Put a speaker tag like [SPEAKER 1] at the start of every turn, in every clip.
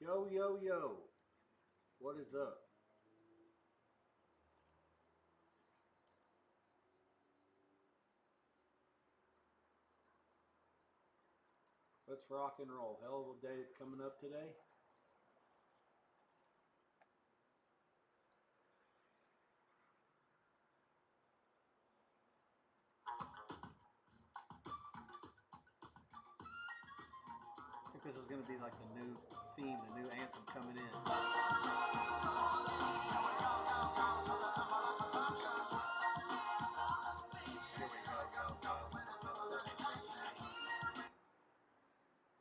[SPEAKER 1] Yo, yo, yo. What is up? Let's rock and roll. Hell of a day coming up today. I think this is going to be like the new theme, the new anthem coming in.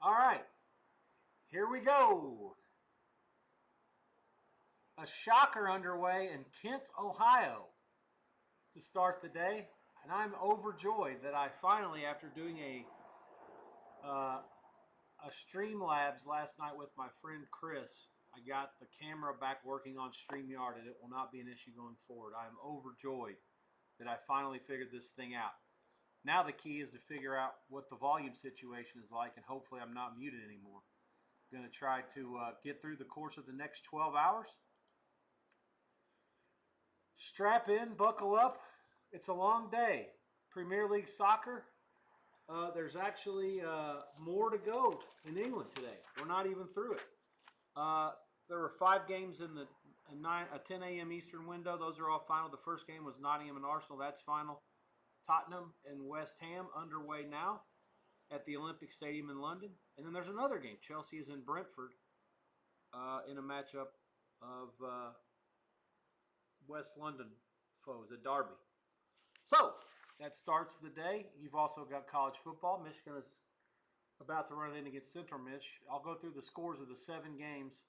[SPEAKER 1] All right, here we go. A shocker underway in Kent, Ohio to start the day. And I'm overjoyed that I finally, after doing a Streamlabs last night with my friend Chris, I got the camera back working on StreamYard, and it will not be an issue going forward. I am overjoyed that I finally figured this thing out. Now the key is to figure out what the volume situation is like, and hopefully I'm not muted anymore. I'm going to try to get through the course of the next 12 hours. Strap in, buckle up. It's a long day. Premier League soccer. There's actually more to go in England today. We're not even through it. There were 5 games in a 10 a.m. Eastern window. Those are all final. The first game was Nottingham and Arsenal. That's final. Tottenham and West Ham underway now at the Olympic Stadium in London. And then there's another game. Chelsea is in Brentford in a matchup of West London foes, a derby. So that starts the day. You've also got college football. Michigan is about to run in against Central Mich. I'll go through the scores of the 7 games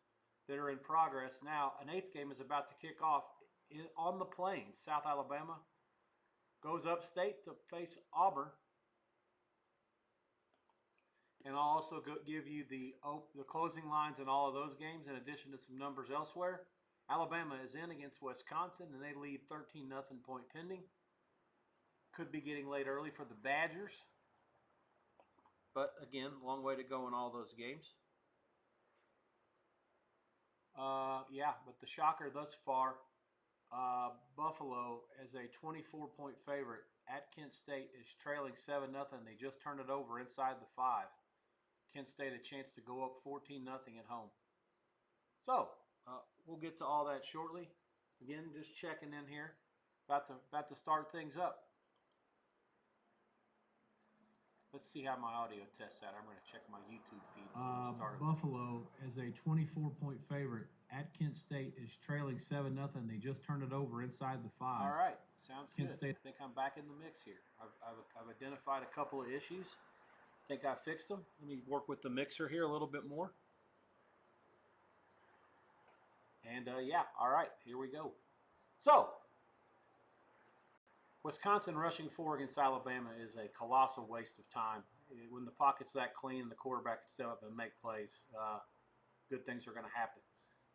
[SPEAKER 1] that are in progress now. An 8th game is about to kick off on the Plains. South Alabama goes upstate to face Auburn. And I'll also give you the closing lines in all of those games in addition to some numbers elsewhere. Alabama is in against Wisconsin, and they lead 13-0 point pending. Could be getting late early for the Badgers. But, again, long way to go in all those games. But the shocker thus far, Buffalo as a 24-point favorite at Kent State is trailing 7-0. They just turned it over inside the 5. Kent State a chance to go up 14-0 at home. So, we'll get to all that shortly. Again, just checking in here. About to start things up. Let's see how my audio tests out. I'm going to check my YouTube feed before we start. Buffalo as a 24-point favorite at Kent State is trailing 7-0. They just turned it over inside the 5. All right, sounds good. Kent State. I think I'm back in the mix here. I've identified a couple of issues. I think I fixed them. Let me work with the mixer here a little bit more. And all right, here we go. So, Wisconsin rushing 4 against Alabama is a colossal waste of time. When the pocket's that clean, the quarterback can step up and make plays. Good things are going to happen.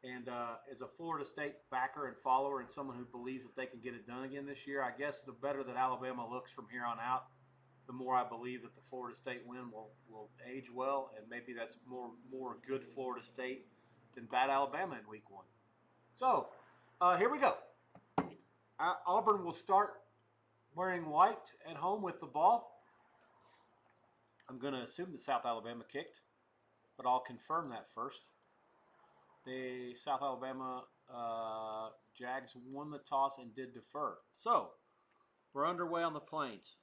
[SPEAKER 1] And as a Florida State backer and follower and someone who believes that they can get it done again this year, I guess the better that Alabama looks from here on out, the more I believe that the Florida State win will age well, and maybe that's more good Florida State than bad Alabama in Week 1. So, here we go. Auburn will start wearing white at home with the ball. I'm going to assume that South Alabama kicked, but I'll confirm that first. The South Alabama Jags won the toss and did defer. So, we're underway on the Plains.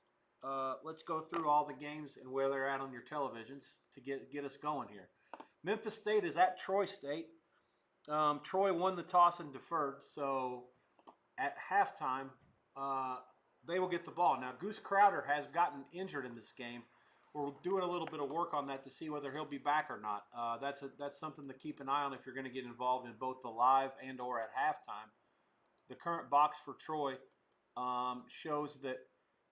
[SPEAKER 1] Let's go through all the games and where they're at on your televisions to get us going here. Memphis State is at Troy State. Troy won the toss and deferred, so at halftime, they will get the ball. Now, Goose Crowder has gotten injured in this game. We're doing a little bit of work on that to see whether he'll be back or not. That's something to keep an eye on if you're going to get involved in both the live and or at halftime. The current box for Troy shows that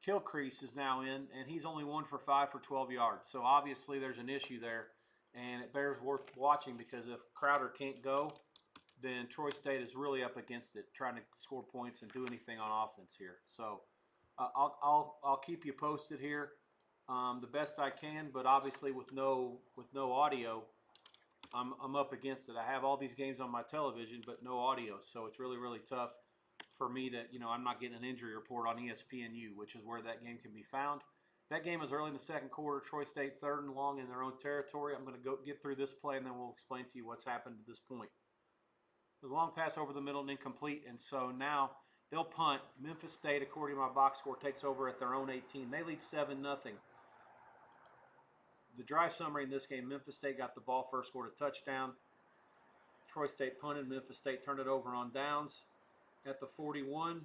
[SPEAKER 1] Kilcrease is now in, and he's only 1 for 5 for 12 yards. So obviously there's an issue there, and it bears worth watching because if Crowder can't go, then Troy State is really up against it, trying to score points and do anything on offense here. So I'll keep you posted here the best I can, but obviously with no audio, I'm up against it. I have all these games on my television, but no audio, so it's really, really tough for me to, I'm not getting an injury report on ESPNU, which is where that game can be found. That game is early in the second quarter. Troy State 3rd and long in their own territory. I'm going to go get through this play, and then we'll explain to you what's happened to this point. It was a long pass over the middle and incomplete, and so now they'll punt. Memphis State, according to my box score, takes over at their own 18. They lead 7-0. The drive summary in this game, Memphis State got the ball first, scored a touchdown. Troy State punted. Memphis State turned it over on downs at the 41.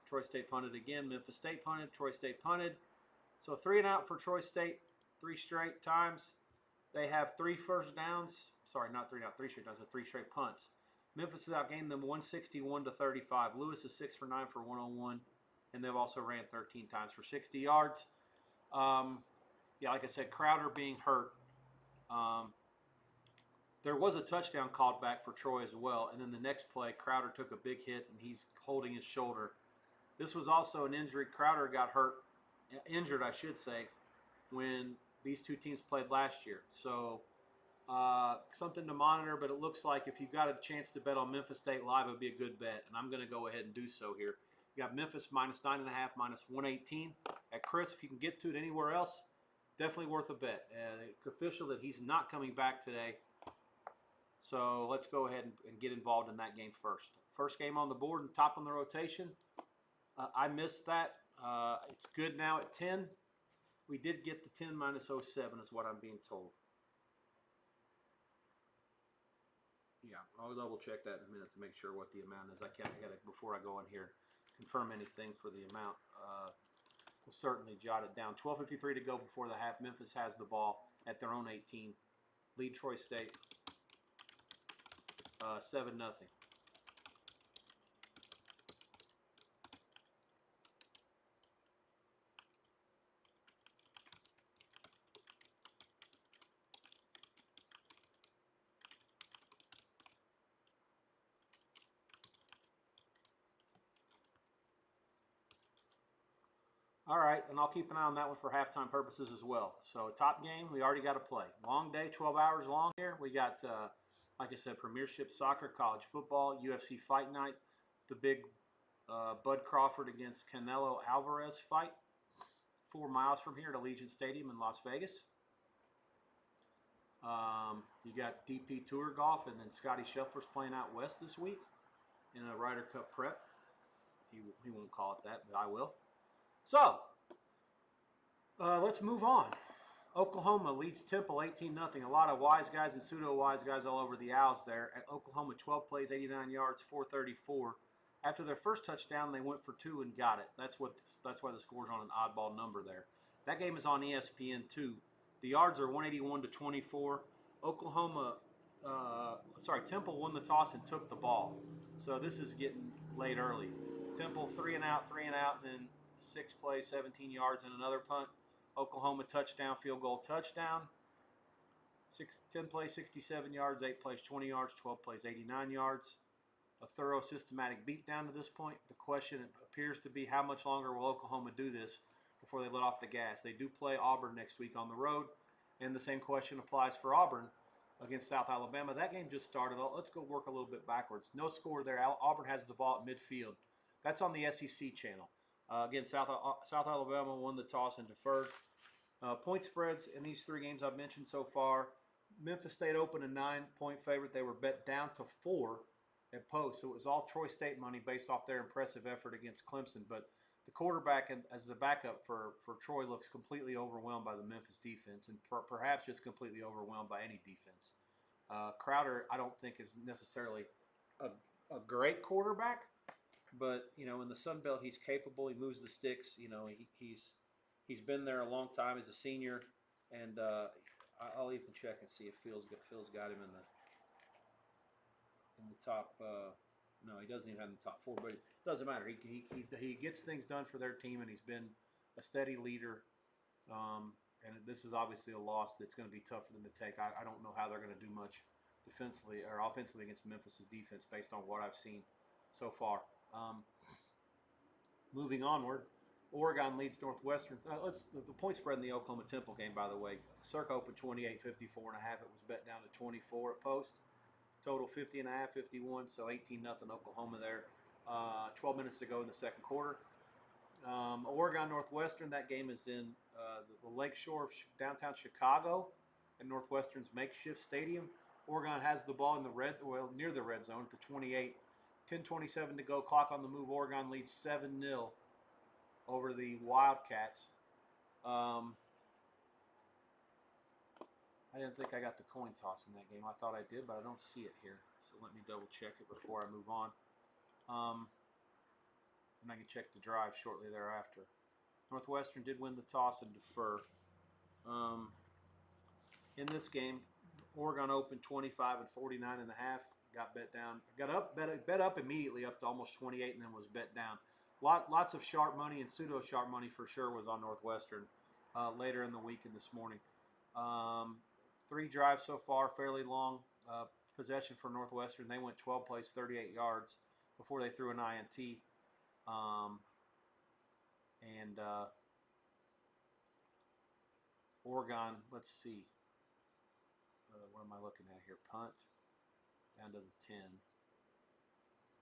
[SPEAKER 1] Troy State punted again. Memphis State punted. Troy State punted. So 3 and out for Troy State 3 straight times. They have 3 first downs. Sorry, not 3 and out, 3 straight times, but 3 straight punts. Memphis has outgained them 161-35. Lewis is 6 for 9 for 101, and they've also ran 13 times for 60 yards. Yeah, like I said, Crowder being hurt. There was a touchdown called back for Troy as well, and then the next play, Crowder took a big hit, and he's holding his shoulder. This was also an injury. Crowder got injured, I should say, when these two teams played last year. So something to monitor, but it looks like if you've got a chance to bet on Memphis State live, it would be a good bet, and I'm going to go ahead and do so here. You got Memphis -9.5, -118. At Chris, if you can get to it anywhere else, definitely worth a bet. Official that he's not coming back today. So let's go ahead and get involved in that game first. First game on the board and top on the rotation. I missed that. It's good now at 10. We did get the 10 -07 is what I'm being told. Yeah, I'll double check that in a minute to make sure what the amount is. I got to, before I go in here, confirm anything for the amount. We'll certainly jot it down. 12:53 to go before the half. Memphis has the ball at their own 18. Lead Troy State 7-0. All right, and I'll keep an eye on that one for halftime purposes as well. So top game, we already got to play. Long day, 12 hours long here. We got, like I said, Premiership Soccer, college football, UFC Fight Night, the big Bud Crawford against Canelo Alvarez fight, 4 miles from here to Allegiant Stadium in Las Vegas. You got DP Tour Golf, and then Scotty Scheffler's playing out west this week in a Ryder Cup prep. He won't call it that, but I will. So, let's move on. Oklahoma leads Temple 18-0. A lot of wise guys and pseudo-wise guys all over the Owls there. At Oklahoma, 12 plays, 89 yards, 434. After their first touchdown, they went for 2 and got it. That's why the score's on an oddball number there. That game is on ESPN2. The yards are 181-24. Temple won the toss and took the ball. So this is getting late early. Temple 3 and out, and then 6 plays, 17 yards, and another punt. Oklahoma touchdown, field goal, touchdown. 10 plays, 67 yards, 8 plays, 20 yards, 12 plays, 89 yards. A thorough, systematic beatdown to this point. The question appears to be how much longer will Oklahoma do this before they let off the gas. They do play Auburn next week on the road, and the same question applies for Auburn against South Alabama. That game just started. Let's go work a little bit backwards. No score there. Auburn has the ball at midfield. That's on the SEC channel. Again, South Alabama won the toss and deferred. Point spreads in these 3 games I've mentioned so far. Memphis State opened a 9-point favorite. They were bet down to 4 at post. So it was all Troy State money based off their impressive effort against Clemson. But the quarterback as the backup for Troy looks completely overwhelmed by the Memphis defense, and perhaps just completely overwhelmed by any defense. Crowder, I don't think, is necessarily a great quarterback. But, in the Sun Belt, he's capable. He moves the sticks. He's been there a long time. He's a senior. And I'll even check and see if Phil's got him in the top. No, he doesn't even have him in the top 4. But it doesn't matter. He gets things done for their team, and he's been a steady leader. And this is obviously a loss that's going to be tough for them to take. I don't know how they're going to do much defensively or offensively against Memphis's defense based on what I've seen so far. Moving onward, Oregon leads Northwestern. The point spread in the Oklahoma Temple game, by the way, circa opened 28, 54 and a half. It was bet down to 24 at post. Total 50 and a half, 51. So 18-0 Oklahoma there. 12 minutes to go in the second quarter. Oregon Northwestern. That game is in the lakeshore of downtown Chicago, at Northwestern's makeshift stadium. Oregon has the ball in the near the red zone at the 28. 10:27 to go. Clock on the move. Oregon leads 7-0 over the Wildcats. I didn't think I got the coin toss in that game. I thought I did, but I don't see it here. So let me double check it before I move on. And I can check the drive shortly thereafter. Northwestern did win the toss and defer. In this game, Oregon opened 25 and 49 and a half. Got bet down. Bet up immediately up to almost 28, and then was bet down. Lots of sharp money and pseudo sharp money for sure was on Northwestern later in the week and this morning. 3 drives so far, fairly long possession for Northwestern. They went 12 plays, 38 yards before they threw an INT. Oregon, let's see. What am I looking at here? Punt down to the 10.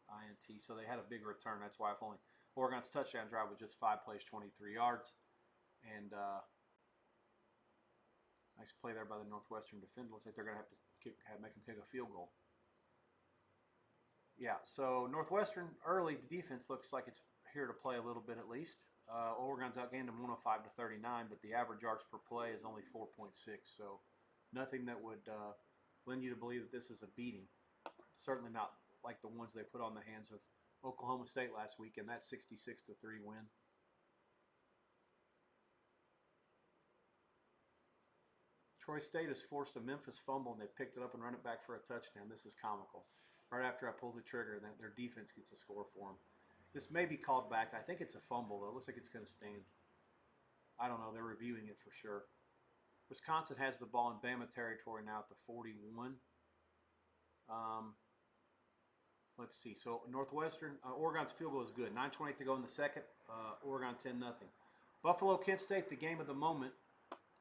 [SPEAKER 1] INT. So they had a big return. That's why Oregon's touchdown drive was just 5 plays, 23 yards. And nice play there by the Northwestern defender. Looks like they're going to have to make them kick a field goal. Yeah, so Northwestern early, the defense looks like it's here to play a little bit at least. Oregon's outgained them 105 to 39, but the average yards per play is only 4.6. So nothing that would lend you to believe that this is a beating. Certainly not like the ones they put on the hands of Oklahoma State last week in that 66 to 3 win. Troy State has forced a Memphis fumble, and they picked it up and run it back for a touchdown. This is comical. Right after I pull the trigger, then their defense gets a score for them. This may be called back. I think it's a fumble, though. It looks like it's going to stand. I don't know. They're reviewing it for sure. Wisconsin has the ball in Bama territory now at the 41. Let's see. So Northwestern, Oregon's field goal is good. 9:28 to go in the second. Oregon 10-0. Buffalo, Kent State, the game of the moment.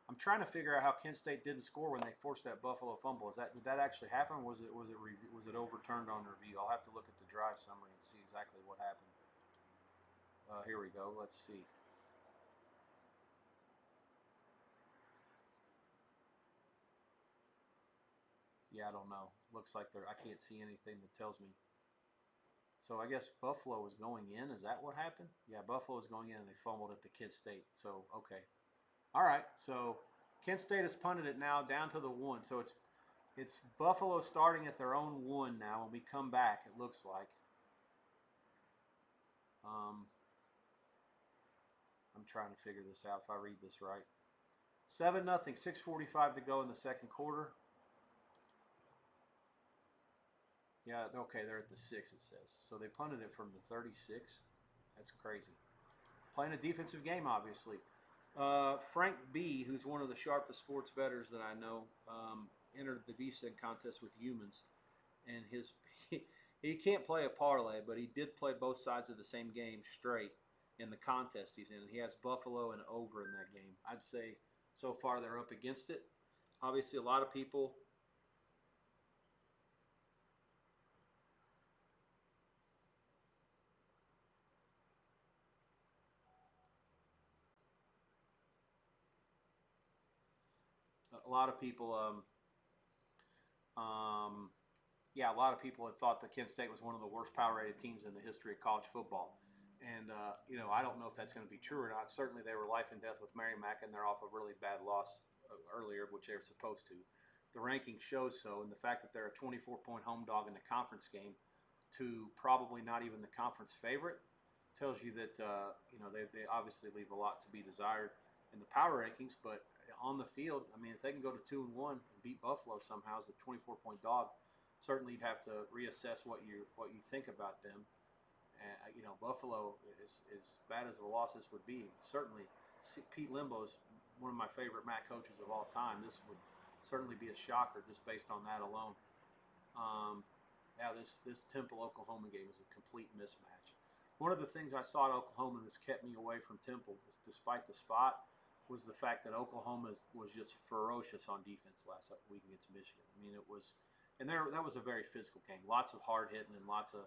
[SPEAKER 1] I'm trying to figure out how Kent State didn't score when they forced that Buffalo fumble. Did that actually happen? Or was it overturned on review? I'll have to look at the drive summary and see exactly what happened. Here we go. Let's see. Yeah, I don't know. Looks like I can't see anything that tells me. So I guess Buffalo was going in. Is that what happened? Yeah, Buffalo was going in and they fumbled at the Kent State. So, okay. All right. So Kent State has punted it now down to the 1. So it's Buffalo starting at their own 1 now. When we come back, it looks like. I'm trying to figure this out if I read this right. 7-0, 6:45 to go in the second quarter. Yeah, okay, they're at the 6, it says. So they punted it from the 36. That's crazy. Playing a defensive game, obviously. Frank B., who's one of the sharpest sports bettors that I know, entered the VSiN contest with humans. And he can't play a parlay, but he did play both sides of the same game straight in the contest he's in. And he has Buffalo and over in that game. I'd say so far they're up against it. Obviously, a lot of people... A lot of people, a lot of people had thought that Kent State was one of the worst power-rated teams in the history of college football. And, I don't know if that's going to be true or not. Certainly they were life and death with Merrimack, and they're off a really bad loss earlier, which they were supposed to. The ranking shows so, and the fact that they're a 24-point home dog in the conference game to probably not even the conference favorite tells you that, they obviously leave a lot to be desired in the power rankings, but on the field, I mean, if they can go to 2-1 and beat Buffalo somehow as a 24-point dog, certainly you'd have to reassess what you think about them. And Buffalo, as bad as the losses would be, certainly Pete Limbo is one of my favorite MAC coaches of all time. This would certainly be a shocker just based on that alone. This Temple Oklahoma game is a complete mismatch. One of the things I saw at Oklahoma that's kept me away from Temple, despite the spot, was the fact that Oklahoma was just ferocious on defense last week against Michigan. I mean, it was, and that was a very physical game. Lots of hard hitting and lots of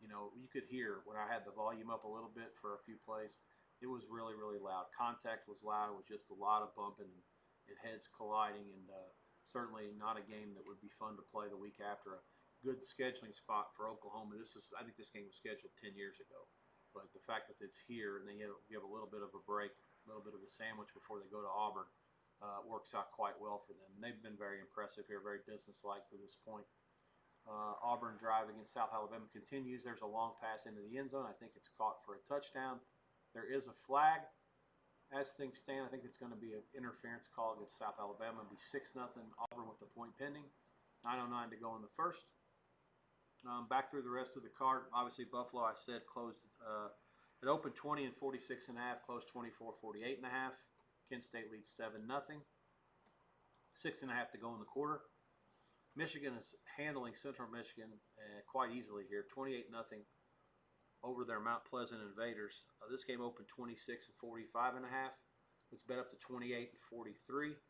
[SPEAKER 1] you could hear when I had the volume up a little bit for a few plays. It was really, really loud. Contact was loud. It was just a lot of bumping and heads colliding, and certainly not a game that would be fun to play the week after. A good scheduling spot for Oklahoma. I think this game was scheduled 10 years ago, but the fact that it's here and they give a little bit of a break, a little bit of a sandwich before they go to Auburn, works out quite well for them. They've been very impressive here, very businesslike to this point. Auburn drive against South Alabama continues. There's a long pass into the end zone. I think it's caught for a touchdown. There is a flag. As things stand, I think it's going to be an interference call against South Alabama. It'll be 6-0 Auburn with the point pending. 9:09 to go in the first. Back through the rest of the card. Obviously, Buffalo, I said, closed. It opened 20 and 46.5, closed 24-48.5. Kent State leads 7-0. 6.5 to go in the quarter. Michigan is handling Central Michigan quite easily here, 28-0 over their Mount Pleasant Invaders. This game opened 26 and 45.5. It's bet up to 28 and 43.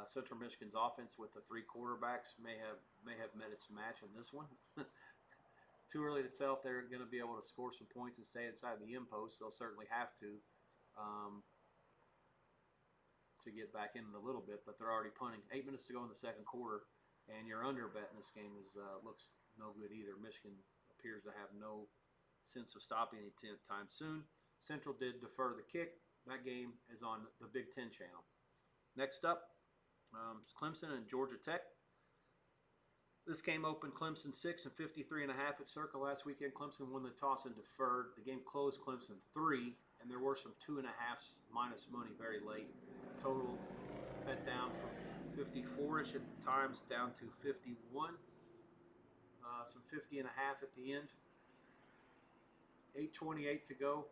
[SPEAKER 1] Central Michigan's offense with the three quarterbacks may have met its match in this one. Too early to tell if they're going to be able to score some points and stay inside the impost. They'll certainly have to get back in a little bit, but they're already punting. 8 minutes to go in the second quarter, and your under bet in this game looks no good either. Michigan appears to have no sense of stopping anytime soon. Central did defer the kick. That game is on the Big Ten channel. Next up, Clemson and Georgia Tech. This game opened Clemson 6 and 53.5 at Circle last weekend. Clemson won the toss and deferred. The game closed Clemson 3, and there were some 2.5 minus money very late. Total bet down from 54-ish at times down to 51. Some 50.5 at the end. 8:28 to go.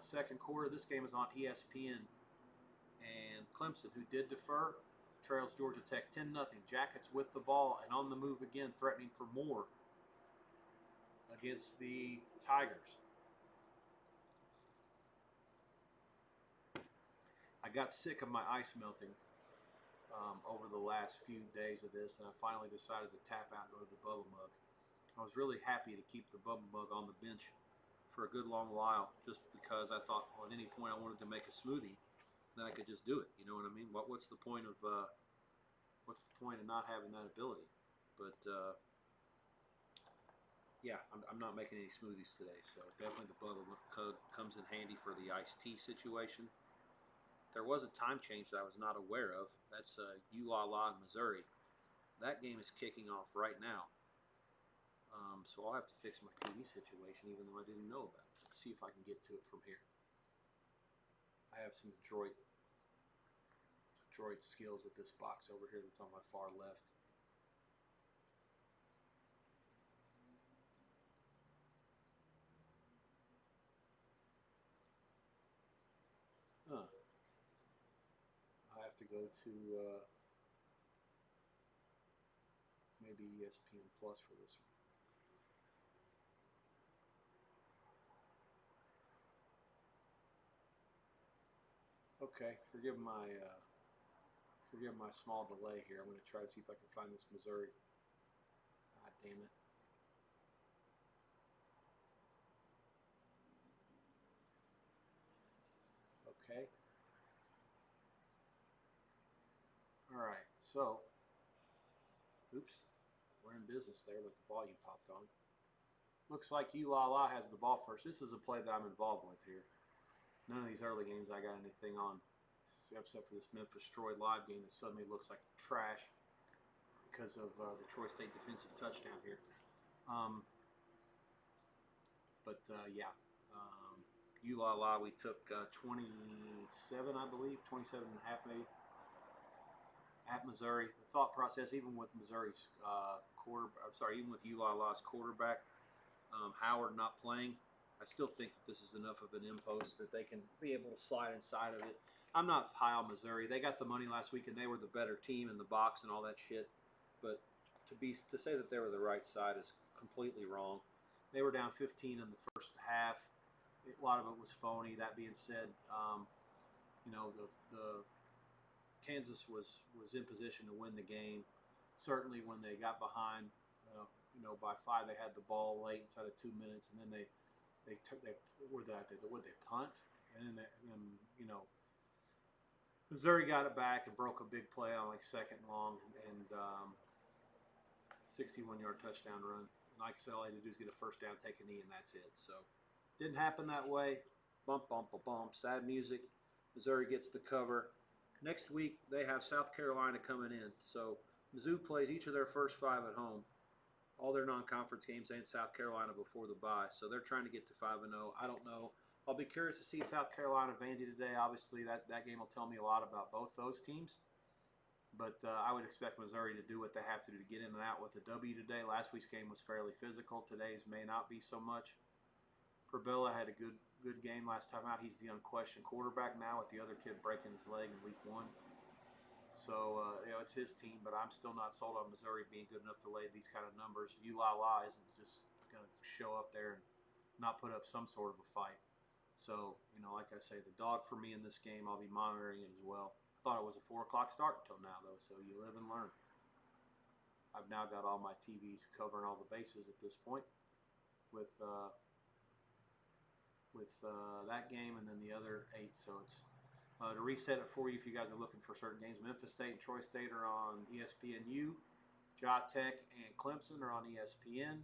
[SPEAKER 1] Second quarter. This game is on ESPN. And Clemson, who did defer, trails Georgia Tech 10-0. Jackets with the ball and on the move again, threatening for more against the Tigers. I got sick of my ice melting over the last few days of this, and I finally decided to tap out and go to the Bubba Mug. I was really happy to keep the Bubba Mug on the bench for a good long while, just because I thought, well, at any point I wanted to make a smoothie, then I could just do it. You know what I mean? What's the point of not having that ability? But yeah, I'm not making any smoothies today, so definitely the Bubba Mug comes in handy for the iced tea situation. There was a time change that I was not aware of. That's Eulala, Missouri. That game is kicking off right now. So I'll have to fix my TV situation, even though I didn't know about it. Let's see if I can get to it from here. I have some adroit skills with this box over here that's on my far left. I have to go to maybe ESPN Plus for this one. Okay, forgive my small delay here. I'm going to try to see if I can find this Missouri. God damn it. Okay. All right, so, oops, we're in business there, but the volume popped on. Looks like Eulala has the ball first. This is a play that I'm involved with here. None of these early games I got anything on, except for this Memphis-Troy live game that suddenly looks like trash because of the Troy State defensive touchdown here. Yeah, Eulala, we took 27, I believe, 27.5 maybe, at Missouri. The thought process, even with Missouri's even with Eulala's quarterback, Howard not playing, I still think that this is enough of an impost that they can be able to slide inside of it. I'm not high on Missouri. They got the money last week, and they were the better team in the box and all that shit. But to say that they were the right side is completely wrong. They were down 15 in the first half. A lot of it was phony. That being said, you know, the Kansas was in position to win the game. Certainly when they got behind, you know, by 5, they had the ball late inside of 2 minutes, and then they would they punt, and you know, Missouri got it back and broke a big play on like 2nd and long, and 61-yard touchdown run. Like I said, all they had to do is get a first down, take a knee, and that's it. So didn't happen that way. Bump, bump, bump. Sad music. Missouri gets the cover. Next week, they have South Carolina coming in. So Mizzou plays each of their first 5 at home. All their non-conference games and South Carolina before the bye. So they're trying to get to 5-0. I don't know. I'll be curious to see South Carolina Vandy today. Obviously, that game will tell me a lot about both those teams. But I would expect Missouri to do what they have to do to get in and out with a W today. Last week's game was fairly physical. Today's may not be so much. Perbella had a good game last time out. He's the unquestioned quarterback now, with the other kid breaking his leg in week 1. So, you know, it's his team, but I'm still not sold on Missouri being good enough to lay these kind of numbers. ULA isn't just going to show up there and not put up some sort of a fight. So, you know, like I say, the dog for me in this game, I'll be monitoring it as well. Thought it was a 4 o'clock start until now, though, so you live and learn. I've now got all my TVs covering all the bases at this point with that game and then the other 8. So it's to reset it for you if you guys are looking for certain games. Memphis State and Troy State are on ESPNU. Ja Tech and Clemson are on ESPN.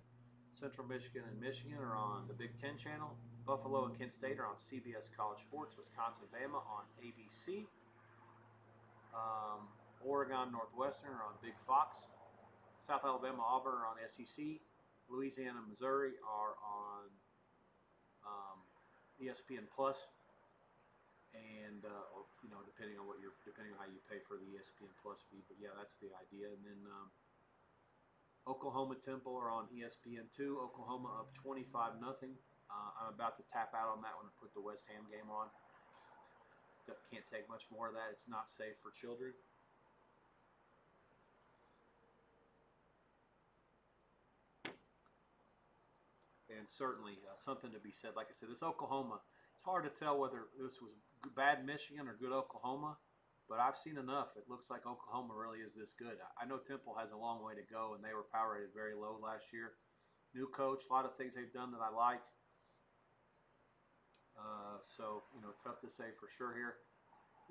[SPEAKER 1] Central Michigan and Michigan are on the Big Ten channel. Buffalo and Kent State are on CBS College Sports. Wisconsin, Bama on ABC. Oregon, Northwestern are on Big Fox. South Alabama, Auburn are on SEC. Louisiana, Missouri are on ESPN Plus, and or, you know, depending on how you pay for the ESPN Plus fee. But yeah, that's the idea. And then Oklahoma, Temple are on ESPN2. Oklahoma up 25-0. I'm about to tap out on that one and put the West Ham game on. Can't take much more of that. It's not safe for children. And certainly something to be said. Like I said, this Oklahoma, it's hard to tell whether this was bad Michigan or good Oklahoma, but I've seen enough. It looks like Oklahoma really is this good. I know Temple has a long way to go, and they were power rated very low last year. New coach, a lot of things they've done that I like. So, you know, tough to say for sure here.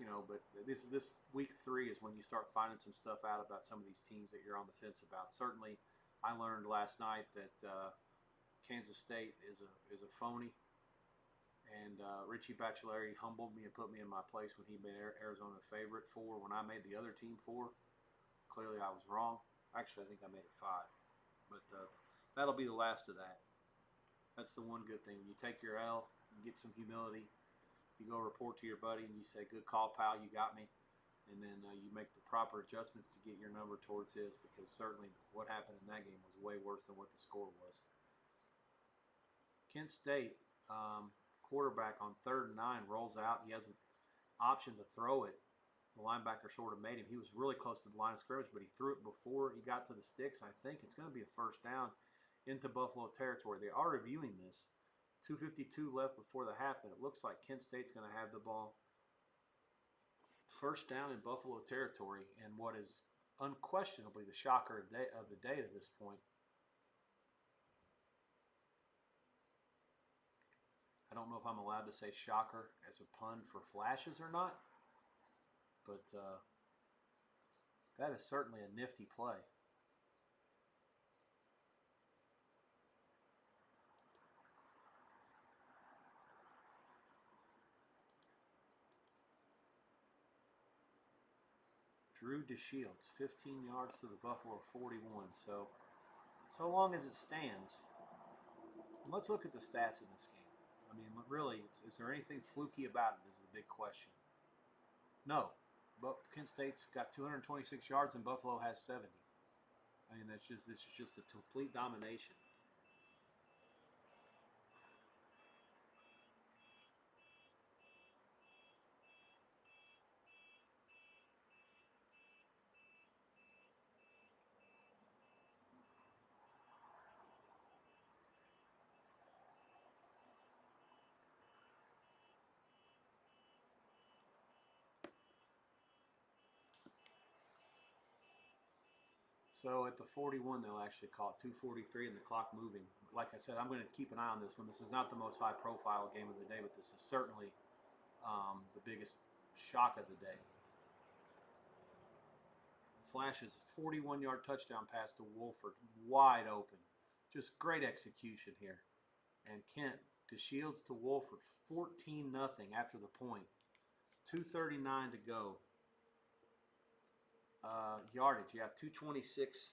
[SPEAKER 1] You know, but this week 3 is when you start finding some stuff out about some of these teams that you're on the fence about. Certainly, I learned last night that Kansas State is a phony, and Richie Bachelari humbled me and put me in my place when he made Arizona a favorite 4 when I made the other team 4. Clearly, I was wrong. Actually, I think I made it 5, but that'll be the last of that. That's the one good thing. When you take your L, you get some humility. You go report to your buddy and you say, "Good call, pal, you got me." And then you make the proper adjustments to get your number towards his, because certainly what happened in that game was way worse than what the score was. Kent State quarterback on 3rd and 9 rolls out. He has an option to throw it. The linebacker sort of made him. He was really close to the line of scrimmage, but he threw it before he got to the sticks. I think it's going to be a first down into Buffalo territory. They are reviewing this. 2:52 left before the half, but it looks like Kent State's going to have the ball first down in Buffalo territory, and what is unquestionably the shocker of the day to this point. I don't know if I'm allowed to say shocker as a pun for flashes or not, but that is certainly a nifty play. Drew DeShields, 15 yards to the Buffalo 41. So long as it stands. And let's look at the stats in this game. I mean, really, is there anything fluky about it is the big question. No. But Kent State's got 226 yards and Buffalo has 70. I mean, this is just a complete domination. So at the 41, they'll actually call it 2:43 and the clock moving. Like I said, I'm going to keep an eye on this one. This is not the most high-profile game of the day, but this is certainly the biggest shock of the day. Flashes 41-yard touchdown pass to Wolford, wide open. Just great execution here. And Kent to Shields to Wolford, 14-0 after the point. 2:39 to go. Yardage, yeah, 226.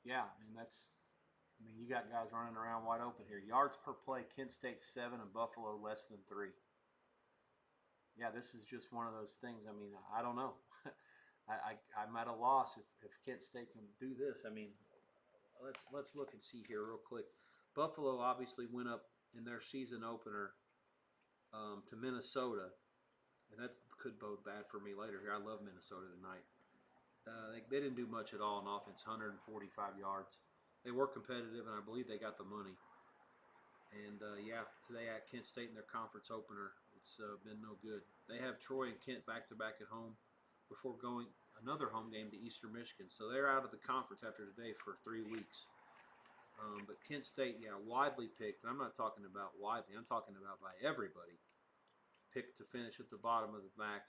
[SPEAKER 1] Yeah, I mean, you got guys running around wide open here. Yards per play, Kent State 7 and Buffalo less than 3. Yeah, this is just one of those things. I mean, I don't know. I'm at a loss if Kent State can do this. I mean, let's look and see here real quick. Buffalo obviously went up in their season opener to Minnesota, and that could bode bad for me later here. I love Minnesota tonight. They didn't do much at all on offense, 145 yards. They were competitive, and I believe they got the money. And yeah, today at Kent State in their conference opener, it's been no good. They have Troy and Kent back-to-back at home before going another home game to Eastern Michigan. So they're out of the conference after today for 3 weeks. But Kent State, yeah, widely picked. And I'm not talking about widely. I'm talking about by everybody. Picked to finish at the bottom of the MAC.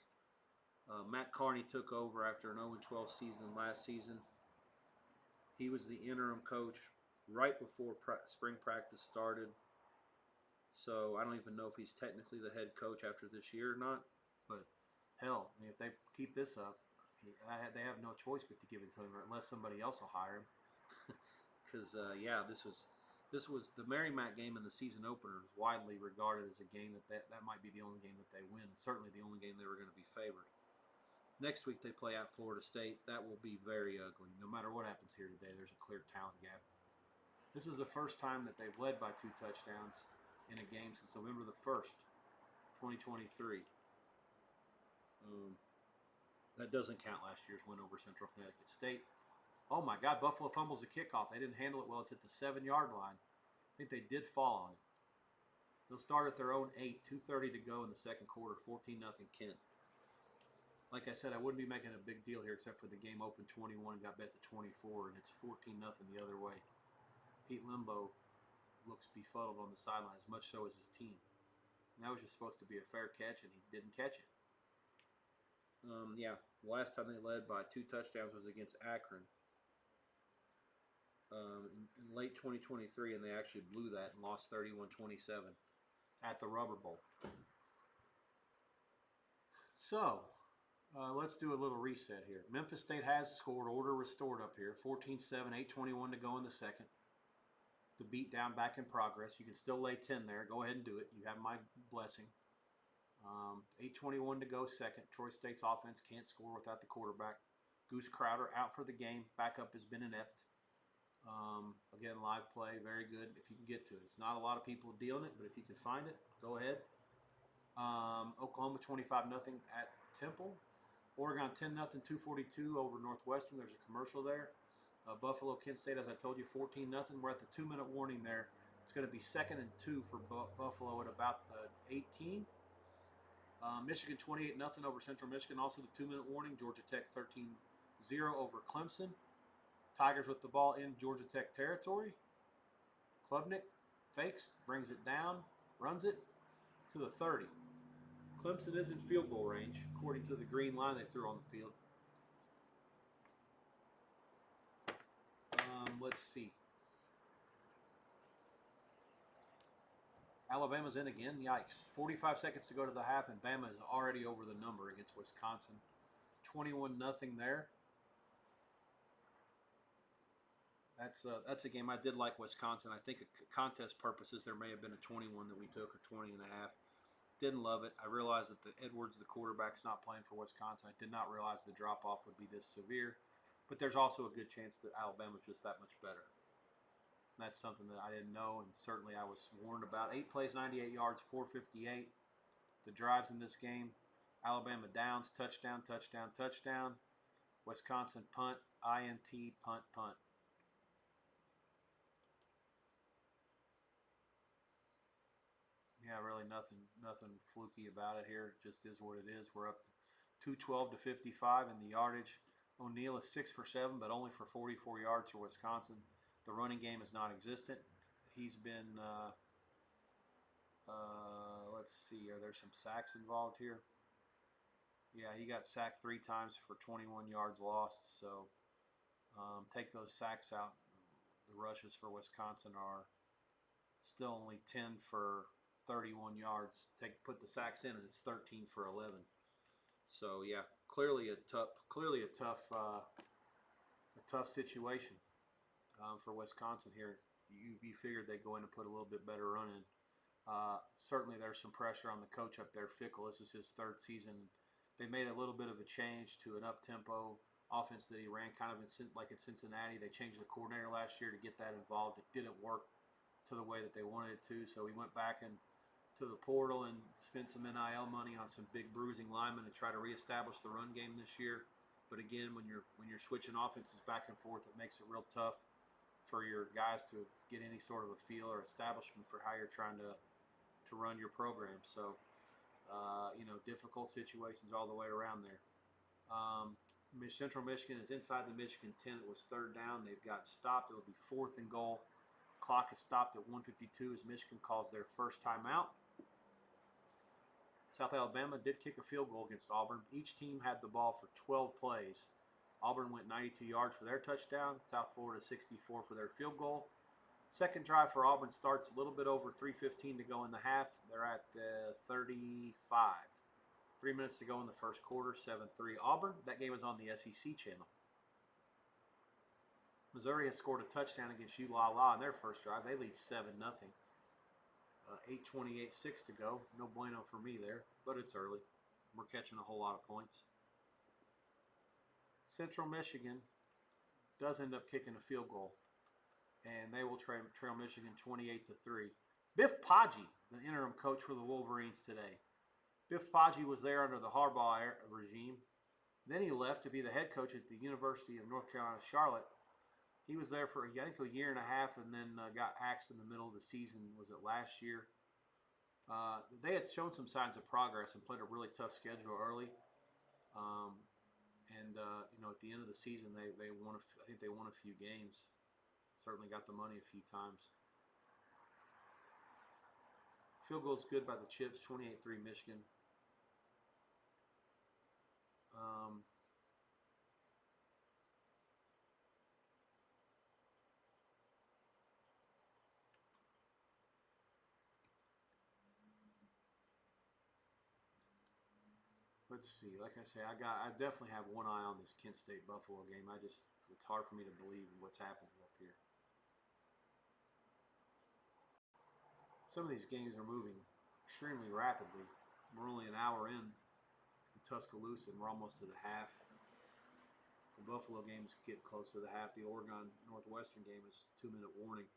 [SPEAKER 1] Matt Carney took over after an 0-12 season last season. He was the interim coach right before spring practice started. So I don't even know if he's technically the head coach after this year or not. But hell, I mean, if they keep this up, they have no choice but to give it to him, unless somebody else will hire him. Because yeah, this was the Merrimack game in the season opener is widely regarded as a game that might be the only game that they win. Certainly the only game they were going to be favored. Next week they play at Florida State. That will be very ugly. No matter what happens here today, there's a clear talent gap. This is the first time that they've led by 2 touchdowns in a game since November the 1st, 2023. That doesn't count last year's win over Central Connecticut State. Oh my God, Buffalo fumbles the kickoff. They didn't handle it well. It's at the 7-yard line. I think they did fall on it. They'll start at their own 8, 2:30 to go in the second quarter, 14-0 Kent. Like I said, I wouldn't be making a big deal here except for the game opened 21 and got bet to 24, and it's 14-0 the other way. Pete Limbo looks befuddled on the sideline, as much so as his team. And that was just supposed to be a fair catch, and he didn't catch it. Yeah, the last time they led by 2 touchdowns was against Akron in late 2023, and they actually blew that and lost 31-27 at the Rubber Bowl. So, let's do a little reset here. Memphis State has scored, order restored up here. 14-7, 8:21 to go in the second. The beat down back in progress. You can still lay 10 there. Go ahead and do it. You have my blessing. 8:21 to go second. Troy State's offense can't score without the quarterback. Goose Crowder out for the game. Backup has been inept. Again, live play, very good if you can get to it. It's not a lot of people dealing it, but if you can find it, go ahead. Oklahoma 25-0 at Temple. Oregon 10-0, 2:42 over Northwestern. There's a commercial there. Buffalo, Kent State, as I told you, 14-0. We're at the 2-minute warning there. It's going to be 2nd and 2 for Buffalo at about the 18. Michigan 28-0 over Central Michigan. Also the 2-minute warning. Georgia Tech 13-0 over Clemson. Tigers with the ball in Georgia Tech territory. Klubnik fakes, brings it down, runs it to the 30. Clemson is in field goal range, according to the green line they threw on the field. Let's see. Alabama's in again. Yikes. 45 seconds to go to the half, and Bama is already over the number against Wisconsin. 21-0 there. That's a game I did like Wisconsin. I think contest purposes there may have been a 21 that we took, or 20 and a half. Didn't love it. I realized that the Edwards, the quarterback's not playing for Wisconsin. I did not realize the drop-off would be this severe. But there's also a good chance that Alabama's just that much better. And that's something that I didn't know, and certainly I was warned about. 8 plays, 98 yards, 458. The drives in this game, Alabama downs, touchdown, touchdown, touchdown. Wisconsin punt, INT, punt, punt. Yeah, really nothing fluky about it here. It just is what it is. We're up to 212 to 55 in the yardage. O'Neal is 6 for 7, but only for 44 yards for Wisconsin. The running game is non-existent. He's been, let's see, are there some sacks involved here? Yeah, he got sacked 3 times for 21 yards lost. So take those sacks out. The rushes for Wisconsin are still only 10 for 31 yards. Put the sacks in, and it's 13 for 11. So yeah, clearly a tough situation for Wisconsin here. You figured they'd go in and put a little bit better run in. Certainly there's some pressure on the coach up there, Fickle. This is his 3rd season. They made a little bit of a change to an up-tempo offense that he ran kind of like in Cincinnati. They changed the coordinator last year to get that involved. It didn't work to the way that they wanted it to, so he went back and to the portal and spent some NIL money on some big bruising linemen to try to reestablish the run game this year. But again, when you're switching offenses back and forth, it makes it real tough for your guys to get any sort of a feel or establishment for how you're trying to run your program. So difficult situations all the way around there. Central Michigan is inside the Michigan 10. It was 3rd down. They've got stopped. It'll be 4th and goal. Clock is stopped at 1:52 as Michigan calls their first timeout. South Alabama did kick a field goal against Auburn. Each team had the ball for 12 plays. Auburn went 92 yards for their touchdown. South Florida 64 for their field goal. Second drive for Auburn starts a little bit over 3:15 to go in the half. They're at the 35. 3 minutes to go in the first quarter, 7-3 Auburn. That game is on the SEC channel. Missouri has scored a touchdown against ULala in their first drive. They lead 7-0. 8:28, 6 to go. No bueno for me there, but it's early. We're catching a whole lot of points. Central Michigan does end up kicking a field goal, and they will trail Michigan 28-3. Biff Poggi, the interim coach for the Wolverines today. Biff Poggi was there under the Harbaugh regime. Then he left to be the head coach at the University of North Carolina, Charlotte. He was there for, I think, a year and a half, and then got axed in the middle of the season. Was it last year? They had shown some signs of progress and played a really tough schedule early. At the end of the season, they won. I think they won a few games. Certainly got the money a few times. Field goal is good by the Chips. 28-3 Michigan. Let's see. Like I say, I definitely have one eye on this Kent State Buffalo game. It's hard for me to believe what's happening up here. Some of these games are moving extremely rapidly. We're only an hour in Tuscaloosa, and we're almost to the half. The Buffalo games get close to the half. The Oregon Northwestern game is 2-minute warning.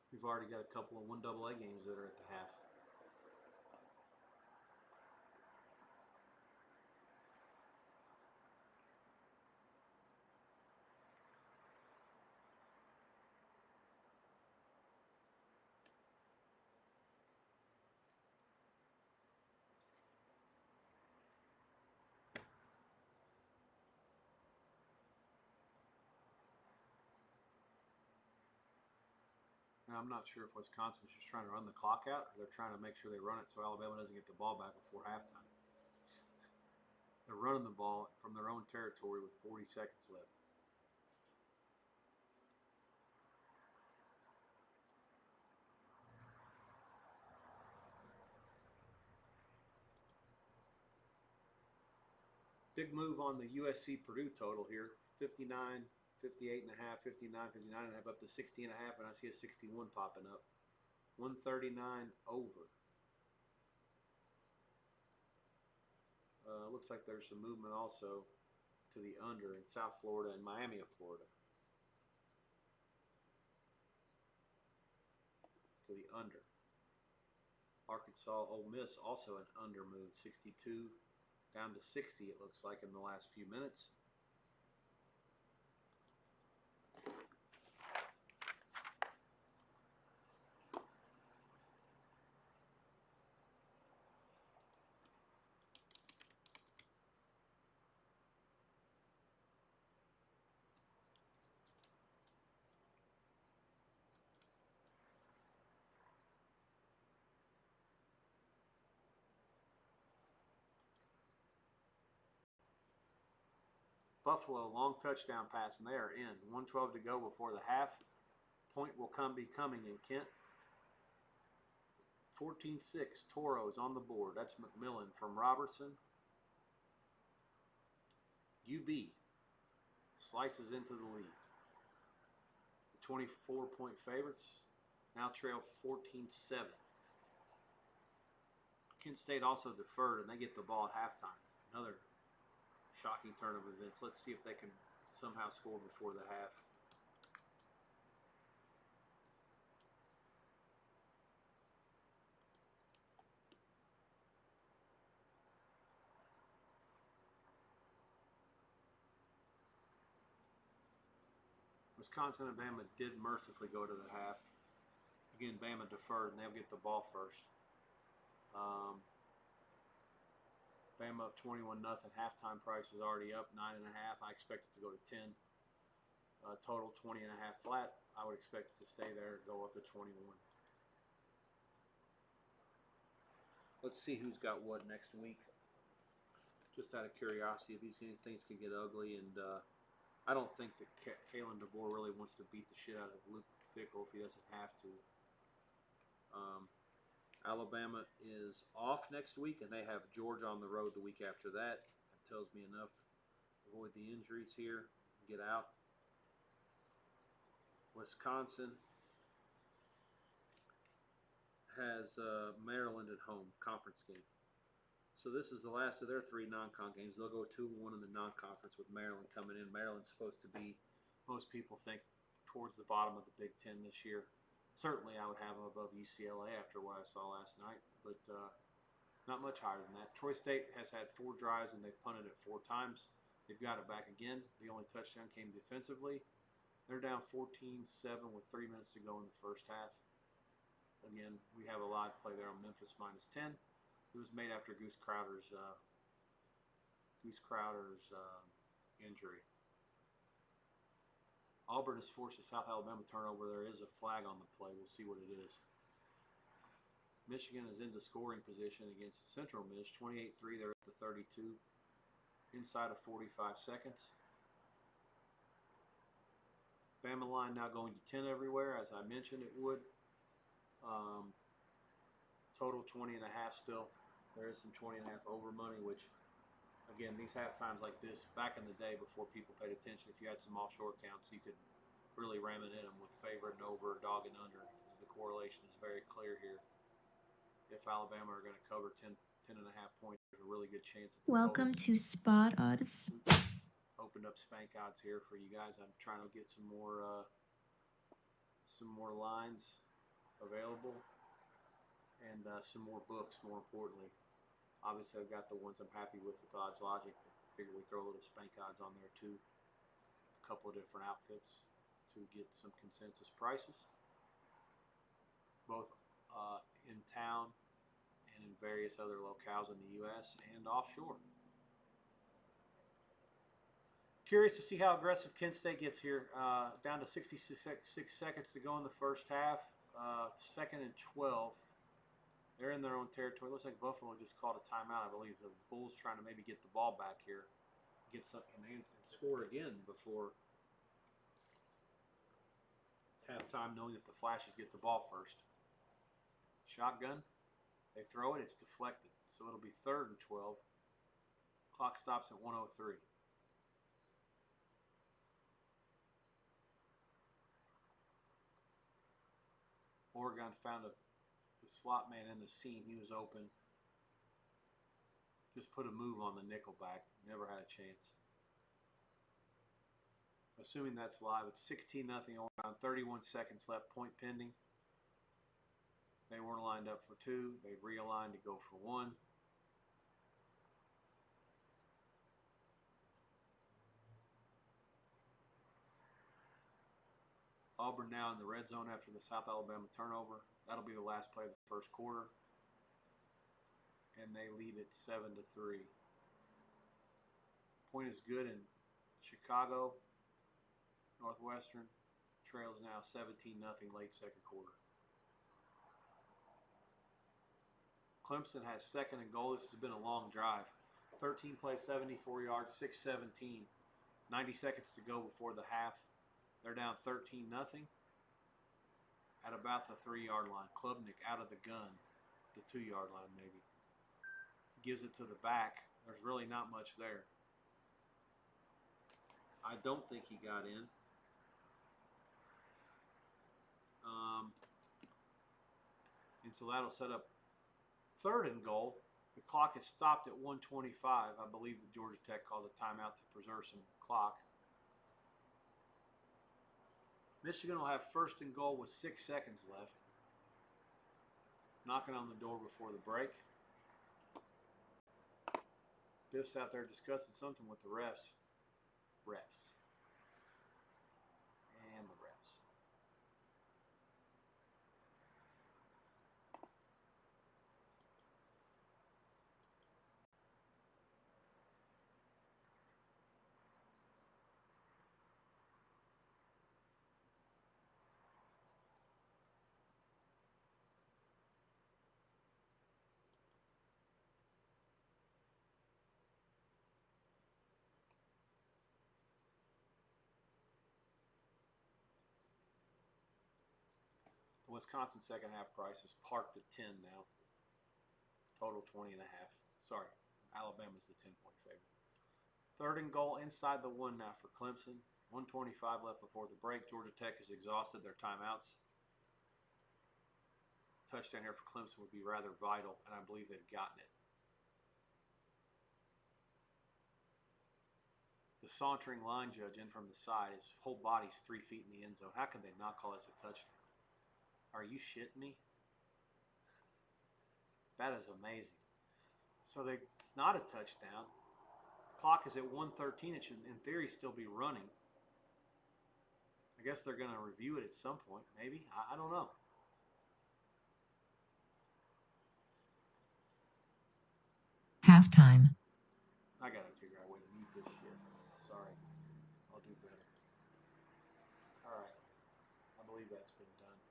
[SPEAKER 1] We've already got a couple of 1AA games that are at the half. And I'm not sure if Wisconsin's just trying to run the clock out, or they're trying to make sure they run it so Alabama doesn't get the ball back before halftime. They're running the ball from their own territory with 40 seconds left. Big move on the USC Purdue total here. 59, 58 and a half, 59, 59 and a half, up to 60 and a half, and I see a 61 popping up. 139 over. Looks like there's some movement also to the under in South Florida and Miami of Florida. To the under. Arkansas, Ole Miss also an under move. 62 down to 60 it looks like in the last few minutes. Buffalo, long touchdown pass, and they are in. 1:12 to go before the half. Point will be coming in Kent. 14-6, Toros on the board. That's McMillan from Robertson. UB slices into the lead. The 24-point favorites now trail 14-7. Kent State also deferred, and they get the ball at halftime. Another shocking turn of events. Let's see if they can somehow score before the half. Wisconsin and Bama did mercifully go to the half. Again, Bama deferred, and they'll get the ball first. Bama up 21-0. Halftime price is already up 9.5. I expect it to go to 10. Total 20.5 flat. I would expect it to stay there, go up to 21. Let's see who's got what next week. Just out of curiosity, these things can get ugly, and I don't think that Kalen DeBoer really wants to beat the shit out of Luke Fickell if he doesn't have to. Alabama is off next week, and they have Georgia on the road the week after that. That tells me enough. Avoid the injuries here. Get out. Wisconsin has Maryland at home, conference game. So this is the last of their 3 non-con games. They'll go 2-1 in the non-conference with Maryland coming in. Maryland's supposed to be, most people think, towards the bottom of the Big Ten this year. Certainly I would have them above UCLA after what I saw last night, but not much higher than that. Troy State has had 4 drives, and they've punted it 4 times. They've got it back again. The only touchdown came defensively. They're down 14-7 with 3 minutes to go in the first half. Again, we have a live play there on Memphis -10. It was made after Goose Crowder's injury. Auburn has forced a South Alabama turnover. There is a flag on the play. We'll see what it is. Michigan is into scoring position against Central Miss. 28-3. They're at the 32. Inside of 45 seconds. Bama line now going to 10 everywhere, as I mentioned it would. Total 20.5 still. There is some 20.5 over money, which, again, these half times like this, back in the day before people paid attention, if you had some offshore accounts, you could really ram it in them with favorite and over, dog and under. The correlation is very clear here. If Alabama are going to cover 10.5 points, there's a really good chance.
[SPEAKER 2] Welcome to Spot Odds.
[SPEAKER 1] Opened up spank odds here for you guys. I'm trying to get some more lines available, and some more books, more importantly. Obviously, I've got the ones I'm happy with Odds Logic. I figure we throw a little spank odds on there too. A couple of different outfits to get some consensus prices, both in town and in various other locales in the U.S. and offshore. Curious to see how aggressive Kent State gets here. Down to 66 seconds to go in the first half. 2nd and 12. They're in their own territory. Looks like Buffalo just called a timeout. I believe the Bulls trying to maybe get the ball back here, get some and score again before halftime, knowing that the Flashes get the ball first. Shotgun. They throw it. It's deflected. So it'll be 3rd and 12. Clock stops at 1:03. Oregon found the slot man in the seam. He was open. Just put a move on the nickelback. Never had a chance. Assuming that's live, it's 16-0 Oregon. 31 seconds left. Point pending. They weren't lined up for 2. They realigned to go for 1. Auburn now in the red zone after the South Alabama turnover. That'll be the last play of the first quarter. And they lead it 7-3. Point is good in Chicago. Northwestern trails now 17-0 late second quarter. Clemson has 2nd and goal. This has been a long drive. 13 plays, 74 yards, 6:17 90 seconds to go before the half. They're down 13-0 at about the 3-yard line. Klubnik out of the gun, the 2-yard line maybe. He gives it to the back. There's really not much there. I don't think he got in. And so that'll set up 3rd and goal. The clock is stopped at 1:25. I believe that Georgia Tech called a timeout to preserve some clock. Michigan will have 1st and goal with 6 seconds left. Knocking on the door before the break. Biff's out there discussing something with the refs. And the refs. The Wisconsin second half price is parked at 10 now. Total 20.5. Sorry, Alabama's the 10-point favorite. 3rd and goal inside the 1 now for Clemson. 1:25 left before the break. Georgia Tech has exhausted their timeouts. Touchdown here for Clemson would be rather vital, and I believe they've gotten it. The sauntering line judge in from the side. His whole body's 3 feet in the end zone. How can they not call this a touchdown? Are you shitting me? That is amazing. So it's not a touchdown. The clock is at 1:13. It should, in theory, still be running. I guess they're going to review it at some point. Maybe. I don't know.
[SPEAKER 2] Halftime.
[SPEAKER 1] I got to figure out a way to mute this shit. Sorry. I'll do better. All right. I believe that's been done.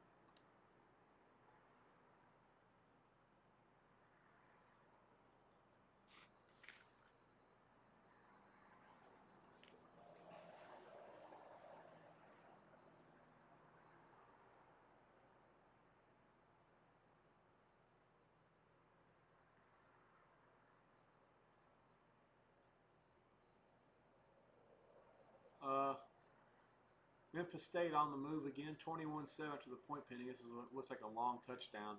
[SPEAKER 1] Memphis State on the move again, 21-7 after the point pending. This looks like a long touchdown.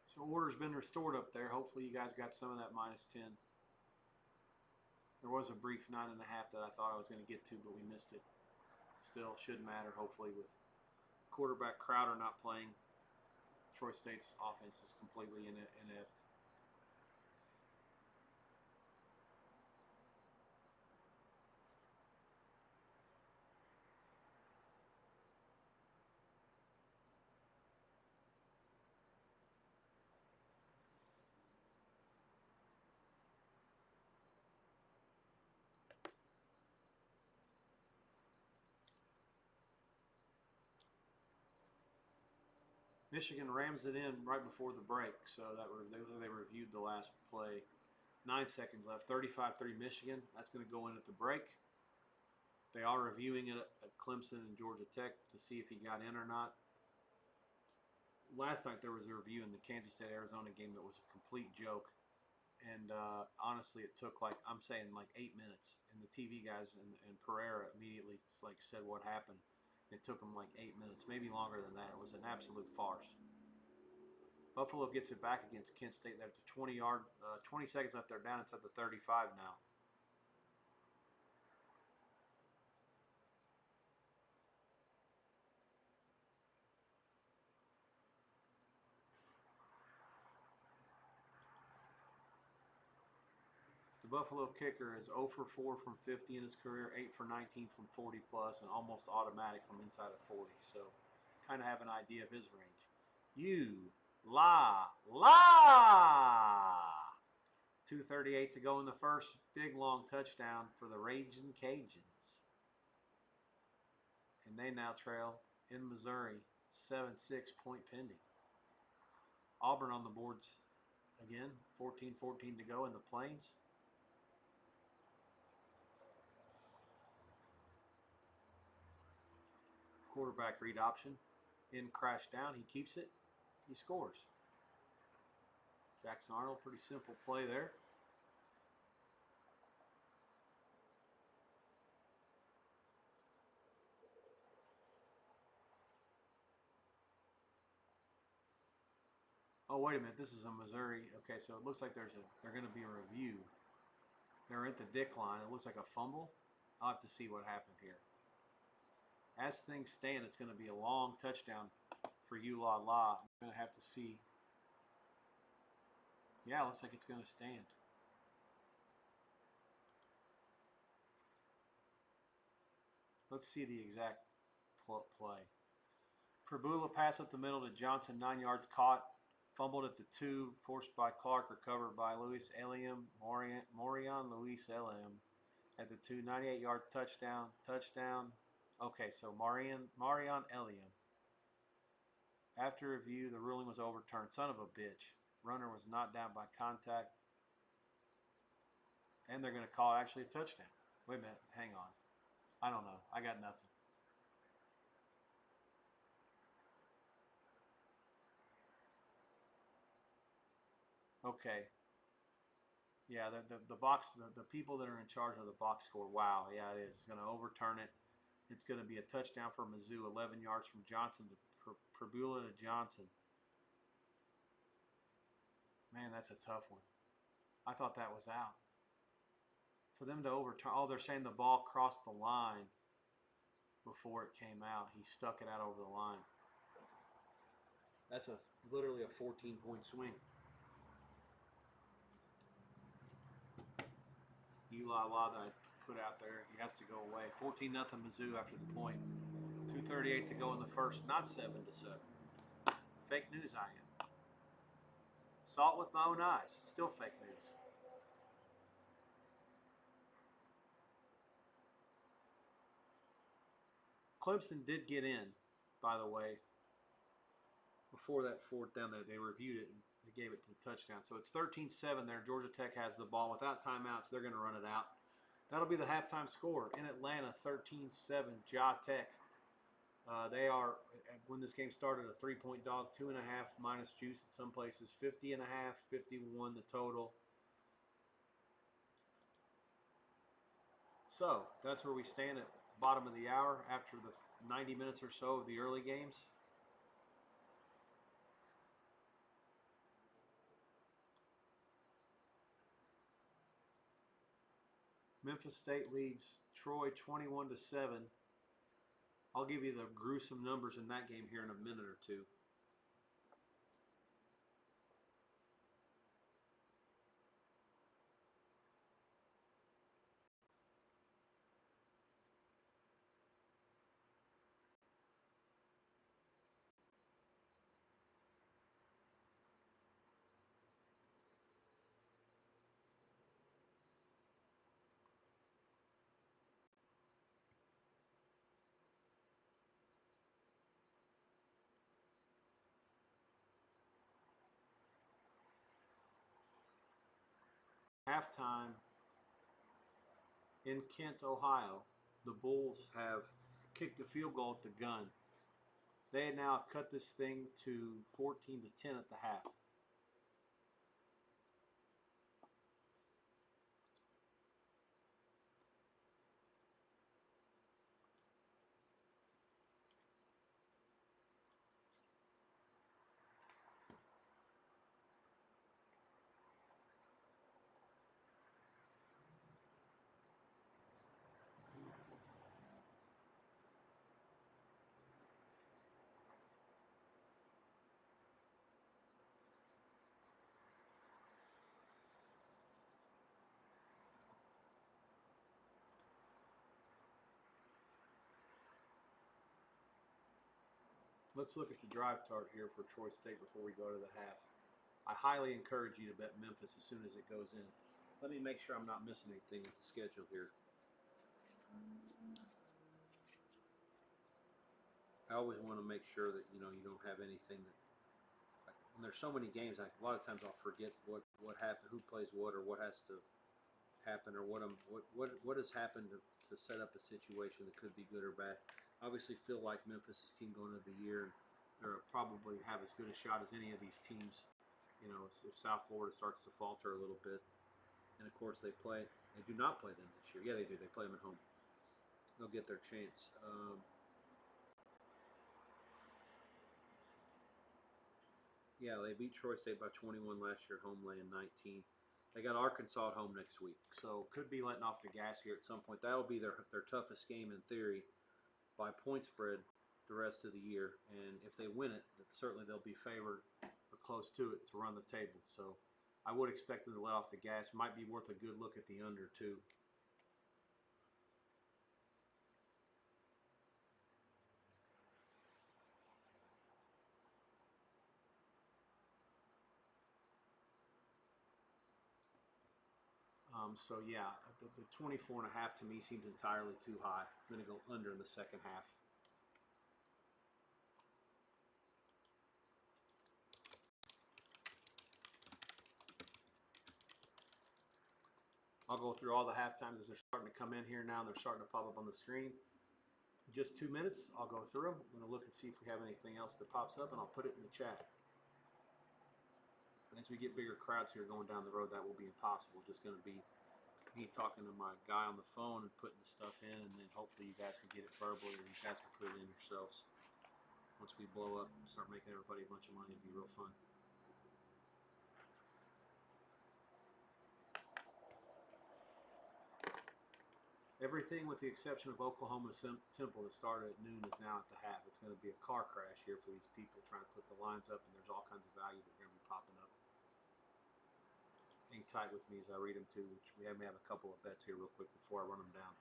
[SPEAKER 1] So order's been restored up there. Hopefully you guys got some of that -10. There was a brief 9.5 that I thought I was going to get to, but we missed it. Still, shouldn't matter, hopefully, with quarterback Crowder not playing. Troy State's offense is completely inept. Michigan rams it in right before the break, so they reviewed the last play. 9 seconds left, 35-3 Michigan. That's going to go in at the break. They are reviewing it at Clemson and Georgia Tech to see if he got in or not. Last night there was a review in the Kansas State-Arizona game that was a complete joke. And honestly, it took like 8 minutes. And the TV guys and Pereira immediately said what happened. It took them 8 minutes, maybe longer than that. It was an absolute farce. Buffalo gets it back against Kent State. They're at the 20 seconds left. They're down inside the 35 now. The Buffalo kicker is 0 for 4 from 50 in his career, 8 for 19 from 40 plus, and almost automatic from inside of 40. So kind of have an idea of his range. La! 2:38 to go in the first. Big long touchdown for the Ragin' Cajuns. And they now trail in Missouri, 7-6 point pending. Auburn on the boards again, 14-14 to go in the Plains. Quarterback read option. In crash down. He keeps it. He scores. Jackson Arnold, pretty simple play there. Oh, wait a minute. This is a Missouri. Okay, so it looks like they're going to be a review. They're at the dick line. It looks like a fumble. I'll have to see what happened here. As things stand, it's going to be a long touchdown for La. I'm going to have to see. Yeah, it looks like it's going to stand. Let's see the exact play. Prabula pass up the middle to Johnson, 9 yards, caught. Fumbled at the 2, forced by Clark, recovered by Luis Eliam, Morion Luis Eliam at the 2, 98-yard touchdown. Okay, so Marion Eliam. After review, the ruling was overturned. Son of a bitch. Runner was not down by contact. And they're going to call actually a touchdown. Wait a minute, hang on. I don't know. I got nothing. Okay. Yeah, the people that are in charge of the box score. Wow, yeah, it is. It's going to overturn it. It's going to be a touchdown for Mizzou, 11 yards from Johnson to Prabula to Johnson. Man, that's a tough one. I thought that was out. For them to overturn, oh, they're saying the ball crossed the line before it came out. He stuck it out over the line. That's literally a 14-point swing. La that I put out there, he has to go away. 14-0 Mizzou after the point. 2:38 to go in the first, not 7-7. Fake news I am. Saw it with my own eyes. Still fake news. Clemson did get in, by the way, before that fourth down. They reviewed it and they gave it to the touchdown. So it's 13-7 there. Georgia Tech has the ball without timeouts. They're going to run it out. That'll be the halftime score. In Atlanta, 13-7, Ja Tech. They are, when this game started, a 3-point dog, 2.5 minus juice at some places, 50.5, 51 the total. So that's where we stand at the bottom of the hour after the 90 minutes or so of the early games. Memphis State leads Troy 21-7. I'll give you the gruesome numbers in that game here in a minute or two. Halftime in Kent, Ohio, the Bulls have kicked the field goal at the gun. They had now cut this thing to 14-10 at the half. Let's look at the drive chart here for Troy State before we go to the half. I highly encourage you to bet Memphis as soon as it goes in. Let me make sure I'm not missing anything with the schedule here. I always want to make sure that you don't have anything that, like, when there's so many games, like a lot of times I'll forget what happened, who plays what, or what has to happen, or what has happened to set up a situation that could be good or bad. obviously feel like Memphis' team going into the year. They'll probably have as good a shot as any of these teams. You know, if South Florida starts to falter a little bit, and of course they do not play them this year. Yeah, they do. They play them at home. They'll get their chance. Yeah, they beat Troy State by 21 last year at home, laying 19. They got Arkansas at home next week, so could be letting off the gas here at some point. That'll be their toughest game in theory by point spread the rest of the year. And if they win it, certainly they'll be favored or close to it to run the table. So I would expect them to let off the gas. Might be worth a good look at the under too. So yeah, the 24.5 to me seems entirely too high. I'm going to go under in the second half. I'll go through all the half times as they're starting to come in here now. They're starting to pop up on the screen. In just 2 minutes, I'll go through them. I'm going to look and see if we have anything else that pops up, and I'll put it in the chat. As we get bigger crowds here going down the road, that will be impossible. Just going to be me talking to my guy on the phone and putting the stuff in, and then hopefully you guys can get it verbally, or you guys can put it in yourselves. Once we blow up and start making everybody a bunch of money, it'd be real fun. Everything with the exception of Oklahoma Temple that started at noon is now at the half. It's going to be a car crash here for these people trying to put the lines up, and there's all kinds of value that are going to be popping up. Hang tight with me as I read them too, which we may have a couple of bets here real quick before I run them down.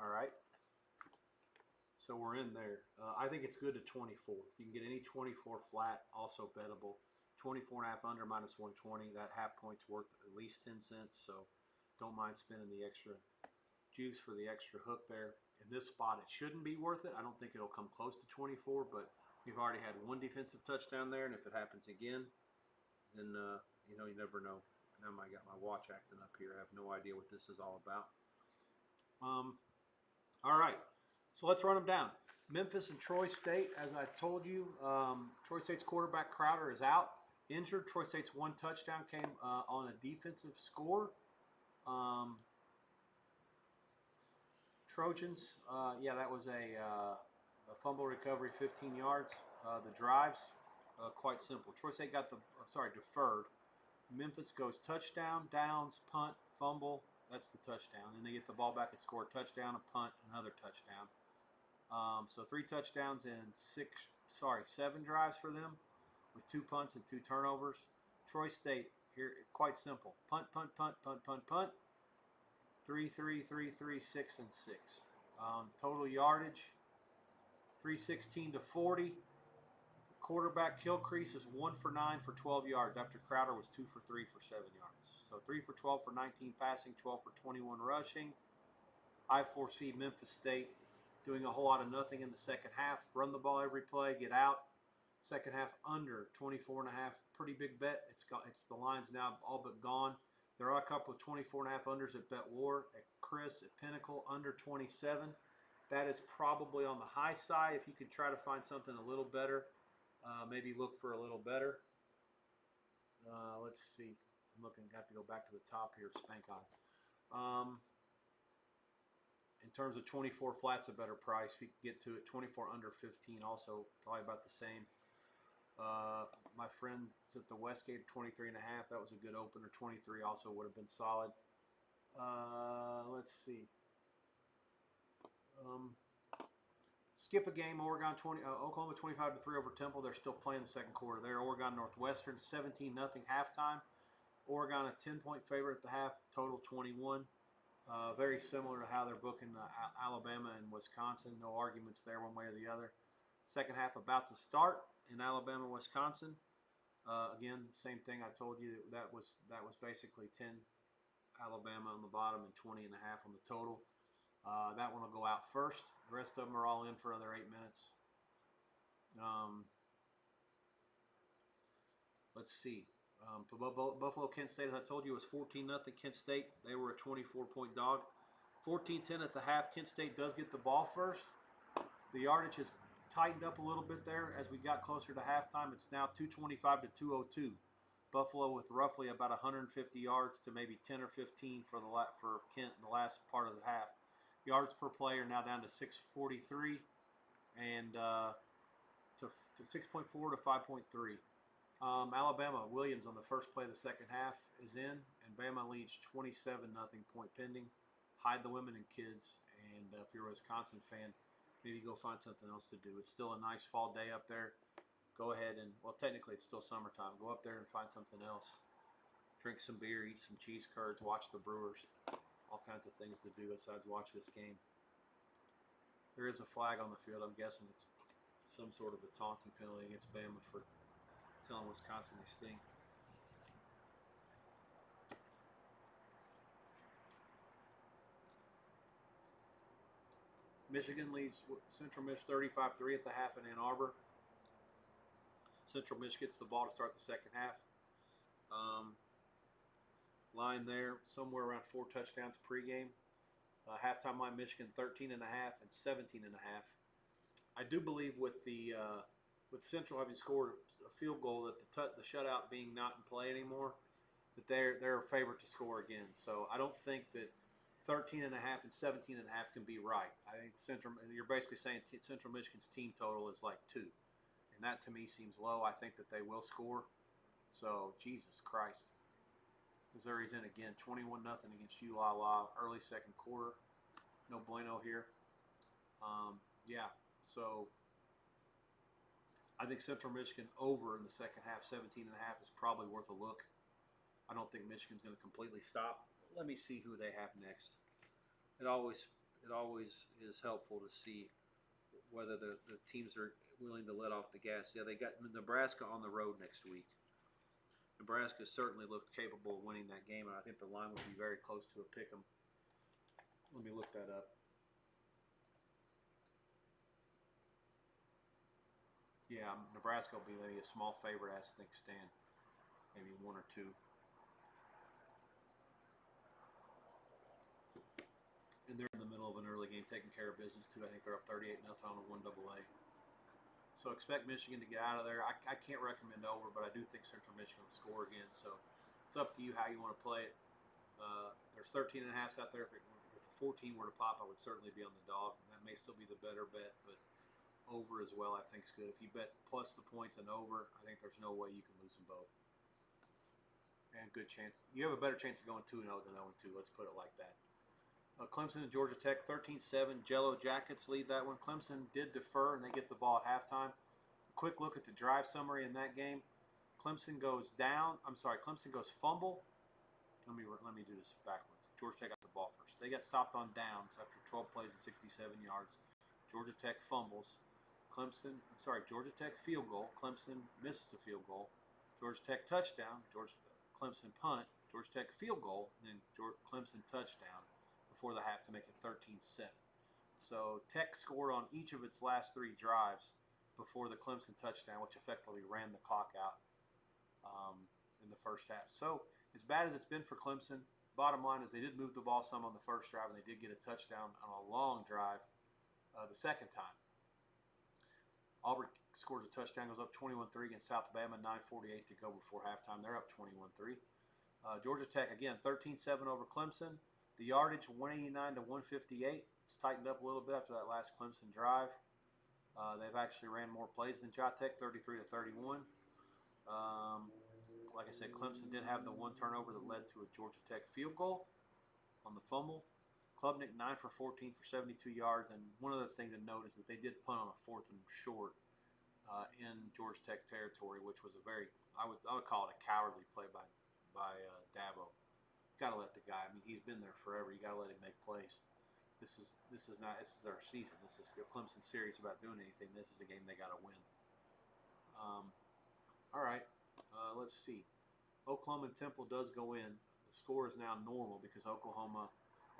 [SPEAKER 1] All right. So we're in there. I think it's good to 24. If you can get any 24 flat, also bettable. 24.5 under minus 120. That half point's worth at least 10 cents. So don't mind spending the extra juice for the extra hook there. In this spot, it shouldn't be worth it. I don't think it'll come close to 24, but we've already had one defensive touchdown there, and if it happens again, then you know, you never know. Now I got my watch acting up here. I have no idea what this is all about. All right, so let's run them down. Memphis and Troy State, as I told you, Troy State's quarterback Crowder is out, injured. Troy State's one touchdown came on a defensive score. Trojans, yeah, that was a fumble recovery, 15 yards. The drives, quite simple. Troy State got deferred. Memphis goes touchdown, downs, punt, fumble. That's the touchdown. Then they get the ball back and score a touchdown, a punt, another touchdown. So 3 touchdowns and 7 drives for them with 2 punts and 2 turnovers. Troy State, here, quite simple. Punt, punt, punt, punt, punt, punt. 3, 3, 3, 3, 6, and 6. Total yardage, 316 to 40. Quarterback kill crease is 1 for 9 for 12 yards after Crowder was 2 for 3 for 7 yards. So 3 for 12 for 19 passing, 12 for 21 rushing. I foresee Memphis State doing a whole lot of nothing in the second half. Run the ball every play, get out. Second half under 24.5. Pretty big bet. It's the lines now all but gone. There are a couple of 24.5 unders at Bet War, at Chris, at Pinnacle, under 27. That is probably on the high side. If you could try to find something a little better, maybe look for a little better. Let's see. I'm looking. Got to go back to the top here. Spank odds. In terms of 24 flats, a better price. We can get to it. 24 under 15, also probably about the same. My friend's at the Westgate, 23.5. That was a good opener. 23 also would have been solid. Let's see. Skip a game. Oregon Oklahoma 25-3 over Temple. They're still playing the second quarter. They're Oregon Northwestern 17-0 halftime. Oregon a 10-point favorite at the half. Total 21. Very similar to how they're booking Alabama and Wisconsin. No arguments there one way or the other. Second half about to start in Alabama, Wisconsin. Again, same thing I told you. That was basically 10 Alabama on the bottom and 20.5 on the total. That one will go out first. The rest of them are all in for another 8 minutes. Let's see. Buffalo, Kent State, as I told you, was 14-0 Kent State. They were a 24-point dog. 14-10 at the half. Kent State does get the ball first. The yardage has tightened up a little bit there as we got closer to halftime. It's now 225 to 202. Buffalo with roughly about 150 yards to maybe 10 or 15 for Kent in the last part of the half. Yards per play are now down to 643 and to 6.4 to 5.3. Alabama, Williams on the first play of the second half is in, and Bama leads 27-0 point pending. Hide the women and kids, and if you're a Wisconsin fan, maybe go find something else to do. It's still a nice fall day up there. Go ahead and, well, technically it's still summertime. Go up there and find something else. Drink some beer, eat some cheese curds, watch the Brewers. All kinds of things to do besides watch this game. There is a flag on the field. I'm guessing it's some sort of a taunting penalty against Bama for telling Wisconsin they stink. Michigan leads Central Miss 35-3 at the half in Ann Arbor. Central Miss gets the ball to start the second half. Line there somewhere around 4 touchdowns pregame. Halftime line Michigan 13.5 and 17.5. I do believe with Central having scored a field goal that the shutout being not in play anymore, that they're a favorite to score again. So I don't think that 13.5 and 17.5 can be right. I think you're basically saying Central Michigan's team total is like 2. And that to me seems low. I think that they will score. So, Jesus Christ. Missouri's in again, 21-0 against ULA early second quarter. No bueno here. Yeah, so I think Central Michigan over in the second half, 17.5 is probably worth a look. I don't think Michigan's going to completely stop. Let me see who they have next. It always is helpful to see whether the teams are willing to let off the gas. Yeah, they got Nebraska on the road next week. Nebraska certainly looked capable of winning that game, and I think the line would be very close to a pick 'em. Let me look that up. Yeah, Nebraska will be maybe a small favorite as things stand, maybe 1 or 2. And they're in the middle of an early game, taking care of business too. I think they're up 38-0 on a 1AA. So expect Michigan to get out of there. I can't recommend over, but I do think Central Michigan will score again. So it's up to you how you want to play it. There's 13.5s out there. If a 14 were to pop, I would certainly be on the dog. And that may still be the better bet, but over as well I think is good. If you bet plus the points and over, I think there's no way you can lose them both. And good chance. You have a better chance of going 2-0 than 0-2. Let's put it like that. Clemson and Georgia Tech, 13-7. Jello Jackets lead that one. Clemson did defer, and they get the ball at halftime. A quick look at the drive summary in that game. Clemson goes fumble. Let me do this backwards. Georgia Tech got the ball first. They got stopped on downs after 12 plays and 67 yards. Georgia Tech fumbles. Georgia Tech field goal. Clemson misses the field goal. Georgia Tech touchdown. Clemson punt. Georgia Tech field goal. And then Clemson touchdown before the half to make it 13-7. So Tech scored on each of its last 3 drives before the Clemson touchdown, which effectively ran the clock out in the first half. So as bad as it's been for Clemson, bottom line is they did move the ball some on the first drive, and they did get a touchdown on a long drive the second time. scores a touchdown, goes up 21-3 against South Alabama, 9:48 to go before halftime. They're up 21-3. Georgia Tech, again, 13-7 over Clemson. The yardage, 189 to 158. It's tightened up a little bit after that last Clemson drive. They've actually ran more plays than Georgia Tech, 33 to 31. Like I said, Clemson did have the one turnover that led to a Georgia Tech field goal on the fumble. Klubnik 9 for 14 for 72 yards. And one other thing to note is that they did punt on a 4th and short in Georgia Tech territory, which was a very, I would call it a cowardly play by Dabo. You got to let the guy. I mean, he's been there forever. You got to let him make plays. This is their season. If Clemson's serious about doing anything, this is a game they got to win. All right, let's see. Oklahoma and Temple does go in. The score is now normal because Oklahoma,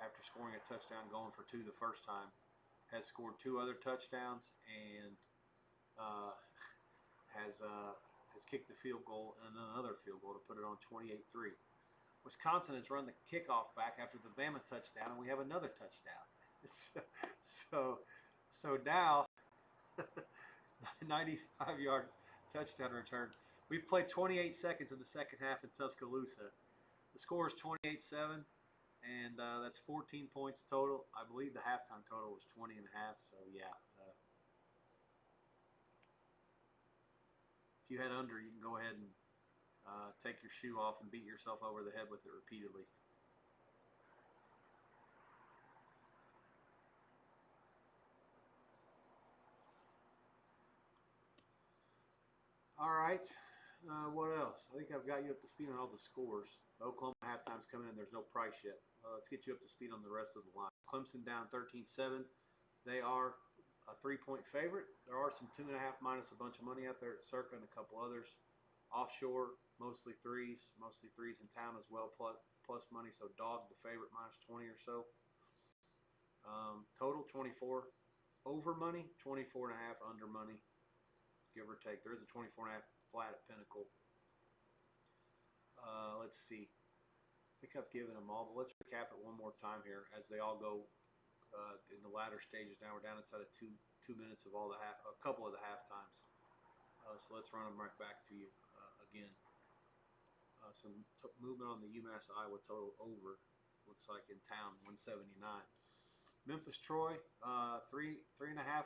[SPEAKER 1] after scoring a touchdown, going for 2 the first time, has scored 2 other touchdowns and has kicked the field goal and another field goal to put it on 28-3. Wisconsin has run the kickoff back after the Bama touchdown, and we have another touchdown. So now, 95-yard touchdown return. We've played 28 seconds in the second half in Tuscaloosa. The score is 28-7, and that's 14 points total. I believe the halftime total was 20 and a half, so yeah. If you head under, you can go ahead and take your shoe off and beat yourself over the head with it repeatedly. All right, what else? I think I've got you up to speed on all the scores. Oklahoma halftime's coming in. There's no price yet. Let's get you up to speed on the rest of the line. Clemson down 13-7. They are a 3-point favorite. There are some 2.5 minus a bunch of money out there at Circa and a couple others. Offshore, mostly threes in town as well, plus money. So dog the favorite minus 20 or so. Total 24. Over money, 24.5. Under money, give or take. There is a 24.5 flat at Pinnacle. Let's see. I think I've given them all, but let's recap it one more time here as they all go in the latter stages. Now we're down inside of two minutes of a couple of the half times. So let's run them right back to you again. Some movement on the UMass Iowa total over. Looks like in town 179. Memphis Troy 3.5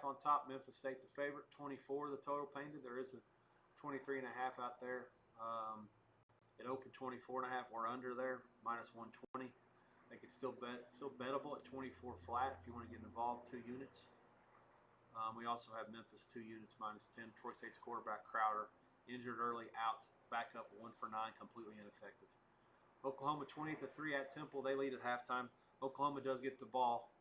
[SPEAKER 1] on top. Memphis State the favorite. 24 the total painted. There is a 23.5 out there. It opened 24.5. We're under there minus 120. I think it's still bettable at 24 flat if you want to get involved. 2 units. We also have Memphis 2 units minus 10. Troy State's quarterback Crowder injured early, out. Backup 1 for 9, completely ineffective. Oklahoma 20-3 at Temple. They lead at halftime. Oklahoma does get the ball.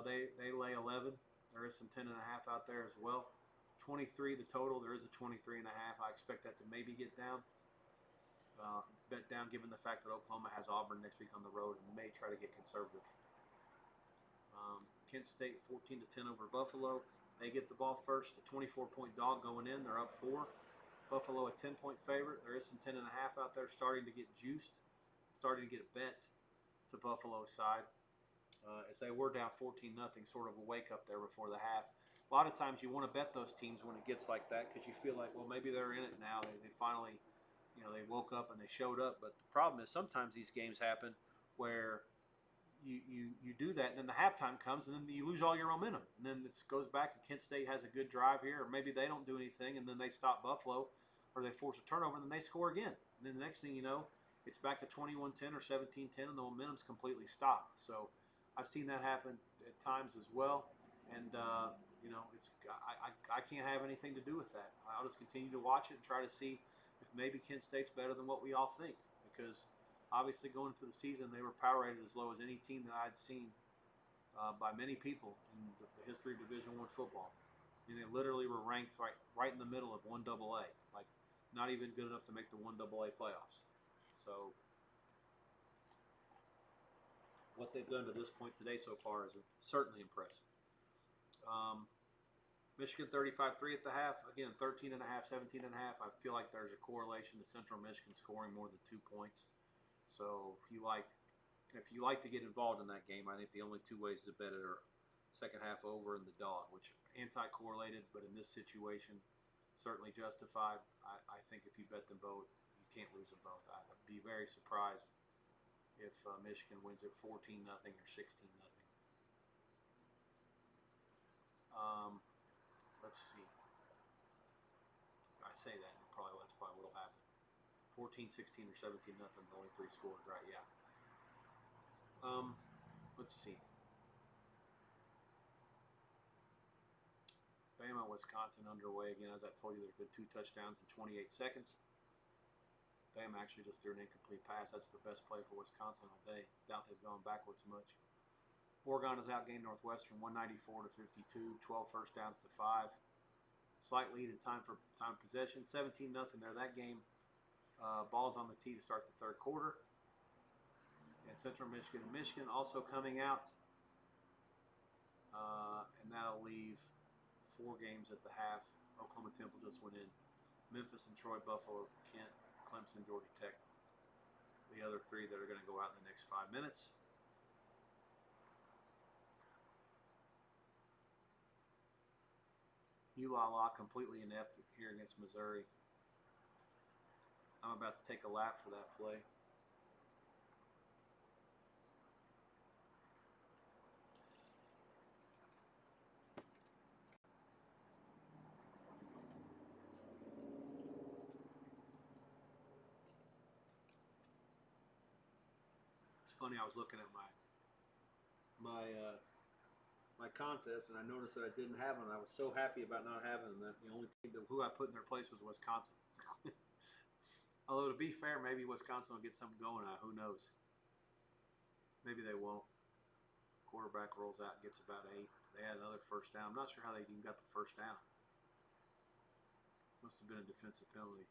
[SPEAKER 1] They lay 11. There is some 10.5 out there as well. 23 the total. There is a 23.5. I expect that to maybe get down. Bet down given the fact that Oklahoma has Auburn next week on the road and may try to get conservative. Kent State 14-10 over Buffalo. They get the ball first. A 24-point dog going in. They're up 4. Buffalo a 10-point favorite. There is some 10.5 out there starting to get juiced, starting to get a bet to Buffalo's side. As they were down 14-0, sort of a wake up there before the half. A lot of times you want to bet those teams when it gets like that because you feel like, well, maybe they're in it now. They finally, they woke up and they showed up. But the problem is sometimes these games happen where you do that, and then the halftime comes, and then you lose all your momentum. And then it goes back, and Kent State has a good drive here, or maybe they don't do anything, and then they stop Buffalo, or they force a turnover, and then they score again. And then the next thing you know, it's back to 21-10 or 17-10, and the momentum's completely stopped. So I've seen that happen at times as well, and I can't have anything to do with that. I'll just continue to watch it and try to see if maybe Kent State's better than what we all think, because obviously going into the season they were power rated as low as any team that I'd seen by many people in the history of Division I football. I mean, they literally were ranked right in the middle of 1AA, like not even good enough to make the 1AA playoffs. So what they've done to this point today so far is certainly impressive. Michigan 35-3 at the half. Again, 13.5, 17.5. I feel like there's a correlation to Central Michigan scoring more than 2 points. So if you like to get involved in that game, I think the only 2 ways to bet it are second half over and the dog, which are anti-correlated, but in this situation, certainly justified. I think if you bet them both, you can't lose them both. I'd be very surprised if Michigan wins it 14-0 or 16-0. Let's see. I say that, and that's probably what will happen. 14, 16, or 17-0. The only three scores, right? Yeah. Let's see. Bama, Wisconsin underway again. As I told you, there's been 2 touchdowns in 28 seconds. Bama actually just threw an incomplete pass. That's the best play for Wisconsin all day. Doubt they've gone backwards much. Oregon has outgained Northwestern 194 to 52. 12 first downs to 5. Slight lead in time possession. 17-0 there. That game. Ball's on the tee to start the third quarter. And Central Michigan and Michigan also coming out. And that'll leave 4 games at the half. Oklahoma Temple just went in. Memphis and Troy, Buffalo, Kent, Clemson, Georgia Tech. The other 3 that are going to go out in the next 5 minutes. ULala completely inept here against Missouri. I'm about to take a lap for that play. It's funny, I was looking at my contest, and I noticed that I didn't have them. I was so happy about not having them that the only team who I put in their place was Wisconsin. Although, to be fair, maybe Wisconsin will get something going out. Who knows? Maybe they won't. Quarterback rolls out, gets about 8. They had another first down. I'm not sure how they even got the first down. Must have been a defensive penalty.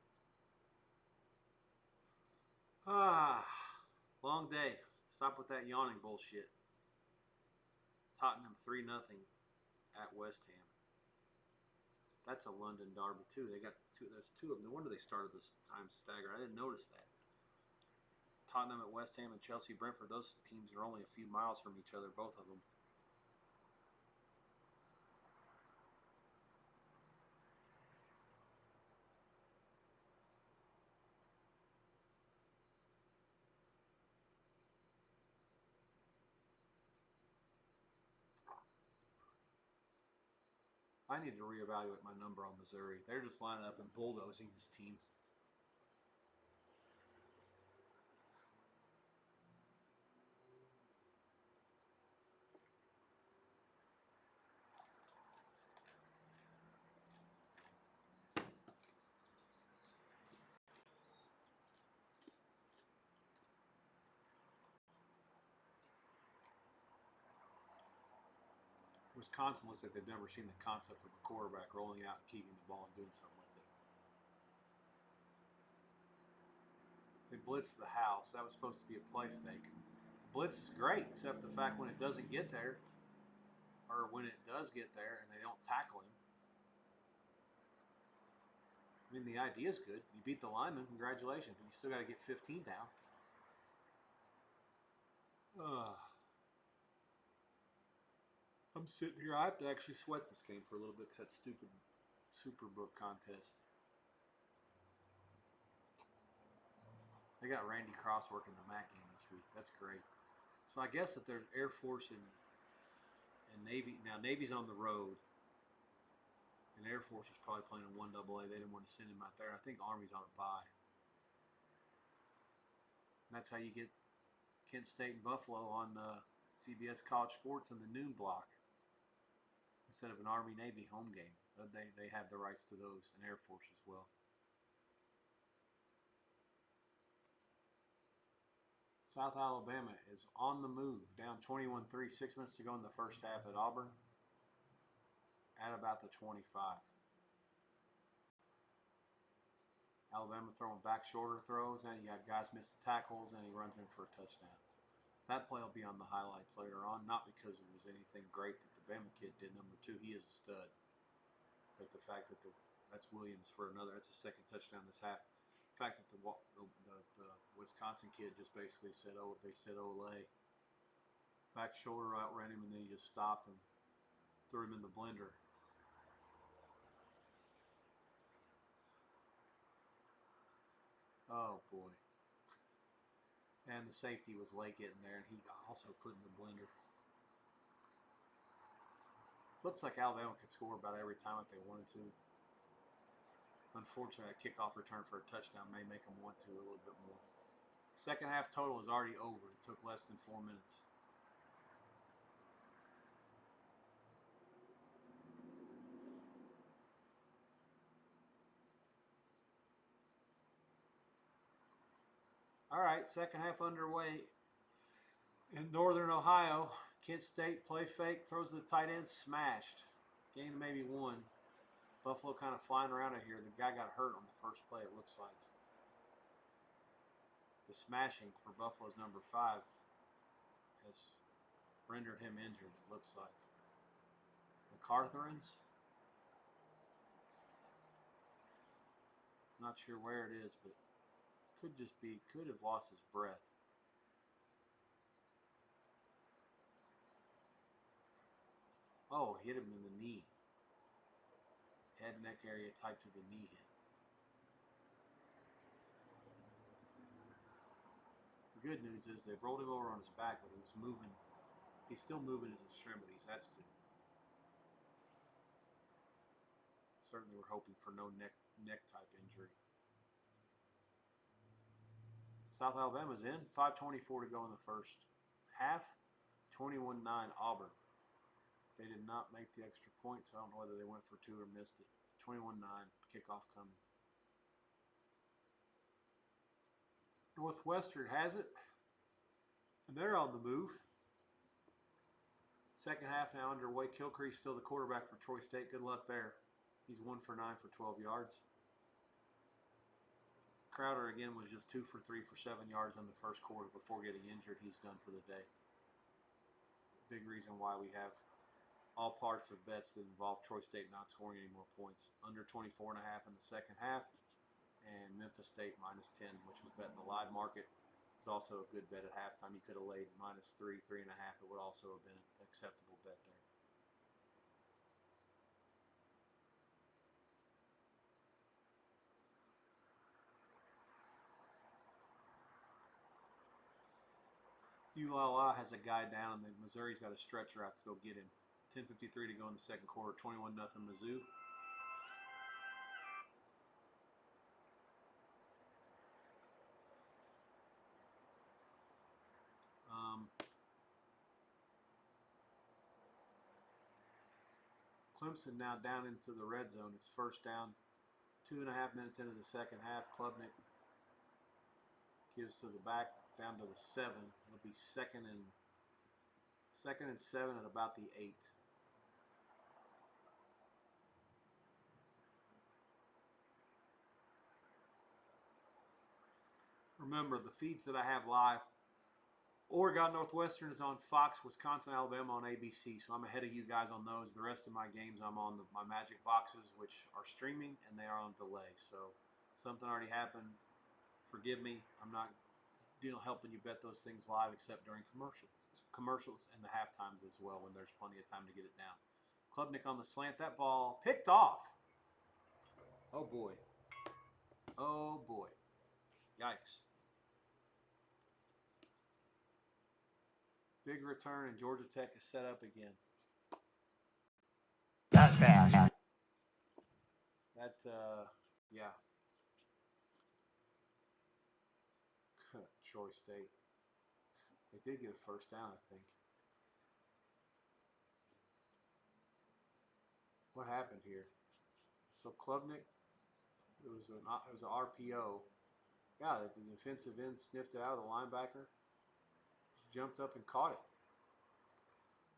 [SPEAKER 1] Long day. Stop with that yawning bullshit. Tottenham 3-0 at West Ham. That's a London derby too. They got 2. There's 2 of them. No wonder they started this time stagger. I didn't notice that. Tottenham at West Ham and Chelsea Brentford. Those teams are only a few miles from each other, both of them. I need to reevaluate my number on Missouri. They're just lining up and bulldozing this team. Wisconsin looks like they've never seen the concept of a quarterback rolling out and keeping the ball and doing something with it. They blitzed the house. That was supposed to be a play fake. The blitz is great, except the fact when it doesn't get there, or when it does get there and they don't tackle him. I mean, the idea is good. You beat the lineman, congratulations, but you still got to get 15 down. I'm sitting here. I have to actually sweat this game for a little bit because that stupid Superbook contest. They got Randy Cross working the MAC game this week. That's great. So I guess that there's Air Force and Navy. Now, Navy's on the road. And Air Force is probably playing in 1AA. They didn't want to send him out there. I think Army's on a bye. And that's how you get Kent State and Buffalo on CBS College Sports in the noon block instead of an Army-Navy home game. They have the rights to those, and Air Force as well. South Alabama is on the move, down 21-3, 6 minutes to go in the first half at Auburn, at about the 25. Alabama throwing back shorter throws, and you got guys missing tackles, and he runs in for a touchdown. That play will be on the highlights later on, not because it was anything great that the Bama kid did. Number 2, he is a stud. But the fact that that's Williams for another, that's a second touchdown this half. The fact that the Wisconsin kid just basically said, they said Olay. Back shoulder outran him, and then he just stopped and threw him in the blender. Oh, boy. And the safety was late getting there, and he also put in the blender. Looks like Alabama could score about every time if they wanted to. Unfortunately, a kickoff return for a touchdown may make them want to a little bit more. Second half total is already over. It took less than 4 minutes. All right, second half underway in Northern Ohio. Kent State play fake, throws to the tight end, smashed. Gain maybe one. Buffalo kind of flying around out here. The guy got hurt on the first play, it looks like. The smashing for Buffalo's number 5 has rendered him injured, it looks like. McCarthyans? Not sure where it is, but could have lost his breath. Oh, hit him in the knee. Head and neck area tied to the knee hit. The good news is they've rolled him over on his back, but he was moving. He's still moving his extremities. That's good. Certainly we're hoping for no neck type injury. South Alabama's in. 5:24 to go in the first half. 21-9 Auburn. They did not make the extra point, so I don't know whether they went for 2 or missed it. 21-9, kickoff coming. Northwestern has it, and they're on the move. Second half now underway. Kilcrease still the quarterback for Troy State. Good luck there. He's 1 for 9 for 12 yards. Crowder again was just 2 for 3 for 7 yards in the first quarter before getting injured. He's done for the day. Big reason why we have all parts of bets that involve Troy State not scoring any more points. Under 24.5 in the second half, and Memphis State -10, which was bet in the live market. It was also a good bet at halftime. You could have laid -3, 3.5. It would also have been an acceptable bet there. ULA has a guy down, and Missouri's got a stretcher out to go get him. 10:53 to go in the second quarter. 21-0 Mizzou. Clemson now down into the red zone. It's first down. 2.5 minutes into the second half. Klubnik gives to the back down to the 7. It'll be second and 7 at about the 8. Remember, the feeds that I have live, Oregon Northwestern is on Fox, Wisconsin, Alabama on ABC, so I'm ahead of you guys on those. The rest of my games, I'm on my Magic Boxes, which are streaming, and they are on delay. So something already happened. Forgive me. I'm not helping you bet those things live except during commercials and the halftimes as well, when there's plenty of time to get it down. Klubnik on the slant. That ball picked off. Oh, boy. Oh, boy. Yikes. Big return, and Georgia Tech is set up again.
[SPEAKER 3] Not bad.
[SPEAKER 1] Yeah. Troy State. They did get a first down, I think. What happened here? So Klubnik, it was an RPO. Yeah, the defensive end sniffed it out of the linebacker. Just jumped up and caught it.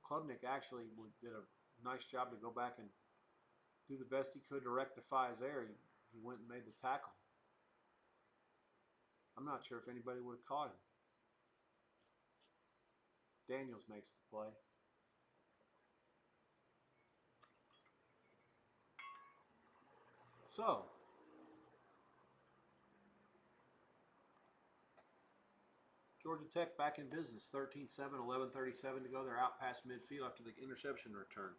[SPEAKER 1] Klubnik actually did a nice job to go back and do the best he could to rectify his error. He went and made the tackle. I'm not sure if anybody would have caught him. Daniels makes the play. So, Georgia Tech back in business. 13-7, 11:37 to go. They're out past midfield after the interception return.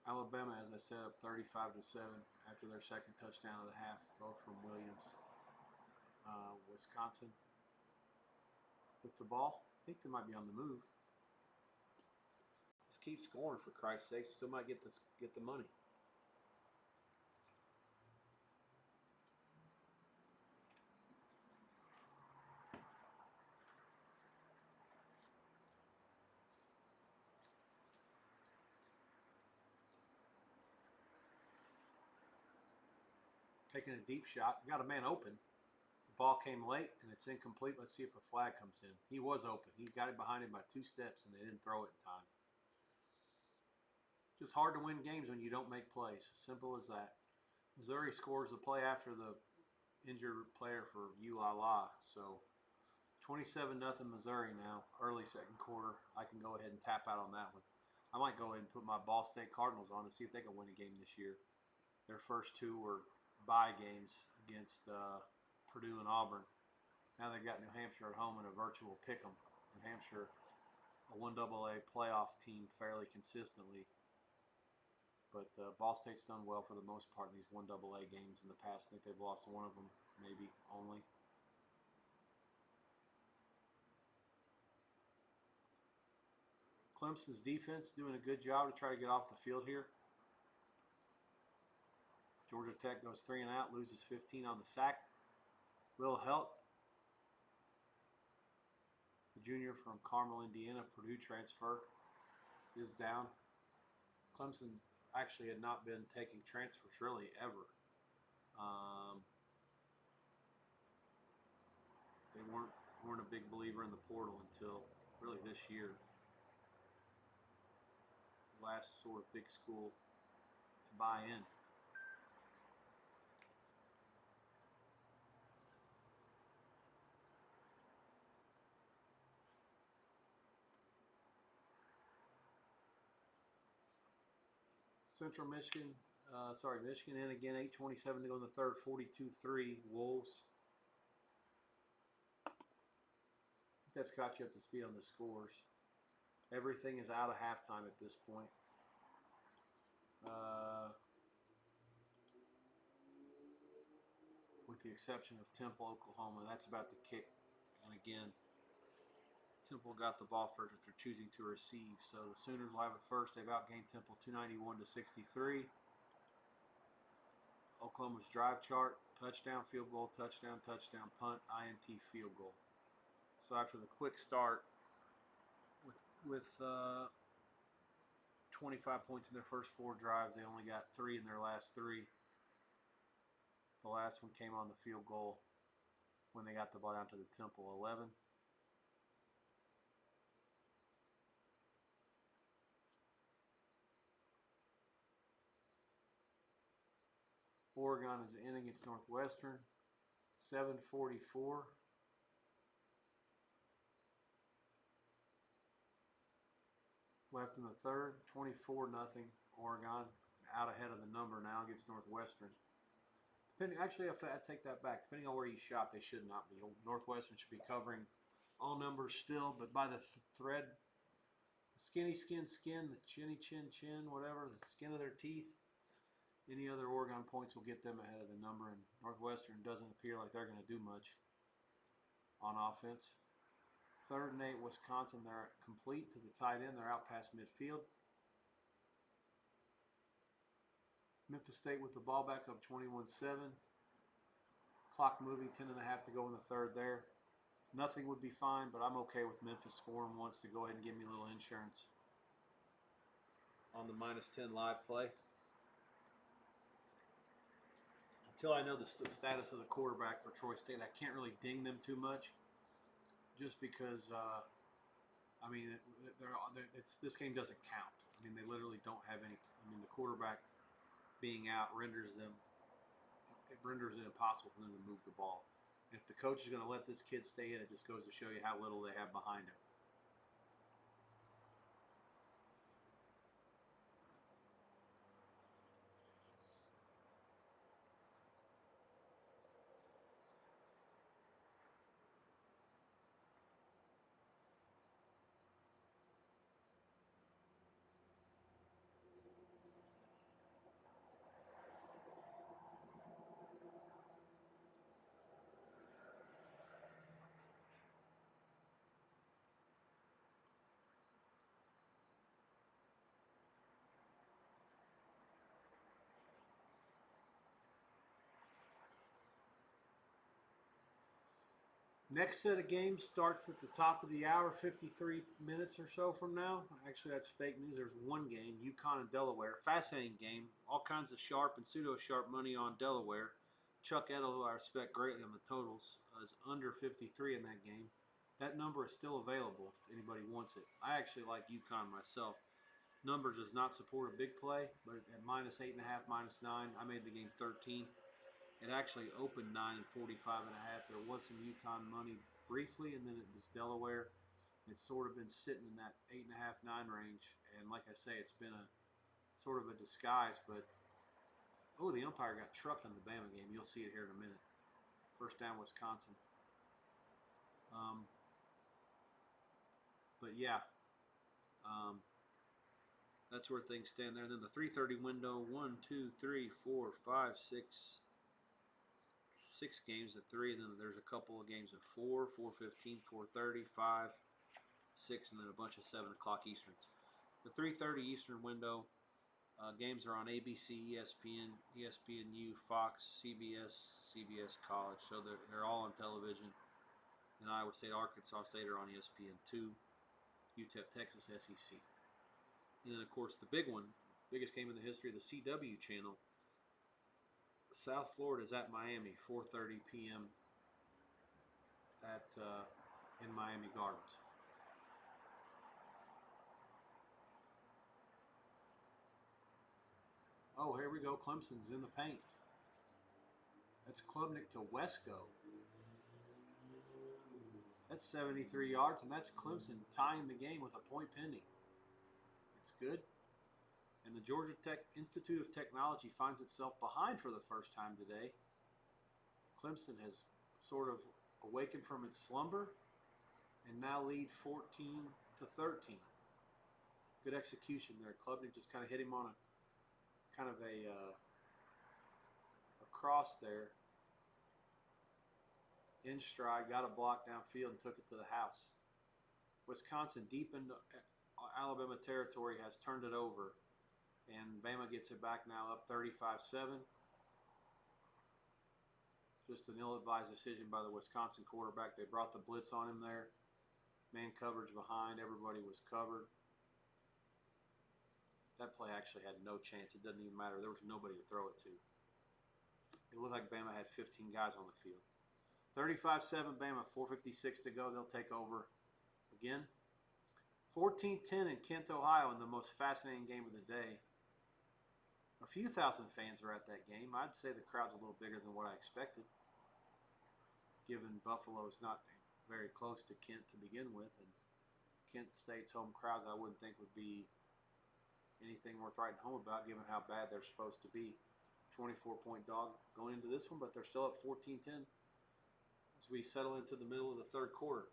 [SPEAKER 1] Alabama, as I said, up 35-7 after their second touchdown of the half, both from Williams. Wisconsin with the ball. I think they might be on the move. Just keep scoring, for Christ's sake. Still might get the money. Taking a deep shot. Got a man open. The ball came late and it's incomplete. Let's see if a flag comes in. He was open. He got it behind him by 2 steps and they didn't throw it in time. Just hard to win games when you don't make plays. Simple as that. Missouri scores the play after the injured player for ULA. So 27-0 Missouri now. Early second quarter. I can go ahead and tap out on that one. I might go ahead and put my Ball State Cardinals on and see if they can win a game this year. Their first 2 were bye games against Purdue and Auburn. Now they've got New Hampshire at home in a virtual pick'em. New Hampshire, a 1AA playoff team fairly consistently. But Ball State's done well for the most part in these 1AA games in the past. I think they've lost one of them, maybe only. Clemson's defense doing a good job to try to get off the field here. Georgia Tech goes 3 and out, loses 15 on the sack. Will Helt, the junior from Carmel, Indiana, Purdue transfer, is down. Clemson actually had not been taking transfers really ever. They weren't a big believer in the portal until really this year. Last sort of big school to buy in. Central Michigan, Michigan in again, 8:27 to go in the third, 42-3, Wolves. I think that's got you up to speed on the scores. Everything is out of halftime at this point. With the exception of Temple, Oklahoma. That's about to kick. And again, Temple got the ball first after choosing to receive. So the Sooners will have it first. They've outgained Temple 291-63. Oklahoma's drive chart: touchdown, field goal, touchdown, touchdown, punt, INT, field goal. So after the quick start, with 25 points in their first 4 drives, they only got 3 in their last 3. The last one came on the field goal when they got the ball down to the Temple 11. Oregon is in against Northwestern, 7:44. Left in the third, 24-0 Oregon, out ahead of the number now against Northwestern. Actually, if I take that back, depending on where you shop, they should not be. Northwestern should be covering all numbers still, but by the thread, the skinny skin, the chinny chin, whatever, the skin of their teeth, any other Oregon points will get them ahead of the number, and Northwestern doesn't appear like they're going to do much on offense. 3rd and 8, Wisconsin. They're complete to the tight end. They're out past midfield. Memphis State with the ball back up 21-7. Clock moving, 10.5 to go in the third there. Nothing would be fine, but I'm okay with Memphis scoring once to go ahead and give me a little insurance on the -10 live play. Until I know the status of the quarterback for Troy State, I can't really ding them too much, just because, I mean, this game doesn't count. I mean, they literally don't have any. I mean, the quarterback being out renders it impossible for them to move the ball. And if the coach is going to let this kid stay in, it just goes to show you how little they have behind him. Next set of games starts at the top of the hour, 53 minutes or so from now. Actually, that's fake news. There's one game, UConn and Delaware. Fascinating game. All kinds of sharp and pseudo-sharp money on Delaware. Chuck Edel, who I respect greatly on the totals, is under 53 in that game. That number is still available if anybody wants it. I actually like UConn myself. Numbers does not support a big play, but at -8.5, -9, I made the game 13. It actually opened 9 and 45.5. There was some UConn money briefly, and then it was Delaware. It's sort of been sitting in that 8.5, 9 range. And like I say, it's been a sort of a disguise. But oh, the umpire got trucked in the Bama game. You'll see it here in a minute. First down, Wisconsin. But yeah, that's where things stand there. And then the 3:30 window: 1, 2, 3, 4, 5, 6. 6 games at 3, and then there's a couple of games at 4, 4:15, 4:30, 5, 6, and then a bunch of 7 o'clock Easterns. The 3:30 Eastern window games are on ABC, ESPN, ESPNU, Fox, CBS, CBS College. So they're all on television. And Iowa State, Arkansas State are on ESPN2, UTEP, Texas, SEC. And then, of course, the big one, biggest game in the history of the CW channel, South Florida is at Miami, 4:30 p.m. In Miami Gardens. Oh, here we go. Clemson's in the paint. That's Klubnik to Wesco. That's 73 yards, and that's Clemson tying the game with a point pending. It's good. And the Georgia Tech Institute of Technology finds itself behind for the first time today. Clemson has sort of awakened from its slumber and now lead 14-13. Good execution there. Klubnik just kind of hit him on a cross there. In stride, got a block downfield and took it to the house. Wisconsin, deep into Alabama territory, has turned it over. And Bama gets it back now up 35-7. Just an ill-advised decision by the Wisconsin quarterback. They brought the blitz on him there. Man coverage behind. Everybody was covered. That play actually had no chance. It doesn't even matter. There was nobody to throw it to. It looked like Bama had 15 guys on the field. 35-7 Bama, 4:56 to go. They'll take over again. 14-10 in Kent, Ohio, in the most fascinating game of the day. A few thousand fans are at that game. I'd say the crowd's a little bigger than what I expected, given Buffalo's not very close to Kent to begin with, and Kent State's home crowds I wouldn't think would be anything worth writing home about, given how bad they're supposed to be. 24-point dog going into this one, but they're still up 14-10 as we settle into the middle of the third quarter.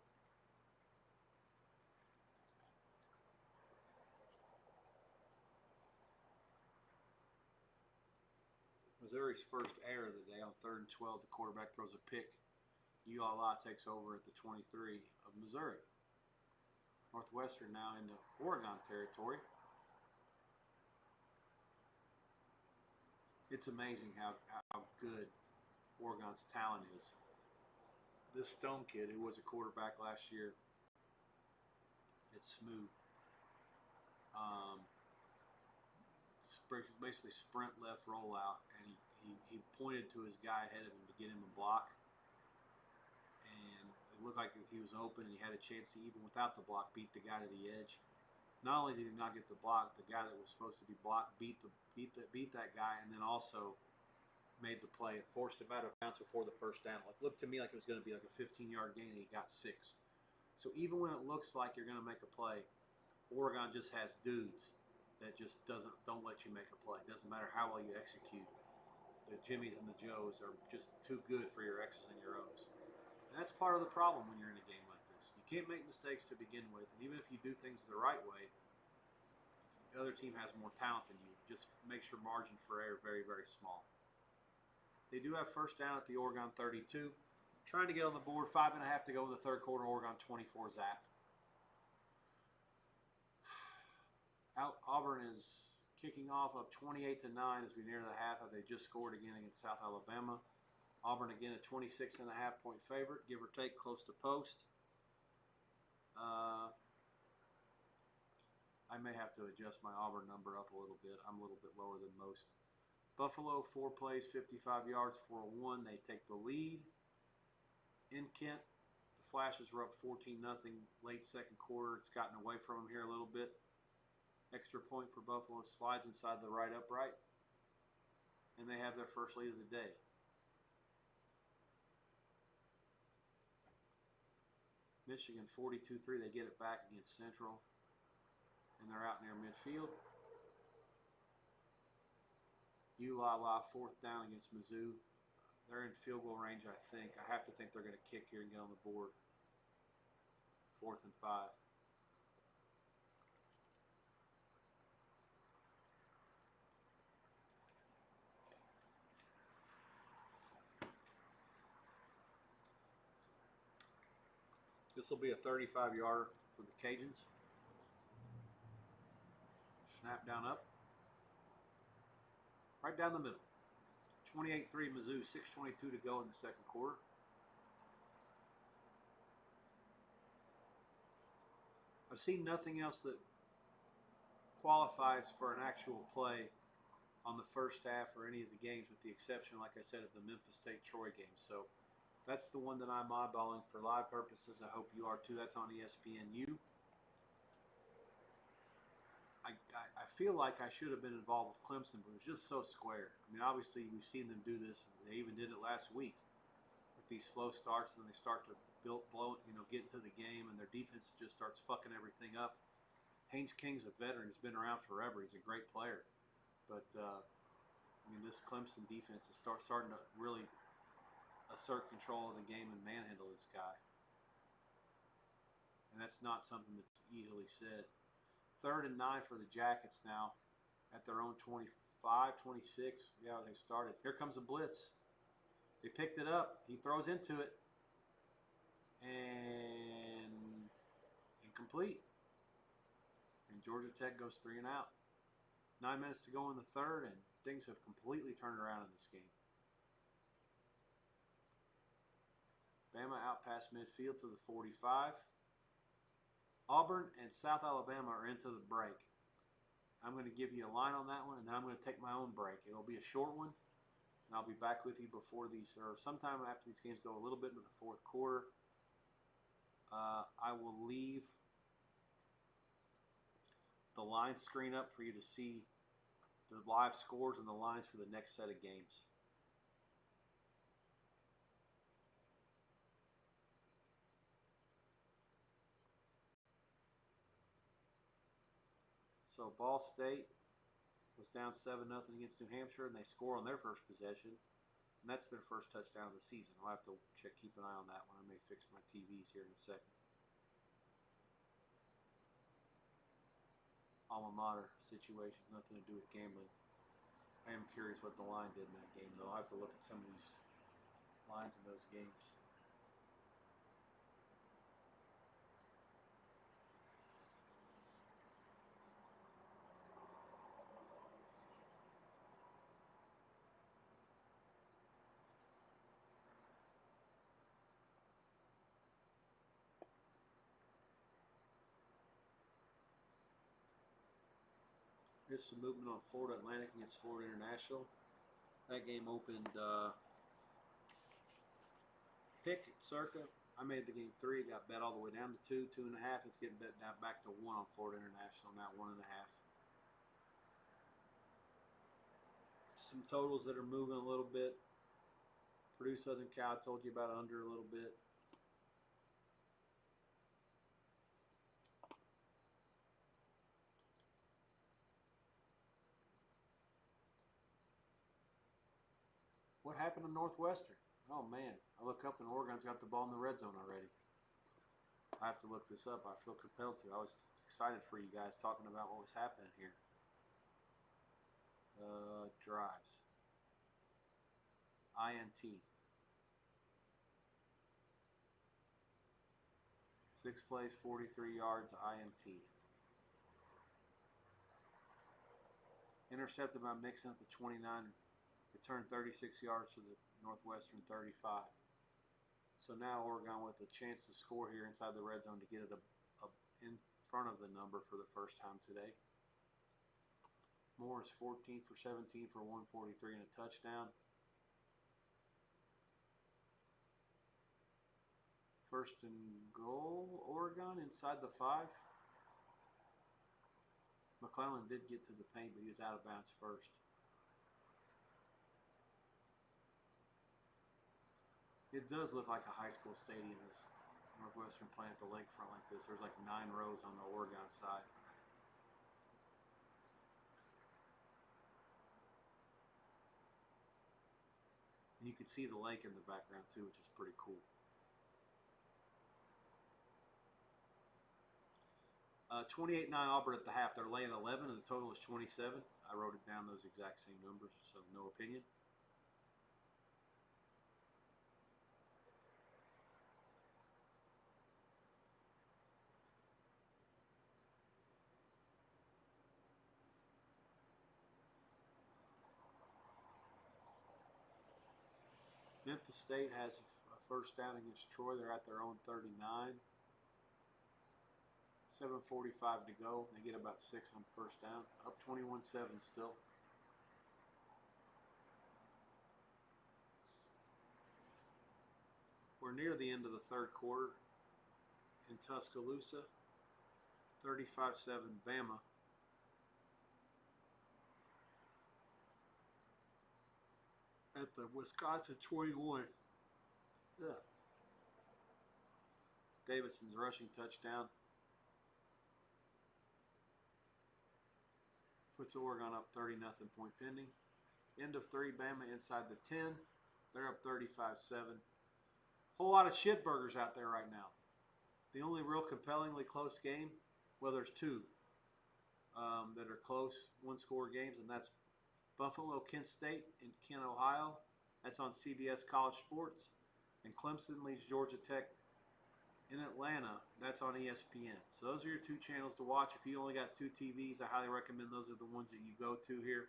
[SPEAKER 1] Missouri's first error of the day on 3rd and 12. The quarterback throws a pick. ULA takes over at the 23 of Missouri. Northwestern now into Oregon territory. It's amazing how good Oregon's talent is. This Stone kid, who was a quarterback last year, it's smooth. Basically sprint left rollout, and he pointed to his guy ahead of him to get him a block, and it looked like he was open and he had a chance to, even without the block, beat the guy to the edge. Not only did he not get the block, the guy that was supposed to be blocked beat that guy, and then also made the play. It forced him out of bounds before the first down. It looked to me like it was going to be like a 15-yard gain, and he got 6. So even when it looks like you're going to make a play, Oregon just has dudes that just don't let you make a play. It doesn't matter how well you execute. The Jimmies and the Joes are just too good for your X's and your O's. And that's part of the problem when you're in a game like this. You can't make mistakes to begin with, and even if you do things the right way, the other team has more talent than you. It just makes your margin for error very, very small. They do have first down at the Oregon 32. Trying to get on the board, 5.5 to go in the third quarter. Oregon 24 zap. Auburn is kicking off up 28-9 as we near the half. They just scored again against South Alabama. Auburn again a 26.5-point favorite, give or take, close to post. I may have to adjust my Auburn number up a little bit. I'm a little bit lower than most. Buffalo, 4 plays, 55 yards, 401. They take the lead. In Kent, the Flashes were up 14-0 late second quarter. It's gotten away from them here a little bit. Extra point for Buffalo, slides inside the right upright. And they have their first lead of the day. Michigan 42-3. They get it back against Central. And they're out near midfield. ULala, 4th down against Mizzou. They're in field goal range, I think. I have to think they're going to kick here and get on the board. 4th and 5. This will be a 35-yarder for the Cajuns. Snap down up. Right down the middle. 28-3 Mizzou, 6:22 to go in the second quarter. I've seen nothing else that qualifies for an actual play on the first half or any of the games, with the exception, like I said, of the Memphis State-Troy game. So that's the one that I'm eyeballing for live purposes. I hope you are too. That's on ESPNU. I feel like I should have been involved with Clemson, but it was just so square. I mean, obviously, we've seen them do this. They even did it last week with these slow starts, and then they start to get into the game, and their defense just starts fucking everything up. Haynes King's a veteran. He's been around forever. He's a great player. But, this Clemson defense is starting to really assert control of the game and manhandle this guy. And that's not something that's easily said. 3rd and 9 for the Jackets now at their own 25, 26. Yeah, they started. Here comes a blitz. They picked it up. He throws into it. And incomplete. And Georgia Tech goes 3 and out. 9 minutes to go in the third, and things have completely turned around in this game. Bama out past midfield to the 45. Auburn and South Alabama are into the break. I'm going to give you a line on that one, and then I'm going to take my own break. It'll be a short one, and I'll be back with you before these, or sometime after these games go a little bit into the fourth quarter. I will leave the line screen up for you to see the live scores and the lines for the next set of games. So Ball State was down 7-0 against New Hampshire, and they score on their first possession, and that's their first touchdown of the season. I'll have to keep an eye on that one. I may fix my TVs here in a second. Alma mater situations, nothing to do with gambling. I am curious what the line did in that game, though. I'll have to look at some of these lines in those games. Here's some movement on Florida Atlantic against Florida International. That game opened pick circa. I made the game 3. It got bet all the way down to 2, 2.5. It's getting bet down back to 1 on Florida International, now 1.5. Some totals that are moving a little bit. Purdue Southern Cal, I told you about under a little bit. What happened to Northwestern? Oh, man. I look up and Oregon's got the ball in the red zone already. I have to look this up. I feel compelled to. I was excited for you guys talking about what was happening here. Drives. INT. 6 plays, 43 yards, INT. Intercepted by Mixon at the 29. Returned 36 yards to the Northwestern 35. So now Oregon with a chance to score here inside the red zone to get it in front of the number for the first time today. Moore is 14 for 17 for 143 and a touchdown. First and goal, Oregon inside the 5. McClellan did get to the paint, but he was out of bounds first. It does look like a high school stadium, this Northwestern playing at the lakefront like this. There's like 9 rows on the Oregon side. And you can see the lake in the background too, which is pretty cool. 28-9 Auburn at the half. They're laying 11 and the total is 27. I wrote it down those exact same numbers, so no opinion. Memphis State has a first down against Troy. They're at their own 39. 7:45 to go. They get about 6 on first down. Up 21-7 still. We're near the end of the third quarter in Tuscaloosa. 35-7 Bama. At the Wisconsin 21. Yeah. Davidson's rushing touchdown. Puts Oregon up 30-0 point pending. End of 3, Bama inside the 10. They're up 35-7. Whole lot of shitburgers out there right now. The only real compellingly close game, well, there's 2 that are close one-score games, and that's Buffalo, Kent State in Kent, Ohio. That's on CBS College Sports. And Clemson leads Georgia Tech in Atlanta. That's on ESPN. So those are your 2 channels to watch. If you only got 2 TVs, I highly recommend those are the ones that you go to here.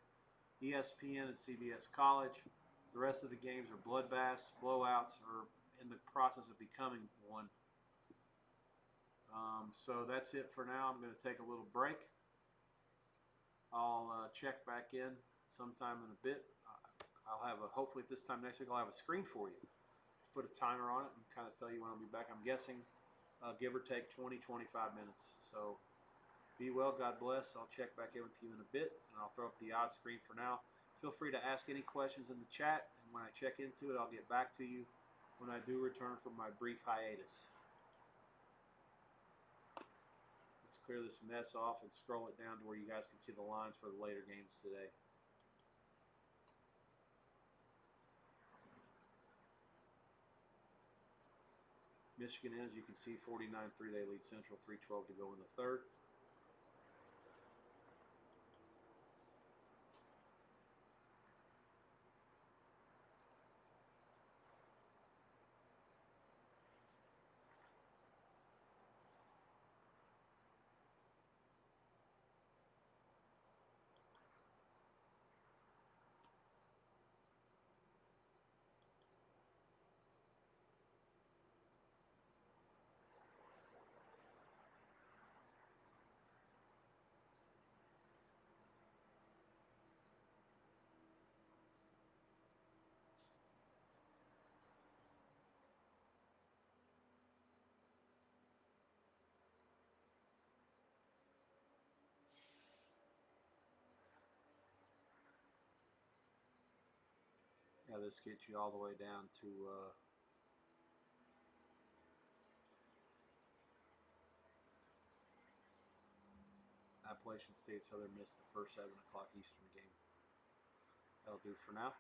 [SPEAKER 1] ESPN and CBS College. The rest of the games are bloodbaths, blowouts, or in the process of becoming one. So that's it for now. I'm going to take a little break. I'll check back in sometime in a bit. I'll have hopefully this time next week I'll have a screen for you. Put a timer on it and kind of tell you when I'll be back. I'm guessing give or take 20-25 minutes. So be well, God bless. I'll check back in with you in a bit, and I'll throw up the odds screen for now. Feel free to ask any questions in the chat, and when I check into it, I'll get back to you when I do return from my brief hiatus. Let's clear this mess off and scroll it down to where you guys can see the lines for the later games today. Michigan, as you can see, 49-3. They lead Central, 3:12 to go in the third. Yeah, this gets you all the way down to Appalachian State Southern Miss, the first 7 o'clock Eastern game. That'll do for now.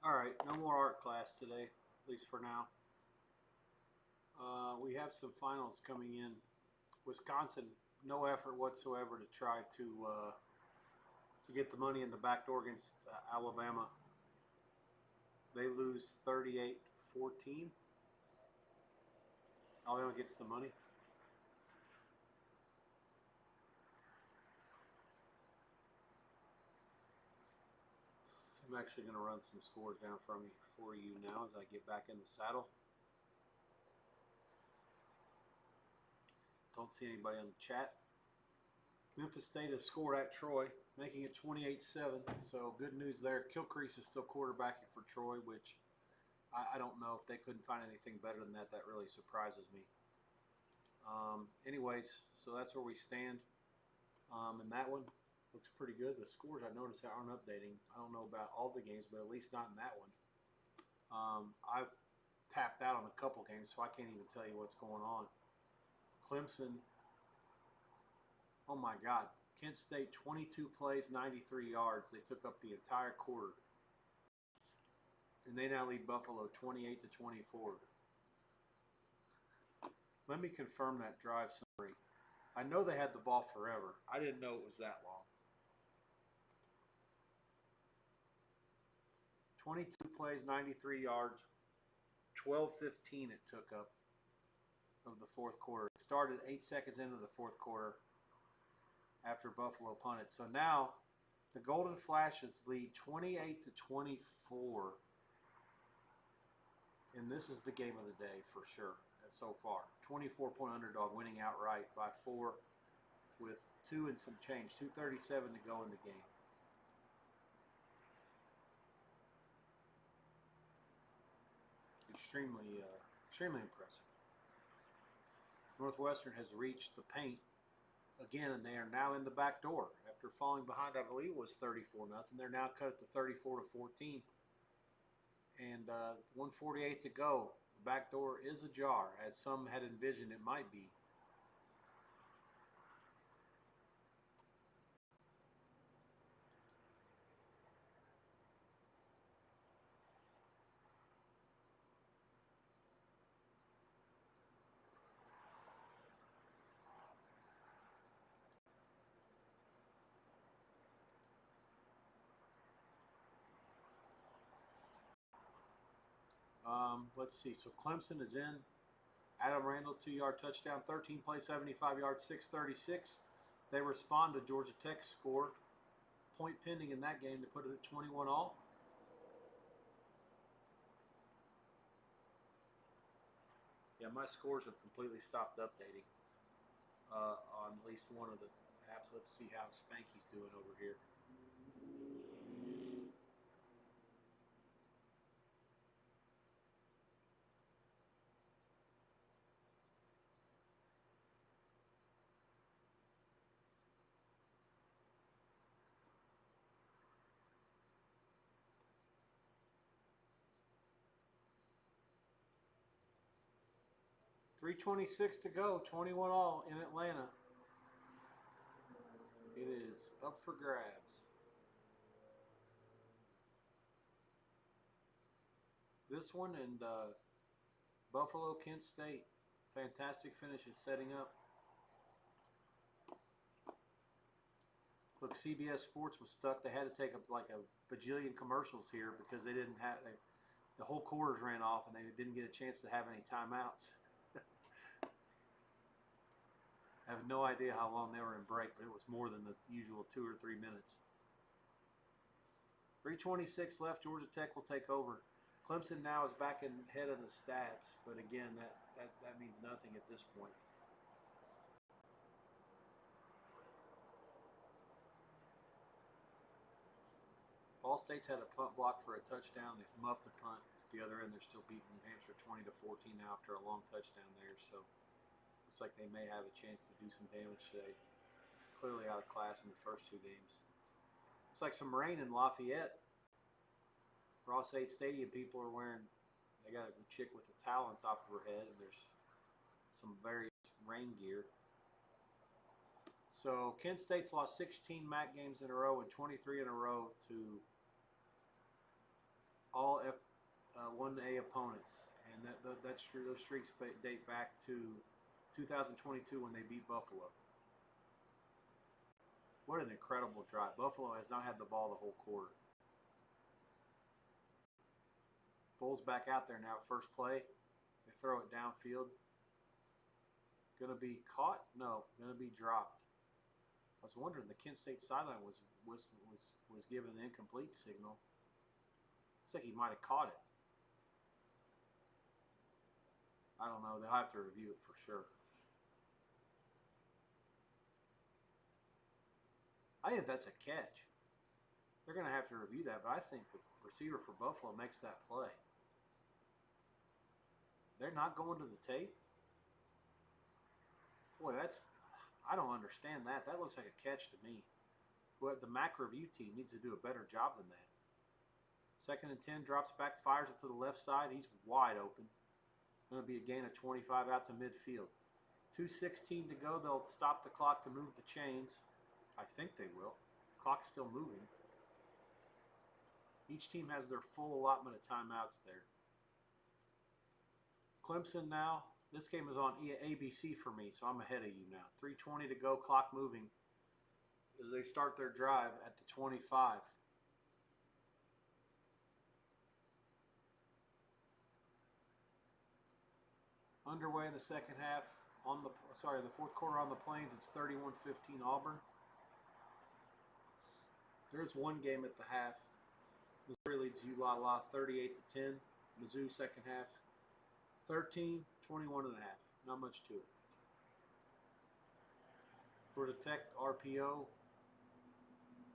[SPEAKER 1] All right, no more art class today, at least for now. We have some finals coming in. Wisconsin, no effort whatsoever to try to get the money in the back door against Alabama. They lose 38-14. Alabama gets the money. I'm actually going to run some scores down for you now as I get back in the saddle. Don't see anybody in the chat. Memphis State has scored at Troy, making it 28-7. So good news there. Kilcrease is still quarterbacking for Troy, which I don't know if they couldn't find anything better than that. That really surprises me. Anyways, so that's where we stand. And that one looks pretty good. The scores I noticed aren't updating. I don't know about all the games, but at least not in that one. I've tapped out on a couple games, so I can't even tell you what's going on. Clemson, oh my God. Kent State, 22 plays, 93 yards. They took up the entire quarter. And they now lead Buffalo 28-24. Let me confirm that drive summary. I know they had the ball forever. I didn't know it was that long. 22 plays, 93 yards, 12:15 it took up of the fourth quarter. It started 8 seconds into the fourth quarter after Buffalo punted. So now the Golden Flashes lead 28-24. And this is the game of the day for sure so far. 24-point underdog winning outright by 4 with 2 and some change. 2:37 to go in the game. Extremely impressive. Northwestern has reached the paint again, and they are now in the back door after falling behind. I believe it was 34-0. They're now cut it to 34-14, and 1:48 to go. The back door is ajar, as some had envisioned it might be. Let's see. So Clemson is in. Adam Randall, 2-yard touchdown, 13 play, 75 yards, 6:36. They respond to Georgia Tech's score. Point pending in that game to put it at 21 all. Yeah, my scores have completely stopped updating on at least one of the apps. Let's see how Spanky's doing over here. .326 to go, 21 all in Atlanta. It is up for grabs. This one and Buffalo, Kent State. Fantastic finishes setting up. Look, CBS Sports was stuck. They had to take up like a bajillion commercials here because they didn't have the whole quarters ran off and they didn't get a chance to have any timeouts. I have no idea how long they were in break, but it was more than the usual 2 or 3 minutes. 3:26 left. Georgia Tech will take over. Clemson now is back in head of the stats, but again, that means nothing at this point. Ball State's had a punt block for a touchdown. They've muffed the punt. At the other end, they're still beating New Hampshire 20-14 now after a long touchdown there. So looks like they may have a chance to do some damage today. Clearly out of class in the first 2 games. Looks like some rain in Lafayette. Ross 8 Stadium people are wearing, they got a chick with a towel on top of her head, and there's some various rain gear. So Kent State's lost 16 MAC games in a row and 23 in a row to all F1A opponents, and that's true. Those streaks date back to 2022 when they beat Buffalo. What an incredible drive. Buffalo has not had the ball the whole quarter. Bulls back out there now. First play, they throw it downfield. Gonna be caught? No, gonna be dropped. I was wondering, the Kent State sideline was given the incomplete signal. Looks like he might have caught it. I don't know. They'll have to review it for sure. I think that's a catch. They're going to have to review that, but I think the receiver for Buffalo makes that play. They're not going to the tape? Boy, I don't understand that. That looks like a catch to me. The MAC review team needs to do a better job than that. 2nd and 10, drops back, fires it to the left side. He's wide open. Going to be a gain of 25 out to midfield. 2:16 to go. They'll stop the clock to move the chains. I think they will. The clock's still moving. Each team has their full allotment of timeouts there. Clemson now. This game is on ABC for me, so I'm ahead of you now. 3:20 to go, clock moving as they start their drive at the 25. Underway in the second half. The fourth quarter on the Plains. It's 31-15 Auburn. There's one game at the half. Missouri leads ULA 38-10. Mizzou second half 13-21 and a half. Not much to it. Georgia Tech RPO.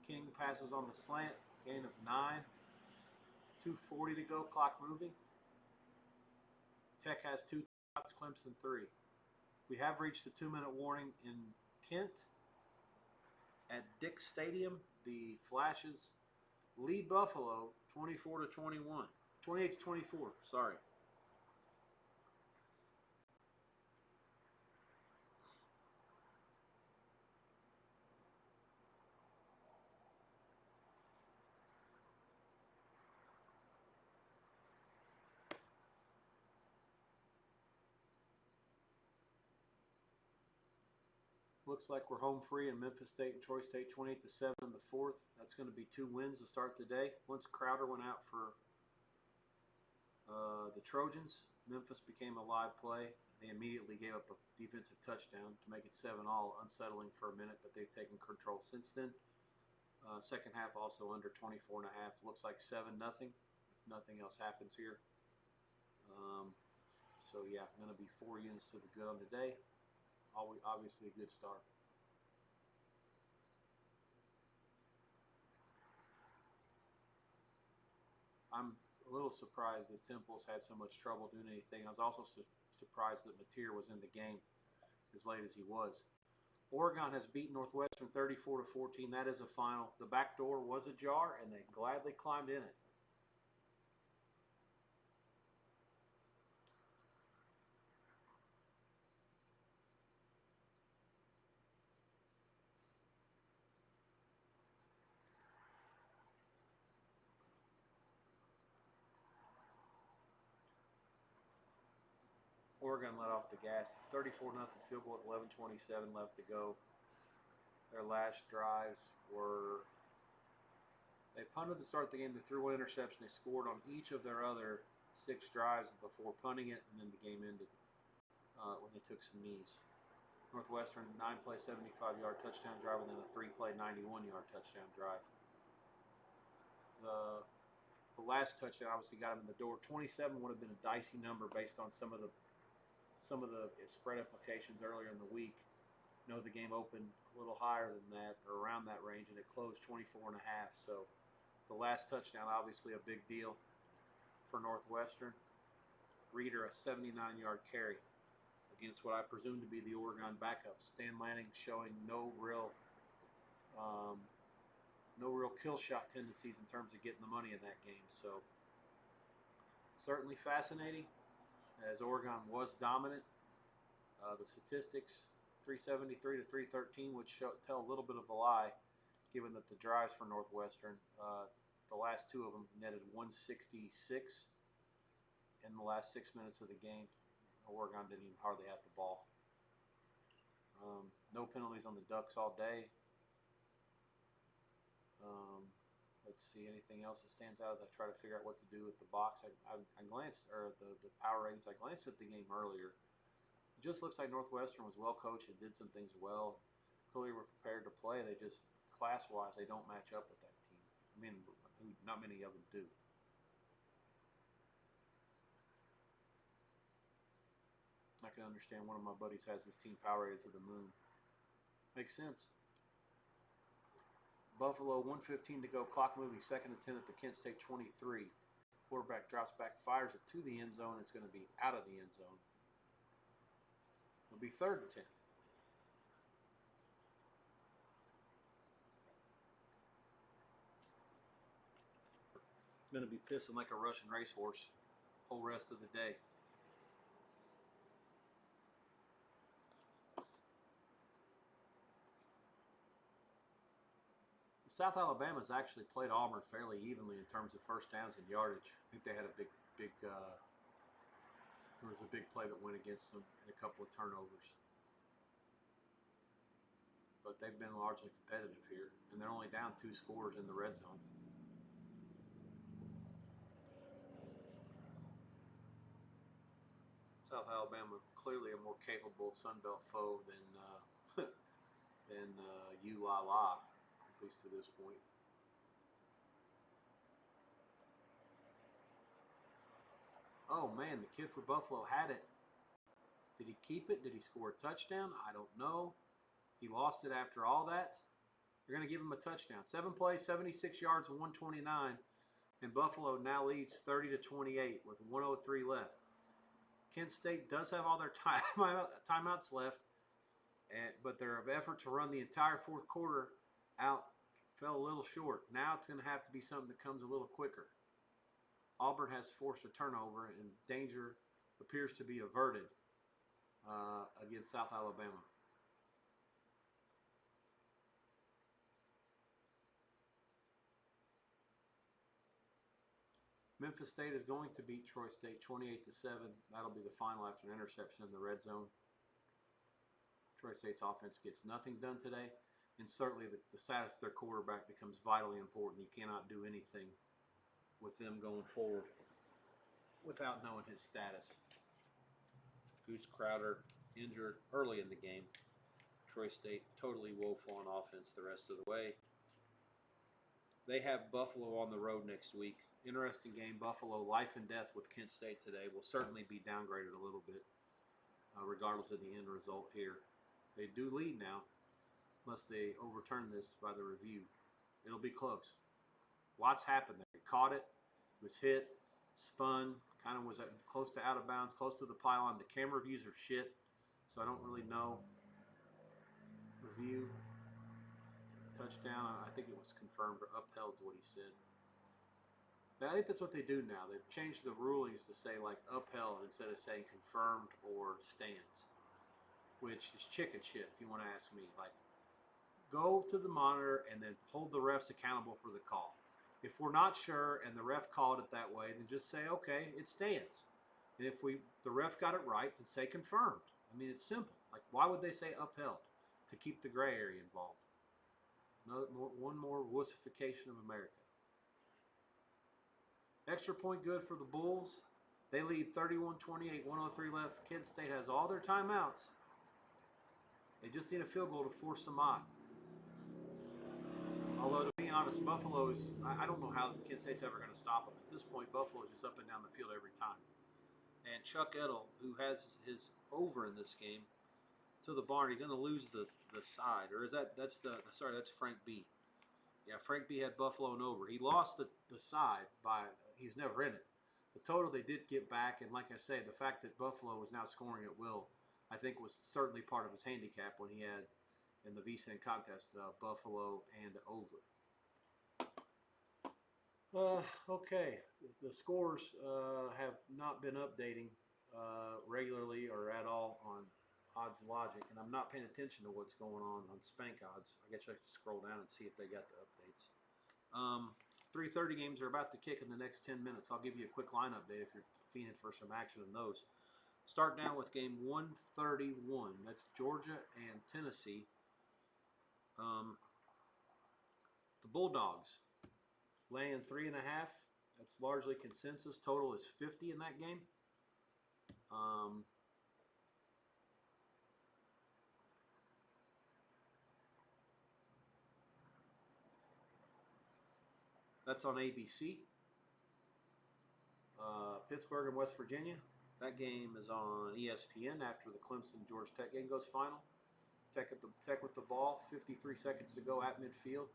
[SPEAKER 1] King passes on the slant. Gain of 9. 2:40 to go. Clock moving. Tech has 2 timeouts. Clemson 3. We have reached the 2-minute warning in Kent at Dick Stadium. The Flashes lead Buffalo 24-21. 28-24, sorry. Looks like we're home free in Memphis State and Troy State 28-7 in the fourth. That's going to be 2 wins to start the day. Once Crowder went out for the Trojans, Memphis became a live play. They immediately gave up a defensive touchdown to make it 7-all, unsettling for a minute, but they've taken control since then. Second half also under 24.5. Looks like 7-0 if nothing else happens here. So yeah, going to be 4 units to the good on the day. Obviously a good start. I'm a little surprised that Temple's had so much trouble doing anything. I was also surprised that Mateer was in the game as late as he was. Oregon has beaten Northwestern 34-14. That is a final. The back door was ajar, and they gladly climbed in it. Oregon let off the gas. 34-0 field goal with 11:27 left to go. Their last drives were, they punted to start the game. They threw 1 interception. They scored on each of their other 6 drives before punting it, and then the game ended when they took some knees. Northwestern 9-play 75-yard touchdown drive, and then a 3-play 91-yard touchdown drive. The last touchdown obviously got him in the door. 27 would have been a dicey number based on some of the spread implications earlier in the week. The game opened a little higher than that, or around that range, and it closed 24.5. So the last touchdown, obviously a big deal for Northwestern. Reeder, a 79-yard carry against what I presume to be the Oregon backups. Stan Lanning showing no real kill shot tendencies in terms of getting the money in that game. So certainly fascinating, as Oregon was dominant. The statistics, 373 to 313, would tell a little bit of a lie, given that the drives for Northwestern the last two of them netted 166 in the last 6 minutes of the game. Oregon didn't even hardly have the ball. No penalties on the Ducks all day. Let's see, anything else that stands out as I try to figure out what to do with the box. I glanced, or the power ratings, I glanced at the game earlier. It just looks like Northwestern was well coached and did some things well. Clearly were prepared to play. They just, class-wise, they don't match up with that team. I mean, not many of them do. I can understand one of my buddies has this team power rated to the moon. Makes sense. Buffalo, 1:15 to go, clock moving, 2nd and 10 at the Kent State 23. Quarterback drops back, fires it to the end zone. It's going to be out of the end zone. It'll be 3rd and 10. Going to be pissing like a Russian racehorse whole rest of the day. South Alabama's actually played Auburn fairly evenly in terms of first downs and yardage. I think they had a big there was a big play that went against them and a couple of turnovers. But they've been largely competitive here, and they're only down 2 scores in the red zone. South Alabama clearly a more capable Sun Belt foe than ULA. At least to this point. Oh man, the kid for Buffalo had it. Did he keep it? Did he score a touchdown? I don't know. He lost it after all that. They're going to give him a touchdown. 7 plays, 76 yards, and 129. And Buffalo now leads 30-28 with 1:03 left. Kent State does have all their timeouts left, but their effort to run the entire 4th quarter out fell a little short. Now it's going to have to be something that comes a little quicker. Auburn has forced a turnover, and danger appears to be averted against South Alabama. Memphis State is going to beat Troy State 28-7. That'll be the final after an interception in the red zone. Troy State's offense gets nothing done today, and certainly the status of their quarterback becomes vitally important. You cannot do anything with them going forward without knowing his status. Goose Crowder injured early in the game. Troy State totally woeful on offense the rest of the way. They have Buffalo on the road next week. Interesting game. Buffalo, life and death with Kent State today. Will certainly be downgraded a little bit, regardless of the end result here. They do lead now, unless they overturn this by the review. It'll be close. Lots happened there. He caught it, was hit, spun, kind of was close to out of bounds, close to the pylon. The camera views are shit, so I don't really know. Review. Touchdown. I think it was confirmed or upheld is what he said. I think that's what they do now. They've changed the rulings to say like upheld instead of saying confirmed or stands, which is chicken shit if you want to ask me. Like, go to the monitor and then hold the refs accountable for the call. If we're not sure and the ref called it that way, then just say, okay, it stands. And if the ref got it right, then say confirmed. I mean, it's simple. Like, why would they say upheld? To keep the gray area involved. One more wussification of America. Extra point good for the Bulls. They lead 31-28, 1:03 left. Kent State has all their timeouts. They just need a field goal to force them on. Although, to be honest, Buffalo is, I don't know how Kent State's ever going to stop them. At this point, Buffalo is just up and down the field every time. And Chuck Edel, who has his over in this game, to the barn, he's going to lose the side. Or is that's Frank B. Yeah, Frank B had Buffalo and over. He lost the side by, he was never in it. The total they did get back, and like I say, the fact that Buffalo was now scoring at will, I think was certainly part of his handicap when he had in the VCN contest, Buffalo and over. Okay, the scores have not been updating regularly or at all on Odds Logic, and I'm not paying attention to what's going on Spank Odds. I guess I should scroll down and see if they got the updates. 3:30 games are about to kick in the next 10 minutes. I'll give you a quick line update if you're fiending for some action in those. Start down with game 131. That's Georgia and Tennessee. The Bulldogs laying 3.5. That's largely consensus. Total is 50 in that game. That's on ABC. Pittsburgh and West Virginia. That game is on ESPN after the Clemson-Georgia Tech game goes final. Tech with the ball, 53 seconds to go at midfield.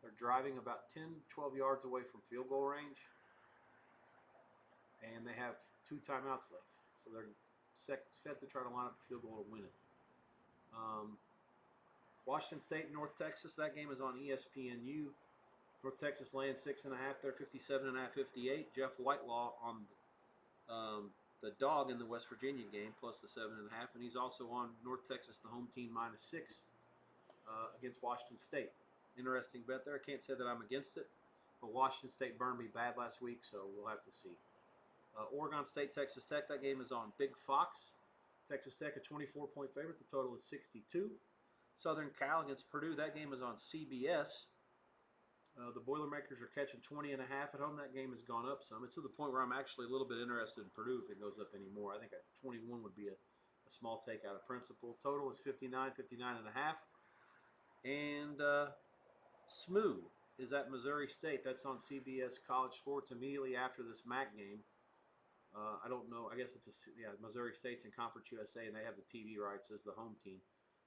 [SPEAKER 1] They're driving about 10, 12 yards away from field goal range. And they have 2 timeouts left. So they're set to try to line up a field goal to win it. Washington State, North Texas. That game is on ESPNU. North Texas laying 6.5. They're 57.5, 58. Jeff Whitelaw on the dog in the West Virginia game, plus the 7.5. And he's also on North Texas, the home team, -6 against Washington State. Interesting bet there. I can't say that I'm against it, but Washington State burned me bad last week, so we'll have to see. Oregon State, Texas Tech. That game is on Big Fox. Texas Tech a 24-point favorite. The total is 62. Southern Cal against Purdue. That game is on CBS. The Boilermakers are catching 20.5 at home. That game has gone up some. It's to the point where I'm actually a little bit interested in Purdue if it goes up anymore. I think 21 would be a small take out of principle. Total is 59, 59.5. And SMU is at Missouri State. That's on CBS College Sports immediately after this MAC game. I don't know. I guess it's Missouri State's in Conference USA, and they have the TV rights as the home team.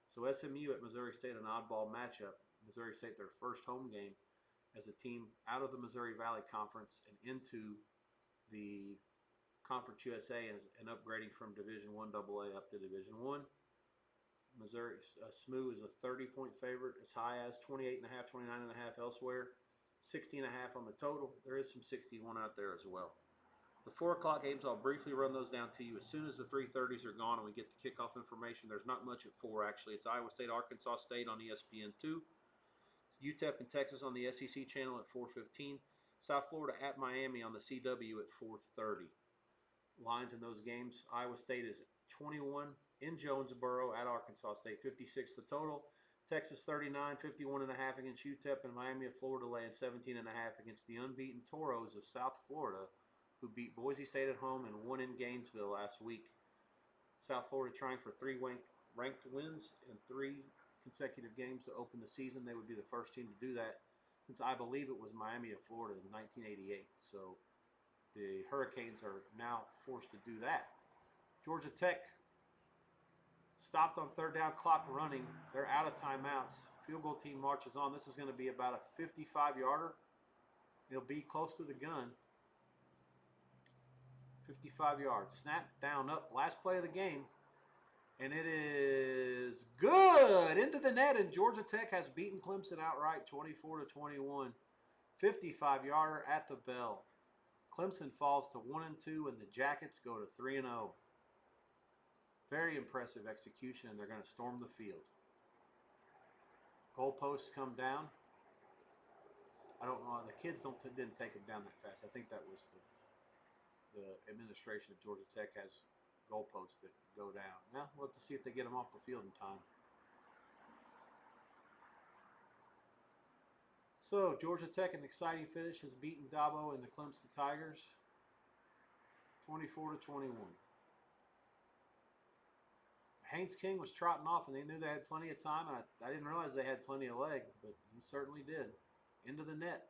[SPEAKER 1] So SMU at Missouri State, an oddball matchup. Missouri State, their first home game as a team out of the Missouri Valley Conference and into the Conference USA and upgrading from Division I AA up to Division I. Missouri SMU is a 30-point favorite, as high as 28.5, 29.5 elsewhere, 60.5 on the total. There is some 61 out there as well. The 4 o'clock games, I'll briefly run those down to you as soon as the 3:30s are gone and we get the kickoff information. There's not much at 4 actually. It's Iowa State, Arkansas State on ESPN2. UTEP and Texas on the SEC channel at 4:15. South Florida at Miami on the CW at 4:30. Lines in those games: Iowa State is 21 in Jonesboro at Arkansas State, 56 the total. Texas 39, 51.5 against UTEP, and Miami of Florida laying 17.5 against the unbeaten Toros of South Florida, who beat Boise State at home and won in Gainesville last week. South Florida trying for 3 ranked wins in 3 consecutive games to open the season. They would be the first team to do that since I believe it was Miami of Florida in 1988. So the Hurricanes are now forced to do that. Georgia Tech stopped on 3rd down, clock running. They're out of timeouts. Field goal team marches on. This is going to be about a 55-yarder. It'll be close to the gun. 55 yards. Snap, down, up. Last play of the game. And it is good into the net, and Georgia Tech has beaten Clemson outright, 24-21. 55-yarder at the bell. Clemson falls to 1-2, and the Jackets go to 3-0. Very impressive execution, and they're going to storm the field. Goalposts come down. I don't know. The kids didn't take them down that fast. I think that was the administration of Georgia Tech has goalposts that go down. Now we'll have to see if they get them off the field in time. So Georgia Tech, an exciting finish, has beaten Dabo and the Clemson Tigers 24-21. Haynes King was trotting off, and they knew they had plenty of time, and I didn't realize they had plenty of leg, but he certainly did. Into the net.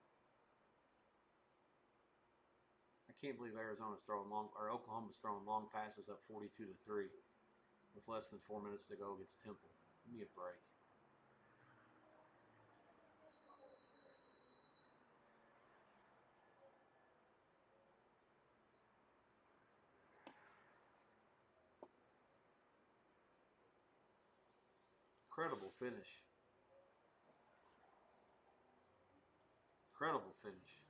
[SPEAKER 1] I can't believe Oklahoma's throwing long passes up 42-3 with less than 4 minutes to go against Temple. Give me a break. Incredible finish. Incredible finish.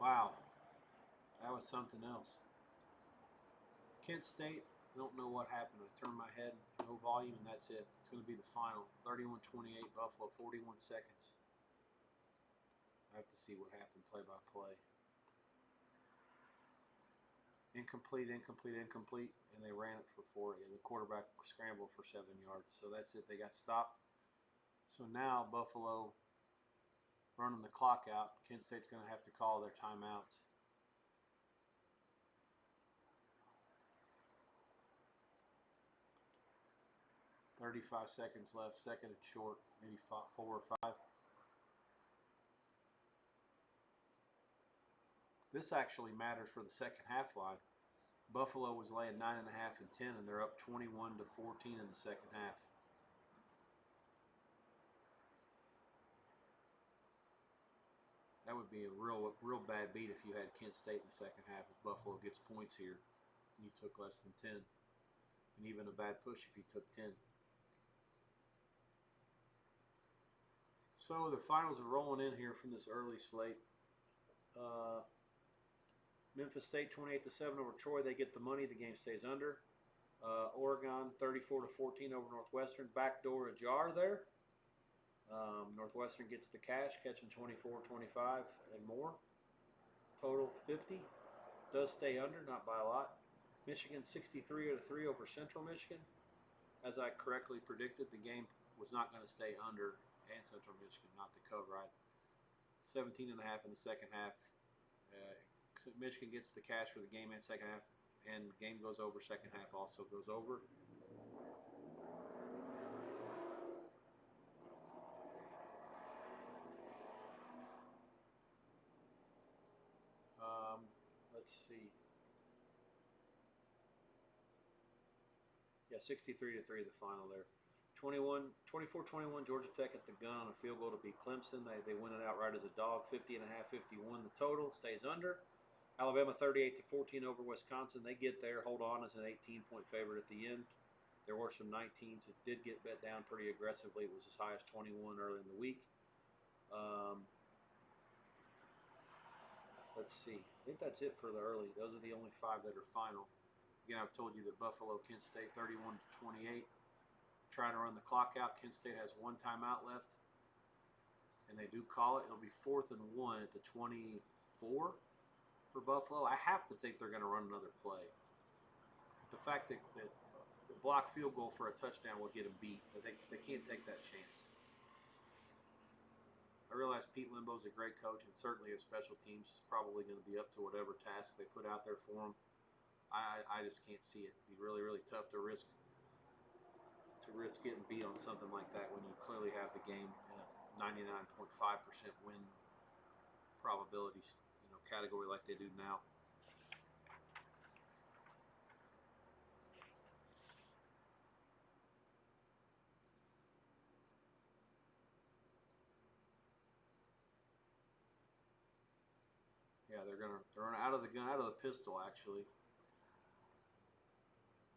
[SPEAKER 1] Wow, that was something else. Kent State, I don't know what happened. I turned my head, no volume, and that's it. It's going to be the final. 31-28, Buffalo, 41 seconds. I have to see what happened play by play. Incomplete, incomplete, incomplete, and they ran it for 4. The quarterback scrambled for 7 yards. So that's it. They got stopped. So now Buffalo running the clock out. Kent State's going to have to call their timeouts. "35 seconds left, second and short, maybe 4 or 5. This actually matters for the second half line. Buffalo was laying 9.5 and 10, and they're up 21-14 in the second half. That would be a real bad beat if you had Kent State in the second half. If Buffalo gets points here, and you took less than 10, and even a bad push if you took 10. So the finals are rolling in here from this early slate. Memphis State 28-7 over Troy. They get the money. The game stays under. Oregon 34-14 over Northwestern. Backdoor ajar there. Northwestern gets the cash, catching 24-25 and more. Total 50. Does stay under, not by a lot. Michigan 63-3 over Central Michigan. As I correctly predicted, the game was not going to stay under, and Central Michigan not to cover. 17.5 in the second half. Michigan gets the cash for the game and second half, and game goes over. Second half also goes over. Let's see. Yeah, 63-3 the final there. 24-21 Georgia Tech at the gun on a field goal to beat Clemson. They win it outright as a dog. 50.5, 51 the total. Stays under. Alabama 38-14 over Wisconsin. They get there, hold on as an 18-point favorite at the end. There were some 19s. It did get bet down pretty aggressively. It was as high as 21 early in the week. Let's see. I think that's it for the early. Those are the only 5 that are final. Again, I've told you that Buffalo, Kent State 31-28. Trying to run the clock out. Kent State has 1 timeout left, and they do call it. It'll be 4th and 1 at the 24 for Buffalo. I have to think they're going to run another play. The fact that the block field goal for a touchdown will get them beat, but they can't take that chance. I realize Pete Limbo's a great coach, and certainly his special teams is probably going to be up to whatever task they put out there for him. I just can't see it. It'd be really, really tough to risk getting beat on something like that when you clearly have the game in a 99.5% win probabilities, category like they do now. Yeah, they're out of the gun, out of the pistol actually.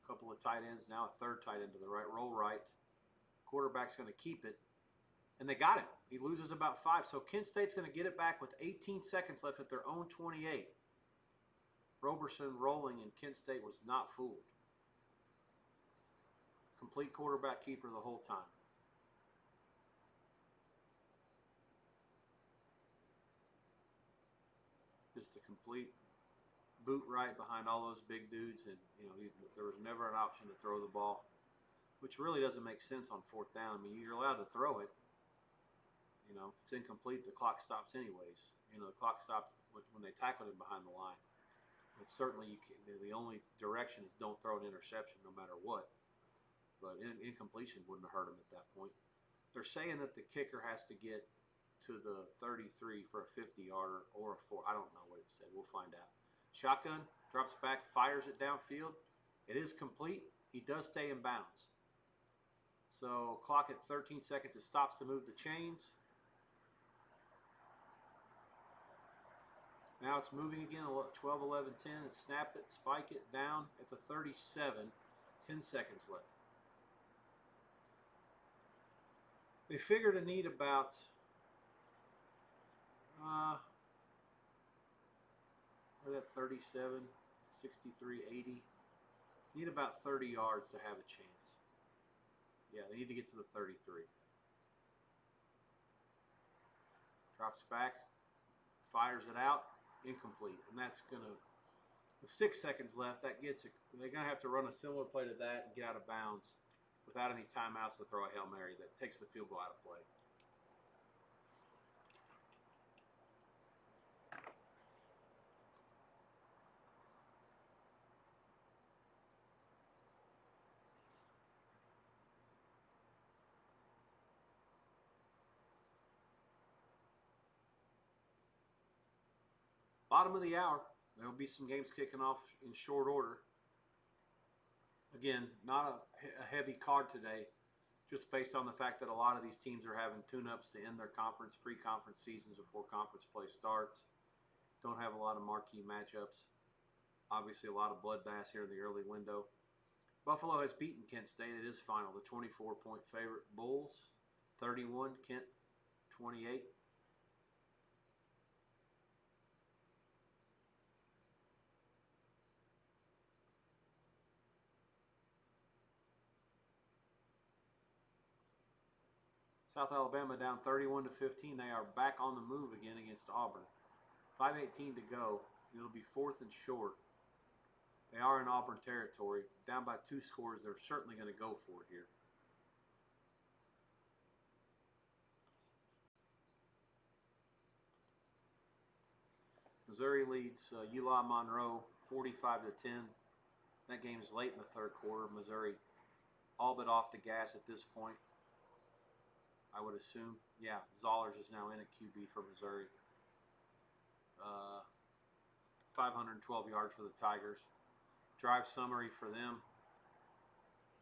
[SPEAKER 1] A couple of tight ends, now a third tight end to the right, roll right. Quarterback's going to keep it, and they got him. He loses about 5, so Kent State's going to get it back with 18 seconds left at their own 28. Roberson rolling, and Kent State was not fooled. Complete quarterback keeper the whole time. Just a complete boot right behind all those big dudes, and there was never an option to throw the ball, which really doesn't make sense on 4th down. I mean, you're allowed to throw it. If it's incomplete, the clock stops anyways. The clock stopped when they tackled him behind the line. And certainly, the only direction is don't throw an interception no matter what. But incompletion wouldn't have hurt him at that point. They're saying that the kicker has to get to the 33 for a 50-yarder or a 4. I don't know what it said. We'll find out. Shotgun, drops back, fires it downfield. It is complete. He does stay in bounds. So clock at 13 seconds. It stops to move the chains. Now it's moving again, 12, 11, 10. It's snap it, spike it down at the 37. 10 seconds left. They figure to need about We're at 37, 63, 80. Need about 30 yards to have a chance. Yeah, they need to get to the 33. Drops back, fires it out, incomplete. And that's going to, with 6 seconds left, that gets it. They're going to have to run a similar play to that and get out of bounds without any timeouts to throw a Hail Mary that takes the field goal out of play. Bottom of the hour. There will be some games kicking off in short order. Again, not a heavy card today, just based on the fact that a lot of these teams are having tune-ups to end their conference, pre-conference seasons before conference play starts. Don't have a lot of marquee matchups. Obviously, a lot of bloodbaths here in the early window. Buffalo has beaten Kent State. It is final. The 24-point favorite. Bulls, 31. Kent, 28. South Alabama down 31-15. They are back on the move again against Auburn. 5:18 to go. It'll be 4th and short. They are in Auburn territory. Down by 2 scores. They're certainly going to go for it here. Missouri leads ULA Monroe 45-10. That game is late in the third quarter. Missouri all but off the gas at this point, I would assume. Yeah, Zollers is now in at QB for Missouri. 512 yards for the Tigers. Drive summary for them.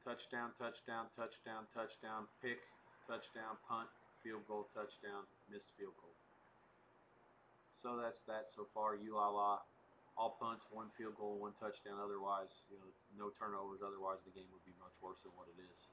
[SPEAKER 1] Touchdown, touchdown, touchdown, touchdown, pick, touchdown, punt, field goal, touchdown, missed field goal. So that's that so far. ULA, all punts, 1 field goal, 1 touchdown. Otherwise, no turnovers. Otherwise, the game would be much worse than what it is.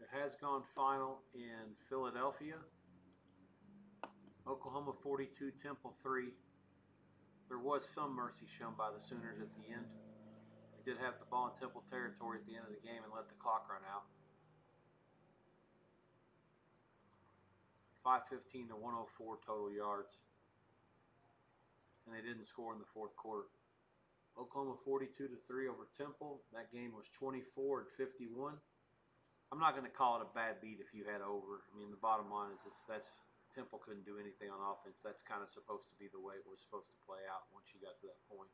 [SPEAKER 1] It has gone final in Philadelphia. Oklahoma 42, Temple 3. There was some mercy shown by the Sooners at the end. They did have the ball in Temple territory at the end of the game and let the clock run out. 5:15 to 104 total yards. And they didn't score in the fourth quarter. Oklahoma 42-3 over Temple. That game was 24-51. I'm not going to call it a bad beat if you had over. I mean, the bottom line is that's Temple couldn't do anything on offense. That's kind of supposed to be the way it was supposed to play out once you got to that point.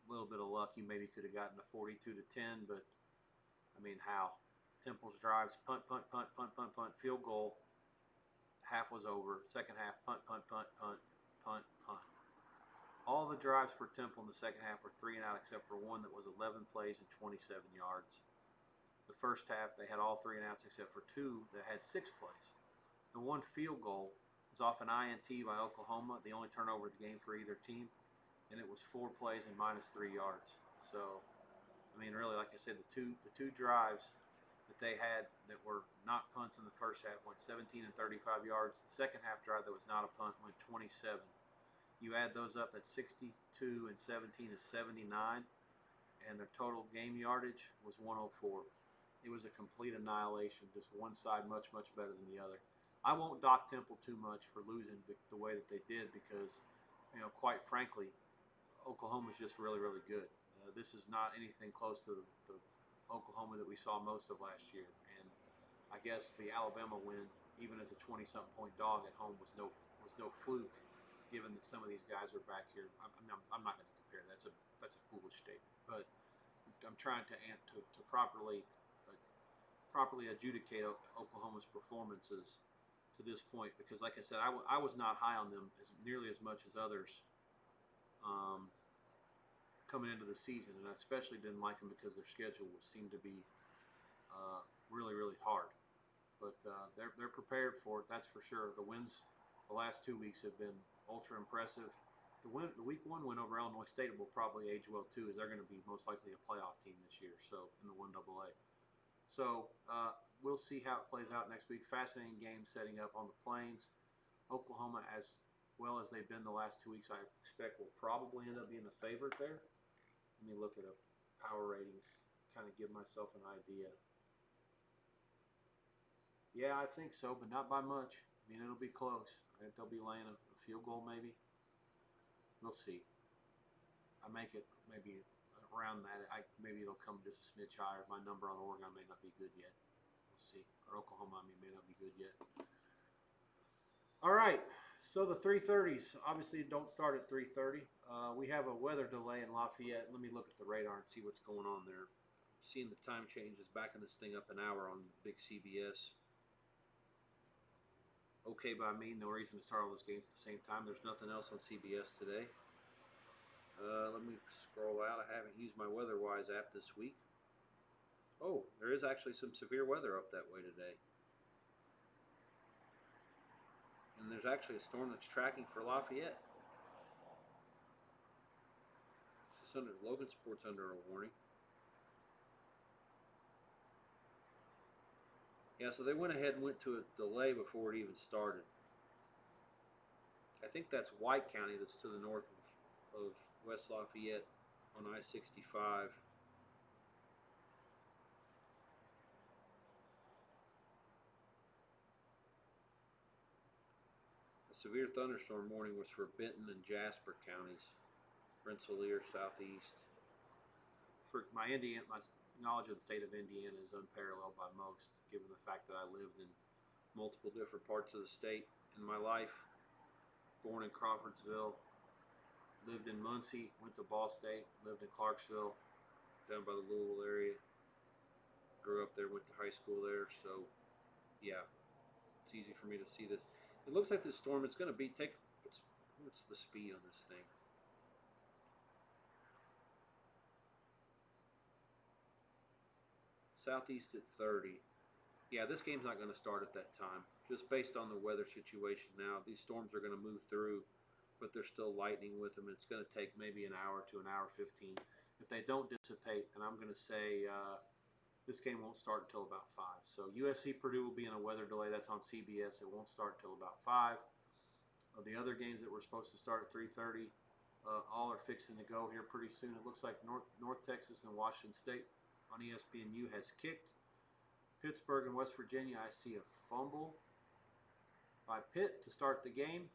[SPEAKER 1] A little bit of luck, you maybe could have gotten a 42-10, but I mean, how? Temple's drives, punt, punt, punt, punt, punt, punt, field goal. Half was over. Second half, punt, punt, punt, punt, punt, punt. All the drives for Temple in the second half were 3 and out except for one that was 11 plays and 27 yards. The first half, they had all 3 and outs except for 2 that had 6 plays. The one field goal was off an INT by Oklahoma, the only turnover of the game for either team, and it was 4 plays and -3 yards. So, I mean, really, like I said, the two drives that they had that were not punts in the first half went 17 and 35 yards. The second half drive that was not a punt went 27. You add those up, at 62 and 17 is 79, and their total game yardage was 104. It was a complete annihilation, just one side much, much better than the other. I won't dock Temple too much for losing the way that they did because, quite frankly, Oklahoma's just really, really good. This is not anything close to the Oklahoma that we saw most of last year. And I guess the Alabama win, even as a 20-something point dog at home, was no fluke. given that some of these guys are back here. I'm not going to compare. That's a foolish statement. But I'm trying to properly adjudicate Oklahoma's performances to this point, because, like I said, I was not high on them nearly as much as others coming into the season, and I especially didn't like them because their schedule seemed to be really, really hard. But they're prepared for it, that's for sure. The wins the last 2 weeks have been ultra impressive. The week 1 win over Illinois State will probably age well too, as they're going to be most likely a playoff team this year. So in the 1AA. So we'll see how it plays out next week. Fascinating game setting up on the Plains. Oklahoma, as well as they've been the last 2 weeks, I expect will probably end up being the favorite there. Let me look at a power ratings, kind of give myself an idea. Yeah, I think so, but not by much. I mean, it'll be close. I think they'll be laying a field goal maybe. We'll see. I make it maybe around that. Maybe it'll come just a smidge higher. My number on Oregon may not be good yet. We'll see. Or Oklahoma, may not be good yet. All right. So the 3:30s obviously don't start at 3:30. We have a weather delay in Lafayette. Let me look at the radar and see what's going on there. Seeing the time changes, backing this thing up an hour on the big CBS. Okay by me. No reason to start all those games at the same time. There's nothing else on CBS today. Let me scroll out. I haven't used my WeatherWise app this week. Oh, there is actually some severe weather up that way today. And there's actually a storm that's tracking for Lafayette. It's under Logansport's under a warning. Yeah, so they went ahead and went to a delay before it even started. I think that's White County, that's to the north of West Lafayette on I-65. A severe thunderstorm warning was for Benton and Jasper counties, Rensselaer southeast. For my knowledge of the state of Indiana is unparalleled by most, given the fact that I lived in multiple different parts of the state in my life. Born in Crawfordsville, lived in Muncie, went to Ball State, lived in Clarksville, down by the Louisville area. Grew up there, went to high school there, so yeah, it's easy for me to see this. It looks like this storm is going to be, what's the speed on this thing? Southeast at 30. Yeah, this game's not going to start at that time. Just based on the weather situation now, these storms are going to move through, but there's still lightning with them. It's going to take maybe an hour to an hour 15. If they don't dissipate, then I'm going to say this game won't start until about 5. So UFC Purdue will be in a weather delay. That's on CBS. It won't start until about 5. The other games that were supposed to start at 3:30, all are fixing to go here pretty soon. It looks like North Texas and Washington State on ESPNU has kicked. Pittsburgh and West Virginia, I see a fumble by Pitt to start the game.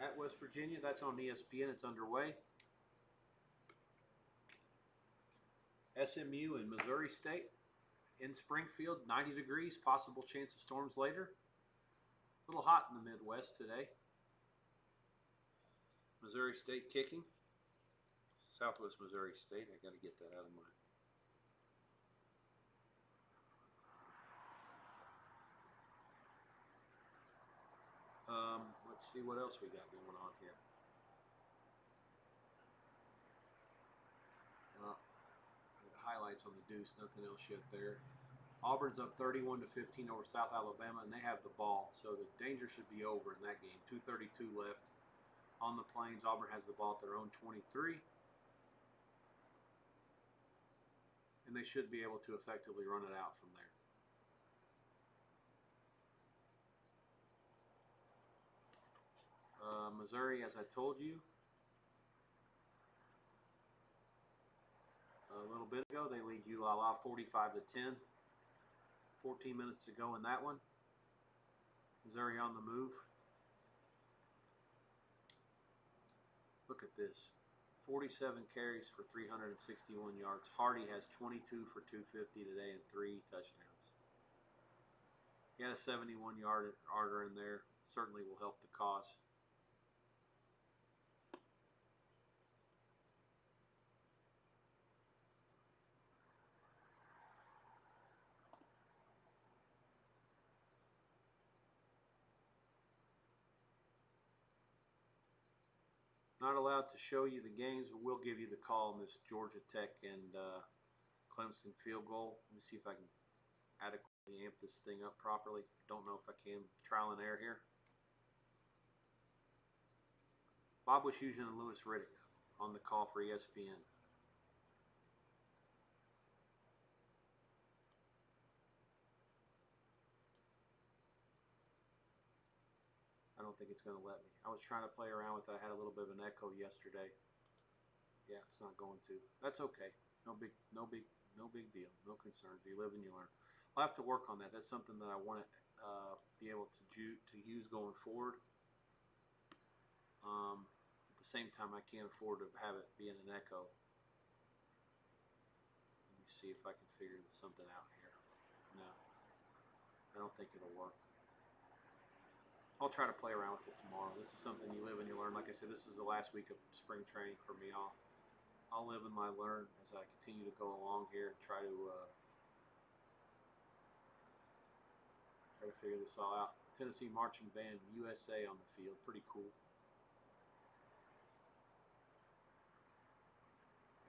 [SPEAKER 1] At West Virginia, that's on ESPN. It's underway. SMU and Missouri State in Springfield, 90 degrees, possible chance of storms later. A little hot in the Midwest today. Missouri State kicking. Southwest Missouri State. I got to get that out of my. Let's see what else we got going on here. Highlights on the Deuce. Nothing else yet there. Auburn's up 31-15 over South Alabama, and they have the ball, so the danger should be over in that game. 2:32 left on the Plains. Auburn has the ball at their own 23. And they should be able to effectively run it out from there. Missouri, as I told you a little bit ago, they lead ULA 45-10. 14 minutes to go in that one. Missouri on the move. Look at this. 47 carries for 361 yards. Hardy has 22 for 250 today and 3 touchdowns. He had a 71-yarder in there. Certainly will help the cause. Not allowed to show you the games, but we'll give you the call on this Georgia Tech and Clemson field goal. Let me see if I can adequately amp this thing up properly. Don't know if I can. Trial and error here. Bob Wischusen and Lewis Riddick on the call for ESPN. I don't think it's going to let me. I was trying to play around with it. I had a little bit of an echo yesterday. Yeah, it's not going to. That's okay. No big deal. No concerns. You live and you learn. I'll have to work on that. That's something that I want to be able to use going forward. At the same time, I can't afford to have it be in an echo. Let me see if I can figure something out here. No, I don't think it'll work. I'll try to play around with it tomorrow. This is something you live and you learn. Like I said, this is the last week of spring training for me. I'll live and I learn as I continue to go along here and try to figure this all out. Tennessee Marching Band USA on the field. Pretty cool.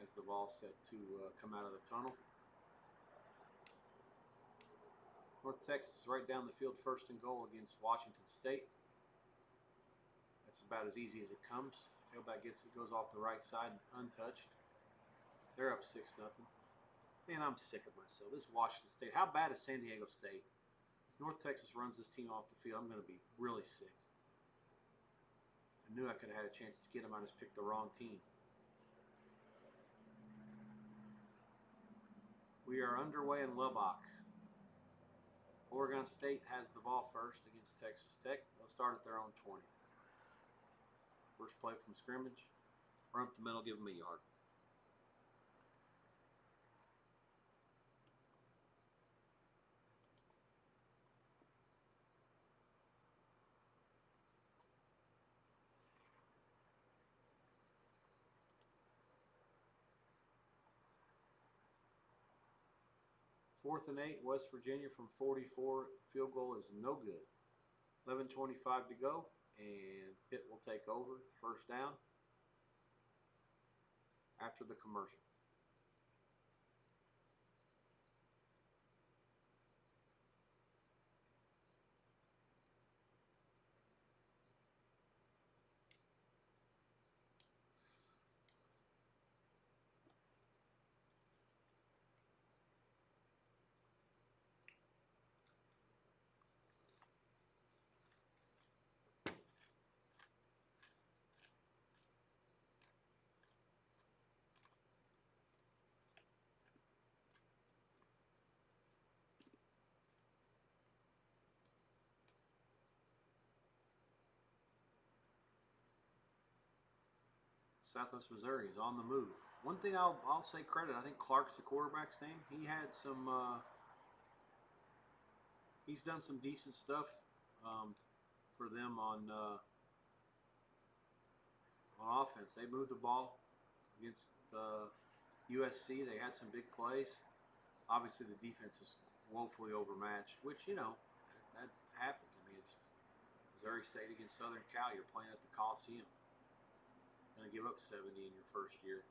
[SPEAKER 1] As the ball set to come out of the tunnel. North Texas right down the field, 1st and goal against Washington State. That's about as easy as it comes. Tailback gets it, goes off the right side, untouched. They're up 6-0. Man, I'm sick of myself. This is Washington State. How bad is San Diego State? If North Texas runs this team off the field, I'm going to be really sick. I knew I could have had a chance to get them. I just picked the wrong team. We are underway in Lubbock. Oregon State has the ball first against Texas Tech. They'll start at their own 20. First play from scrimmage. Run up the middle, give them a yard. Fourth and 8, West Virginia from 44. Field goal is no good. 11:25 to go, and Pitt will take over. First down after the commercial. Southwest Missouri is on the move. One thing I'll say credit, I think Clark's the quarterback's name. He had some, he's done some decent stuff for them on offense. They moved the ball against USC. They had some big plays. Obviously, the defense is woefully overmatched, which, you know, that happens. I mean, it's Missouri State against Southern Cal. You're playing at the Coliseum. Going to give up 70 in your first year.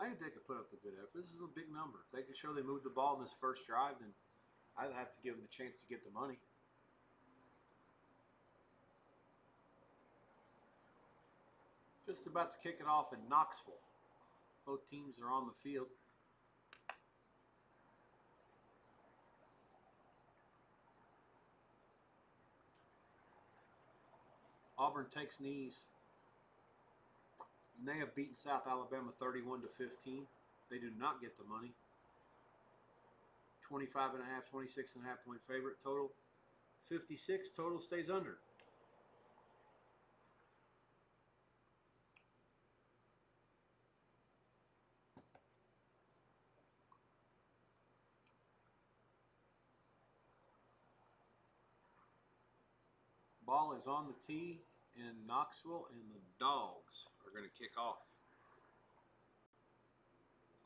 [SPEAKER 1] I think they could put up a good effort. This is a big number. If they could show they moved the ball in this first drive, then I'd have to give them a chance to get the money. Just about to kick it off in Knoxville. Both teams are on the field. Auburn takes knees. And they have beaten South Alabama 31-15. They do not get the money. 25.5, 26.5 point favorite total. 56 total stays under. Ball is on the tee in Knoxville, and the Dogs are going to kick off.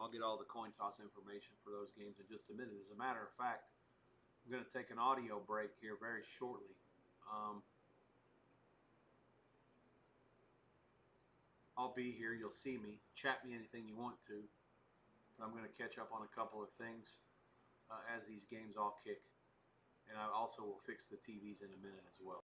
[SPEAKER 1] I'll get all the coin toss information for those games in just a minute. As a matter of fact, I'm going to take an audio break here very shortly. I'll be here. You'll see me. Chat me anything you want to. But I'm going to catch up on a couple of things as these games all kick. And I also will fix the TVs in a minute as well.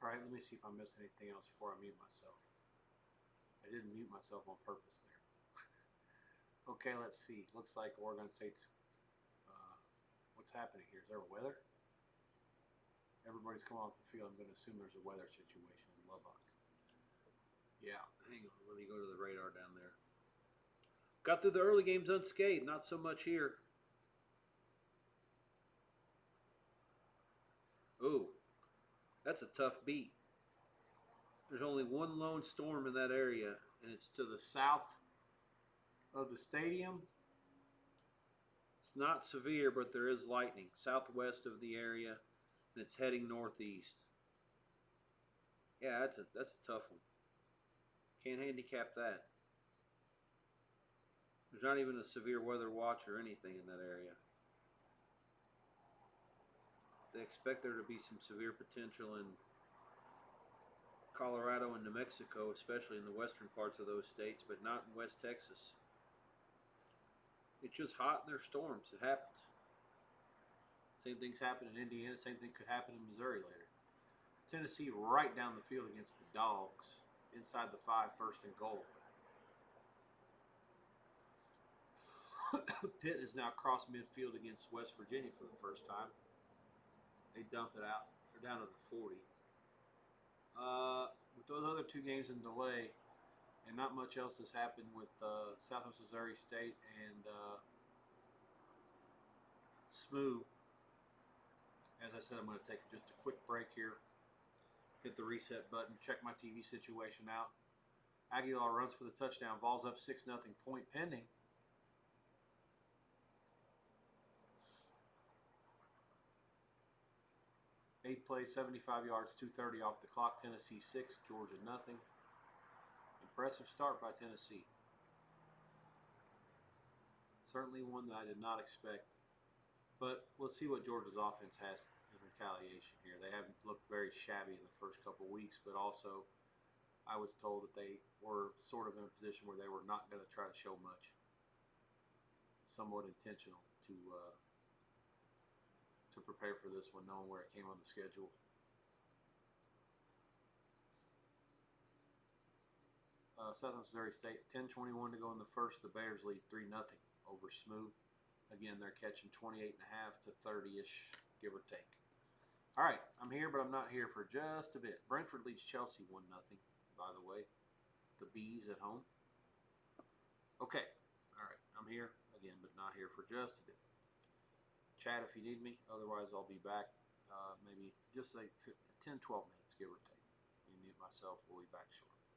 [SPEAKER 1] All right, let me see if I missed anything else before I mute myself. I didn't mute myself on purpose there. Okay, let's see. Looks like Oregon State's. What's happening here? Is there weather? Everybody's coming off the field. I'm going to assume there's a weather situation in Lubbock. Yeah, hang on. Let me go to the radar down there. Got through the early games unscathed. Not so much here. Ooh, that's a tough beat. There's only one lone storm in that area, and it's to the south of the stadium. It's not severe, but there is lightning southwest of the area, and it's heading northeast. Yeah, that's a tough one. Can't handicap that. There's not even a severe weather watch or anything in that area. They expect there to be some severe potential in Colorado and New Mexico, especially in the western parts of those states, but not in West Texas. It's just hot and there's storms. It happens. Same things happen in Indiana. Same thing could happen in Missouri later. Tennessee right down the field against the Dogs. Inside the 5, 1st and goal. Pitt is now cross midfield against West Virginia for the first time. They dump it out. They're down to the 40. With those other 2 games in delay, and not much else has happened with Southwest Missouri State and SMU. As I said, I'm going to take just a quick break here. Hit the reset button. Check my TV situation out. Aguilar runs for the touchdown. Vols up 6-0. Point pending. Eight plays, 75 yards, 2:30 off the clock. Tennessee 6, Georgia nothing. Impressive start by Tennessee. Certainly one that I did not expect. But let's see what Georgia's offense has in retaliation here. They haven't looked very shabby in the first couple weeks, but also I was told that they were sort of in a position where they were not going to try to show much. Somewhat intentional to prepare for this one, knowing where it came on the schedule. Southwest Missouri State, 10:21 to go in the first. The Bears lead 3-0 over SMU. Again, they're catching 28.5 to 30-ish, give or take. All right, I'm here, but I'm not here for just a bit. Brentford leads Chelsea 1-0, by the way. The Bees at home. Okay, all right, I'm here again, but not here for just a bit. Chat if you need me. Otherwise, I'll be back maybe just like 10, 12 minutes, give or take. Let me mute myself. We'll be back shortly.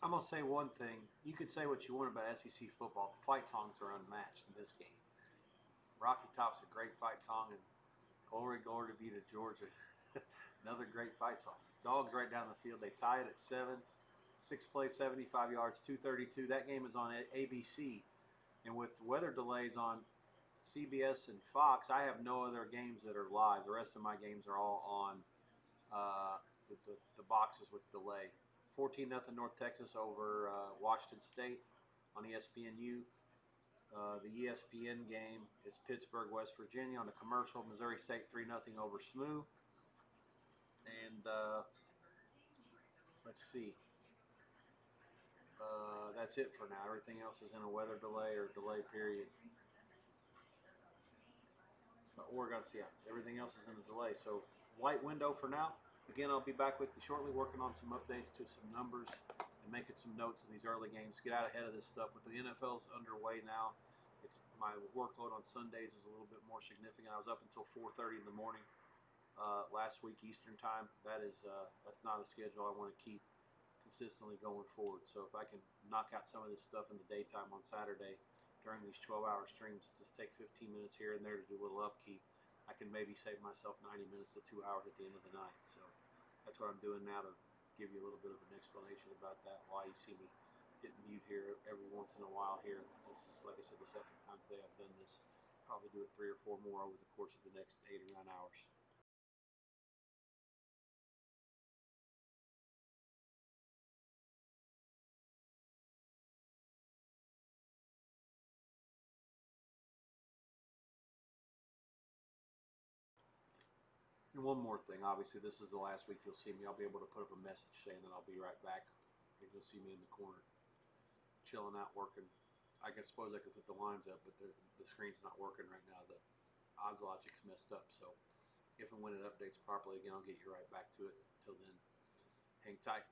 [SPEAKER 1] I'm gonna say one thing. You could say what you want about SEC football. The fight songs are unmatched in this game. Rocky Top's a great fight song, and glory, glory to be to Georgia. Another great fight song. Dogs right down the field. They tie it at 7. 6 plays, 75 yards, 232. That game is on ABC. And with weather delays on CBS and Fox, I have no other games that are live. The rest of my games are all on the boxes with delay. 14-0 North Texas over Washington State on ESPNU. The ESPN game is Pittsburgh, West Virginia on a commercial. Missouri State 3-0 over SMU. And let's see. That's it for now. Everything else is in a weather delay or delay period. Oregon, yeah, everything else is in a delay. So light window for now. Again, I'll be back with you shortly, working on some updates to some numbers and making some notes of these early games. Get out ahead of this stuff. With the NFL's underway now, it's my workload on Sundays is a little bit more significant. I was up until 4:30 in the morning last week Eastern time. That's not a schedule I want to keep consistently going forward. So if I can knock out some of this stuff in the daytime on Saturday during these 12-hour streams, just take 15 minutes here and there to do a little upkeep, I can maybe save myself 90 minutes to 2 hours at the end of the night. So that's what I'm doing now to give you a little bit of an explanation about that, why you see me hit mute here every once in a while here. This is, like I said, the second time today I've done this. Probably do it 3 or 4 more over the course of the next 8 or 9 hours. And one more thing, obviously this is the last week you'll see me. I'll be able to put up a message saying that I'll be right back. And you'll see me in the corner, chilling out, working. I suppose I could put the lines up, but the screen's not working right now. The odds logic's messed up. So if and when it updates properly again, I'll get you right back to it. Until then, hang tight.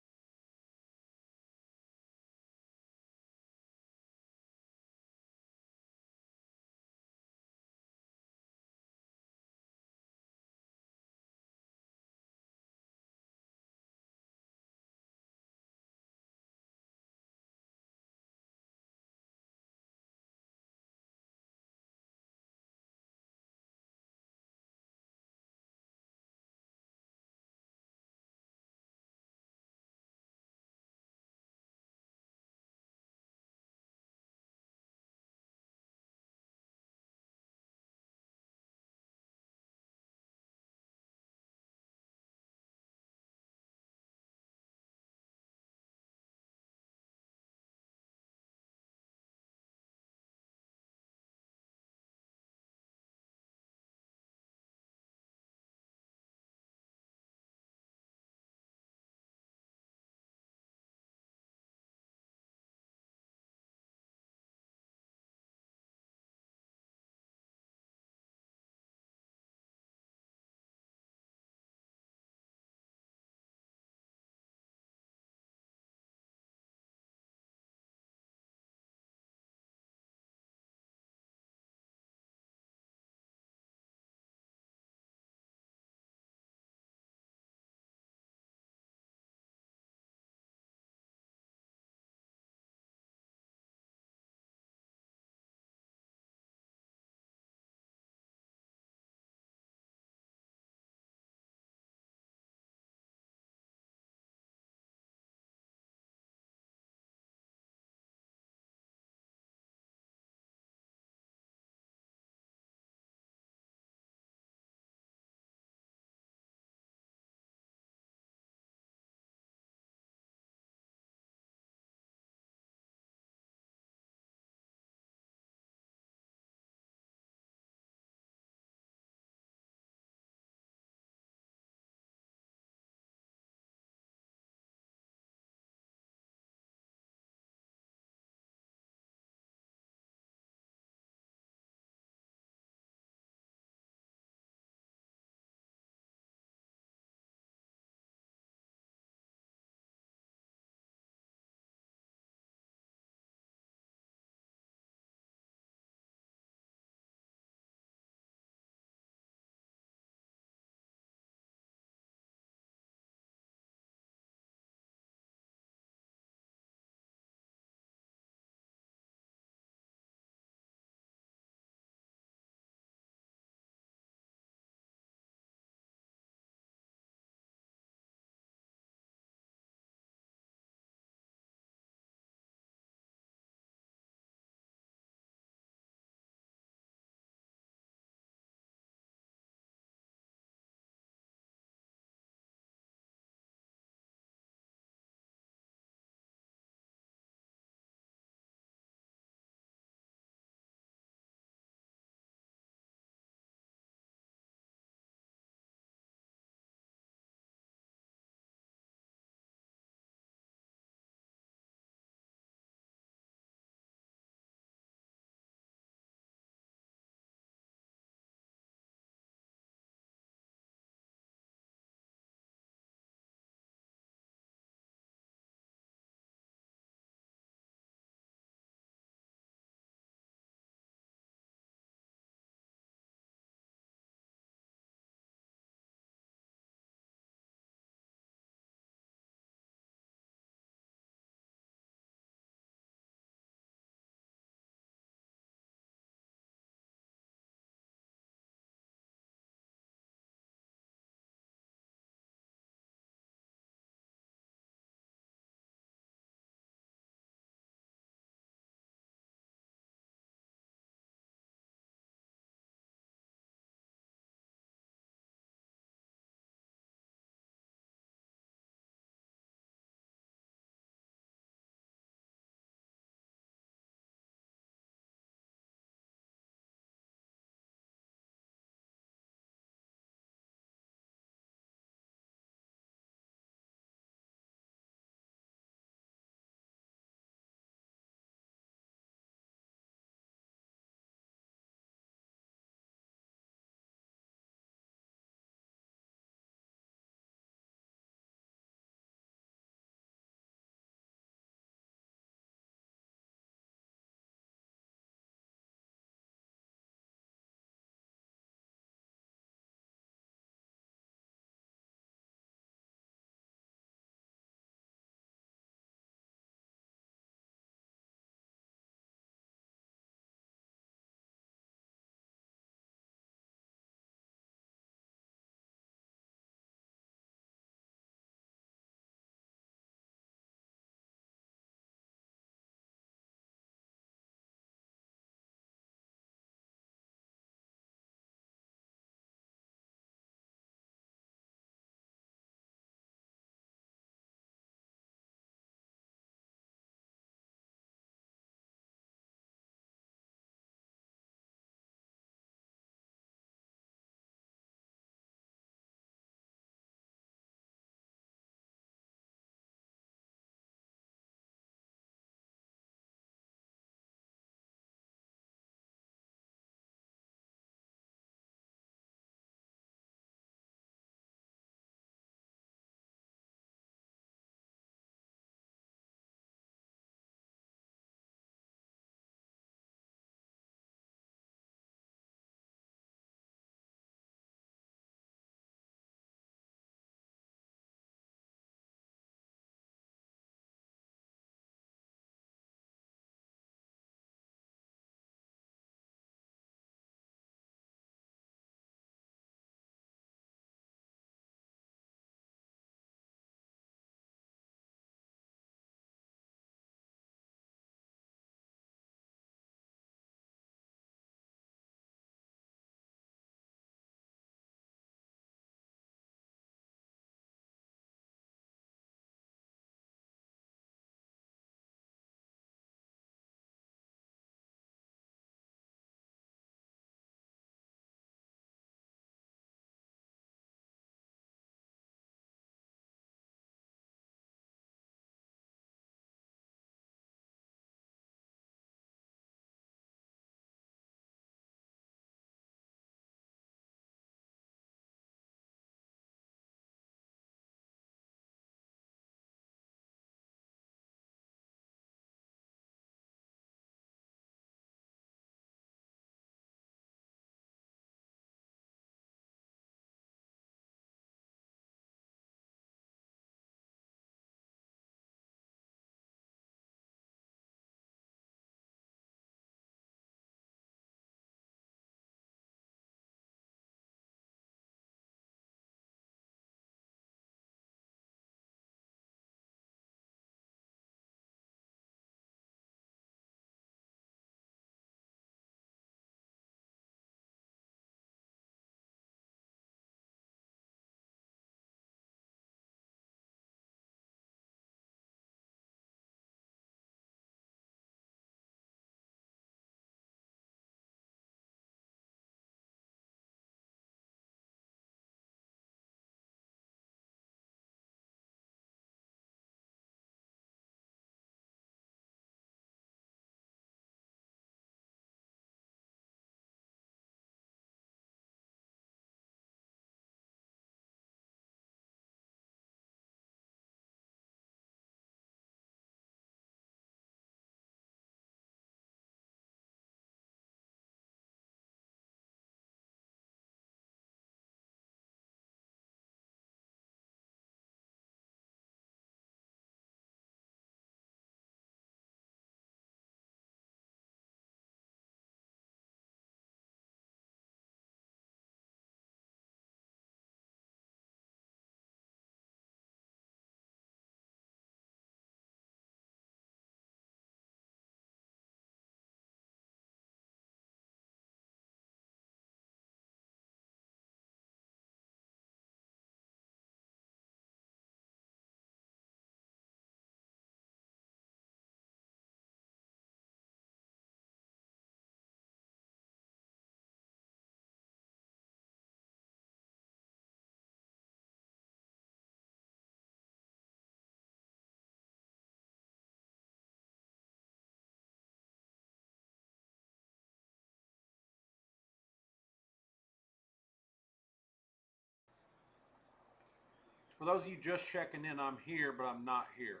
[SPEAKER 1] For those of you just checking in, I'm here, but I'm not here.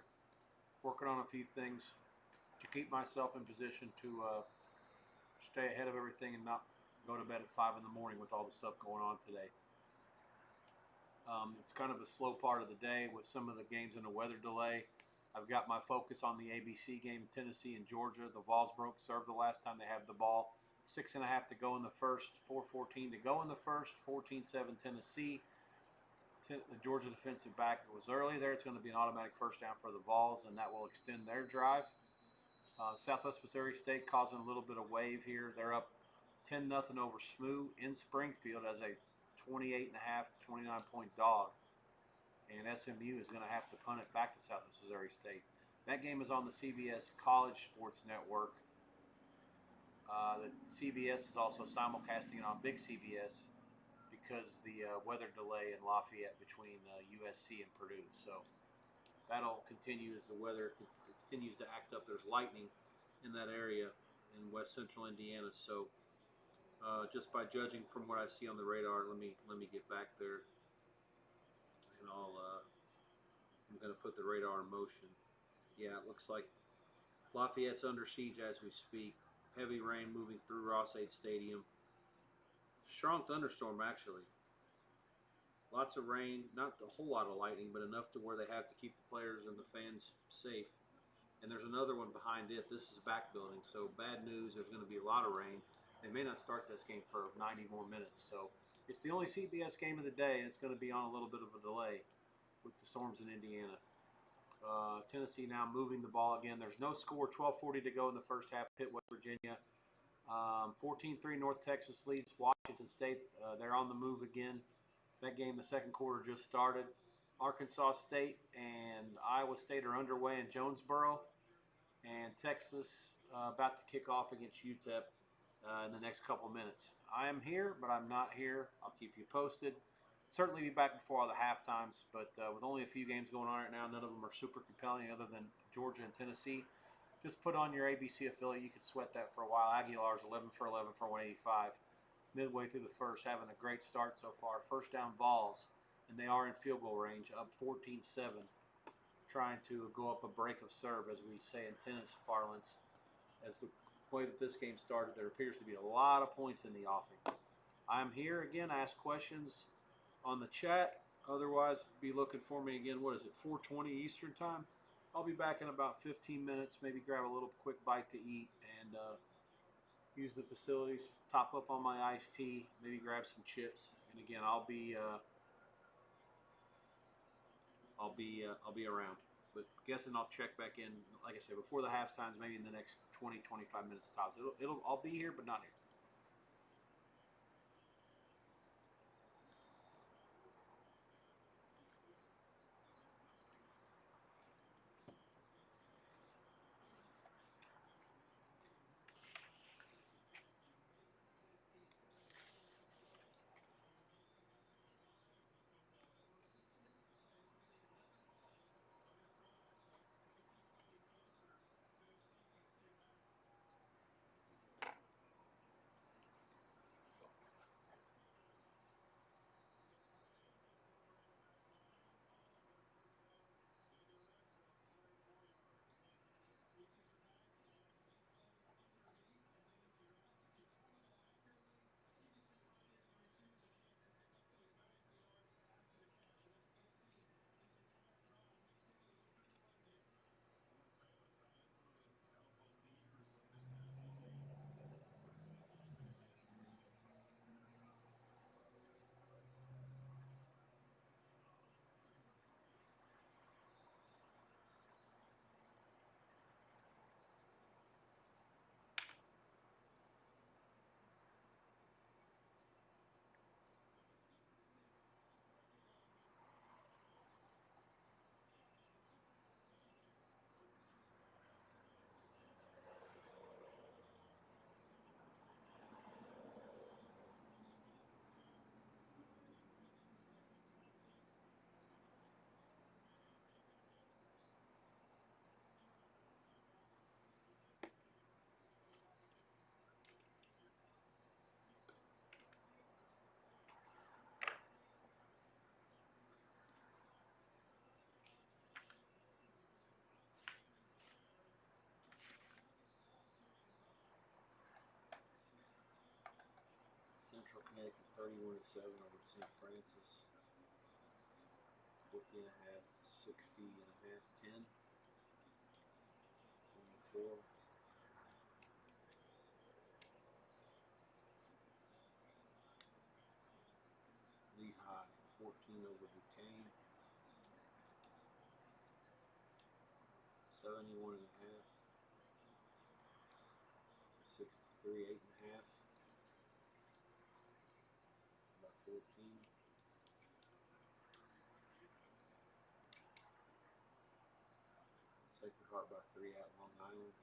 [SPEAKER 1] Working on a few things to keep myself in position to stay ahead of everything and not go to bed at 5 in the morning with all the stuff going on today. It's kind of a slow part of the day with some of the games in a weather delay. I've got my focus on the ABC game, Tennessee and Georgia. The Vols broke serve the last time they have the ball. 6.5 to go in the first, 4:14 to go in the first, 14-7 Tennessee. The Georgia defensive back was early there. It's going to be an automatic first down for the Vols, and that will extend their drive. Southwest Missouri State causing a little bit of wave here. They're up 10-0 over SMU in Springfield as a 28.5, 29-point dog. And SMU is going to have to punt it back to Southwest Missouri State. That game is on the CBS College Sports Network. The CBS is also simulcasting it on Big CBS because the weather delay in Lafayette between USC and Purdue. So that'll continue as the weather continues to act up. There's lightning in that area in west central Indiana. So just by judging from what I see on the radar, let me get back there, and I'm going to put the radar in motion. Yeah, it looks like Lafayette's under siege as we speak. Heavy rain moving through Ross-Ade Stadium. Strong thunderstorm, actually. Lots of rain, not a whole lot of lightning, but enough to where they have to keep the players and the fans safe. And there's another one behind it. This is back building, so bad news. There's going to be a lot of rain. They may not start this game for 90 more minutes. So it's the only CBS game of the day, and it's going to be on a little bit of a delay with the storms in Indiana. Tennessee now moving the ball again. There's no score. 12:40 to go in the first half. Pitt, West Virginia. 14-3 North Texas leads Washington State. They're on the move again. That game, the second quarter just started. Arkansas State and Iowa State are underway in Jonesboro. And Texas about to kick off against UTEP in the next couple minutes. I am here, but I'm not here. I'll keep you posted. Certainly be back before all the halftimes, but with only a few games going on right now, none of them are super compelling other than Georgia and Tennessee. Just put on your ABC affiliate. You could sweat that for a while. Aguilar's 11 for 11 for 185. Midway through the first, having a great start so far. First down Vols, and they are in field goal range, up 14-7, trying to go up a break of serve, as we say in tennis parlance. As the way that this game started, there appears to be a lot of points in the offing. I'm here again. Ask questions on the chat. Otherwise, be looking for me again. What is it, 4:20 Eastern time? I'll be back in about 15 minutes. Maybe grab a little quick bite to eat and use the facilities. Top up on my iced tea. Maybe grab some chips. And again, I'll be around. But guessing I'll check back in, like I said, before the half times, maybe in the next 20-25 minutes tops. I'll be here, but not here. Central Connecticut 31-7 over St. Francis. 50 and a half to 60 and a half, 10. 24. Lehigh 14 over Duquesne. 71 and a half to 63, 8 and a half. By 14. Sacred Heart by 3 at Long Island.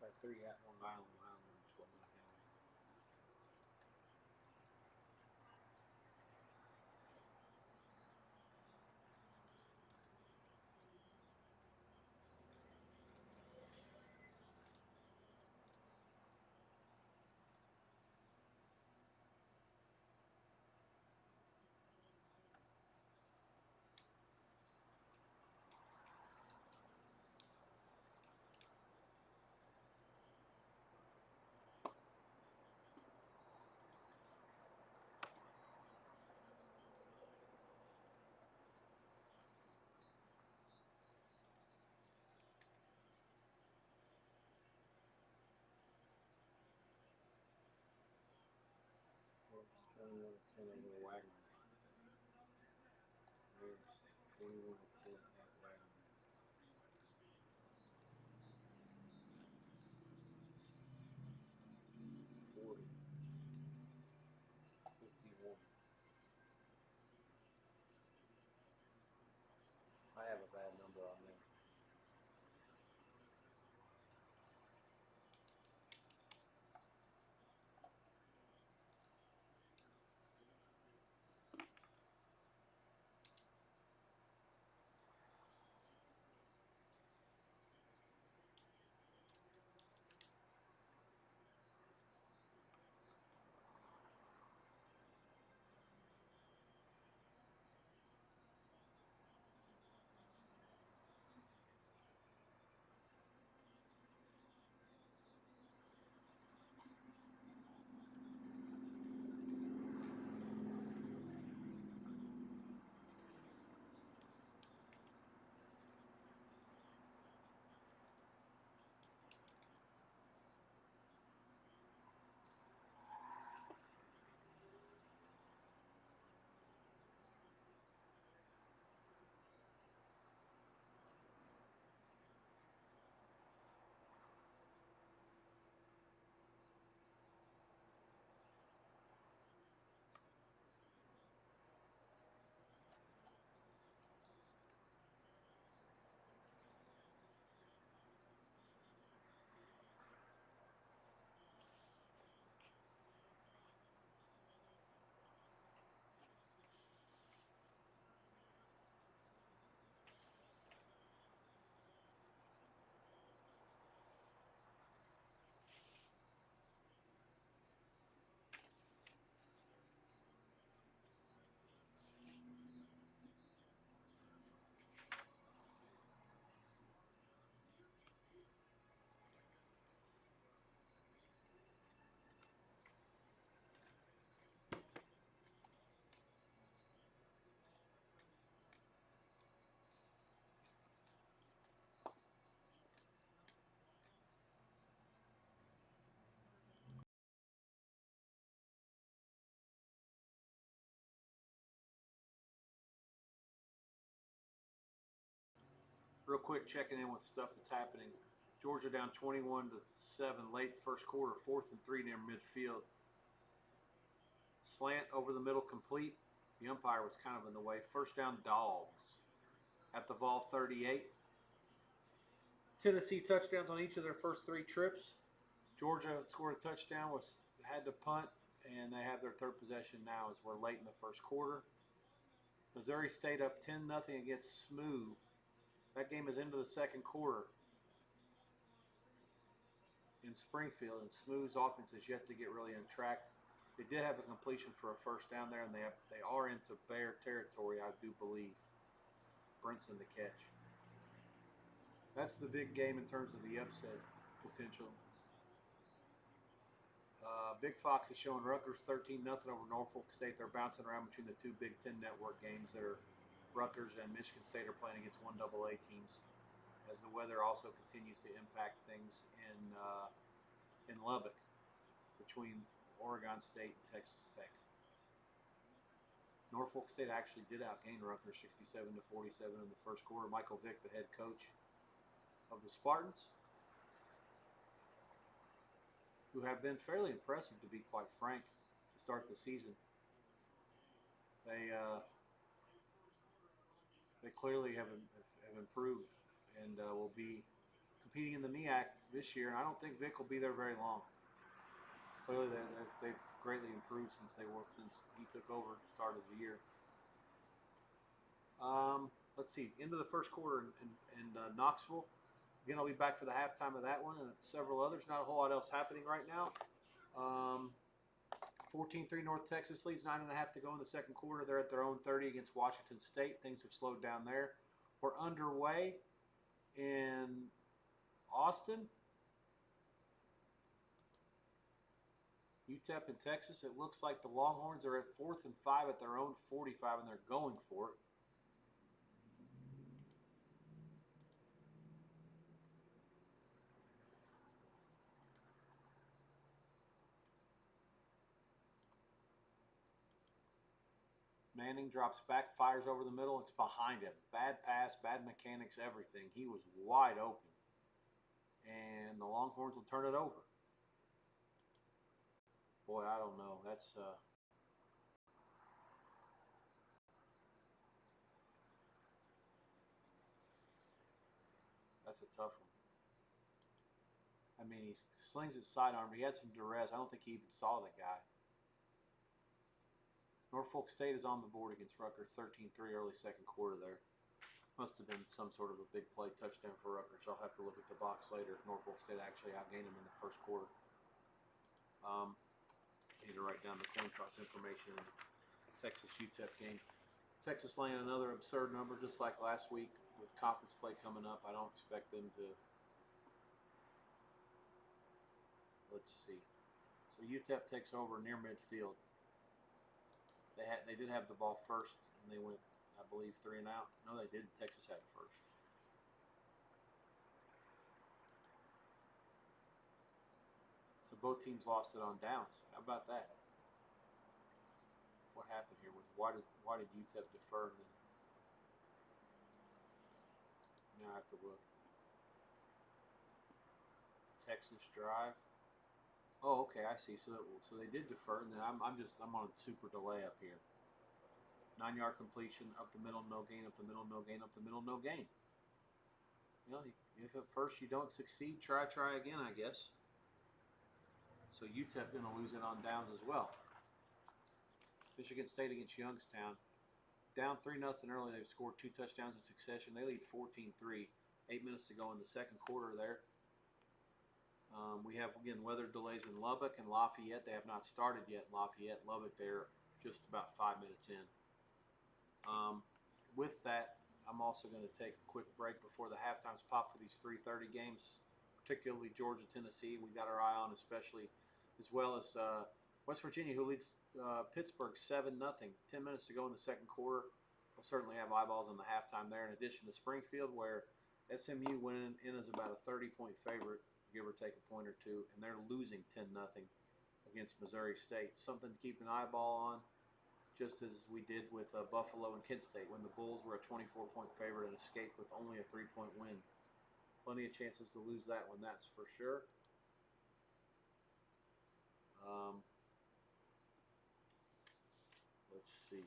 [SPEAKER 1] By 3 at Long Island, 12 and a half. There's 21-10 over Wagner. There's 21-10 at Wagner. 40. 51. I have a bad number on there. Real quick, checking in with stuff that's happening. Georgia down 21-7 late first quarter, 4th and 3 near midfield. Slant over the middle complete. The umpire was kind of in the way. First down, Dogs. At the Vol 38. Tennessee touchdowns on each of their first 3 trips. Georgia scored a touchdown, had to punt, and they have their 3rd possession now as we're late in the first quarter. Missouri State up 10-0 against SMU. That game is into the second quarter in Springfield, and SMU's offense is yet to get really untracked. They did have a completion for a first down there, and they are into Bear territory, I do believe. Brinson the catch. That's the big game in terms of the upset potential. Big Fox is showing Rutgers 13-0 over Norfolk State. They're bouncing around between the 2 Big Ten Network games that are Rutgers and Michigan State are playing against 1AA teams, as the weather also continues to impact things in Lubbock between Oregon State and Texas Tech. Norfolk State actually did outgain Rutgers 67-47 in the first quarter. Michael Vick, the head coach of the Spartans, who have been fairly impressive, to be quite frank, to start the season. They clearly have improved and will be competing in the MEAC this year. And I don't think Vic will be there very long. Clearly, they've greatly improved since he took over at the start of the year. Let's see, into the first quarter in Knoxville. Again, I'll be back for the halftime of that one and several others. Not a whole lot else happening right now. 14-3 North Texas leads, 9.5 to go in the second quarter. They're at their own 30 against Washington State. Things have slowed down there. We're underway in Austin. UTEP in Texas. It looks like the Longhorns are at 4th and 5 at their own 45, and they're going for it. Manning drops back, fires over the middle. It's behind him. Bad pass, bad mechanics, everything. He was wide open. And the Longhorns will turn it over. Boy, I don't know. That's a tough one. I mean, he slings his sidearm, but he had some duress. I don't think he even saw the guy. Norfolk State is on the board against Rutgers, 13-3 early second quarter there. Must have been some sort of a big play touchdown for Rutgers. I'll have to look at the box later if Norfolk State actually outgained them in the first quarter. I need to write down the coin toss information in the Texas UTEP game. Texas laying another absurd number just like last week with conference play coming up. I don't expect them to. Let's see. So UTEP takes over near midfield. They did have the ball first, and they went, I believe, 3 and out. No, they didn't. Texas had it first. So both teams lost it on downs. How about that? What happened here? Why did UTEP defer? Now I have to look. Texas drive. Oh, okay, I see. So they did defer, and then I'm on a super delay up here. 9-yard completion, up the middle, no gain, up the middle, no gain, up the middle, no gain. You know, if at first you don't succeed, try again, I guess. So UTEP going to lose it on downs as well. Michigan State against Youngstown. Down 3-0 early. They've scored 2 touchdowns in succession. They lead 14-3. 8 minutes to go in the second quarter there. We have, again, weather delays in Lubbock and Lafayette. They have not started yet in Lafayette. Lubbock, they're just about 5 minutes in. With that, I'm also going to take a quick break before the halftimes pop for these 3:30 games, particularly Georgia, Tennessee. We got our eye on, especially, as well as West Virginia, who leads Pittsburgh 7-0. 10 minutes to go in the second quarter. We'll certainly have eyeballs on the halftime there, in addition to Springfield, where SMU went in as about a 30-point favorite, give or take a point or two, and they're losing 10-0 against Missouri State. Something to keep an eyeball on. just as we did with Buffalo and Kent State when the Bulls were a 24-point favorite and escaped with only a 3-point win. Plenty of chances to lose that one, that's for sure. Let's see.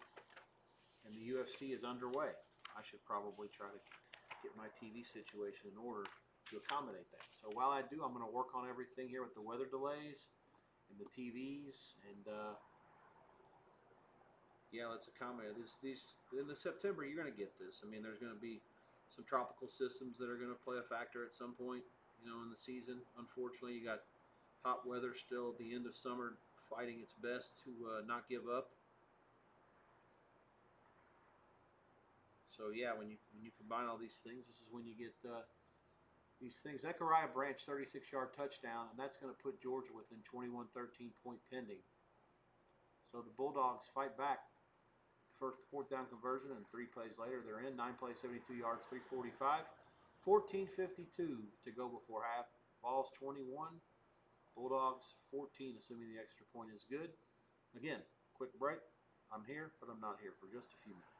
[SPEAKER 1] And the UFC is underway. I should probably try to get my TV situation in order to accommodate that. So while I do, I'm going to work on everything here with the weather delays and the TVs, and yeah, let's accommodate this. These in the September, you're going to get this. I mean, there's going to be some tropical systems that are going to play a factor at some point, you know, in the season. Unfortunately, you got hot weather still at the end of summer fighting its best to not give up. So yeah, when you combine all these things, this is when you get these things. Zechariah Branch, 36-yard touchdown, and that's going to put Georgia within 21-13 point pending. So the Bulldogs fight back. First fourth down conversion, and 3 plays later, they're in. 9 plays, 72 yards, 345. 14:52 to go before half. Vols 21, Bulldogs 14, assuming the extra point is good. Again, quick break. I'm here, but I'm not here for just a few minutes.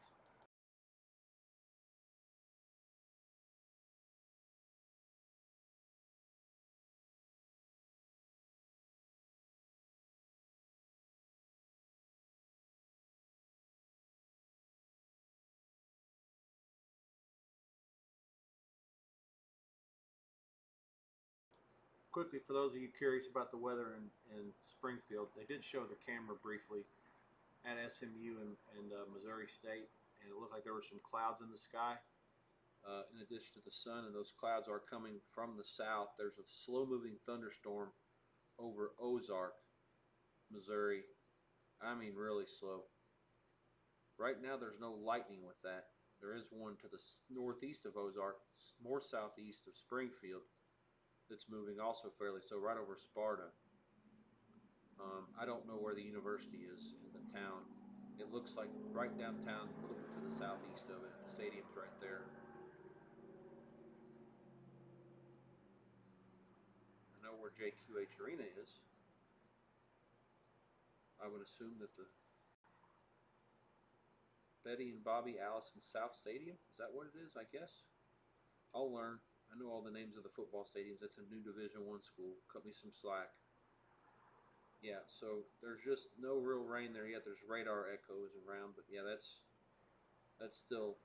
[SPEAKER 1] Quickly, for those of you curious about the weather in Springfield, they did show the camera briefly at SMU and Missouri State, and it looked like there were some clouds in the sky in addition to the sun, and those clouds are coming from the south. There's a slow-moving thunderstorm over Ozark, Missouri. I mean, really slow. Right now, there's no lightning with that. There is one to the northeast of Ozark, more southeast of Springfield, that's moving also fairly so, right over Sparta. I don't know where the university is in the town. It looks like right downtown, a little bit to the southeast of it. The stadium's right there. I know where JQH Arena is. I would assume that the Betty and Bobby Allison South Stadium, is that what it is? I guess I'll learn. I know all the names of the football stadiums. That's a new Division I school. Cut me some slack. Yeah, so there's just no real rain there yet. There's radar echoes around, but yeah, that's still,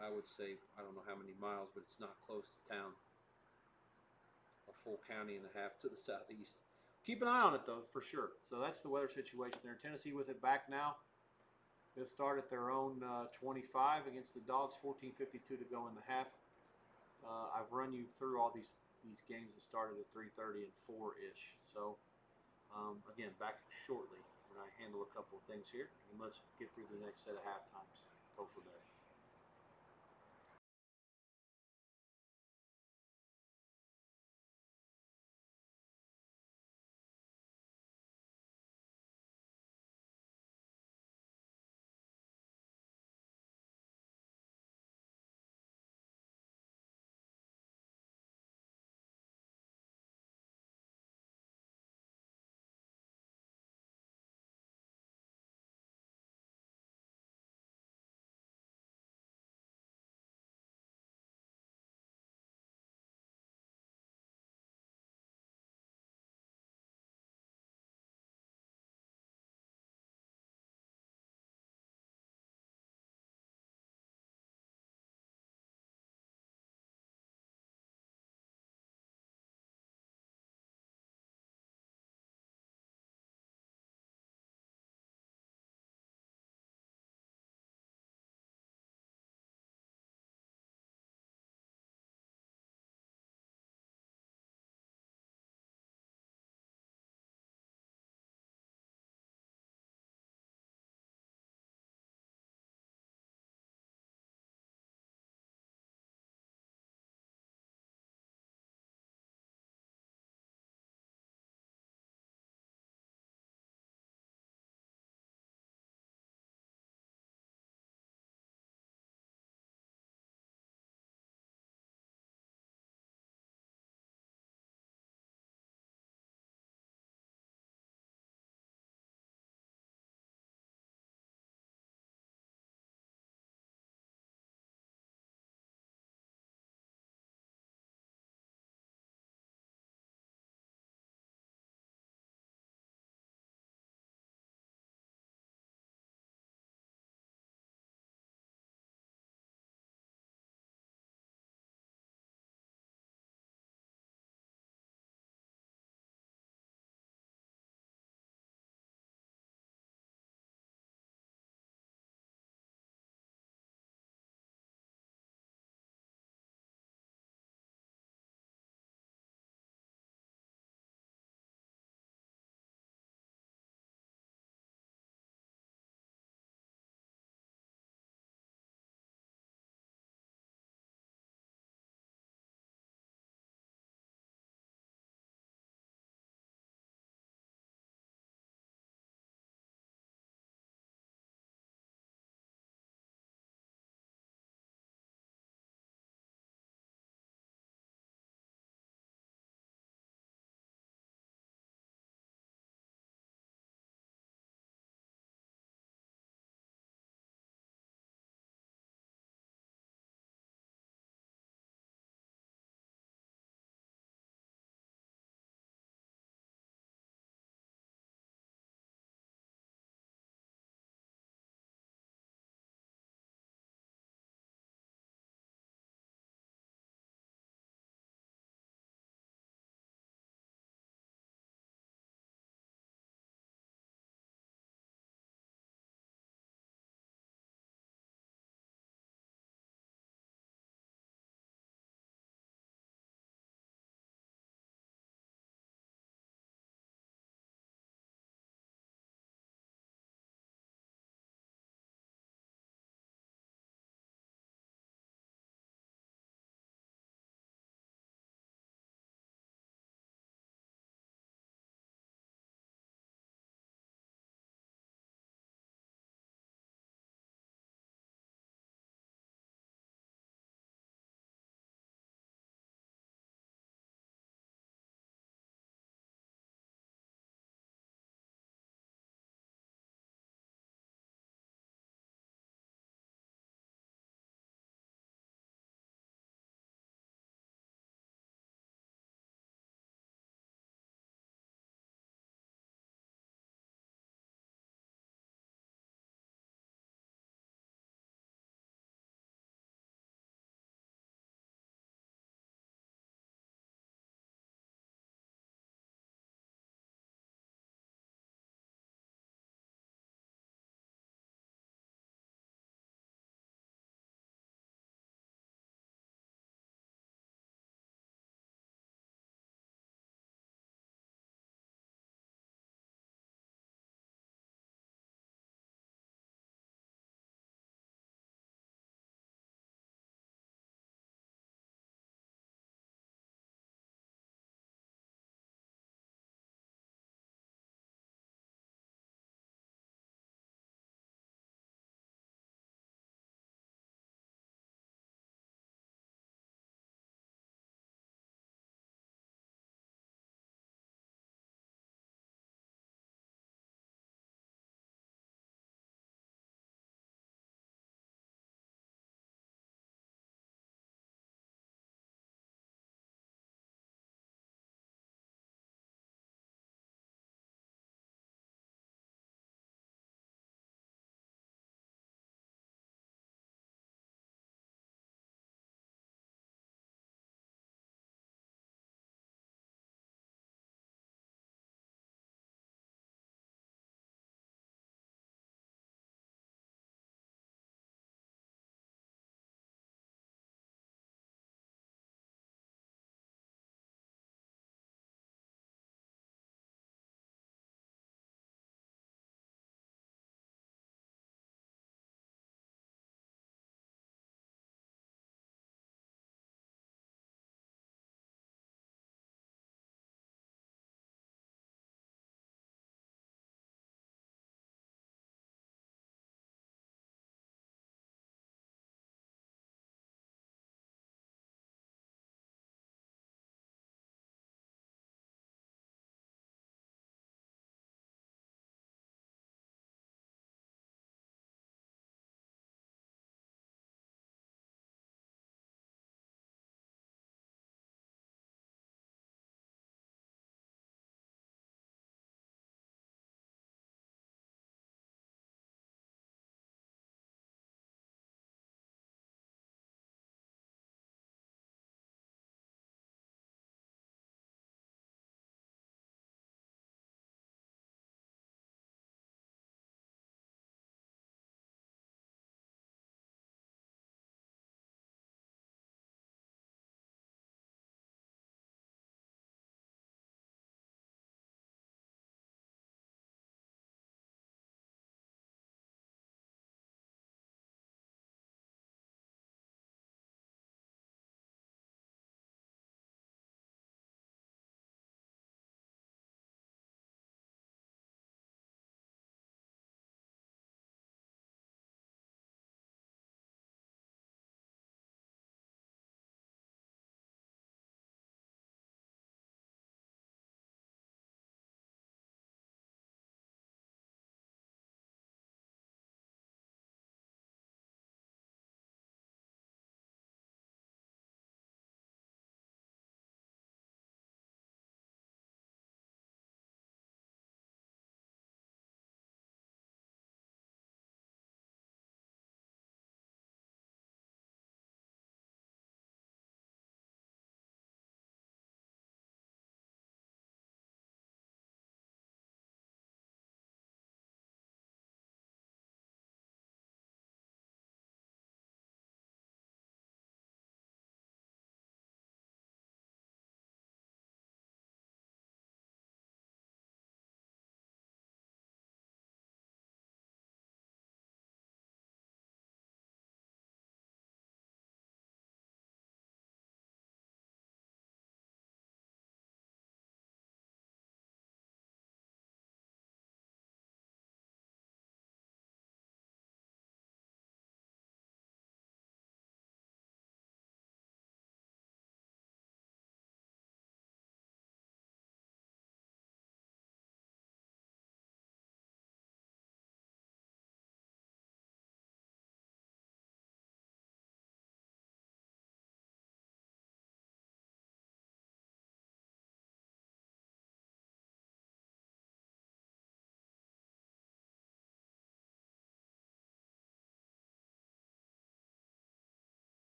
[SPEAKER 1] I would say, I don't know how many miles, but it's not close to town. A full county and a half to the southeast. Keep an eye on it though, for sure. So that's the weather situation there. Tennessee with it back now. They'll start at their own 25 against the Dogs. 14:52 to go in the half. I've run you through all these games that started at 3:30 and 4-ish. So again, back shortly when I handle a couple of things here, and let's get through the next set of half times. Go from there.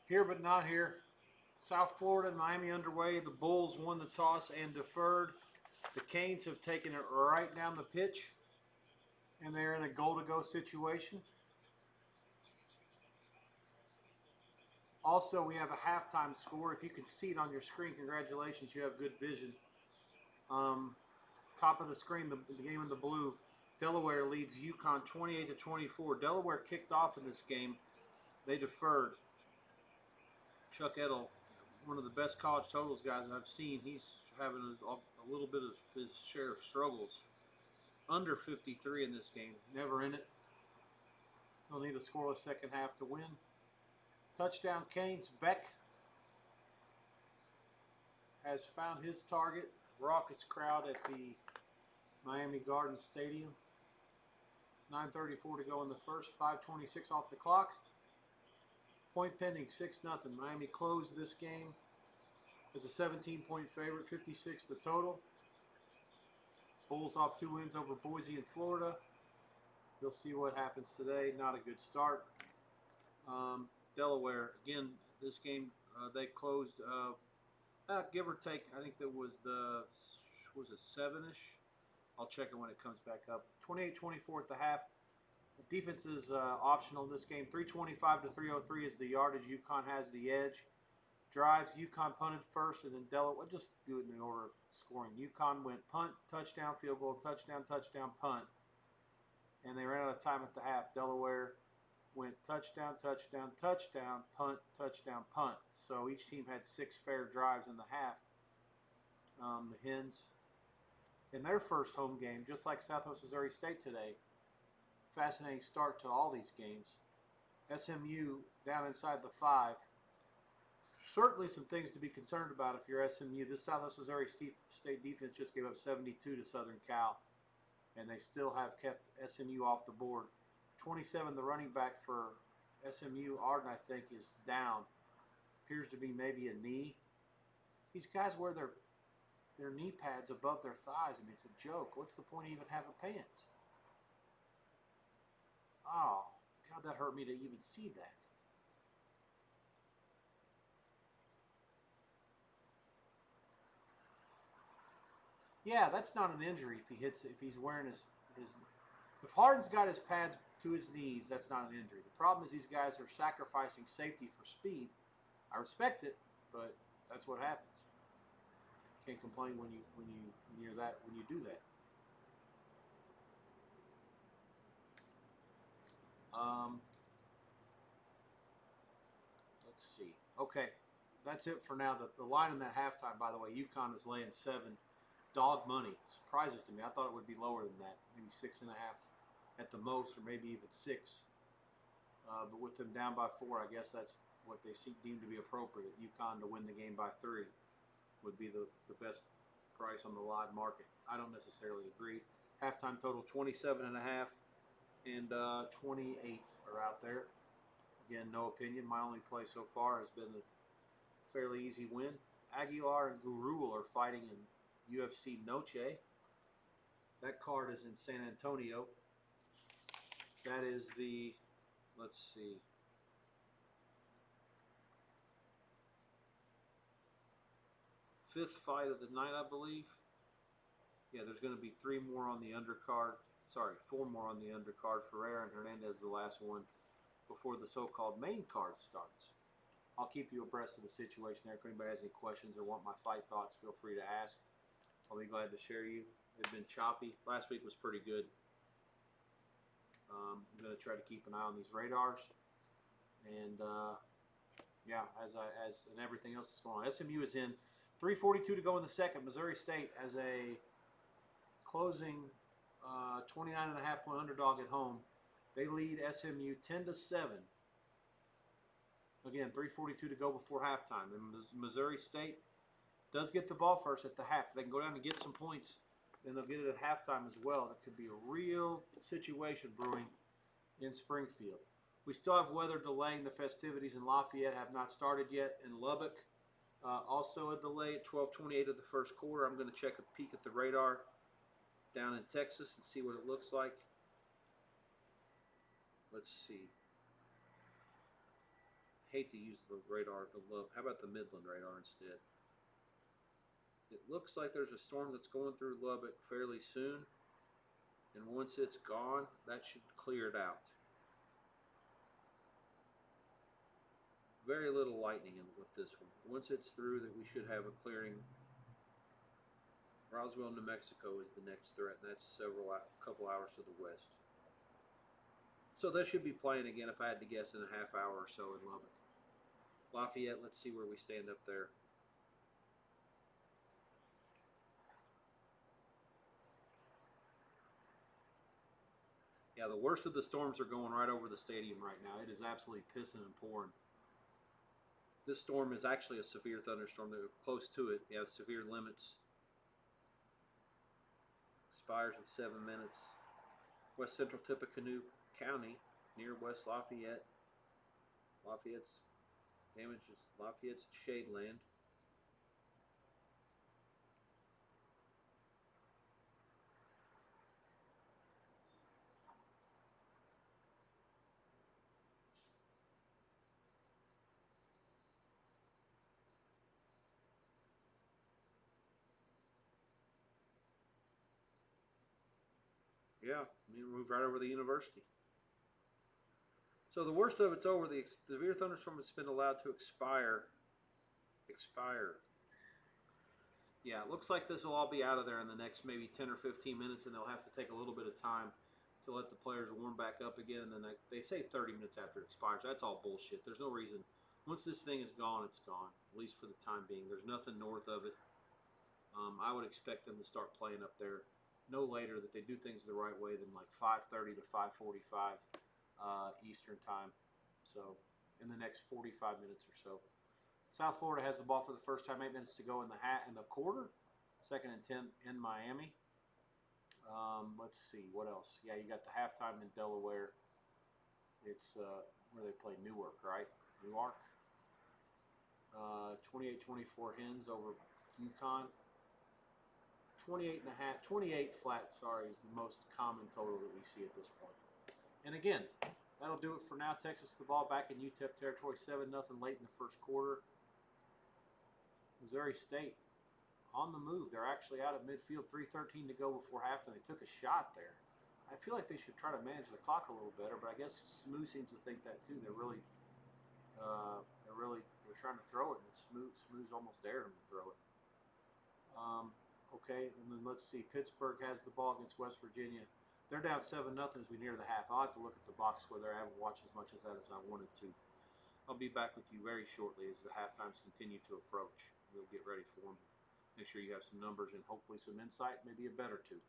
[SPEAKER 1] Here but not here. South Florida and Miami underway. The Bulls won the toss and deferred. The Canes have taken it right down the pitch, and they're in a goal-to-go situation. Also, we have a halftime score. If you can see it on your screen, congratulations, you have good vision. Top of the screen, the game in the blue, Delaware leads UConn 28-24. Delaware kicked off in this game. They deferred. Chuck Edel, one of the best college totals guys I've seen, he's having a little bit of his share of struggles. Under 53 in this game. Never in it. They'll need a scoreless second half to win. Touchdown Canes. Beck has found his target. Raucous crowd at the Miami Gardens Stadium. 9:34 to go in the first. 5:26 off the clock. Point pending, 6-0. Miami closed this game as a 17-point favorite, 56 the total. Bulls off 2 wins over Boise and Florida. We'll see what happens today. Not a good start. Delaware, again, this game they closed, give or take, I think that was it 7-ish? I'll check it when it comes back up. 28-24 at the half. The defense is optional in this game. 325 to 303 is the yardage. UConn has the edge. Drives, UConn punted first, and then Delaware. Just do it in order of scoring. UConn went punt, touchdown, field goal, touchdown, touchdown, punt. And they ran out of time at the half. Delaware went touchdown, touchdown, touchdown, punt, touchdown, punt. So each team had 6 fair drives in the half. The Hens, in their first home game, just like Southwest Missouri State today, fascinating start to all these games. SMU down inside the 5. Certainly some things to be concerned about if you're SMU. This Southwest Missouri State defense just gave up 72 to Southern Cal, and they still have kept SMU off the board. 27, the running back for SMU, Arden, I think, is down. Appears to be maybe a knee. These guys wear their knee pads above their thighs. I mean, it's a joke. What's the point of even having pants? Oh, God, that hurt me to even see that. Yeah, that's not an injury if he's wearing his if Harden's got his pads to his knees, that's not an injury. The problem is these guys are sacrificing safety for speed. I respect it, but that's what happens. Can't complain when you do that. Let's see. Okay, that's it for now. The line in that halftime, by the way, UConn is laying 7. Dog money. Surprises to me. I thought it would be lower than that. Maybe 6.5 at the most, or maybe even 6. But with them down by 4, I guess that's what they deem to be appropriate. UConn to win the game by 3 would be the best price on the live market. I don't necessarily agree. Halftime total 27.5 and 28 are out there. Again, no opinion. My only play so far has been a fairly easy win. Aguilar and Gurul are fighting in UFC Noche. That card is in San Antonio. That is the, let's see, 5th fight of the night, I believe. Yeah, there's going to be 3 more on the undercard. Sorry, 4 more on the undercard. Ferreira and Hernandez, the last one before the so-called main card starts. I'll keep you abreast of the situation there. If anybody has any questions or want my fight thoughts, feel free to ask. I'll be glad to share you. They've been choppy. Last week was pretty good. I'm going to try to keep an eye on these radars. And, yeah, as and everything else that's going on. SMU is in. 3:42 to go in the second. Missouri State as a closing 29.5-point underdog at home. They lead SMU 10-7. Again, 3:42 to go before halftime. And Missouri State does get the ball first at the half. They can go down and get some points, then they'll get it at halftime as well. That could be a real situation brewing in Springfield. We still have weather delaying the festivities in Lafayette, have not started yet. In Lubbock, also a delay at 12:28 of the first quarter. I'm going to check a peek at the radar down in Texas and see what it looks like. Let's see.
[SPEAKER 3] hate to use the radar, the low. How about the Midland radar instead? It looks like there's a storm that's going through Lubbock fairly soon. And once it's gone, that should clear it out. Very little lightning with this one. Once it's through, that we should have a clearing. Roswell, New Mexico is the next threat, and that's couple hours to the west. So they should be playing again, if I had to guess, in a half hour or so in Lubbock. Lafayette, let's see where we stand up there. Yeah, the worst of the storms are going right over the stadium right now. It is absolutely pissing and pouring. This storm is actually a severe thunderstorm. They're close to it. They have severe limits. Expires in 7 minutes. West Central Tippecanoe County, near West Lafayette. Lafayette's damages. Lafayette's shade land. Yeah, we moved right over the university. So the worst of it's over. The severe thunderstorm has been allowed to expire. Yeah, it looks like this will all be out of there in the next maybe 10 or 15 minutes, and they'll have to take a little bit of time to let the players warm back up again. And then they say 30 minutes after it expires. That's all bullshit. There's no reason. Once this thing is gone, it's gone, at least for the time being. There's nothing north of it. I would expect them to start playing up there no later, that they do things the right way, than like 5:30 to 5:45 Eastern time. So in the next 45 minutes or so. South Florida has the ball for the first time. 8 minutes to go in the quarter. 2nd and 10 in Miami. Let's see what else. Yeah, you got the halftime in Delaware. It's where they play Newark, right? Newark. 28-24 Hens over UConn. 28 flat, sorry, is the most common total that we see at this point. And again, that'll do it for now. Texas the ball back in UTEP territory, 7-0 late in the first quarter. Missouri State on the move. They're actually out at midfield, 3:13 to go before halftime. They took a shot there. I feel like they should try to manage the clock a little better, but I guess Smooth seems to think that too. They're trying to throw it, and Smooth's almost dared them to throw it. Okay, and then let's see. Pittsburgh has the ball against West Virginia. They're down 7-0 as we near the half. I'll have to look at the box score there. I haven't watched as much as that as I wanted to. I'll be back with you very shortly as the halftimes continue to approach. We'll get ready for them. Make sure you have some numbers and hopefully some insight, maybe a bet or two.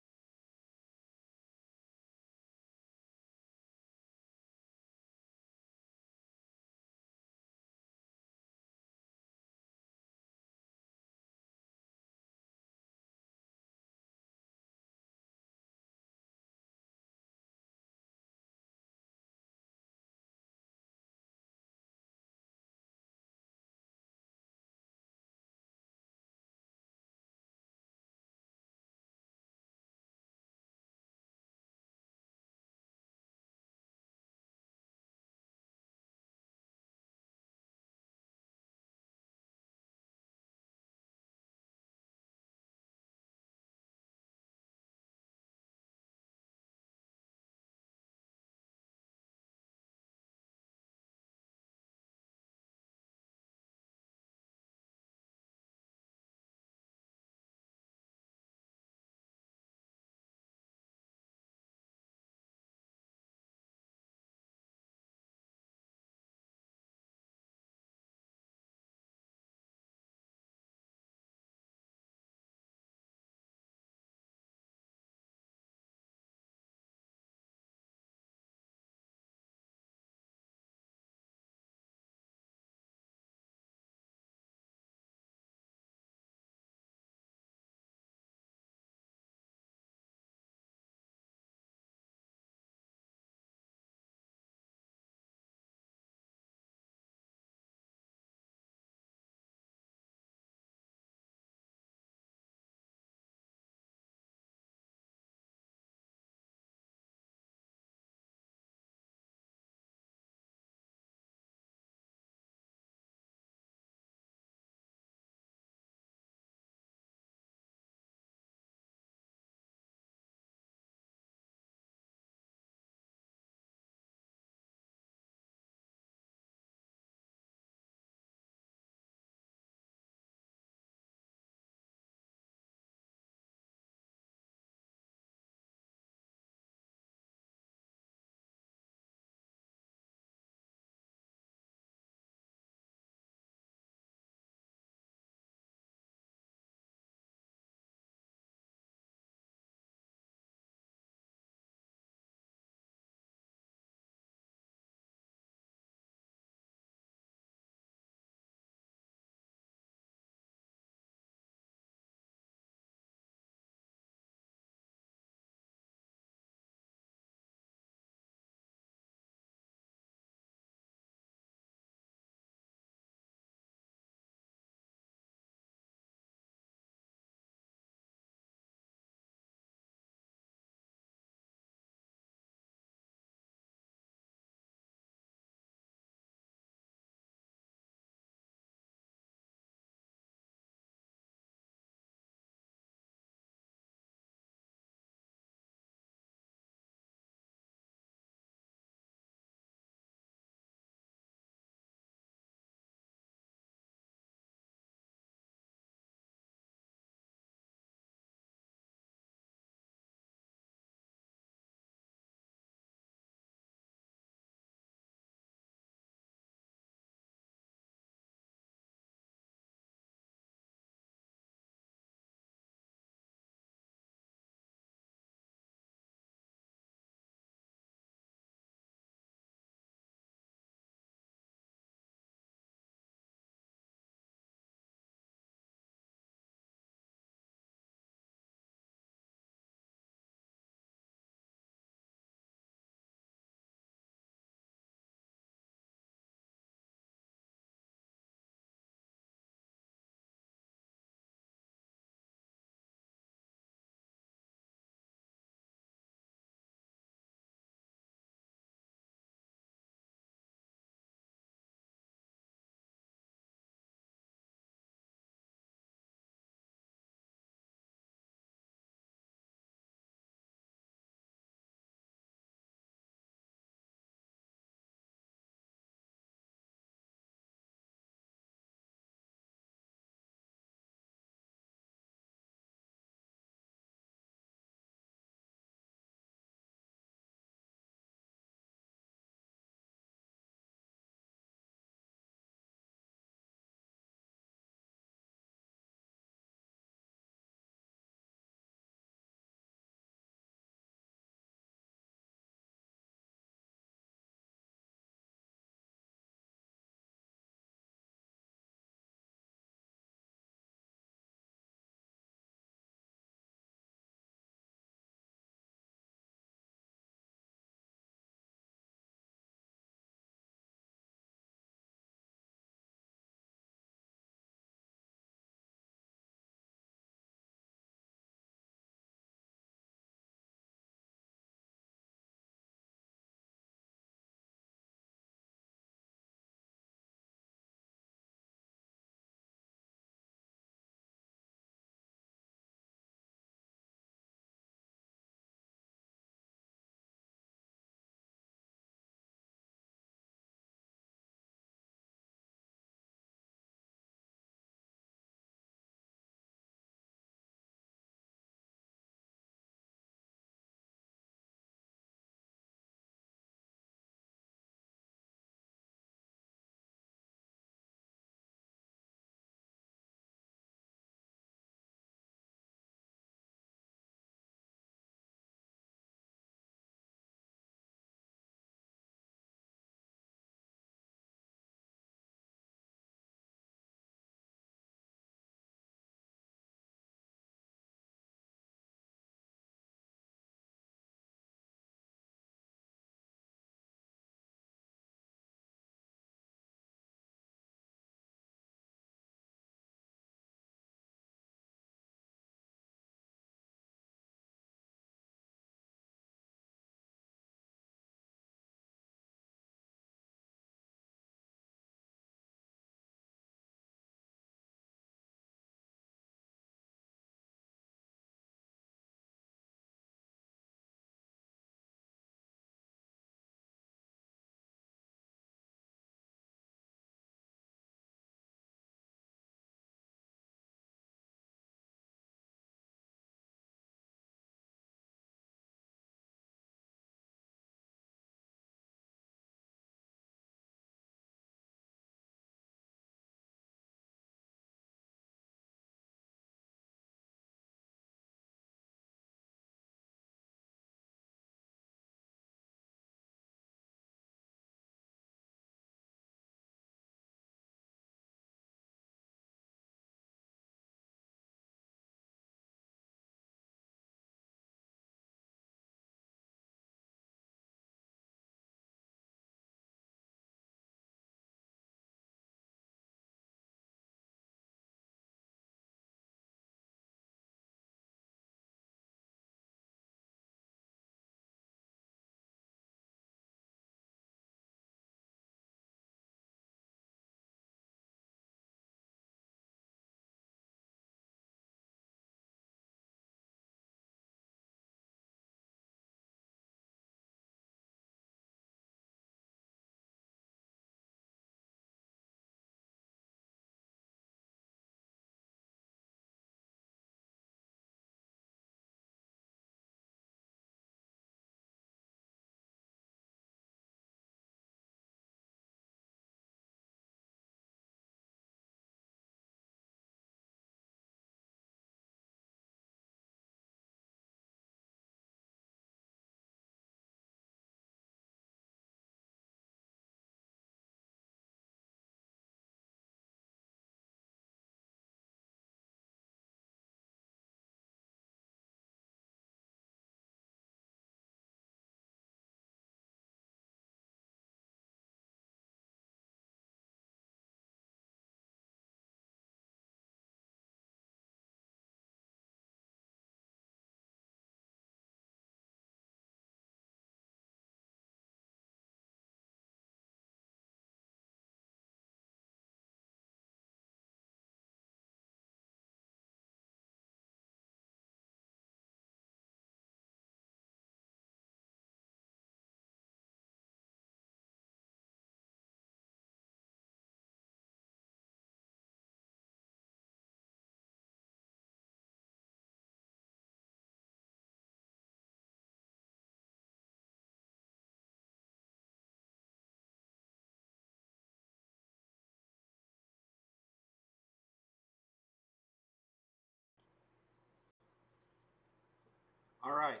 [SPEAKER 1] All right.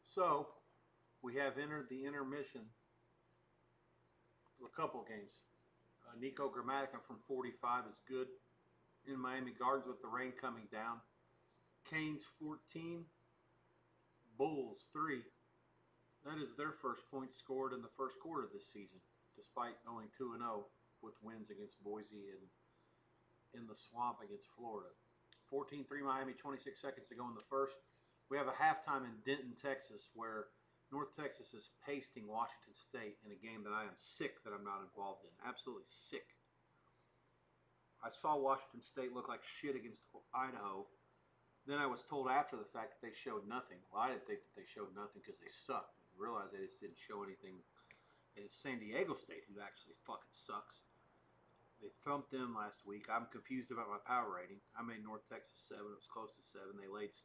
[SPEAKER 1] So we have entered the intermission of a couple games. Nico Gramatica from 45 is good in Miami Gardens with the rain coming down. Canes 14, Bulls 3. That is their first point scored in the first quarter this season, despite going 2-0 with wins against Boise and in the swamp against Florida. 14-3 Miami, 26 seconds to go in the first. We have a halftime in Denton, Texas, where North Texas is pasting Washington State in a game that I am sick that I'm not involved in. Absolutely sick. I saw Washington State look like shit against Idaho. Then I was told after the fact that they showed nothing. Well, I didn't think that they showed nothing because they sucked. I realized they just didn't show anything. And it's San Diego State who actually fucking sucks. They thumped them last week. I'm confused about my power rating. I made North Texas 7. It was close to 7. They laid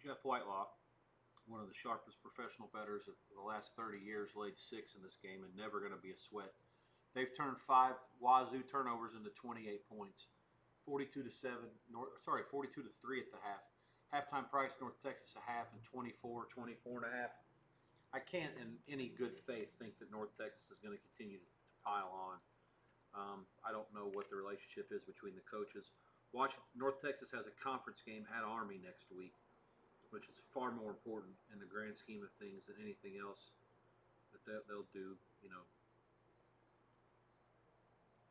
[SPEAKER 1] Jeff Whitelaw, one of the sharpest professional bettors of the last 30 years, laid 6 in this game and never going to be a sweat. They've turned 5 Wazoo turnovers into 28 points. 42-7, 42-3 at the half. Halftime price, North Texas a half, and 24 and a half. I can't in any good faith think that North Texas is going to continue to pile on. I don't know what the relationship is between the coaches. North Texas has a conference game at Army next week, which is far more important in the grand scheme of things than anything else that they'll do,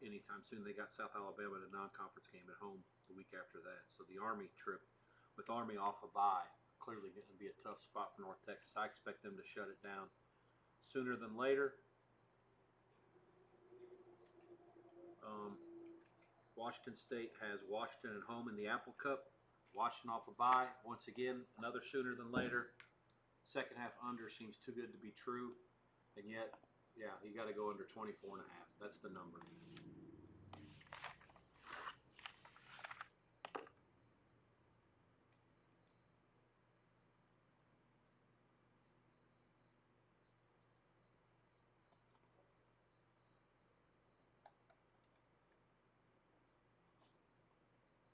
[SPEAKER 1] anytime soon. They got South Alabama in a non-conference game at home the week after that. So the Army trip, with Army off a bye, clearly going to be a tough spot for North Texas. I expect them to shut it down sooner than later. Washington State has Washington at home in the Apple Cup. Washington off a bye. Once again, another sooner than later. Second half under seems too good to be true. And yet, yeah, you got to go under 24 and a half. That's the number.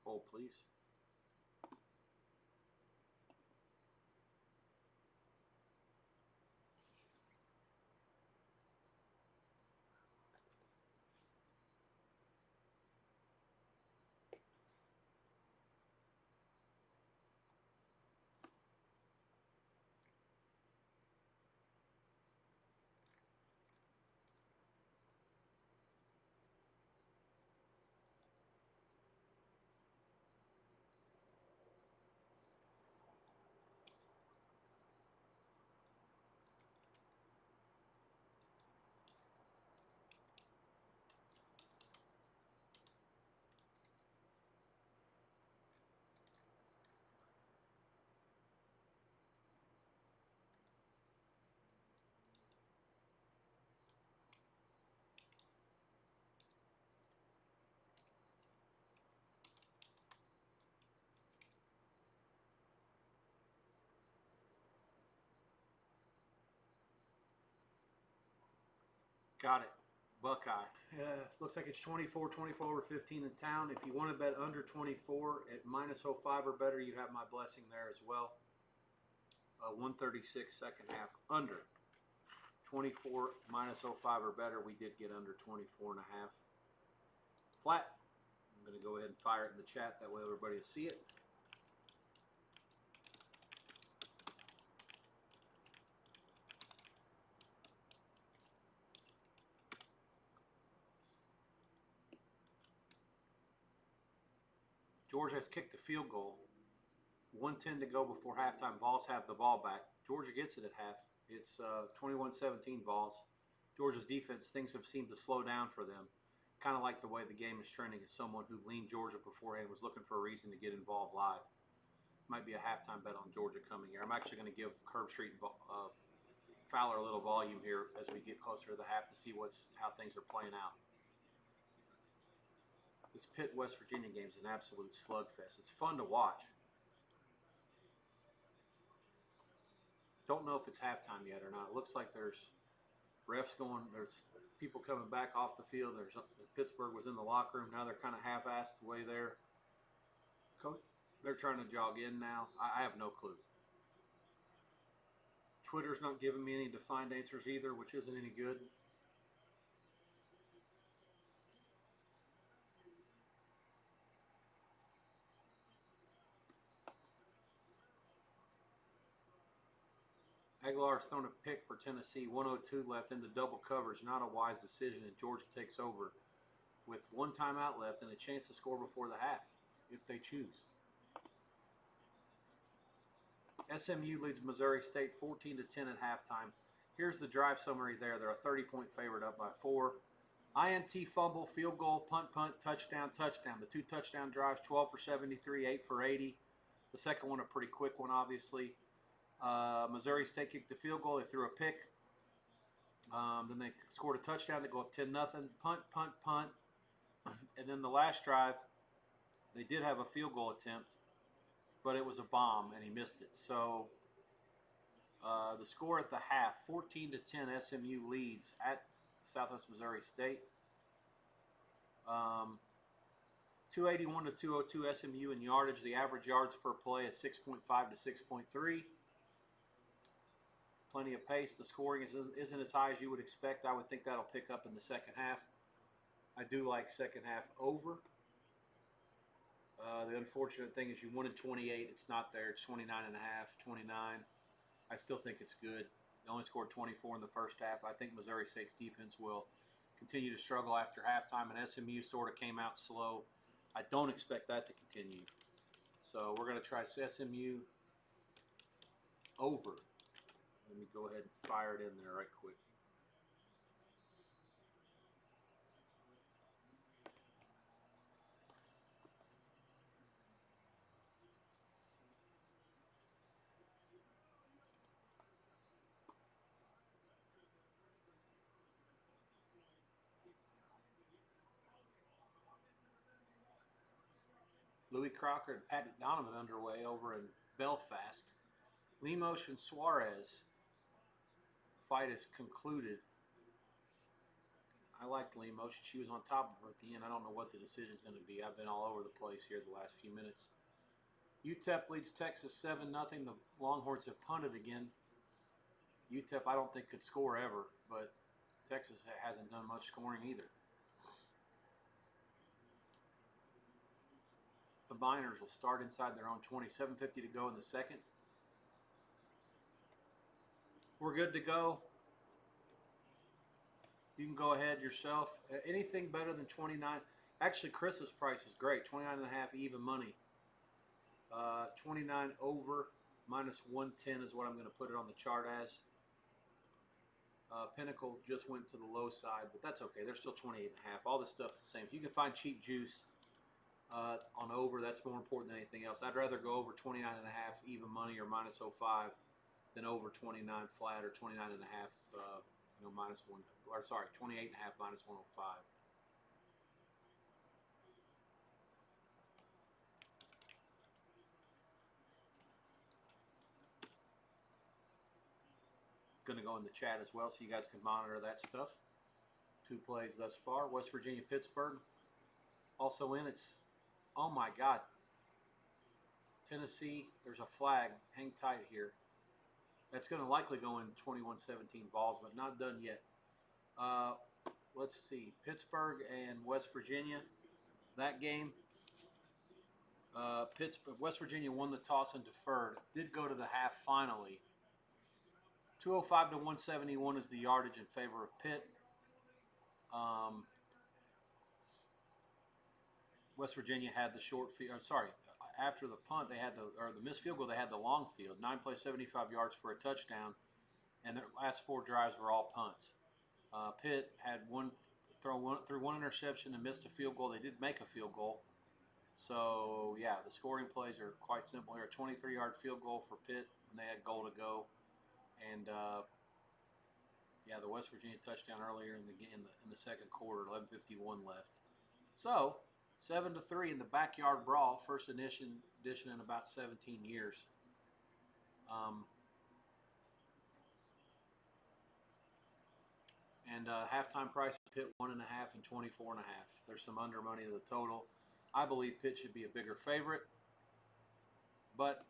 [SPEAKER 1] Hold, please. Got it. Buckeye. Looks like it's 24 over 15 in town. If you want to bet under 24 at -05 or better, you have my blessing there as well. 136 second half under. 24 -05 or better. We did get under 24 and a half. Flat. I'm going to go ahead and fire it in the chat. That way everybody will see it. Georgia has kicked the field goal. 1:10 to go before halftime. Vols have the ball back. Georgia gets it at half. It's 21-17 Vols. Georgia's defense, things have seemed to slow down for them. Kind of like the way the game is trending as someone who leaned Georgia beforehand was looking for a reason to get involved live. Might be a halftime bet on Georgia coming here. I'm actually going to give Curb Street Fowler a little volume here as we get closer to the half to see how things are playing out. This Pitt West Virginia game is an absolute slugfest. It's fun to watch. Don't know if it's halftime yet or not. It looks like there's refs going. There's people coming back off the field. Pittsburgh was in the locker room. Now they're kind of half-assed way there. They're trying to jog in now. I have no clue. Twitter's not giving me any defined answers either, which isn't any good. Aguilar's thrown a pick for Tennessee. 102 left into double coverage. Not a wise decision, and Georgia takes over with one timeout left and a chance to score before the half, if they choose. SMU leads Missouri State 14-10 at halftime. Here's the drive summary there. They're a 30-point favorite up by 4. INT fumble, field goal, punt, touchdown, touchdown. The 2 touchdown drives, 12 for 73, 8 for 80. The second one a pretty quick one, obviously. Missouri State kicked the field goal. They threw a pick. Then they scored a touchdown to go up 10-0. Punt. And then the last drive, they did have a field goal attempt, but it was a bomb, and he missed it. So the score at the half, 14-10, SMU leads at Southwest Missouri State. 281 to 202 SMU in yardage. The average yards per play is 6.5 to 6.3. Plenty of pace. The scoring isn't as high as you would expect. I would think that'll pick up in the second half. I do like second half over. The unfortunate thing is you wanted 28. It's not there. It's 29 and a half, 29. I still think it's good. They only scored 24 in the first half. I think Missouri State's defense will continue to struggle after halftime, and SMU sort of came out slow. I don't expect that to continue. So we're going to try SMU over. Let me go ahead and fire it in there right quick. Louis Crocker and Patty Donovan underway over in Belfast. Lemos and Suarez. Fight is concluded. I liked Lemos. She was on top of her at the end. I don't know what the decision is going to be. I've been all over the place here the last few minutes. UTEP leads Texas 7-0. The Longhorns have punted again. UTEP, I don't think, could score ever, but Texas hasn't done much scoring either. The Miners will start inside their own 20. 7:50 to go in the second. We're good to go. You can go ahead yourself. Anything better than 29. Actually, Chris's price is great. 29.5 even money. 29 over minus 110 is what I'm going to put it on the chart as. Pinnacle just went to the low side, but that's okay. They're still 28.5. All this stuff's the same. If you can find cheap juice on over, that's more important than anything else. I'd rather go over 29.5 even money or minus 05 than over 29 flat or 29.5 minus 1, or sorry, 28.5 minus 105. Going to go in the chat as well so you guys can monitor that stuff. 2 plays thus far. West Virginia, Pittsburgh. Also in, it's, oh my God. Tennessee, there's a flag. Hang tight here. That's going to likely go in 21-17 balls, but not done yet. Let's see. Pittsburgh and West Virginia. That game. West Virginia won the toss and deferred. Did go to the half finally. 205 to 171 is the yardage in favor of Pitt. West Virginia had the short field. After the punt, they had the missed field goal. They had the long field. 9 plays, 75 yards for a touchdown, and their last 4 drives were all punts. Pitt had threw one interception and missed a field goal. They did make a field goal. So yeah, the scoring plays are quite simple here. A 23-yard field goal for Pitt, and they had goal to go. And the West Virginia touchdown earlier in the second quarter, 11:51 left. So 7-3 in the backyard brawl, first edition in about 17 years. Halftime price Pitt 1.5 and 24.5. There's some under money to the total. I believe Pitt should be a bigger favorite, but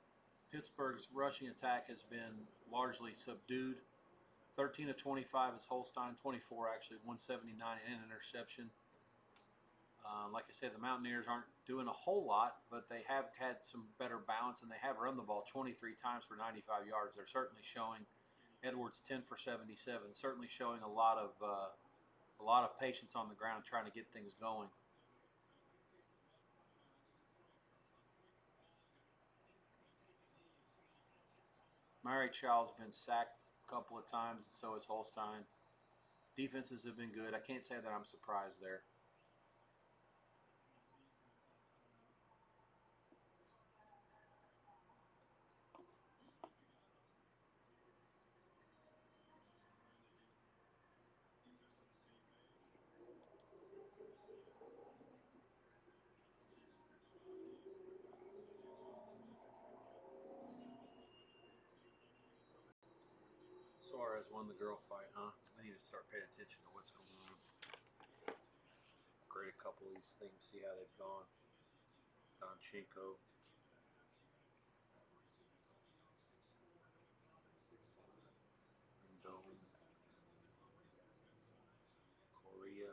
[SPEAKER 1] Pittsburgh's rushing attack has been largely subdued. 13 of 25 is Holstein, 24 actually, 179 and an interception. Like I said, the Mountaineers aren't doing a whole lot, but they have had some better balance, and they have run the ball 23 times for 95 yards. They're certainly showing. Edwards 10 for 77, certainly showing a lot of patience on the ground, trying to get things going. Mary Child's been sacked a couple of times, and so has Holstein. Defenses have been good. I can't say that I'm surprised there. Suarez won the girl fight, huh? I need to start paying attention to what's going on. Grade a couple of these things, see how they've gone. Donchenko. Rendon. Korea.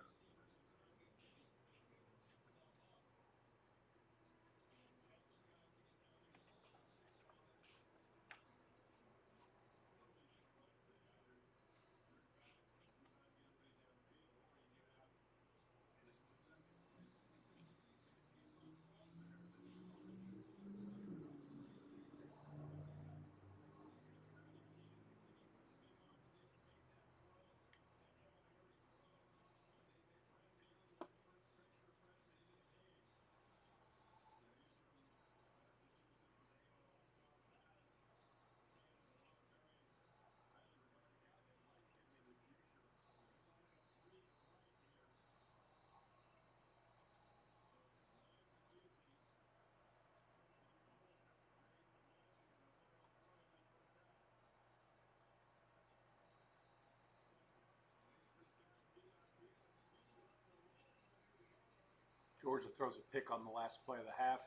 [SPEAKER 1] Georgia throws a pick on the last play of the half.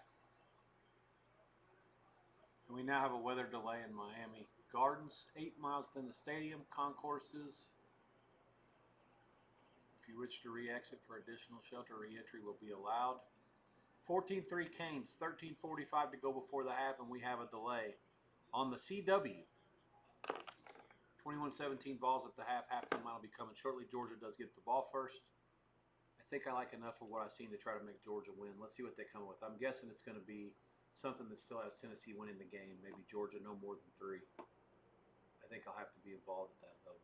[SPEAKER 1] And we now have a weather delay in Miami Gardens, 8 miles within the stadium. Concourses. If you wish to re-exit for additional shelter, re-entry will be allowed. 14-3 Canes, 13:45 to go before the half, and we have a delay on the CW. 21-17 Vols at the half. Halftime will be coming shortly. Georgia does get the ball first. I think I like enough of what I've seen to try to make Georgia win. Let's see what they come with. I'm guessing it's going to be something that still has Tennessee winning the game. Maybe Georgia no more than 3. I think I'll have to be involved at that level.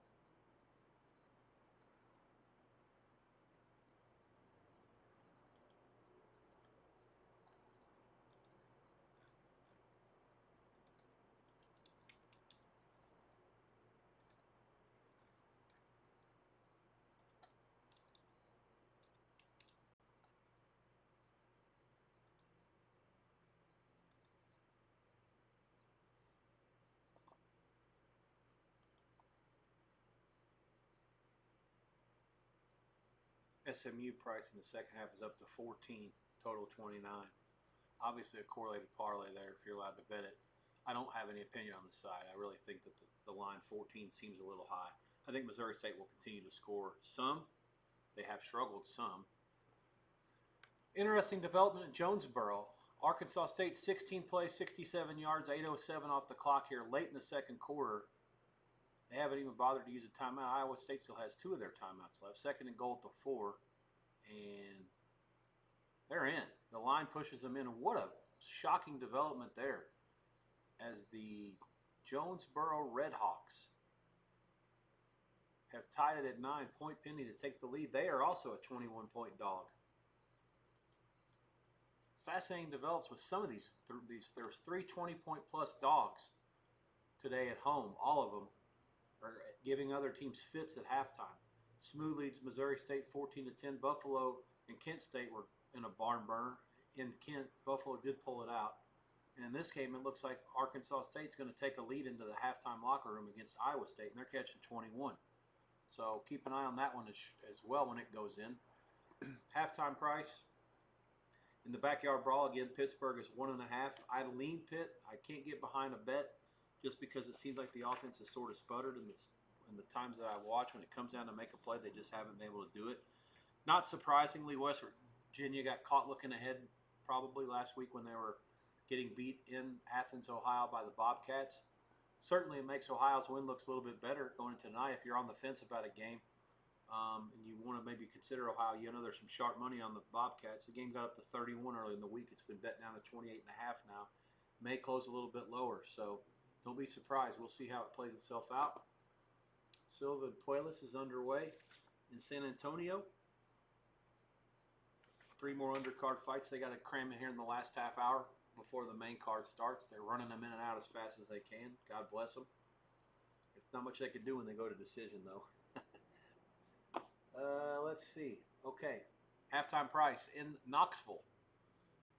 [SPEAKER 1] SMU price in the second half is up to 14, total 29. Obviously a correlated parlay there if you're allowed to bet it. I don't have any opinion on the side. I really think that the line 14 seems a little high. I think Missouri State will continue to score some. They have struggled some. Interesting development at Jonesboro. Arkansas State 16 plays, 67 yards, 8:07 off the clock here late in the second quarter. They haven't even bothered to use a timeout. Iowa State still has 2 of their timeouts left. Second and goal at the 4. And they're in. The line pushes them in. What a shocking development there as the Jonesboro Redhawks have tied it at 9. Point Penny to take the lead. They are also a 21-point dog. Fascinating develops with some of these. There's 3 20-point plus dogs today at home. All of them are giving other teams fits at halftime. Smooth leads Missouri State 14-10. Buffalo and Kent State were in a barn burner. In Kent, Buffalo did pull it out. And in this game, it looks like Arkansas State's going to take a lead into the halftime locker room against Iowa State, and they're catching 21. So keep an eye on that one as well when it goes in. Halftime price In the backyard brawl, again, Pittsburgh is 1.5. I lean Pitt. I can't get behind a bet just because it seems like the offense has sort of sputtered in the times that I watch. When it comes down to make a play, they just haven't been able to do it. Not surprisingly, West Virginia got caught looking ahead probably last week when they were getting beat in Athens, Ohio by the Bobcats. Certainly it makes Ohio's win looks a little bit better going into tonight if you're on the fence about a game. And you want to maybe consider Ohio. You know there's some sharp money on the Bobcats. The game got up to 31 early in the week. It's been bet down to 28.5 now. May close a little bit lower, so don't be surprised. We'll see how it plays itself out. Silva and Puelas is underway in San Antonio. 3 more undercard fights they got to cram in here in the last half hour before the main card starts. They're running them in and out as fast as they can. God bless them. It's not much they can do when they go to decision, though. Let's see. Okay. Halftime price in Knoxville.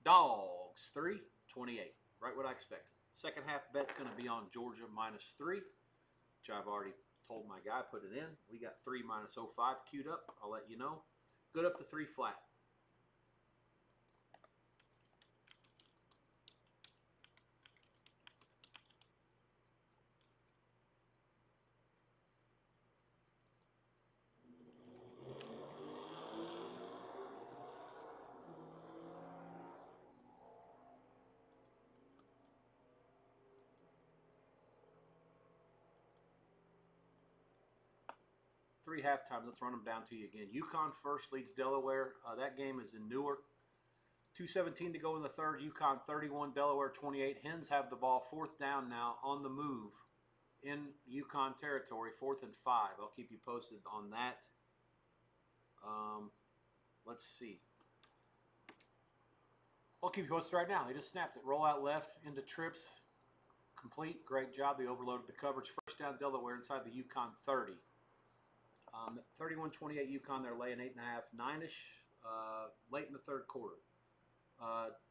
[SPEAKER 1] Dogs, 3.28. Right what I expected. Second half bet's going to be on Georgia -3, which I've already told my guy, put it in. We got 3 -05 queued up. I'll let you know. Good up to 3 flat. Three halftimes. Let's run them down to you again. UConn first leads Delaware. That game is in Newark. 2:17 to go in the third. UConn 31, Delaware 28. Hens have the ball 4th down now on the move in UConn territory, 4th and 5. I'll keep you posted on that. Let's see. I'll keep you posted right now. They just snapped it. Roll out left into trips. Complete. Great job. They overloaded the coverage. First down Delaware inside the UConn 30. 31-28 UConn, they're laying 8.5, 9-ish late in the third quarter.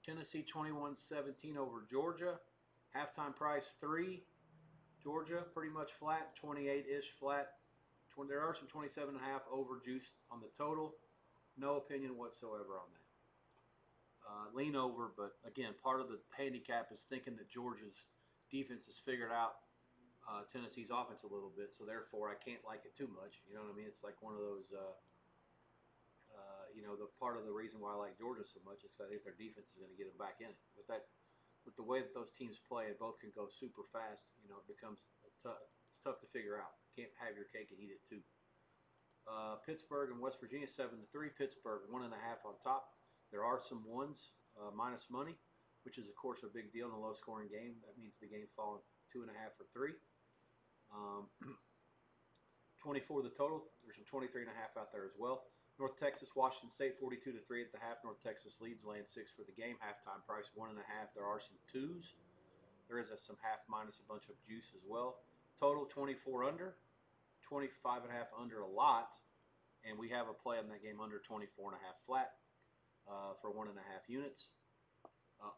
[SPEAKER 1] Tennessee 21-17 over Georgia. Halftime price 3. Georgia pretty much flat, 28-ish flat. There are some 27.5 over juiced on the total. No opinion whatsoever on that. Lean over, but again, part of the handicap is thinking that Georgia's defense has figured out Tennessee's offense a little bit, so therefore I can't like it too much. You know what I mean? It's like one of those, the part of the reason why I like Georgia so much is because I think their defense is going to get them back in it. With the way that those teams play, and both can go super fast, it becomes it's tough to figure out. Can't have your cake and eat it too. Pittsburgh and West Virginia 7-3. Pittsburgh 1.5 on top. There are some ones minus money, which is of course a big deal in a low-scoring game. That means the game falling 2.5 or 3. 24 the total. There's some 23.5 out there as well. North Texas, Washington State 42-3 at the half. North Texas leads, laying 6 for the game. Halftime price 1.5. There are some 2s. There is some half minus a bunch of juice as well. Total 24 under, 25.5 under a lot, and we have a play on that game under 24.5 flat for 1.5 units.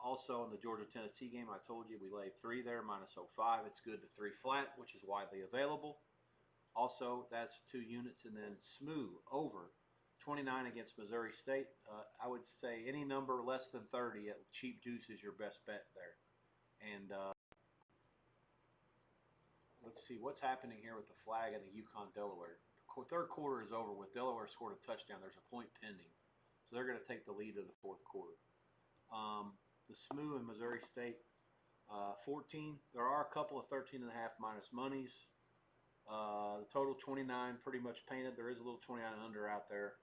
[SPEAKER 1] Also in the Georgia-Tennessee game, I told you we laid 3 there, -05. It's good to 3 flat, which is widely available. Also, that's 2 units, and then SMU over 29 against Missouri State. I would say any number less than 30 at cheap juice is your best bet there. And let's see what's happening here with the flag and the UConn-Delaware. The third quarter is over with. Delaware scored a touchdown. There's a point pending. So they're going to take the lead of the fourth quarter. The SMU and Missouri State, 14. There are a couple of 13.5 minus monies. The total 29, pretty much painted. There is a little 29 under out there.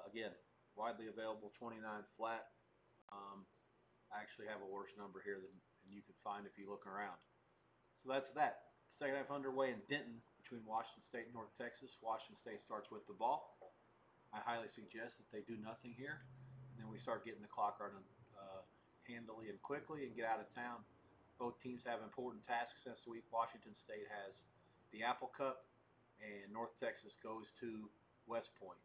[SPEAKER 1] Again, widely available 29 flat. I actually have a worse number here than you can find if you look around. So that's that. Second half underway in Denton between Washington State and North Texas. Washington State starts with the ball. I highly suggest that they do nothing here, and then we start getting the clock running handily and quickly and get out of town. Both teams have important tasks this week. Washington State has the Apple Cup, and North Texas goes to West Point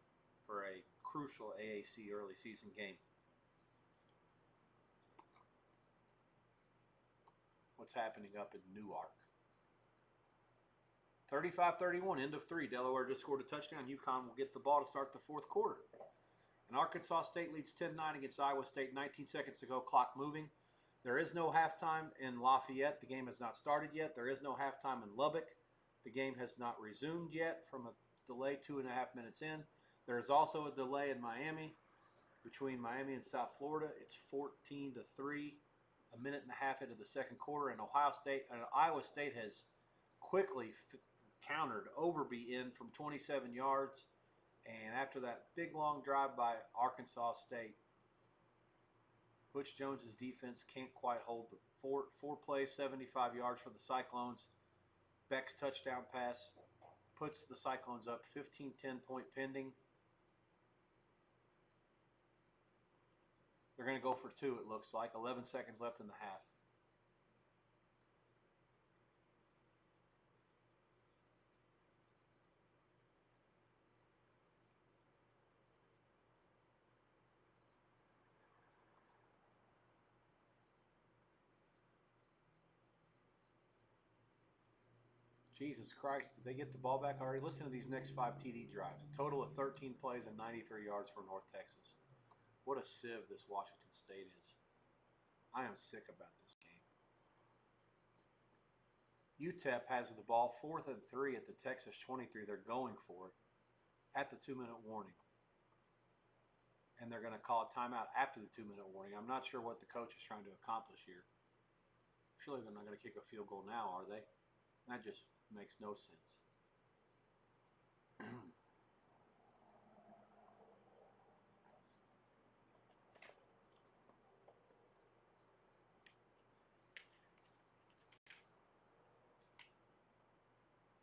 [SPEAKER 1] for a crucial AAC early season game. What's happening up in Newark? 35-31, end of 3. Delaware just scored a touchdown. UConn will get the ball to start the fourth quarter. And Arkansas State leads 10-9 against Iowa State. 19 seconds to go, clock moving. There is no halftime in Lafayette. The game has not started yet. There is no halftime in Lubbock. The game has not resumed yet from a delay 2.5 minutes in. There is also a delay in Miami, between Miami and South Florida. It's 14-3, a minute and a half into the second quarter, and Iowa State has quickly countered Overby in from 27 yards. And after that big long drive by Arkansas State, Butch Jones's defense can't quite hold the four plays, 75 yards for the Cyclones. Beck's touchdown pass puts the Cyclones up 15-10 point pending. They're going to go for two, it looks like. 11 seconds left in the half. Jesus Christ, did they get the ball back already? Listen to these next 5 TD drives. A total of 13 plays and 93 yards for North Texas. What a sieve this Washington State is. I am sick about this game. UTEP has the ball 4th and 3 at the Texas 23. They're going for it at the 2-minute warning. And they're going to call a timeout after the 2-minute warning. I'm not sure what the coach is trying to accomplish here. Surely they're not going to kick a field goal now, are they? That just makes no sense.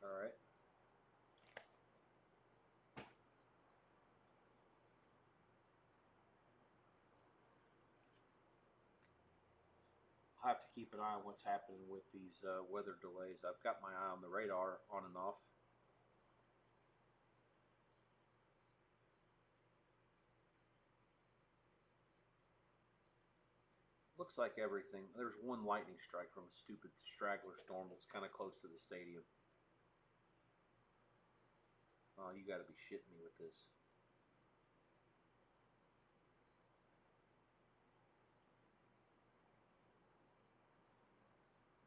[SPEAKER 1] All right. I'll have to keep an eye on what's happening with these weather delays. I've got my eye on the radar on and off. Looks like everything. There's one lightning strike from a stupid straggler storm that's kind of close to the stadium. Oh, you got to be shitting me with this.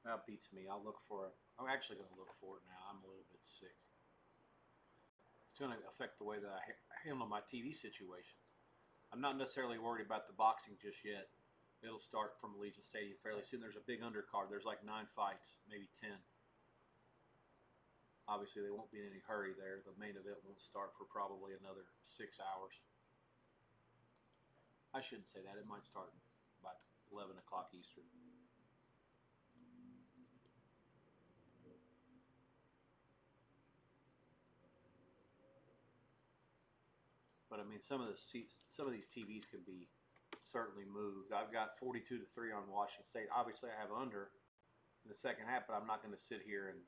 [SPEAKER 1] That beats me. I'll look for it. I'm actually going to look for it now. I'm a little bit sick. It's going to affect the way that I handle my TV situation. I'm not necessarily worried about the boxing just yet. It'll start from Allegiant Stadium fairly soon. There's a big undercard. There's like 9 fights, maybe 10. Obviously, they won't be in any hurry there. The main event won't start for probably another 6 hours. I shouldn't say that. It might start by 11 o'clock Eastern. But I mean, some of these TVs can be certainly moved. I've got 42-3 on Washington State. Obviously, I have under in the second half, but I'm not going to sit here and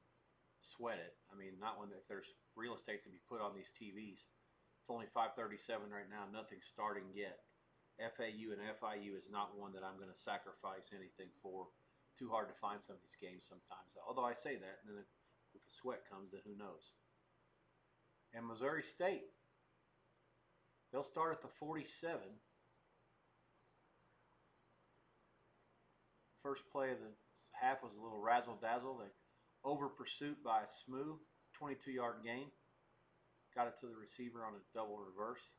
[SPEAKER 1] sweat it. I mean, not when if there's real estate to be put on these TVs. It's only 5:37 right now. Nothing's starting yet. FAU and FIU is not one that I'm going to sacrifice anything for. Too hard to find some of these games sometimes. Although I say that, and then if the sweat comes, then who knows? And Missouri State, they'll start at the 47. First play of the half was a little razzle-dazzle. They over pursuit by Smoo, 22-yard gain. Got it to the receiver on a double reverse.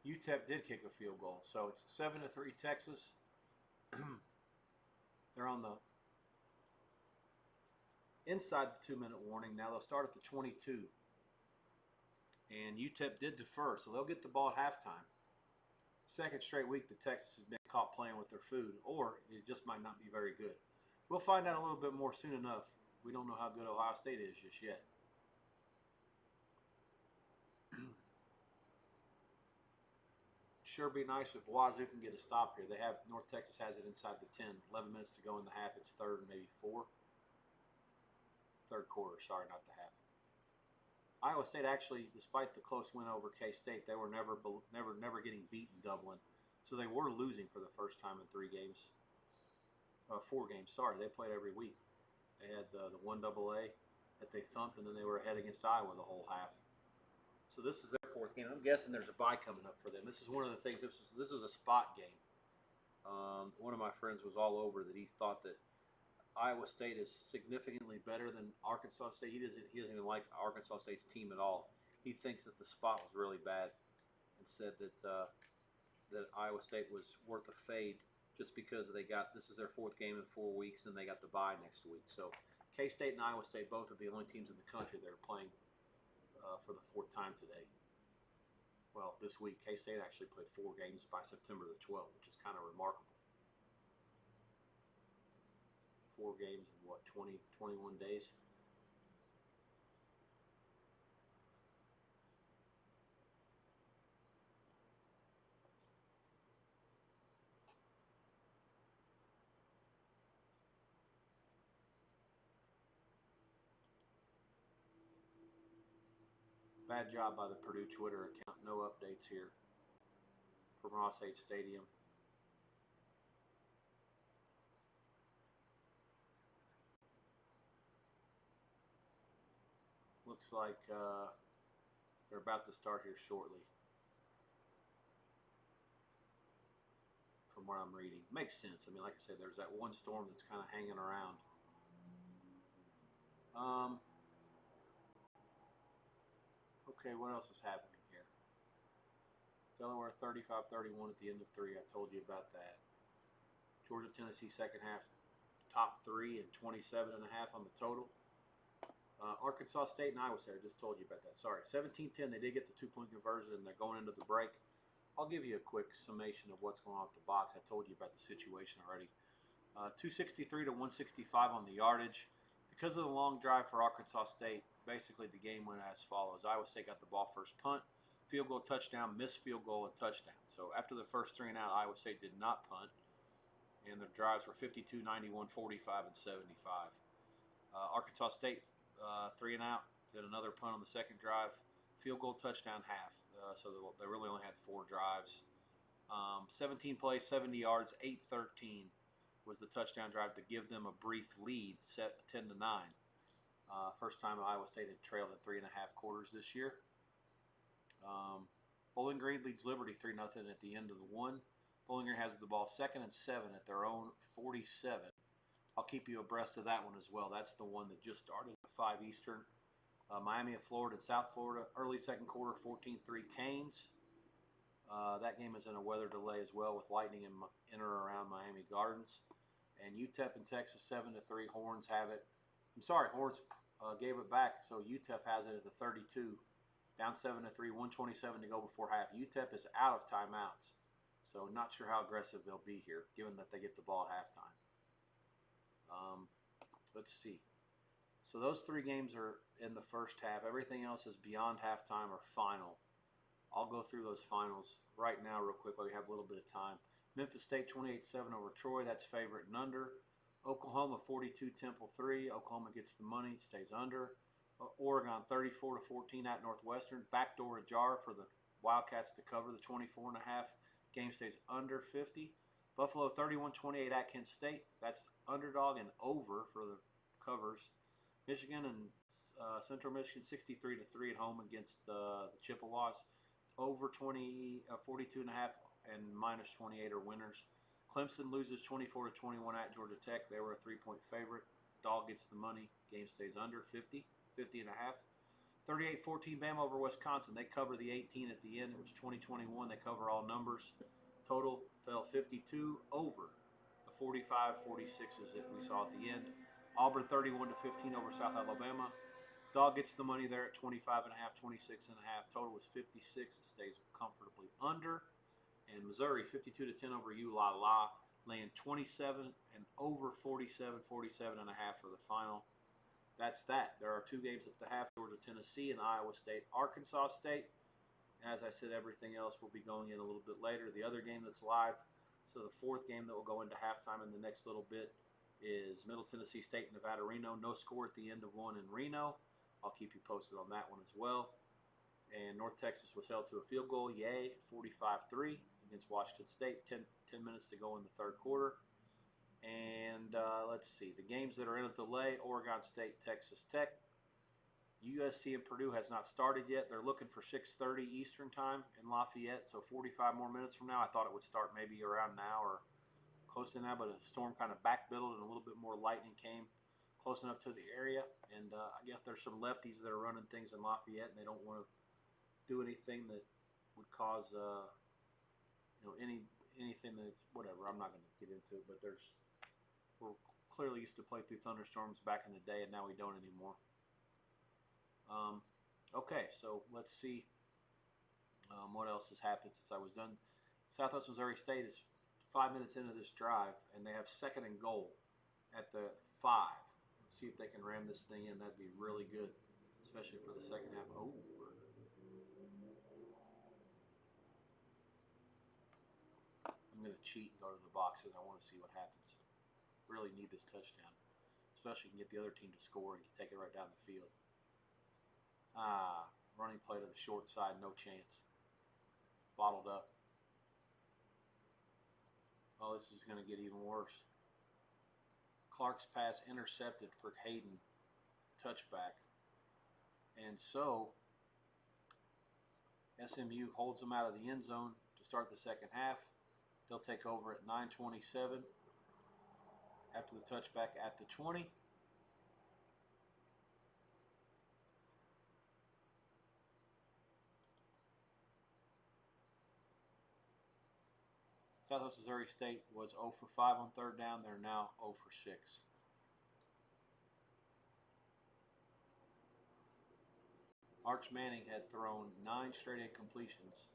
[SPEAKER 1] UTEP did kick a field goal, so it's 7-3 Texas. They're on the inside the 2-minute warning. Now they'll start at the 22. And UTEP did defer, so they'll get the ball at halftime. Second straight week that Texas has been caught playing with their food, or it just might not be very good. We'll find out a little bit more soon enough. We don't know how good Ohio State is just yet. Sure be nice if Wazoo can get a stop here. They have North Texas has it inside the 10. 11 minutes to go in the half. It's third and maybe 4. Third quarter, sorry, not the half. Iowa State actually, despite the close win over K-State, they were never getting beat in Dublin. So they were losing for the first time in 4 games. Sorry, they played every week. They had the 1AA, that they thumped, and then they were ahead against Iowa the whole half. So this is their fourth game. I'm guessing there's a bye coming up for them. This is one of the things. This is a spot game. One of my friends was all over that. He thought that Iowa State is significantly better than Arkansas State. He doesn't even like Arkansas State's team at all. He thinks that the spot was really bad, and said that that Iowa State was worth a fade just because this is their fourth game in 4 weeks, and they got the bye next week. So K-State and Iowa State both are the only teams in the country that are playing for the fourth time today. Well, this week K-State actually played 4 games by September the 12th, which is kind of remarkable. 4 games in what, 21 days? Bad job by the Purdue Twitter account. No updates here from Ross H. Stadium. Looks like they're about to start here shortly. From what I'm reading. Makes sense. I mean, like I said, there's that one storm that's kind of hanging around. Okay, what else is happening here? Delaware 35-31 at the end of 3. I told you about that. Georgia, Tennessee second half top 3 and 27.5 on the total. Arkansas State and Iowa State, I just told you about that. Sorry, 17-10, they did get the 2-point conversion, and they're going into the break. I'll give you a quick summation of what's going on with the box. I told you about the situation already. 263 to 165 on the yardage. Because of the long drive for Arkansas State, basically the game went as follows. Iowa State got the ball first punt, field goal, touchdown, missed field goal, and touchdown. So after the first 3 and out, Iowa State did not punt, and their drives were 52, 91, 45, and 75. Arkansas State, 3 and out, did another punt on the second drive, field goal, touchdown, half. So they really only had 4 drives. 17 plays, 70 yards, 8-13 was the touchdown drive to give them a brief lead, set 10-9. First time Iowa State had trailed in 3.5 quarters this year. Bowling Green leads Liberty 3-0 at the end of the 1. Bowling Green has the ball 2nd and 7 at their own 47. I'll keep you abreast of that one as well. That's the one that just started at 5 Eastern. Miami of Florida and South Florida, early second quarter, 14-3 Canes. That game is in a weather delay as well, with lightning in or around Miami Gardens. And UTEP in Texas, 7-3. Horns have it. I'm sorry, Horns gave it back, so UTEP has it at the 32. Down 7-3, 127 to go before half. UTEP is out of timeouts, so not sure how aggressive they'll be here, given that they get the ball at halftime. Let's see. So those 3 games are in the first half. Everything else is beyond halftime or final. I'll go through those finals right now real quick while we have a little bit of time. Memphis State 28-7 over Troy. That's favorite and under. Oklahoma 42, Temple 3. Oklahoma gets the money, stays under. Oregon 34-14 at Northwestern. Backdoor ajar for the Wildcats to cover the 24.5. Game stays under 50. Buffalo 31-28 at Kent State. That's underdog and over for the covers. Michigan and Central Michigan 63-3 at home against the Chippewas. Over 42.5 and minus 28 are winners. Clemson loses 24-21 at Georgia Tech. They were a 3-point favorite. Dog gets the money. Game stays under 50 and a half. 38-14 Bama over Wisconsin. They cover the 18 at the end. It was 20-21. They cover all numbers. Total fell 52 over the 45-46s that we saw at the end. Auburn 31-15 over South Alabama. Dog gets the money there at 25.5, 26.5. Total was 56. It stays comfortably under. And Missouri 52-10 over ULA, laying 27 and over 47.5 for the final. That's that. There are 2 games at the half: Georgia, Tennessee, and Iowa State, Arkansas State. As I said, everything else will be going in a little bit later. The other game that's live, so the 4th game that will go into halftime in the next little bit, is Middle Tennessee State, Nevada, Reno. No score at the end of 1 in Reno. I'll keep you posted on that one as well. And North Texas was held to a field goal, 45-3 against Washington State. 10 minutes to go in the 3rd quarter. And let's see, the games that are in a delay: Oregon State, Texas Tech. USC and Purdue has not started yet. They're looking for 6:30 Eastern time in Lafayette, so 45 more minutes from now. I thought it would start maybe around now or close to now, but a storm kind of backbuilded and a little bit more lightning came close enough to the area. And I guess there's some lefties that are running things in Lafayette, and they don't want to do anything that would cause anything that's whatever. I'm not going to get into it, but we're clearly used to play through thunderstorms back in the day, and now we don't anymore. Okay, so let's see what else has happened since I was done. Southwest Missouri State is 5 minutes into this drive, and they have 2nd and goal at the 5. Let's see if they can ram this thing in. That'd be really good, especially for the second half. Oh. I'm going to cheat and go to the box because I want to see what happens. Really need this touchdown, especially if you can get the other team to score and you take it right down the field. Running play to the short side, no chance. Bottled up. Oh, this is going to get even worse. Clark's pass intercepted for Hayden. Touchback. And so, SMU holds them out of the end zone to start the second half. They'll take over at 9:27 after the touchback at the 20. Southwest Missouri State was 0 for 5 on 3rd down. They're now 0 for 6. Arch Manning had thrown 9 straight incompletions.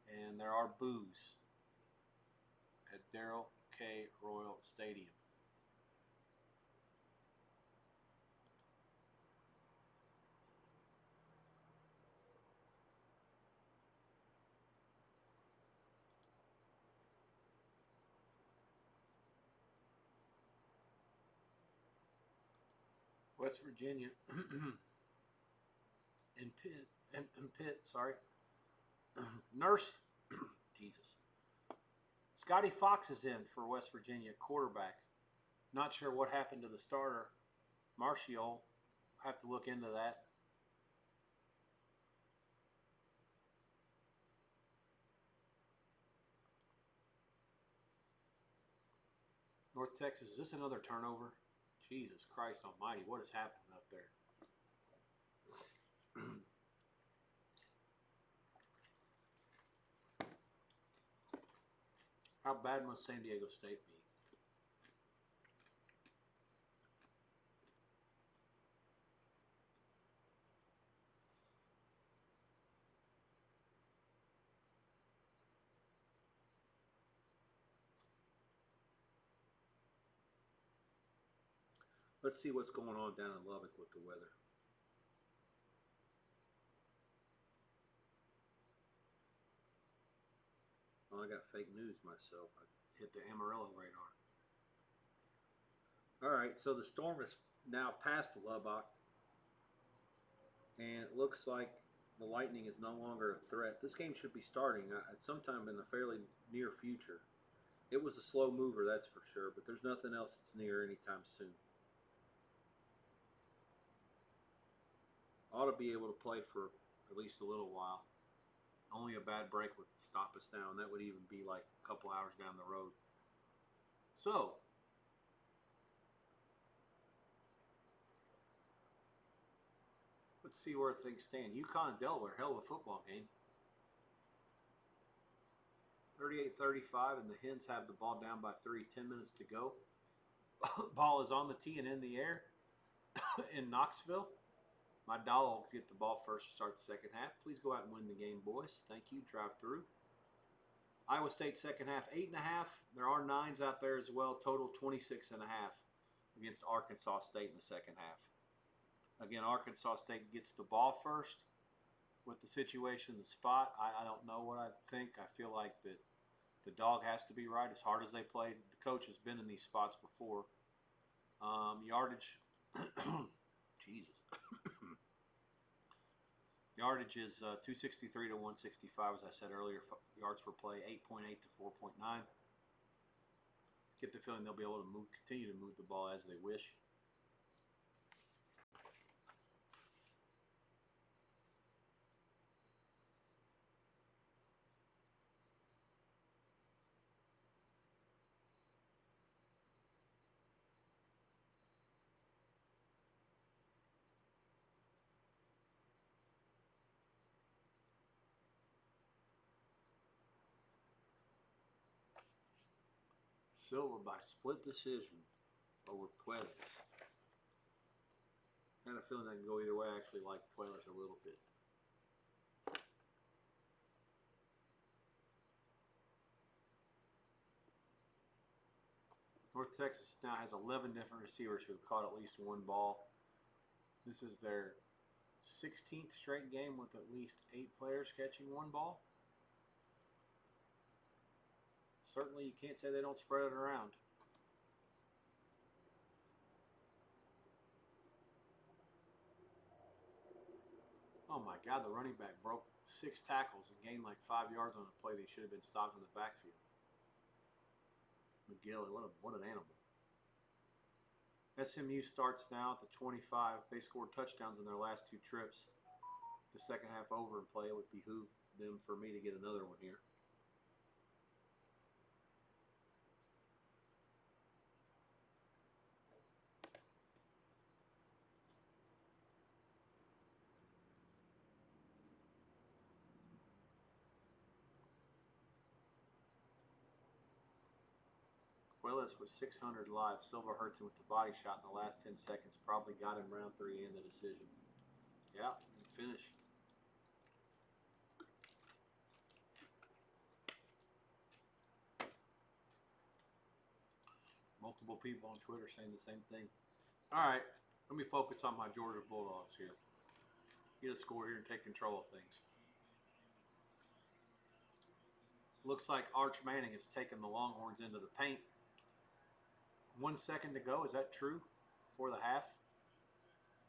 [SPEAKER 1] And there are boos at Darrell K. Royal Stadium. West Virginia and Pitt, sorry. Nurse, Jesus. Scotty Fox is in for West Virginia, quarterback. Not sure what happened to the starter, Martial. Have to look into that. North Texas, is this another turnover? Jesus Christ almighty, what is happening up there? How bad must San Diego State be? Let's see what's going on down in Lubbock with the weather. Well, I got fake news myself. I hit the Amarillo radar. All right, so the storm is now past Lubbock, and it looks like the lightning is no longer a threat. This game should be starting at sometime in the fairly near future. It was a slow mover, that's for sure, but there's nothing else that's near anytime soon. Ought to be able to play for at least a little while. Only a bad break would stop us now, and that would even be like a couple hours down the road. So, let's see where things stand. UConn and Delaware, hell of a football game. 38-35, and the Hens have the ball down by 10 minutes to go. Ball is on the tee and in the air in Knoxville. My Dogs get the ball first to start the second half. Please go out and win the game, boys. Thank you. Drive through. Iowa State second half, 8.5. There are 9s out there as well. Total 26.5 against Arkansas State in the second half. Again, Arkansas State gets the ball first with the situation, the spot. I don't know what I think. I feel like that the dog has to be right as hard as they played. The coach has been in these spots before. Yardage, Jesus. Yardage is 263 to 165, as I said earlier. Yards per play, 8.8 to 4.9. Get the feeling they'll be able to continue to move the ball as they wish.
[SPEAKER 3] Silva by split decision over Puelas. I had a feeling that can go either way. I actually like Puelas a little bit. North Texas now has 11 different receivers who have caught at least one ball. This is their 16th straight game with at least 8 players catching one ball. Certainly you can't say they don't spread it around. Oh my God, the running back broke 6 tackles and gained like 5 yards on a play they should have been stopped in the backfield. McGill, what an animal. SMU starts now at the 25. They scored touchdowns in their last 2 trips. The second half over and play, it would behoove them for me to get another one here. Puelas was 600 live. Silva hurts him with the body shot in the last 10 seconds. Probably got him round 3 and the decision. Yeah, finish. Multiple people on Twitter saying the same thing. All right, let me focus on my Georgia Bulldogs here. Get a score here and take control of things. Looks like Arch Manning has taken the Longhorns into the paint. 1 second to go. Is that true? Before the half?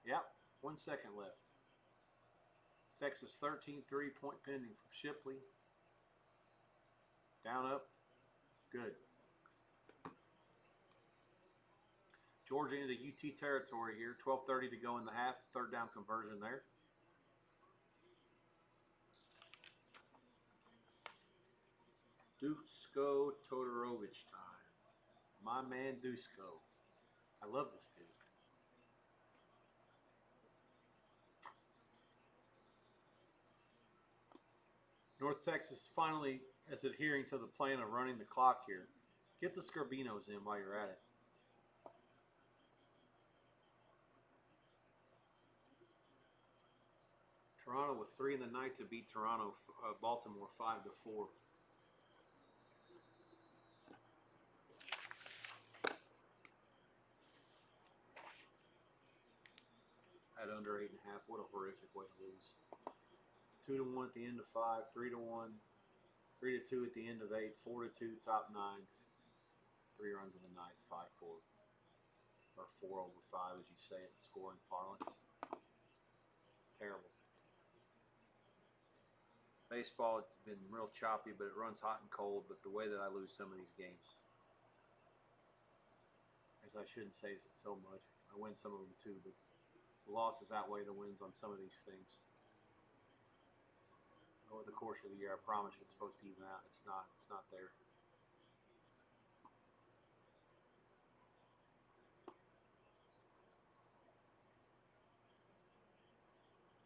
[SPEAKER 3] Yep. 1 second left. Texas 13, 3-point pending from Shipley. Down, up. Good. Georgia into UT territory here. 12:30 to go in the half. Third down conversion there. Dusko Todorovic time. My man Dusko. I love this dude. North Texas finally is adhering to the plan of running the clock here. Get the Scarbinos in while you're at it. Toronto with 3 in the night to beat Baltimore 5-4. At under 8.5. What a horrific way to lose. 2-1 at the end of 5, 3-1, 3-2 at the end of 8, 4-2 top 9, 3 runs in the night, 5-4, or 4 over 5 as you say it, scoring parlance. Terrible. Baseball has been real choppy, but it runs hot and cold. But the way that I lose some of these games, as I shouldn't say so much, I win some of them too, but the losses outweigh the wins on some of these things. Over the course of the year, I promise you it's supposed to even out. It's not. It's not there.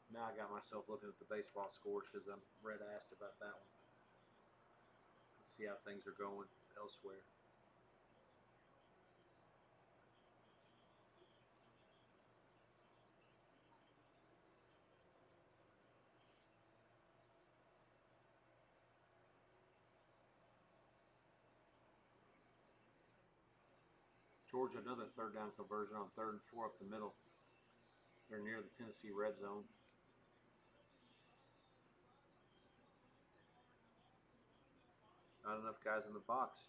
[SPEAKER 3] Now I got myself looking at the baseball scores because I'm red asked about that one. Let's see how things are going elsewhere. Georgia, another third down conversion on 3rd and 4 up the middle. They're near the Tennessee red zone. Not enough guys in the box.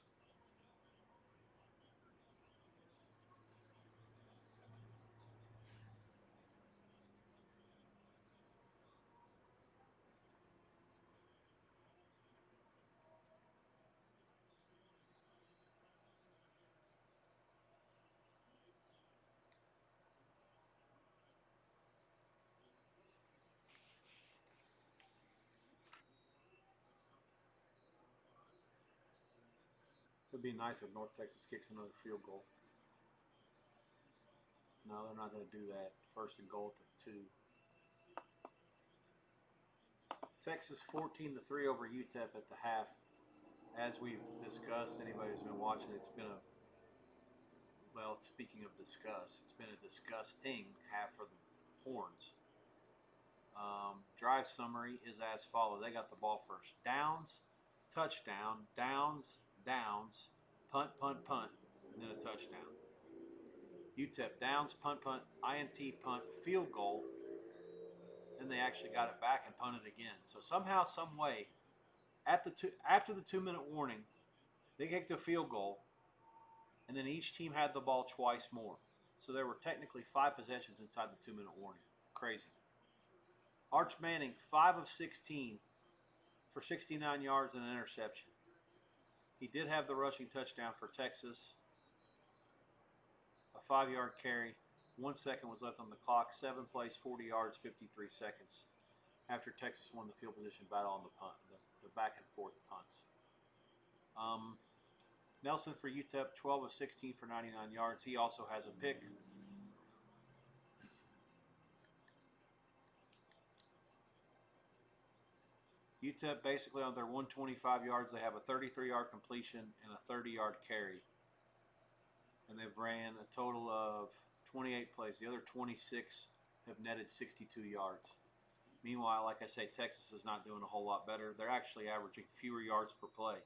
[SPEAKER 3] It would be nice if North Texas kicks another field goal. No, they're not going to do that. 1st and goal at the 2. Texas 14-3 over UTEP at the half.
[SPEAKER 1] as we've discussed, anybody who's been watching, it's been a, well, speaking of discuss, it's been a disgusting half for the Horns. Drive summary is as follows. They got the ball first. Downs, touchdown, downs, downs, punt, punt, punt, and then a touchdown. UTEP, downs, punt, punt, INT, punt, field goal. Then they actually got it back and punted again. So somehow, some way, after the 2-minute warning, they kicked a field goal, and then each team had the ball twice more. So there were technically 5 possessions inside the 2-minute warning. Crazy. Arch Manning, 5 of 16 for 69 yards and an interception. He did have the rushing touchdown for Texas, a 5-yard carry. 1 second was left on the clock. 7 plays, 40 yards, 53 seconds. After Texas won the field position battle on the punt, the back and forth punts. Nelson for UTEP, 12 of 16 for 99 yards. He also has a pick. UTEP basically on their 125 yards, they have a 33-yard completion and a 30-yard carry. And they've ran a total of 28 plays. The other 26 have netted 62 yards. Meanwhile, like I say, Texas is not doing a whole lot better. They're actually averaging fewer yards per play.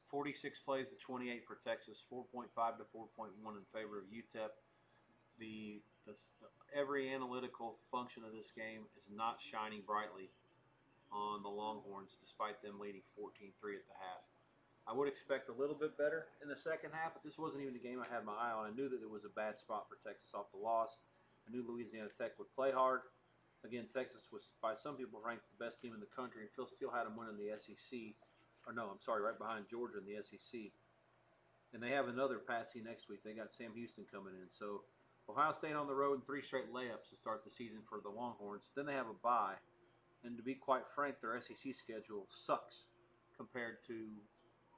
[SPEAKER 1] 46 plays to 28 for Texas, 4.5 to 4.1 in favor of UTEP. Every analytical function of this game is not shining brightly on the Longhorns, despite them leading 14-3 at the half. I would expect a little bit better in the second half, but this wasn't even the game I had my eye on. I knew that it was a bad spot for Texas off the loss. I knew Louisiana Tech would play hard. Again, Texas was, by some people, ranked the best team in the country, and Phil Steele had them winning the SEC. Or no, I'm sorry, right behind Georgia in the SEC. And they have another patsy next week. They got Sam Houston coming in. So Ohio State on the road and 3 straight layups to start the season for the Longhorns. Then they have a bye. And to be quite frank, their SEC schedule sucks compared to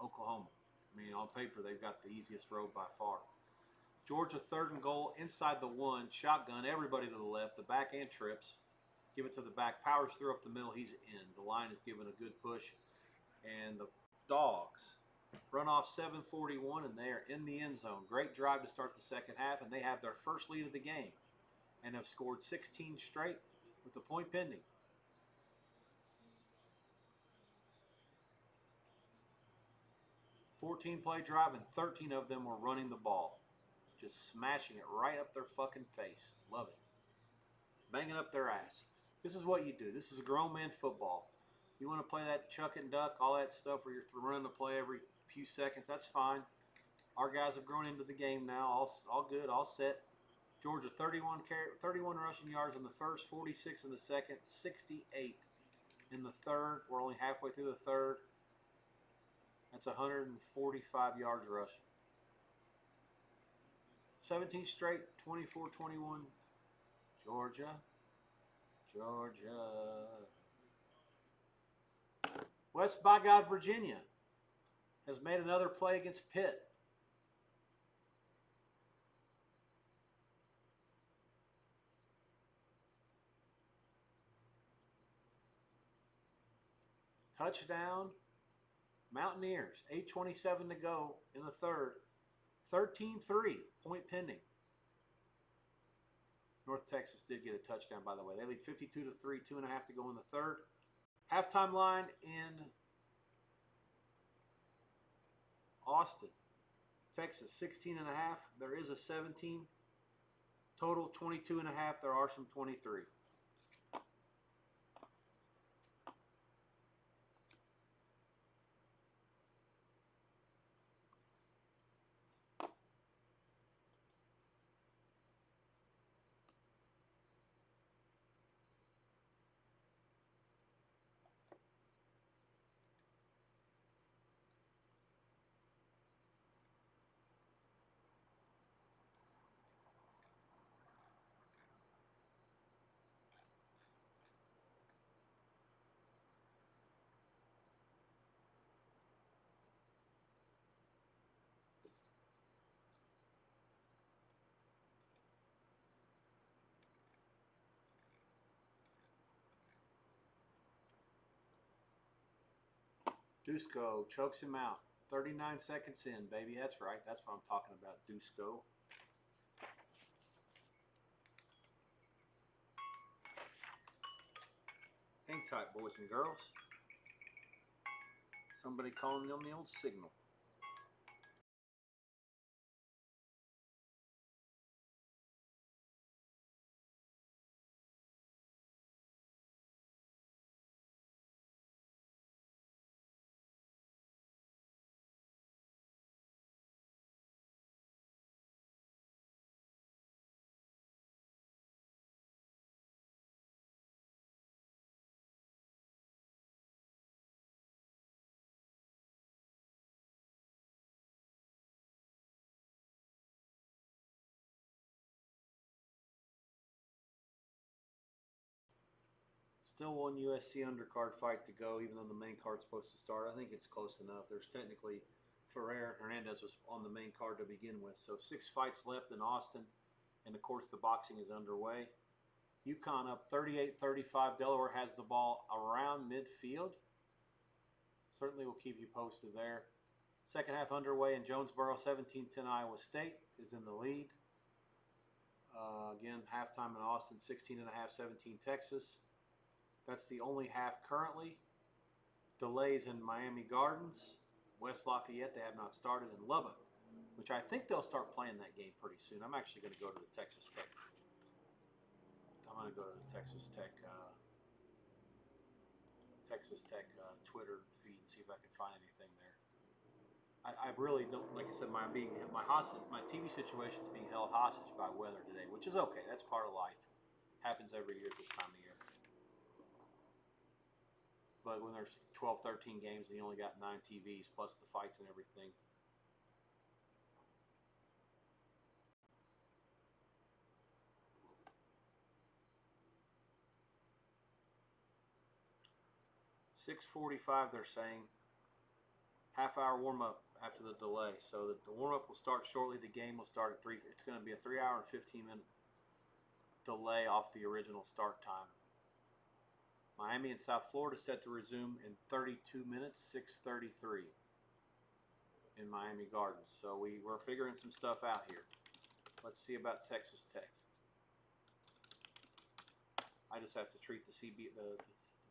[SPEAKER 1] Oklahoma. I mean, on paper, they've got the easiest road by far. Georgia, 3rd and goal, inside the 1, shotgun, everybody to the left, the back end trips. Give it to the back, powers through up the middle, he's in. The line is giving a good push. And the Dogs run off 7:41, and they are in the end zone. Great drive to start the second half, and they have their first lead of the game and have scored 16 straight with the point pending. "14-play drive, and 13 of them were running the ball. Just smashing it right up their fucking face. Love it. Banging up their ass. This is what you do. This is a grown man football. You want to play that chuck and duck, all that stuff where you're running the play every few seconds, that's fine. Our guys have grown into the game now. All good, all set. Georgia, 31 rushing yards in the first, 46 in the second, 68 in the third. We're only halfway through the third. That's 145 yards rushing. 17 straight, 24-21. Georgia. West by God, Virginia has made another play against Pitt. Touchdown, Mountaineers. 8:27 to go in the third. 13-3, point pending. North Texas did get a touchdown, by the way. They lead 52-3, 2.5 to go in the third. Halftime line in Austin, Texas, 16.5. There is a 17. Total 22.5. There are some 23. Dusko chokes him out. 39 seconds in, baby. That's right. That's what I'm talking about, Dusko. Hang tight, boys and girls. Somebody calling on the old signal. Still one USC undercard fight to go, even though the main card's supposed to start. I think it's close enough. There's technically Hernandez was on the main card to begin with. So 6 fights left in Austin, and of course the boxing is underway. UConn up 38-35. Delaware has the ball around midfield. Certainly will keep you posted there. Second half underway in Jonesboro. 17-10 Iowa State is in the lead. Again, halftime in Austin, 16.5, 17 Texas. That's the only half currently. Delays in Miami Gardens, West Lafayette, they have not started, in Lubbock, which I think they'll start playing that game pretty soon. I'm actually going to go to the Texas Tech. I'm going to go to the Texas Tech Twitter feed and see if I can find anything there. I really don't, like I said, my TV situation is being held hostage by weather today, which is okay. That's part of life. Happens every year at this time of year. But when there's 12, 13 games and you only got 9 TVs plus the fights and everything. .6:45 they're saying. Half-hour warm-up after the delay. So the warm-up will start shortly. The game will start at 3. It's going to be a 3-hour and 15-minute delay off the original start time. Miami and South Florida set to resume in 32 minutes, 6:33 in Miami Gardens. So we're figuring some stuff out here. Let's see about Texas Tech. I just have to treat the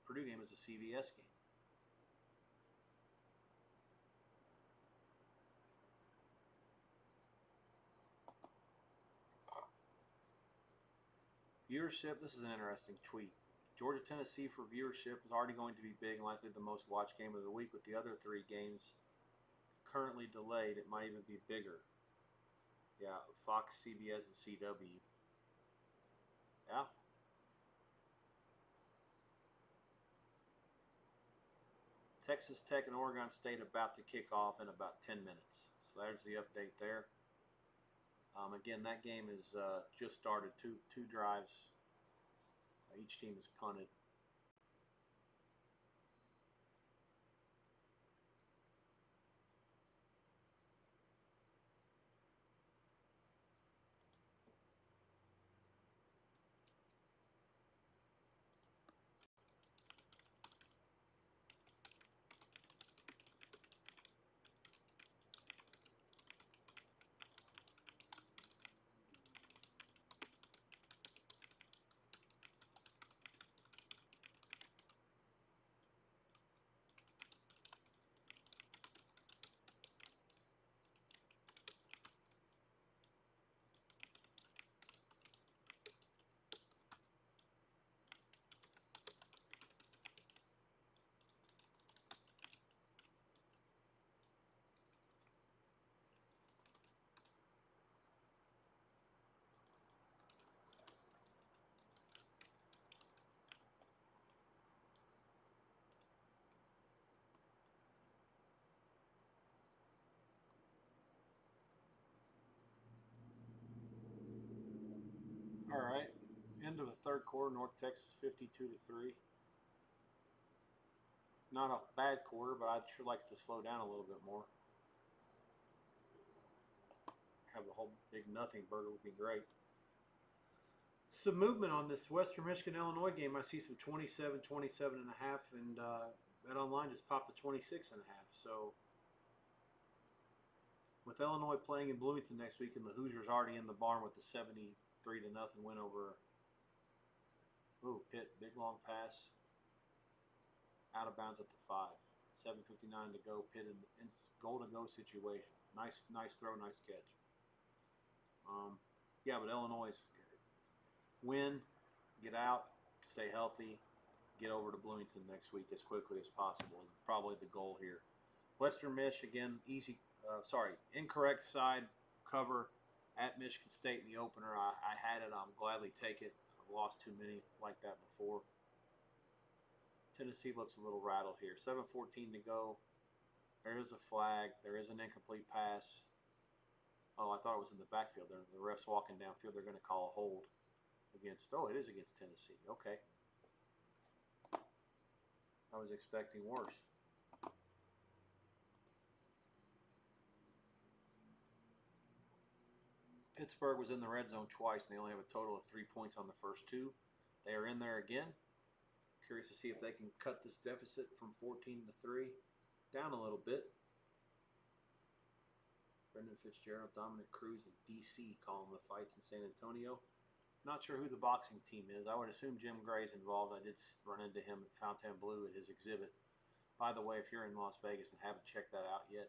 [SPEAKER 1] Purdue game as a CBS game. Viewership, this is an interesting tweet. Georgia, Tennessee for viewership is already going to be big, likely the most watched game of the week. With the other 3 games currently delayed, it might even be bigger. Yeah, Fox, CBS, and CW. Yeah. Texas Tech and Oregon State about to kick off in about 10 minutes. So there's the update there. Again, that game is just started. Two drives. Each team is punted. All right, end of the third quarter, North Texas 52-3. Not a bad quarter, but I'd sure like to slow down a little bit more. Have the whole big nothing burger would be great. Some movement on this Western Michigan-Illinois game. I see some 27, 27.5, and Bet Online just popped to 26.5. So With Illinois playing in Bloomington next week, and the Hoosiers already in the barn with the 73-0 win over Pitt. Big long pass. Out of bounds at the 5. 7:59 to go. Pitt in goal to go situation. Nice throw, nice catch. Yeah, but Illinois win, get out, stay healthy, get over to Bloomington next week as quickly as possible is probably the goal here. Western Mich, again, incorrect side cover at Michigan State in the opener. I had it. I'll gladly take it. I've lost too many like that before. Tennessee looks a little rattled here. 7:14 to go. There is a flag. There is an incomplete pass. Oh, I thought it was in the backfield. The ref's walking downfield. They're going to call a hold against. Oh, it is against Tennessee. Okay. I was expecting worse. Pittsburgh was in the red zone twice, and they only have a total of 3 points on the first 2. They are in there again. Curious to see if they can cut this deficit from 14 to 3 down a little bit. Brendan Fitzgerald, Dominic Cruz, and DC calling the fights in San Antonio. Not sure who the boxing team is. I would assume Jim Gray's involved. I did run into him at Fontainebleau at his exhibit. By the way, if you're in Las Vegas and haven't checked that out yet,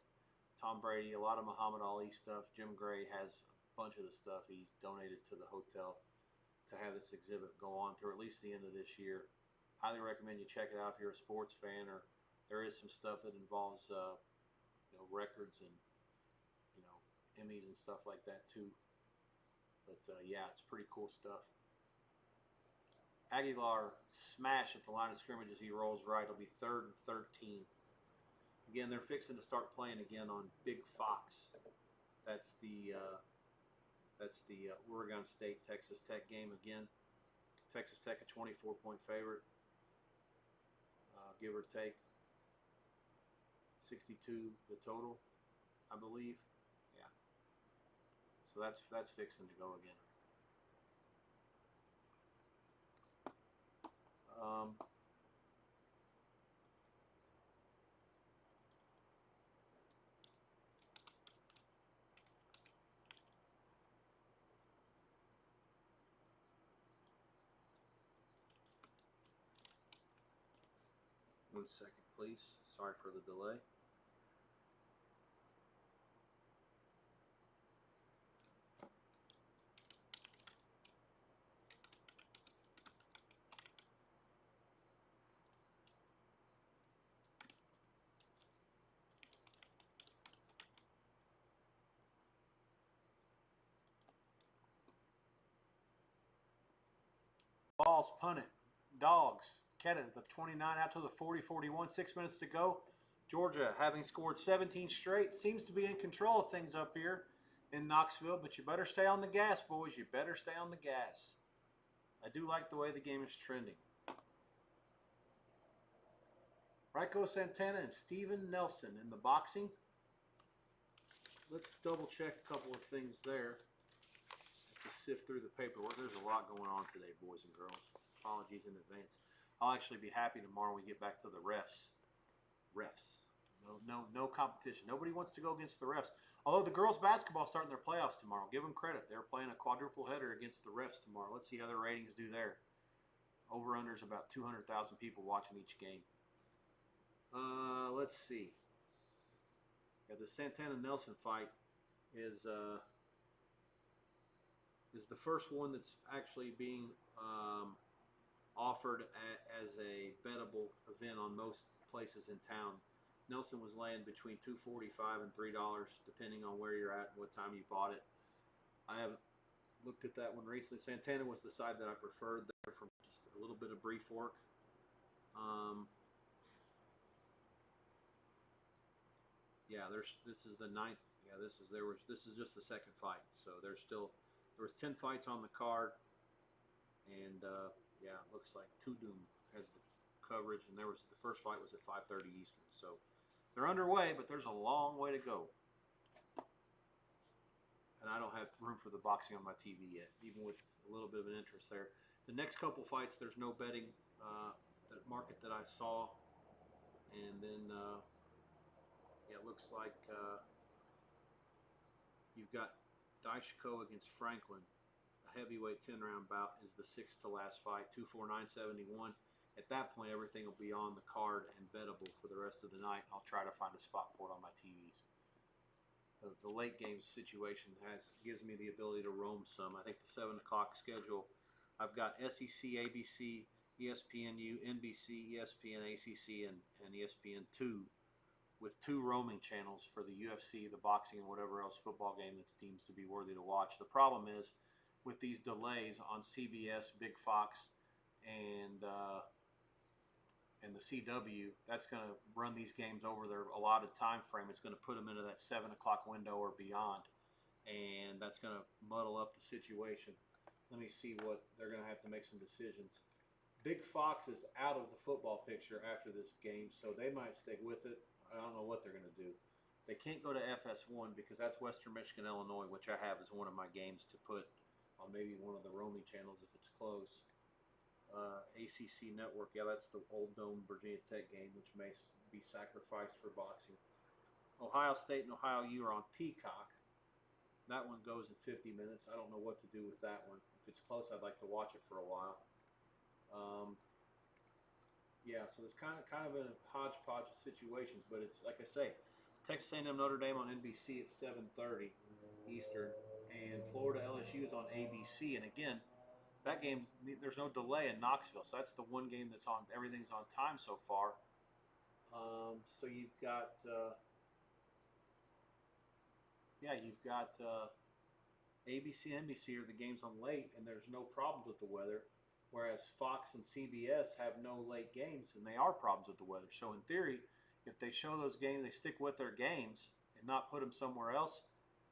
[SPEAKER 1] Tom Brady, a lot of Muhammad Ali stuff. Jim Gray has a bunch of the stuff he's donated to the hotel to have this exhibit go on through at least the end of this year. Highly recommend you check it out if you're a sports fan, or there is some stuff that involves records and Emmys and stuff like that too. But yeah, it's pretty cool stuff. Aguilar smash at the line of scrimmage as he rolls right. It'll be 3rd and 13. Again, they're fixing to start playing again on Big Fox. That's the Oregon State Texas Tech game again. Texas Tech a 24-point favorite. Give or take 62 the total, I believe. Yeah. So that's fixing to go again. 1 second, please. Sorry for the delay. Balls punted. Dogs. Ketted at the 29 out to the 40-41. 6 minutes to go. Georgia, having scored 17 straight, seems to be in control of things up here in Knoxville, but you better stay on the gas, boys. You better stay on the gas. I do like the way the game is trending. Raiko Santana and Steven Nelson in the boxing. Let's double check a couple of things there to sift through the paperwork. There's a lot going on today, boys and girls. Apologies in advance. I'll actually be happy tomorrow when we get back to the refs. No competition. Nobody wants to go against the refs. Although the girls basketball starting their playoffs tomorrow. Give them credit. They're playing a quadruple header against the refs tomorrow. Let's see how their ratings do there. Over-under is about 200,000 people watching each game. Let's see. Yeah, the Santana-Nelson fight is the first one that's actually being offered as a bettable event on most places in town. Nelson was laying between $2.45 and $3, depending on where you're at and what time you bought it. I haven't looked at that one recently. Santana was the side that I preferred there from just a little bit of brief work. Yeah, this is the 9th. Yeah, this is just the second fight. So there was 10 fights on the card, and yeah, it looks like Tudum has the coverage, and the first fight was at 5:30 Eastern. So they're underway, but there's a long way to go. And I don't have room for the boxing on my TV yet, even with a little bit of an interest there. The next couple fights, there's no betting market that I saw, and then yeah, it looks like
[SPEAKER 3] You've got Daishiko against Franklin. A heavyweight 10-round bout is the sixth to last fight, 249.71. At that point, everything will be on the card and bettable for the rest of the night. I'll try to find a spot for it on my TVs. The late game situation gives me the ability to roam some. I think the 7 o'clock schedule, I've got SEC, ABC, ESPNU, NBC, ESPN, ACC, and ESPN2 with 2 roaming channels for the UFC, the boxing, and whatever else football game that's deemed to be worthy to watch. The problem is with these delays on CBS, Big Fox, and the CW, that's going to run these games over their allotted time frame. It's going to put them into that 7 o'clock window or beyond, and that's going to muddle up the situation. Let me see what they're going to have to make some decisions. Big Fox is out of the football picture after this game, so they might stick with it. I don't know what they're going to do. They can't go to FS1 because that's Western Michigan, Illinois, which I have as one of my games to put on maybe one of the roaming channels if it's close. ACC Network, yeah, that's the Old Dome Virginia Tech game, which may be sacrificed for boxing. Ohio State and Ohio U are on Peacock. That one goes in 50 minutes. I don't know what to do with that one. If it's close, I'd like to watch it for a while. Yeah, so it's kind of a hodgepodge of situations, but it's like I say, Texas A&M Notre Dame on NBC at 7:30 Eastern, and Florida LSU is on ABC. And again, that game, there's no delay in Knoxville, so that's the one game that's on. Everything's on time so far. So you've got, ABC, NBC are the games on late, and there's no problems with the weather. Whereas Fox and CBS have no late games, and they are problems with the weather. So in theory, if they show those games, they stick with their games and not put them somewhere else.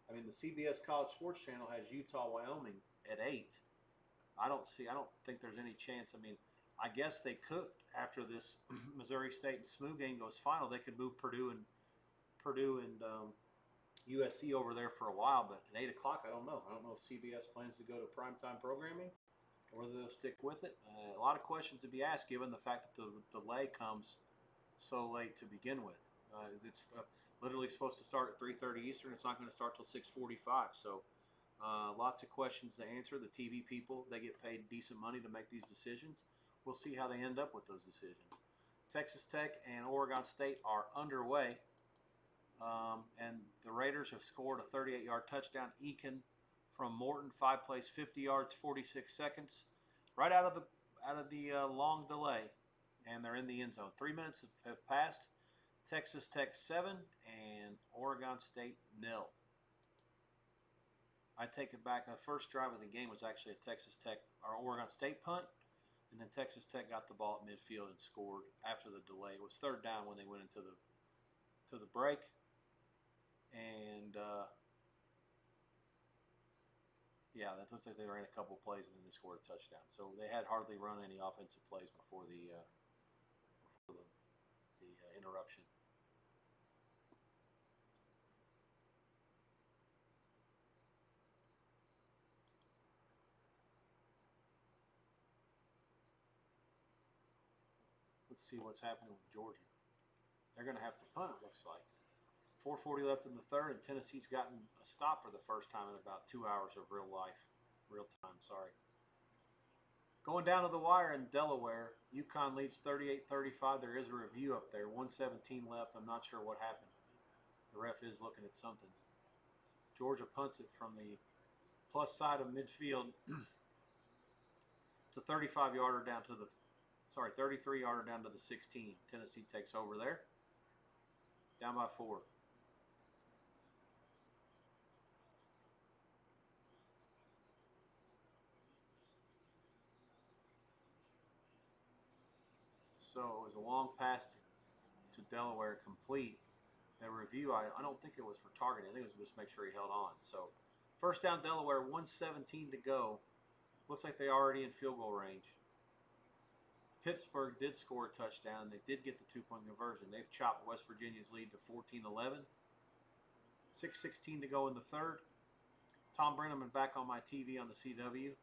[SPEAKER 3] I mean, the CBS College Sports Channel has Utah, Wyoming at 8. I don't think there's any chance. I mean, I guess they could after this Missouri State and SMU game goes final. They could move Purdue and USC over there for a while. But at 8 o'clock, I don't know. I don't know if CBS plans to go to primetime programming or whether they'll stick with it. A lot of questions to be asked given the fact that the delay comes so late to begin with. It's literally supposed to start at 3:30 Eastern. It's not going to start till 6:45. So. Lots of questions to answer. The TV people, they get paid decent money to make these decisions. We'll see how they end up with those decisions. Texas Tech and Oregon State are underway, and the Raiders have scored a 38-yard touchdown. Eakin from Morton, 5 plays, 50 yards, 46 seconds, right out of the long delay, and they're in the end zone. 3 minutes have passed. Texas Tech 7 and Oregon State 0. I take it back. The first drive of the game was actually a Texas Tech or Oregon State punt, and then Texas Tech got the ball at midfield and scored after the delay. It was 3rd down when they went into the break, and yeah, that looks like they ran a couple plays and then they scored a touchdown. So they had hardly run any offensive plays before the interruption. Let's see what's happening with Georgia. They're going to have to punt, it looks like. 4:40 left in the third, and Tennessee's gotten a stop for the first time in about 2 hours of real time. Going down to the wire in Delaware, UConn leads 38-35. There is a review up there. 1:17 left. I'm not sure what happened. The ref is looking at something. Georgia punts it from the plus side of midfield. It's a 33-yarder down to the 16. Tennessee takes over there. Down by 4. So it was a long pass to Delaware, complete. The review, I don't think it was for targeting. I think it was just make sure he held on. So first down Delaware, 1:17 to go. Looks like they're already in field goal range. Pittsburgh did score a touchdown. They did get the 2-point conversion. They've chopped West Virginia's lead to 14-11. 6:16 to go in the third. Tom Brenneman back on my TV on the CW.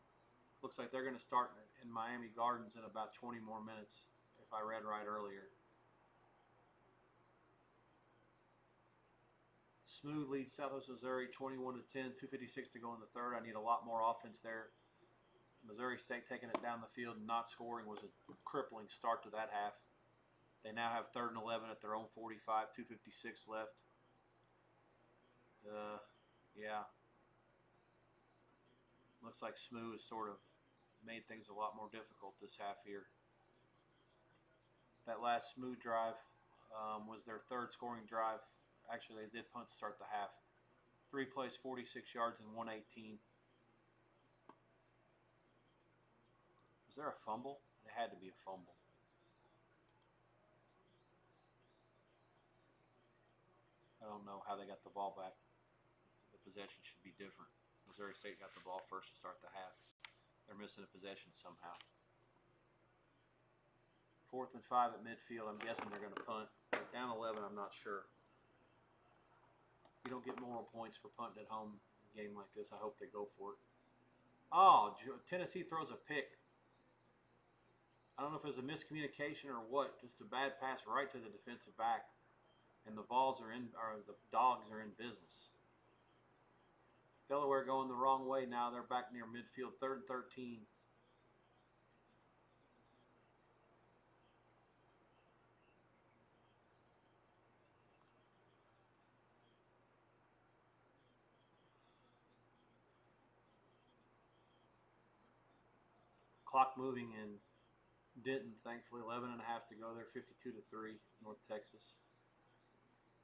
[SPEAKER 3] Looks like they're going to start in Miami Gardens in about 20 more minutes, if I read right earlier.
[SPEAKER 1] Smooth leads Southwest Missouri 21-10, 2:56 to go in the third. I need a lot more offense there. Missouri State taking it down the field and not scoring was a crippling start to that half. They now have 3rd and 11 at their own 45, 2:56 left. Yeah. Looks like Smooth has sort of made things a lot more difficult this half here. That last Smooth drive was their 3rd scoring drive. Actually, they did punt to start the half. 3 plays, 46 yards, and 118. Was there a fumble? It had to be a fumble. I don't know how they got the ball back. The possession should be different. Missouri State got the ball first to start the half. They're missing a possession somehow. 4th and 5 at midfield. I'm guessing they're going to punt. But down 11, I'm not sure. You don't get moral points for punting at home in a game like this. I hope they go for it. Oh, Tennessee throws a pick. I don't know if it was a miscommunication or what. Just a bad pass right to the defensive back. And the Vols are in, or the Dogs are in business. Delaware going the wrong way now. They're back near midfield, 3rd and 13. Clock moving in Denton, thankfully. 11 and a half to go there, 52-3, North Texas.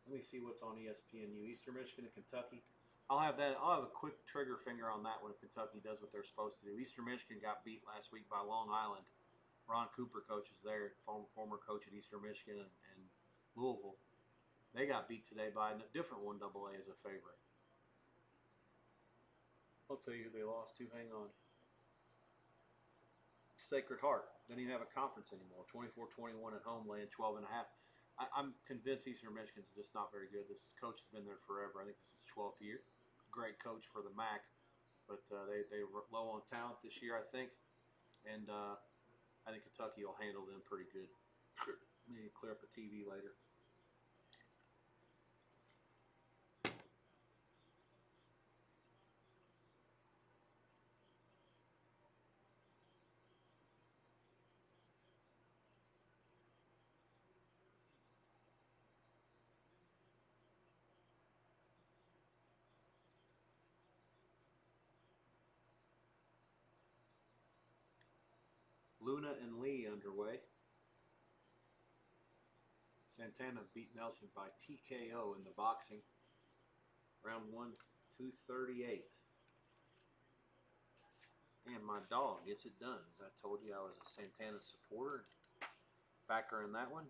[SPEAKER 1] Let me see what's on ESPNU. Eastern Michigan and Kentucky. I'll have a quick trigger finger on that one if Kentucky does what they're supposed to do. Eastern Michigan got beat last week by Long Island. Ron Cooper coaches there, former coach at Eastern Michigan and Louisville. They got beat today by a different 1AA as a favorite. I'll tell you who they lost to. Hang on. Sacred Heart. Doesn't even have a conference anymore. 24-21 at home, laying 12 and a half. I'm convinced Eastern Michigan's just not very good. This coach has been there forever. I think this is his 12th year. Great coach for the MAC, but they were low on talent this year, I think. And I think Kentucky will handle them pretty good. Maybe clear up the TV later. Luna and Lee underway. Santana beat Nelson by TKO in the boxing. Round 1, 238. And my dog gets it done. As I told you, I was a Santana supporter. Backer in that one.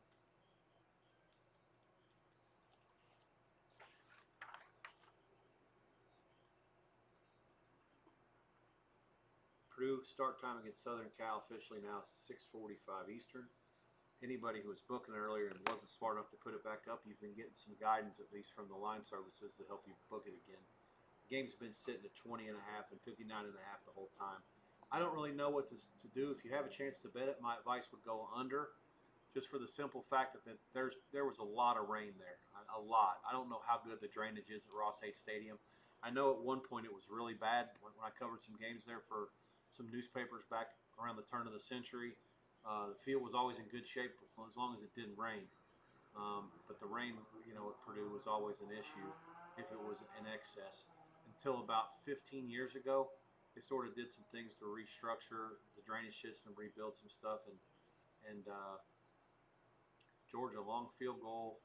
[SPEAKER 1] Purdue start time against Southern Cal officially now 6:45 Eastern. Anybody who was booking earlier and wasn't smart enough to put it back up, you've been getting some guidance at least from the line services to help you book it again. The game's been sitting at 20 and a half and 59 and a half the whole time. I don't really know what to do. If you have a chance to bet it, my advice would go under, just for the simple fact that there was a lot of rain there, a lot. I don't know how good the drainage is at Ross Hayes Stadium. I know at one point it was really bad when I covered some games there for some newspapers back around the turn of the century. The field was always in good shape as long as it didn't rain. But the rain, at Purdue was always an issue if it was in excess. Until about 15 years ago, they sort of did some things to restructure the drainage system, rebuild some stuff, and Georgia long field goal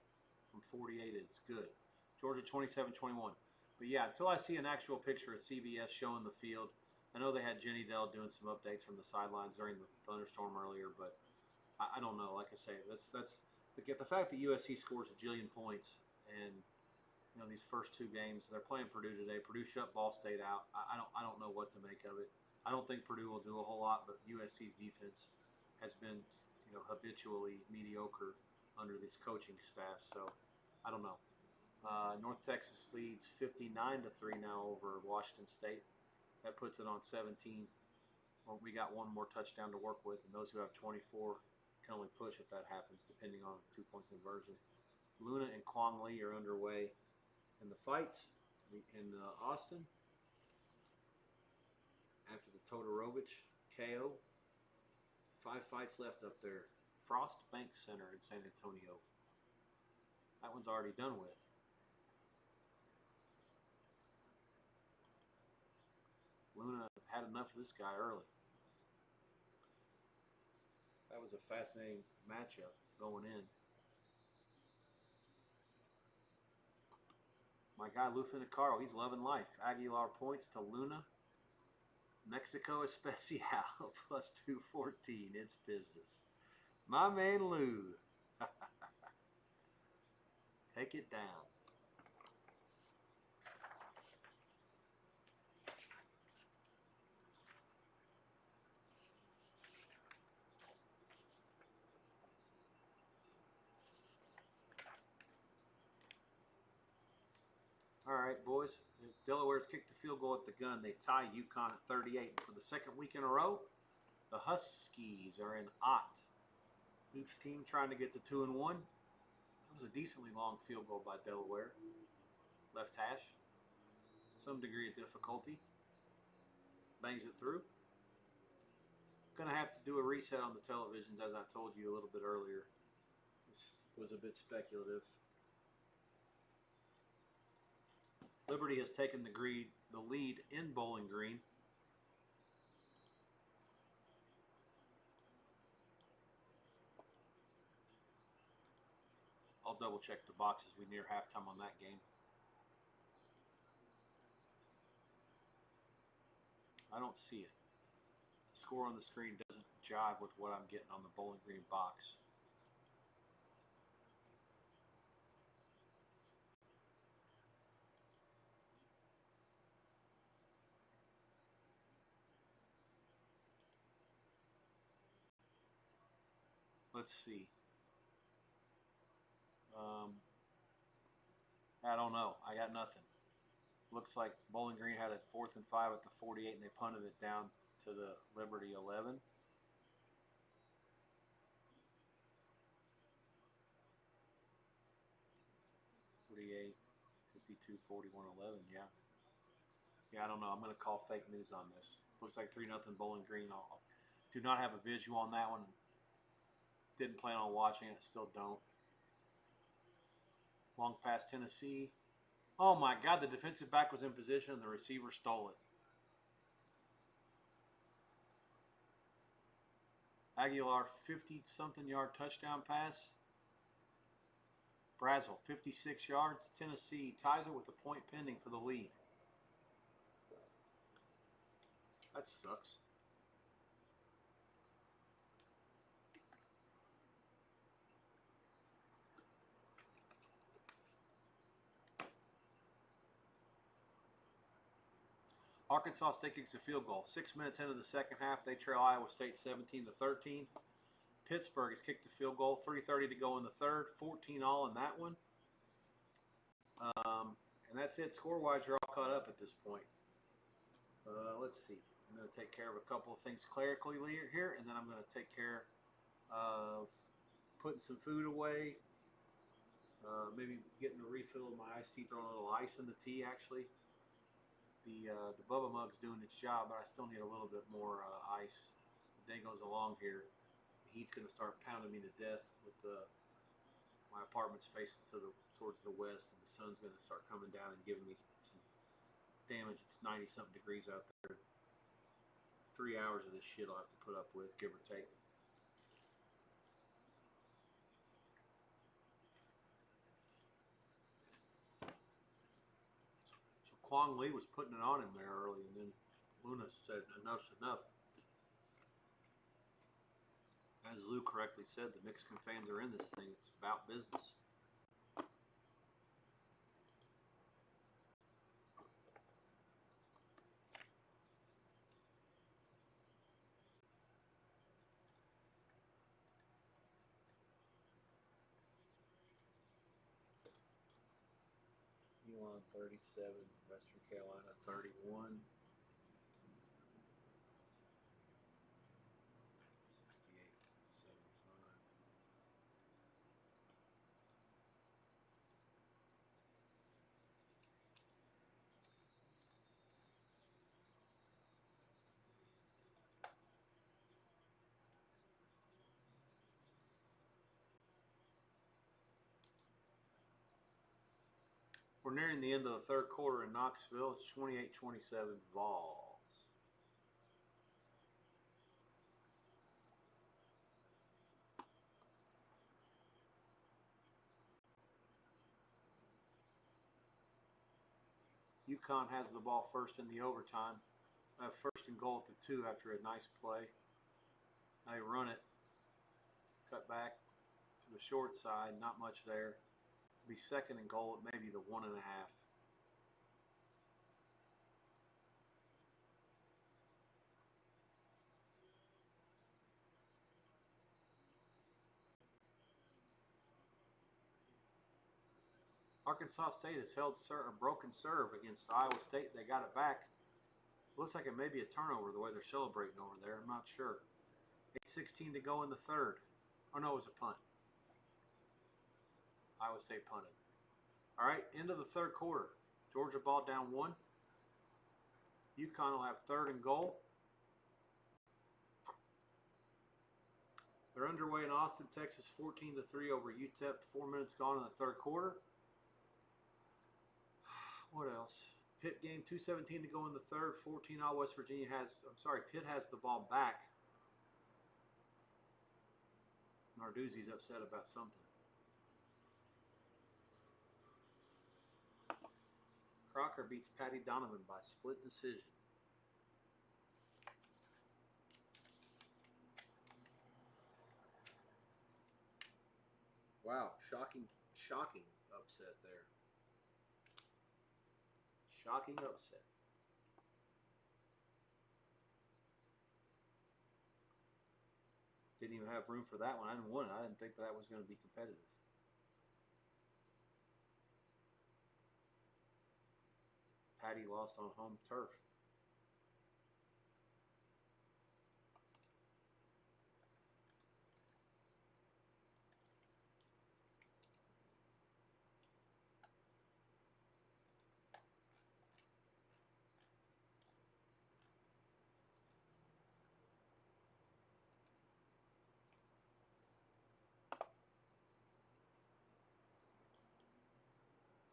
[SPEAKER 1] from 48 is good. Georgia 27-21. But yeah, until I see an actual picture of CBS showing the field. I know they had Jenny Dell doing some updates from the sidelines during the thunderstorm earlier, but I don't know. Like I say, that's the fact that USC scores a jillion points, and these first 2 games they're playing Purdue today. Purdue shut Ball State out. I don't know what to make of it. I don't think Purdue will do a whole lot, but USC's defense has been habitually mediocre under this coaching staff. So I don't know. North Texas leads 59-3 now over Washington State. That puts it on 17. Well, we got one more touchdown to work with, and those who have 24 can only push if that happens, depending on 2-point conversion. Luna and Kwong Lee are underway.
[SPEAKER 3] in the fights in Austin after the Todorovic KO. 5 fights left up there.
[SPEAKER 1] Frost Bank Center in San Antonio. That one's already done with. Luna had enough of this guy early. That was a fascinating matchup going in. My guy Lufinacaro, he's loving life. Aguilar points to Luna. Mexico Especial plus 214. It's business. My man Lou. Take it down. All right, boys. Delaware's kicked the field goal at the gun. They tie UConn at 38. For the second week in a row, the Huskies are in OT. Each team trying to get to 2-1. It was a decently long field goal by Delaware. Left hash. Some degree of difficulty. Bangs it through. Gonna have to do a reset on the televisions, as I told you a little bit earlier. This was a bit speculative. Liberty has taken the lead in Bowling Green. I'll double check the boxes. We near halftime on that game. I don't see it. The score on the screen doesn't jive with what I'm getting on the Bowling Green box. Let's see. I don't know. I got nothing. Looks like Bowling Green had a 4th and 5 at the 48, and they punted it down to the Liberty 11. $48, $52, $41, $11. Yeah. Yeah, I don't know. I'm going to call fake news on this. Looks like 3-0 Bowling Green. Do not have a visual on that one. Didn't plan on watching it. Still don't. Long pass Tennessee. Oh my God, the defensive back was in position and the receiver stole it. Aguilar, 50-something yard touchdown pass. Brazel, 56 yards. Tennessee ties it with a point pending for the lead. That sucks. Arkansas State kicks a field goal. 6 minutes into the second half, they trail Iowa State 17-13. Pittsburgh has kicked the field goal. 3:30 to go in the third. 14-all in that one. And that's it. Score-wise, you're all caught up at this point. Let's see. I'm going to take care of a couple of things clerically here, and then I'm going to take care of putting some food away. Maybe getting a refill of my iced tea, throwing a little ice in the tea, actually. The Bubba mug's doing its job, but I still need a little bit more ice. The day goes along here. The heat's going to start pounding me to death with my apartment's facing towards the west, and the sun's going to start coming down and giving me some damage. It's 90-something degrees out there. 3 hours of this shit I'll have to put up with, give or take. Kwong Lee was putting it on him there early, and then Luna said, enough's enough. As Lou correctly said, the Mexican fans are in this thing. It's about business. Elon 37, Western Carolina 31. 68.75. We're nearing the end of the third quarter in Knoxville. It's 28-27 Vols. UConn has the ball first in the overtime. First and goal at the 2 after a nice play. They run it. Cut back to the short side. Not much there. It'll be second and goal at maybe the 1.5. Arkansas State has held a broken serve against Iowa State. They got it back. Looks like it may be a turnover the way they're celebrating over there. I'm not sure. 8:16 to go in the third. Oh, no, it was a punt. Iowa State punted. All right, end of the third quarter. Georgia ball down 1. UConn will have third and goal. They're underway in Austin, Texas, 14-3 over UTEP. 4 minutes gone in the third quarter. What else? Pitt game, 2:17 to go in the third. 14 all. West Virginia Pitt has the ball back. Narduzzi's upset about something. Crocker beats Patty Donovan by split decision. Wow, shocking upset there. Shocking upset. Didn't even have room for that one. I didn't want it. I didn't think that was going to be competitive. Patty lost on home turf.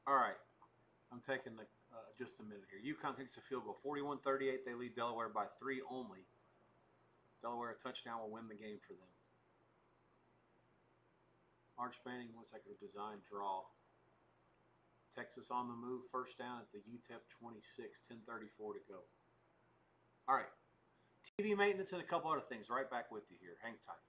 [SPEAKER 1] All right, I'm taking just a minute here. UConn kicks a field goal, 41-38. They lead Delaware by 3 only. Delaware, a touchdown will win the game for them. Arch Manning looks like a design draw. Texas on the move, first down at the UTEP 26, 10:34 to go. All right, TV maintenance and a couple other things. Right back with you here. Hang tight.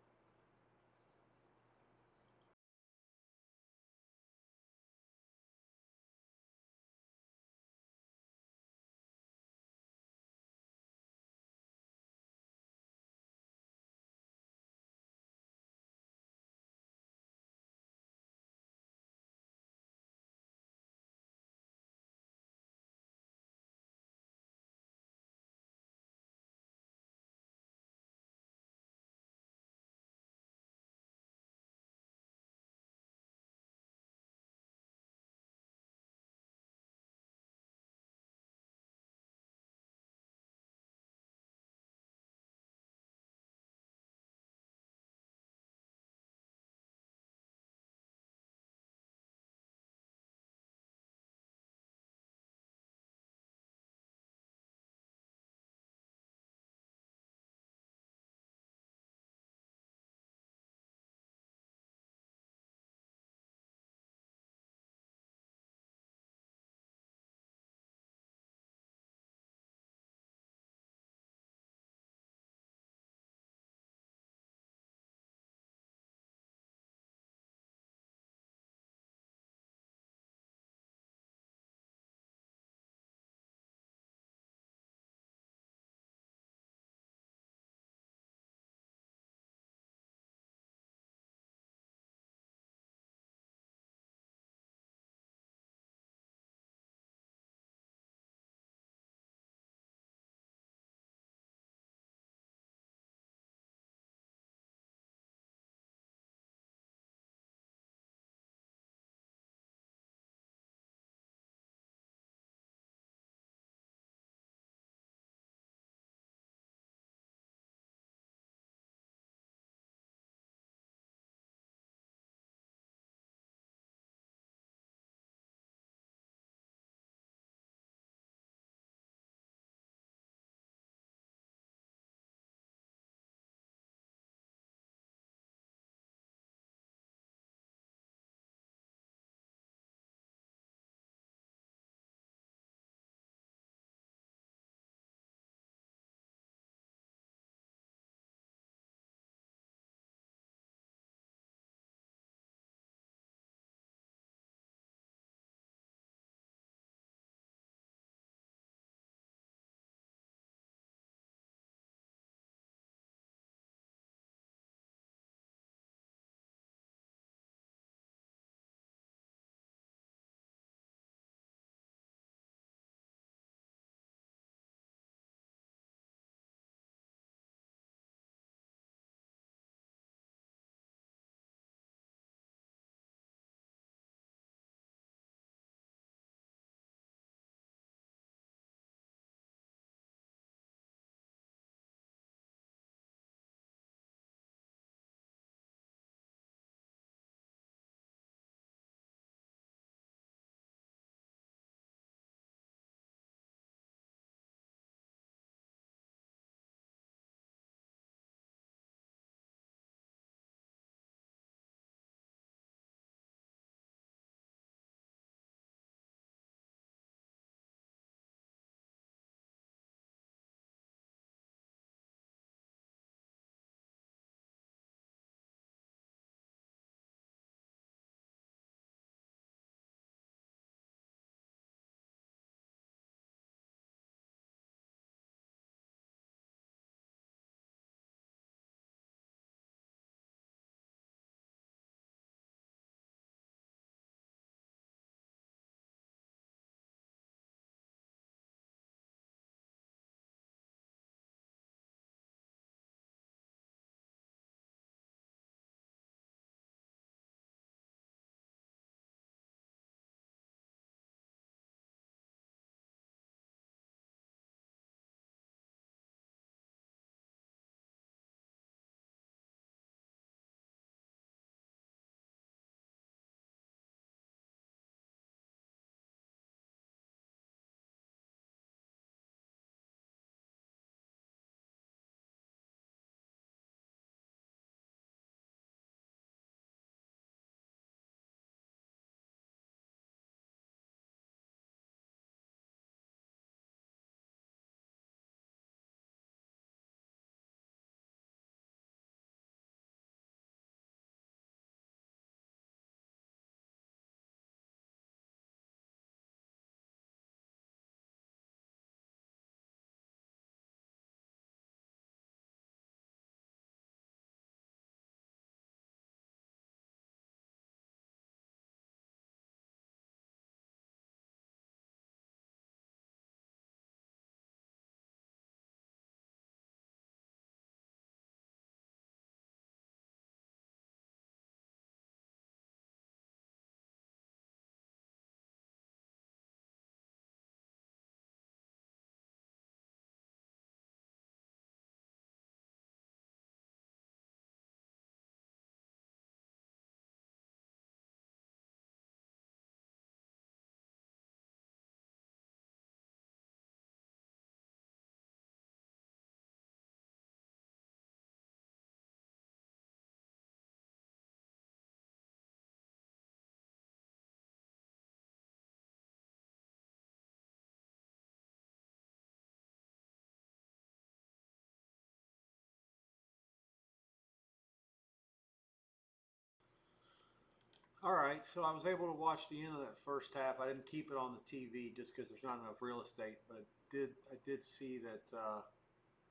[SPEAKER 1] All right, so I was able to watch the end of that first half. I didn't keep it on the TV just because there's not enough real estate, but I did see that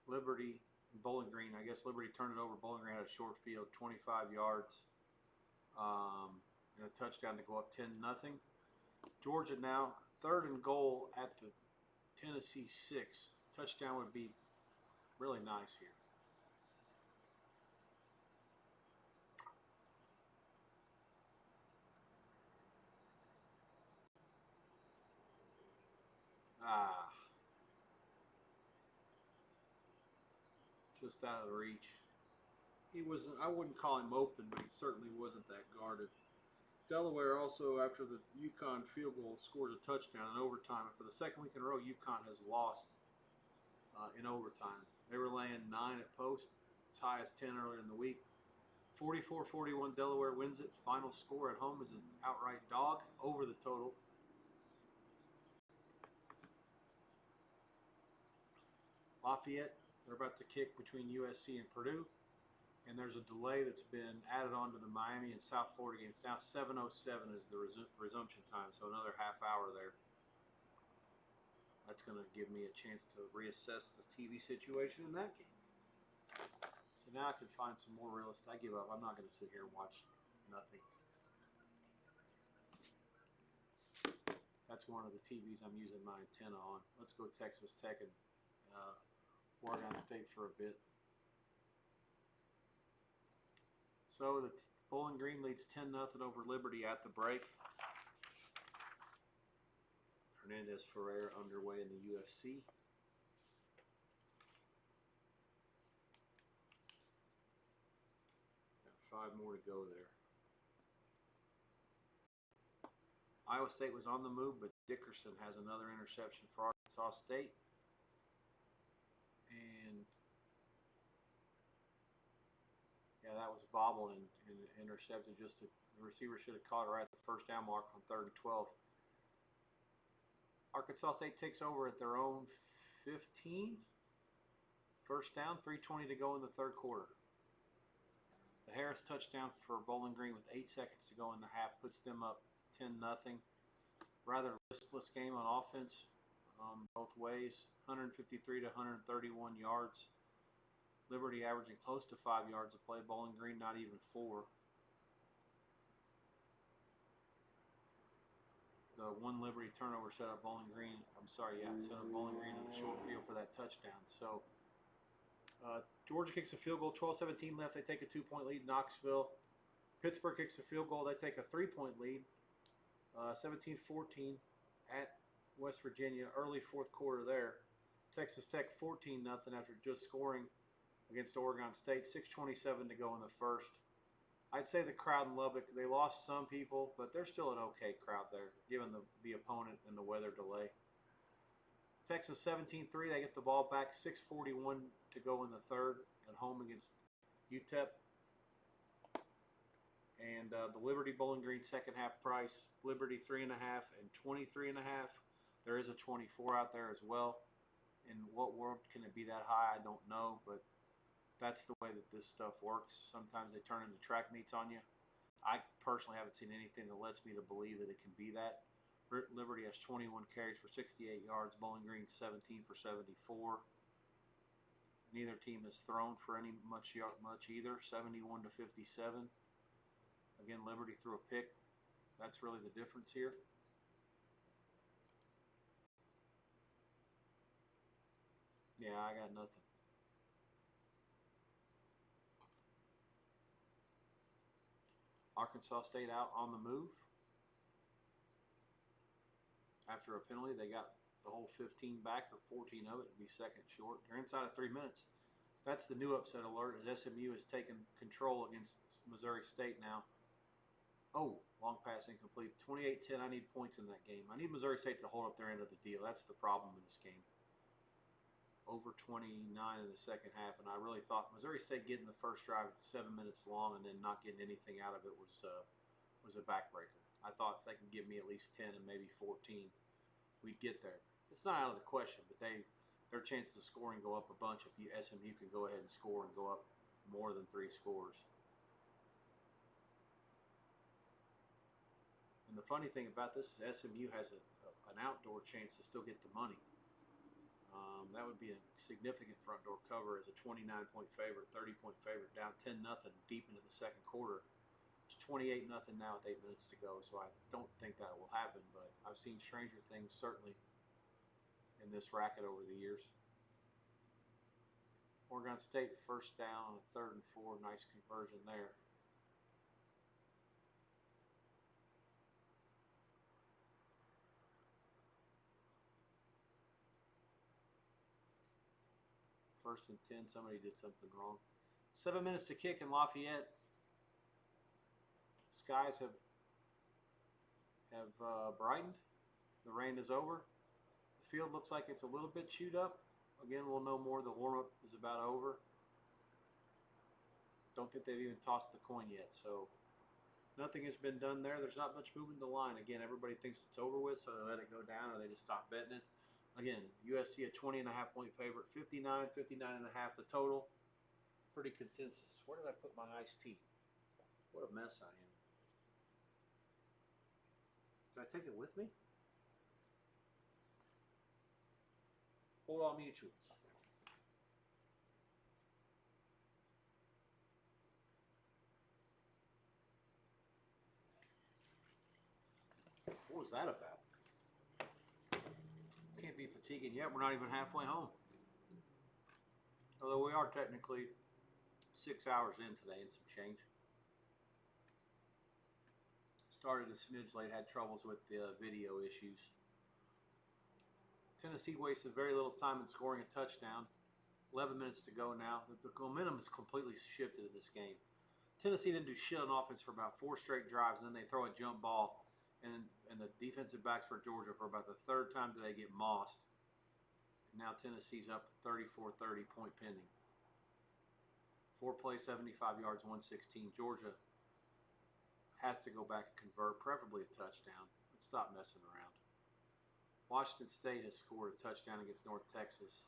[SPEAKER 1] Liberty and Bowling Green. I guess Liberty turned it over. Bowling Green had a short field, 25 yards, and a touchdown to go up 10-0. Georgia now 3rd and goal at the Tennessee 6. Touchdown would be really nice here. Just out of reach. He wasn't. I wouldn't call him open, but he certainly wasn't that guarded. Delaware also, after the UConn field goal, scores a touchdown in overtime. And for the second week in a row, UConn has lost in overtime. They were laying 9 at post, as high as 10 earlier in the week. 44-41, Delaware wins it. Final score at home is an outright dog over the total. Lafayette, they're about to kick between USC and Purdue. And there's a delay that's been added on to the Miami and South Florida game. It's now 7:07 is the resumption time, so another half hour there. That's going to give me a chance to reassess the TV situation in that game. So now I can find some more real estate. I give up. I'm not going to sit here and watch nothing. That's one of the TVs I'm using my antenna on. Let's go Texas Tech and Oregon State for a bit. So the Bowling Green leads 10-0 over Liberty at the break. Hernandez Ferrer underway in the UFC. Got 5 more to go there. Iowa State was on the move, but Dickerson has another interception for Arkansas State. And yeah, that was bobbled and intercepted. The receiver should have caught it right at the first down mark on 3rd and 12. Arkansas State takes over at their own 15. First down, 3:20 to go in the 3rd quarter. The Harris touchdown for Bowling Green with 8 seconds to go in the half puts them up 10-0. Rather listless game on offense, both ways. 153 to 131 yards. Liberty averaging close to 5 yards a play. Bowling Green not even 4. The one Liberty turnover set up Bowling Green. Set up Bowling Green in the short field for that touchdown. So Georgia kicks a field goal. 12-17 left. They take a 2-point lead. Knoxville. Pittsburgh kicks a field goal. They take a 3-point lead. 17-14 at West Virginia. Early 4th quarter there. Texas Tech 14-0 after just scoring against Oregon State. 6:27 to go in the 1st. I'd say the crowd in Lubbock, they lost some people, but they're still an okay crowd there, given the opponent and the weather delay. Texas 17-3, they get the ball back. 6:41 to go in the 3rd at home against UTEP. And the Liberty Bowling Green second half price, Liberty 3.5 and 23.5. There is a 24 out there as well. In what world can it be that high? I don't know, but that's the way that this stuff works. Sometimes they turn into track meets on you. I personally haven't seen anything that lets me to believe that it can be that. Liberty has 21 carries for 68 yards. Bowling Green 17 for 74. Neither team has thrown for much either. 71 to 57. Again, Liberty threw a pick. That's really the difference here. Yeah, I got nothing. Arkansas State out on the move. After a penalty, they got the whole 15 back, or 14 of it. It'd be second short. They're inside of 3 minutes. That's the new upset alert, as SMU has taken control against Missouri State now. Oh, long pass incomplete. 28-10, I need points in that game. I need Missouri State to hold up their end of the deal. That's the problem in this game. Over 29 in the second half, and I really thought Missouri State getting the first drive 7 minutes long and then not getting anything out of it was a backbreaker. I thought if they could give me at least 10 and maybe 14, we'd get there. It's not out of the question, but their chances of scoring go up a bunch if SMU can go ahead and score and go up more than 3 scores. And the funny thing about this is SMU has an outdoor chance to still get the money. That would be a significant front door cover as a 29-point favorite, 30-point favorite, down 10-0 deep into the second quarter. It's 28-0 now with 8 minutes to go, so I don't think that will happen, but I've seen stranger things certainly in this racket over the years. Oregon State first down on 3rd and 4, nice conversion there. First and 10, somebody did something wrong. 7 minutes to kick in Lafayette. Skies have brightened. The rain is over. The field looks like it's a little bit chewed up. Again, we'll know more. The warm-up is about over. Don't think they've even tossed the coin yet, so nothing has been done there. There's not much movement in the line. Again, everybody thinks it's over with, so they let it go down or they just stop betting it. Again, USC a 20.5-point favorite, 59, 59.5 the total. Pretty consensus. Where did I put my iced tea? What a mess I am. Did I take it with me? Hold on, mutuals. What was that about? Can't be fatiguing yet. We're not even halfway home. Although we are technically 6 hours in today and some change. Started a smidge late, had troubles with the video issues. Tennessee wasted very little time in scoring a touchdown. 11 minutes to go now. The momentum has completely shifted in this game. Tennessee didn't do shit on offense for about 4 straight drives, and then they throw a jump ball, and the defensive backs for Georgia for about the 3rd time today get mossed. And now Tennessee's up 34-30, point pending. 4 plays, 75 yards, 116. Georgia has to go back and convert, preferably a touchdown. Let's stop messing around. Washington State has scored a touchdown against North Texas.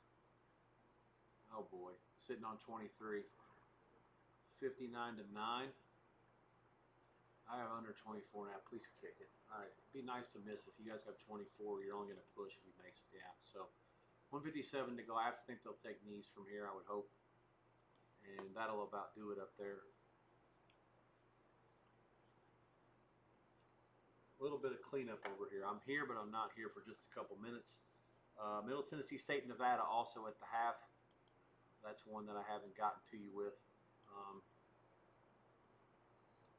[SPEAKER 1] Oh boy, sitting on 23. 59-9. I have under 24 now. Please kick it. All right, it'd be nice to miss it. If you guys have 24, you're only going to push if he makes it. Yeah, so 157 to go. I have to think they'll take knees from here, I would hope. And that'll about do it up there. A little bit of cleanup over here. I'm here, but I'm not here for just a couple minutes. Middle Tennessee State, Nevada also at the half. That's one that I haven't gotten to you with.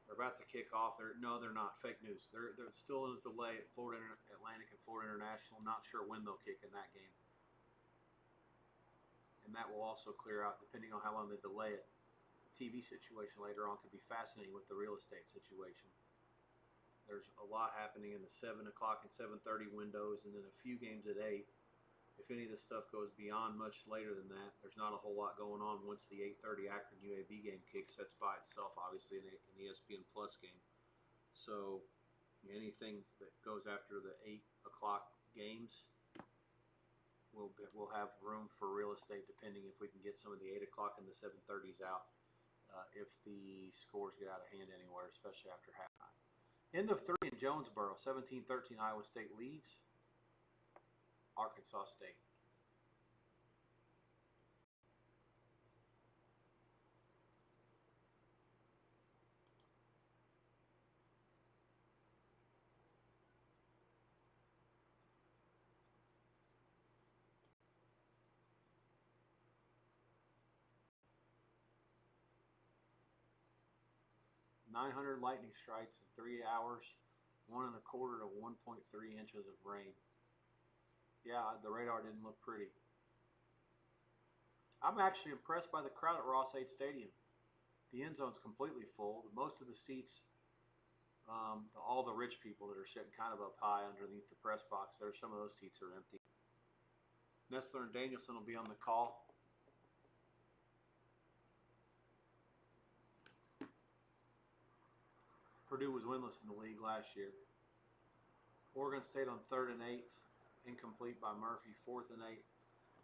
[SPEAKER 1] They're about to kick off. No, they're not. Fake news. They're still in a delay at Florida Atlantic and Florida International. Not sure when they'll kick in that game. And that will also clear out depending on how long they delay it. The TV situation later on could be fascinating with the real estate situation. There's a lot happening in the 7 o'clock and 7:30 windows, and then a few games at 8. If any of this stuff goes beyond much later than that, there's not a whole lot going on once the 8:30 Akron UAB game kicks. That's by itself, obviously, an ESPN Plus game. So anything that goes after the 8 o'clock games, we'll have room for real estate depending if we can get some of the 8 o'clock and the 7:30s out if the scores get out of hand anywhere, especially after halftime. End of 3 in Jonesboro, 17-13 Iowa State leads Arkansas State. .900 lightning strikes in 3 hours, 1 1/4 to 1.3 inches of rain. Yeah, the radar didn't look pretty. I'm actually impressed by the crowd at Ross-Ade Stadium. The end zone's completely full. Most of the seats, all the rich people that are sitting kind of up high underneath the press box, some of those seats are empty. Nestler and Danielson will be on the call. Purdue was winless in the league last year. Oregon State on 3rd and 8, incomplete by Murphy. 4th and 8.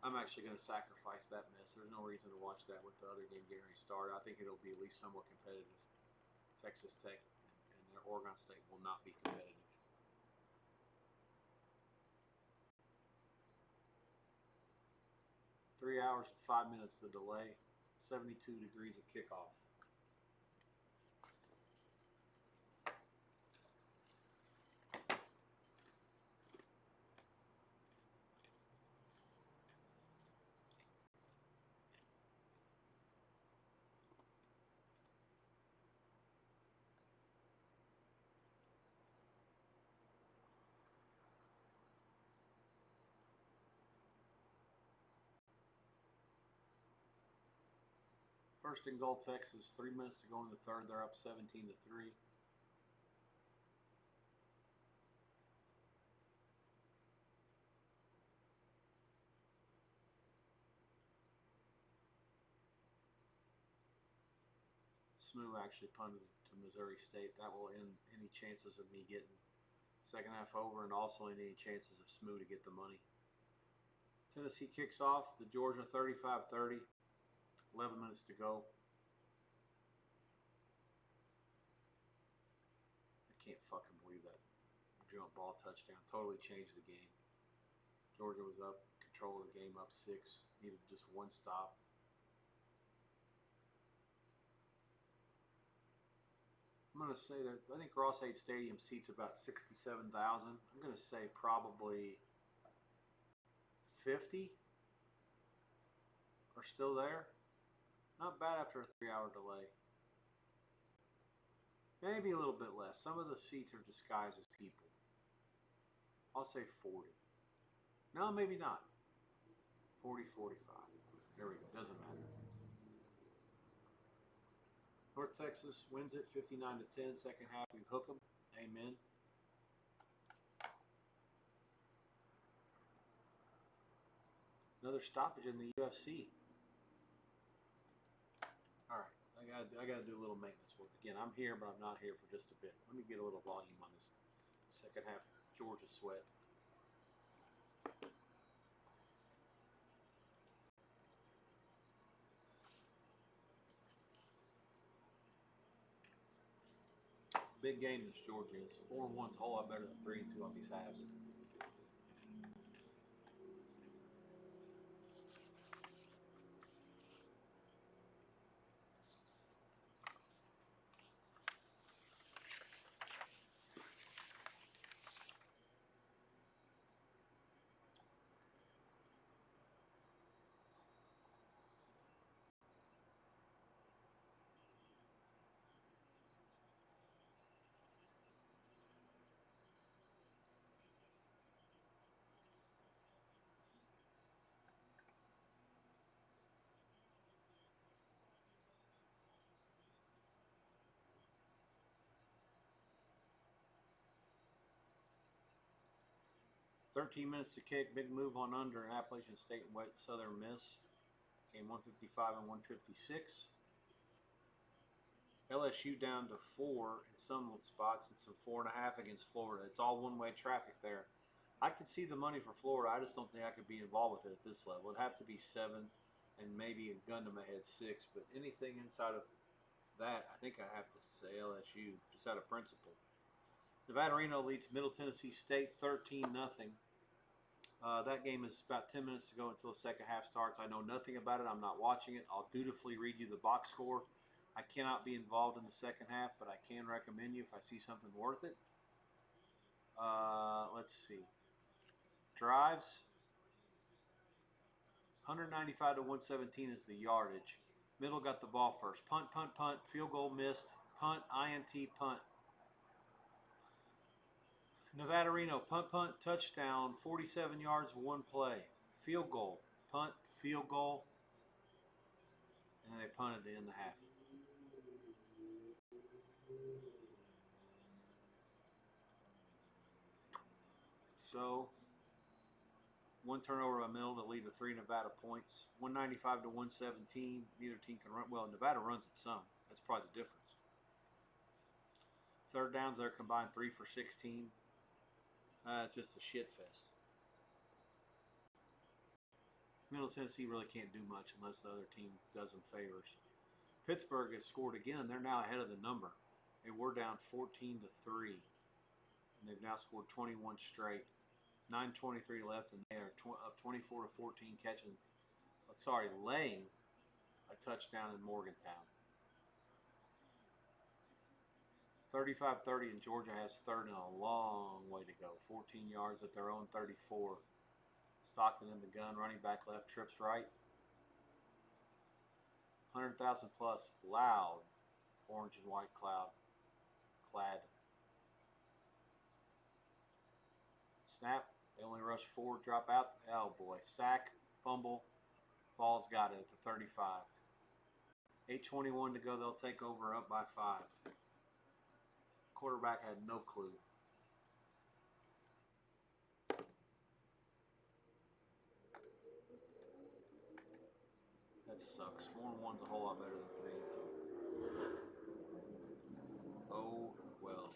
[SPEAKER 1] I'm actually going to sacrifice that miss. There's no reason to watch that with the other game getting ready to start. I think it'll be at least somewhat competitive. Texas Tech and Oregon State will not be competitive. 3 hours and 5 minutes the delay. 72 degrees of kickoff. First and goal, Texas. 3 minutes to go in the third. They're up 17-3. Smoo actually punted to Missouri State. That will end any chances of me getting second half over, and also any chances of Smoo to get the money. Tennessee kicks off the Georgia 35-30. 11 minutes to go. I can't fucking believe that jump ball touchdown. Totally changed the game. Georgia was up, control of the game, up 6. Needed just one stop. I'm going to say that I think Ross-Ade Stadium seats about 67,000. I'm going to say probably 50 are still there. Not bad after a 3-hour delay. Maybe a little bit less. Some of the seats are disguised as people. I'll say 40. No, maybe not. 40, 45. There we go. Doesn't matter. North Texas wins it 59-10. Second half, we hook them. Amen. Another stoppage in the UFC. All right, I gotta do a little maintenance work. Again, I'm here, but I'm not here for just a bit. Let me get a little volume on this second half Georgia sweat. Big game this Georgia is. 4-1's a whole lot better than 3-2 on these halves. $13 minutes to kick. Big move on under in Appalachian State and Southern Miss. Game 155 and 156. LSU down to 4 in some spots and some 4.5 against Florida. It's all one-way traffic there. I could see the money for Florida. I just don't think I could be involved with it at this level. It'd have to be 7 and maybe a gun to my head 6. But anything inside of that, I think I have to say LSU just out of principle. Nevada Reno leads Middle Tennessee State 13-0. That game is about 10 minutes to go until the second half starts. I know nothing about it. I'm not watching it. I'll dutifully read you the box score. I cannot be involved in the second half, but I can recommend you if I see something worth it. Let's see. Drives. 195 to 117 is the yardage. Middle got the ball first. Punt, punt, punt. Field goal missed. Punt, INT, punt. Nevada Reno, punt, punt, touchdown, 47 yards, 1 play. Field goal, punt, field goal, and they punted to end the half. So, 1 turnover by Middle to lead to 3 Nevada points. 195 to 117. Neither team can run. Well, Nevada runs it some. That's probably the difference. Third downs, they're combined 3 for 16. Just a shit fest. Middle Tennessee really can't do much unless the other team does them favors. Pittsburgh has scored again. They're now ahead of the number. They were down 14-3. And they've now scored 21 straight. 9:23 left, and they are up 24-14, catching laying a touchdown in Morgantown. 35-30, and Georgia has third and a long way to go. 14 yards at their own 34. Stockton in the gun, running back left, trips right. 100,000 plus, loud, orange and white clad. Snap, they only rush forward, drop out. Oh boy, sack, fumble, Ball's got it at the 35. 8:21 to go, they'll take over up by 5. Quarterback had no clue. That sucks. 4-1's a whole lot better than 3-2. Oh well.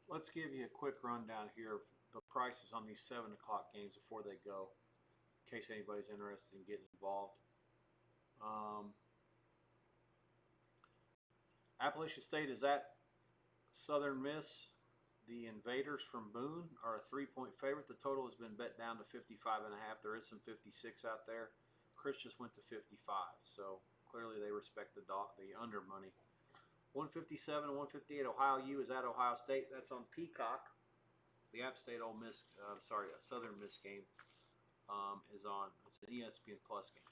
[SPEAKER 1] let's give you a quick rundown here of the prices on these 7 o'clock games before they go, in case anybody's interested in getting involved. Appalachian State is at Southern Miss. The Invaders from Boone are a 3-point favorite. The total has been bet down to 55.5. There is some 56 out there. Chris just went to 55, so clearly they respect the under money. 157 and 158. Ohio U is at Ohio State. That's on Peacock. The App State Southern Miss game is on. It's an ESPN Plus game.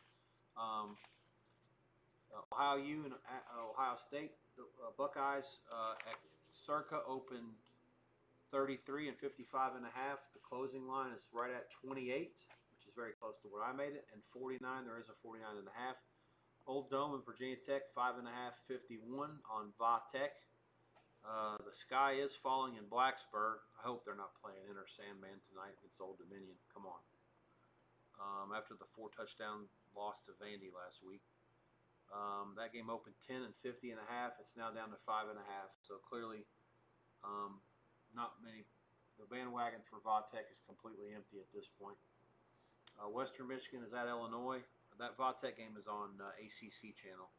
[SPEAKER 1] Ohio U and Ohio State. The Buckeyes at Circa opened 33 and 55.5. The closing line is right at 28, which is very close to where I made it, and 49. There is a 49.5. Old Dome and Virginia Tech 5.5, 51 on Va Tech. The sky is falling in Blacksburg. I hope they're not playing Enter Sandman tonight against Old Dominion. Come on. After the 4-touchdown loss to Vandy last week. That game opened 10 and 50.5. It's now down to 5.5. So clearly, not many. The bandwagon for Va Tech is completely empty at this point. Western Michigan is at Illinois. That Va Tech game is on ACC channel.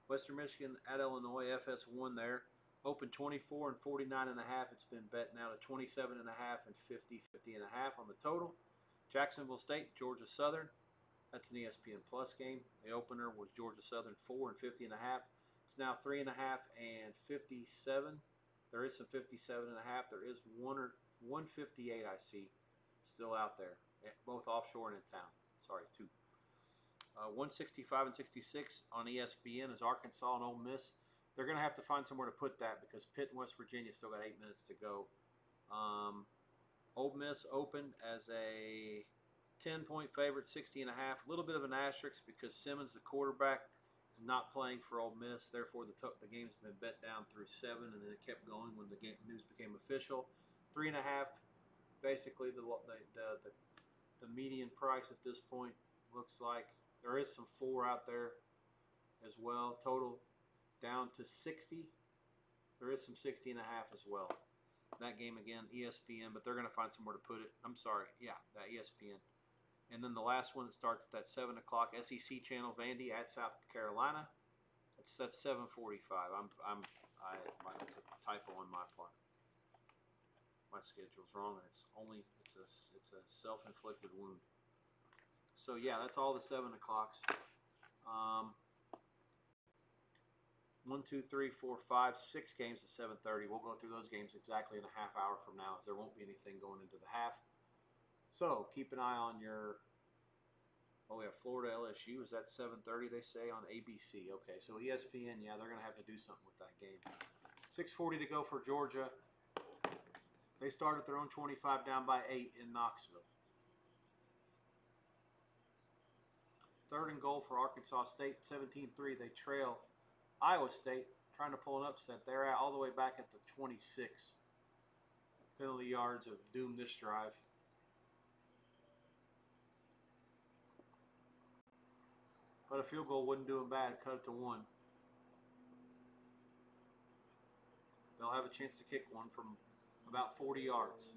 [SPEAKER 1] Western Michigan at Illinois. FS1 there. Open 24 and 49.5. It's been bet now to 27.5 and 50.5 on the total. Jacksonville State, Georgia Southern. That's an ESPN Plus game. The opener was Georgia Southern 4 and 50.5. It's now 3.5 and 57. There is some 57.5. There is 158 I see still out there, both offshore and in town. Sorry, 2. 165 and 66 on ESPN is Arkansas and Ole Miss. They're going to have to find somewhere to put that because Pitt and West Virginia still got 8 minutes to go. Ole Miss opened as a 10-point favorite, 60.5. A little bit of an asterisk because Simmons, the quarterback, is not playing for Ole Miss. Therefore, the game's been bet down through 7, and then it kept going when the news became official. 3.5, basically the median price at this point looks like. There is some 4 out there as well. Total down to 60. There is some 60.5 as well. That game again, ESPN, but they're going to find somewhere to put it. I'm sorry, yeah, that ESPN. And then the last one that starts at that 7 o'clock SEC channel, Vandy at South Carolina. That's 7:45. That's a typo on my part. My schedule's wrong, and it's a self-inflicted wound. So yeah, that's all the 7 o'clocks. 1, 2, 3, 4, 5, 6 games at 7:30. We'll go through those games exactly in a half hour from now, as there won't be anything going into the half. So keep an eye on your. Oh, we have Florida LSU. Is that 7:30? They say on ABC. Okay, so ESPN. Yeah, they're going to have to do something with that game. 6:40 to go for Georgia. They started their own 25 down by 8 in Knoxville. 3rd and goal for Arkansas State. 17-3. They trail Iowa State, trying to pull an upset. They're all the way back at the 26. Penalty yards have doomed this drive. But a field goal wouldn't do them bad. Cut it to 1. They'll have a chance to kick one from about 40 yards.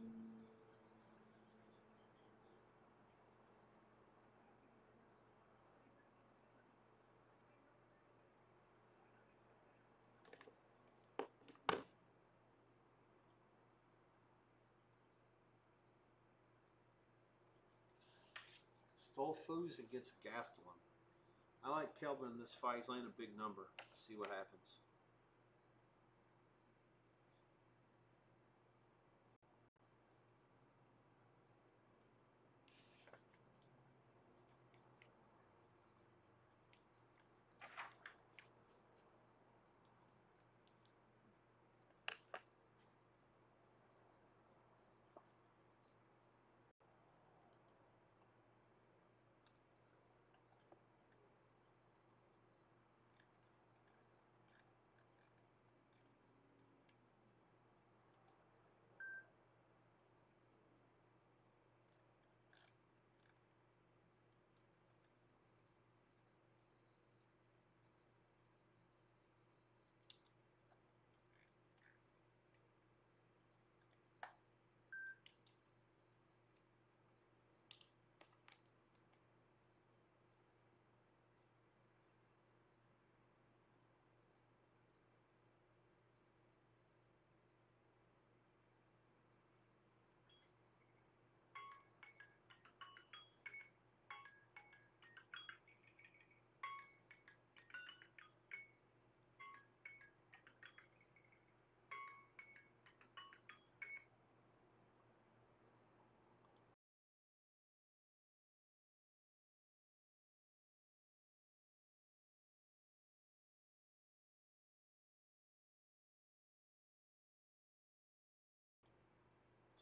[SPEAKER 1] Stolfus against Gastelum. I like Kelvin in this fight. He's laying a big number. Let's see what happens.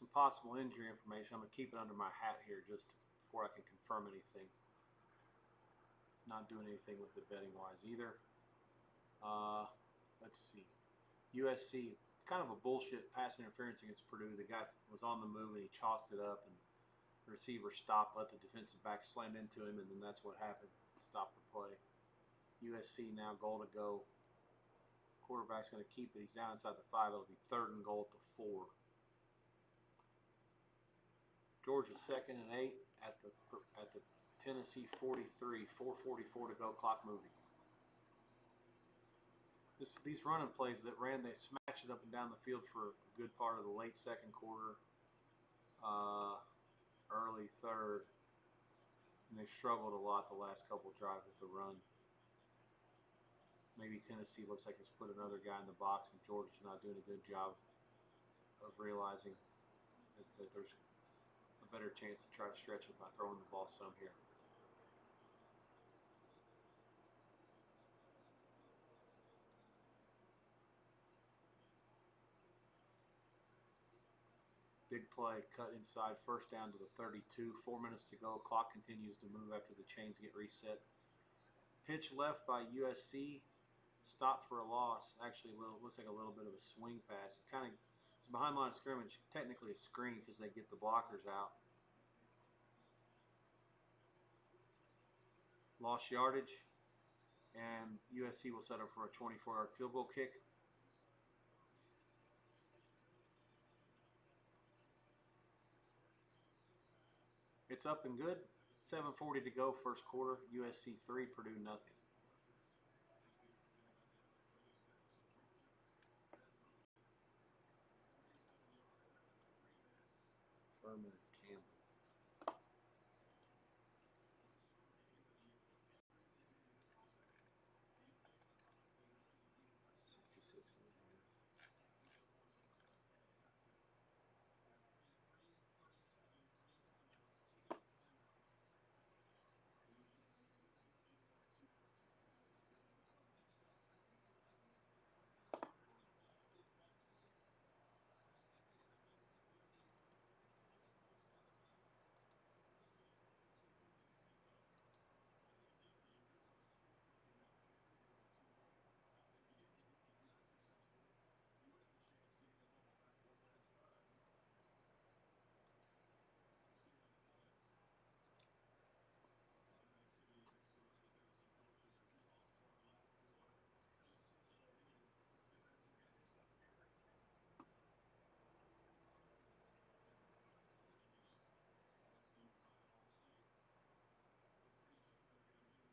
[SPEAKER 1] some possible injury information. I'm going to keep it under my hat here just before I can confirm anything. Not doing anything with it betting-wise either. Let's see. USC, kind of a bullshit pass interference against Purdue. The guy was on the move and he tossed it up, and the receiver stopped, let the defensive back slam into him, and then that's what happened. Stopped the play. USC now goal to go. Quarterback's going to keep it. He's down inside the 5. It'll be 3rd and goal at the 4. Georgia 2nd and 8 at the Tennessee 43. 4:44 to go. Clock moving. These running plays that ran, they smashed it up and down the field for a good part of the late 2nd quarter, early 3rd, and they've struggled a lot the last couple drives with the run. Maybe Tennessee looks like it's put another guy in the box, and Georgia's not doing a good job of realizing that there's a better chance to try to stretch it by throwing the ball some here. Big play, cut inside, 1st down to the 32. 4 minutes to go. Clock continues to move after the chains get reset. Pitch left by USC. Stopped for a loss. Actually, looks like a little bit of a swing pass. It kind of is behind line of scrimmage. Technically a screen because they get the blockers out. Lost yardage. And USC will set up for a 24-yard field goal kick. It's up and good. 7:40 to go, 1st quarter. USC 3, Purdue nothing. Furman Campbell. 66 and a half.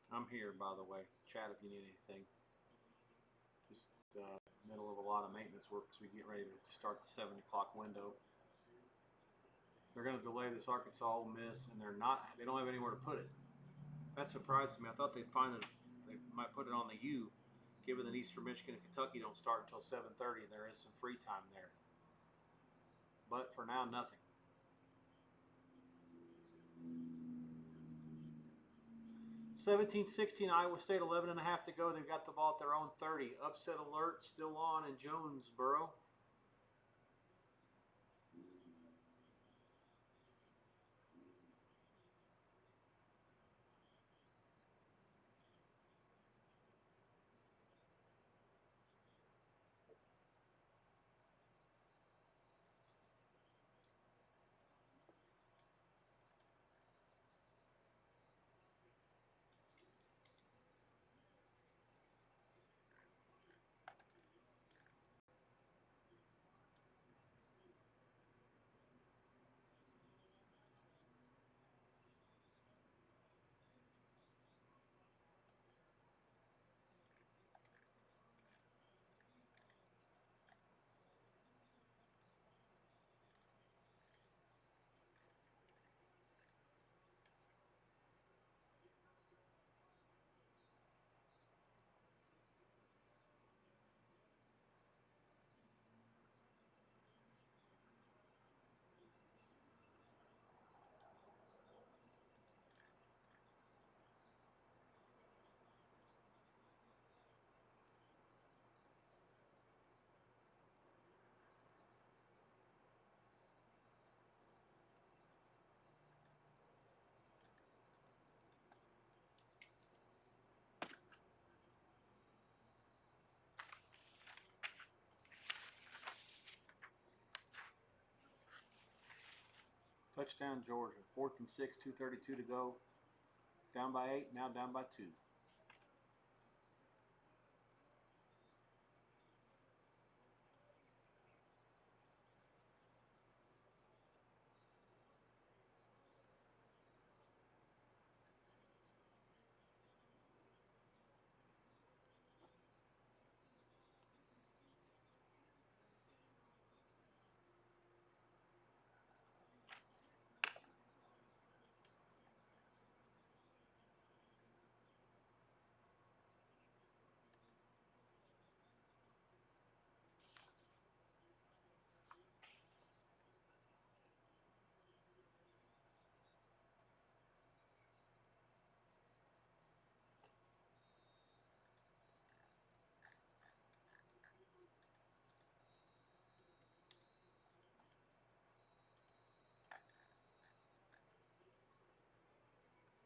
[SPEAKER 1] I'm here, by the way. Chat if you need anything. Just middle of a lot of maintenance work as we get ready to start the 7 o'clock window. They're going to delay this Arkansas Ole Miss, and they don't have anywhere to put it. That surprises me. I thought they might put it on the U, given that Eastern Michigan and Kentucky don't start until 7:30, and there is some free time there. But for now, nothing. 17-16, Iowa State, 11 and a half to go. They've got the ball at their own 30. Upset alert still on in Jonesboro. Touchdown, Georgia. 4th and 6, 2:32 to go. Down by 8, now down by 2.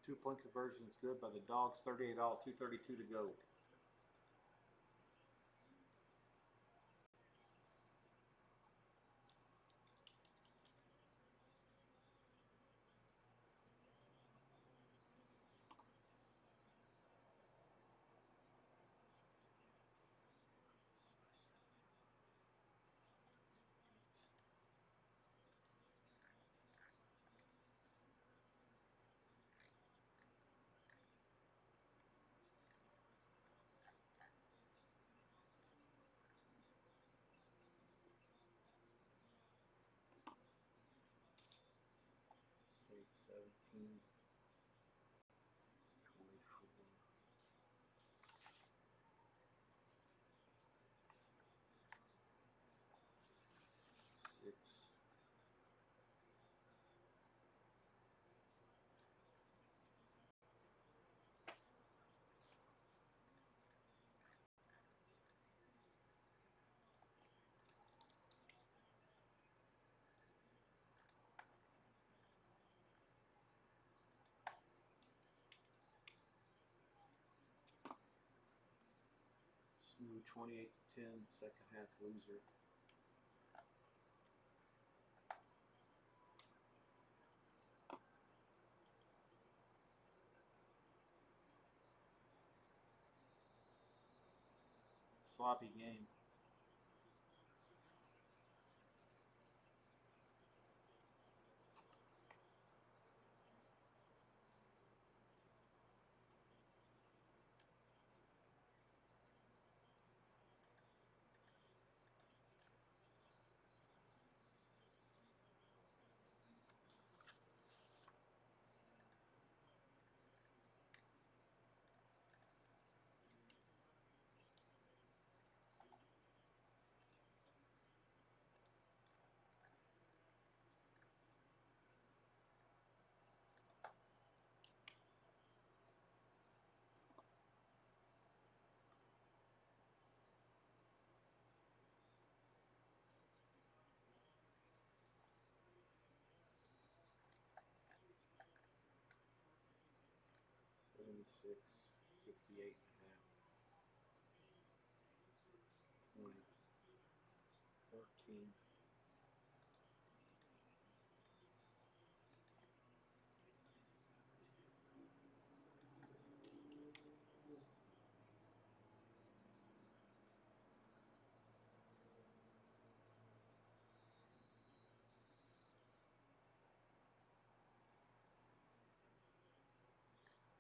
[SPEAKER 1] Two-point conversion is good by the Dogs. 38 all, 2:32 to go. State 17, 24, 6. Smooth 28 to 10, second half loser. Sloppy game. Six, 58 and a half, 20, 13.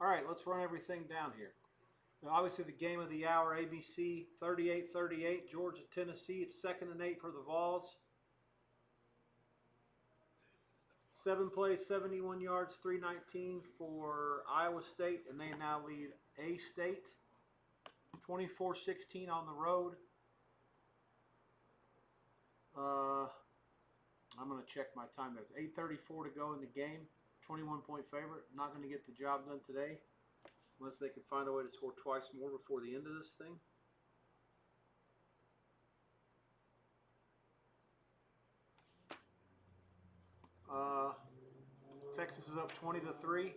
[SPEAKER 1] All right, let's run everything down here. Now, obviously, the game of the hour, ABC, 38-38, Georgia, Tennessee. It's 2nd and 8 for the Vols. 7 plays, 71 yards, 319 for Iowa State, and they now lead A-State. 24-16 on the road. I'm going to check my time there. 8:34 to go in the game. 21-point favorite. Not going to get the job done today unless they can find a way to score twice more before the end of this thing. Texas is up 20-3.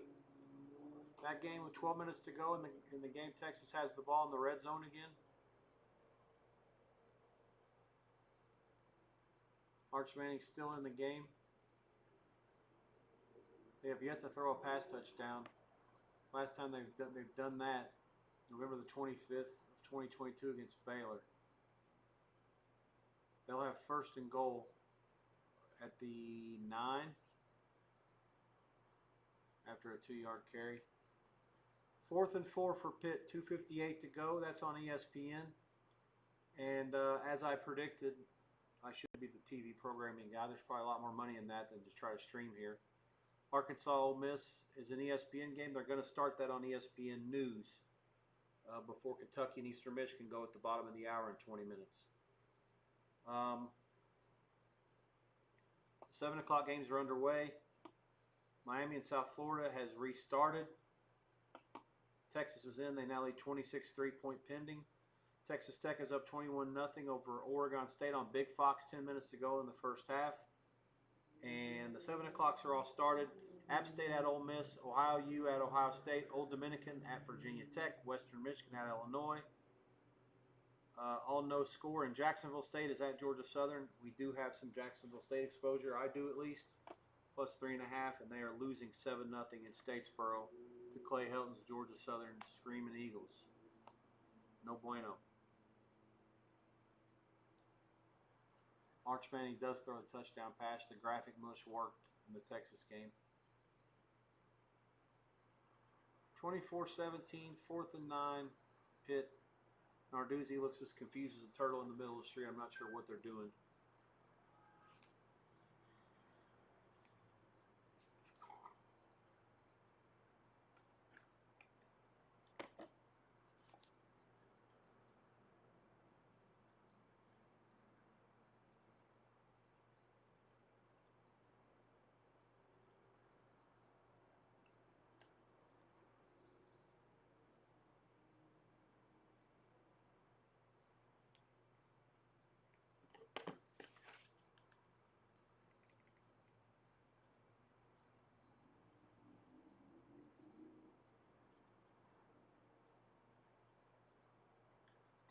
[SPEAKER 1] That game with 12 minutes to go in the game, Texas has the ball in the red zone again. Arch Manning's still in the game. They have yet to throw a pass touchdown. Last time they've done that, November the 25th of 2022 against Baylor. They'll have first and goal at the 9 after a 2-yard carry. 4th and 4 for Pitt, 2:58 to go. That's on ESPN. And as I predicted, I should be the TV programming guy. There's probably a lot more money in that than to try to stream here. Arkansas Ole Miss is an ESPN game. They're going to start that on ESPN News before Kentucky and Eastern Michigan go at the bottom of the hour in 20 minutes. 7 o'clock games are underway. Miami and South Florida has restarted. Texas is in. They now lead 26, 3-point pending. Texas Tech is up 21-0 over Oregon State on Big Fox. 10 minutes to go in the first half. And the 7 o'clocks are all started. App State at Ole Miss, Ohio U at Ohio State, Old Dominican at Virginia Tech, Western Michigan at Illinois. All no score. And Jacksonville State is at Georgia Southern. We do have some Jacksonville State exposure. I do at least. Plus 3.5, and they are losing 7-0 in Statesboro to Clay Helton's Georgia Southern Screaming Eagles. No bueno. Arch Manning does throw the touchdown pass. The graphic mush worked in the Texas game. 24-17, 4th and 9, Pitt. Narduzzi looks as confused as a turtle in the middle of the street. I'm not sure what they're doing.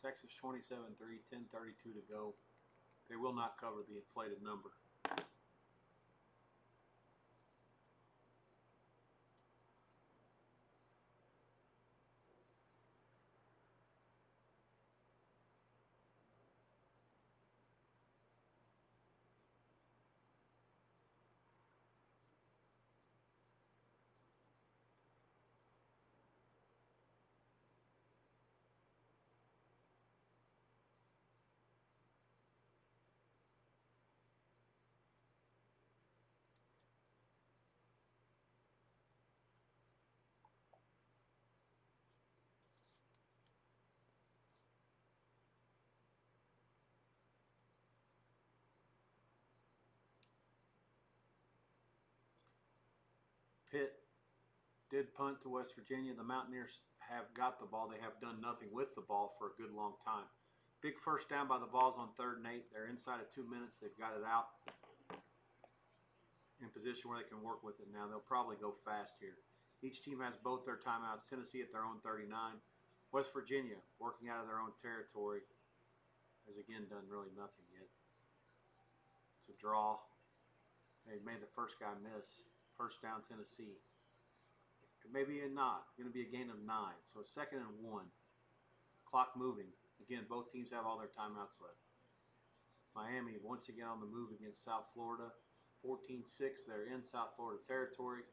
[SPEAKER 1] Texas 27-3, 10:32 to go. They will not cover the inflated number. Pitt did punt to West Virginia. The Mountaineers have got the ball. They have done nothing with the ball for a good long time. Big first down by the Vols on 3rd and 8. They're inside of 2 minutes. They've got it out in position where they can work with it now. They'll probably go fast here. Each team has both their timeouts. Tennessee at their own 39. West Virginia working out of their own territory has again done really nothing yet. It's a draw. They made the first guy miss. First down, Tennessee. Maybe not. Going to be a gain of 9. So 2nd and 1. Clock moving. Again, both teams have all their timeouts left. Miami once again on the move against South Florida. 14-6. They're in South Florida territory.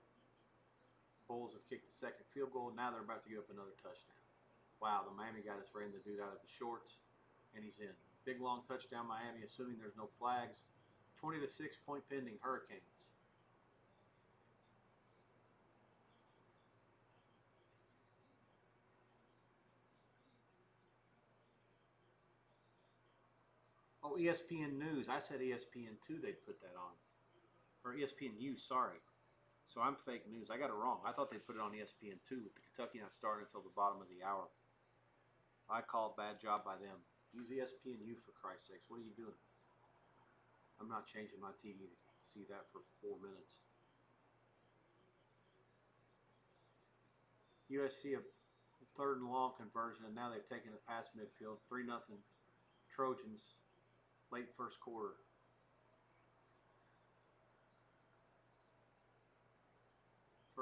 [SPEAKER 1] Bulls have kicked the second field goal. Now they're about to give up another touchdown. Wow, the Miami guy just ran the dude out of the shorts, and he's in. Big long touchdown, Miami, assuming there's no flags. 20-6 point pending, Hurricanes. Oh, ESPN News. I said ESPN2 they'd put that on. Or ESPNU, sorry. So I'm fake news. I got it wrong. I thought they'd put it on ESPN2 with the Kentucky not starting until the bottom of the hour. I call a bad job by them. Use ESPNU for Christ's sakes. What are you doing? I'm not changing my TV to see that for 4 minutes. USC a 3rd and long conversion, and now they've taken it past midfield. 3-0 Trojans. Late first quarter.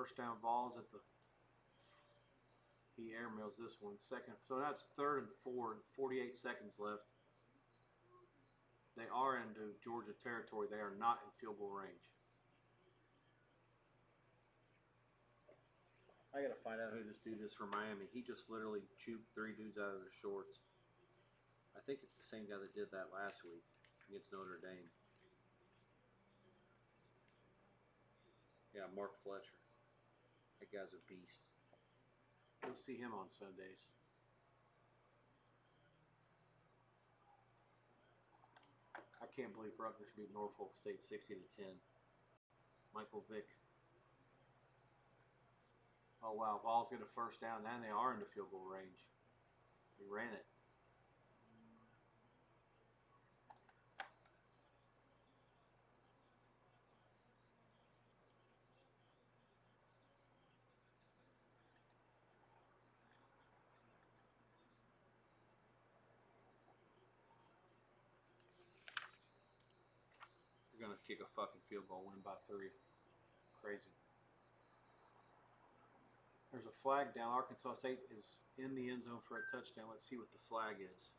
[SPEAKER 1] First down balls at the. He air mails this one. Second. So that's 3rd and 4. 48 seconds left. They are into Georgia territory. They are not in field goal range. I got to find out who this dude is from Miami. He just literally juked 3 dudes out of their shorts. I think it's the same guy that did that last week against Notre Dame. Yeah, Mark Fletcher. That guy's a beast. You'll see him on Sundays. I can't believe Rutgers beat Norfolk State 60-10. Michael Vick. Oh wow, Vols get a first down, and they are into field goal range. He ran it. They're gonna kick a fucking field goal, win by 3. Crazy. There's a flag down. Arkansas State is in the end zone for a touchdown. Let's see what the flag is.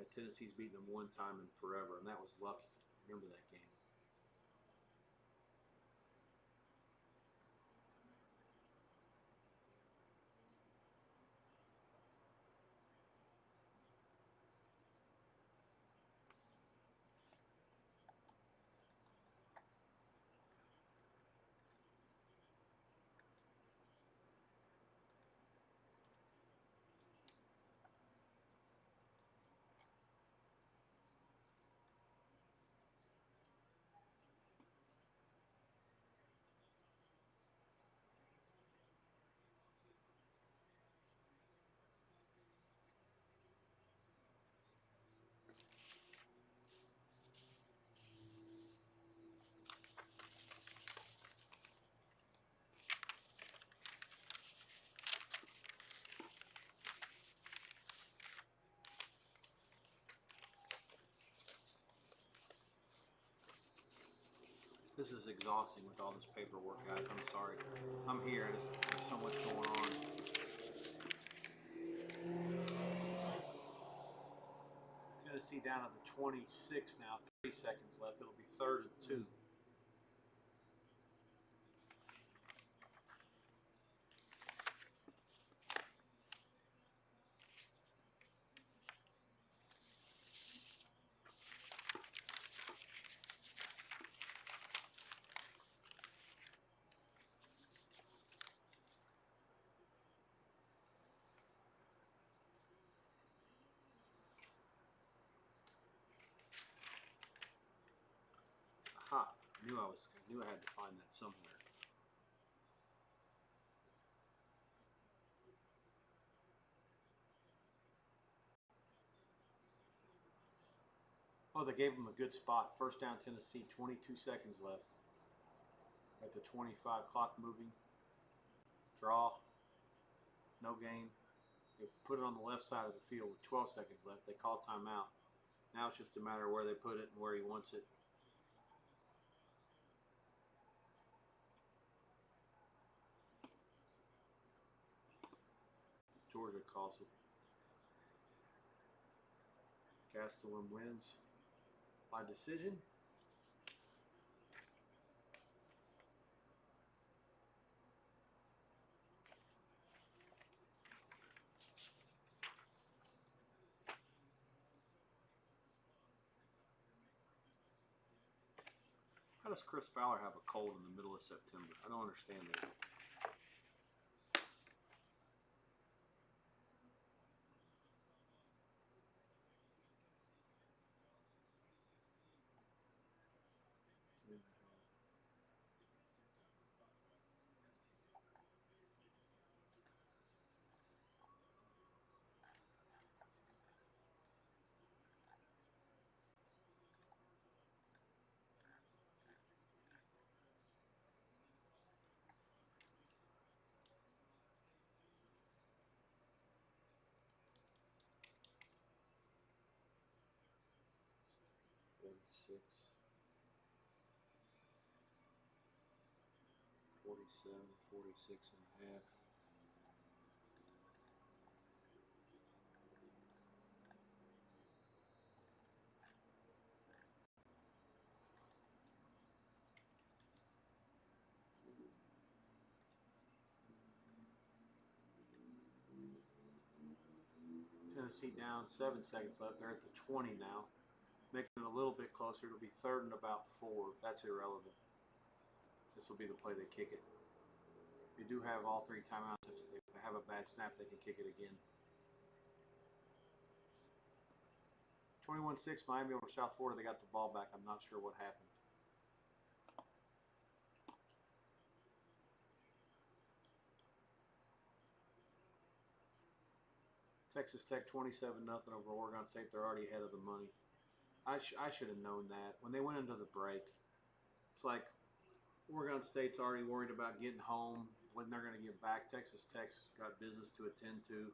[SPEAKER 1] Yeah, Tennessee's beaten them one time in forever, and that was lucky. Remember that game. This is exhausting with all this paperwork, guys. I'm sorry. I'm here. There's so much going on. Tennessee down to the 26 now. 30 seconds left. It'll be 3rd and 2. Aha! I knew I had to find that somewhere. Oh, they gave him a good spot. First down, Tennessee. 22 seconds left. At the 25, clock moving. Draw. No gain. They put it on the left side of the field with 12 seconds left. They call timeout. Now it's just a matter of where they put it and where he wants it. Georgia calls it. Gastelum wins by decision. How does Chris Fowler have a cold in the middle of September? I don't understand that.
[SPEAKER 3] 36, 47, 46 and a half.
[SPEAKER 1] Tennessee down, 7 seconds left. They're at the 20 now, making it a little bit closer. It'll be 3rd and about 4. That's irrelevant. This will be the play they kick it. They do have all 3 timeouts. If they have a bad snap, they can kick it again. 21-6 Miami over South Florida. They got the ball back. I'm not sure what happened. Texas Tech 27-0 over Oregon State. They're already ahead of the money. I should have known that. When they went into the break, it's like Oregon State's already worried about getting home, when they're going to get back. Texas Tech's got business to attend to.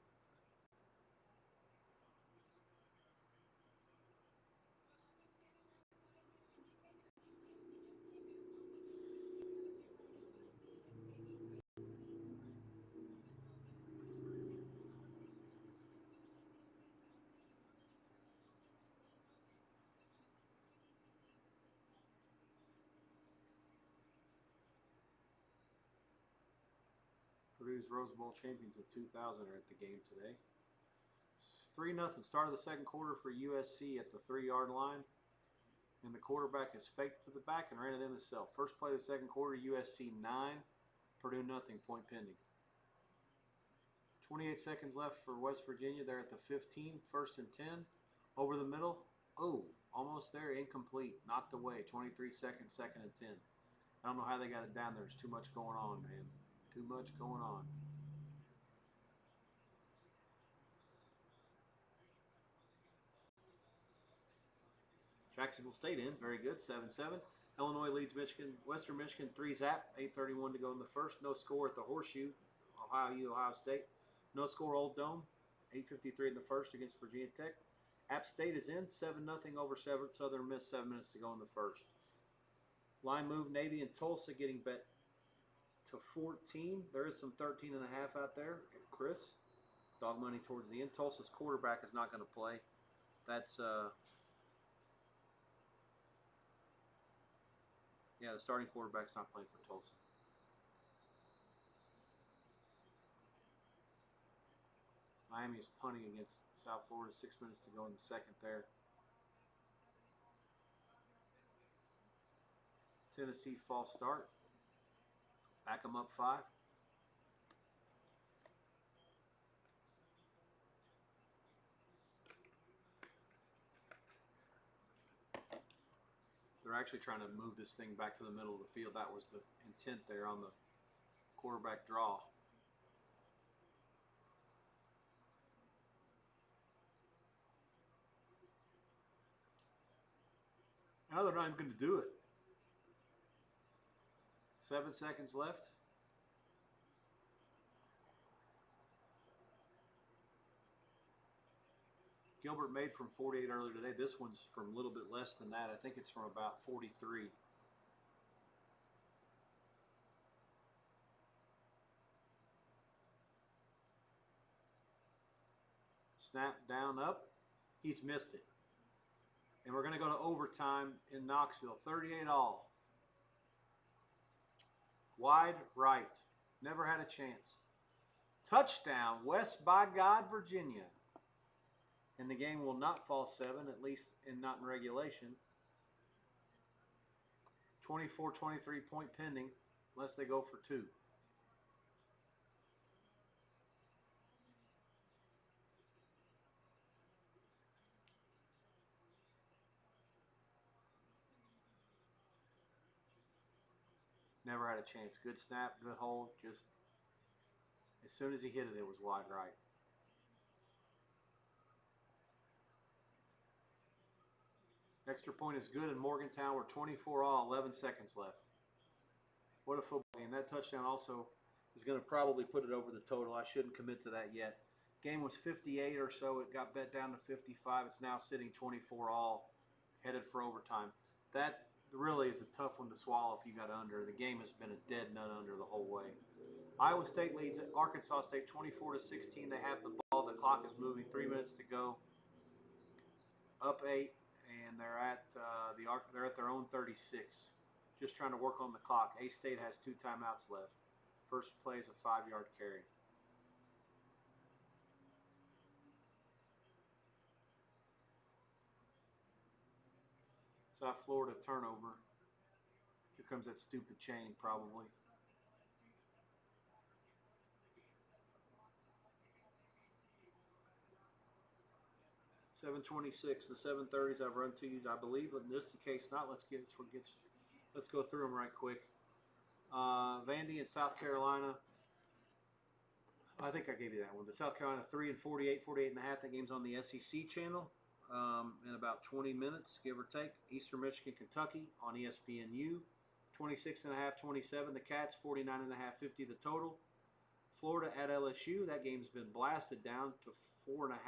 [SPEAKER 1] Purdue's Rose Bowl champions of 2000 are at the game today. 3-0 start of the second quarter for USC at the 3-yard line. And the quarterback is faked to the back and ran it in himself. First play of the second quarter, USC 9, Purdue nothing, point pending. 28 seconds left for West Virginia. They're at the 15, 1st and 10. Over the middle. Oh, almost there, incomplete, knocked away. 23 seconds, 2nd and 10. I don't know how they got it down there. There's too much going on, man. Too much going on. Jacksonville State in. Very good. 7-7. Illinois leads Michigan. Western Michigan 3-0. 8:31 to go in the first. No score at the Horseshoe. Ohio U, Ohio State. No score Old Dome. 8:53 in the first against Virginia Tech. App State is in. 7-0 over Southern Miss. 7 minutes to go in the first. Line move. Navy and Tulsa getting bet to 14. There is some 13.5 out there. Chris. Dog money towards the end. Tulsa's quarterback is not going to play. That's yeah, the starting quarterback's not playing for Tulsa. Miami is punting against South Florida. 6 minutes to go in the second there. Tennessee false start. Back them up 5. They're actually trying to move this thing back to the middle of the field. That was the intent there on the quarterback draw. Now they're not even going to do it. 7 seconds left. Gilbert made from 48 earlier today. This one's from a little bit less than that. I think it's from about 43. Snap, down, up. He's missed it. And we're going to go to overtime in Knoxville. 38 all. Wide right. Never had a chance. Touchdown, West by God, Virginia. And the game will not fall 7, at least not in regulation. 24-23 point pending, unless they go for 2. Never had a chance. Good snap, good hold. Just as soon as he hit it, it was wide right. Extra point is good in Morgantown. We're 24 all, 11 seconds left. What a football game. That touchdown also is going to probably put it over the total. I shouldn't commit to that yet. Game was 58 or so. It got bet down to 55. It's now sitting 24 all. headed for overtime. That really is a tough one to swallow if you got under. The game has been a dead nut under the whole way. Iowa State leads Arkansas State 24-16. They have the ball. The clock is moving. 3 minutes to go. Up 8, and they're at their own 36. Just trying to work on the clock. A-State has 2 timeouts left. First play is a 5-yard carry. South Florida turnover. Here comes that stupid chain, probably. .726, the 7:30s I've run to you, I believe, but in this case not. Let's go through them right quick. Vandy and South Carolina. I think I gave you that one. The South Carolina 3 and 48, 48.5. That game's on the SEC channel in about 20 minutes, give or take. Eastern Michigan, Kentucky on ESPNU. 26.5, 27. The Cats 49.5, 50. The total. Florida at LSU. That game's been blasted down to 4.5,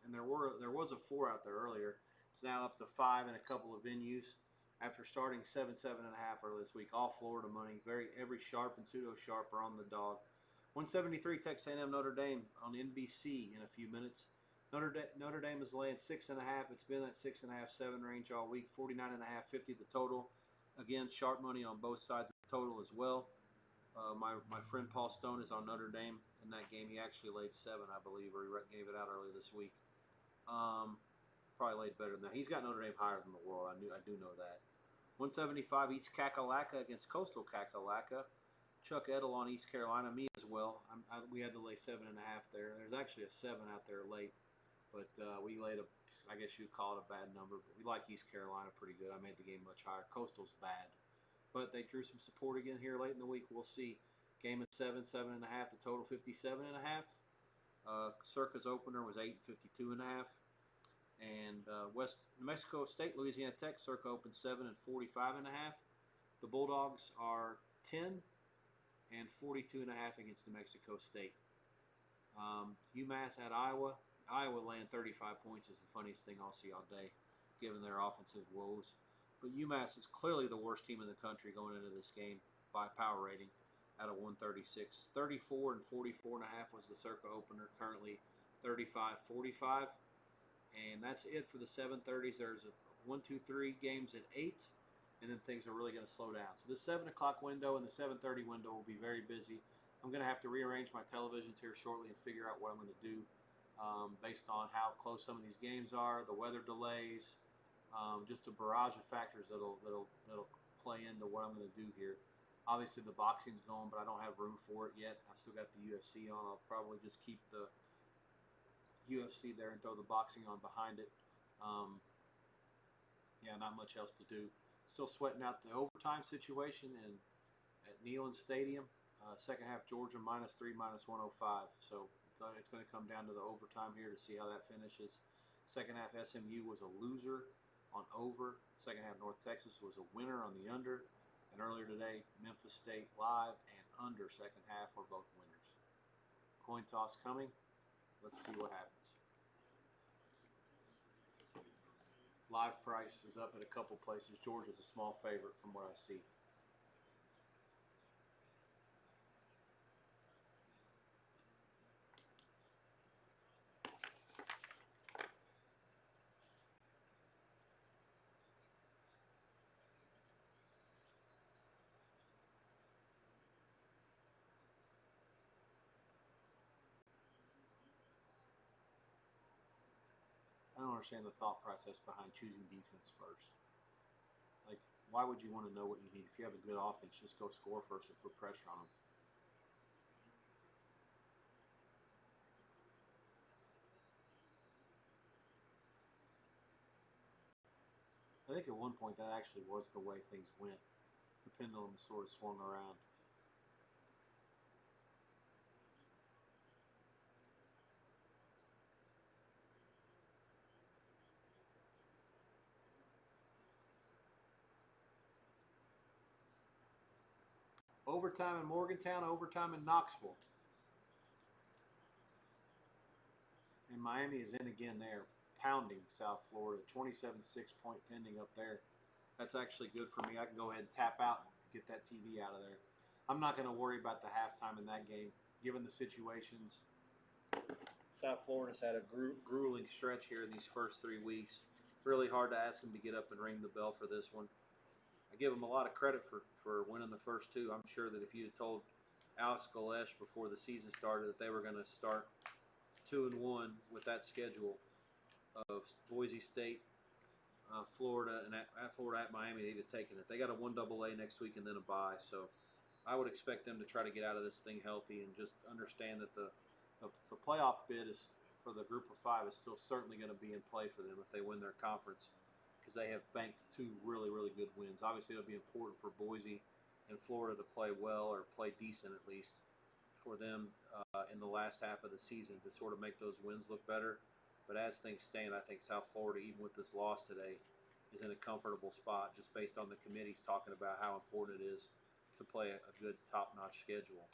[SPEAKER 1] and there was a 4 out there earlier. It's now up to 5 in a couple of venues after starting 7, 7.5 earlier this week. All Florida money. Every sharp and pseudo sharp are on the dog. 173 Texas A&M Notre Dame on NBC in a few minutes. Notre Dame is laying 6.5. It's been that 6.5, 7 range all week. 49.5, 50 the total. Again, sharp money on both sides of the total as well. My friend Paul Stone is on Notre Dame in that game. He actually laid 7, I believe, or he gave it out earlier this week. Probably laid better than that. He's got Notre Dame higher than the world. I do know that. 175 East Kakalaka against Coastal Kakalaka. Chuck Edel on East Carolina. Me as well. We had to lay 7.5 there. There's actually a 7 out there late, but we laid I guess you'd call it a bad number. But we like East Carolina pretty good. I made the game much higher. Coastal's bad. But they drew some support again here late in the week. We'll see. Game of 7, 7.5. The total 57.5. Circa's opener was 8, 52.5. And West New Mexico State, Louisiana Tech, Circa opened 7 and 45.5. The Bulldogs are 10 and 42.5 against New Mexico State. UMass at Iowa. Iowa laying 35 points is the funniest thing I'll see all day, given their offensive woes. But UMass is clearly the worst team in the country going into this game by power rating out of 136. 34 and 44.5 was the Circa opener, currently 35-45. And that's it for the 7:30s. There's 1, 2, 3 games at 8, and then things are really going to slow down. So the 7 o'clock window and the 7:30 window will be very busy. I'm going to have to rearrange my televisions here shortly and figure out what I'm going to do based on how close some of these games are, the weather delays, just a barrage of factors that'll play into what I'm going to do here. Obviously, the boxing's going, but I don't have room for it yet. I've still got the UFC on. I'll probably just keep the UFC there and throw the boxing on behind it. Yeah, not much else to do. Still sweating out the overtime situation at Neyland Stadium. Second half Georgia -3, -105. So it's going to come down to the overtime here to see how that finishes. Second half SMU was a loser on over. Second half North Texas was a winner on the under. And earlier today, Memphis State live and under second half were both winners. Coin toss coming. Let's see what happens. Live price is up at a couple places. Georgia's a small favorite from what I see. I don't understand the thought process behind choosing defense first. Like, why would you want to know what you need? If you have a good offense, just go score first and put pressure on them. I think at one point that actually was the way things went. The pendulum sort of swung around. Overtime in Morgantown, overtime in Knoxville. And Miami is in again there. pounding South Florida. 27-6 point pending up there. That's actually good for me. I can go ahead and tap out and get that TV out of there. I'm not going to worry about the halftime in that game, given the situations. South Florida's had a grueling stretch here in these first 3 weeks. Really hard to ask them to get up and ring the bell for this one. I give them a lot of credit for winning the first two. I'm sure that if you had told Alex Galesh before the season started that they were going to start 2-1 with that schedule of Boise State, Florida, and Florida at Miami, they'd have taken it. They got a 1AA next week and then a bye, so I would expect them to try to get out of this thing healthy and just understand that the playoff bid is for the group of 5 is still certainly going to be in play for them if they win their conference, because they have banked 2 really, really good wins. Obviously, it'll be important for Boise and Florida to play well, or play decent at least, for them in the last half of the season to sort of make those wins look better. But as things stand, I think South Florida, even with this loss today, is in a comfortable spot just based on the committees talking about how important it is to play a good top-notch schedule.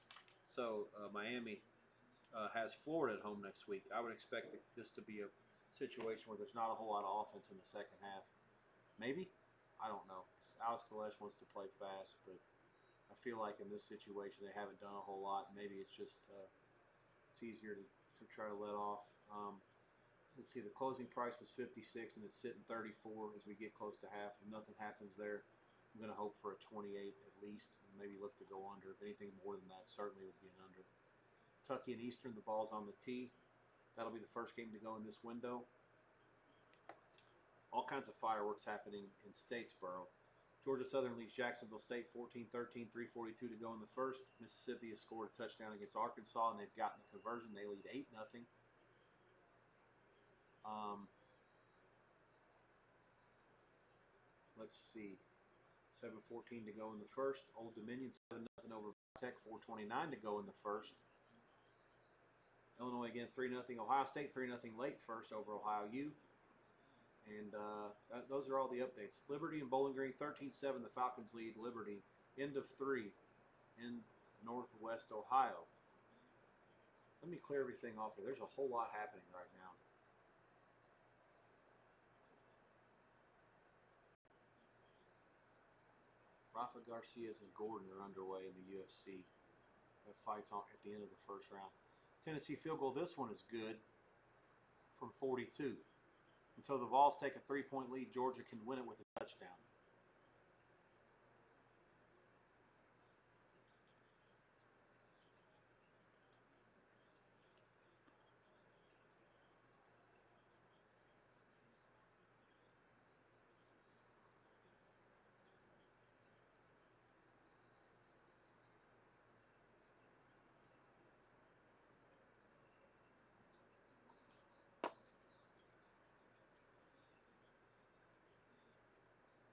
[SPEAKER 1] So Miami has Florida at home next week. I would expect this to be a situation where there's not a whole lot of offense in the second half. Maybe? I don't know. Alex Galesh wants to play fast, but I feel like in this situation they haven't done a whole lot. Maybe it's just it's easier to try to let off. Let's see, the closing price was 56 and it's sitting 34 as we get close to half. If nothing happens there, I'm going to hope for a 28 at least and maybe look to go under. If anything more than that, certainly would be an under. Kentucky and Eastern, the ball's on the tee. That'll be the first game to go in this window. All kinds of fireworks happening in Statesboro. Georgia Southern leads Jacksonville State 14-13, 3:42 to go in the first. Mississippi has scored a touchdown against Arkansas, and they've gotten the conversion. They lead 8-0. Let's see. 7:14 to go in the first. Old Dominion 7-0 over Tech. 4:29 to go in the first. Illinois again 3-0. Ohio State 3-0 late first over Ohio U. And those are all the updates. Liberty and Bowling Green 13-7. The Falcons lead Liberty. End of 3 in Northwest Ohio. Let me clear everything off here. There's a whole lot happening right now. Rafa Garcias and Gordon are underway in the UFC. That fight's on at the end of the first round. Tennessee field goal. This one is good from 42. Until the Vols take a 3-point lead, Georgia can win it with a touchdown.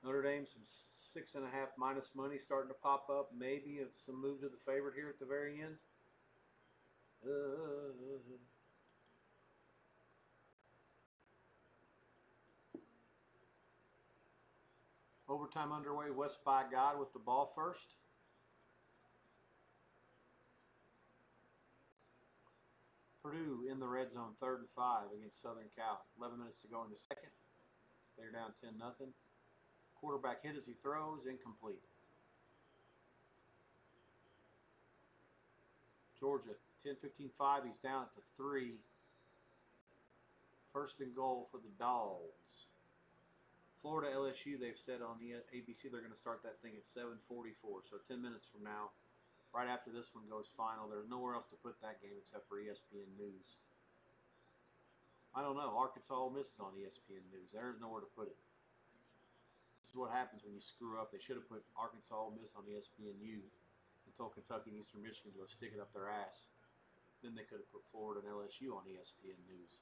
[SPEAKER 1] Notre Dame, some 6.5 minus money starting to pop up. Maybe some move to the favorite here at the very end. Overtime underway. West by God with the ball first. Purdue in the red zone, 3rd and 5 against Southern Cal. 11 minutes to go in the second. They're down 10-0. Quarterback hit as he throws, incomplete. Georgia, 10-15-5. He's down at the 3. First and goal for the Dogs. Florida LSU, they've said on the ABC they're going to start that thing at 7:44. So 10 minutes from now, right after this one goes final. There's nowhere else to put that game except for ESPN News. I don't know. Arkansas Ole Miss is on ESPN News. There's nowhere to put it. This is what happens when you screw up. They should have put Arkansas Ole Miss on ESPNU and told Kentucky and Eastern Michigan to go stick it up their ass. Then they could have put Florida and LSU on ESPN News.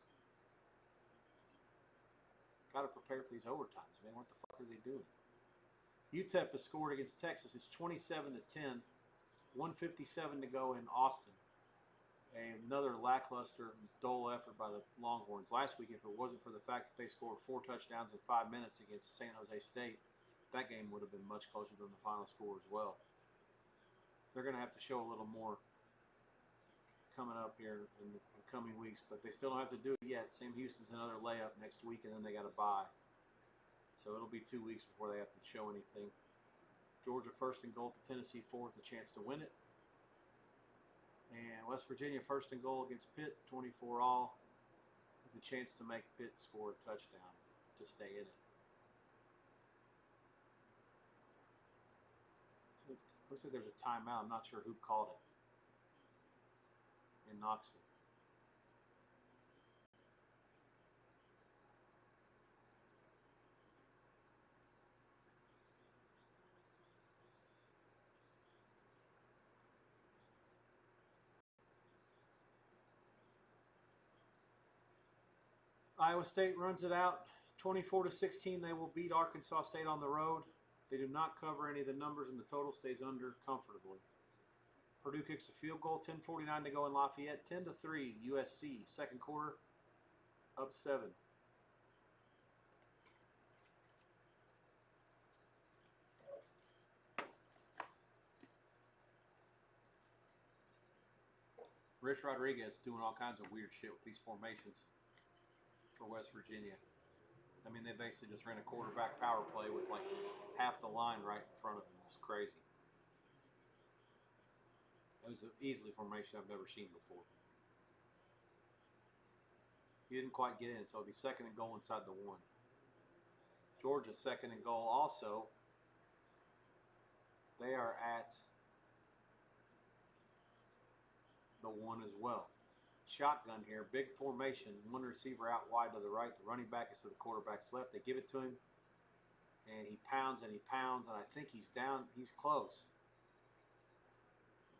[SPEAKER 1] Got to prepare for these overtimes, man. What the fuck are they doing? UTEP has scored against Texas. It's 27-10. 1:57 to go in Austin. Another lackluster, dull effort by the Longhorns. Last week, if it wasn't for the fact that they scored 4 touchdowns in 5 minutes against San Jose State, that game would have been much closer than the final score as well. They're going to have to show a little more coming up here in the coming weeks, but they still don't have to do it yet. Sam Houston's another layup next week, and then they got to bye. So it'll be 2 weeks before they have to show anything. Georgia first and goal to Tennessee fourth, a chance to win it. And West Virginia first and goal against Pitt, 24 all, with a chance to make Pitt score a touchdown to stay in it. Looks like there's a timeout. I'm not sure who called it in Knoxville. Iowa State runs it out 24-16. They will beat Arkansas State on the road. They do not cover any of the numbers, and the total stays under comfortably. Purdue kicks a field goal, 10:49 to go in Lafayette, 10-3 USC. Second quarter, up 7. Rich Rodriguez doing all kinds of weird shit with these formations for West Virginia. I mean, they basically just ran a quarterback power play with like half the line right in front of them. It was crazy. It was an easily formation I've never seen before. He didn't quite get in, so it'll be second and goal inside the 1. Georgia second and goal also. They are at the 1 as well. Shotgun here, big formation, one receiver out wide to the right, the running back is to the quarterback's left. They give it to him, and he pounds, and I think he's down. He's close.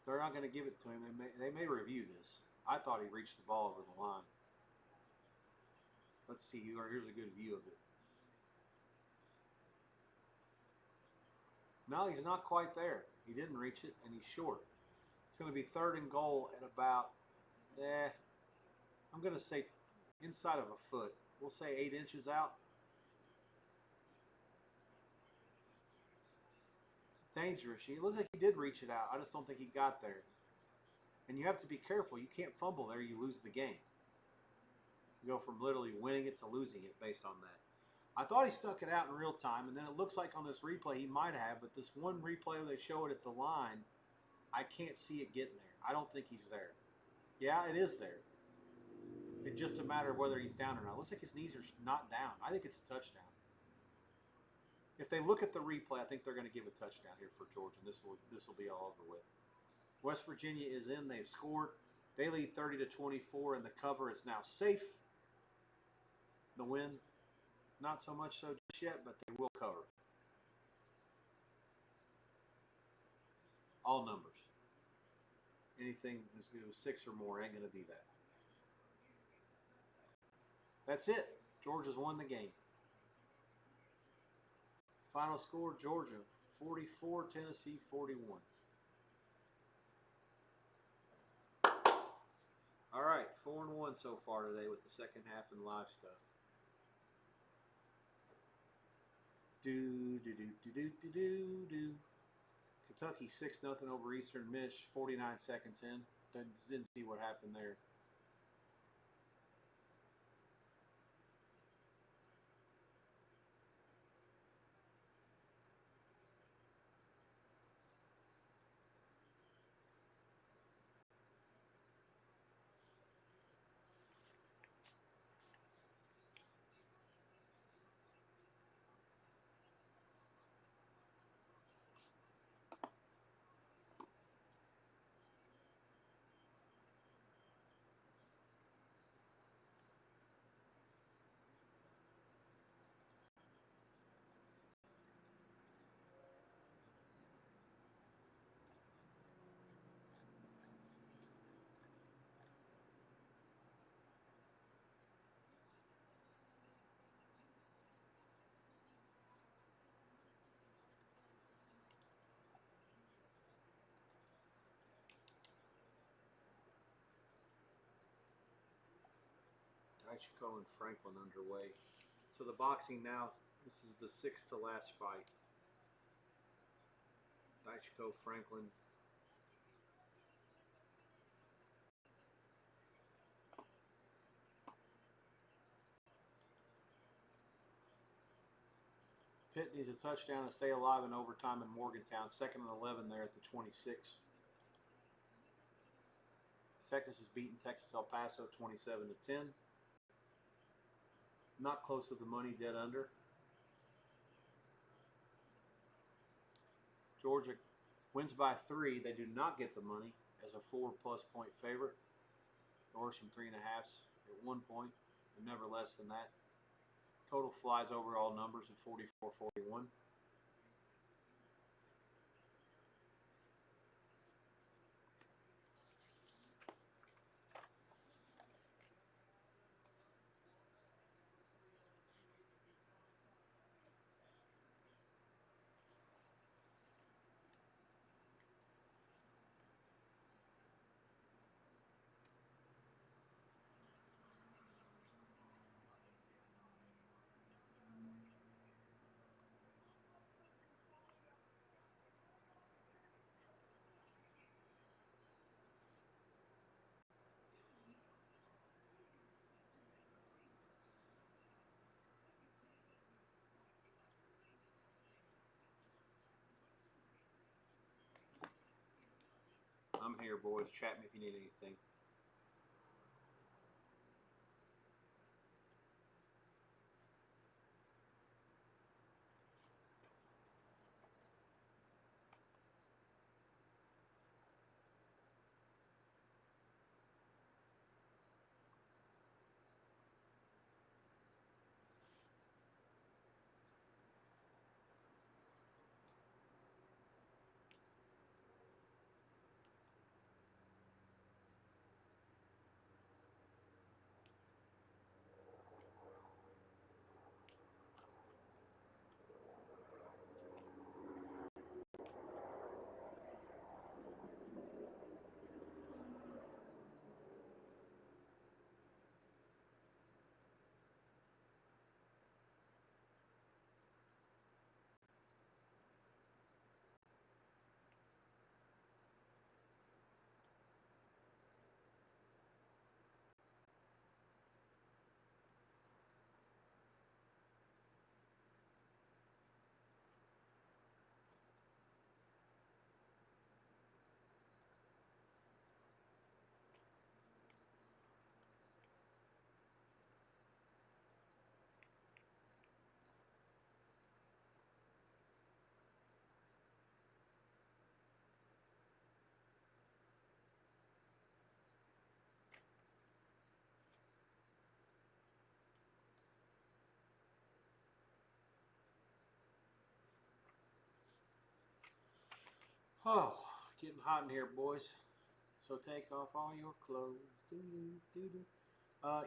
[SPEAKER 1] They're not going to give it to him. They may review this. I thought he reached the ball over the line. Let's see. Here's a good view of it. No, he's not quite there. He didn't reach it, and he's short. It's going to be third and goal at about, I'm going to say inside of a foot. We'll say 8 inches out. It's dangerous. It looks like he did reach it out. I just don't think he got there. And you have to be careful. You can't fumble there. You lose the game. You go from literally winning it to losing it based on that. I thought he stuck it out in real time, and then it looks like on this replay he might have, but this one replay where they show it at the line, I can't see it getting there. I don't think he's there. Yeah, it is there. It's just a matter of whether he's down or not. It looks like his knees are not down. I think it's a touchdown. If they look at the replay, I think they're going to give a touchdown here for Georgia, and this will be all over with. West Virginia is in. They've scored. They lead 30-24, and the cover is now safe. The win, not so much so just yet, but they will cover. All numbers. Anything as good as 6 or more ain't going to be that. That's it. Georgia's won the game. Final score, Georgia 44, Tennessee 41. All right, 4-1 so far today with the second half and live stuff. Kentucky 6-0 over Eastern Miss, 49 seconds in. Didn't see what happened there. Daichiko and Franklin underway. So the boxing now, this is the 6th to last fight. Daichiko, Franklin. Pitt needs a touchdown to stay alive in overtime in Morgantown. 2nd and 11 there at the 26. Texas has beaten Texas El Paso 27-10. Not close to the money, dead under. Georgia wins by 3. They do not get the money as a 4+ point favorite. Or some 3.5s at 1 point, but never less than that. Total flies over all numbers at 44-41. I'm here, boys. Chat me if you need anything. Oh, getting hot in here, boys. So take off all your clothes.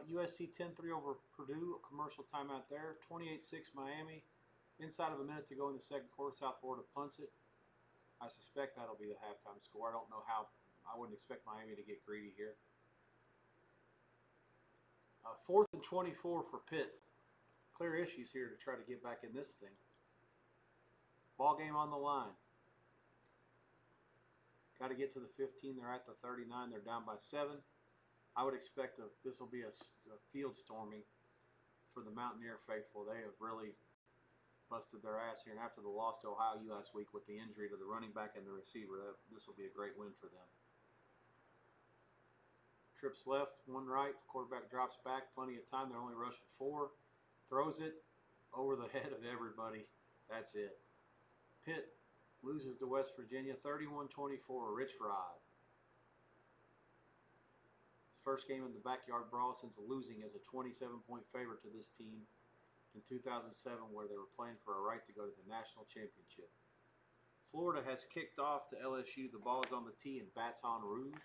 [SPEAKER 1] USC 10-3 over Purdue. A commercial timeout there. 28-6 Miami. Inside of a minute to go in the second quarter, South Florida punts it. I suspect that'll be the halftime score. I don't know how. I wouldn't expect Miami to get greedy here. 4th and 24 for Pitt. Clear issues here to try to get back in this thing. Ball game on the line. Got to get to the 15. They're at the 39. They're down by 7. I would expect this will be a field storming for the Mountaineer faithful. They have really busted their ass here. And after the loss to Ohio U last week with the injury to the running back and the receiver, this will be a great win for them. Trips left, one right. Quarterback drops back. Plenty of time. They're only rushing 4. Throws it over the head of everybody. That's it. Pitt loses to West Virginia 31-24. Rich Rod. His first game in the backyard brawl since losing as a 27-point favorite to this team in 2007, where they were playing for a right to go to the national championship. Florida has kicked off to LSU. The ball is on the tee in Baton Rouge.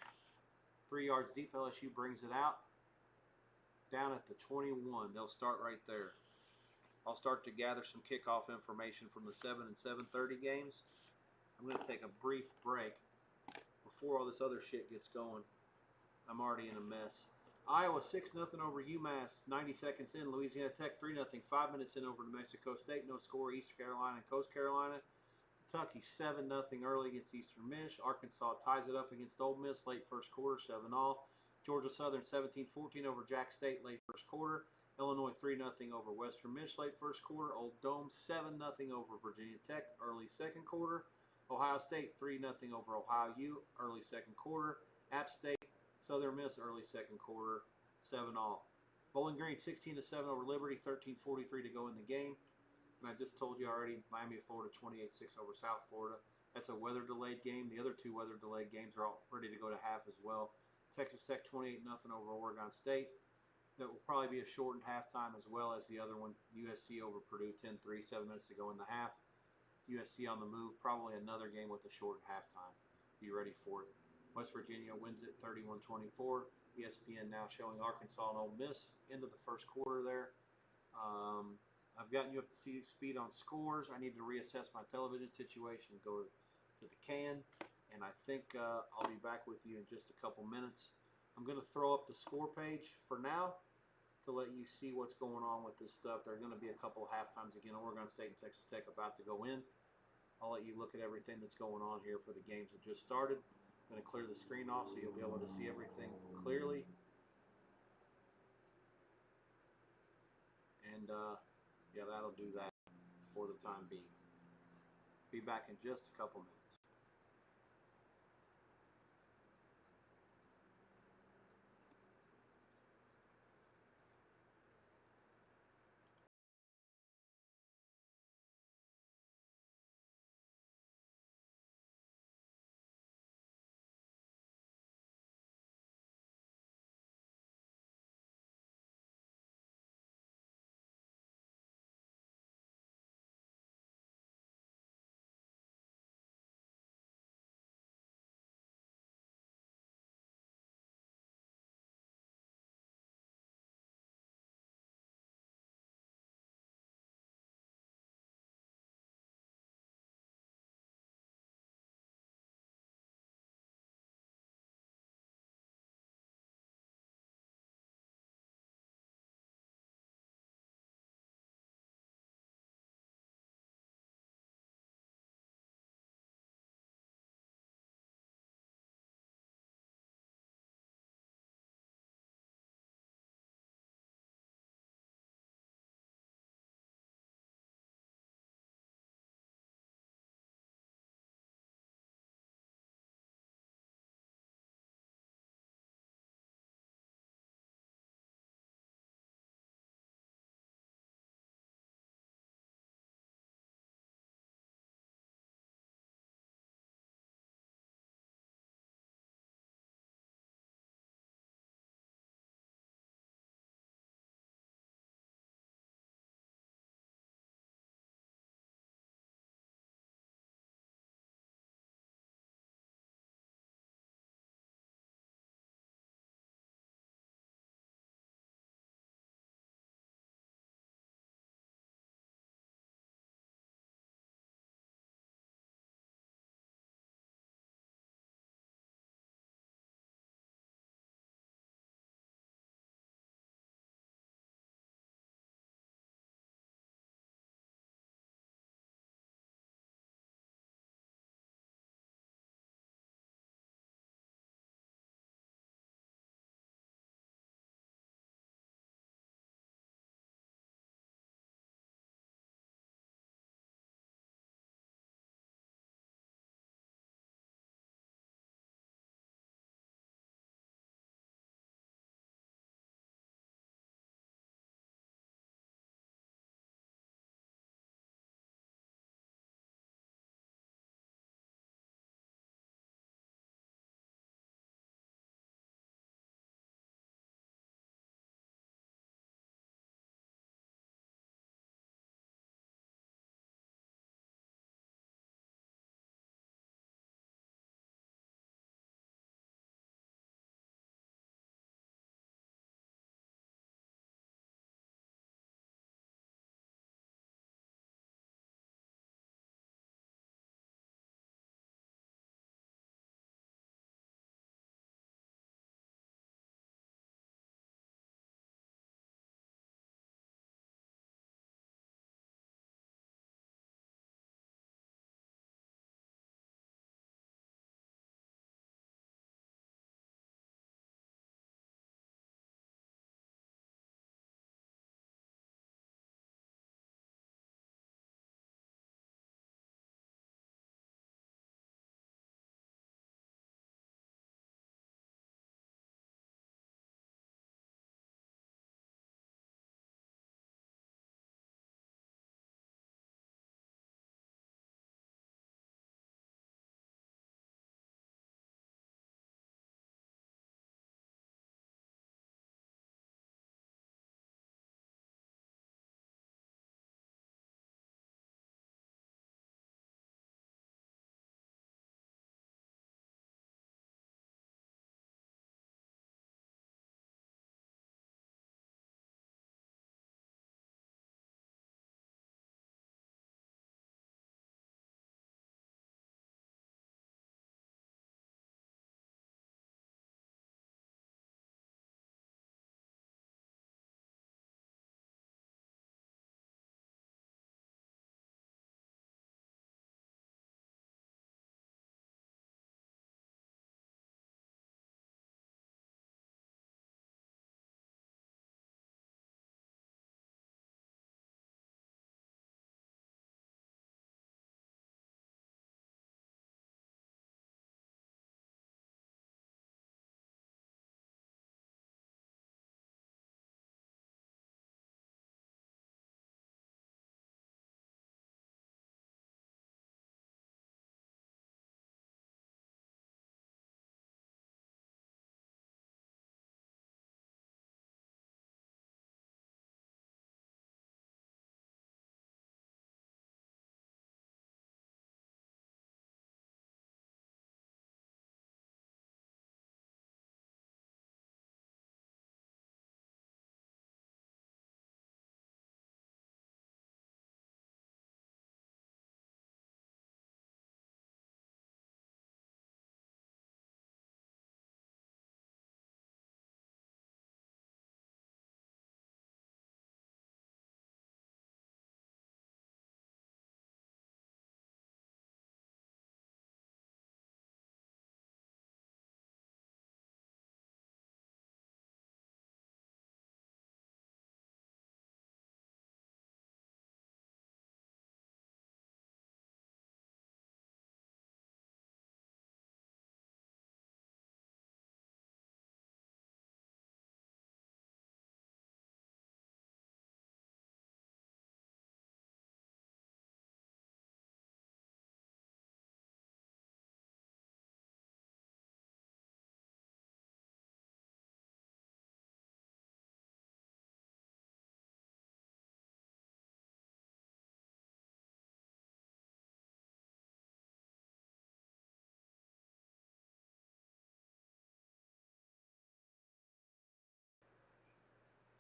[SPEAKER 1] 3 yards deep. LSU brings it out. Down at the 21. They'll start right there. I'll start to gather some kickoff information from the 7 and 7:30 games. I'm going to take a brief break before all this other shit gets going. I'm already in a mess. Iowa 6-0 over UMass. 90 seconds in. Louisiana Tech 3-0. 5 minutes in over New Mexico State. No score. Eastern Carolina and Coast Carolina. Kentucky 7-0 early against Eastern Miss. Arkansas ties it up against Ole Miss late first quarter, 7-all. Georgia Southern 17-14 over Jack State late first quarter.
[SPEAKER 3] Illinois 3-0 over Western Mish late first quarter. Old Dome 7-0 over Virginia Tech early second quarter. Ohio State 3-0 over Ohio U early second quarter. App State, Southern Miss early second quarter, 7-all. Bowling Green 16-7 over Liberty, 13:43 to go in the game. And I just told you already, Miami of Florida 28-6 over South Florida. That's a weather delayed game. The other two weather delayed games are all ready to go to half as well. Texas Tech 28-0 over Oregon State. That will probably be a shortened halftime as well as the other one. USC over Purdue 10-3, 7 minutes to go in the half. USC on the move, probably another game with a shortened halftime. Be ready for it. West Virginia wins it 31-24. ESPN now showing Arkansas and Ole Miss into the first quarter there. I've gotten you up to speed on scores. I need to reassess my television situation, go to the can, and I think I'll be back with you in just a couple minutes. I'm going to throw up the score page for now to let you see what's going on with this stuff. There are going to be a couple of halftimes again. Oregon State and Texas Tech about to go in. I'll let you look at everything that's going on here for the games that just started. I'm going to clear the screen off so you'll be able to see everything clearly. And yeah, that'll do that for the time being. Be back in just a couple minutes.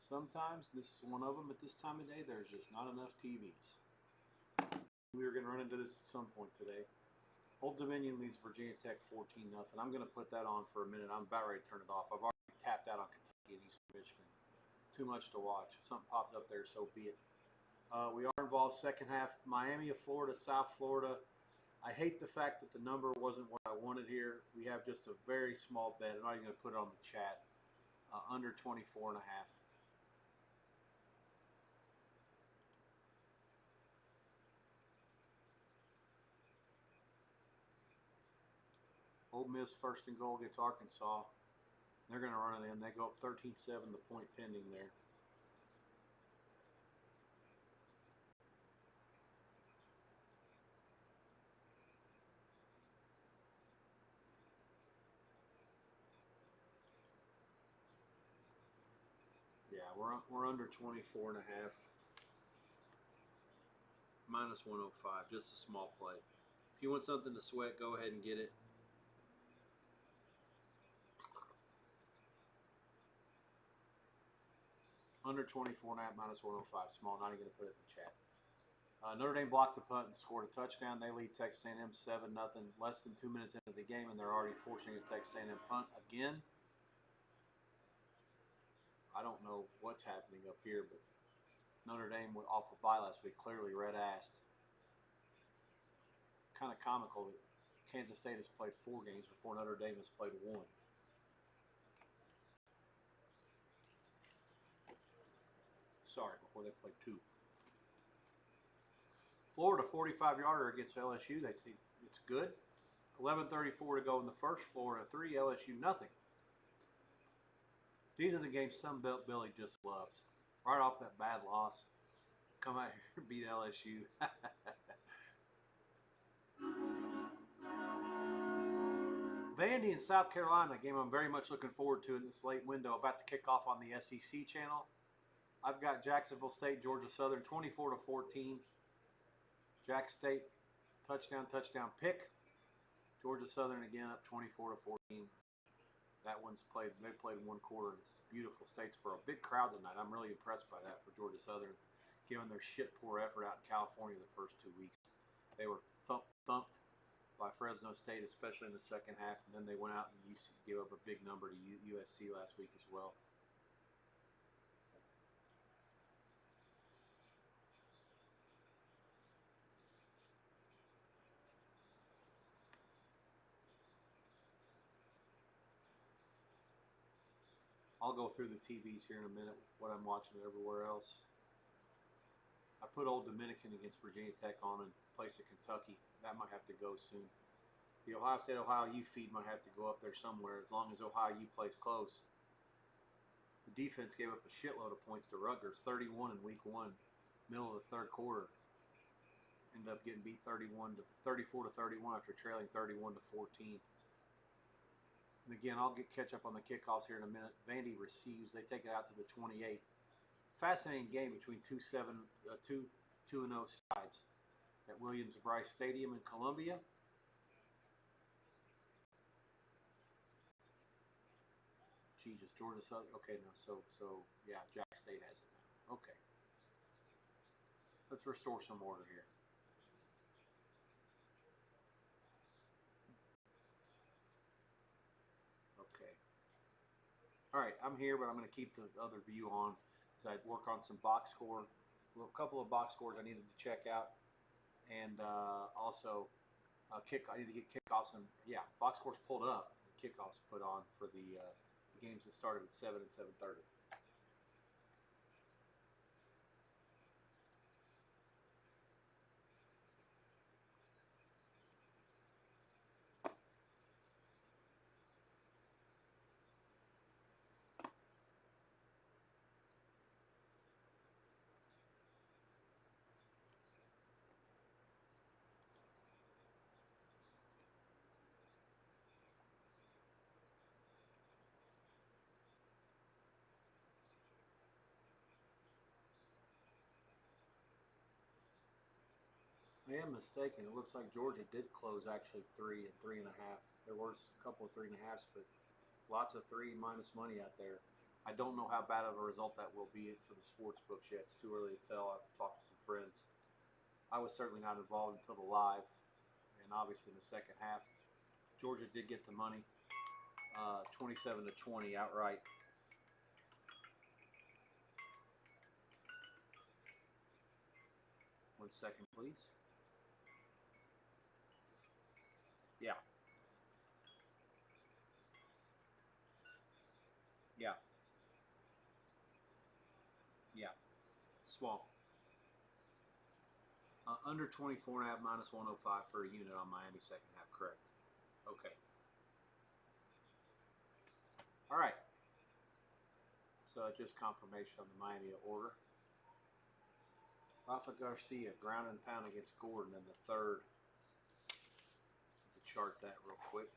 [SPEAKER 1] Sometimes, this is one of them, at this time of day, there's just not enough TVs. We were going to run into this at some point today. Old Dominion leads Virginia Tech 14-0. I'm going to put that on for a minute. I'm about ready to turn it off. I've already tapped out on Kentucky and Eastern Michigan. Too much to watch. If something pops up there, so be it. We are involved second half. Miami of Florida, South Florida. I hate the fact that the number wasn't what I wanted here. We have just a very small bet. I'm not even going to put it on the chat. Under 24.5. Ole Miss first and goal against Arkansas. They're going to run it in. They go up 13-7, the point pending there. Yeah, we're under 24.5.
[SPEAKER 3] Minus 105, just a small play. If you want something to sweat, go ahead and get it.
[SPEAKER 1] Under 24.5, minus 105. Small, not even going to put it in the chat. Notre Dame blocked the punt and scored a touchdown. They lead Texas A&M 7-0. Less than 2 minutes into the game, and they're already forcing a Texas A&M punt again. I don't know what's happening up here, but Notre Dame went off a bye last week, clearly red-assed. Kind of comical that Kansas State has played 4 games before Notre Dame has played 1. Sorry, before they played 2. Florida 45-yarder against LSU. It's good. 11:34 to go in the first. Florida 3, LSU nothing. These are the games Sunbelt Billy just loves. Right off that bad loss, come out here and beat LSU. Vandy in South Carolina, a game I'm very much looking forward to in this late window, about to kick off on the SEC channel. I've got Jacksonville State, Georgia Southern, 24-14. Jack State, touchdown pick. Georgia Southern again up 24-14. That one's played. They played 1 quarter. It's beautiful Statesboro. Big crowd tonight. I'm really impressed by that for Georgia Southern, given their shit poor effort out in California the first 2 weeks. They were thumped by Fresno State, especially in the second half, and then they went out and gave up a big number to USC last week as well. I'll go through the TVs here in a minute with what I'm watching everywhere else. I put Old Dominican against Virginia Tech on in place of Kentucky. That might have to go soon. The Ohio State-Ohio U feed might have to go up there somewhere as long as Ohio U plays close. The defense gave up a shitload of points to Rutgers, 31 in week 1, middle of the third quarter. Ended up getting beat 34-31 after trailing 31-14. And again, I'll catch up on the kickoffs here in a minute. Vandy receives. They take it out to the 28. Fascinating game between 2-0 sides at Williams-Brice Stadium in Columbia. Jesus, Georgia Southern. Okay, no, so yeah, Jack State has it now. Okay. Let's restore some order here. Okay. All right, I'm here, but I'm going to keep the other view on as I work on some box score. A couple of box scores I needed to check out, and also I need to get kickoffs and box scores pulled up, kickoffs put on for the games that started at 7 and 7:30. I am mistaken. It looks like Georgia did close actually 3 and 3.5. There was a couple of 3.5s, but lots of 3 minus money out there. I don't know how bad of a result that will be for the sports books yet. It's too early to tell. I have to talk to some friends. I was certainly not involved until the live, and obviously in the second half, Georgia did get the money, 27-20 outright. One second, please. Yeah. Yeah. Yeah. Small. Under 24 and a half, minus 105 for a unit on Miami second half. Correct. Okay. All right. So just confirmation on the Miami order. Rafa Garcia, ground and pound against Gordon in the third. To chart that real quick.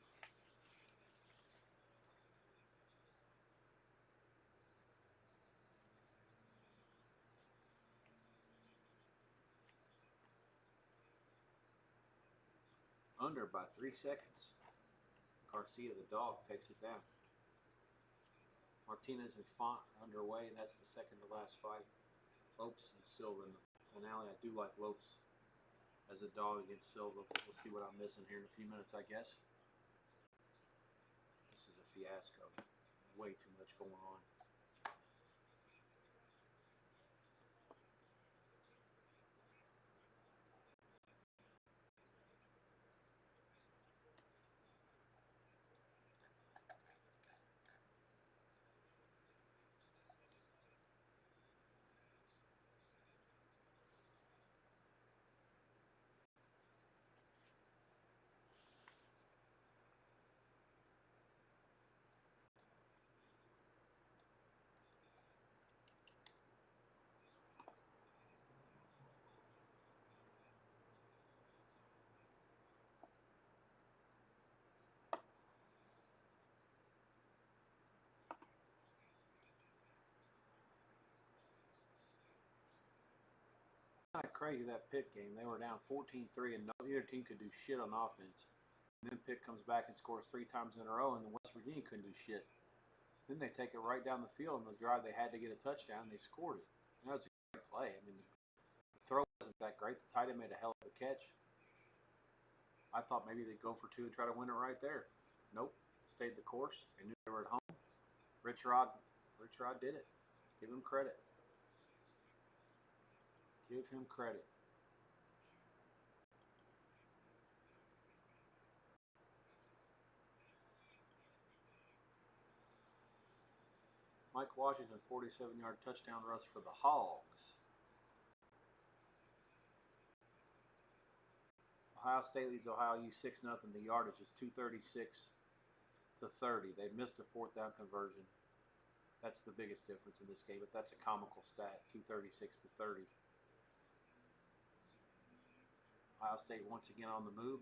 [SPEAKER 1] Under by 3 seconds. Garcia, the dog, takes it down. Martinez and Font underway, and that's the second to last fight. Lopes and Silva in the finale. I do like Lopes as a dog against Silva. We'll see what I'm missing here in a few minutes, I guess. This is a fiasco. Way too much going on. Kind of crazy that Pitt game. They were down 14-3 and neither team could do shit on offense. And then Pitt comes back and scores 3 times in a row, and then West Virginia couldn't do shit. Then they take it right down the field, and the drive they had to get a touchdown, they scored it. And that was a great play. I mean, the throw wasn't that great. The tight end made a hell of a catch. I thought maybe they'd go for 2 and try to win it right there. Nope. Stayed the course. They knew they were at home. Rich Rod did it. Give him credit. Give him credit. Mike Washington, 47-yard touchdown rush for the Hogs. Ohio State leads Ohio U 6-0. The yardage is 236 to 30. They missed a 4th down conversion. That's the biggest difference in this game, but that's a comical stat, 236 to 30. Ohio State once again on the move.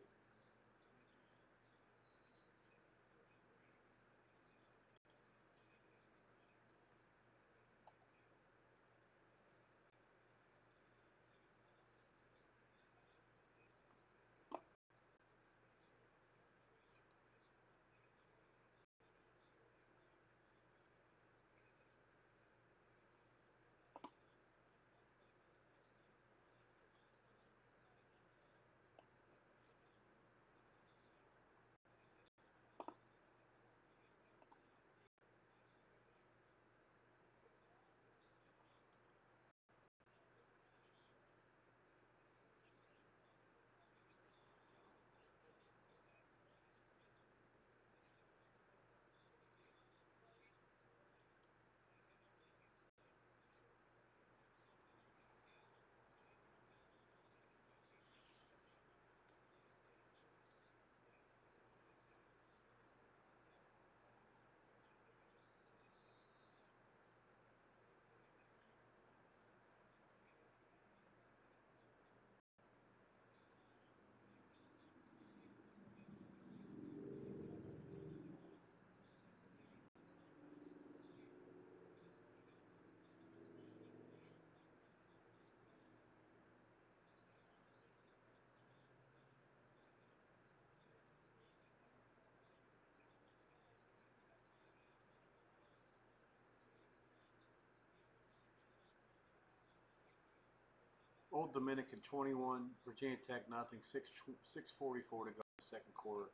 [SPEAKER 1] Old Dominican 21, Virginia Tech nothing. 6:44 to go in the second quarter.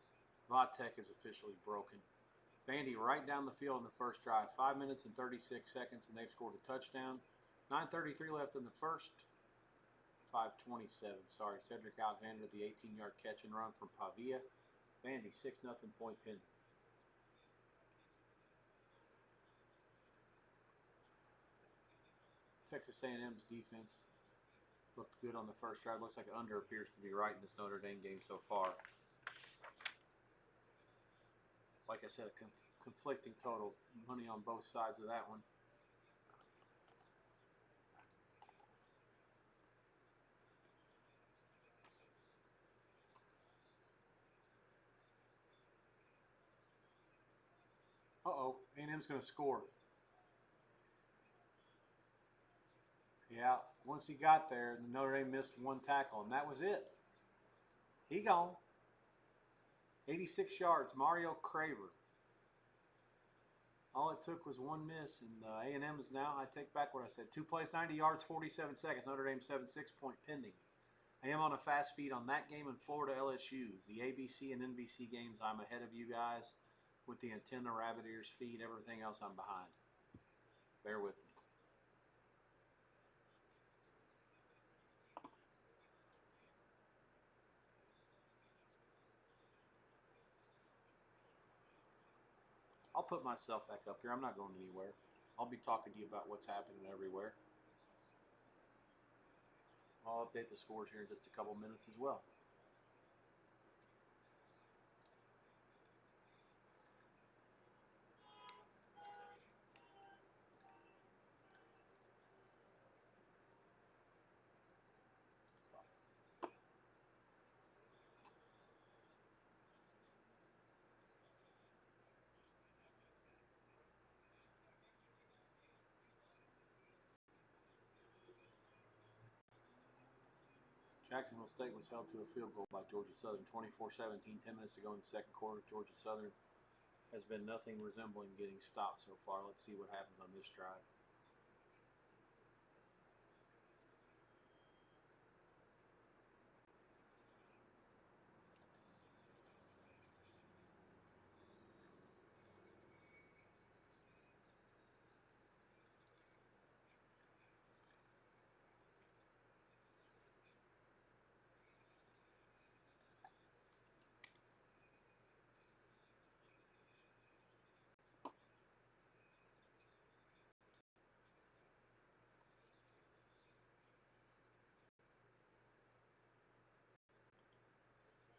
[SPEAKER 1] Tech is officially broken. Vandy right down the field in the first drive. 5 minutes and 36 seconds, and they've scored a touchdown. 9:33 left in the first. 5:27. Sorry, Cedric Alexander, the 18-yard catch and run from Pavia. Vandy 6-0 point pending. Texas A&M's defense looked good on the first drive. Looks like under appears to be right in this Notre Dame game so far. Like I said, a conflicting total. Money on both sides of that one. Uh-oh, A&M's going to score. Yeah, once he got there, Notre Dame missed one tackle, and that was it. He gone. 86 yards, Mario Craver. All it took was one miss, and A&M is now, I take back what I said, 2 plays, 90 yards, 47 seconds. Notre Dame 7-6 point pending. I am on a fast feed on that game in Florida LSU. The ABC and NBC games, I'm ahead of you guys with the antenna, rabbit ears, feed, everything else I'm behind. Bear with me. I'll put myself back up here. I'm not going anywhere. I'll be talking to you about what's happening everywhere. I'll update the scores here in just a couple minutes as well. Jacksonville State was held to a field goal by Georgia Southern, 24-17, 10 minutes to go in the second quarter. Georgia Southern has been nothing resembling getting stopped so far. Let's see what happens on this drive.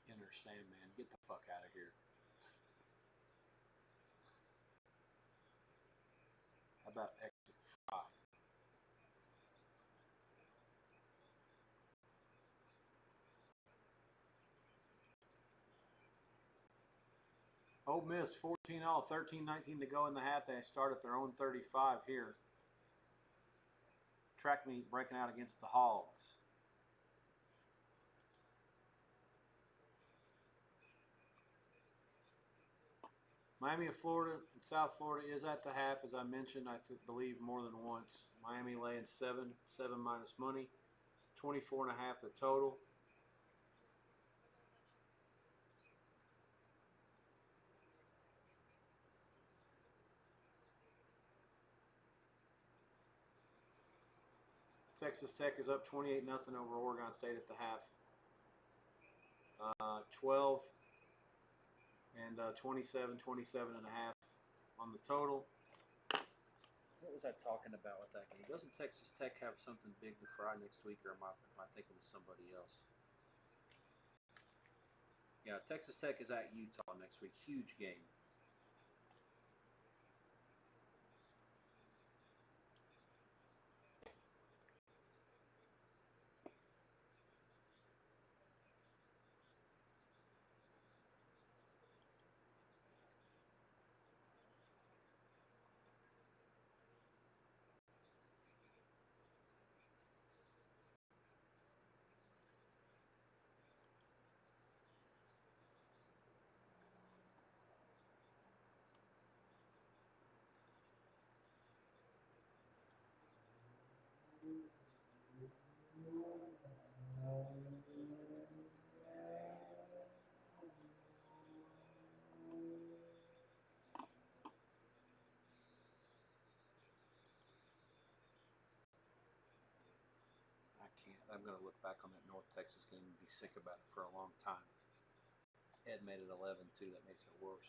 [SPEAKER 1] Inner Sandman, get the fuck out of here. How about exit 5? Ole Miss 14-all, 13-19 to go in the half. They start at their own 35 here. Track meet breaking out against the Hogs. Miami of Florida and South Florida is at the half, as I mentioned, I believe more than once. Miami laying 7 minus money, 24.5 the total. Texas Tech is up 28-0 over Oregon State at the half. 12 and 27 and a half on the total. What was I talking about with that game? Doesn't Texas Tech have something big to fry next week, or am I thinking of somebody else? Yeah, Texas Tech is at Utah next week. Huge game. I can't. I'm going to look back on that North Texas game and be sick about it for a long time. Ed made it 11-2. That makes it worse.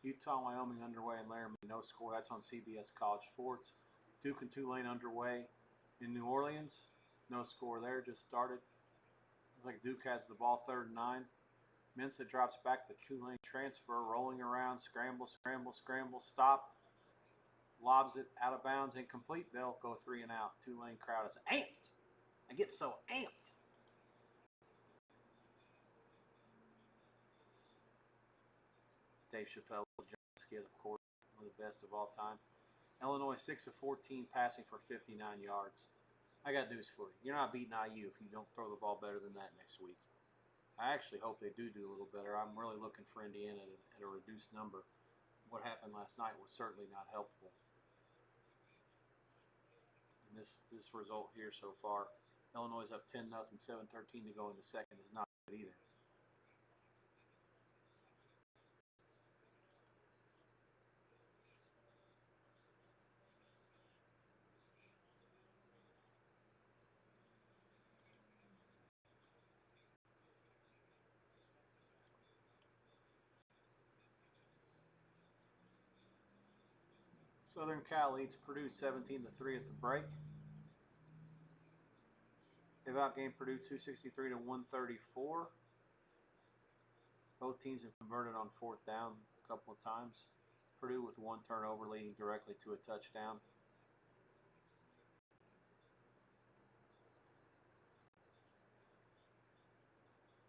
[SPEAKER 1] Utah, Wyoming underway in Laramie, no score. That's on CBS College Sports. Duke and Tulane underway in New Orleans, no score there. Just started. Looks like Duke has the ball, 3rd and 9. Mensah drops back the Tulane transfer, rolling around, scramble, stop, lobs it out of bounds, incomplete. They'll go 3 and out. Tulane crowd is amped. I get so amped. Dave Chappelle, John Skid, of course, one of the best of all time. Illinois 6 of 14 passing for 59 yards. I got news for you. You're not beating IU if you don't throw the ball better than that next week. I actually hope they do a little better. I'm really looking for Indiana at a reduced number. What happened last night was certainly not helpful. And this result here so far, Illinois is up 10-0, 7:13 to go in the second, is not good either. Southern Cal leads Purdue 17-3 at the break. They've outgained Purdue 263 to 134. Both teams have converted on 4th down a couple of times. Purdue with 1 turnover leading directly to a touchdown.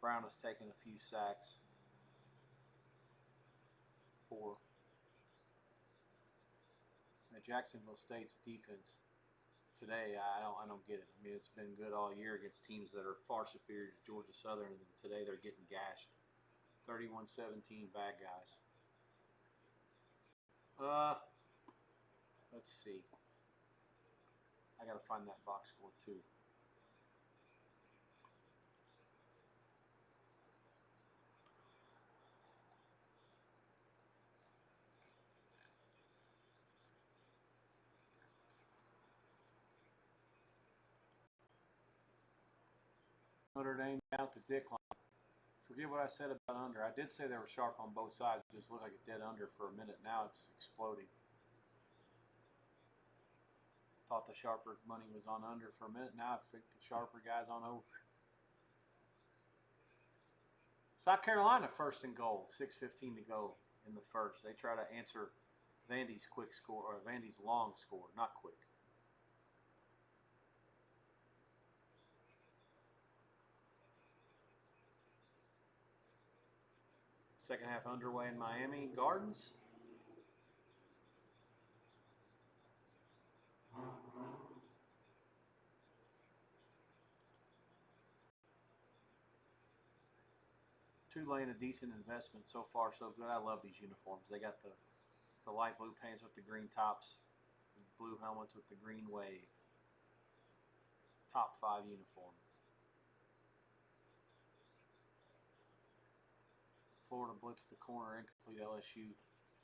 [SPEAKER 1] Brown has taken a few sacks. 4. Now, Jacksonville State's defense today, I don't get it. I mean, it's been good all year against teams that are far superior to Georgia Southern, and today they're getting gashed. 31-17 bad guys. Let's see. I gotta find that box score too. Notre Dame down at the dick line. Forget what I said about under. I did say they were sharp on both sides. It just looked like a dead under for a minute. Now it's exploding. Thought the sharper money was on under for a minute. Now I think the sharper guy's on over. South Carolina 1st and goal. 6:15 to go in the first. They try to answer Vandy's quick score, or Vandy's long score, not quick. Second half underway in Miami Gardens. Tulane, a decent investment so far, so good. I love these uniforms. They got the light blue pants with the green tops, the blue helmets with the green wave. Top 5 uniform. Florida blitzed the corner, incomplete LSU.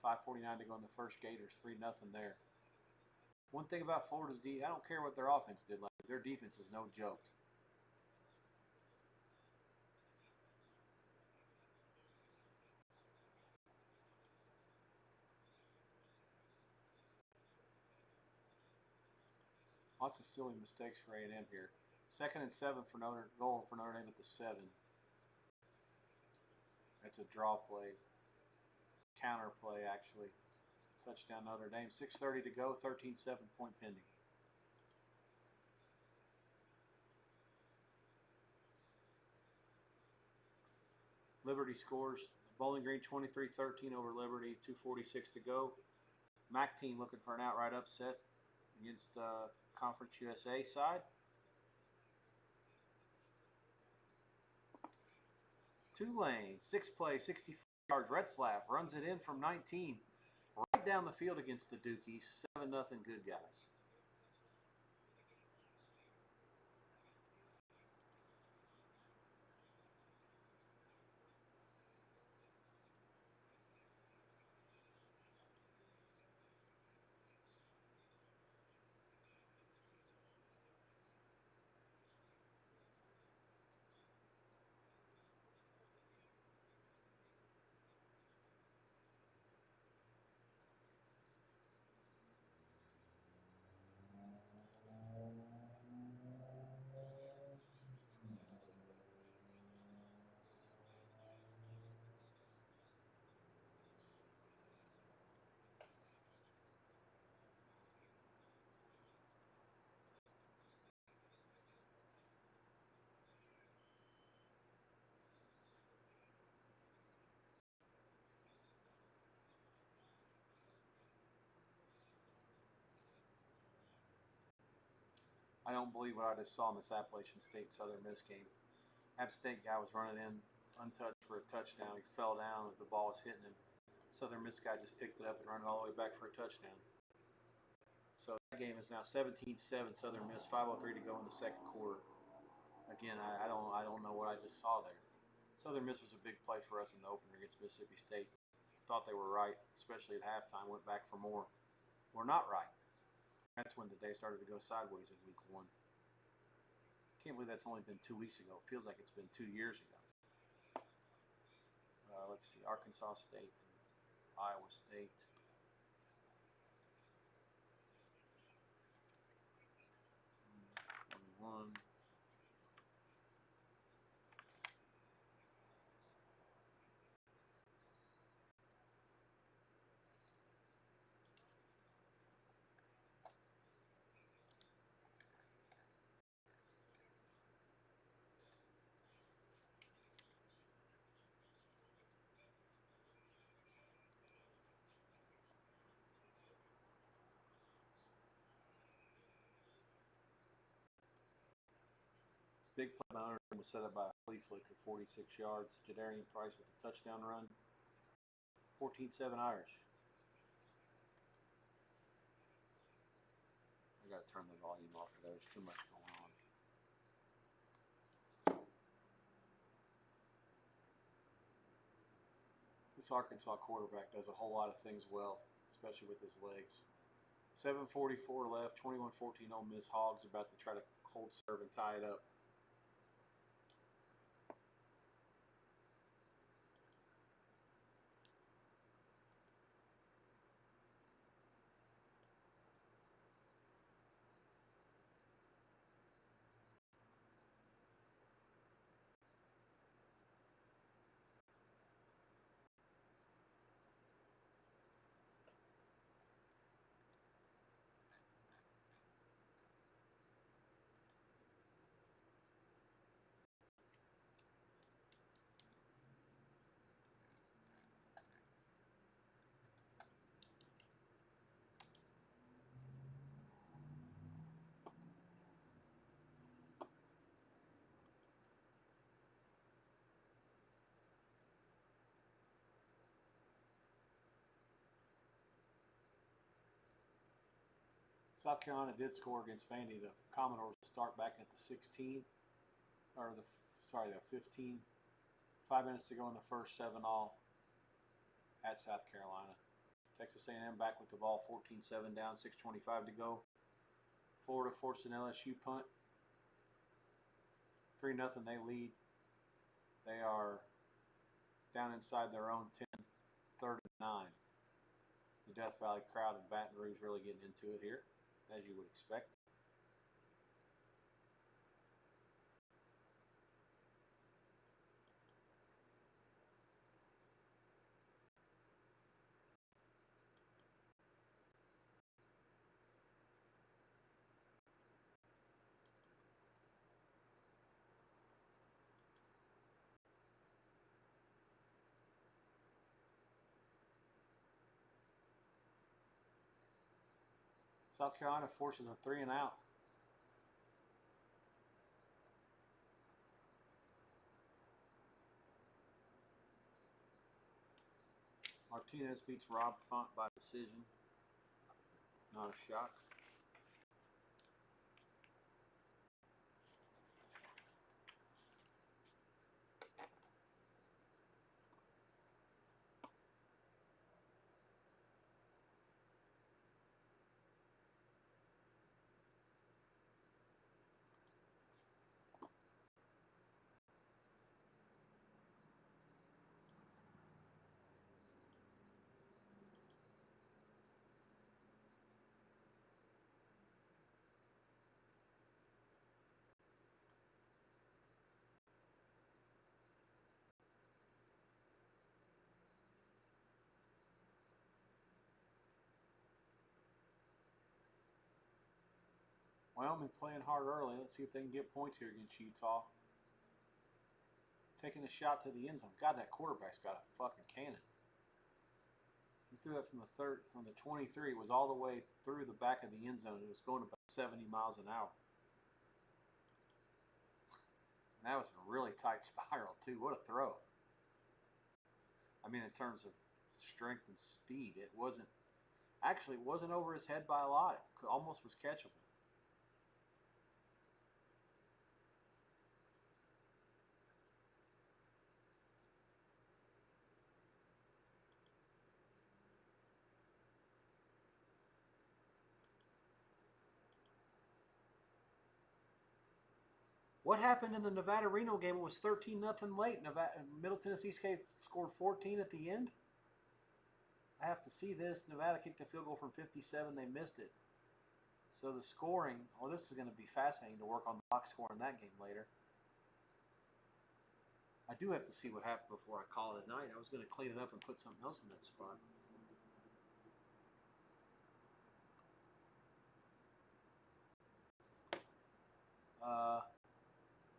[SPEAKER 1] 5:49 to go in the first Gators, 3-0 there. One thing about Florida's I don't care what their offense did. Like, their defense is no joke. Lots of silly mistakes for A&M here. 2nd and 7 for goal for Notre Dame at the 7. That's a draw play. Counter play, actually. Touchdown Notre Dame. 6:30 to go. 13-7 point pending. Liberty scores. Bowling Green 23-13 over Liberty. 2:46 to go. MAC team looking for an outright upset against Conference USA side. Tulane, 6 play, 64 yards. Retzlaff runs it in from 19. Right down the field against the Dukies. 7-0 good guys. I don't believe what I just saw in this Appalachian State Southern Miss game. App State guy was running in untouched for a touchdown. He fell down as the ball was hitting him. Southern Miss guy just picked it up and ran it all the way back for a touchdown. So that game is now 17-7 Southern Miss. 5:03 to go in the second quarter. Again, I don't know what I just saw there. Southern Miss was a big play for us in the opener against Mississippi State. Thought they were right, especially at halftime. Went back for more. We're not right. That's when the day started to go sideways in week 1. Can't believe that's only been 2 weeks ago. It feels like it's been 2 years ago. Let's see, Arkansas State and Iowa State. One. Big play by Notre Dame was set up by a flea flick for 46 yards. Jadarian Price with a touchdown run. 14-7 Irish. I got to turn the volume off of there. There's too much going on. This Arkansas quarterback does a whole lot of things well, especially with his legs. 7:44 left. 21-14 Ole Miss Hogs about to try to hold serve and tie it up. South Carolina did score against Vandy. The Commodores start back at the 16, or the 15. 5 minutes to go in the first, 7-all at South Carolina. Texas A&M back with the ball, 14-7 down, 6:25 to go. Florida forced an LSU punt. 3-0 they lead. They are down inside their own 10, 3rd and 9. The Death Valley crowd in Baton Rouge really getting into it here, as you would expect. South Carolina forces a 3-and-out. Martinez beats Rob Font by decision. Not a shock. Wyoming playing hard early. Let's see if they can get points here against Utah. Taking a shot to the end zone. God, that quarterback's got a fucking cannon. He threw that from the 23. It was all the way through the back of the end zone. It was going about 70 miles an hour. And that was a really tight spiral, too. What a throw. I mean, in terms of strength and speed, it wasn't over his head by a lot. It almost was catchable. What happened in the Nevada-Reno game? It was 13-0 late. Middle Tennessee scored 14 at the end. I have to see this. Nevada kicked a field goal from 57. They missed it. So the scoring, this is going to be fascinating to work on the box score in that game later. I do have to see what happened before I call it a night. I was going to clean it up and put something else in that spot.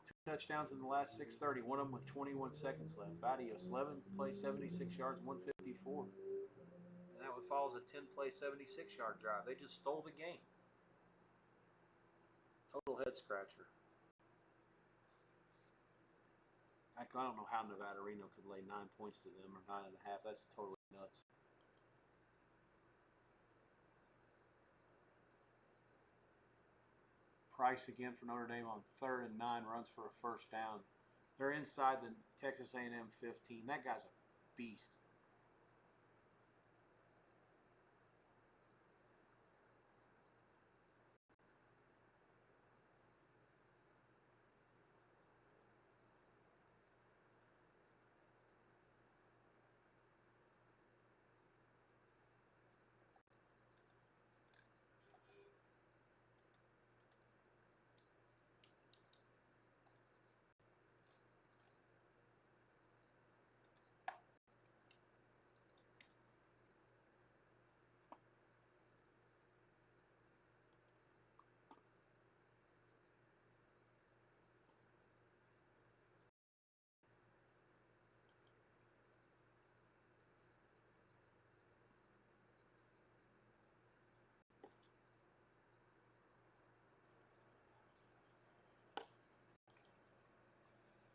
[SPEAKER 1] Two touchdowns in the last 6:30. One of them with 21 seconds left. Vadios, 11 plays, 76 yards, 154. And that one follows a 10-play, 76-yard drive. They just stole the game. Total head scratcher. I don't know how Nevada-Reno could lay 9 points to them, or 9.5. That's totally nuts. Price again for Notre Dame on 3rd and 9, runs for a first down. They're inside the Texas A&M 15. That guy's a beast.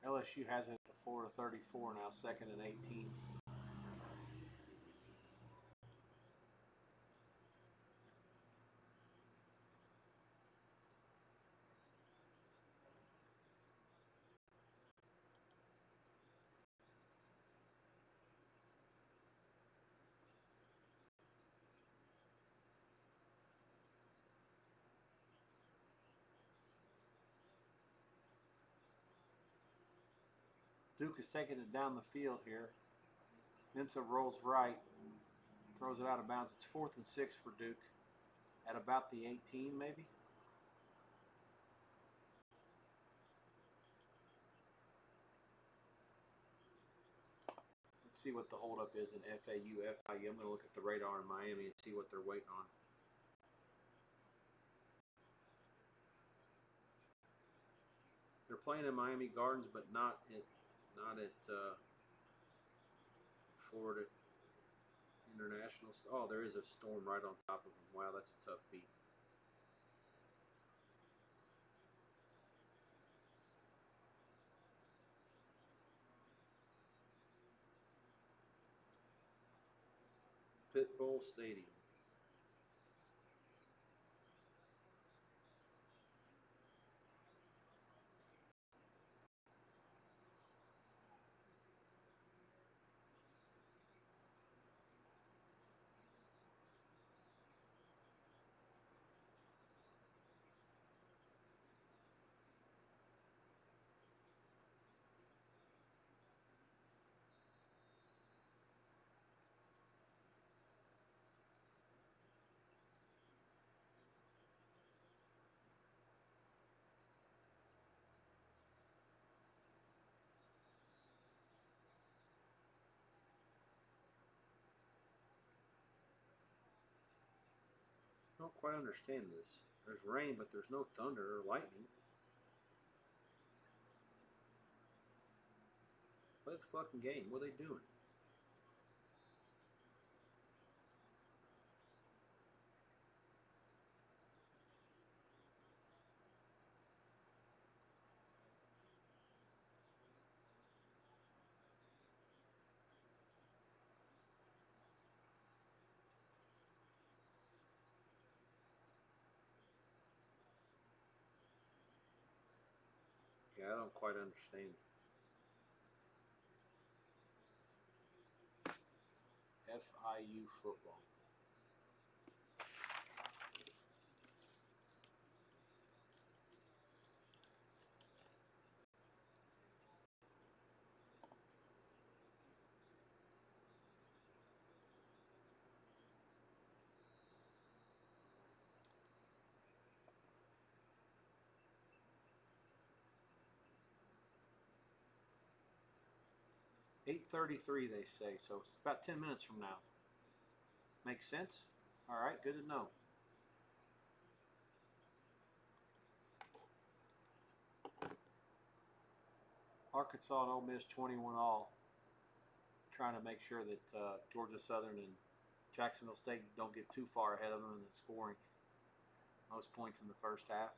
[SPEAKER 1] LSU has it at the Florida 34 now, 2nd and 18. Duke is taking it down the field here. Mensa rolls right, throws it out of bounds. It's 4th and 6 for Duke at about the 18 maybe. Let's see what the holdup is in FAU, FIU. I'm going to look at the radar in Miami and see what they're waiting on. They're playing in Miami Gardens, but not at Florida International. Oh, there is a storm right on top of them. Wow, that's a tough beat. Pitbull Stadium. I don't quite understand this. There's rain, but there's no thunder or lightning. Play the fucking game. What are they doing? Yeah, I don't quite understand. FIU football. $8:33 they say, so it's about 10 minutes from now. Makes sense? All right, good to know. Arkansas and Ole Miss 21-all, trying to make sure that Georgia Southern and Jacksonville State don't get too far ahead of them in the scoring. Most points in the first half.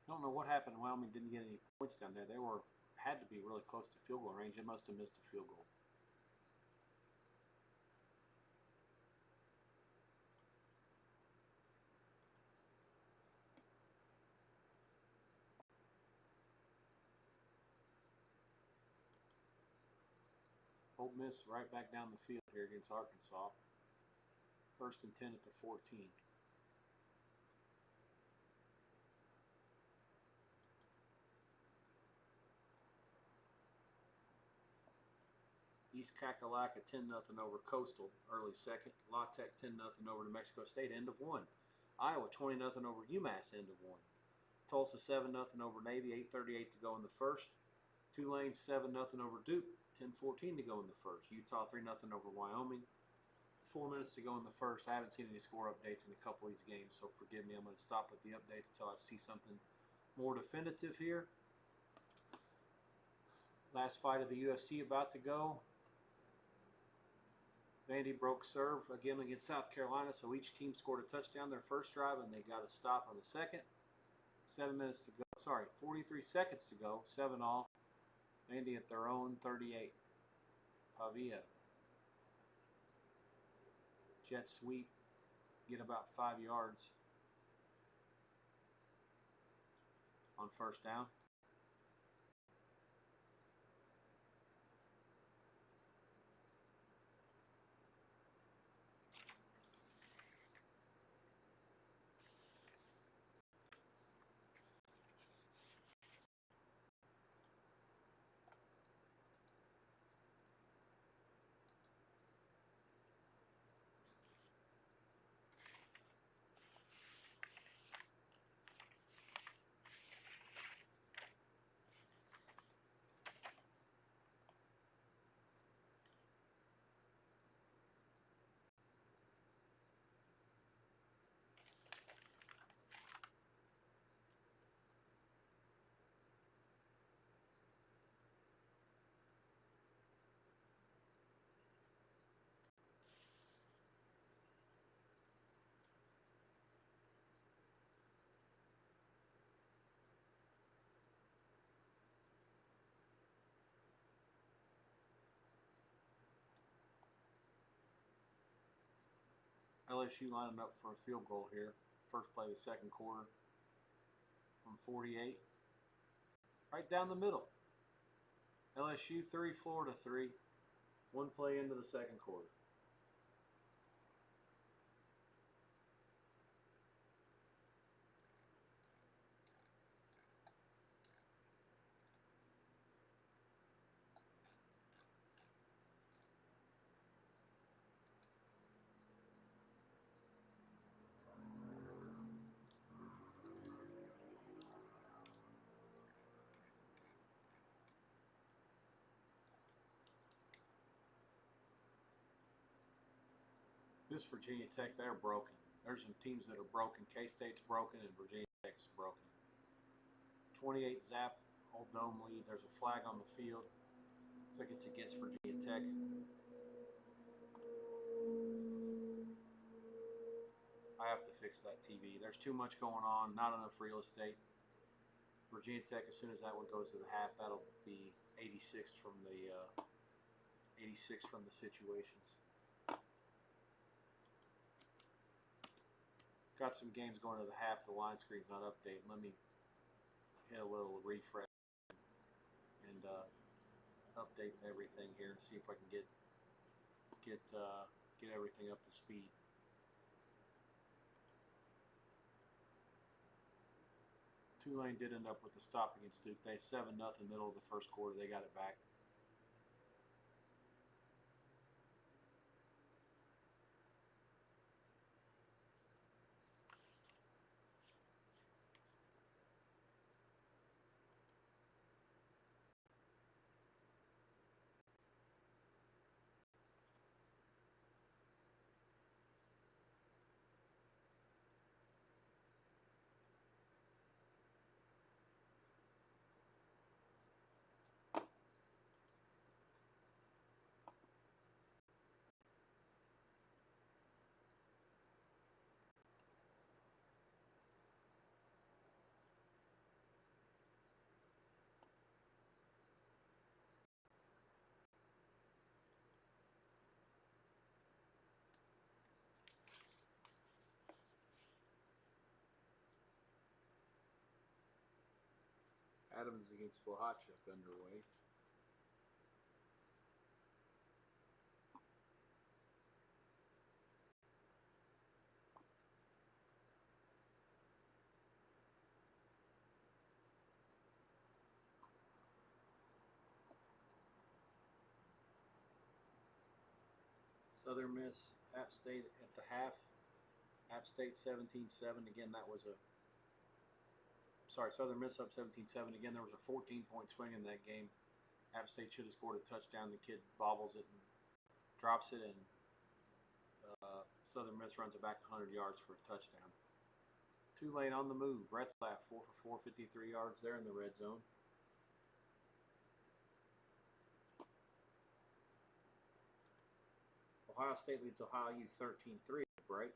[SPEAKER 1] I don't know what happened. Wyoming didn't get any points down there. They had to be really close to field goal range. They must have missed a field goal. Ole Miss right back down the field here against Arkansas. 1st and 10 at the 14. East Kakalaka 10-0 over Coastal, early second. La Tech 10-0 over New Mexico State, end of one. Iowa 20-0 over UMass, end of one. Tulsa 7-0 over Navy, 8:38 to go in the first. Tulane 7-0 over Duke, 10:14 to go in the first. Utah 3-0 over Wyoming. 4 minutes to go in the first. I haven't seen any score updates in a couple of these games, so forgive me. I'm going to stop with the updates until I see something more definitive here. Last fight of the UFC about to go. Vandy broke serve again against South Carolina, so each team scored a touchdown their first drive, and they got a stop on the second. 7 minutes to go. Sorry, 43 seconds to go. 7-all. Vandy at their own 38. Pavia. Jet sweep. Get about 5 yards on first down. LSU lining up for a field goal here. First play of the second quarter from 48. Right down the middle. LSU 3, Florida 3. One play into the second quarter. This Virginia Tech, they're broken. There's some teams that are broken. K-State's broken and Virginia Tech's broken. 28 zap, Old Dome leads. There's a flag on the field. Looks like it's against Virginia Tech. I have to fix that TV. There's too much going on, not enough real estate. Virginia Tech, as soon as that one goes to the half, that'll be 86 from the 86 from the situations. Got some games going to the half. The line screen's not updating. Let me hit a little refresh and update everything here and see if I can get everything up to speed. Tulane did end up with a stop against Duke. They 7-0 middle of the first quarter. They got it back. Adams against Wahachuk underway. Southern Miss, App State at the half. App State 17-7. Again, that was a... Sorry, Southern Miss up 17-7. Again, there was a 14-point swing in that game. App State should have scored a touchdown. The kid bobbles it and drops it, and Southern Miss runs it back 100 yards for a touchdown. Tulane on the move. Retzlaff 4 for 4, 53 yards there in the red zone.
[SPEAKER 3] Ohio State leads Ohio U 13-3 at the break.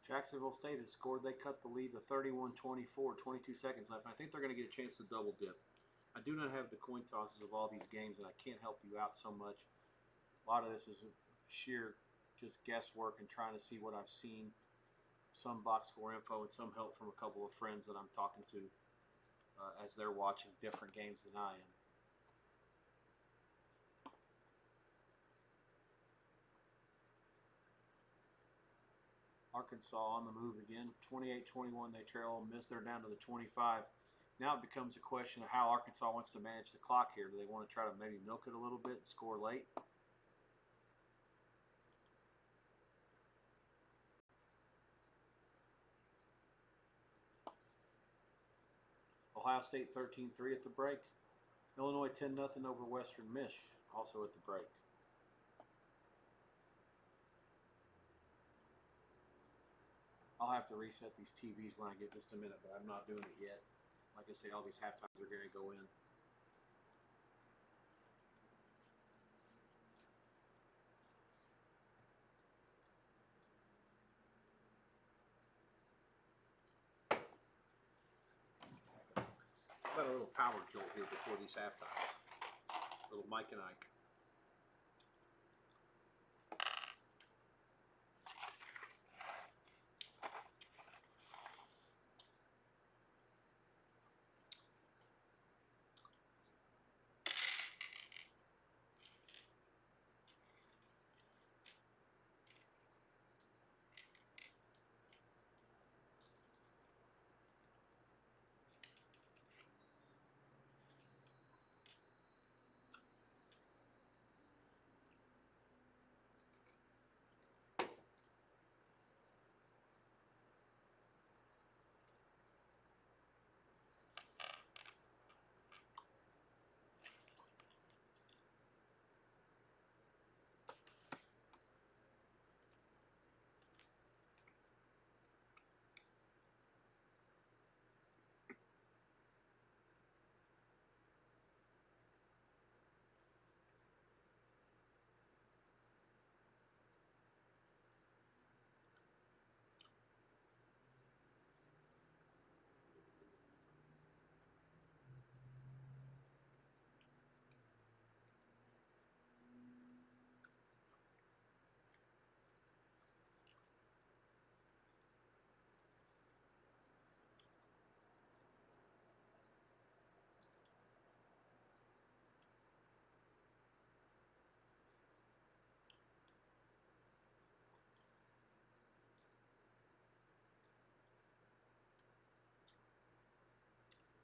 [SPEAKER 3] Jacksonville State has scored. They cut the lead to 31-24, 22 seconds left. And I think they're going to get a chance to double dip. I do not have the coin tosses of all these games, and I can't help you out so much. A lot of this is sheer just guesswork and trying to see what I've seen. Some box score info and some help from a couple of friends that I'm talking to as they're watching different games than I am. Arkansas on the move again, 28-21. They trail Ole Miss. They're down to the 25. Now it becomes a question of how Arkansas wants to manage the clock here. Do they want to try to maybe milk it a little bit and score late? Ohio State 13-3 at the break. Illinois 10-0 over Western Miss, also at the break. I'll have to reset these TVs when I get just a minute, but I'm not doing it yet. Like I say, all these halftimes are going to go in. Got a little power jolt here before these halftimes. Little Mike and Ike.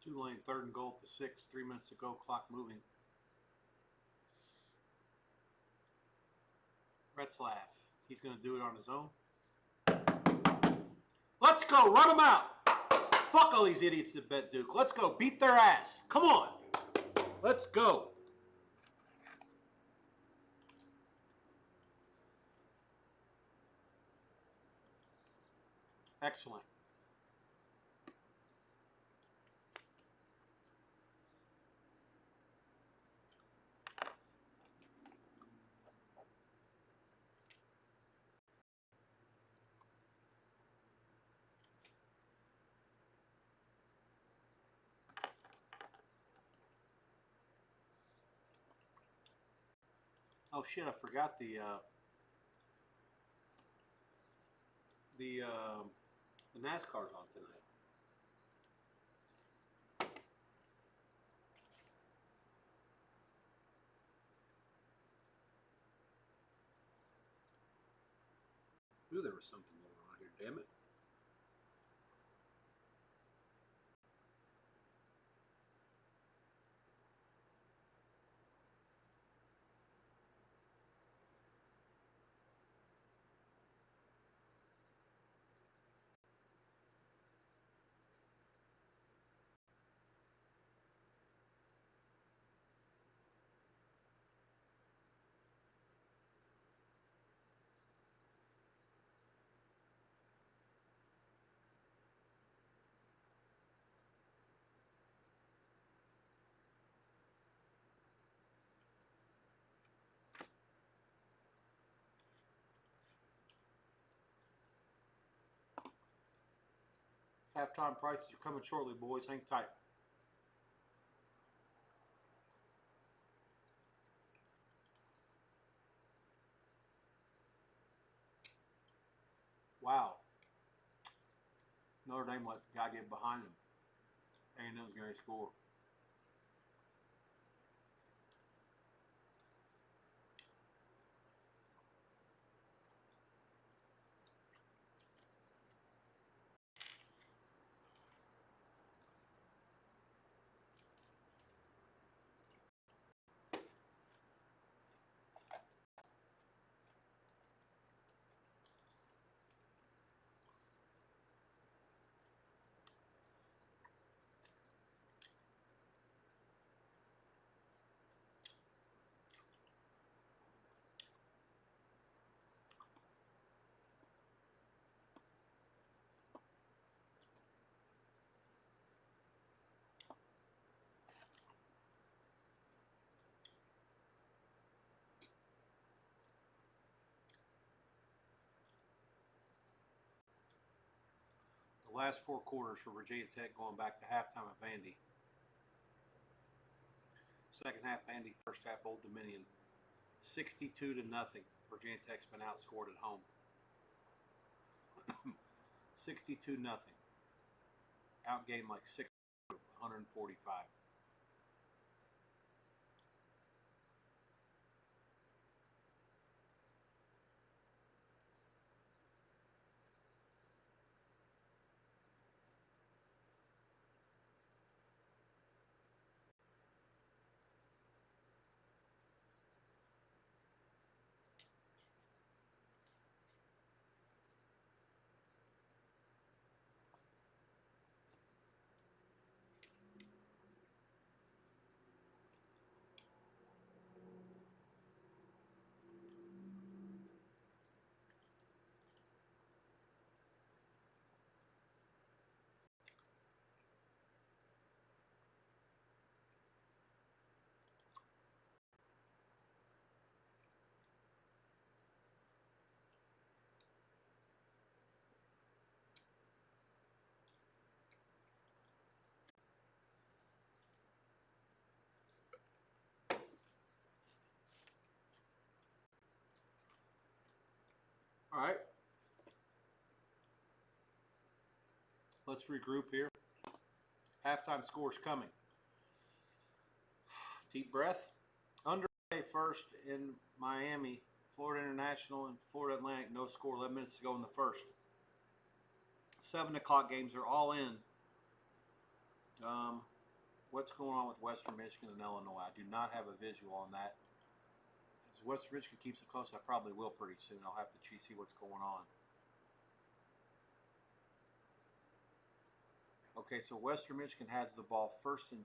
[SPEAKER 3] Tulane, 3rd and goal at the 6. 3 minutes to go. Clock moving. Retzlaff. He's going to do it on his own. Let's go. Run them out. Fuck all these idiots that bet Duke. Let's go. Beat their ass. Come on. Let's go. Excellent. Oh shit! I forgot the NASCAR's on tonight. Knew there was something going on here, damn it.
[SPEAKER 1] Halftime prices are coming shortly, boys. Hang tight. Wow. Notre Dame let the guy get behind him. A&M's going to score. The last 4 quarters for Virginia Tech going back to halftime at Vandy. Second half Vandy, first half Old Dominion. 62-0. Virginia Tech's been outscored at home. 62-0. Outgained like 145. All right. Let's regroup here. Halftime score's coming. Deep breath. Underway first in Miami, Florida International and Florida Atlantic. No score. 11 minutes to go in the first. 7 o'clock games are all in. What's going on with Western Michigan and Illinois? I do not have a visual on that. As Western Michigan keeps it close, I probably will pretty soon. I'll have to see what's going on. Okay, so Western Michigan has the ball first and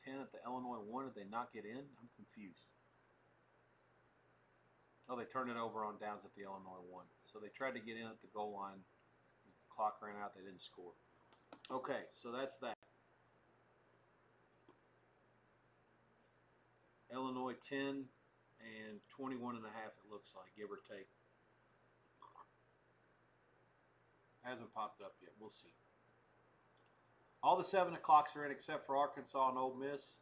[SPEAKER 1] 10 at the Illinois 1. Did they not get in? I'm confused. Oh, they turned it over on downs at the Illinois 1. So they tried to get in at the goal line. The clock ran out. They didn't score. Okay, so that's that. Illinois 10 and 21 and a half, it looks like, give or take. Hasn't popped up yet. We'll see. All the 7 o'clocks are in except for Arkansas and Ole Miss.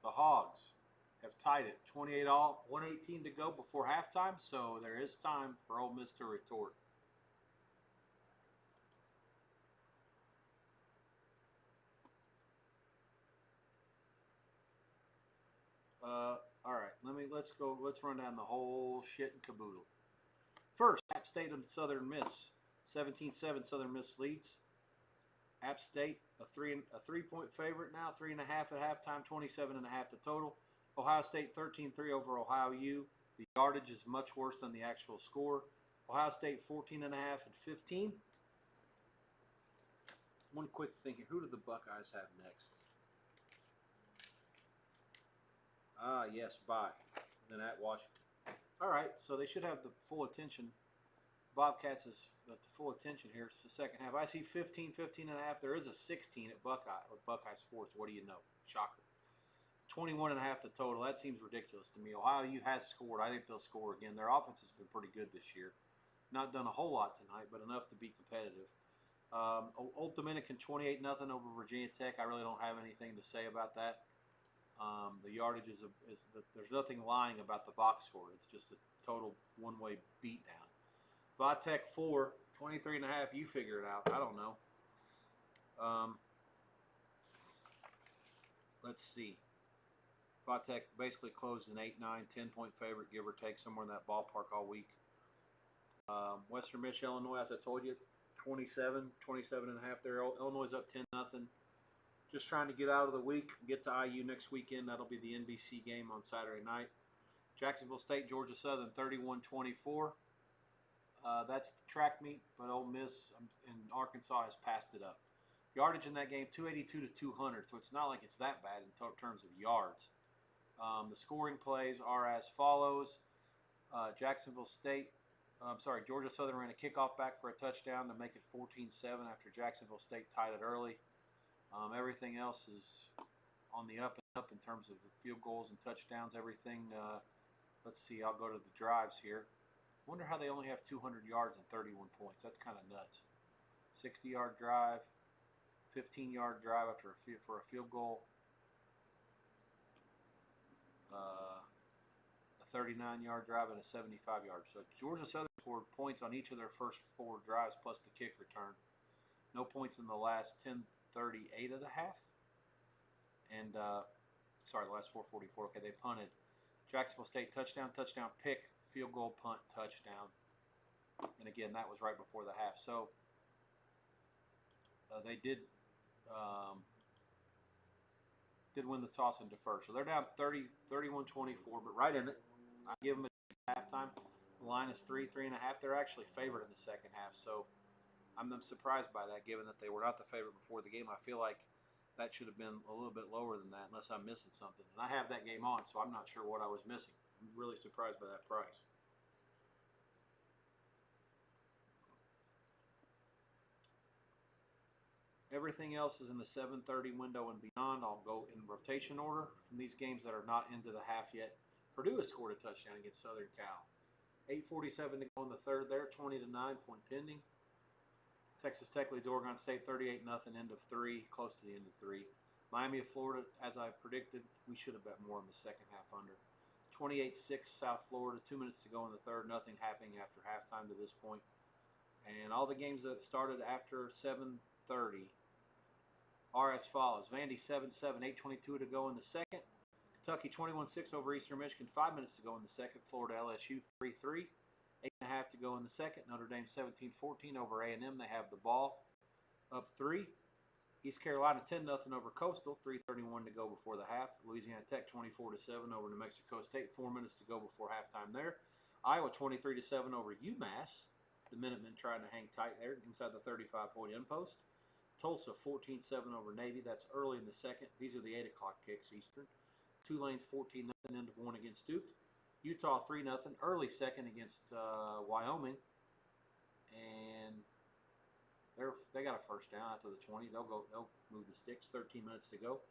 [SPEAKER 1] The Hogs have tied it 28-all, 118 to go before halftime, so there is time for Ole Miss to retort. All right, let's run down the whole shit and caboodle. First, App State and Southern Miss. 17-7 Southern Miss leads. App State, a 3-point favorite now, 3.5 at halftime, 27.5 the total. Ohio State 13-3 over Ohio U. The yardage is much worse than the actual score. Ohio State 14.5 and 15. One quick thing here. Who do the Buckeyes have next? Yes, bye. Then at Washington. All right, so they should have the full attention. Bobcats is the full attention here. It's the second half. I see 15, 15.5. There is a 16 at Buckeye or Buckeye Sports. What do you know? Shocker. 21.5 the total. That seems ridiculous to me. Ohio U has scored. I think they'll score again. Their offense has been pretty good this year. Not done a whole lot tonight, but enough to be competitive. Old Dominican 28-0 over Virginia Tech. I really don't have anything to say about that. The yardage is there's nothing lying about the box score. It's just a total one-way beatdown. Vatech 4, 23.5. You figure it out. I don't know. Let's see. Vatech basically closed an 8, 9, 10-point favorite, give or take, somewhere in that ballpark all week. Western Michigan, Illinois, as I told you, 27.5 there. Illinois is up 10-0. Just trying to get out of the week, get to IU next weekend. That'll be the NBC game on Saturday night. Jacksonville State, Georgia Southern, 31-24. That's the track meet, but Ole Miss in Arkansas has passed it up. Yardage in that game, 282 to 200, so it's not like it's that bad in terms of yards. The scoring plays are as follows. Georgia Southern ran a kickoff back for a touchdown to make it 14-7 after Jacksonville State tied it early. Everything else is on the up and up in terms of the field goals and touchdowns. Everything, let's see, I'll go to the drives here. Wonder how they only have 200 yards and 31 points. That's kind of nuts. 60-yard drive, 15-yard drive for a field goal. A 39-yard drive and a 75-yard. So Georgia Southern scored points on each of their first 4 drives plus the kick return. No points in the last 10:38 of the half. And, the last 4:44. Okay, they punted. Jacksonville State touchdown, pick, field goal, punt, touchdown. And again, that was right before the half. So they did win the toss and defer. So they're down 31-24, but right in it. I give them a halftime. The line is 3.5. They're actually favored in the second half. So I'm surprised by that, given that they were not the favorite before the game. I feel like that should have been a little bit lower than that, unless I'm missing something. And I have that game on, so I'm not sure what I was missing. I'm really surprised by that price. Everything else is in the 7:30 window and beyond. I'll go in rotation order from these games that are not into the half yet. Purdue has scored a touchdown against Southern Cal. 8:47 to go in the third there, 20-9, point pending. Texas Tech leads Oregon State 38-0, end of 3, close to the end of 3. Miami of Florida, as I predicted, we should have bet more in the second half under. 28-6 South Florida, 2 minutes to go in the third, nothing happening after halftime to this point. And all the games that started after 7:30 are as follows. Vandy 7-7, 8:22 to go in the second. Kentucky 21-6 over Eastern Michigan, 5 minutes to go in the second. Florida LSU 3-3. 8.5 to go in the second. Notre Dame 17-14 over A&M. They have the ball up 3. East Carolina 10-0 over Coastal. 3:31 to go before the half. Louisiana Tech 24-7 over New Mexico State. 4 minutes to go before halftime there. Iowa 23-7 over UMass. The Minutemen trying to hang tight there inside the 35-point end post. Tulsa 14-7 over Navy. That's early in the second. These are the 8 o'clock kicks Eastern. Tulane 14-0, end of 1 against Duke. Utah 3-0, early second against Wyoming. And they got a first down after the 20. They'll move the sticks. 13 minutes to go.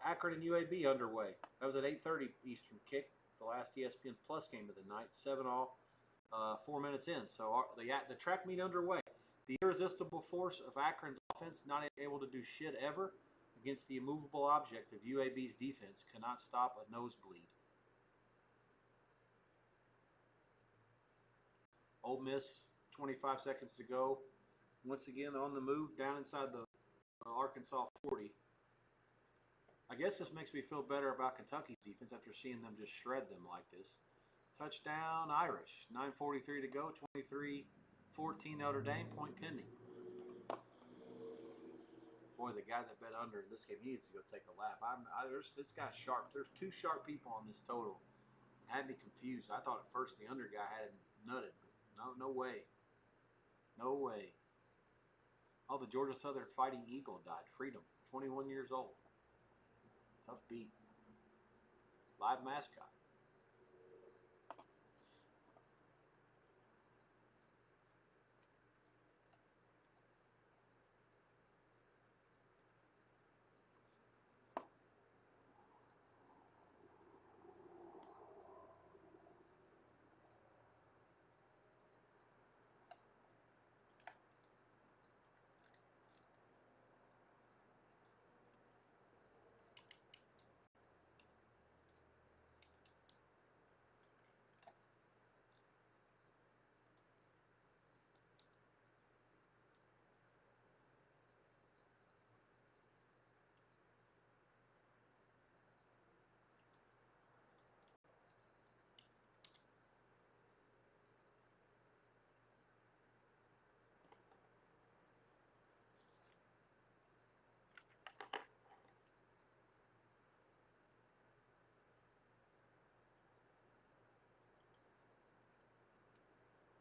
[SPEAKER 1] Akron and UAB underway. That was at 8:30 Eastern kick. The last ESPN Plus game of the night. 7-all. 4 minutes in. So the track meet underway. The irresistible force of Akron's offense, not able to do shit ever against the immovable object of UAB's defense, cannot stop a nosebleed. Ole Miss, 25 seconds to go. Once again, they're on the move down inside the Arkansas 40. I guess this makes me feel better about Kentucky's defense after seeing them just shred them like this. Touchdown Irish. 9:43 to go. 23-14 Notre Dame. Point pending. Boy, the guy that bet under in this game, he needs to go take a lap. This guy's sharp. There's two sharp people on this total. It had me confused. I thought at first the under guy had nutted, but no way. No way. Oh, the Georgia Southern Fighting Eagle died. Freedom. 21 years old. Tough beat. Live mascot.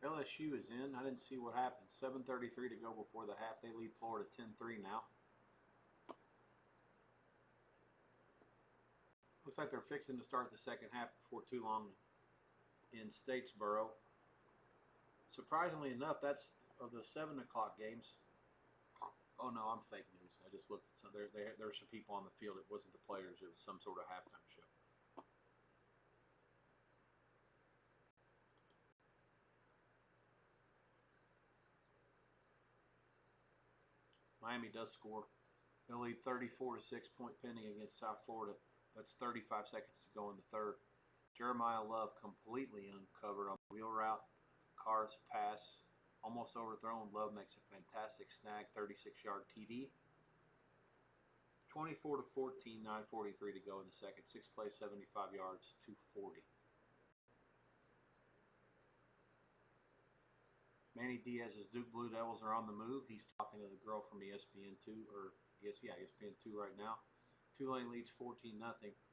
[SPEAKER 1] LSU is in. I didn't see what happened. 7:33 to go before the half. They lead Florida 10-3 now. Looks like they're fixing to start the second half before too long in Statesboro. Surprisingly enough, that's of the 7 o'clock games. Oh no, I'm fake news. I just looked at some. There were some people on the field. It wasn't the players. It was some sort of halftime show. Miami does score. They'll lead 34-6, point pending against South Florida. That's 35 seconds to go in the third. Jeremiah Love completely uncovered on the wheel route. Carr's pass almost overthrown. Love makes a fantastic snag, 36-yard TD. 24-14, 9:43 to go in the second. 6 plays, 75 yards, 240. Manny Diaz's Duke Blue Devils are on the move. He's talking to the girl from ESPN2, or ESPN2 right now. Tulane leads 14-0.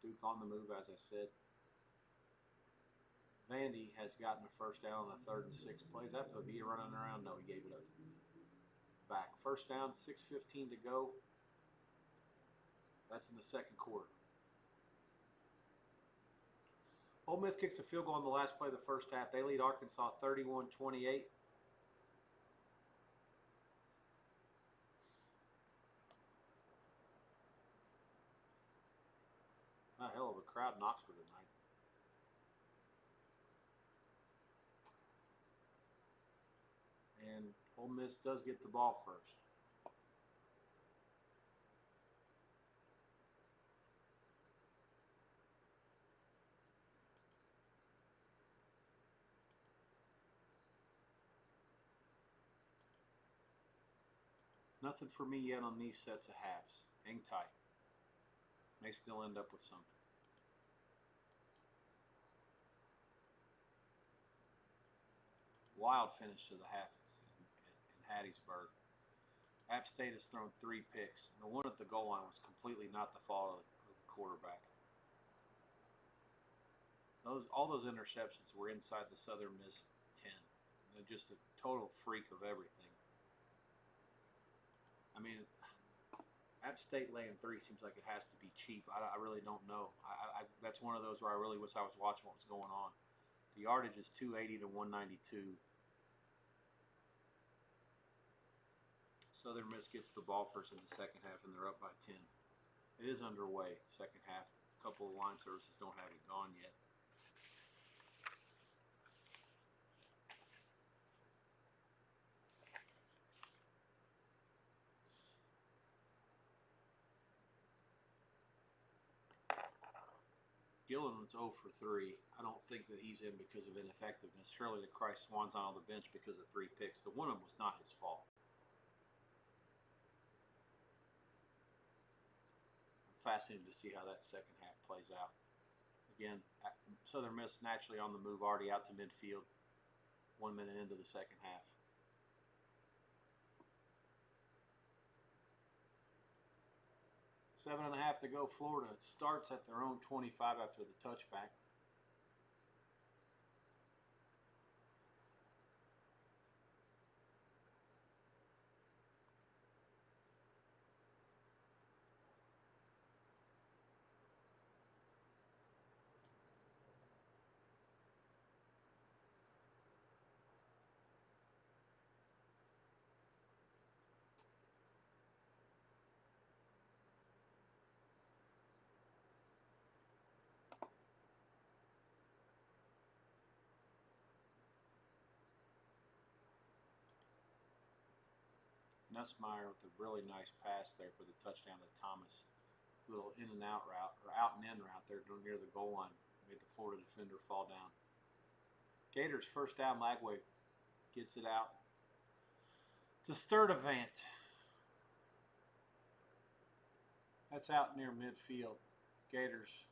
[SPEAKER 1] Duke on the move, as I said. Vandy has gotten a first down on a 3rd and 6 plays. That Pavia running around? No, he gave it up. Back. First down, 6:15 to go. That's in the second quarter. Ole Miss kicks a field goal on the last play of the first half. They lead Arkansas 31-28. A hell of a crowd in Oxford tonight. And Ole Miss does get the ball first. Nothing for me yet on these sets of halves. Hang tight. May still end up with something. Wild finish to the half in Hattiesburg. App State has thrown 3 picks. The one at the goal line was completely not the fault of the quarterback. All those interceptions were inside the Southern Miss 10. They're just a total freak of everything. I mean, App State laying 3 seems like it has to be cheap. I really don't know. That's one of those where I really wish I was watching what was going on. The yardage is 280 to 192. Southern Miss gets the ball first in the second half, and they're up by 10. It is underway, second half. A couple of line services don't have it gone yet. Gillen was 0 for 3. I don't think that he's in because of ineffectiveness. Surely to Christ, Swan's on the bench because of 3 picks. The one of them was not his fault. I'm fascinated to see how that second half plays out. Again, Southern Miss naturally on the move, already out to midfield. 1 minute into the second half. Seven and a half to go. Florida starts at their own 25 after the touchback. Nussmeier with a really nice pass there for the touchdown to Thomas. Little in and out route, or out and in route there near the goal line. Made the Florida defender fall down. Gators first down. Lagway gets it out to Sturdivant. That's out near midfield. Gators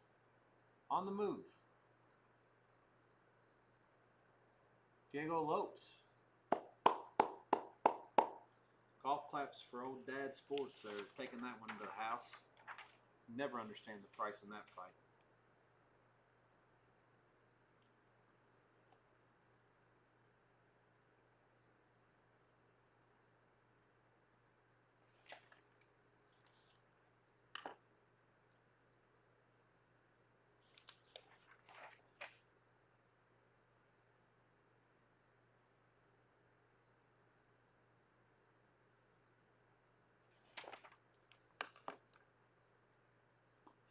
[SPEAKER 1] on the move. Diego Lopes. Golf claps for old Dad Sports. They're taking that one to the house. Never understand the price in that fight.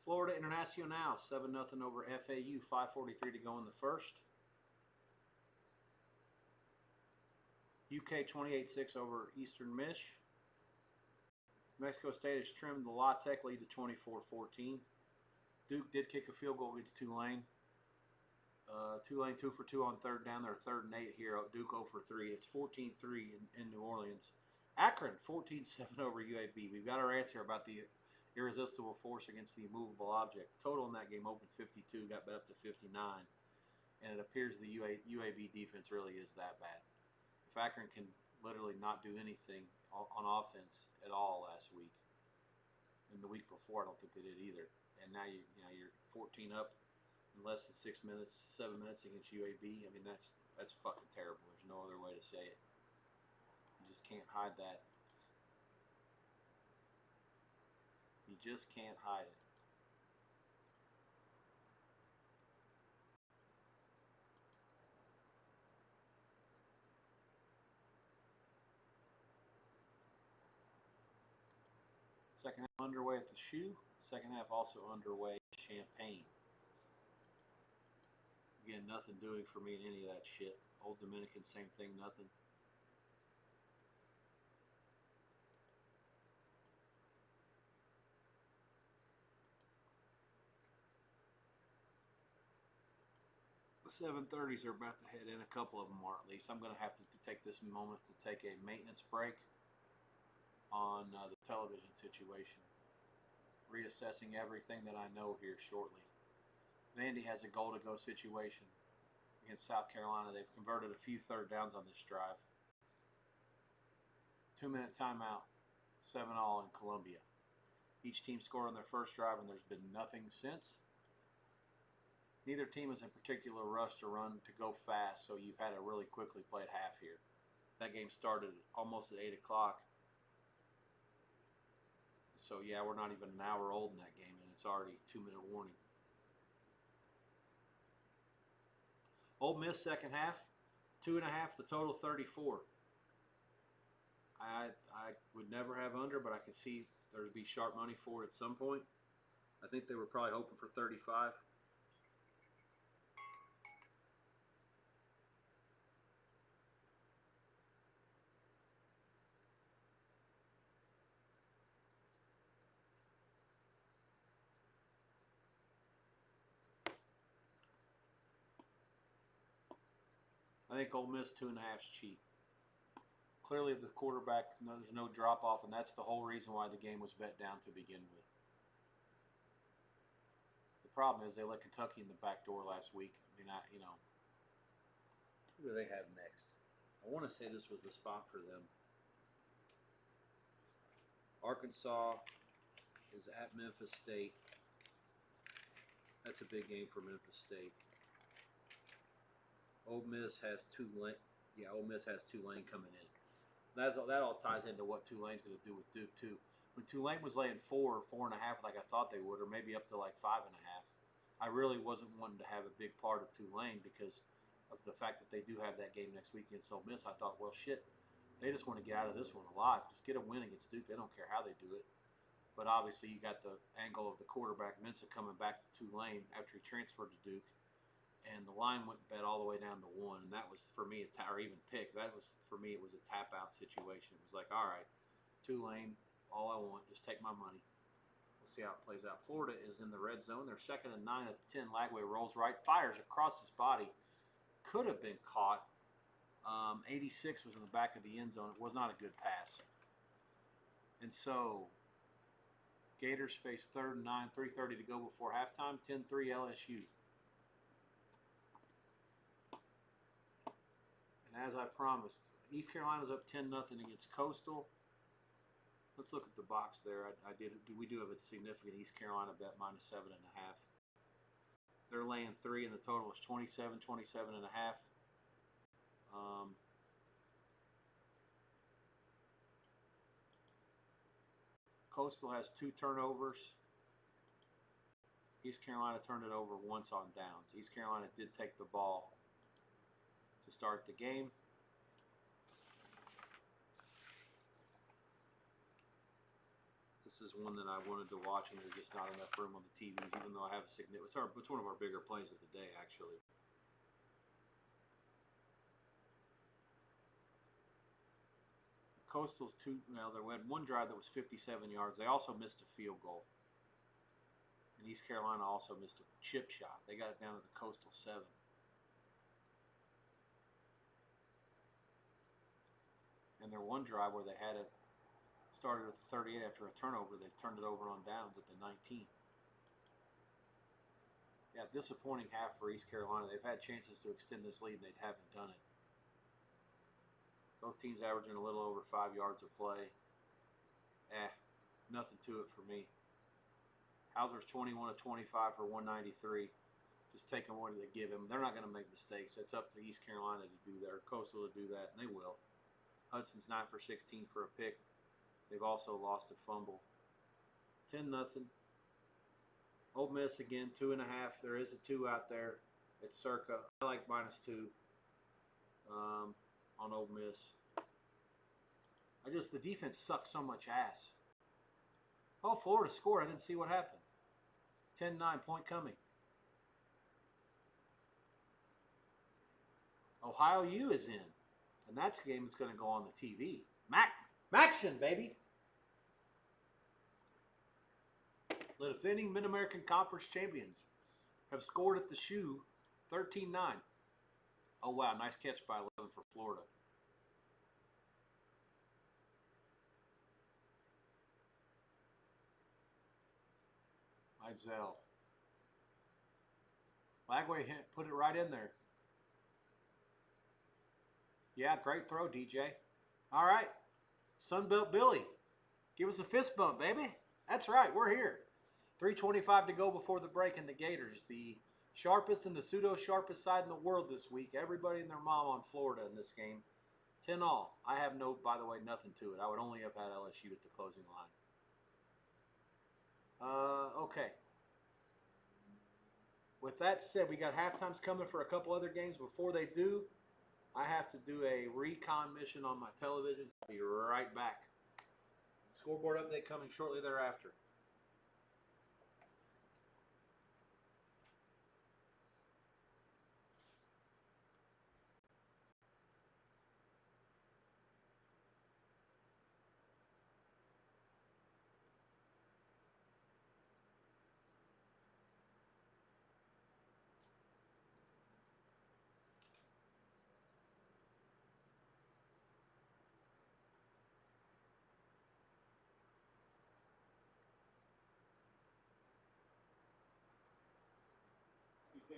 [SPEAKER 1] Florida Internacional, 7-0 over FAU, 5:43 to go in the first. UK 28-6 over Eastern Mich. Mexico State has trimmed the La Tech lead to 24-14. Duke did kick a field goal against Tulane. Tulane 2 for 2 on third down. They're 3rd and 8 here. Duke 0 for 3. It's 14-3 in New Orleans. Akron 14-7 over UAB. We've got our answer about the irresistible force against the immovable object. Total in that game opened 52, got bet up to 59, and it appears the UAB defense really is that bad. If Akron can literally not do anything on offense at all last week, and the week before I don't think they did either, and now you're 14 up in less than 7 minutes against UAB. I mean that's fucking terrible. There's no other way to say it. You just can't hide that. You just can't hide it. Second half underway at the Shoe. Second half also underway at Champaign. Again, nothing doing for me in any of that shit. Old Dominican, same thing, nothing. The 7:30s are about to head in. A couple of them are at least. I'm going to have to take this moment to take a maintenance break on the television situation. Reassessing everything that I know here shortly. Vandy has a goal-to-go situation against South Carolina. They've converted a few third downs on this drive. 2-minute timeout, 7-all in Columbia. Each team scored on their first drive, and there's been nothing since. Neither team is in particular rush to run to go fast, so you've had a really quickly played half here. That game started almost at 8 o'clock. So, yeah, we're not even an hour old in that game, and it's already 2-minute warning. Ole Miss second half, 2.5, the total 34. I would never have under, but I could see there'd be sharp money for it at some point. I think they were probably hoping for 35. I think Ole Miss 2.5 is cheap. Clearly the quarterback, there's no drop off, and that's the whole reason why the game was bet down to begin with. The problem is they let Kentucky in the back door last week. I mean,
[SPEAKER 3] Who do they have next? I want to say this was the spot for them. Arkansas is at Memphis State. That's a big game for Memphis State. Ole Miss has Tulane. Yeah, Ole Miss has Tulane coming in. That all ties into what Tulane's going to do with Duke too. When Tulane was laying 4 or 4.5, like I thought they would, or maybe up to like 5.5, I really wasn't wanting to have a big part of Tulane because of the fact that they do have that game next week against Ole Miss. I thought, well, shit, they just want to get out of this one alive. Just get a win against Duke. They don't care how they do it. But obviously, you got the angle of the quarterback Mensah coming back to Tulane after he transferred to Duke. And the line went bet all the way down to 1, and that was for me or even pick. That was for me. It was a tap out situation. It was like, all right, Tulane, all I want, just take my money. We'll see how it plays out. Florida is in the red zone. They're 2nd and 9 at the 10. Lagway rolls right, fires across his body. Could have been caught. 86 was in the back of the end zone. It was not a good pass. And so Gators face 3rd and 9, 3:30 to go before halftime. 10-3 LSU. As I promised, East Carolina's up 10-0 against Coastal. Let's look at the box there. We do have a significant East Carolina bet -7.5. They're laying 3, and the total is 27.5. Coastal has 2 turnovers. East Carolina turned it over once on downs. East Carolina did take the ball to start the game. This is one that I wanted to watch, and there's just not enough room on the TVs, even though I have a significant. It's one of our bigger plays of the day, actually. Coastal's they had one drive that was 57 yards. They also missed a field goal. And East Carolina also missed a chip shot. They got it down to the Coastal 7. And their one drive where they had it started at the 38 after a turnover, they turned it over on downs at the 19. Yeah, disappointing half for East Carolina. They've had chances to extend this lead, and they haven't done it. Both teams averaging a little over 5 yards of play. Nothing to it for me. Hauser's 21 of 25 for 193. Just taking what they give him. They're not going to make mistakes. It's up to East Carolina to do that, or Coastal to do that, and they will. Hudson's 9 for 16 for a pick. They've also lost a fumble. 10-0. Ole Miss again, 2.5. There is a 2 out there. It's circa. I like -2 on Ole Miss. The defense sucks so much ass. Oh, Florida scored. I didn't see what happened. 10-9, point coming. Ohio U is in. And that's a game that's going to go on the TV. Maction, baby. The defending Mid-American Conference champions have scored at the shoe 13-9. Oh, wow. Nice catch by 11 for Florida. Mizell. Lagway put it right in there. Yeah, great throw, DJ. All right. Sunbelt Billy. Give us a fist bump, baby. That's right. We're here. 3:25 to go before the break, and the Gators, the sharpest and the pseudo-sharpest side in the world this week. Everybody and their mom on Florida in this game. 10-all. I have by the way, nothing to it. I would only have had LSU at the closing line. Okay. With that said, we got halftimes coming for a couple other games. Before they do, I have to do a recon mission on my television. I'll be right back. Scoreboard update coming shortly thereafter.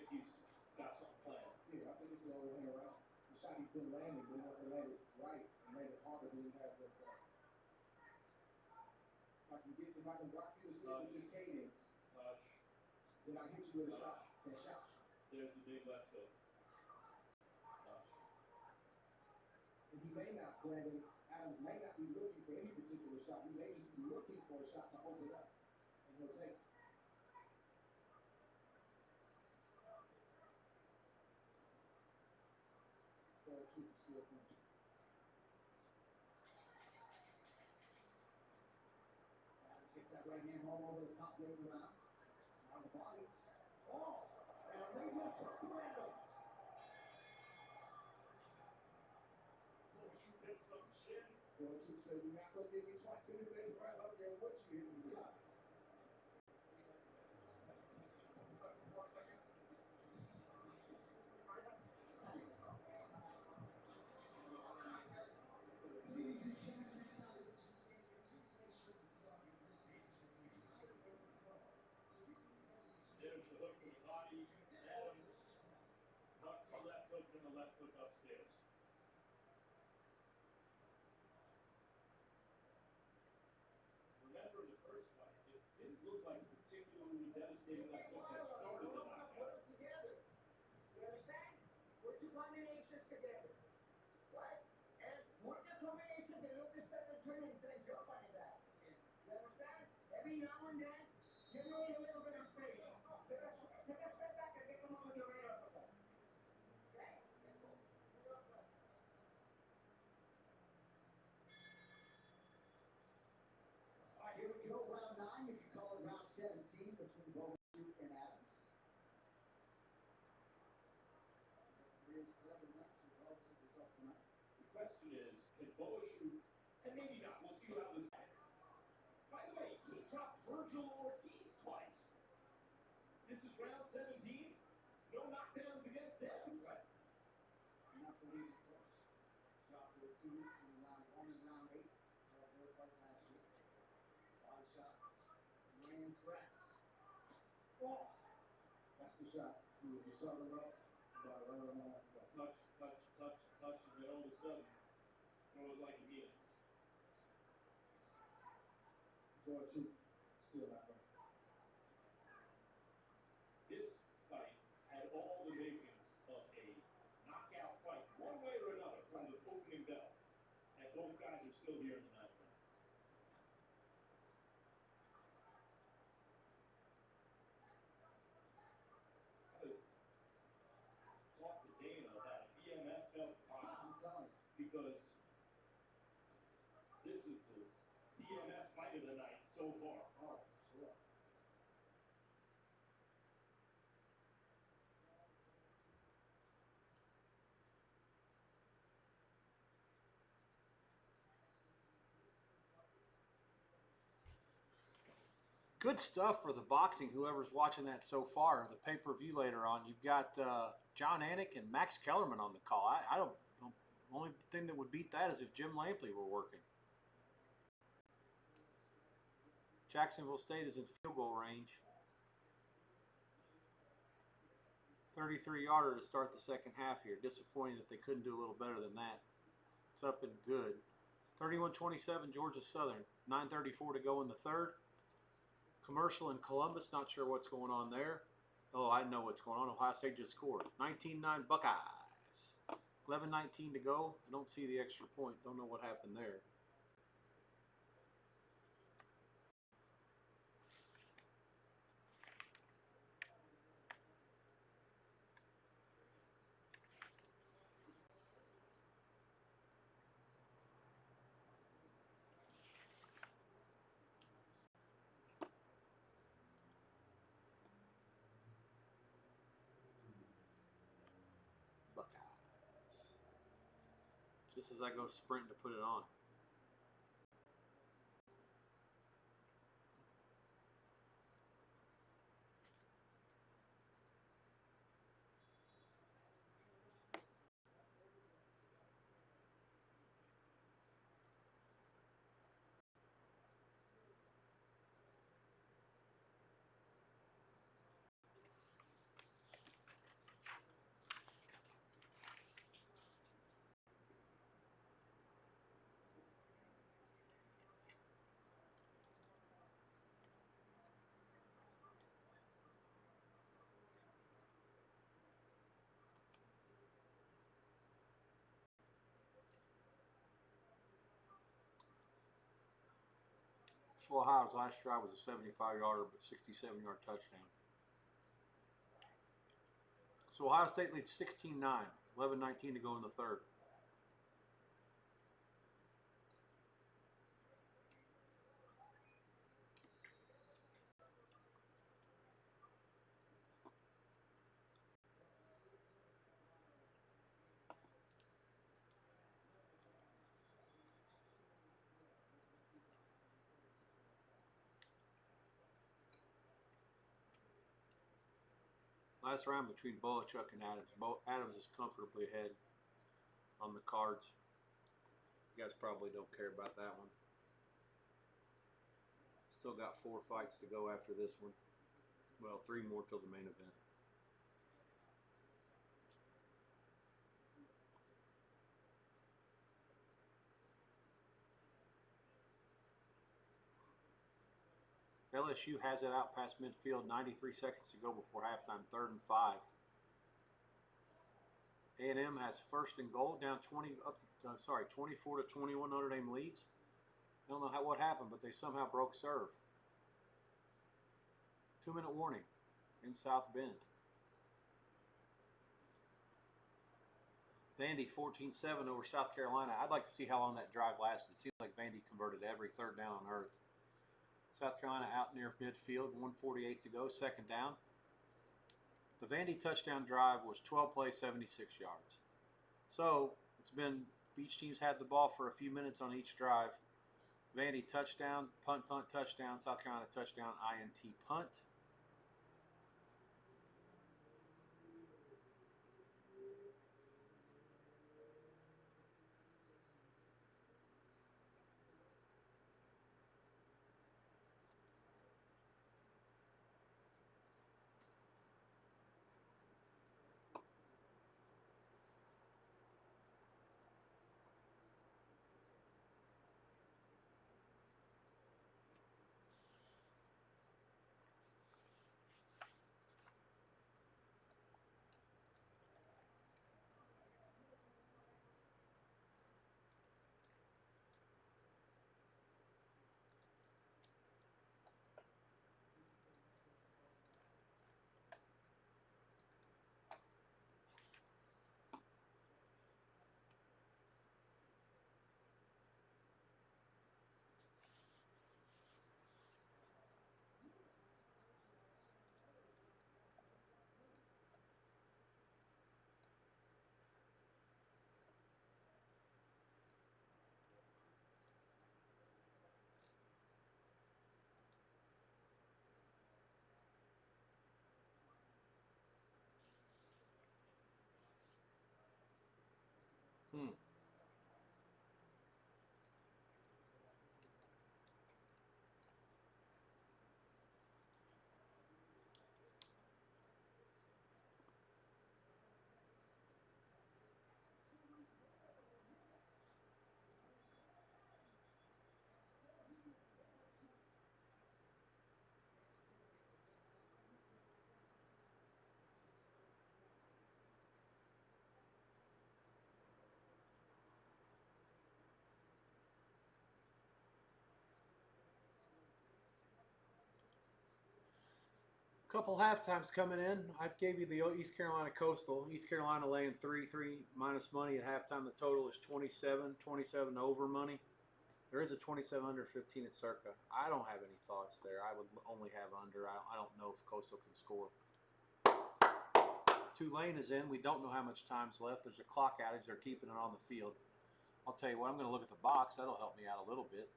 [SPEAKER 4] think he's got something planned.
[SPEAKER 5] Yeah, I think it's a little hand around. The shot he's been landing, but he wants to land it right and land it harder than he has thus far. If I can rock you to sleep with this cadence, then I hit you with a shot that shocks you.
[SPEAKER 4] There's the big left hook.
[SPEAKER 5] And he may not, Brandon Adams may not be looking for any particular shot. He may just be looking for a shot to open up, and he'll take it. Truth is still coming. Adams gets that right hand home over the top late in the round. On the body. Oh, and a late left hook to Adams.
[SPEAKER 4] That's some shit.
[SPEAKER 5] Boy, Truth said, you're not going to get me twice in the same round. I don't care what you hit me with.
[SPEAKER 4] There's the hook to the body. Adams ducks the left hook and the left hook upstairs. Remember the first fight, it didn't look like a particularly devastating left hook that started the knockout.
[SPEAKER 5] Put them together. You understand? Put your combinations together. Right? And put the combinations and look at step and turn and then jump on his ass. You understand? Every now and then, generate a little bit of space. Take a step back and get them over your radar for that. Okay? All right, here we go. Round 9. If you call it round 17 between Bowman and Adams. Here's clever match regardless of result tonight.
[SPEAKER 4] The question is, can Boa shoot? And maybe not. We'll see how this happens. By the way, he dropped Virgil Ortiz twice. This is round 17. No knockdowns against them.
[SPEAKER 5] Right. Nothing even close. Dropped Ortiz in round 1 and round 8 of their fight last year. Body shot. Lands grabs. Oh! That's the shot we were just talking about a round and a half ago.
[SPEAKER 4] Touch, touch, touch, touch, and then all of a sudden, throw it like you mean it.
[SPEAKER 5] Boy, Truth, still not going.
[SPEAKER 4] This fight had all the makings of a knockout fight, one way or another, from the opening bell. And both guys are still here in the ninth round. Talk to Dana about a BMF belt
[SPEAKER 5] I'm telling you.
[SPEAKER 4] because this is the BMF fight of the night so far.
[SPEAKER 5] Oh, for sure.
[SPEAKER 1] Good stuff for the boxing. Whoever's watching that so far, the pay-per-view later on, you've got John Anik and Max Kellerman on the call. I don't. The only thing that would beat that is if Jim Lampley were working. Jacksonville State is in field goal range. 33-yarder to start the second half here. Disappointing that they couldn't do a little better than that. It's up and good. 31-27 Georgia Southern. 9:34 to go in the third. Commercial in Columbus, not sure what's going on there. Oh, I know what's going on. Ohio State just scored. 19-9 Buckeyes. 11-19 to go. I don't see the extra point. Don't know what happened there. Just as I go sprinting to put it on. So Ohio's last drive was a 75-yarder, but 67-yard touchdown. So Ohio State leads 16-9, 11-19 to go in the third. Last round between Bolichuk and Adams. Adams is comfortably ahead on the cards. You guys probably don't care about that one. Still got 4 fights to go after this one. Well, 3 more till the main event. LSU has it out past midfield. 93 seconds to go before halftime. 3rd and 5. A&M has first and goal, down 24 to 21. Notre Dame leads. I don't know what happened, but they somehow broke serve. 2-minute warning in South Bend. Vandy 14-7 over South Carolina. I'd like to see how long that drive lasted. It seems like Vandy converted every 3rd down on earth. South Carolina out near midfield, 1:48 to go, 2nd down. The Vandy touchdown drive was 12 plays, 76 yards. So it's been, each team's had the ball for a few minutes on each drive. Vandy touchdown, punt, touchdown. South Carolina touchdown, INT, punt. Couple halftimes coming in. I gave you the East Carolina Coastal. East Carolina laying 3 minus money at halftime. The total is 27 over money. There is a 27 under 15 at Circa. I don't have any thoughts there. I would only have under. I don't know if Coastal can score. Tulane is in. We don't know how much time's left. There's a clock outage. They're keeping it on the field. I'll tell you what, I'm going to look at the box. That'll help me out a little bit.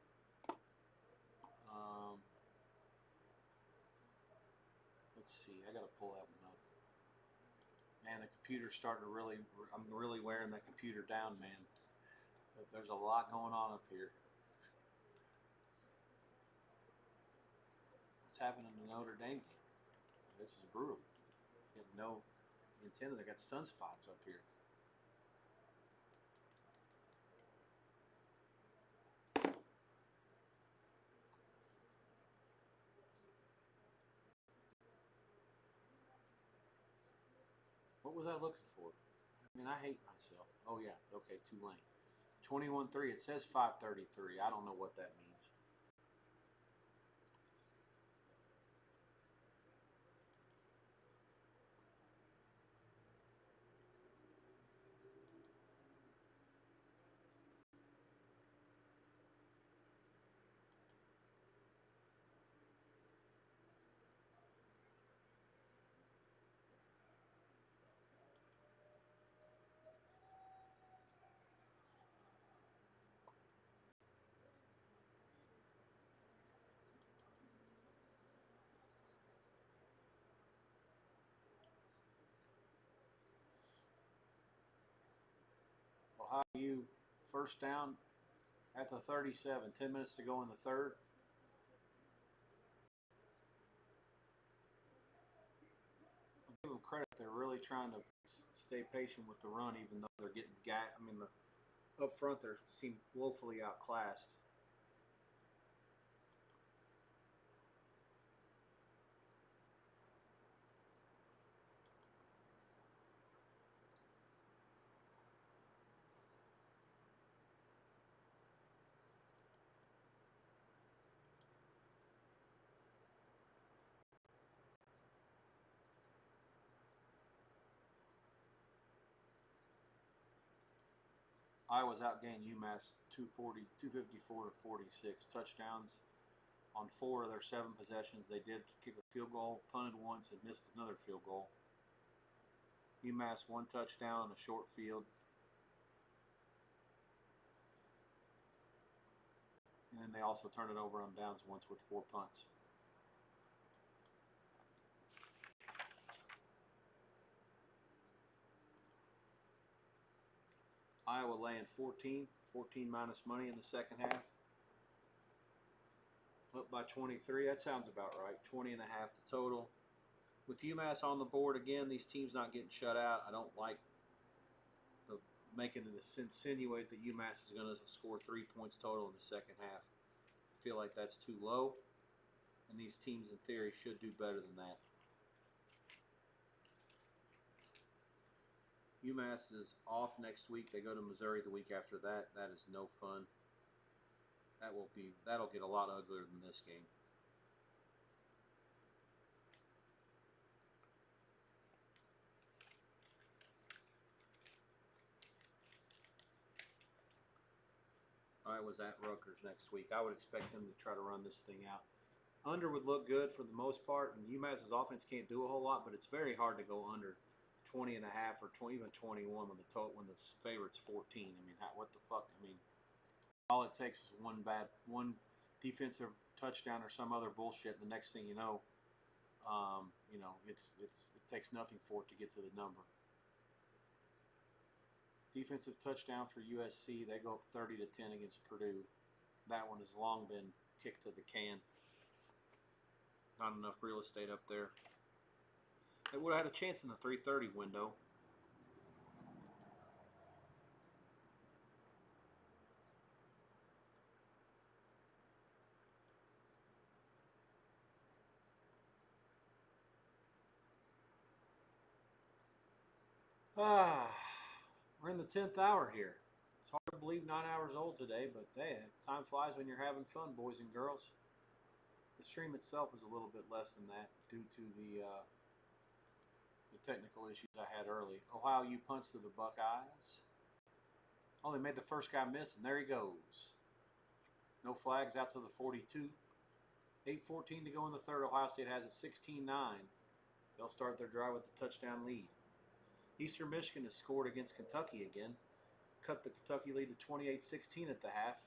[SPEAKER 1] Let's see. I got to pull that one up. Man, the computer's starting to really, I'm really wearing that computer down, man. But there's a lot going on up here. What's happening in the Notre Dame game? This is brutal. You have no antenna. They got sunspots up here. What was I looking for? I mean, I hate myself. Oh, yeah. Okay, Tulane. 21-3. It says 5:33. I don't know what that means. Ohio U first down at the 37. 10 minutes to go in the third. I'll give them credit. They're really trying to stay patient with the run, even though they're getting up front, they seem woefully outclassed. Iowa's outgained UMass 254 to 46. Touchdowns on 4 of their 7 possessions. They did kick a field goal, punted once, and missed another field goal. UMass 1 touchdown on a short field. And then they also turned it over on downs once with 4 punts. Iowa laying 14 minus money in the second half. Up by 23. That sounds about right. 20 and a half the total. With UMass on the board again, these teams not getting shut out. I don't like making it insinuate that UMass is going to score 3 points total in the second half. I feel like that's too low, and these teams in theory should do better than that. UMass is off next week. They go to Missouri the week after that. That is no fun. That'll get a lot uglier than this game. Iowa's at Rutgers next week. I would expect them to try to run this thing out. Under would look good for the most part, and UMass's offense can't do a whole lot, but it's very hard to go under 20 and a half or 20, even 21 when the favorite's 14. I mean, what the fuck? I mean, all it takes is one defensive touchdown or some other bullshit, and the next thing you know, it takes nothing for it to get to the number. Defensive touchdown for USC. They go up 30 to 10 against Purdue. That one has long been kicked to the can. Not enough real estate up there. They would have had a chance in the 3:30 window. We're in the 10th hour here. It's hard to believe 9 hours old today, but hey, time flies when you're having fun, boys and girls. The stream itself is a little bit less than that due to the technical issues I had early. Ohio U punts to the Buckeyes. Oh, they made the first guy miss, and there he goes. No flags out to the 42. 8:14 to go in the third. Ohio State has it 16-9. They'll start their drive with the touchdown lead. Eastern Michigan has scored against Kentucky again. Cut the Kentucky lead to 28-16 at the half.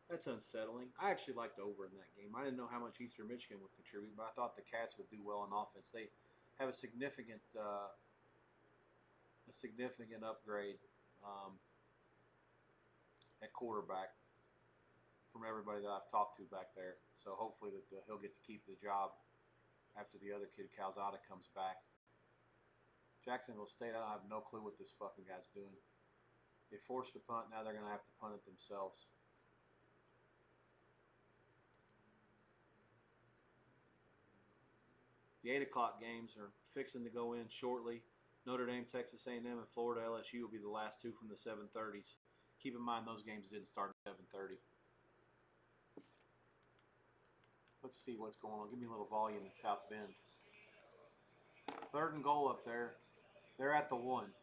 [SPEAKER 1] That's unsettling. I actually liked over in that game. I didn't know how much Eastern Michigan would contribute, but I thought the Cats would do well on offense. They have a significant upgrade at quarterback from everybody that I've talked to back there. So hopefully that he'll get to keep the job after the other kid, Calzada, comes back. Jacksonville State, I have no clue what this fucking guy's doing. They forced a punt. Now they're going to have to punt it themselves. The 8 o'clock games are fixing to go in shortly. Notre Dame, Texas A&M, and Florida LSU will be the last two from the 7:30s. Keep in mind those games didn't start at 7:30. Let's see what's going on. Give me a little volume in South Bend. 3rd and goal up there. They're at the 1.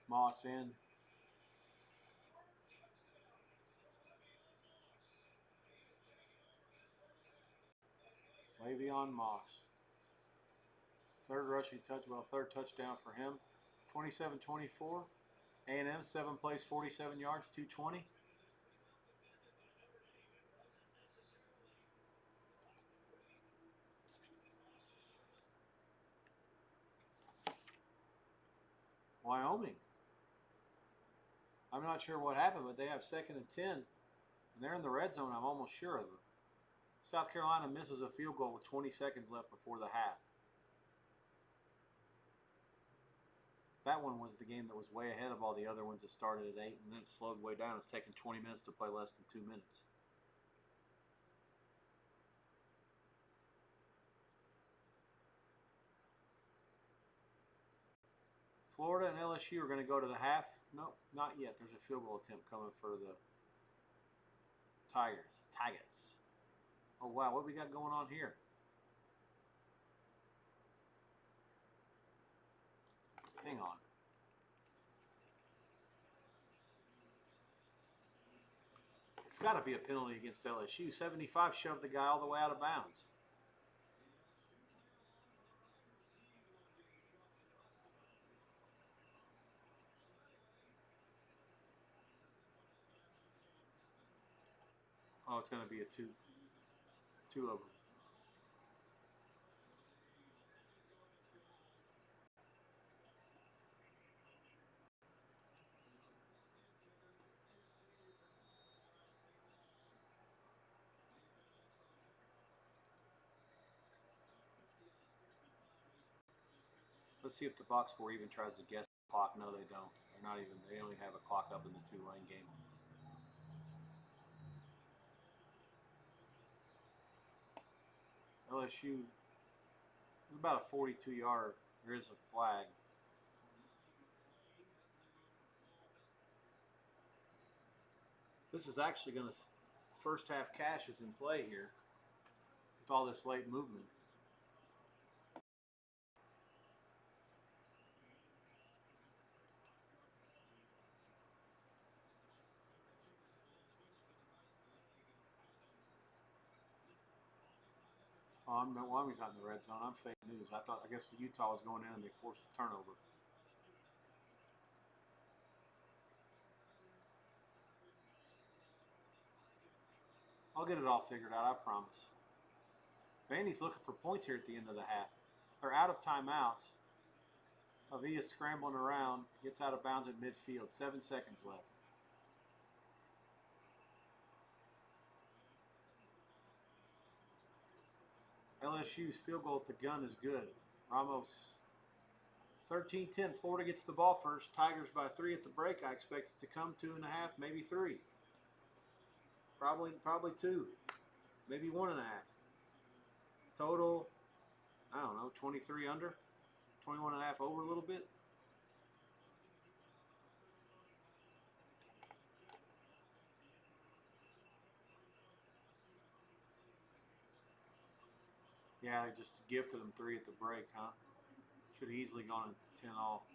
[SPEAKER 1] Moss in. Le'Veon Moss. Third touchdown for him. 27-24. A&M, 7 plays, 47 yards, 220. Wyoming. I'm not sure what happened, but they have 2nd and 10, and they're in the red zone, I'm almost sure of it. South Carolina misses a field goal with 20 seconds left before the half. That one was the game that was way ahead of all the other ones that started at 8, and then it slowed way down. It's taken 20 minutes to play less than 2 minutes. Florida and LSU are going to go to the half. Nope, not yet. There's a field goal attempt coming for the Tigers. Oh, wow. What we got going on here? Hang on. It's got to be a penalty against LSU. 75 shoved the guy all the way out of bounds. Oh, it's going to be a two of them. Let's see if the box score even tries to guess the clock. No, they don't. They're not even. They only have a clock up in the two-lane game. LSU is about a 42-yard. There is a flag. This is actually going to first half cash is in play here with all this late movement. Oh, Wyoming's not in the red zone. I'm fake news. I guess Utah was going in and they forced a turnover. I'll get it all figured out, I promise. Vandy's looking for points here at the end of the half. They're out of timeouts. Avia's scrambling around, gets out of bounds at midfield. 7 seconds left. LSU's field goal at the gun is good. Ramos. 13-10. Florida gets the ball first. Tigers by 3 at the break. I expect it to come 2.5, maybe 3. Probably 2. Maybe 1.5. Total, I don't know, 23 under, 21.5 over a little bit. Yeah, they just gifted them 3 at the break, huh? Should have easily gone into 10 all.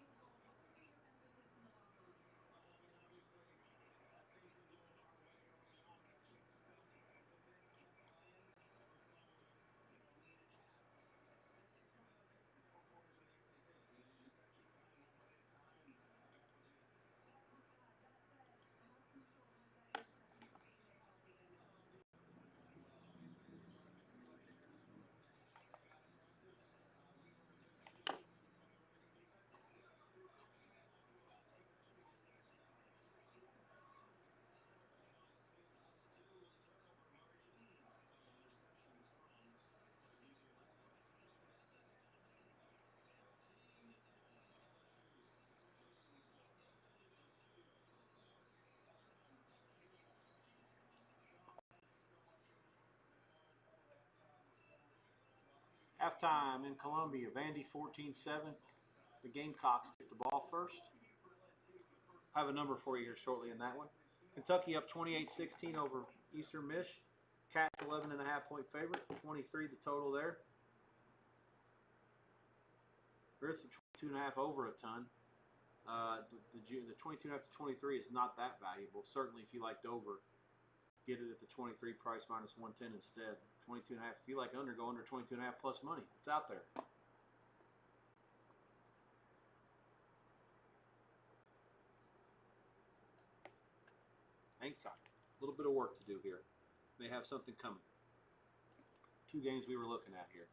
[SPEAKER 1] Halftime in Columbia. Vandy 14-7. The Gamecocks get the ball first. I have a number for you here shortly in that one. Kentucky up 28-16 over Eastern Mich. Cats 11.5-point favorite. 23 the total there. There is some 22.5 over a ton. The 22.5 to 23 is not that valuable. Certainly if you liked over, get it at the 23 price minus 110 instead. 22.5. If you like under, go under 22.5 plus money. It's out there. Hang tight. A little bit of work to do here. May have something coming. 2 games we were looking at here.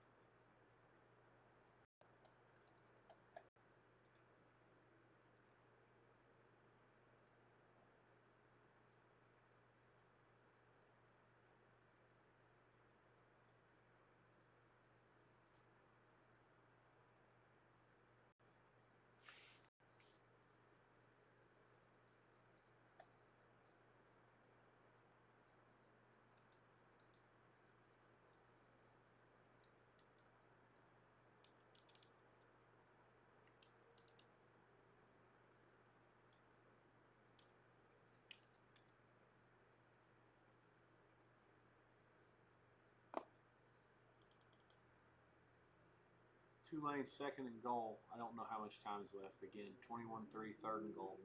[SPEAKER 1] Tulane second and goal. I don't know how much time is left. Again, 21-3, third and goal.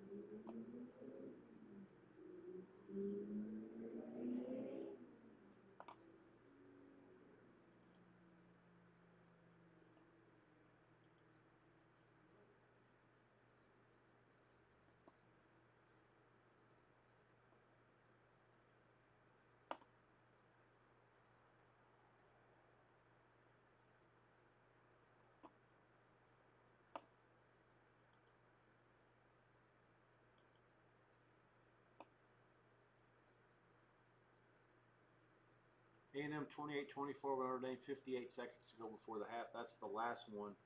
[SPEAKER 1] A&M 28-24, Notre Dame 58 seconds to go before the half. That's the last one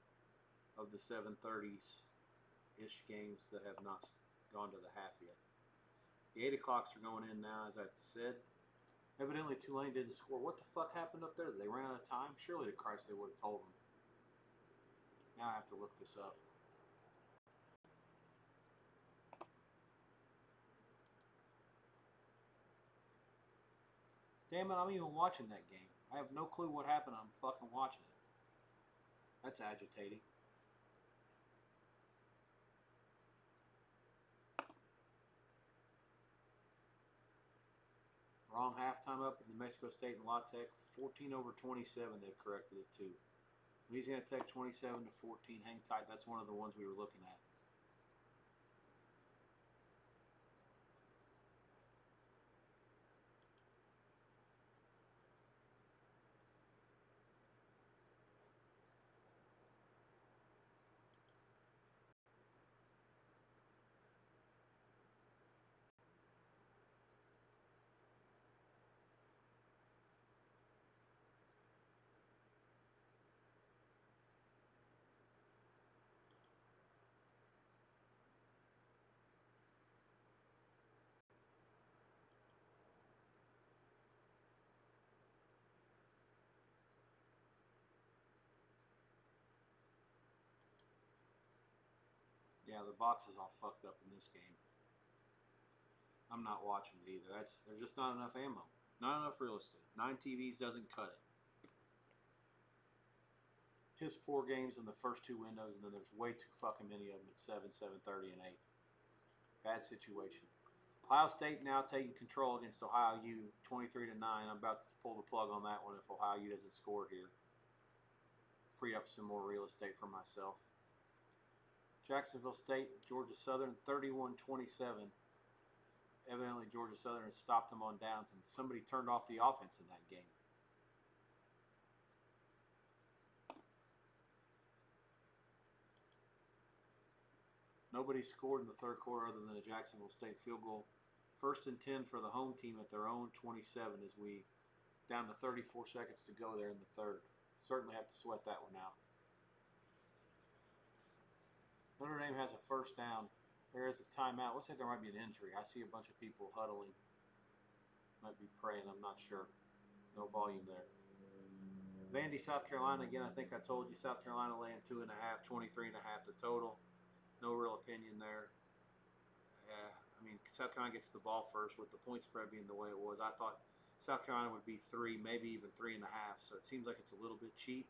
[SPEAKER 1] of the 7:30s-ish games that have not gone to the half yet. The 8 o'clocks are going in now, as I said. Evidently, Tulane didn't score. What the fuck happened up there? They ran out of time? Surely to Christ they would have told them. Now I have to look this up. Damn it, I'm even watching that game. I have no clue what happened. I'm fucking watching it. That's agitating. Wrong halftime up in New Mexico State and La Tech. 14-27 they've corrected it to. Louisiana Tech 27-14. Hang tight. That's one of the ones we were looking at. Yeah, the box is all fucked up in this game. I'm not watching it either. There's just not enough ammo. Not enough real estate. 9 TVs doesn't cut it. Piss poor games in the first 2 windows, and then there's way too fucking many of them at 7, 7:30, and 8. Bad situation. Ohio State now taking control against Ohio U, 23-9. I'm about to pull the plug on that one if Ohio U doesn't score here. Free up some more real estate for myself. Jacksonville State, Georgia Southern, 31-27. Evidently, Georgia Southern has stopped them on downs, and somebody turned off the offense in that game. Nobody scored in the third quarter other than a Jacksonville State field goal. 1st and 10 for the home team at their own 27 as we down to 34 seconds to go there in the third. Certainly have to sweat that one out. Notre Dame has a first down. There is a timeout. Looks like there might be an injury. I see a bunch of people huddling. Might be praying. I'm not sure. No volume there. Vandy, South Carolina. Again, I think I told you South Carolina laying 2.5, 23.5 the total. No real opinion there. I mean, South Carolina gets the ball first with the point spread being the way it was. I thought South Carolina would be 3, maybe even 3.5. So it seems like it's a little bit cheap.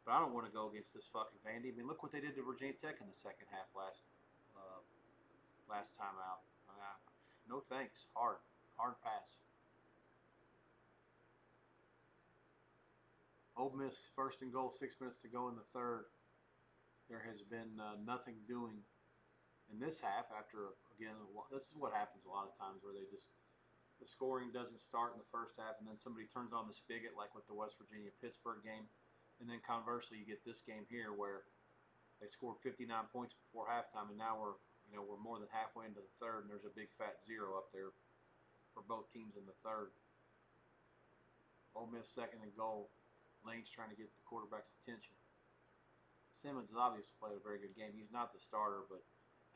[SPEAKER 1] But I don't want to go against this fucking Vandy. I mean, look what they did to Virginia Tech in the second half last time out. No thanks. Hard pass. Ole Miss 1st and goal, 6 minutes to go in the third. There has been nothing doing in this half after, again, this is what happens a lot of times where the scoring doesn't start in the first half and then somebody turns on the spigot like with the West Virginia-Pittsburgh game. And then conversely, you get this game here where they scored 59 points before halftime and now we're more than halfway into the third and there's a big fat 0 up there for both teams in the third. Ole Miss 2nd and goal. Lane's trying to get the quarterback's attention. Simmons has obviously played a very good game. He's not the starter, but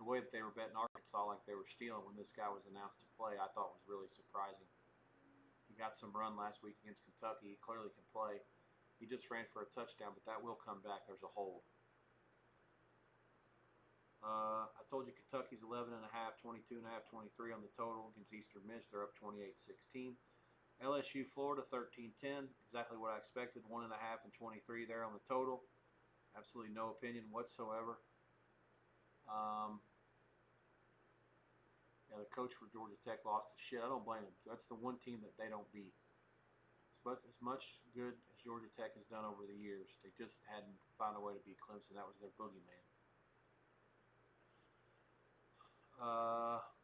[SPEAKER 1] the way that they were betting Arkansas like they were stealing when this guy was announced to play, I thought was really surprising. He got some run last week against Kentucky. He clearly can play. He just ran for a touchdown, but that will come back. There's a hold. I told you Kentucky's 11.5, 22.5, 23 on the total against Eastern Michigan. They're up 28-16. LSU, Florida, 13-10. Exactly what I expected. 1.5 and 23 there on the total. Absolutely no opinion whatsoever. Yeah, the coach for Georgia Tech lost to shit. I don't blame him. That's the one team that they don't beat. But as much good as Georgia Tech has done over the years, they just hadn't found a way to beat Clemson. That was their boogeyman.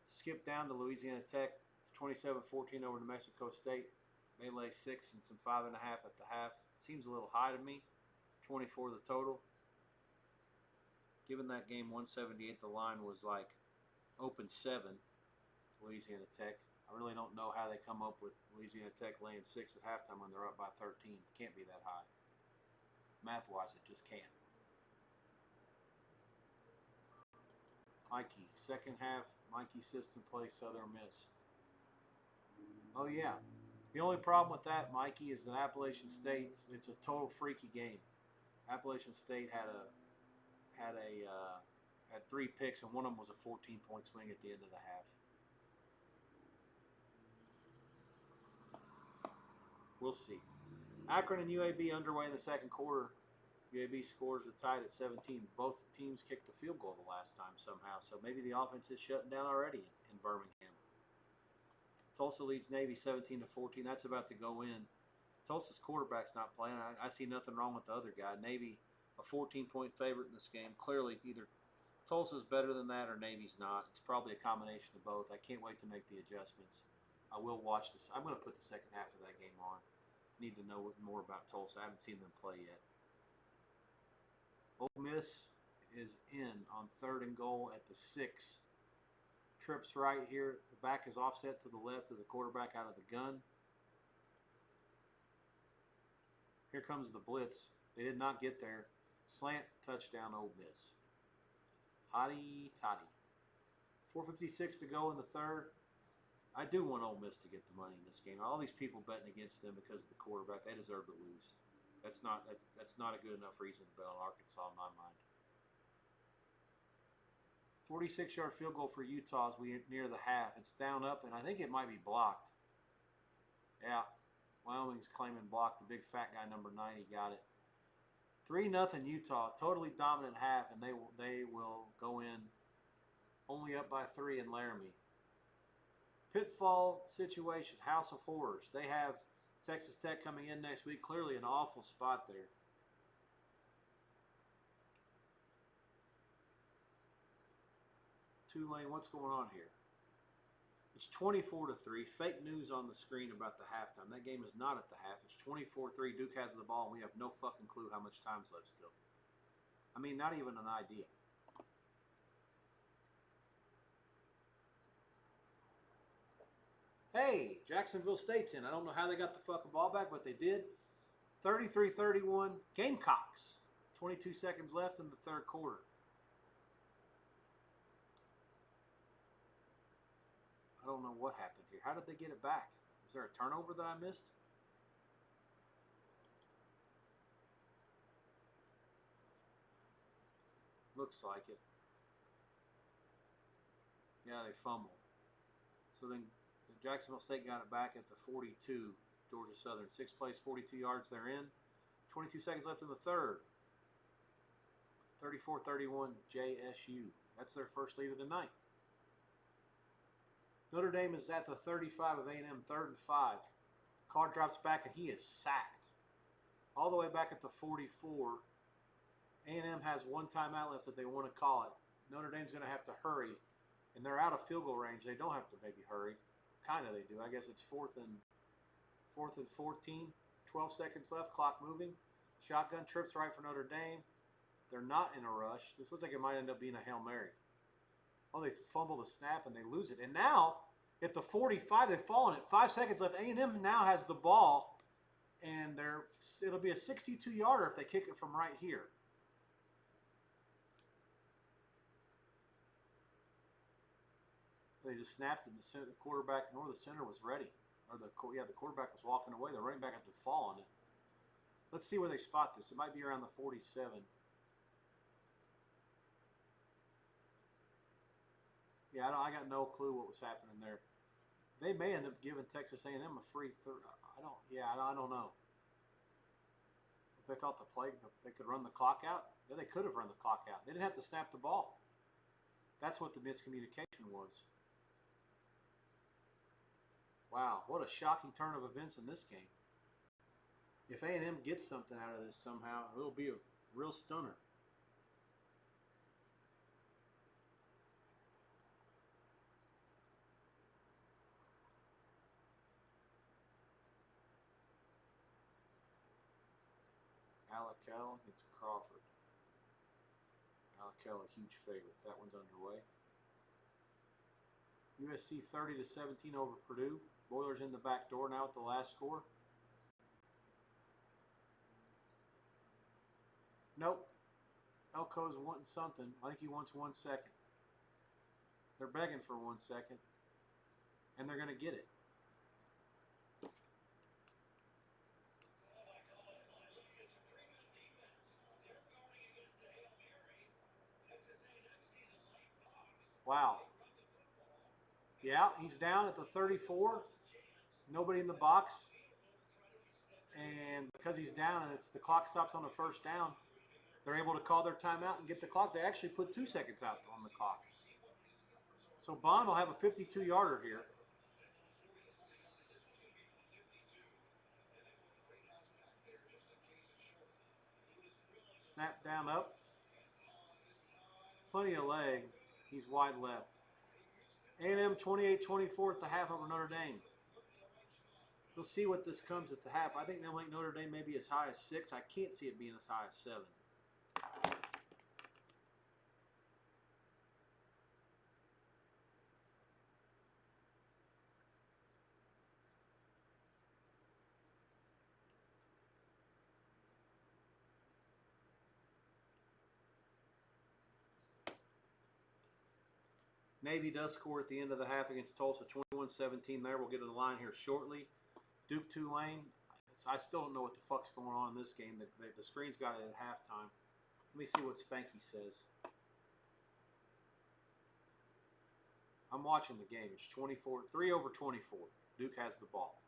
[SPEAKER 1] Skip down to Louisiana Tech, 27-14 over New Mexico State. They lay 6 and some 5.5 at the half. Seems a little high to me. 24 the total. Given that game 178, the line was like open 7. Louisiana Tech. I really don't know how they come up with Louisiana Tech laying 6 at halftime when they're up by 13. Can't be that high. Math-wise, it just can't. Mikey, second half, Mikey system play Southern Miss. Oh yeah. The only problem with that, Mikey, is that Appalachian State, it's a total freaky game. Appalachian State had 3 picks, and one of them was a 14-point swing at the end of the half. We'll see. Akron and UAB underway in the second quarter. UAB scores are tied at 17. Both teams kicked a field goal the last time somehow, so maybe the offense is shutting down already in Birmingham. Tulsa leads Navy 17-14. That's about to go in. Tulsa's quarterback's not playing. I see nothing wrong with the other guy. Navy, a 14-point favorite in this game. Clearly, either Tulsa's better than that or Navy's not. It's probably a combination of both. I can't wait to make the adjustments. I will watch this. I'm going to put the second half of that game on. Need to know more about Tulsa. I haven't seen them play yet. Ole Miss is in on 3rd and goal at the 6. Trips right here. The back is offset to the left of the quarterback out of the gun. Here comes the blitz. They did not get there. Slant, touchdown, Ole Miss. Hotty toddy. 4:56 to go in the third. I do want Ole Miss to get the money in this game. All these people betting against them because of the quarterback, they deserve to lose. That's not a good enough reason to bet on Arkansas in my mind. 46-yard field goal for Utah as we near the half. It's down up, and I think it might be blocked. Yeah, Wyoming's claiming blocked. The big fat guy, number 90, got it. 3-0 Utah. Totally dominant half, and they will go in only up by 3 in Laramie. Pitfall situation, House of Horrors. They have Texas Tech coming in next week. Clearly an awful spot there. Tulane, what's going on here? It's 24-3. Fake news on the screen about the halftime. That game is not at the half. It's 24-3. Duke has the ball, and we have no fucking clue how much time's left still. I mean, not even an idea. Hey, Jacksonville State's in. I don't know how they got the fucking ball back, but they did. 33-31. Gamecocks. 22 seconds left in the third quarter. I don't know what happened here. How did they get it back? Was there a turnover that I missed? Looks like it. Yeah, they fumbled. So then Jacksonville State got it back at the 42. Georgia Southern. 6 plays, 42 yards. They're in. 22 seconds left in the third. 34-31 JSU. That's their first lead of the night. Notre Dame is at the 35 of A&M, 3rd and 5. Carr drops back, and he is sacked. All the way back at the 44. A&M has one timeout left if they want to call it. Notre Dame's going to have to hurry, and they're out of field goal range. They don't have to maybe hurry. Kind of they do. I guess it's 4th and 14. 12 seconds left. Clock moving. Shotgun trips right for Notre Dame. They're not in a rush. This looks like it might end up being a Hail Mary. Oh, they fumble the snap and they lose it. And now, at the 45, they've fallen it. 5 seconds left. A&M now has the ball, and it'll be a 62-yarder if they kick it from right here. They just snapped it, and the quarterback nor the center was ready. Or the quarterback was walking away. The running back had to fall on it. Let's see where they spot this. It might be around the 47. Yeah, I got no clue what was happening there. They may end up giving Texas A&M a free third. I don't know. If they thought they could run the clock out, Yeah, they could have run the clock out. They didn't have to snap the ball. That's what the miscommunication was. Wow, what a shocking turn of events in this game. If A&M gets something out of this somehow, it'll be a real stunner. Alakal against Crawford. Alakal, a huge favorite. That one's underway. USC 30-17 over Purdue. Boilers in the back door now with the last score. Nope. Elko's wanting something. I think he wants 1 second. They're begging for 1 second. And they're going to get it. Wow. Yeah, he's down at the 34. Nobody in the box. And because he's down and the clock stops on the first down, they're able to call their timeout and get the clock. They actually put 2 seconds out on the clock. So Bond will have a 52-yarder here. Snap down up. Plenty of leg. He's wide left. A&M 28-24 at the half over Notre Dame. We'll see what this comes at the half. I think they'll make Notre Dame maybe as high as 6. I can't see it being as high as 7. Navy does score at the end of the half against Tulsa, 21-17 there. We'll get to the line here shortly. Duke Tulane, I still don't know what the fuck's going on in this game. The screen's got it at halftime. Let me see what Spanky says. I'm watching the game. It's 3 over 24. Duke has the ball.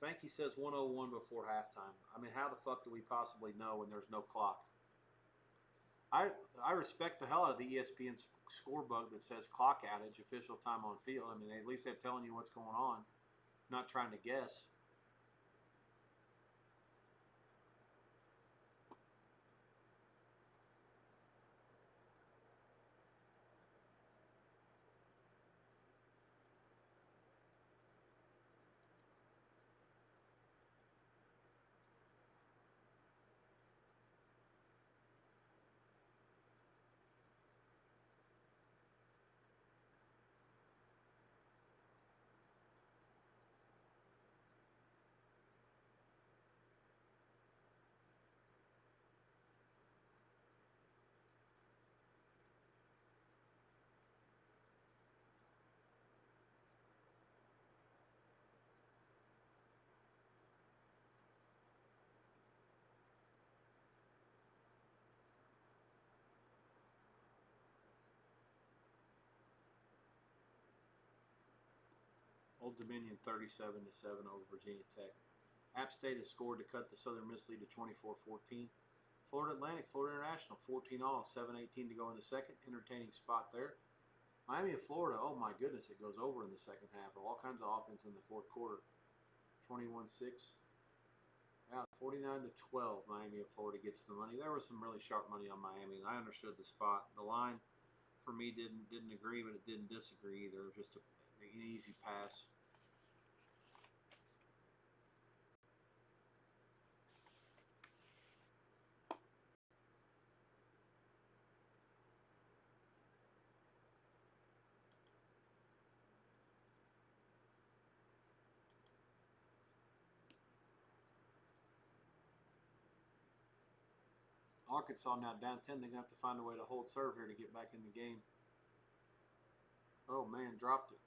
[SPEAKER 1] Spanky says 101 before halftime. I mean, how the fuck do we possibly know when there's no clock? I respect the hell out of the ESPN score bug that says clock outage, official time on field. I mean, at least they're telling you what's going on, not trying to guess. Old Dominion 37-7 over Virginia Tech. App State has scored to cut the Southern Miss lead to 24-14. Florida Atlantic, Florida International, 14-all, 7:18 to go in the second. Entertaining spot there. Miami of Florida, oh my goodness, it goes over in the second half. All kinds of offense in the fourth quarter. 21-6. Yeah, 49-12. Miami of Florida gets the money. There was some really sharp money on Miami, and I understood the spot. The line for me didn't agree, but it didn't disagree either. It was just an easy pass. Arkansas now down 10. They're going to have to find a way to hold serve here to get back in the game. Oh, man, dropped it.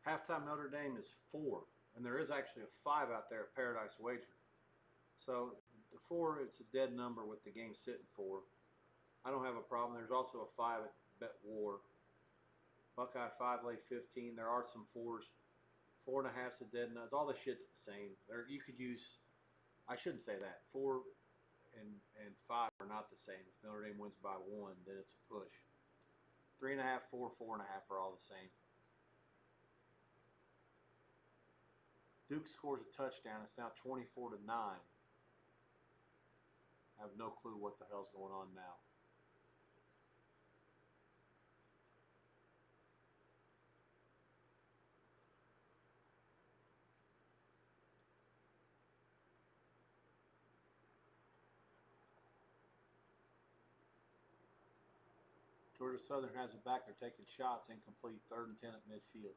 [SPEAKER 1] Halftime Notre Dame is 4, and there is actually a 5 out there at Paradise Wager. So the 4, it's a dead number with the game sitting 4. I don't have a problem. There's also a 5 at Bet War. Buckeye 5 lay 15. There are some 4s. 4.5's a dead nuts. All the shit's the same. There you could use. I shouldn't say that. 4 and 5 are not the same. If Notre Dame wins by 1, then it's a push. 3.5, 4, 4.5 are all the same. Duke scores a touchdown. It's now 24-9. I have no clue what the hell's going on now. Georgia Southern has it back. They're taking shots. Incomplete. 3rd and 10 at midfield.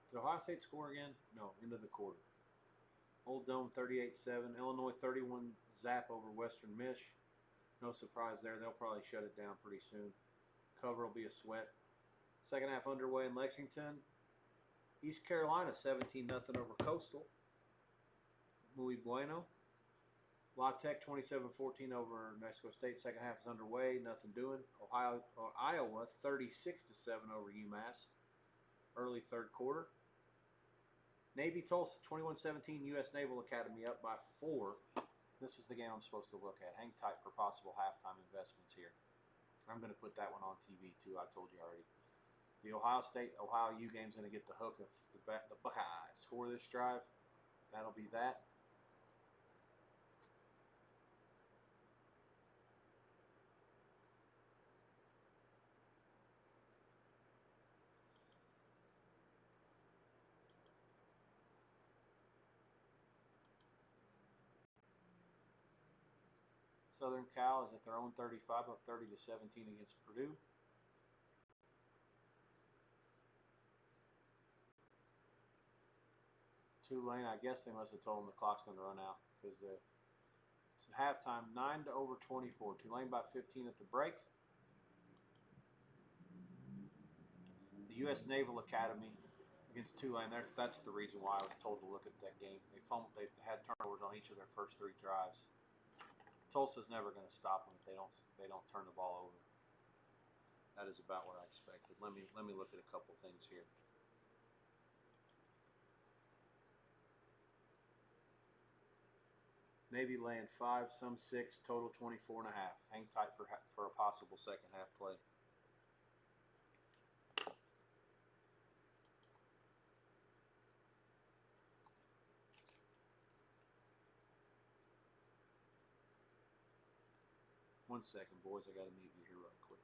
[SPEAKER 1] Did Ohio State score again? No. End of the quarter. Old Dome 38-7. Illinois 31 zap over Western Mish. No surprise there. They'll probably shut it down pretty soon. Cover will be a sweat. Second half underway in Lexington. East Carolina 17-0 over Coastal. Muy bueno. La Tech 27-14 over New Mexico State. Second half is underway. Nothing doing. Iowa 36-7 over UMass. Early third quarter. Navy Tulsa 21-17. U.S. Naval Academy up by 4. This is the game I'm supposed to look at. Hang tight for possible halftime investments here. I'm going to put that one on TV too. I told you already. The Ohio State-Ohio U game is going to get the hook if the Buckeyes score this drive. That'll be that. Southern Cal is at their own 35, up 30-17 against Purdue. Tulane, I guess they must have told them the clock's going to run out because it's halftime, 9-24. Tulane by 15 at the break. The U.S. Naval Academy against Tulane. That's the reason why I was told to look at that game. They had turnovers on each of their first 3 drives. Tulsa's never going to stop them if they don't turn the ball over. That is about what I expected. Let me look at a couple things here. Navy laying 5, some 6, total 24.5. Hang tight for a possible second half play. One second, boys. I got to mute you here right quick.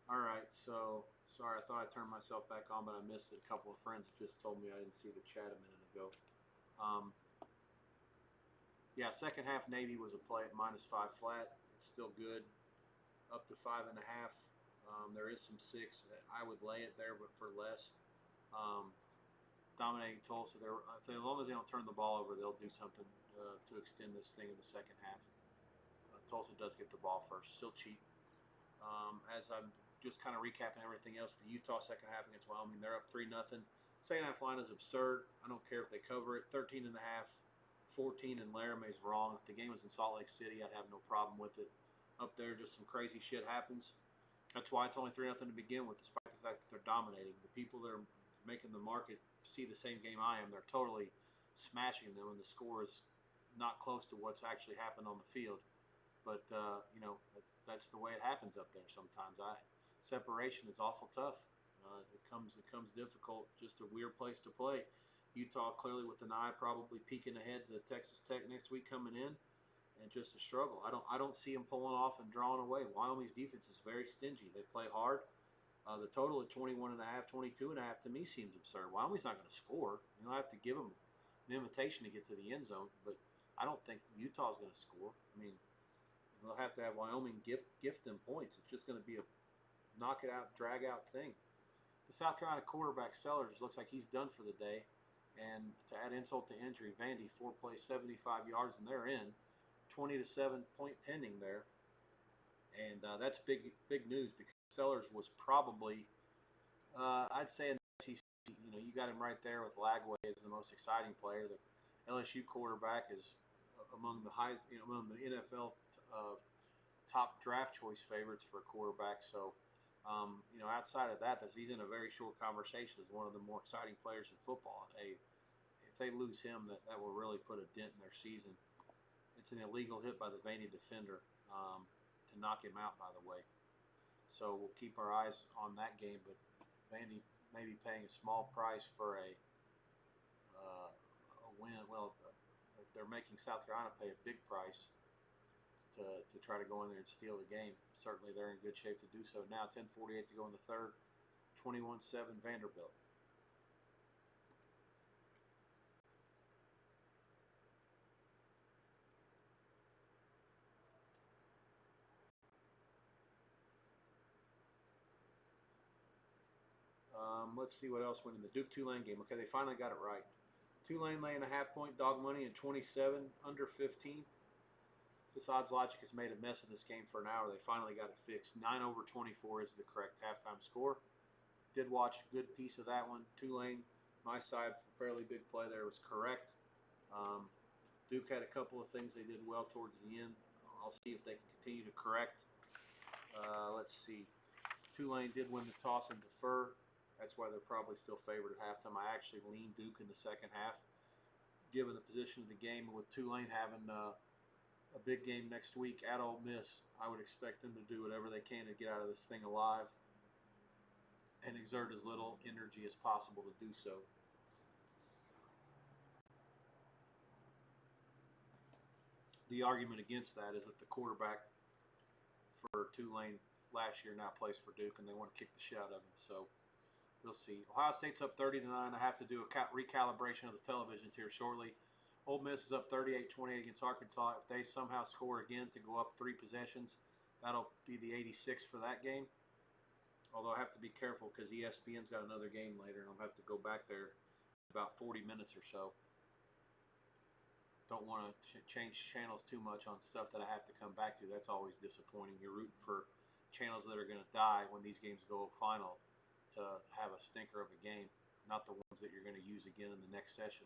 [SPEAKER 1] All right, so sorry, I thought I turned myself back on, but I missed it. A couple of friends just told me I didn't see the chat a minute ago. Um, yeah, second half Navy was a play at -5 flat. It's still good, up to 5.5. There is some 6. I would lay it there, but for less. Um, Dominating Tulsa, as long as they don't turn the ball over, they'll do something to extend this thing in the second half. Tulsa does get the ball first, still cheap. As I'm just kind of recapping everything else, the Utah second half against Wyoming, they're up 3-0. Second half line is absurd. I don't care if they cover it. 13.5, 14 in Laramie's wrong. If the game was in Salt Lake City, I'd have no problem with it. Up there, just some crazy shit happens. That's why it's only 3-0 to begin with, despite the fact that they're dominating. The people that are making the market see the same game I am. They're totally smashing them, and the score is not close to what's actually happened on the field. But that's the way it happens up there sometimes. Separation is awful tough. It comes difficult. Just a weird place to play. Utah clearly with an eye, probably peeking ahead to Texas Tech next week coming in, and just a struggle. I don't see them pulling off and drawing away. Wyoming's defense is very stingy. They play hard. The total at 21.5, 22.5 to me seems absurd. Wyoming's not going to score. I have to give them an invitation to get to the end zone, but I don't think Utah's going to score. I mean, they'll have to have Wyoming gift them points. It's just going to be a knock it out, drag out thing. The South Carolina quarterback Sellers looks like he's done for the day. And to add insult to injury, Vandy 4 plays 75 yards and they're in. 20-7 point pending there. And that's big news because Sellers was probably, I'd say in the SEC, you got him right there with Lagway as the most exciting player. The LSU quarterback is among the highest, among the NFL top draft choice favorites for a quarterback. So, outside of that, he's in a very short conversation as one of the more exciting players in football. If they lose him, that will really put a dent in their season. It's an illegal hit by the Vandy defender to knock him out, by the way. So we'll keep our eyes on that game. But Vandy may be paying a small price for a win. Well, they're making South Carolina pay a big price to try to go in there and steal the game. Certainly they're in good shape to do so now. 10:48 to go in the third. 21-7 Vanderbilt. Let's see what else went in the Duke-Tulane game. Okay, they finally got it right. Tulane laying a half-point dog money in 27, under 15. This odds logic has made a mess of this game for an hour. They finally got it fixed. 9/24 is the correct halftime score. Did watch a good piece of that one. Tulane, my side, for fairly big play there, was correct. Duke had a couple of things they did well towards the end. I'll see if they can continue to correct. Let's see. Tulane did win the toss and defer. That's why they're probably still favored at halftime. I actually leaned Duke in the second half, given the position of the game. And with Tulane having a big game next week at Ole Miss, I would expect them to do whatever they can to get out of this thing alive and exert as little energy as possible to do so. The argument against that is that the quarterback for Tulane last year now plays for Duke, and they want to kick the shit out of him. So we'll see. Ohio State's up 30-9. I have to do a recalibration of the televisions here shortly. Ole Miss is up 38-28 against Arkansas. If they somehow score again to go up 3 possessions, that'll be the 86 for that game. Although I have to be careful because ESPN's got another game later, and I'll have to go back there in about 40 minutes or so. Don't want to change channels too much on stuff that I have to come back to. That's always disappointing. You're rooting for channels that are going to die when these games go final to have a stinker of a game, not the ones that you're going to use again in the next session.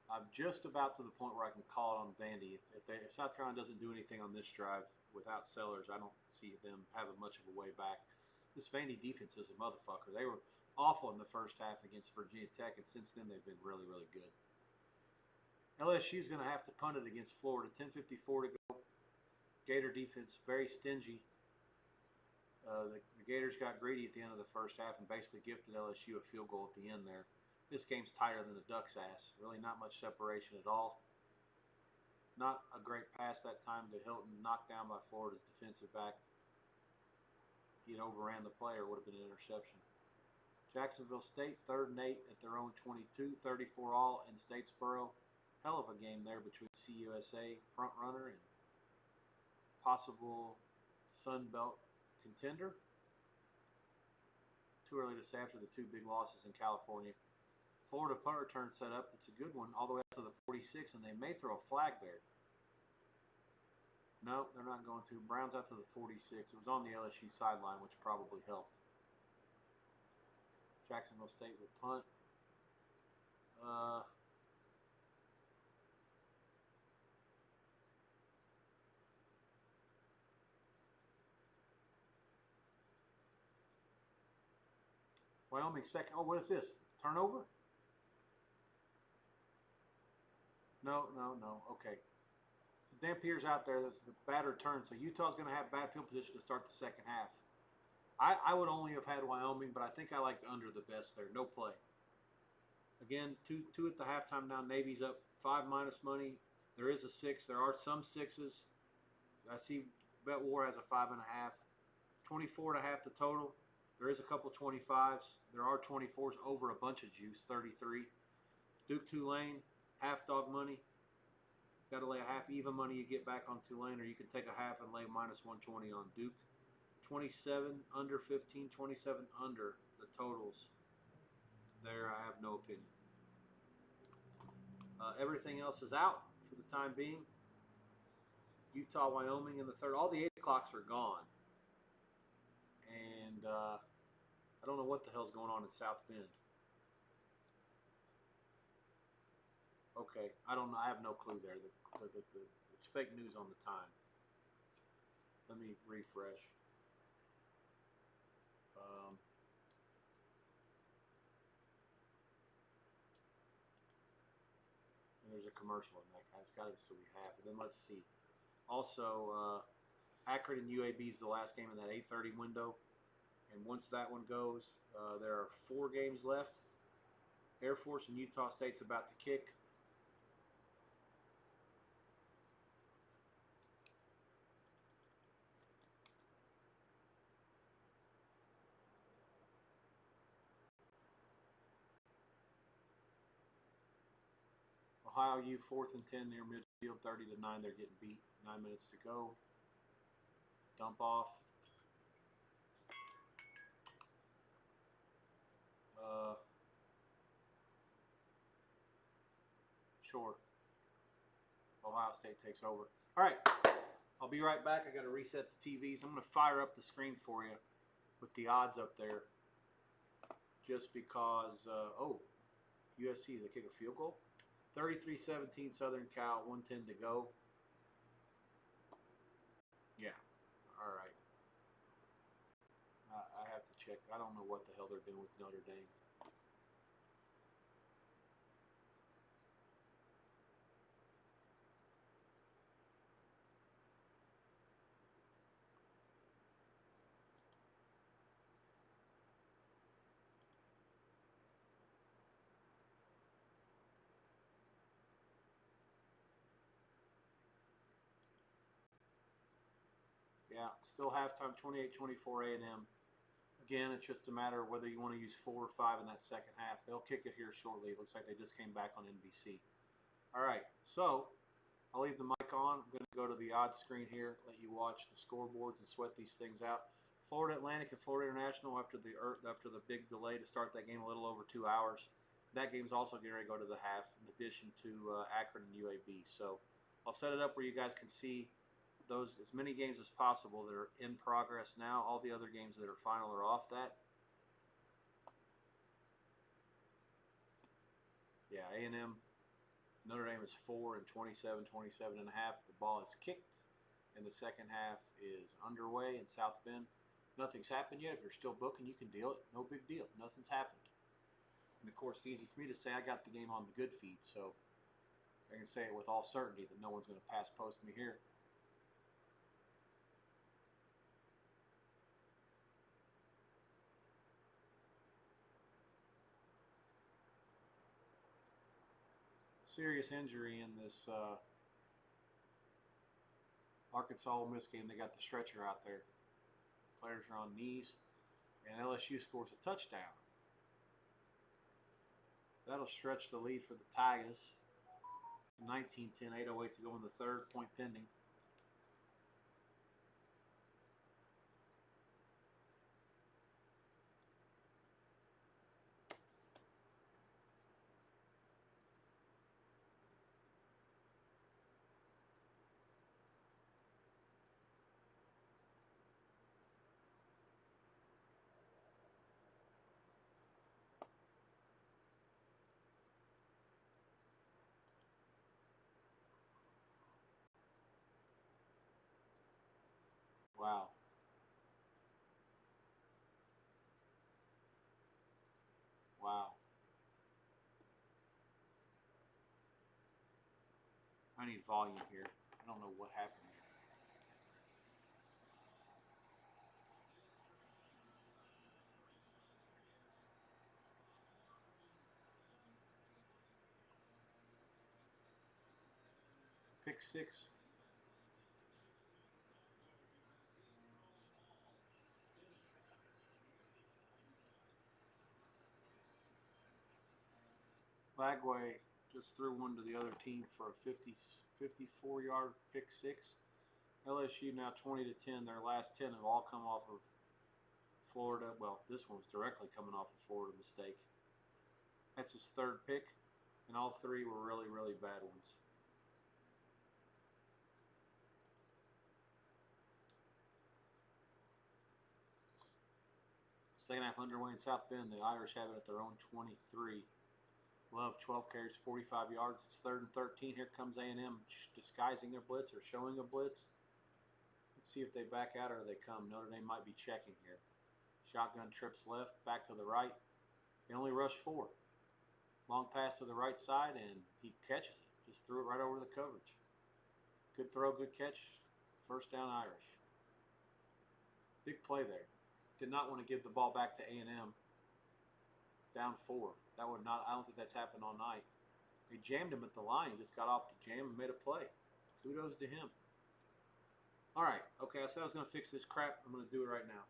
[SPEAKER 1] I'm just about to the point where I can call it on Vandy. If South Carolina doesn't do anything on this drive without Sellers, I don't see them having much of a way back. This Vandy defense is a motherfucker. They were awful in the first half against Virginia Tech, and since then they've been really, really good. LSU's going to have to punt it against Florida. 10:54 to go. Gator defense very stingy. The Gators got greedy at the end of the first half and basically gifted LSU a field goal at the end there. This game's tighter than a duck's ass. Really not much separation at all. Not a great pass that time to Hilton, knocked down by Florida's defensive back. He had overran the play, or would have been an interception. Jacksonville State, 3rd and 8 at their own 22, 34 all in Statesboro. Hell of a game there between CUSA front runner and possible Sun Belt contender. Too early to say after the 2 big losses in California. Florida punt return set up. It's a good one all the way up to the 46, and they may throw a flag there. No, they're not going to. Browns out to the 46. It was on the LSU sideline, which probably helped. Jacksonville State will punt. Wyoming second. Oh, what is this? Turnover? No. Okay. So Dampier's out there. That's the bad return. So Utah's going to have bad field position to start the second half. I would only have had Wyoming, but I think I liked under the best there. No play. Again, two at the halftime now. Navy's up 5 minus money. There is a 6. There are some 6s. I see Bet War has a 5.5. 24.5 the total. There is a couple 25s. There are 24s over a bunch of juice, 33. Duke Tulane, half dog money. Got to lay a half even money you get back on Tulane, or you can take a half and lay minus 120 on Duke. 27 under 15, 27 under the totals. There, I have no opinion. Everything else is out for the time being. Utah, Wyoming in the third. All the 8 o'clocks are gone. And I don't know what the hell's going on in South Bend. Okay, I don't know. I have no clue there. It's fake news on the time. Let me refresh. And there's a commercial in that. It's got to still be half. But then let's see. Also, Akron and UAB is the last game in that 8:30 window. And once that one goes, there are 4 games left. Air Force and Utah State's about to kick. Ohio U 4th and 10 near midfield, 30-9. They're getting beat. 9 minutes to go. Dump off. Short. Ohio State takes over. All right. I'll be right back. I got to reset the TVs. I'm going to fire up the screen for you with the odds up there. Just because, USC, they kick a field goal. 33-17 Southern Cal, 1:10 to go. Yeah. All right. I have to check. I don't know what the hell they're doing with Notre Dame. Yeah, still halftime, 28-24 A&M. Again, it's just a matter of whether you want to use 4 or 5 in that second half. They'll kick it here shortly. It looks like they just came back on NBC. All right, so I'll leave the mic on. I'm going to go to the odds screen here, let you watch the scoreboards and sweat these things out. Florida Atlantic and Florida International after the big delay to start that game a little over 2 hours. That game's also getting ready to go to the half in addition to Akron and UAB. So I'll set it up where you guys can see those as many games as possible that are in progress now. All the other games that are final are off that. Yeah, A&M, Notre Dame is 4 and 27 and a half. The ball is kicked, and the second half is underway in South Bend. Nothing's happened yet. If you're still booking, you can deal it. No big deal. Nothing's happened. And of course, it's easy for me to say I got the game on the good feed, so I can say it with all certainty that no one's going to pass post me here. Serious injury in this Arkansas Ole Miss game, they got the stretcher out there. Players are on knees, and LSU scores a touchdown. That'll stretch the lead for the Tigers. 19-10, 8:08 to go in the third, point pending. Wow. Wow. I need volume here. I don't know what happened here. Pick six. Lagway just threw one to the other team for a 54-yard pick six. LSU now 20-10. Their last 10 have all come off of Florida. Well, this one was directly coming off of Florida mistake. That's his third pick, and all three were really, really bad ones. Second half underway in South Bend. The Irish have it at their own 23. Love 12 carries, 45 yards. It's 3rd and 13. Here comes A&M disguising their blitz or showing a blitz. Let's see if they back out or they come. Notre Dame might be checking here. Shotgun trips left, back to the right. They only rush 4. Long pass to the right side, and he catches it. Just threw it right over the coverage. Good throw, good catch. First down, Irish. Big play there. Did not want to give the ball back to A&M. Down 4. That would not. I don't think that's happened all night. They jammed him at the line. He just got off the jam and made a play. Kudos to him. All right. Okay, I said I was going to fix this crap. I'm going to do it right now.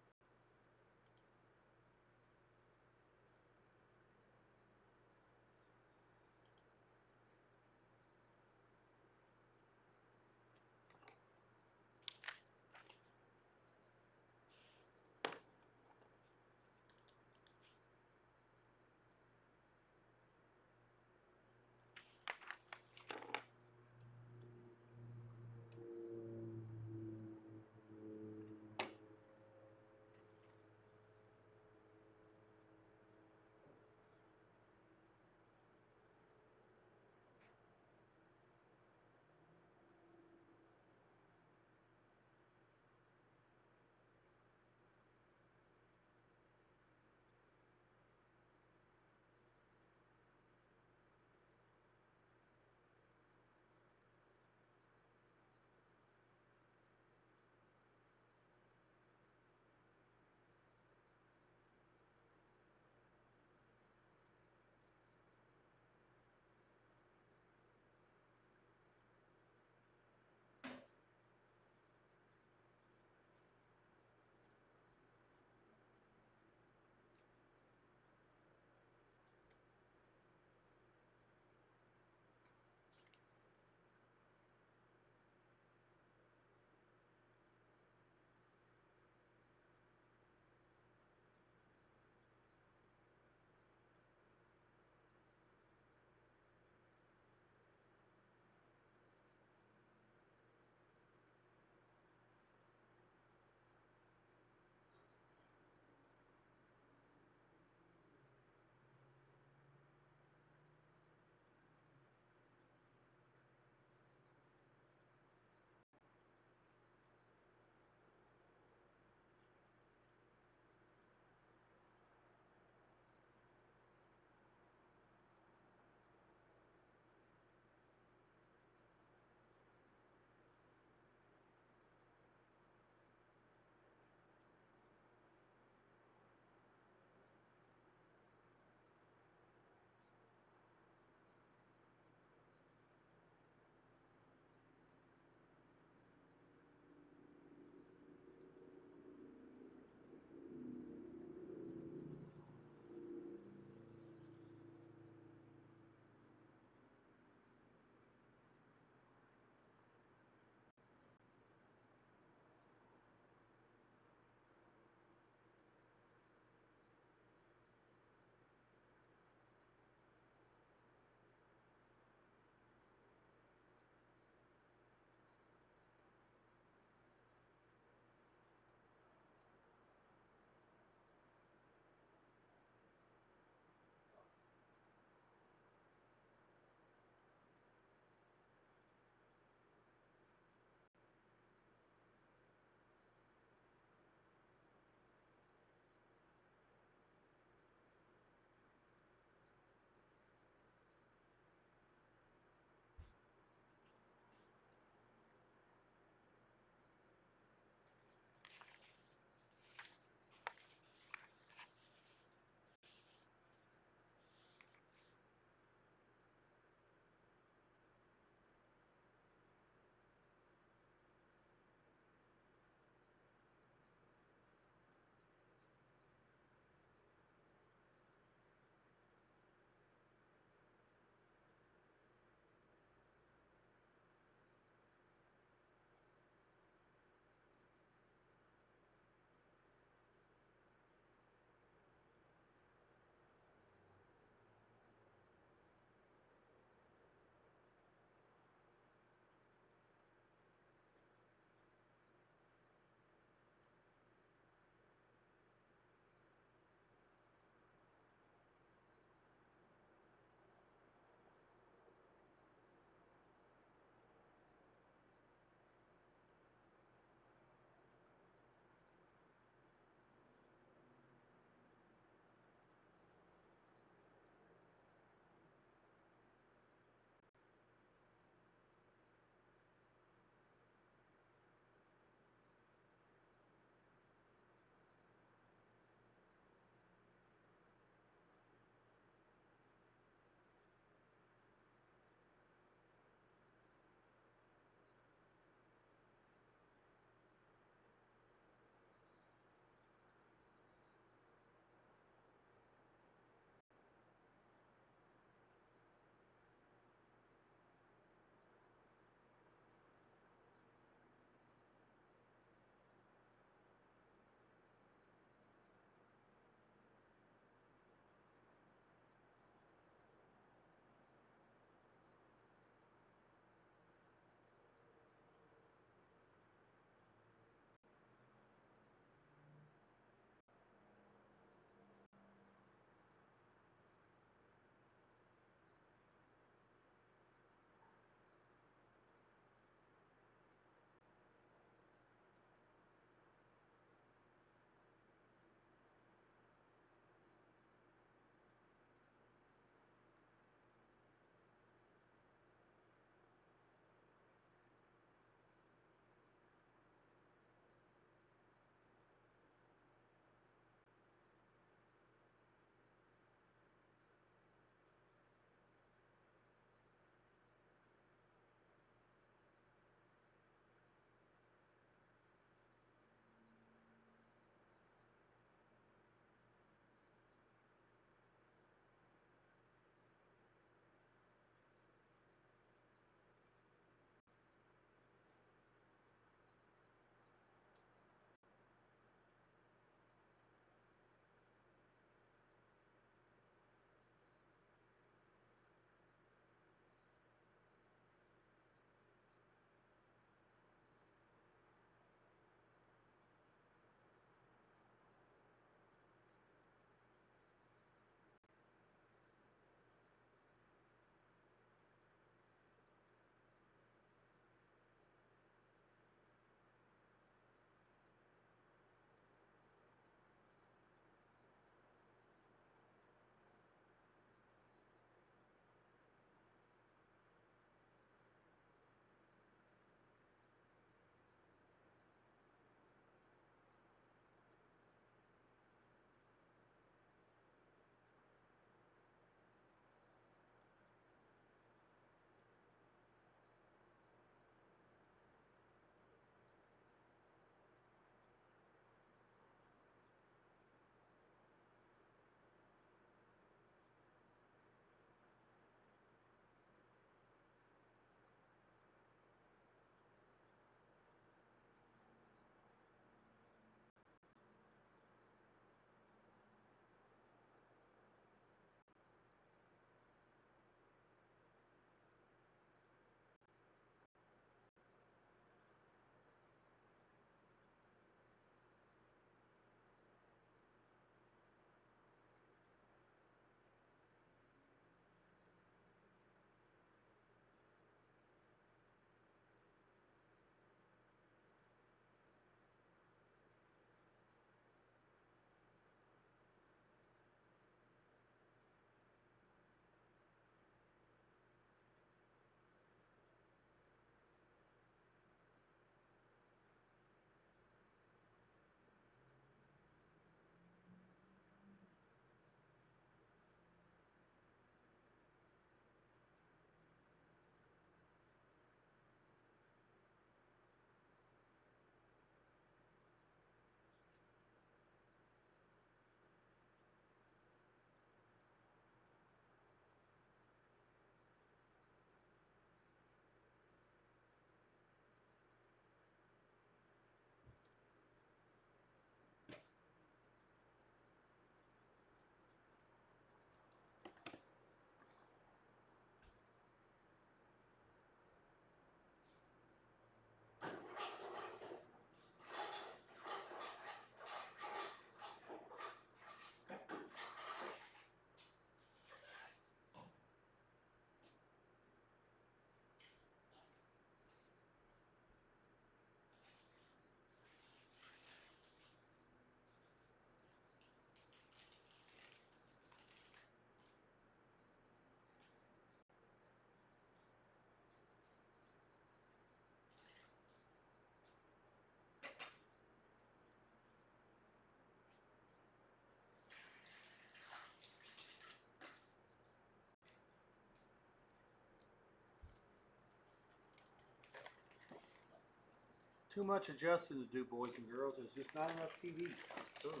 [SPEAKER 1] too much adjusting to do, boys and girls. There's just not enough TVs. Boom.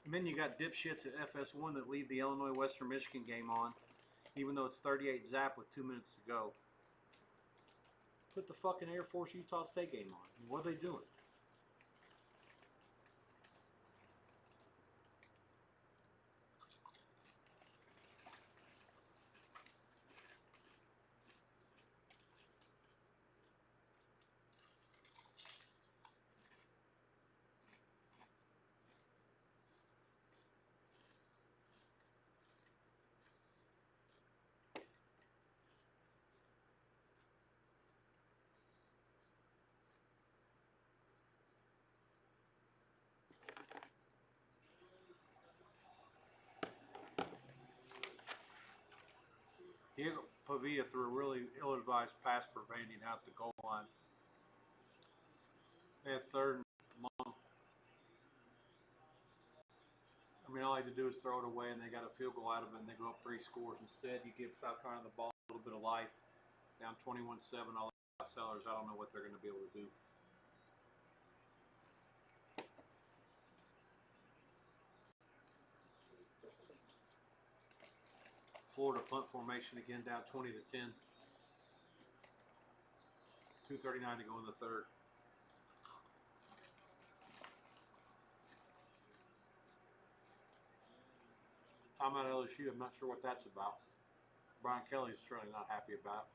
[SPEAKER 1] And then you got dipshits at FS1 that leave the Illinois-Western Michigan game on, even though it's 38 zap with 2 minutes to go. Put the fucking Air Force Utah State game on. What are they doing? Diego Pavia threw a really ill-advised pass for Vandy out the goal line. They had third and long. I mean, all I had to do is throw it away, and they got a field goal out of it, and they go up 3 scores. Instead, you give South Carolina the ball a little bit of life. Down 21-7, all the sellers. I don't know what they're going to be able to do. Florida punt formation again, down 20-10. 2:39 to go in the third. Timeout LSU, I'm not sure what that's about. Brian Kelly's certainly not happy about.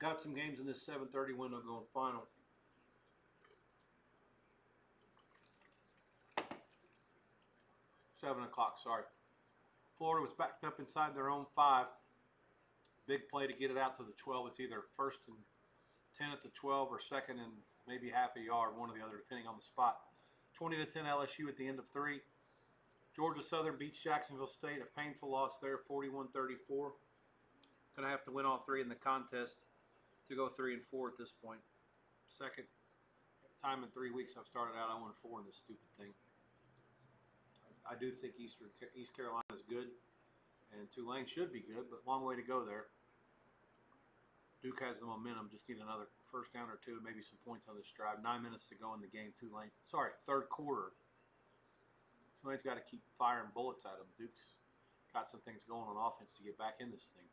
[SPEAKER 1] Got some games in this 7:30 window going final. Seven o'clock, sorry. Florida was backed up inside their own 5. Big play to get it out to the 12. It's either first and 10 at the 12 or second and maybe half a yard, one or the other, depending on the spot. 20-10 LSU at the end of 3. Georgia Southern beats Jacksonville State. A painful loss there, 41-34. Going to have to win all 3 in the contest to go 3-4 at this point. Second time in 3 weeks I've started out 0-4 in this stupid thing. I do think East Carolina is good, and Tulane should be good, but long way to go there. Duke has the momentum. Just need another first down or 2, maybe some points on this drive. 9 minutes to go in the game. Third quarter. Tulane's got to keep firing bullets at them. Duke's got some things going on offense to get back in this thing.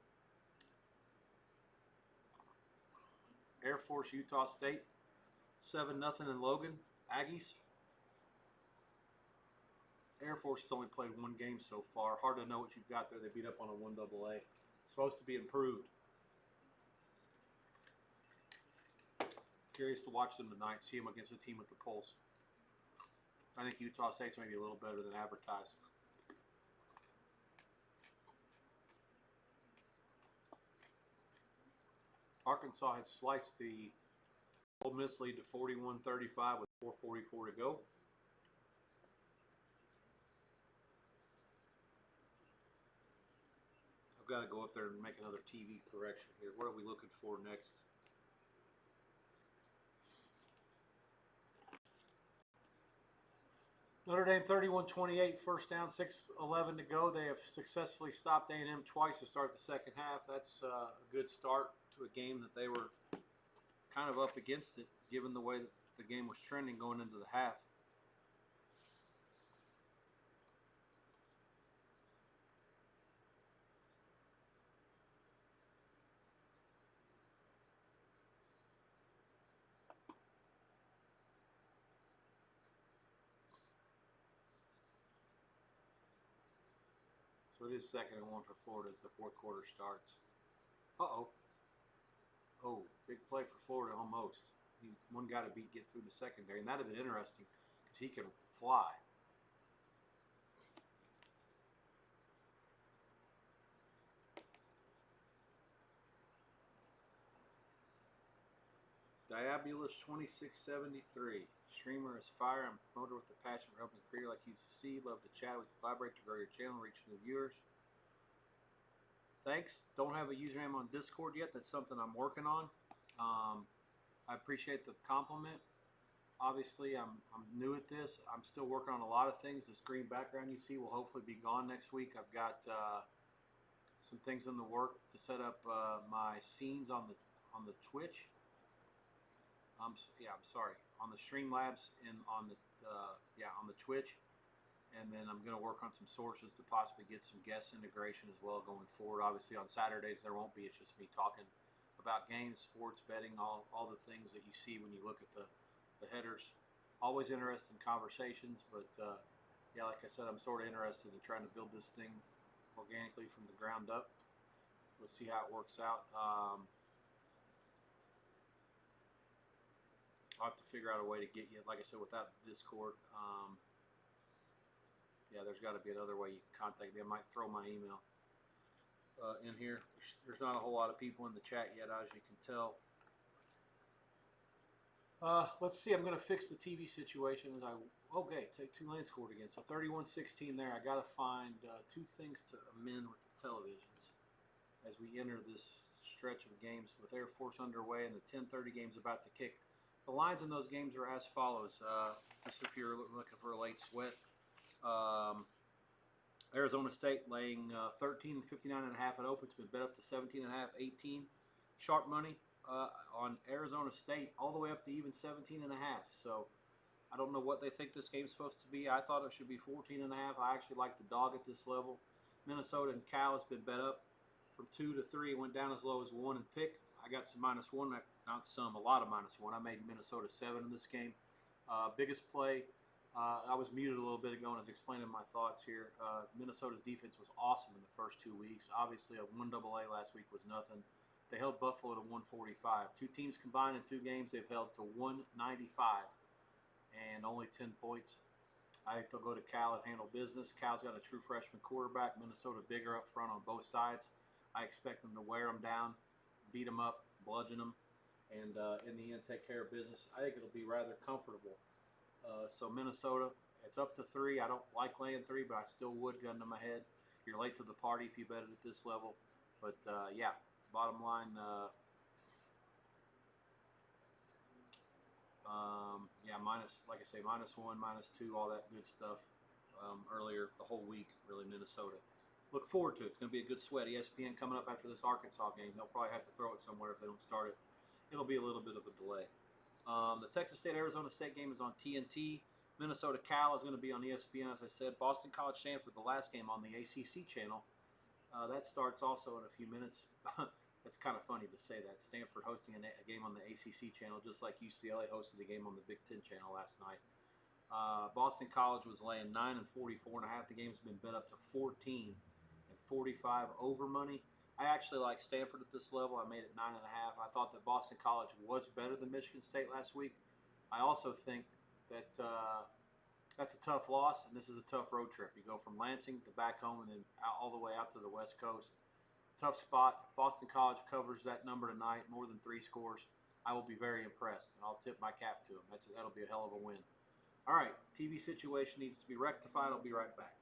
[SPEAKER 1] Air Force, Utah State. 7-0 in Logan. Aggies. Air Force has only played 1 game so far. Hard to know what you've got there. They beat up on a 1AA. Supposed to be improved. Curious to watch them tonight, see them against a team with the pulse. I think Utah State's maybe a little better than advertised. Arkansas has sliced the Ole Miss lead to 41-35 with 4:44 to go. I've got to go up there and make another TV correction here. What are we looking for next? Notre Dame 31-28, first down, 6:11 to go. They have successfully stopped A&M twice to start the second half. That's a good start to a game that they were kind of up against it, given the way that the game was trending going into the half. So it is 2nd and 1 for Florida as the fourth quarter starts. Uh-oh. Oh, big play for Florida almost. One guy to beat, get through the secondary, and that would have been interesting because he can fly. Diabolus 2673. Streamer is fire. I'm a promoter with a passion for helping creators like you succeed. Love to chat with you, collaborate to grow your channel, reach new viewers. Thanks. Don't have a username on Discord yet. That's something I'm working on. I appreciate the compliment. Obviously, I'm new at this. I'm still working on a lot of things. This green background you see will hopefully be gone next week. I've got some things in the work to set up my scenes on the Twitch. I'm sorry, on the Streamlabs and on the Twitch. And then I'm going to work on some sources to possibly get some guest integration as well going forward. Obviously, on Saturdays there won't be. It's just me talking about games, sports, betting, all the things that you see when you look at the headers. Always interested in conversations, but yeah, like I said, I'm sort of interested in trying to build this thing organically from the ground up. We'll see how it works out. I'll have to figure out a way to get you, like I said, without Discord. Yeah, there's got to be another way you can contact me. I might throw my email in here. There's not a whole lot of people in the chat yet, as you can tell. Let's see. I'm going to fix the TV situation. Okay, take Tulane scored again. So 31-16 there. I got to find 2 things to amend with the televisions as we enter this stretch of games with Air Force underway and the 10:30 game's about to kick. The lines in those games are as follows. Just if you're looking for a late sweat. Arizona State laying 13.59.5 at open. It's been bet up to 17.5, 18. Sharp money on Arizona State all the way up to even 17.5. So I don't know what they think this game's supposed to be. I thought it should be 14.5. I actually like the dog at this level. Minnesota and Cal has been bet up from 2 to 3. It went down as low as 1 and pick. I got some -1, not some, a lot of -1. I made Minnesota 7 in this game. Biggest play. I was muted a little bit ago and I was explaining my thoughts here. Minnesota's defense was awesome in the first 2 weeks. Obviously, a 1AA last week was nothing. They held Buffalo to 145. Two teams combined in 2 games, they've held to 195 and only 10 points. I think they'll go to Cal and handle business. Cal's got a true freshman quarterback. Minnesota bigger up front on both sides. I expect them to wear them down, beat them up, bludgeon them, and in the end take care of business. I think it'll be rather comfortable. So Minnesota, it's up to 3. I don't like laying 3, but I still would, gun to my head. You're late to the party if you bet it at this level. But yeah, bottom line, yeah, minus, like I say, -1, -2, all that good stuff earlier the whole week, really, Minnesota. Look forward to it. It's going to be a good sweat. ESPN coming up after this Arkansas game. They'll probably have to throw it somewhere if they don't start it. It'll be a little bit of a delay. The Texas State-Arizona State game is on TNT. Minnesota-Cal is going to be on ESPN, as I said. Boston College-Stanford, the last game on the ACC channel. That starts also in a few minutes. It's kind of funny to say that. Stanford hosting a game on the ACC channel, just like UCLA hosted a game on the Big Ten channel last night. Boston College was laying 9 and 44.5. The game's been bet up to 14 and 45 over money. I actually like Stanford at this level. I made it 9.5. I thought that Boston College was better than Michigan State last week. I also think that that's a tough loss, and this is a tough road trip. You go from Lansing to back home and then all the way out to the West Coast. Tough spot. Boston College covers that number tonight, more than 3 scores. I will be very impressed, and I'll tip my cap to them. That'll be a hell of a win. All right, TV situation needs to be rectified. I'll be right back.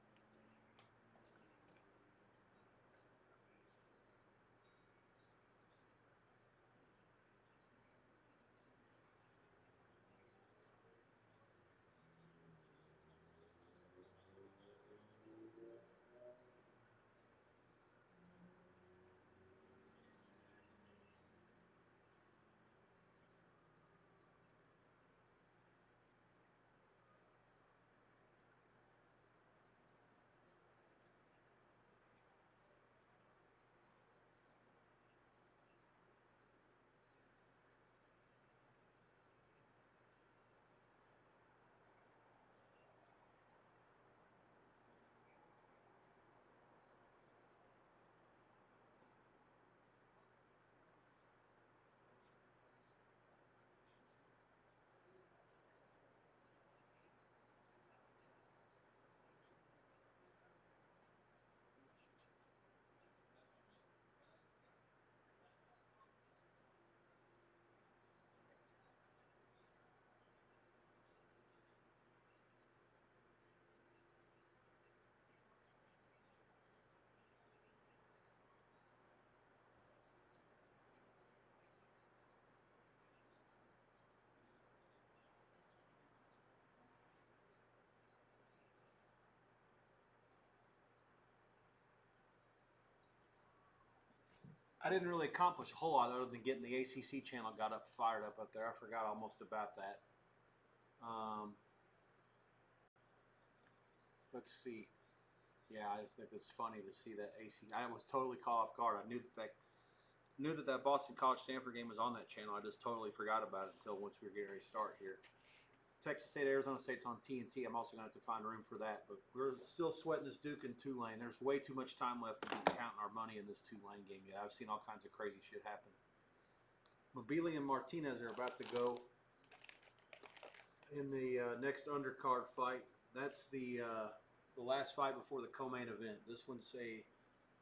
[SPEAKER 1] I didn't really accomplish a whole lot other than getting the ACC channel fired up there. I forgot almost about that. Let's see. Yeah, I just think it's funny to see that ACC. I was totally caught off guard. I knew that Boston College Stanford game was on that channel. I just totally forgot about it until once we were getting ready to start here. Texas State, Arizona State's on TNT. I'm also going to have to find room for that. But we're still sweating this Duke and Tulane. There's way too much time left to be counting our money in this Tulane game yet. I've seen all kinds of crazy shit happen. Mobili and Martinez are about to go in the next undercard fight. That's the last fight before the co-main event. This one's a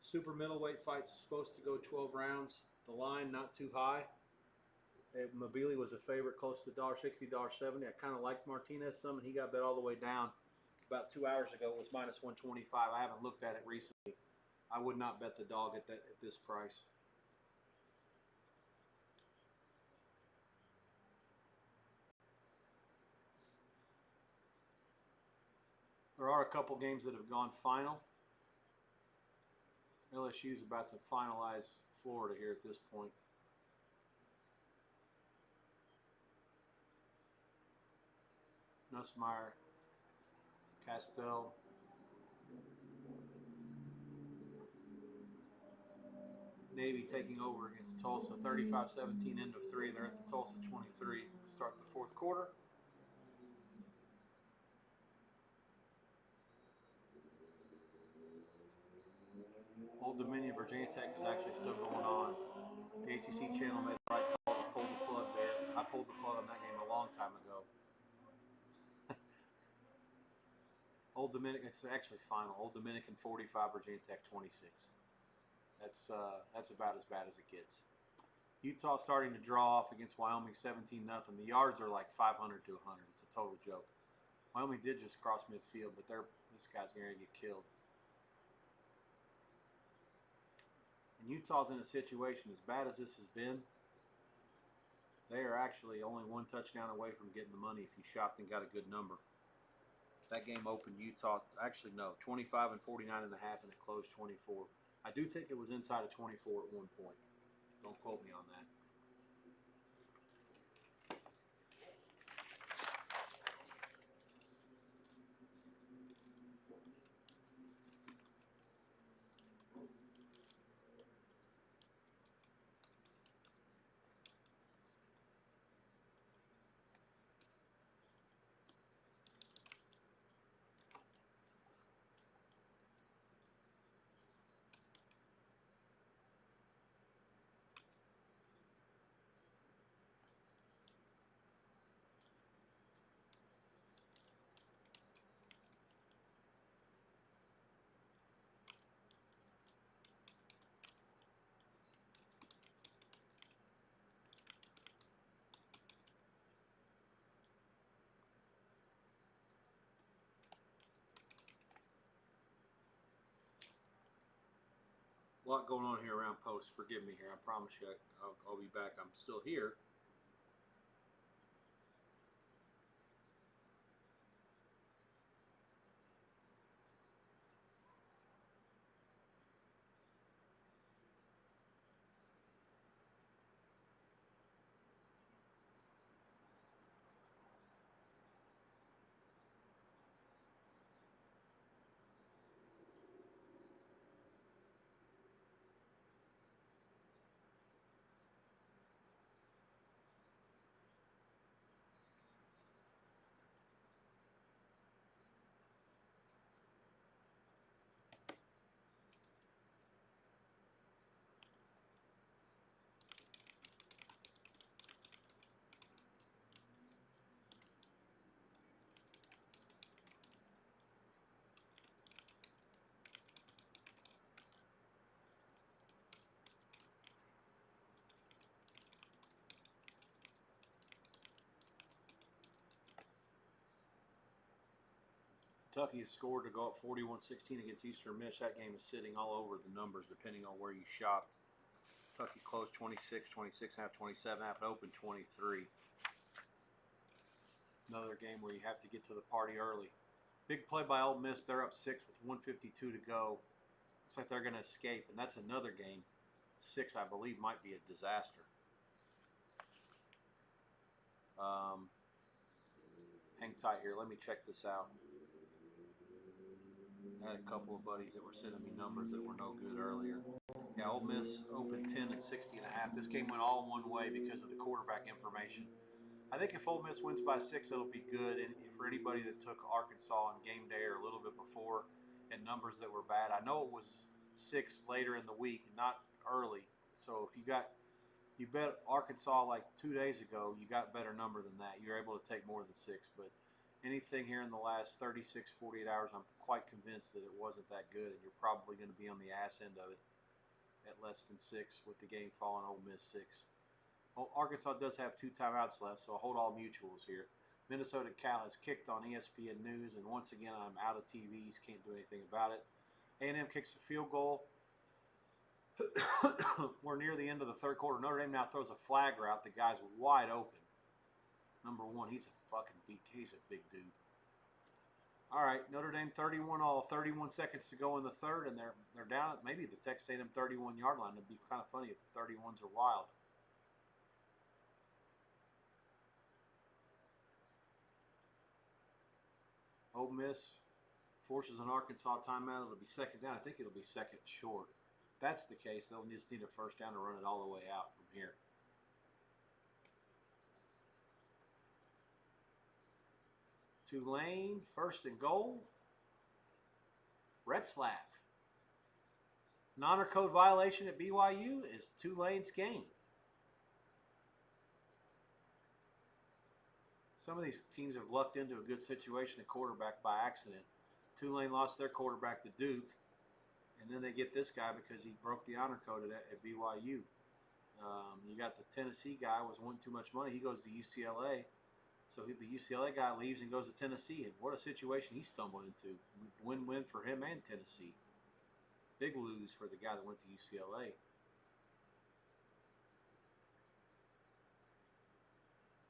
[SPEAKER 1] super middleweight fight. It's supposed to go 12 rounds. The line not too high. Mobili was a favorite, close to $1.60, $1.70. I kind of liked Martinez some, and he got bet all the way down about 2 hours ago. It was -125. I haven't looked at it recently. I would not bet the dog at this price. There are a couple games that have gone final. LSU's about to finalize Florida here at this point. Nussmeier, Castell. Navy taking over against Tulsa, 35-17, end of 3. They're at the Tulsa 23 to start the 4th quarter. Old Dominion, Virginia Tech is actually still going on. The ACC channel made the right call to pull the plug there. I pulled the plug on that game a long time ago. Old Dominican, it's actually final. Old Dominican 45, Virginia Tech 26. That's about as bad as it gets. Utah starting to draw off against Wyoming 17-0. The yards are like 500 to 100. It's a total joke. Wyoming did just cross midfield, but this guy's going to get killed. And Utah's in a situation as bad as this has been. They are actually only one touchdown away from getting the money if you shopped and got a good number. That game opened Utah, actually no, 25 and 49.5, and it closed 24. I do think it was inside of 24 at one point. Don't quote me on that. A lot going on here around post. Forgive me here. I promise you I'll be back. I'm still here. Kentucky has scored to go up 41-16 against Eastern Miss. That game is sitting all over the numbers depending on where you shopped. Kentucky closed 26, 26 half, 27 half, it opened 23. Another game where you have to get to the party early. Big play by Ole Miss. They're up 6 with 152 to go. Looks like they're going to escape, and that's another game. 6, I believe, might be a disaster. Hang tight here. Let me check this out. I had a couple of buddies that were sending me numbers that were no good earlier. Yeah, Ole Miss opened 10 at 60.5. This game went all one way because of the quarterback information. I think if Ole Miss wins by 6, it'll be good. And for anybody that took Arkansas on game day or a little bit before and numbers that were bad, I know it was 6 later in the week, not early. So if you bet Arkansas like 2 days ago, you got a better number than that. You're able to take more than 6, but anything here in the last 36, 48 hours, I'm quite convinced that it wasn't that good, and you're probably going to be on the ass end of it at less than 6 with the game falling Ole Miss 6. Well, Arkansas does have 2 timeouts left, so I'll hold all mutuals here. Minnesota Cal has kicked on ESPN News, and once again, I'm out of TVs, can't do anything about it. A&M kicks a field goal. We're near the end of the third quarter. Notre Dame now throws a flag route. The guy's wide open. Number 1, he's a fucking beak. He's a big dude. All right, Notre Dame 31 all, 31 seconds to go in the third, and they're down at maybe the Texas A&M 31-yard line. It'd be kind of funny if 31s are wild. Ole Miss forces an Arkansas timeout. It'll be second down. I think it'll be second short. If that's the case, they'll just need a first down to run it all the way out from here. Tulane, first and goal. Retzlaff. An honor code violation at BYU is Tulane's gain. Some of these teams have lucked into a good situation at quarterback by accident. Tulane lost their quarterback to Duke, and then they get this guy because he broke the honor code at BYU. You got the Tennessee guy was wanting too much money. He goes to UCLA. So the UCLA guy leaves and goes to Tennessee. And what a situation he stumbled into. Win-win for him and Tennessee. Big lose for the guy that went to UCLA.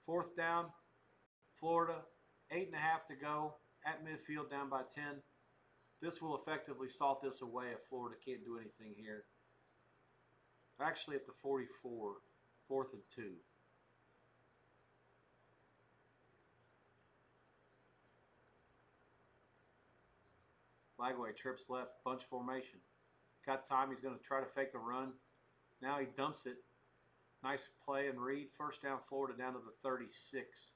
[SPEAKER 1] Fourth down, Florida, 8.5 to go. At midfield, down by 10. This will effectively salt this away if Florida can't do anything here. Actually at the 44, 4th and 2. Lagway trips left, bunch formation. Got time, he's going to try to fake the run. Now he dumps it. Nice play and read. First down Florida down to the 36.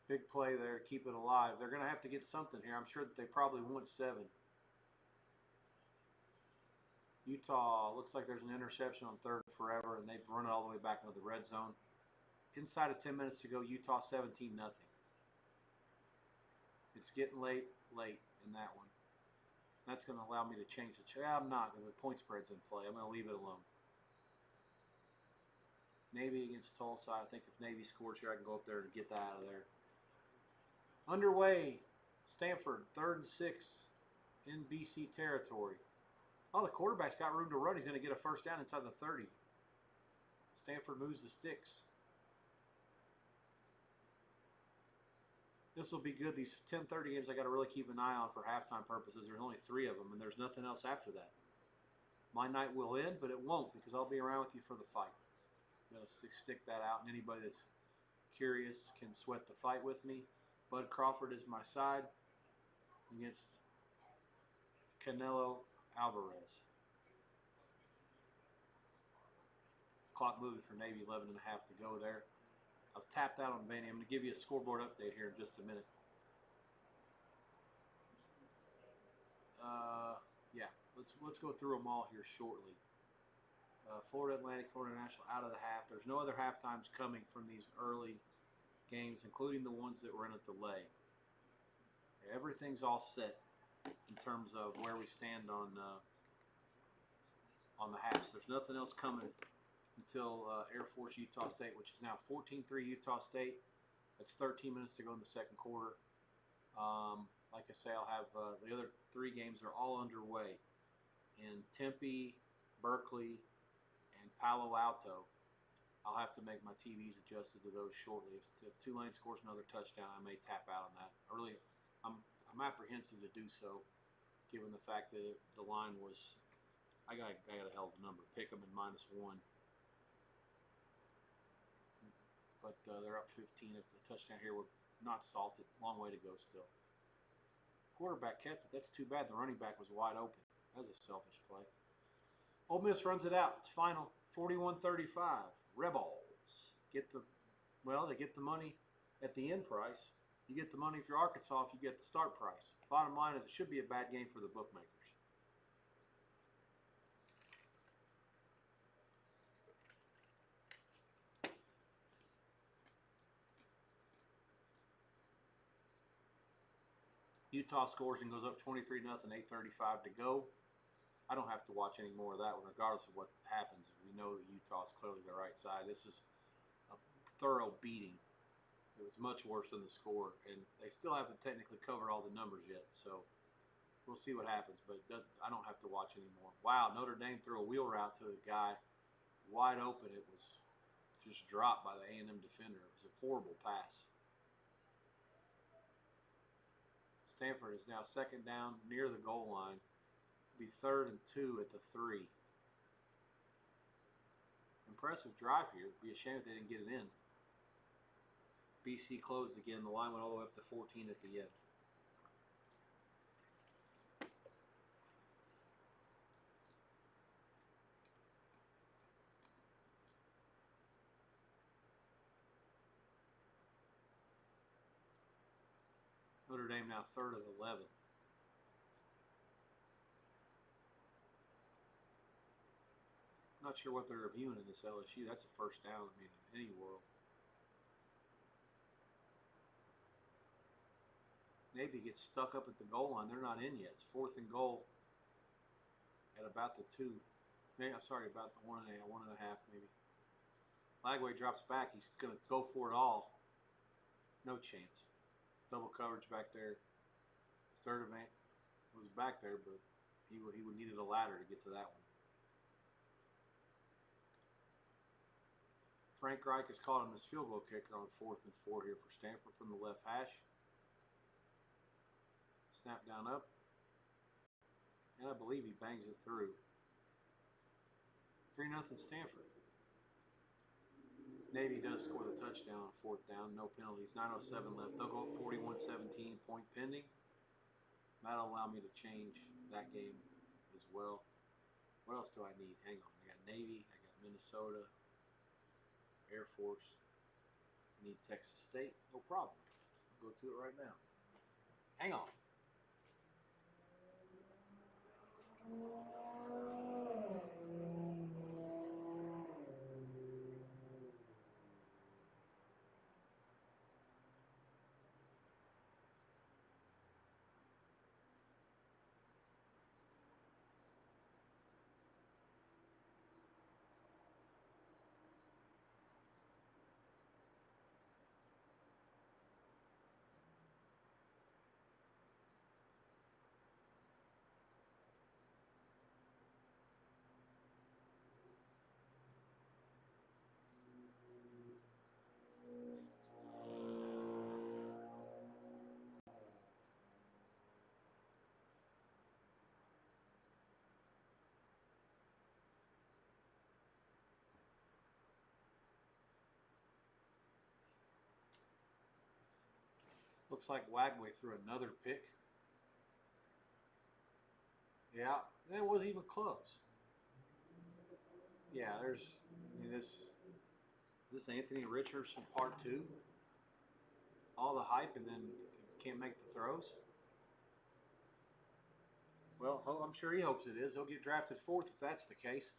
[SPEAKER 1] Big play there to keep it alive. They're going to have to get something here. I'm sure that they probably want 7. Utah looks like there's an interception on 3rd and forever, and they've run it all the way back into the red zone. Inside of 10 minutes to go, Utah 17-0. It's getting late in that one. That's going to allow me to change the I'm not. The point spread's in play. I'm going to leave it alone. Navy against Tulsa. I think if Navy scores here, I can go up there and get that out of there. Underway. Stanford, 3rd and 6 in BC territory. Oh, the quarterback's got room to run. He's going to get a first down inside the 30. Stanford moves the sticks. This will be good. These 10:30 games I got to really keep an eye on for halftime purposes. There's only 3 of them, and there's nothing else after that. My night will end, but it won't because I'll be around with you for the fight. I'm going to stick that out, and anybody that's curious can sweat the fight with me. Bud Crawford is my side against Canelo Alvarez. Clock moving for Navy, 11.5 to go there. I've tapped out on Vanny. I'm going to give you a scoreboard update here in just a minute. Yeah, let's go through them all here shortly. Florida Atlantic, Florida National out of the half. There's no other halftimes coming from these early games, including the ones that were in a delay. Everything's all set in terms of where we stand on the halves. There's nothing else coming until Air Force Utah State, which is now 14-3 Utah State. That's 13 minutes to go in the second quarter. Like I say, I'll have the other 3 games are all underway in Tempe, Berkeley, and Palo Alto. I'll have to make my TVs adjusted to those shortly. If Tulane scores another touchdown, I may tap out on that. I'm apprehensive to do so, given the fact that the line was, I got a hell of a number. Pick them in -1. But they're up 15 if the touchdown here would not salted. Long way to go still. Quarterback kept it. That's too bad. The running back was wide open. That was a selfish play. Ole Miss runs it out. It's final 41-35. Rebels get they get the money at the end price. You get the money if you're Arkansas if you get the start price. Bottom line is it should be a bad game for the bookmakers. Utah scores and goes up 23-0, 8:35 to go. I don't have to watch any more of that one, regardless of what happens. We know that Utah is clearly the right side. This is a thorough beating. It was much worse than the score, and they still haven't technically covered all the numbers yet, so we'll see what happens, but I don't have to watch anymore. Wow, Notre Dame threw a wheel route to the guy wide open. It was just dropped by the A&M defender. It was a horrible pass. Stanford is now second down near the goal line. Be 3rd and 2 at the 3. Impressive drive here. It'd be a shame if they didn't get it in. BC closed again. The line went all the way up to 14 at the end. Notre Dame now 3rd and 11. Not sure what they're reviewing in this LSU. That's a first down, I mean, in any world. Navy gets stuck up at the goal line. They're not in yet. It's 4th and goal at about the 2. Maybe, I'm sorry, about the 1.5, maybe. Lagway drops back. He's going to go for it all. No chance. Double coverage back there. Sturdivant was back there, but he would needed a ladder to get to that one. Frank Reich has called him his field goal kicker on 4th and 4 here for Stanford from the left hash. Snap down up. And I believe he bangs it through. 3-0 Stanford. Navy does score the touchdown on 4th down. No penalties. 9:07 left. They'll go up 41-17. Point pending. That'll allow me to change that game as well. What else do I need? Hang on. I got Navy. I got Minnesota. Air Force. I need Texas State. No problem. I'll go to it right now. Hang on. Looks like Wagway threw another pick. Yeah, that wasn't even close. Yeah, there's, I mean, is this Anthony Richardson part 2? All the hype and then can't make the throws? Well, I'm sure he hopes it is. He'll get drafted 4th if that's the case.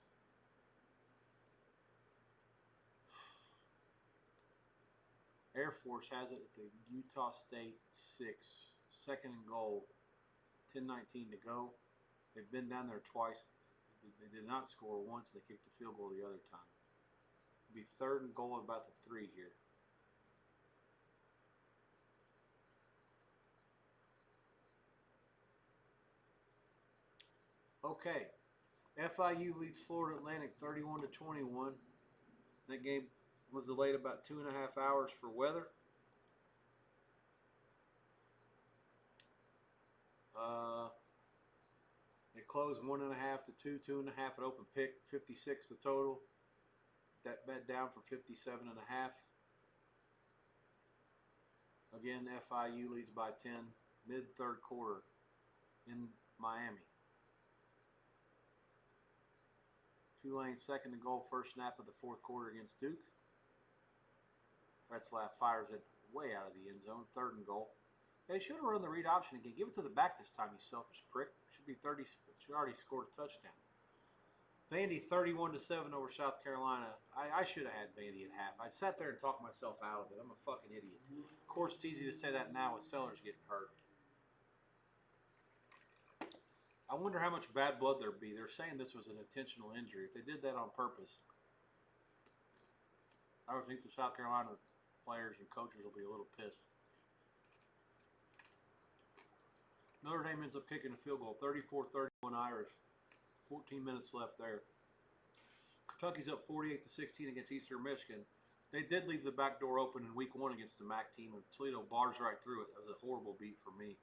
[SPEAKER 1] Air Force has it at the Utah State 6. 2nd and goal. 10:19 to go. They've been down there twice. They did not score once. They kicked the field goal the other time. It'll be 3rd and goal at about the 3 here. Okay. FIU leads Florida Atlantic 31-21. That game was delayed about 2.5 hours for weather. It closed 1.5 to 2, 2.5 at open pick, 56 the total. That bet down for 57.5. Again, FIU leads by 10, mid-3rd quarter in Miami. Tulane 2nd and goal, first snap of the 4th quarter against Duke. Retzlaff fires it way out of the end zone, 3rd and goal. They should have run the read option again. Give it to the back this time, you selfish prick. Should be 30. Should already scored a touchdown. Vandy 31-7 over South Carolina. I should have had Vandy at half. I sat there and talked myself out of it. I'm a fucking idiot. Of course, it's easy to say that now with Sellers getting hurt. I wonder how much bad blood there'd be. They're saying this was an intentional injury. If they did that on purpose, I would think the South Carolina players and coaches will be a little pissed. Notre Dame ends up kicking a field goal, 34-31 Irish. 14 minutes left there. Kentucky's up 48-16 against Eastern Michigan. They did leave the back door open in week 1 against the MAC team, and Toledo bars right through it. That was a horrible beat for me.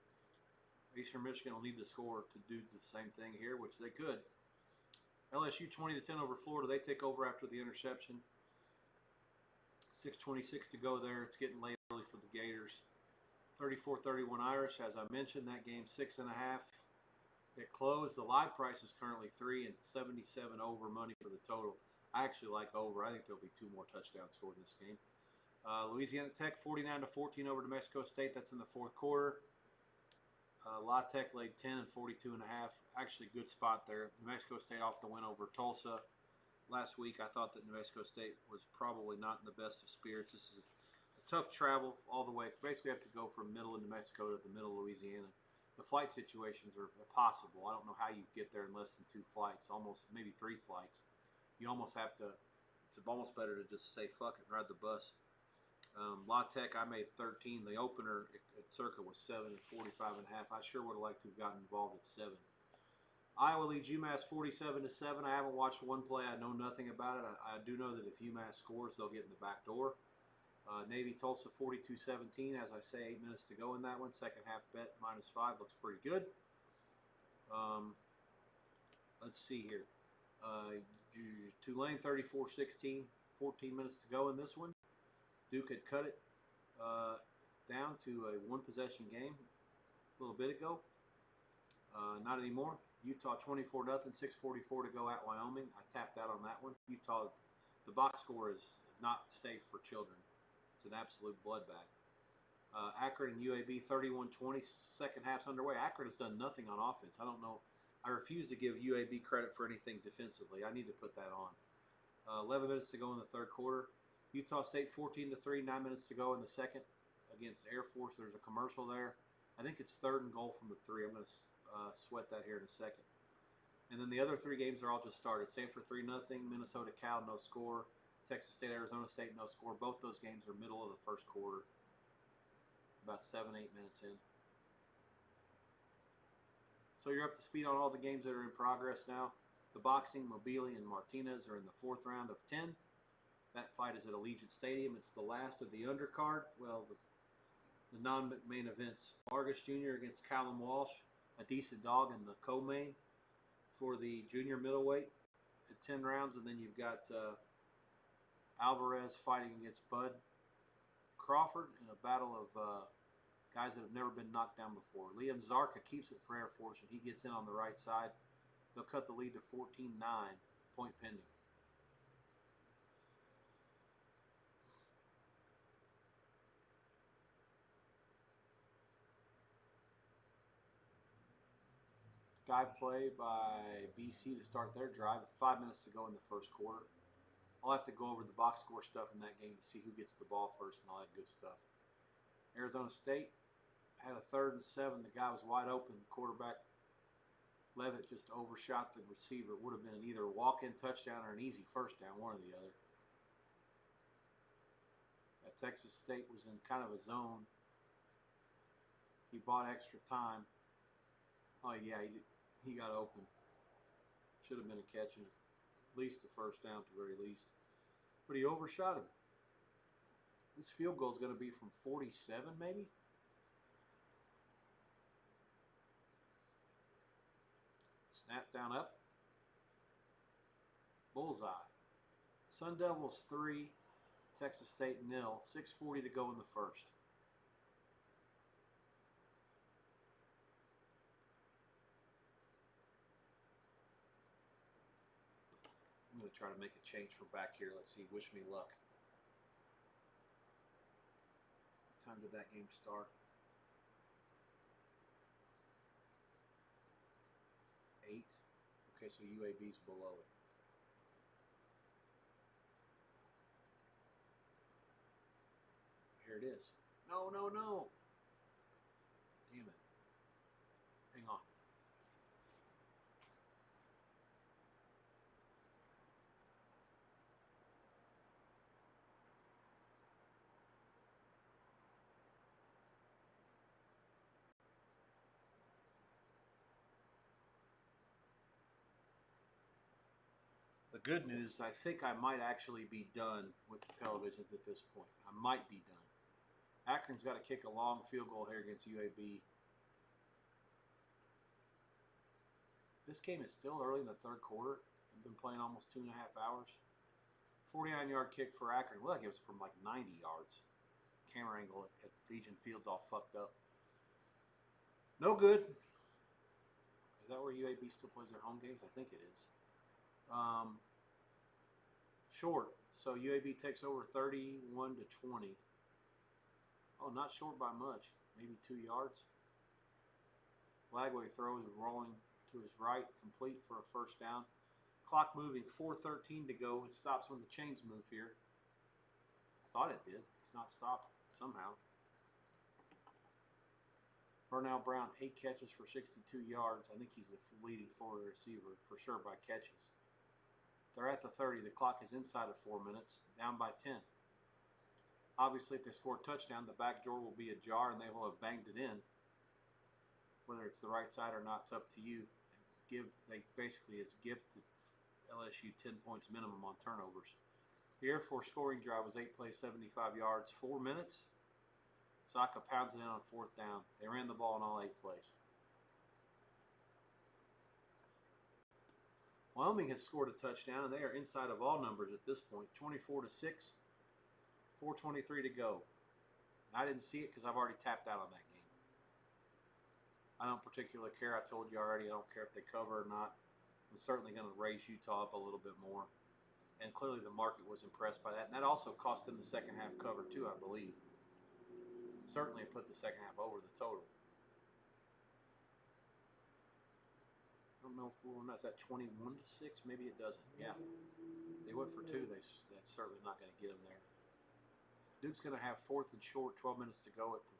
[SPEAKER 1] Eastern Michigan will need to score to do the same thing here, which they could. LSU 20-10 over Florida. They take over after the interception. 6:26 to go there. It's getting late early for the Gators. 34-31 Irish. As I mentioned, that game 6.5. It closed. The live price is currently 3 and 77 over money for the total. I actually like over. I think there'll be 2 more touchdowns scored in this game. Louisiana Tech 49-14 over New Mexico State. That's in the 4th quarter. La Tech laid 10 and 42.5. Actually, good spot there. New Mexico State off the win over Tulsa.
[SPEAKER 3] last week, I thought that New Mexico State was probably not in the best of spirits. This is a tough travel all the way. Basically, have to go from middle of New Mexico to the middle of Louisiana. The flight situations are impossible. I don't know how you get there in less than 2 flights, almost maybe 3 flights. You almost have to. It's almost better to just say fuck it and ride the bus. La Tech, I made 13. The opener at Circa was 7 and 45 and a half. I sure would have liked to have gotten involved at 7. Iowa leads UMass 47-7. I haven't watched one play. I know nothing about it. I do know that if UMass scores, they'll get in the back door. Navy Tulsa 42-17. As I say, 8 minutes to go in that one. Second half bet -5 looks pretty good. Let's see here. Tulane 34-16. 14 minutes to go in this one. Duke had cut it down to a 1-possession game a little bit ago. Not anymore. Utah 24-0, 6:44 to go at Wyoming. I tapped out on that one. Utah, the box score is not safe for children. It's an absolute bloodbath. Akron and UAB 31-20. Second half's underway. Akron has done nothing on offense. I don't know. I refuse to give UAB credit for anything defensively. I need to put that on. 11 minutes to go in the third quarter. Utah State 14-3. 9 minutes to go in the second against Air Force. There's a commercial there. I think it's 3rd and goal from the 3. I'm going to sweat that here in a second. And then the other 3 games are all just started. Stanford 3-0, Minnesota Cal no score, Texas State Arizona State no score. Both those games are middle of the first quarter, about 7-8 minutes in. So you're up to speed on all the games that are in progress now. The boxing, Mobili and Martinez are in the 4th round of 10. That fight is at Allegiant Stadium. It's the last of the undercard. Well, the non-main events. Vargas Jr. against Callum Walsh, a decent dog in the co-main for the junior middleweight at 10 rounds. And then you've got Alvarez fighting against Bud Crawford in a battle of guys that have never been knocked down before. Liam Zarka keeps it for Air Force, and he gets in on the right side. They'll cut the lead to 14-9, point pending. Dive play by BC to start their drive. 5 minutes to go in the first quarter. I'll have to go over the box score stuff in that game to see who gets the ball first and all that good stuff. Arizona State had a 3rd and 7. The guy was wide open. The quarterback, Levitt, just overshot the receiver. It would have been either a walk-in touchdown or an easy first down, one or the other. Texas State was in kind of a zone. He bought extra time. Oh, yeah, he got open. Should have been a catch and at least a first down at the very least. But he overshot him. This field goal is going to be from 47 maybe? Snap down up. Bullseye. Sun Devils 3, Texas State 0. 6:40 to go in the first. I'm going to try to make a change from back here. Let's see. Wish me luck. What time did that game start? 8. Okay, so UAB's below it. Here it is. No, no, no. Damn it. Hang on. The good news, I think I might actually be done with the televisions at this point. I might be done. Akron's got to kick a long field goal here against UAB. This game is still early in the third quarter. We've been playing almost 2.5 hours. 49-yard kick for Akron. Look, it was from like 90 yards. Camera angle at Legion Field's all fucked up. No good. Is that where UAB still plays their home games? I think it is. Short. So UAB takes over 31-20. Oh, not short by much. Maybe 2 yards. Lagway throws rolling to his right, complete for a first down.
[SPEAKER 1] Clock moving, 4:13 to go. It stops when the chains move here. I thought it did. It's not stopped somehow. Vernell Brown, 8 catches for 62 yards. I think he's the leading Florida receiver for sure by catches. They're at the 30. The clock is inside of 4 minutes, down by 10. Obviously, if they score a touchdown, the back door will be ajar and they will have banged it in. Whether it's the right side or not, it's up to you. They basically is gifted LSU 10 points minimum on turnovers. The Air Force scoring drive was 8 plays, 75 yards, 4 minutes. Saka pounds it in on 4th down. They ran the ball in all 8 plays. Wyoming has scored a touchdown, and they are inside of all numbers at this point. 24-6, 4:23 to go. I didn't see it because I've already tapped out on that game. I don't particularly care. I told you already. I don't care if they cover or not. I'm certainly going to raise Utah up a little bit more. And clearly the market was impressed by that. And that also cost them the second half cover too, I believe. Certainly put the second half over the total. I don't know if we're not. Is that 21-6? Maybe it doesn't. Yeah. They went for 2. That's certainly not going to get them there. Duke's going to have 4th and short, 12 minutes to go at the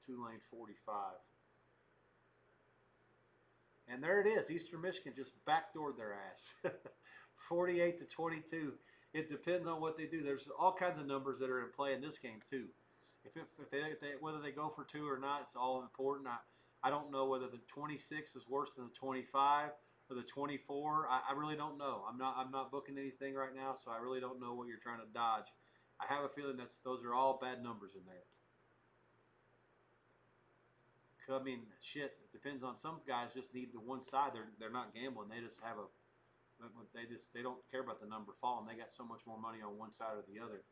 [SPEAKER 1] Tulane 45. And there it is. Eastern Michigan just backdoored their ass. 48-22. It depends on what they do. There's all kinds of numbers that are in play in this game too. If whether they go for 2 or not, it's all important. I don't know whether the 26 is worse than the 25 or the 24. I really don't know. I'm not booking anything right now, so I really don't know what you're trying to dodge. I have a feeling those are all bad numbers in there. I mean, shit. It depends on some guys. Just need the one side. They're not gambling. They just have they don't care about the number falling. They got so much more money on one side or the other,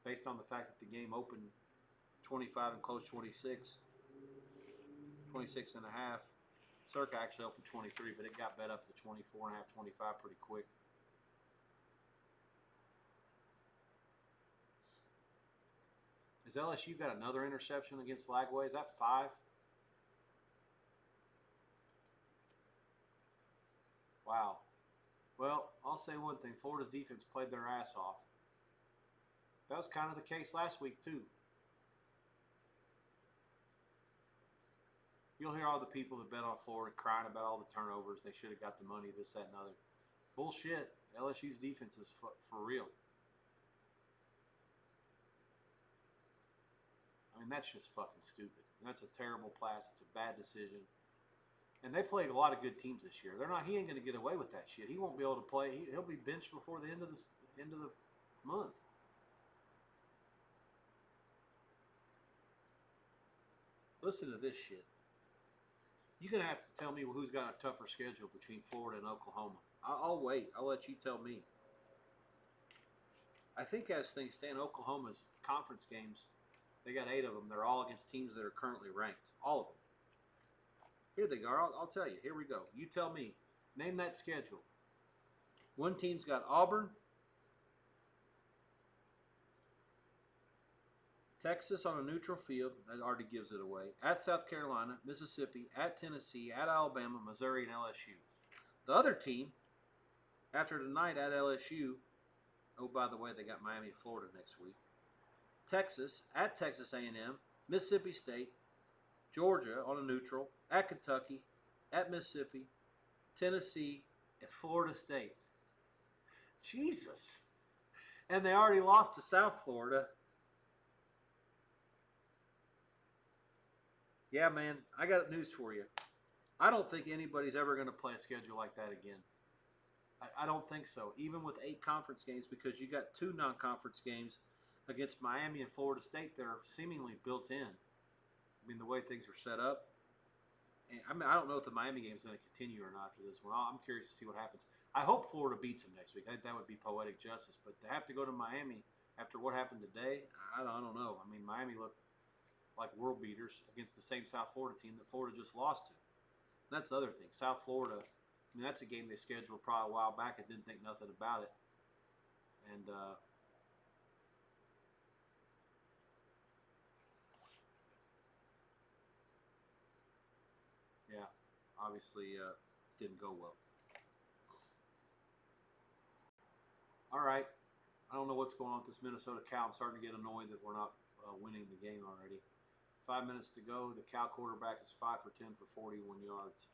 [SPEAKER 1] based on the fact that the game opened 25 and closed 26, 26 and a half. Circa actually opened 23, but it got bet up to 24 and a half, 25 pretty quick. Has LSU got another interception against Lagway? Is that 5? Wow. Well, I'll say one thing. Florida's defense played their ass off. That was kind of the case last week, too. You'll hear all the people that bet on Florida crying about all the turnovers. They should have got the money, this, that, and other. Bullshit. LSU's defense is for real. I mean, that's just fucking stupid. And that's a terrible pass. It's a bad decision. And they played a lot of good teams this year. He ain't going to get away with that shit. He won't be able to play. He'll be benched before the end of the month. Listen to this shit. You're going to have to tell me who's got a tougher schedule between Florida and Oklahoma. I'll wait. I'll let you tell me. I think as things stand, Oklahoma's conference games, they got 8 of them. They're all against teams that are currently ranked. All of them. Here they go. I'll tell you. Here we go. You tell me. Name that schedule. One team's got Auburn, Texas on a neutral field. That already gives it away. At South Carolina, Mississippi, at Tennessee, at Alabama, Missouri, and LSU. The other team, after tonight at LSU, oh, by the way, they got Miami and Florida next week. Texas, at Texas A&M, Mississippi State, Georgia on a neutral, at Kentucky, at Mississippi, Tennessee, and Florida State. Jesus. And they already lost to South Florida. Yeah, man, I got news for you. I don't think anybody's ever going to play a schedule like that again. I don't think so. Even with 8 conference games, because you got 2 non-conference games against Miami and Florida State that are seemingly built in. I mean, the way things are set up. And, I don't know if the Miami game is going to continue or not after this one. I'm curious to see what happens. I hope Florida beats them next week. I think that would be poetic justice. But to have to go to Miami after what happened today, I don't know. I mean, Miami looked like world beaters against the same South Florida team that Florida just lost to. And that's the other thing. South Florida, I mean, that's a game they scheduled probably a while back and didn't think nothing about it. And, yeah, obviously didn't go well. All right. I don't know what's going on with this Minnesota Cal. I'm starting to get annoyed that we're not winning the game already. 5 minutes to go. The Cal quarterback is 5 for 10 for 41 yards.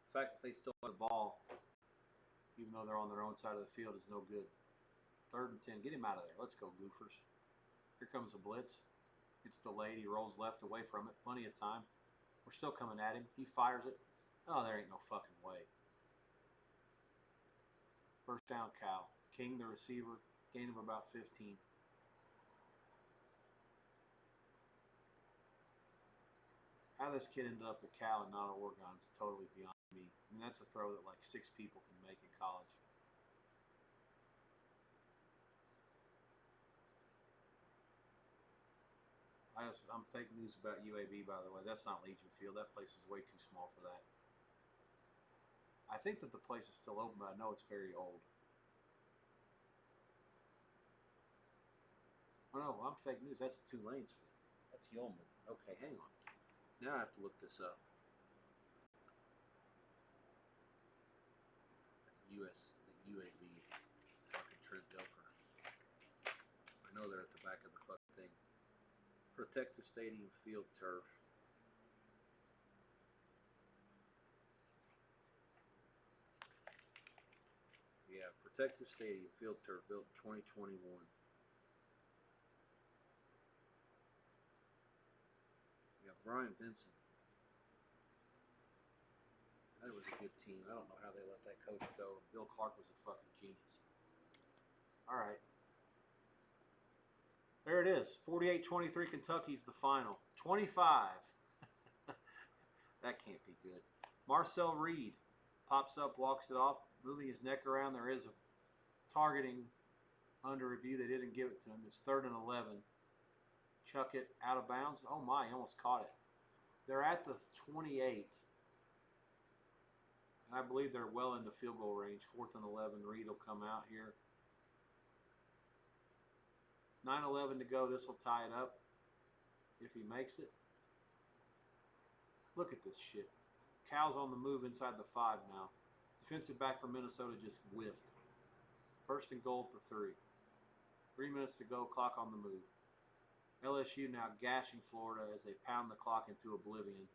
[SPEAKER 1] The fact that they still have the ball, even though they're on their own side of the field, is no good. 3rd and 10. Get him out of there. Let's go, goofers. Here comes a blitz. It's delayed. He rolls left away from it. Plenty of time. We're still coming at him. He fires it. Oh, there ain't no fucking way. 1st down, Cal. King, the receiver. Gain of about 15. How this kid ended up at Cal and not at Oregon is totally beyond me. I mean, that's a throw that like 6 people can make in college. I'm fake news about UAB, by the way. That's not Legion Field. That place is way too small for that. I think that the place is still open, but I know it's very old. Oh no, I'm fake news. That's Tulane's field. That's Yeoman. Okay, hang on. Now I have to look this up. The UAB, fucking Trent Dilfer. I know they're at the back of the fucking thing. Protective Stadium field turf. Yeah, Protective Stadium field turf built in 2021. Yeah, Brian Vincent. That was a good team. I don't know how they let that coach go. Bill Clark was a fucking genius. All right. There it is. 48-23 Kentucky's the final. 25. That can't be good. Marcel Reed pops up, walks it off, moving his neck around. There is a targeting under review. They didn't give it to him. It's 3rd and 11. Chuck it out of bounds. Oh my, he almost caught it. They're at the 28. And I believe they're well into field goal range. 4th and 11. Reed will come out here. 9:11 to go. This will tie it up if he makes it. Look at this shit. Cal's on the move inside the 5 now. Defensive back from Minnesota just whiffed. 1st and goal at the 3. 3 minutes to go. Clock on the move. LSU now gashing Florida as they pound the clock into oblivion.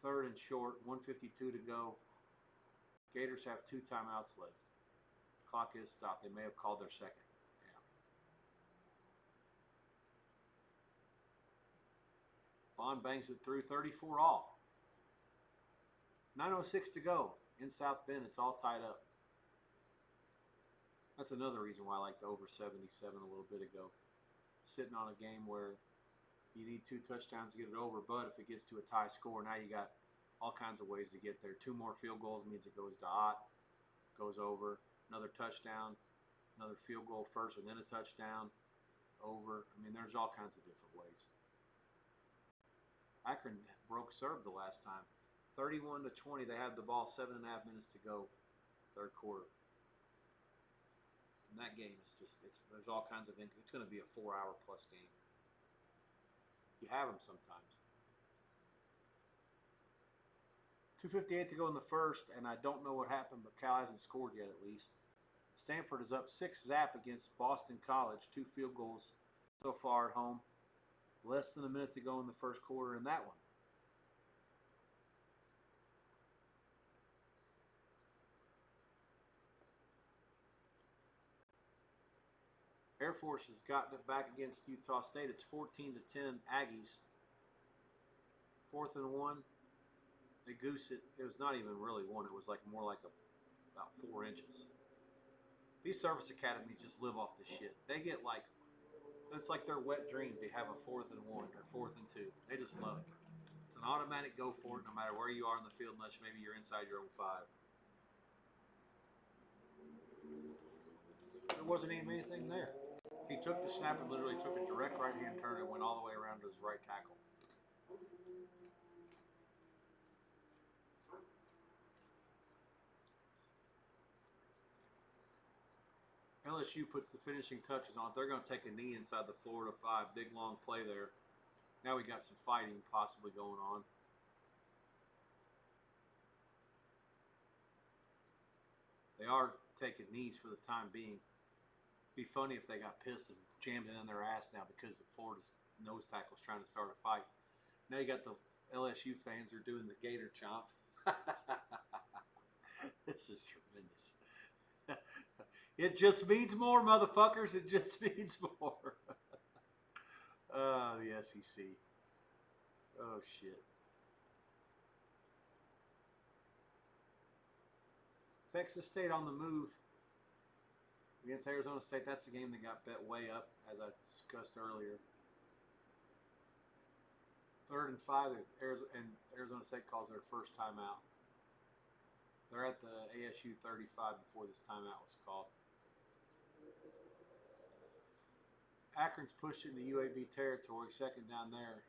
[SPEAKER 1] 3rd and short. 1:52 to go. Gators have 2 timeouts left. Clock is stopped. They may have called their second. Bond bangs it through. 34 all. 9:06 to go. In South Bend, it's all tied up. That's another reason why I liked the over 77 a little bit ago. Sitting on a game where you need 2 touchdowns to get it over, but if it gets to a tie score, now you got all kinds of ways to get there. 2 more field goals means it goes to OT, goes over, another touchdown, another field goal first, and then a touchdown, over. I mean, there's all kinds of different ways. Akron broke serve the last time. 31-20. They had the ball. 7.5 minutes to go. 3rd quarter. And that game is just, there's all kinds of, it's going to be a 4-hour plus game. You have them sometimes. 2:58 to go in the 1st, and I don't know what happened, but Cal hasn't scored yet at least. Stanford is up 6-0 against Boston College. 2 field goals so far at home. Less than a minute to go in the 1st quarter in that one. Air Force has gotten it back against Utah State. It's 14-10 Aggies. 4th and 1. They goose it. It was not even really 1. It was like more like about 4 inches. These service academies just live off this shit. They get like, it's like their wet dream to have a 4th and 1 or 4th and 2. They just love it. It's an automatic go for it no matter where you are in the field unless maybe you're inside your own 5. There wasn't even anything there. He took the snap and literally took a direct right-hand turn and went all the way around to his right tackle. LSU puts the finishing touches on it. They're going to take a knee inside the Florida 5. Big, long play there. Now we got some fighting possibly going on. They are taking knees for the time being. Be funny if they got pissed and jammed it in their ass now because the Florida's nose tackle's trying to start a fight. Now you got the LSU fans are doing the gator chomp. This is tremendous. It just means more, motherfuckers. It just means more. The SEC. Oh, shit. Texas State on the move against Arizona State. That's a game that got bet way up, as I discussed earlier. 3rd and 5, and Arizona State calls their first timeout. They're at the ASU 35 before this timeout was called. Akron's pushed into UAB territory, 2nd down there.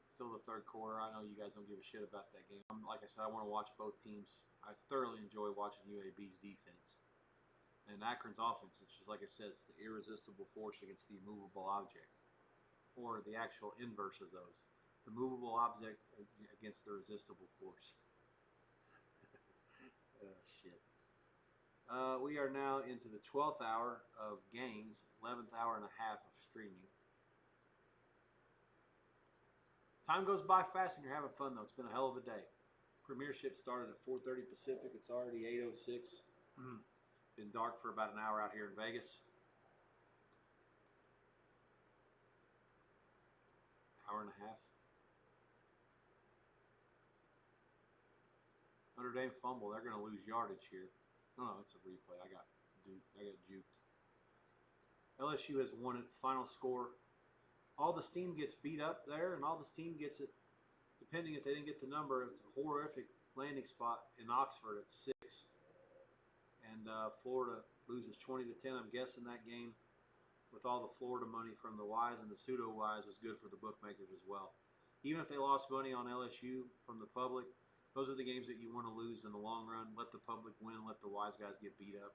[SPEAKER 1] Still the 3rd quarter. I know you guys don't give a shit about that game. Like I said, I want to watch both teams. I thoroughly enjoy watching UAB's defense. And Akron's offense, it's just like I said, it's the irresistible force against the immovable object. Or the actual inverse of those. The movable object against the resistible force. Shit. We are now into the 12th hour of games, 11th hour and a half of streaming. Time goes by fast when you're having fun, though. It's been a hell of a day. Premiership started at 4:30 Pacific. It's already 8:06. Been dark for about an hour out here in Vegas. Hour and a half. Notre Dame fumble. They're going to lose yardage here. No, it's a replay. I got juked. LSU has won it. Final score. All the steam gets beat up there, and all the steam gets it. Depending if they didn't get the number, it's a horrific landing spot in Oxford at 6. And Florida loses 20-10. I'm guessing that game, with all the Florida money from the Wise and the pseudo-Wise, was good for the bookmakers as well. Even if they lost money on LSU from the public, those are the games that you want to lose in the long run. Let the public win. Let the wise guys get beat up.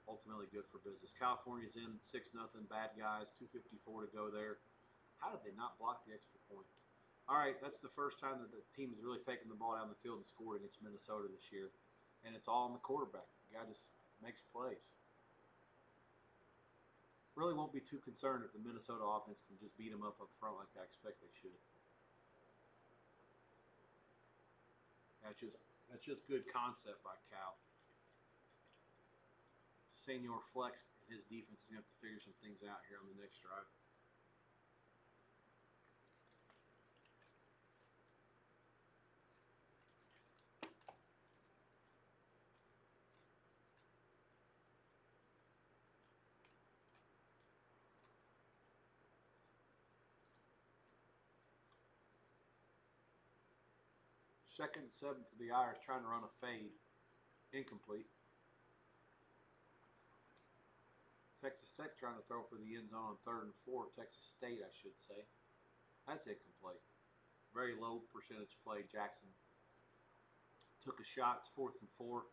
[SPEAKER 1] Ultimately good for business. California's in 6-0. Bad guys. 2:54 to go there. How did they not block the extra point? All right, that's the first time that the team has really taken the ball down the field and scored against Minnesota this year. And it's all on the quarterback. The guy just makes plays. Really won't be too concerned if the Minnesota offense can just beat them up front like I expect they should. That's just good concept by Cal. Senior Flex and his defense is going to have to figure some things out here on the next drive. Second and 7 for the Irish, trying to run a fade. Incomplete. Texas Tech trying to throw for the end zone on 3rd and 4. Texas State, I should say. That's incomplete. Very low percentage play. Jackson took a shot. It's 4th and 4.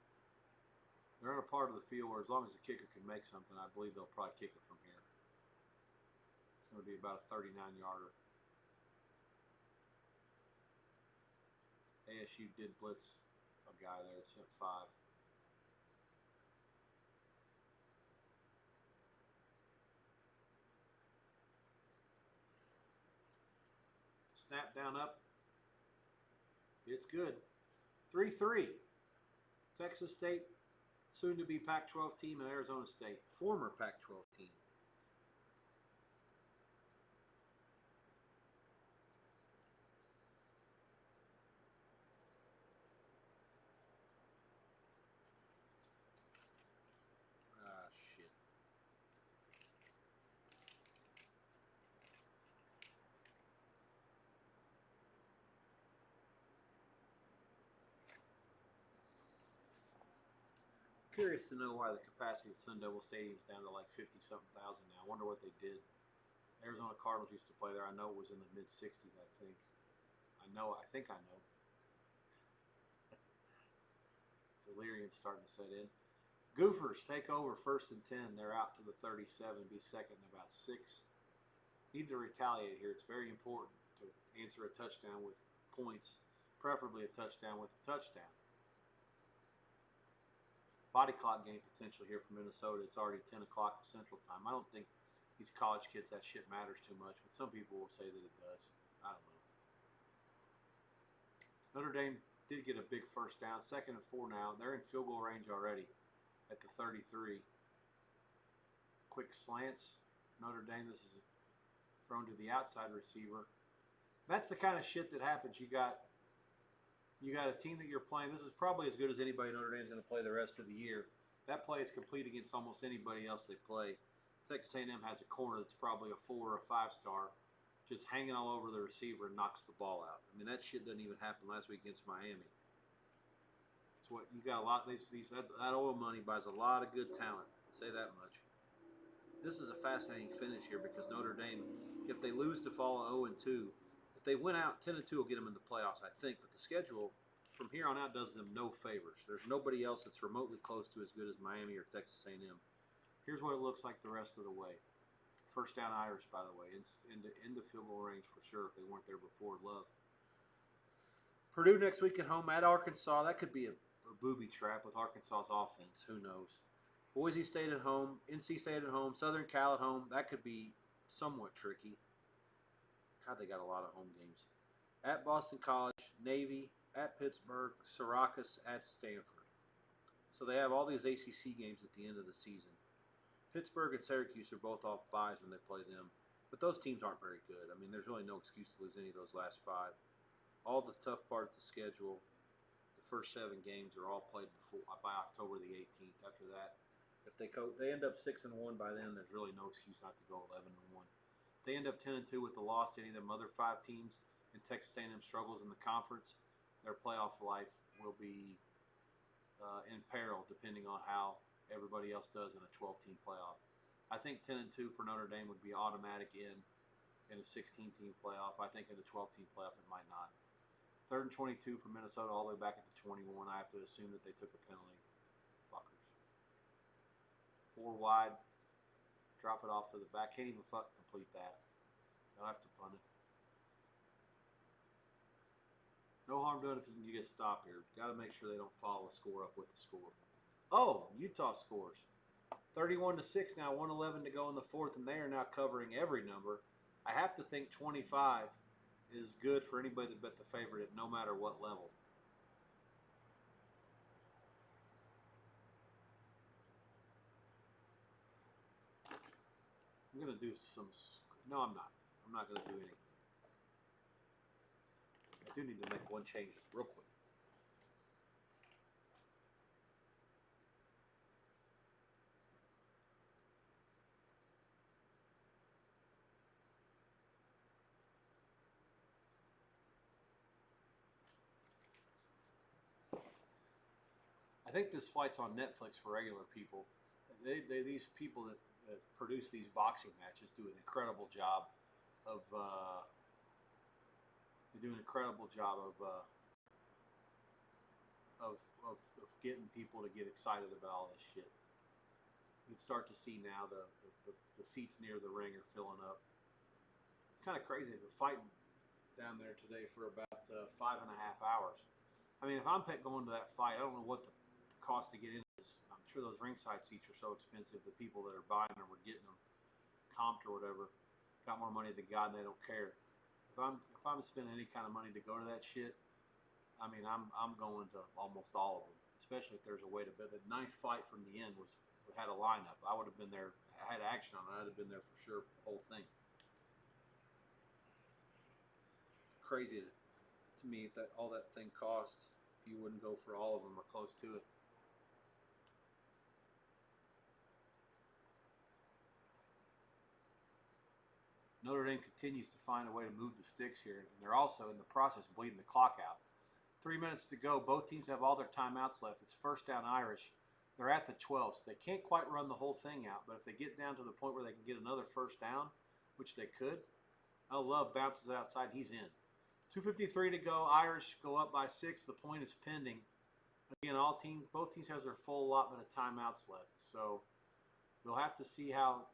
[SPEAKER 1] They're in a part of the field where as long as the kicker can make something, I believe they'll probably kick it from here. It's going to be about a 39-yarder. ASU did blitz a guy there, sent 5. Snap down up. It's good. 3-3. Texas State, soon to be Pac-12 team, and Arizona State, former Pac-12 team. Shit. Curious to know why the capacity of Sun Devil Stadium is down to like 50-something thousand now. I wonder what they did. Arizona Cardinals used to play there. I know it was in the mid-60s, I think. I think I know. Delirium's starting to set in. Gophers take over 1st and 10. They're out to the 37. Be second in about 6. Need to retaliate here. It's very important to answer a touchdown with points, preferably a touchdown with a touchdown. body clock game potential here for Minnesota. It's already 10 o'clock Central Time. I don't think these college kids, that shit matters too much, but some people will say that it does. I don't know. Notre Dame did get a big first down, 2nd and 4 now. They're in field goal range already at the 33. Quick slants. Notre Dame, this is thrown to the outside receiver. That's the kind of shit that happens. You got a team that you're playing. This is probably as good as anybody Notre Dame's going to play the rest of the year. That play is complete against almost anybody else they play. Texas A&M has a corner that's probably a 4 or a 5-star, just hanging all over the receiver and knocks the ball out. I mean, that shit doesn't even happen last week against Miami. It's what you got a lot. That oil money buys a lot of good talent. I'll say that much. This is a fascinating finish here because Notre Dame, if they lose to fall 0-2, if they win out, 10-2 will get them in the playoffs, I think. But the schedule from here on out does them no favors. There's nobody else that's remotely close to as good as Miami or Texas A&M. Here's what it looks like the rest of the way. First down Irish, by the way, into field goal range for sure if they weren't there before. Love. Purdue next week at home at Arkansas. That could be a booby trap with Arkansas's offense. Who knows? Boise State at home, NC State at home, Southern Cal at home. That could be somewhat tricky. God, they got a lot of home games. At Boston College, Navy, at Pittsburgh, Syracuse, at Stanford. So they have all these ACC games at the end of the season. Pittsburgh and Syracuse are both off byes when they play them. But those teams aren't very good. I mean, there's really no excuse to lose any of those last 5. All the tough parts of the schedule, the first 7 games are all played by October the 18th. After that, if they end up 6-1 by then, there's really no excuse not to go 11-1. If they end up 10-2 with the loss to any of them other 5 teams, and Texas A&M struggles in the conference, their playoff life will be in peril depending on how everybody else does in a 12-team playoff. I think 10-2 for Notre Dame would be automatic in a 16-team playoff. I think in a 12-team playoff it might not. 3rd and 22 for Minnesota, all the way back at the 21. I have to assume that they took a penalty. Fuckers. 4 wide. Drop it off to the back. Can't even complete that. They'll have to punt it. No harm done if you get stopped here. Got to make sure they don't follow a score up with the score. Oh, Utah scores. 31-6 now, 1:11 to go in the 4th, and they are now covering every number. I have to think 25 is good for anybody that bet the favorite at no matter what level. I'm going to do some... No, I'm not. I'm not going to do anything. I do need to make one change real quick. I think this fight's on Netflix for regular people. These people that produce these boxing matches do an incredible job of getting people to get excited about all this shit. You can start to see now the seats near the ring are filling up. It's kind of crazy. They've been fighting down there today for about 5.5 hours. I mean, if I'm going to that fight, I don't know what the cost to get in is. I'm sure those ringside seats are so expensive. The people that are buying them or getting them comped or whatever got more money than God, and they don't care. If I'm spending any kind of money to go to that shit, I mean, I'm going to almost all of them. Especially if there's a way to bet. The 9th fight from the end had a lineup. I would have been there. I had action on it. I'd have been there for sure for the whole thing. It's crazy to me that all that thing costs if you wouldn't go for all of them or close to it. Notre Dame continues to find a way to move the sticks here, and they're also in the process bleeding the clock out. 3 minutes to go. Both teams have all their timeouts left. It's first down Irish. They're at the 12, so they can't quite run the whole thing out, but if they get down to the point where they can get another first down, which they could, Love bounces it outside, and he's in. 2:53 to go. Irish go up by 6. The point is pending. Again, both teams have their full allotment of timeouts left, so we'll have to see how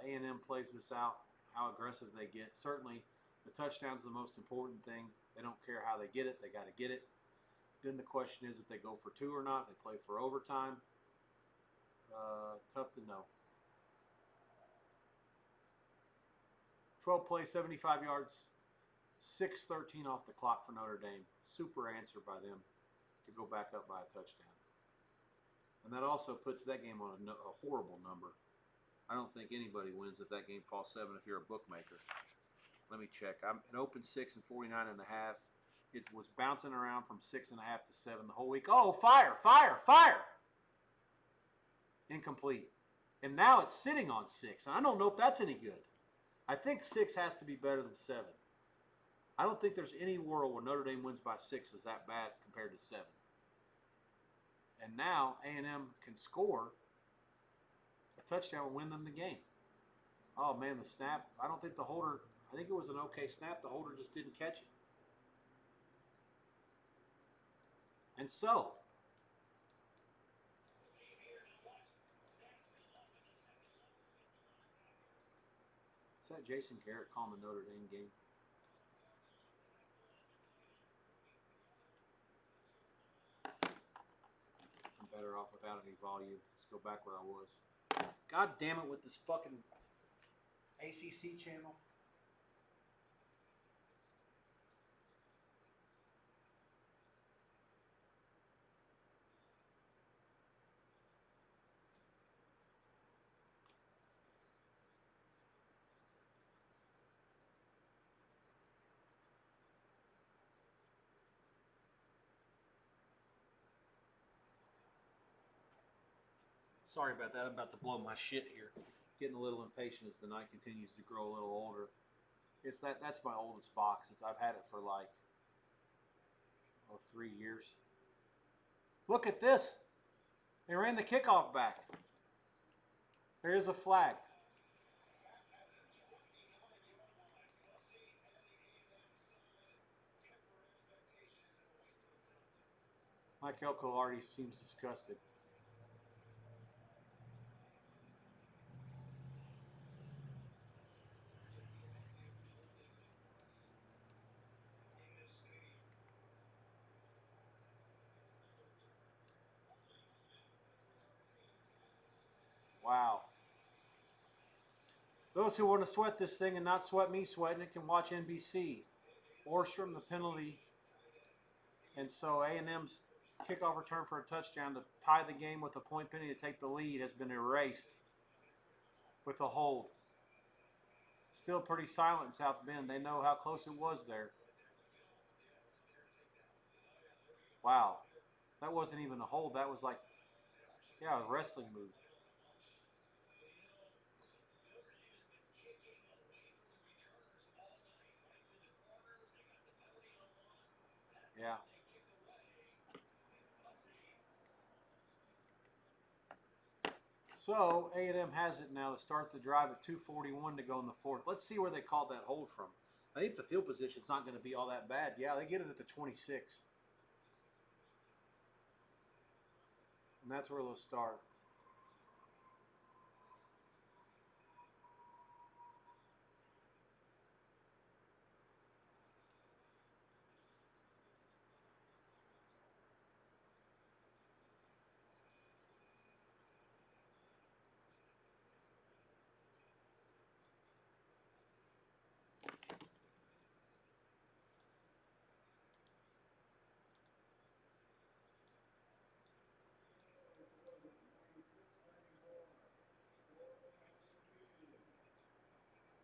[SPEAKER 1] A&M plays this out, how aggressive they get. Certainly, the touchdown's the most important thing. They don't care how they get it. They got to get it. Then the question is if they go for 2 or not. They play for overtime. Tough to know. 12 plays, 75 yards, 6:13 off the clock for Notre Dame. Super answer by them to go back up by a touchdown. And that also puts that game on a horrible number. I don't think anybody wins if that game falls 7 if you're a bookmaker. Let me check. It opened 6 and 49.5. It was bouncing around from 6.5 to 7 the whole week. Oh, fire, fire, fire! Incomplete. And now it's sitting on 6. And I don't know if that's any good. I think 6 has to be better than 7. I don't think there's any world where Notre Dame wins by 6 is that bad compared to 7. And now A&M can score a touchdown and win them the game. Oh, man, the snap. I don't think the holder, I think it was an okay snap. The holder just didn't catch it. And so, is that Jason Garrett calling the Notre Dame game? I'm better off without any volume. Let's go back where I was. God damn it with this fucking ACC channel. Sorry about that. I'm about to blow my shit here. Getting a little impatient as the night continues to grow a little older. That's my oldest box. I've had it for like 3 years. Look at this. They ran the kickoff back. There is a flag. Mike Elko already seems disgusted. Wow. Those who want to sweat this thing and not sweat me sweating it can watch NBC. Orstrom, the penalty. And so A&M's kickoff return for a touchdown to tie the game with a point penalty to take the lead has been erased with a hold. Still pretty silent in South Bend. They know how close it was there. Wow. That wasn't even a hold. That was like, yeah, a wrestling move. Yeah. So A&M has it now to start the drive at 2:41 to go in the fourth. Let's see where they called that hold from. I think the field position's not going to be all that bad. Yeah, they get it at the 26. And that's where they'll start.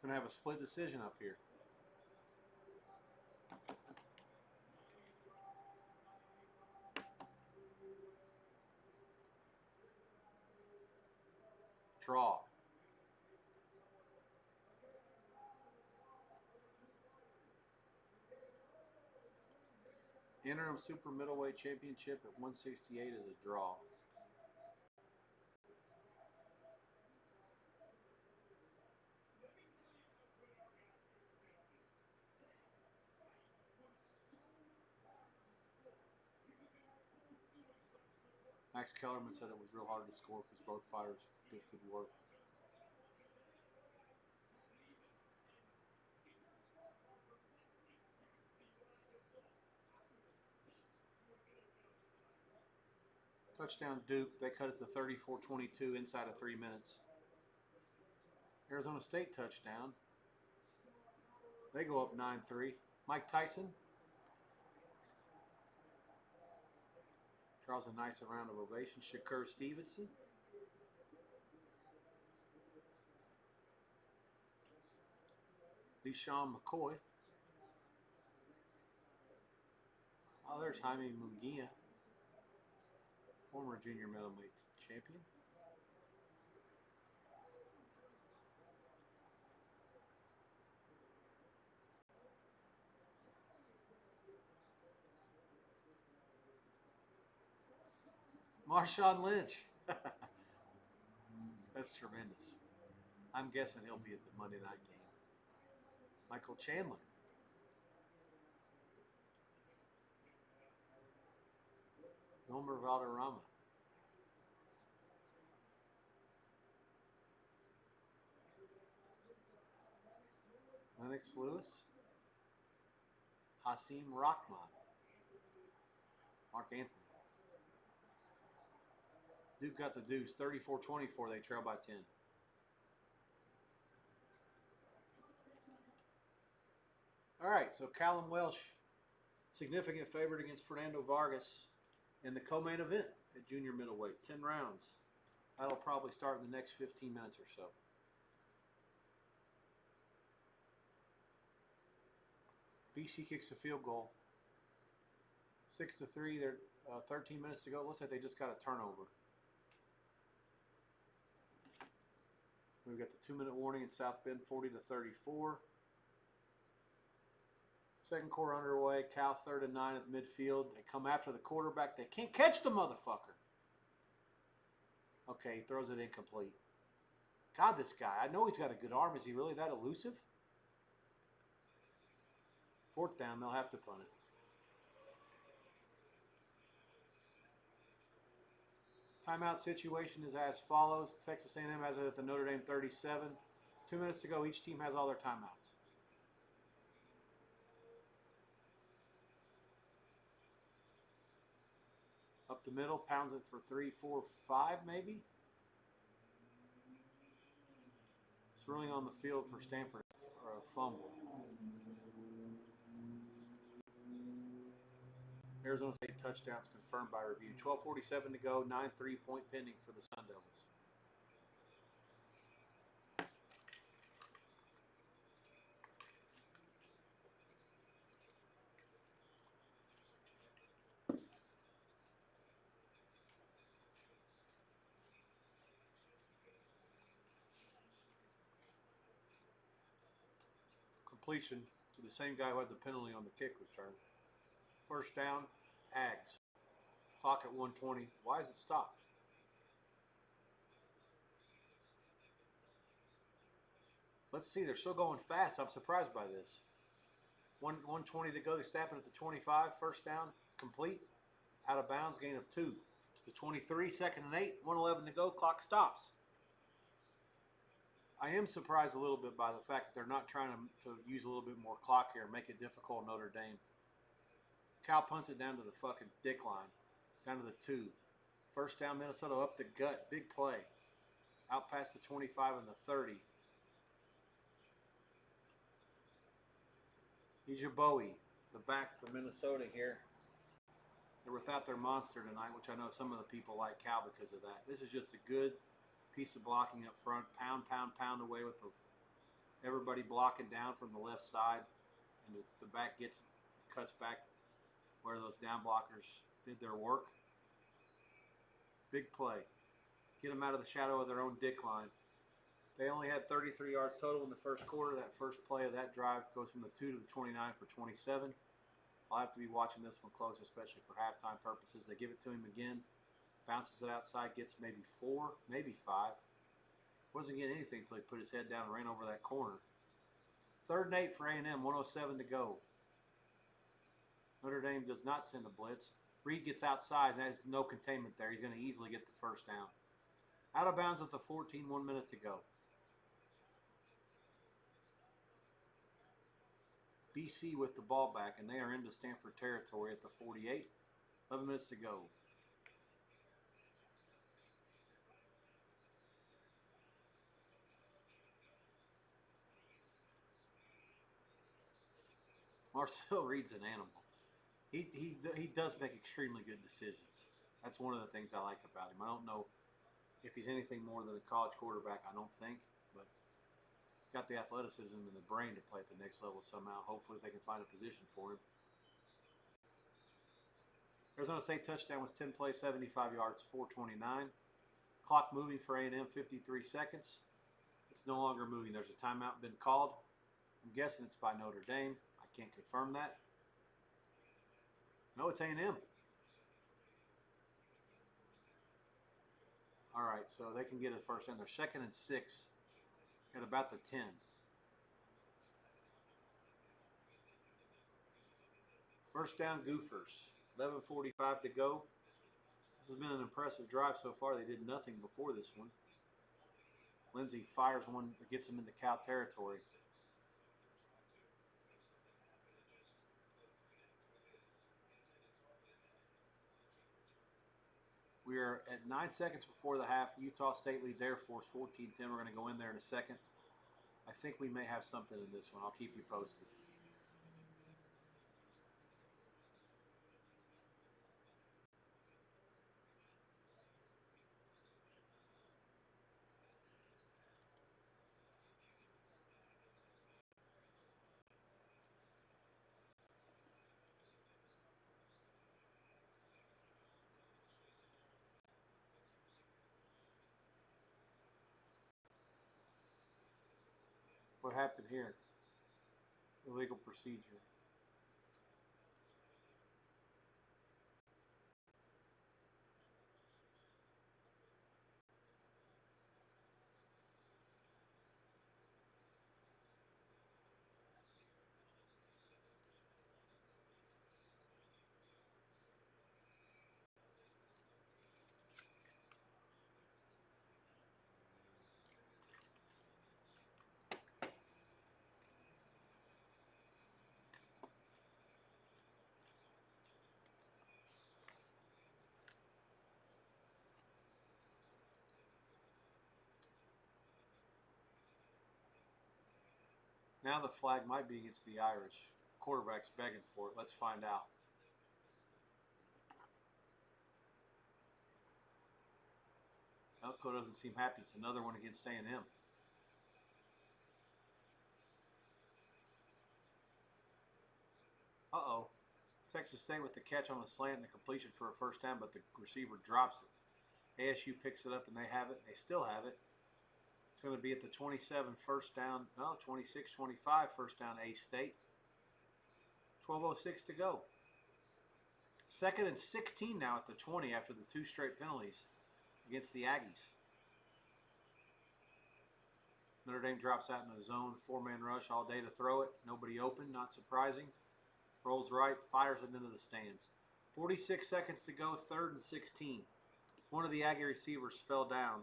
[SPEAKER 1] Going to have a split decision up here. Draw. Interim Super Middleweight Championship at 168 is a draw. Max Kellerman said it was real hard to score because both fighters did good work. Touchdown Duke. They cut it to 34-22 inside of 3 minutes. Arizona State touchdown. They go up 9-3. Mike Tyson draws a nice round of ovation. Shakur Stevenson. LeSean McCoy. Oh, there's Jaime Munguia, former junior middleweight champion. Marshawn Lynch. That's tremendous. I'm guessing he'll be at the Monday night game. Michael Chandler. Wilmer Valderrama. Lennox Lewis. Hasim Rahman. Mark Anthony. Duke got the deuce. 34-24. They trail by 10. All right, so Callum Welsh, significant favorite against Fernando Vargas in the co-main event at junior middleweight. 10 rounds. That'll probably start in the next 15 minutes or so. BC kicks a field goal. 6-3. They're 13 minutes to go. Looks like they just got a turnover. We've got the 2-minute warning in South Bend, 40-34. Second quarter underway. Cal 3rd and 9 at midfield. They come after the quarterback. They can't catch the motherfucker. Okay, he throws it incomplete. God, this guy. I know he's got a good arm. Is he really that elusive? 4th down. They'll have to punt it. Timeout situation is as follows. Texas A&M has it at the Notre Dame 37. 2 minutes to go. Each team has all their timeouts. Up the middle, pounds it for 3, 4, 5 maybe. It's running on the field for Stanford for a fumble. Arizona State touchdowns confirmed by review. 12:47 to go, 9-3 point pending for the Sun Devils. Completion to the same guy who had the penalty on the kick return. First down, Ags. Clock at 1:20. Why is it stopped? Let's see. They're still going fast. I'm surprised by this. 1:20 to go. They snap it at the 25. First down, complete. Out of bounds, gain of 2. To the 23, 2nd and 8. 1:11 to go. Clock stops. I am surprised a little bit by the fact that they're not trying to use a little bit more clock here and make it difficult on Notre Dame. Cal punts it down to the fucking dick line. Down to the 2. First down, Minnesota up the gut. Big play. Out past the 25 and the 30. Bowie, the back for Minnesota here. They're without their monster tonight, which I know some of the people like Cal because of that. This is just a good piece of blocking up front. Pound, pound, pound away with everybody blocking down from the left side. And as the back cuts back where those down blockers did their work. Big play. Get them out of the shadow of their own dick line. They only had 33 yards total in the first quarter. That first play of that drive goes from the 2 to the 29 for 27. I'll have to be watching this one close, especially for halftime purposes. They give it to him again. Bounces it outside, gets maybe 4, maybe 5. Wasn't getting anything until he put his head down and ran over that corner. 3rd and 8 for A&M, 1:07 to go. Notre Dame does not send a blitz. Reed gets outside, and there's no containment there. He's going to easily get the first down. Out of bounds at the 14, 1 minute to go. BC with the ball back, and they are into Stanford territory at the 48. 11 minutes to go. Marcel Reed's an animal. He does make extremely good decisions. That's one of the things I like about him. I don't know if he's anything more than a college quarterback. I don't think, but he's got the athleticism and the brain to play at the next level somehow. Hopefully, they can find a position for him. Arizona State touchdown was 10 plays, 75 yards, 429. Clock moving for A&M, 53 seconds. It's no longer moving. There's a timeout been called. I'm guessing it's by Notre Dame. I can't confirm that. No, it's A&M. All right, so they can get a first down. They're 2nd and 6 at about the 10. First down, Gophers. 11:45 to go. This has been an impressive drive so far. They did nothing before this one. Lindsey fires one that gets them into Cal territory. We are at 9 seconds before the half. Utah State leads Air Force 14-10. We're going to go in there in a second. I think we may have something in this one. I'll keep you posted. What happened here? Illegal procedure. Now the flag might be against the Irish. Quarterback's begging for it. Let's find out. Elko doesn't seem happy. It's another one against A&M. Uh-oh. Texas State with the catch on the slant and the completion for a first down, but the receiver drops it. ASU picks it up and they have it. They still have it. It's going to be at the 27 first down. No, 26-25 first down A-State. 12:06 to go. 2nd and 16 now at the 20 after the 2 straight penalties against the Aggies. Notre Dame drops out in a zone, 4-man rush all day to throw it. Nobody open, not surprising. Rolls right, fires it into the stands. 46 seconds to go, 3rd and 16. One of the Aggie receivers fell down.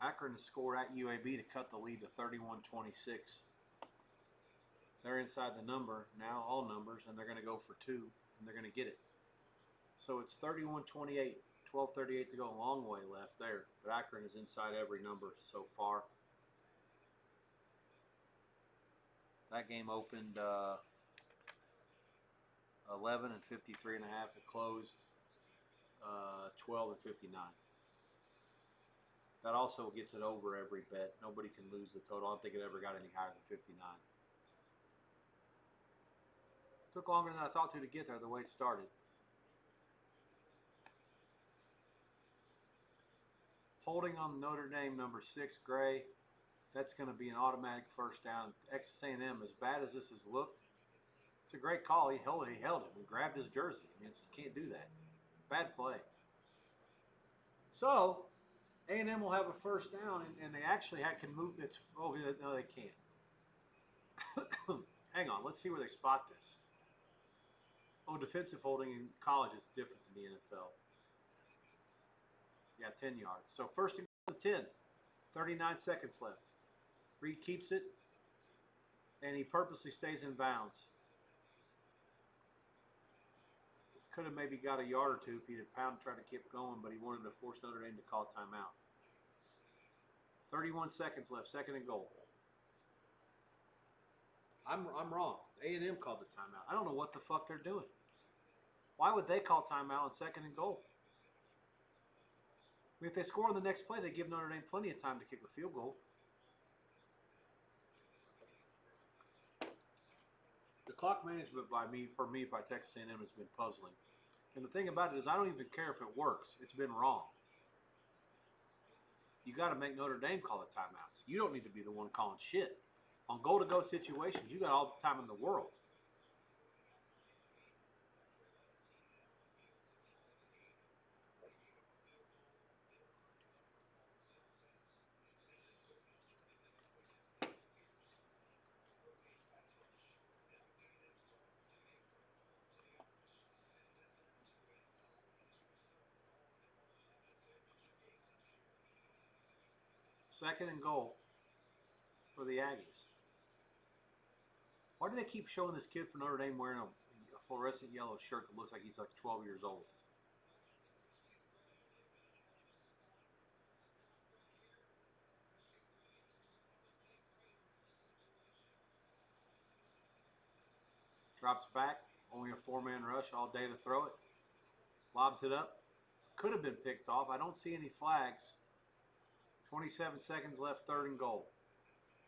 [SPEAKER 1] Akron has scored at UAB to cut the lead to 31-26. They're inside the number now, all numbers, and they're going to go for 2, and they're going to get it. So it's 31-28, 12:38 to go. A long way left there, but Akron is inside every number so far. That game opened 11 and 53 and a half. It closed 12 and 59. That also gets it over every bet. Nobody can lose the total. I don't think it ever got any higher than 59. Took longer than I thought to get there the way it started. Holding on Notre Dame, number 6, Gray. That's going to be an automatic first down. Texas A&M, as bad as this has looked, it's a great call. He held it and grabbed his jersey. I mean, you can't do that. Bad play. So A&M will have a first down, and they actually can move. No, they can't. Hang on, let's see where they spot this. Oh, defensive holding in college is different than the NFL. Yeah, 10 yards. So first and the 10. 39 seconds left. Reed keeps it, and he purposely stays in bounds. Could have maybe got a yard or two if he'd have pounded, tried to keep going, but he wanted to force Notre Dame to call timeout. 31 seconds left, second and goal. I'm wrong. A&M called the timeout. I don't know what the fuck they're doing. Why would they call timeout on second and goal? I mean, if they score on the next play, they give Notre Dame plenty of time to kick a field goal. The clock management by Texas A&M has been puzzling. And the thing about it is I don't even care if it works. It's been wrong. You got to make Notre Dame call the timeouts. You don't need to be the one calling shit. On goal-to-go situations, you got all the time in the world. Second and goal for the Aggies. Why do they keep showing this kid from Notre Dame wearing a fluorescent yellow shirt that looks like he's like 12 years old? Drops back, only a four-man rush all day to throw it. Lobs it up. Could have been picked off. I don't see any flags. 27 seconds left, third and goal.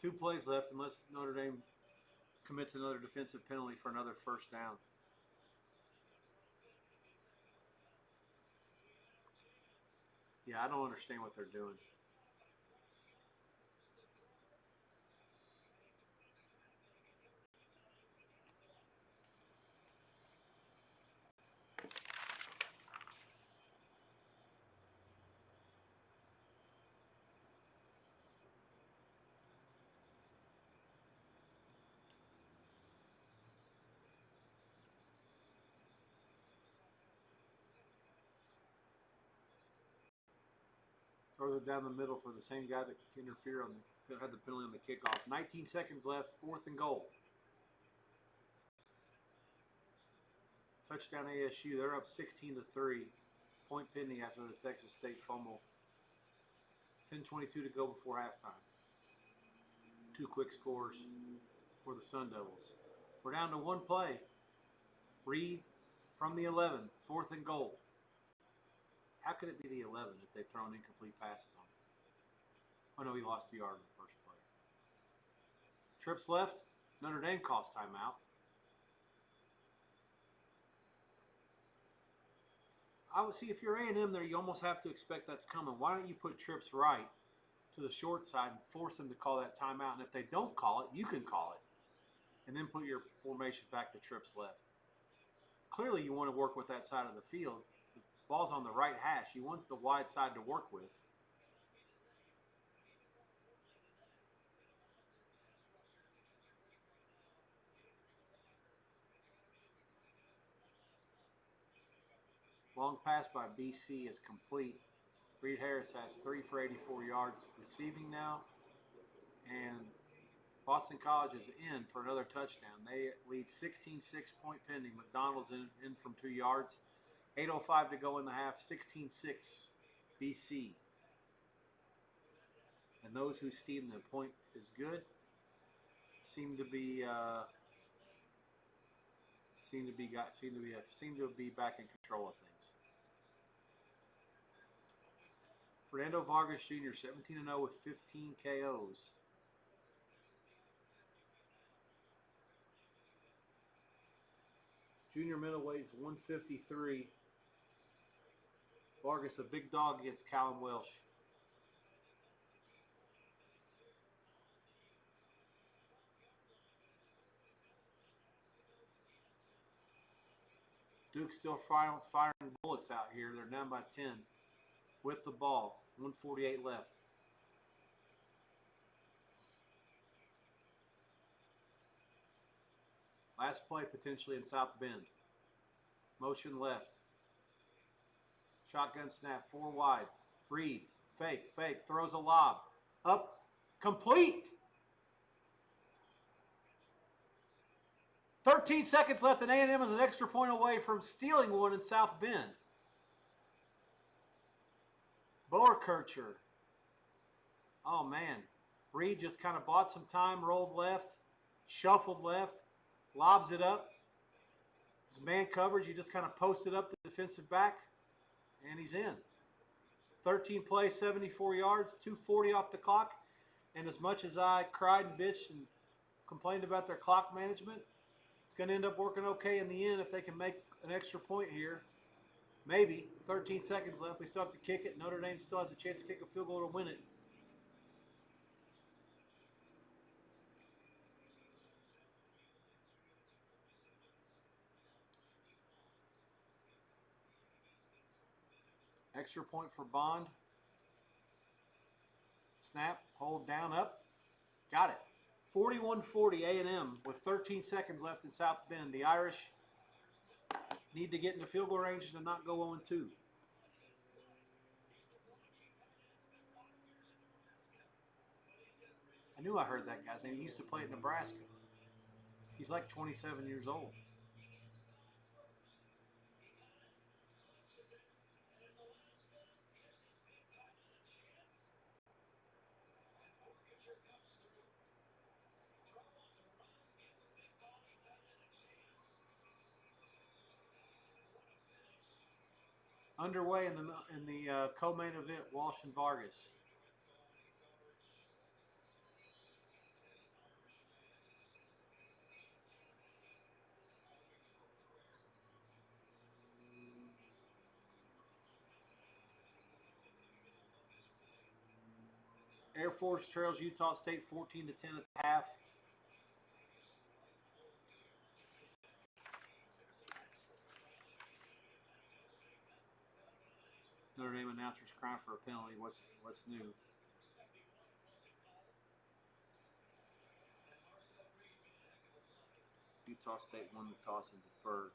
[SPEAKER 1] 2 plays left unless Notre Dame commits another defensive penalty for another first down. Yeah, I don't understand what they're doing. Throws it down the middle for the same guy that interfered had the penalty on the kickoff. 19 seconds left, fourth and goal. Touchdown ASU. They're up 16-3. Point pending after the Texas State fumble. 10:22 to go before halftime. 2 quick scores for the Sun Devils. We're down to 1 play. Reed from the 11, fourth and goal. How could it be the 11 if they've thrown incomplete passes on it? Oh no, he lost 2 yards in the first play. Trips left. Notre Dame calls timeout. I would see if you're A&M there, you almost have to expect that's coming. Why don't you put trips right to the short side and force them to call that timeout? And if they don't call it, you can call it. And then put your formation back to trips left. Clearly you want to work with that side of the field. The ball's on the right hash. You want the wide side to work with. Long pass by BC is complete. Reed Harris has 3 for 84 yards receiving now. And Boston College is in for another touchdown. They lead 16-6 point pending. McDonald's in from 2 yards. 8:05 to go in the half. 16-6 BC. And those whose team the point is good seem to be back in control of things. Fernando Vargas Jr. 17-0 with 15 KOs. Junior middleweights 153. Vargas a big dog against Callum Welsh. Duke's still firing bullets out here. They're down by 10 with the ball. 1:48 left. Last play potentially in South Bend. Motion left. Shotgun snap, 4 wide. Reed Fake, throws a lob. Up, complete. 13 seconds left, and A&M is an extra point away from stealing one in South Bend. Boerkircher. Oh, man. Reed just kind of bought some time, rolled left, shuffled left, lobs it up. His man coverage, he just kind of posted up the defensive back, and he's in. 13 plays, 74 yards, 2:40 off the clock. And as much as I cried and bitched and complained about their clock management, it's going to end up working okay in the end if they can make an extra point here. Maybe. 13 seconds left. We still have to kick it. Notre Dame still has a chance to kick a field goal to win it. Extra point for Bond. Snap, hold down, up. Got it. 41-40 A&M with 13 seconds left in South Bend. The Irish need to get into field goal range to not go 0-2. I knew I heard that guy's name. He used to play at Nebraska. He's like 27 years old. Underway in the co-main event, Walsh and Vargas. Air Force trails Utah State 14-10 at the half. Notre Dame announcers crying for a penalty. What's new? Utah State won the toss and deferred.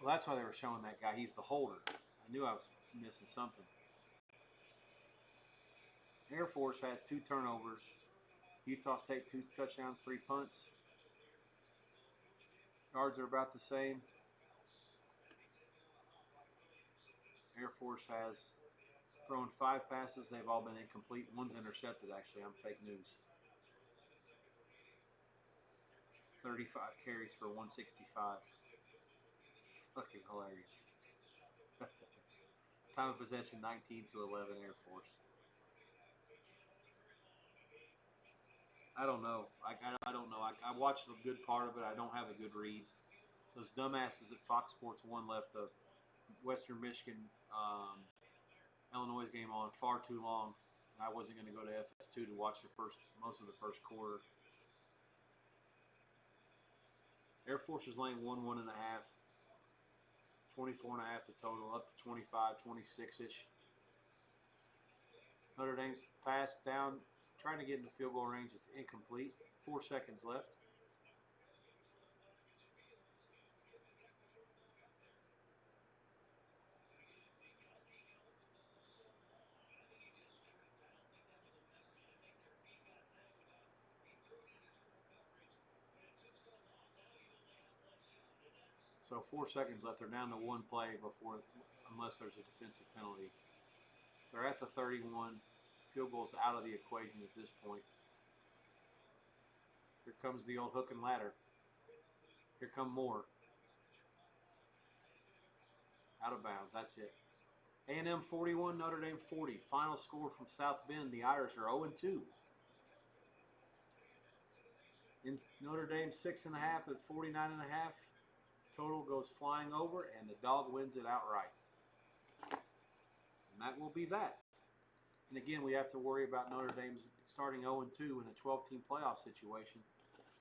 [SPEAKER 1] Well, that's why they were showing that guy. He's the holder. I knew I was missing something. Air Force has 2 turnovers. Utah State 2 touchdowns, 3 punts. Yards are about the same. Air Force has thrown 5 passes. They've all been incomplete. One's intercepted, actually. I'm fake news. 35 carries for 165. Fucking hilarious. Time of possession 19-11 Air Force. I don't know. I don't know. I watched a good part of it. I don't have a good read. Those dumbasses at Fox Sports 1 left the Western Michigan Illinois game on far too long. I wasn't going to go to FS2 to watch most of the first quarter. Air Force is laying 1-1.5. 24.5 the total, up to 25, 26-ish. Notre Dame's pass down, trying to get into field goal range. It's incomplete. 4 seconds left. So 4 seconds left. They're down to 1 play unless there's a defensive penalty. They're at the 31. Field goal's out of the equation at this point. Here comes the old hook and ladder. Here come more. Out of bounds. That's it. A&M 41, Notre Dame 40. Final score from South Bend. The Irish are 0-2. In Notre Dame 6.5 at 49.5. Total goes flying over, and the dog wins it outright. And that will be that. And again, we have to worry about Notre Dame's starting 0-2 in a 12-team playoff situation.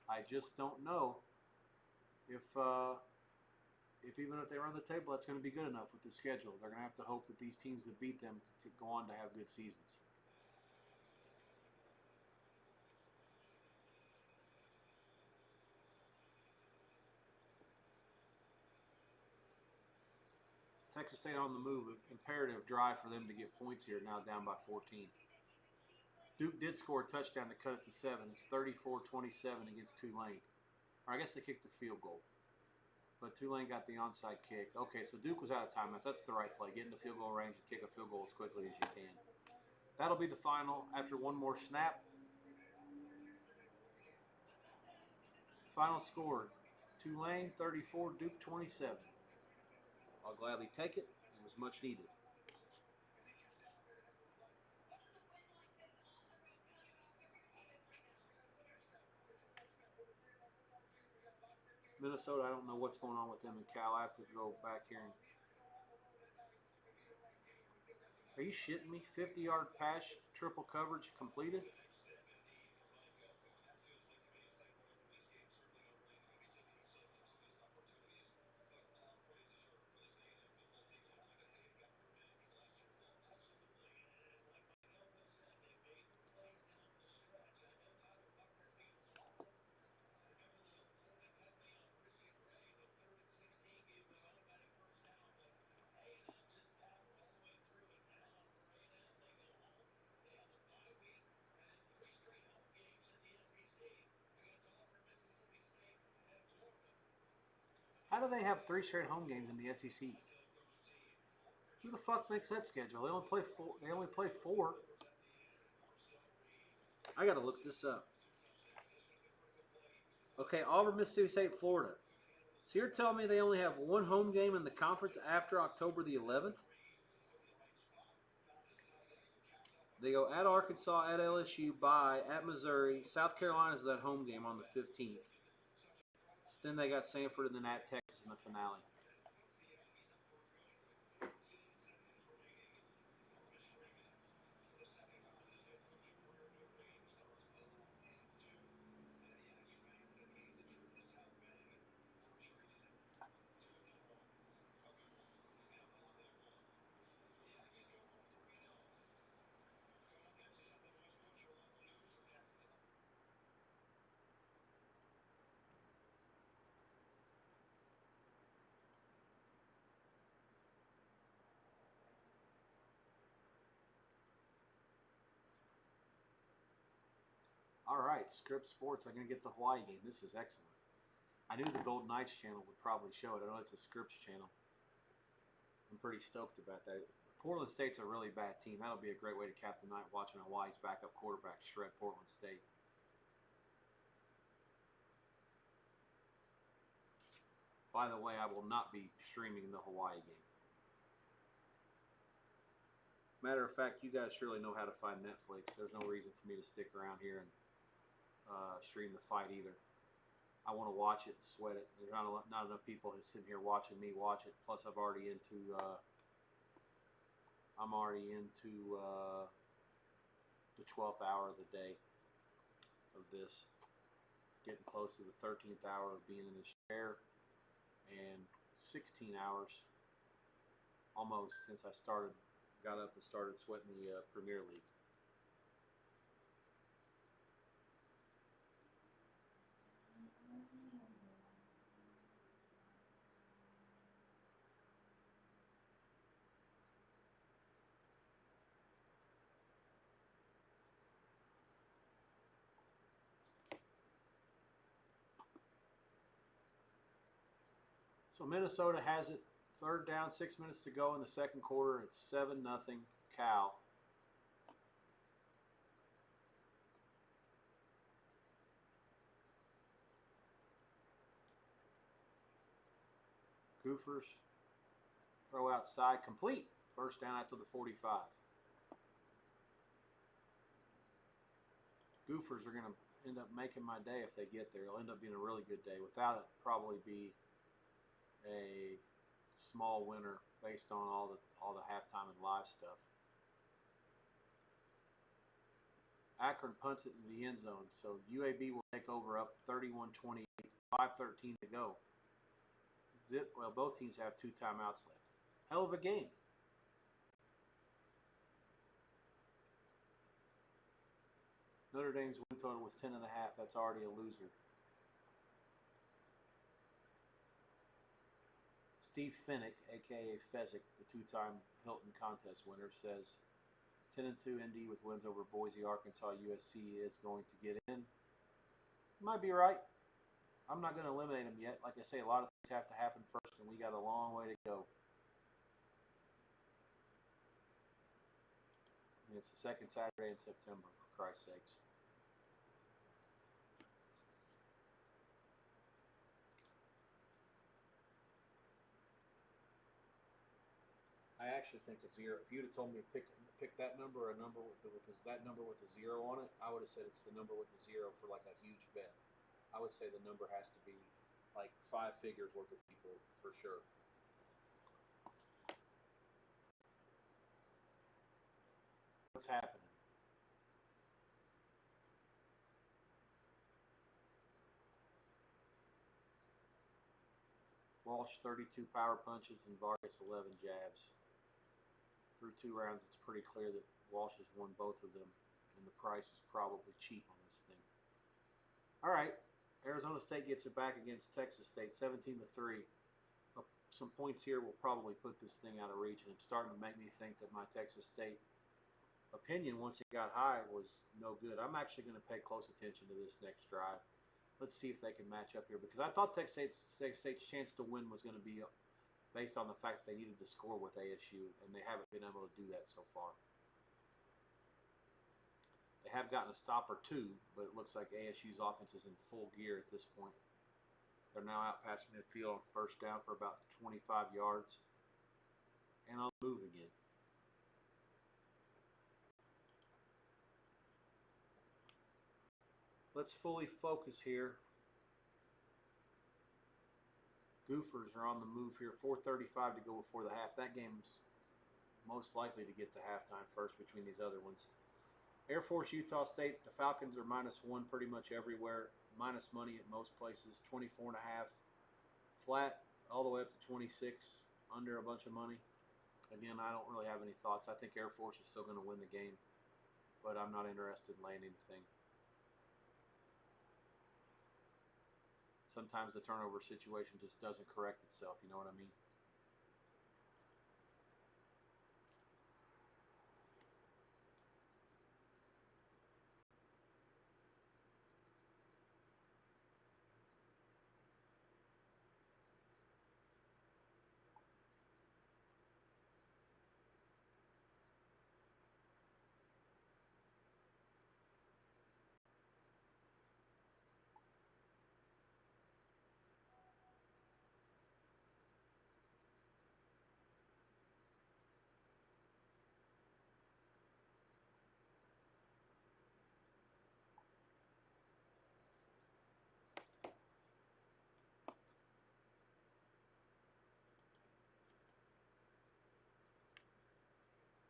[SPEAKER 1] I just don't know if even if they run the table, that's going to be good enough with the schedule. They're going to have to hope that these teams that beat them go on to have good seasons. Texas State on the move. Imperative drive for them to get points here. Now down by 14. Duke did score a touchdown to cut it to 7. It's 34-27 against Tulane. Or I guess they kicked a field goal. But Tulane got the onside kick. Okay, so Duke was out of timeouts. That's the right play. Get into field goal range and kick a field goal as quickly as you can. That'll be the final after one more snap. Final score, Tulane 34, Duke 27.
[SPEAKER 3] I'll gladly take it. It was much needed.
[SPEAKER 1] Minnesota, I don't know what's going on with them and Cal. I have to go back here. Are you shitting me? 50-yard pass, triple coverage completed? How do they have 3 straight home games in the SEC? Who the fuck makes that schedule? They only play 4. They only play 4.
[SPEAKER 3] I got to look this up. Okay, Auburn, Mississippi State, Florida. So you're telling me they only have 1 home game in the conference after October the 11th? They go at Arkansas, at LSU, bye, at Missouri. South Carolina's that home game on the 15th.
[SPEAKER 1] Then they got Sanford and then at Texas in the finale. All right, Scripps Sports. I'm going to get the Hawaii game. This is excellent. I knew the Golden Knights channel would probably show it. I know it's a Scripps channel. I'm pretty stoked about that. Portland State's a really bad team. That'll be a great way to cap the night, watching Hawaii's backup quarterback shred Portland State. By the way, I will not be streaming the Hawaii game. Matter of fact, you guys surely know how to find Netflix. There's no reason for me to stick around here and stream the fight either. I want to watch it and sweat it. There's not enough people who sitting here watching me watch it. Plus, I'm already into the 12th hour of the day of this. Getting close to the 13th hour of being in this chair, and 16 hours almost since I got up and started sweating the Premier League. So Minnesota has it. 3rd down, 6 minutes to go in the second quarter. It's 7-0 Cal. Gophers throw outside, complete. 1st down out to the 45. Gophers are going to end up making my day if they get there. It'll end up being a really good day. Without it, probably be a small winner based on all the halftime and live stuff. Akron punts it in the end zone, so UAB will take over up 31-28, 5:13 to go. Well, both teams have 2 timeouts left. Hell of a game. Notre Dame's win total was 10.5. That's already a loser. Steve Finnick, aka Fezzik, the two-time Hilton contest winner, says 10-2 ND with wins over Boise, Arkansas. USC is going to get in. Might be right. I'm not going to eliminate them yet. Like I say, a lot of things have to happen first, and we got a long way to go. And it's the second Saturday in September, for Christ's sakes. I actually think a zero. If you'd have told me to pick that number, or a number with that number with a zero on it, I would have said it's the number with the zero for like a huge bet. I would say the number has to be like 5 figures worth of people for sure. What's happening? Walsh 32 power punches and Vargas 11 jabs. Through 2 rounds, it's pretty clear that Walsh has won both of them, and the price is probably cheap on this thing. All right, Arizona State gets it back against Texas State, 17-3. Some points here will probably put this thing out of reach, and it's starting to make me think that my Texas State opinion, once it got high, was no good. I'm actually going to pay close attention to this next drive. Let's see if they can match up here, because I thought Texas State's chance to win was going to be based on the fact that they needed to score with ASU, and they haven't been able to do that so far. They have gotten a stop or 2, but it looks like ASU's offense is in full gear at this point. They're now out past midfield on first down for about 25 yards, and I'll move again. Let's fully focus here. Gophers are on the move here. 4:35 to go before the half. That game's most likely to get to halftime first between these other ones. Air Force, Utah State. The Falcons are -1 pretty much everywhere. Minus money at most places. 24.5 flat all the way up to 26 under a bunch of money. Again, I don't really have any thoughts. I think Air Force is still going to win the game, but I'm not interested in laying anything. Sometimes the turnover situation just doesn't correct itself, you know what I mean?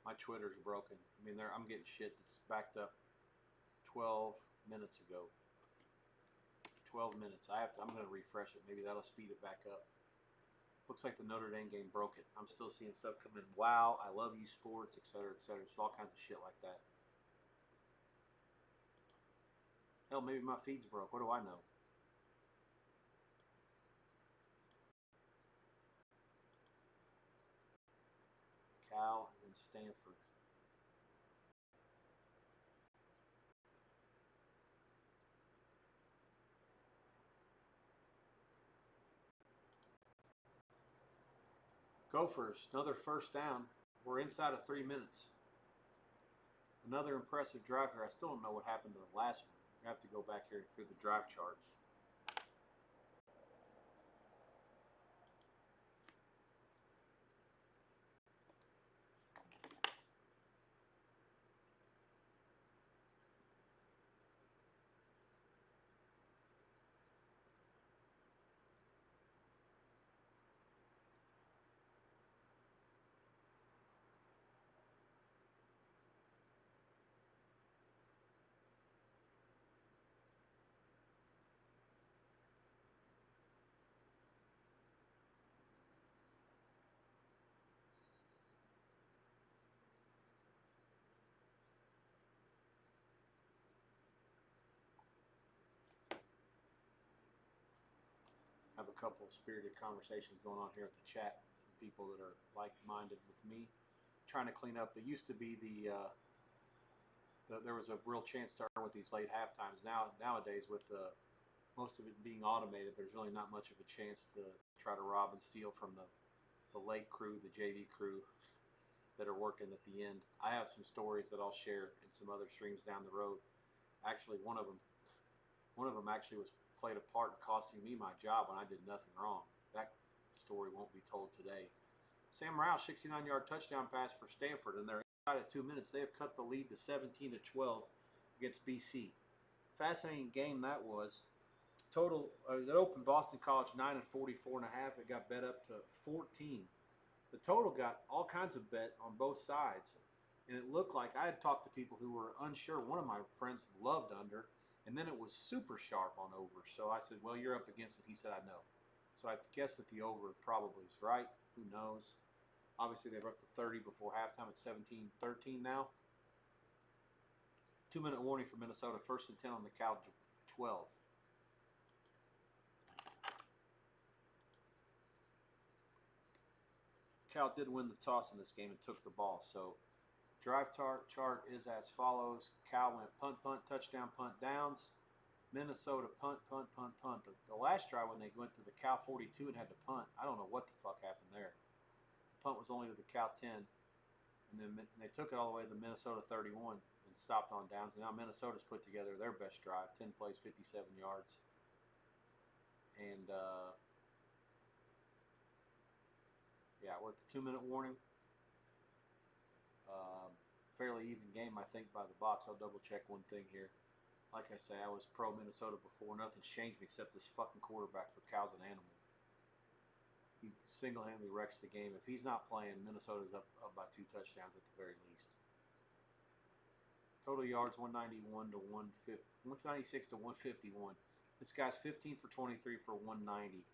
[SPEAKER 1] My Twitter's broken. I mean, I'm getting shit that's backed up 12 minutes ago. 12 minutes. I'm going to refresh it. Maybe that'll speed it back up. Looks like the Notre Dame game broke it. I'm still seeing stuff come in. Wow, I love you sports, etc., etc. It's all kinds of shit like that. Hell, maybe my feed's broke. What do I know? Cal and then Stanford. Gophers, another first down. We're inside of 3 minutes. Another impressive drive here. I still don't know what happened to the last one. I have to go back here through the drive chart. have a couple of spirited conversations going on here at the chat from people that are like-minded with me, trying to clean up. There used to be there was a real chance to earn with these late halftimes. Nowadays, with most of it being automated, there's really not much of a chance to try to rob and steal from the late crew, the JV crew that are working at the end. I have some stories that I'll share in some other streams down the road. Actually, one of them actually was played a part in costing me my job when I did nothing wrong. That story won't be told today. Sam Rouse, 69-yard touchdown pass for Stanford, and they're inside at 2 minutes. They have cut the lead to 17-12 against BC. Fascinating game that was. Total, it opened Boston College 9 and 44.5. It got bet up to 14. The total got all kinds of bet on both sides, and it looked like I had talked to people who were unsure. One of my friends loved under, and then it was super sharp on over. So I said, well, you're up against it. He said, I know. So I guess that the over probably is right. Who knows? Obviously, they were up to 30 before halftime. It's 17-13 now. 2-minute warning for Minnesota. 1st and 10 on the Cal 12. Cal did win the toss in this game and took the ball. So drive chart is as follows. Cal went punt, punt, touchdown, punt, downs. Minnesota punt, punt, punt, punt. The last drive when they went to the Cal 42 and had to punt, I don't know what the fuck happened there. The punt was only to the Cal 10. And then they took it all the way to the Minnesota 31 and stopped on downs. And now Minnesota's put together their best drive. 10 plays, 57 yards. And yeah, we're at the 2-minute warning. Fairly even game, I think, by the box. I'll double check one thing here. Like I say, I was pro Minnesota before. Nothing's changed me except this fucking quarterback for Cal's an animal. He single-handedly wrecks the game. If he's not playing, Minnesota's up by 2 touchdowns at the very least. Total yards 191 to 150, 196 to 151. This guy's 15 for 23 for 190.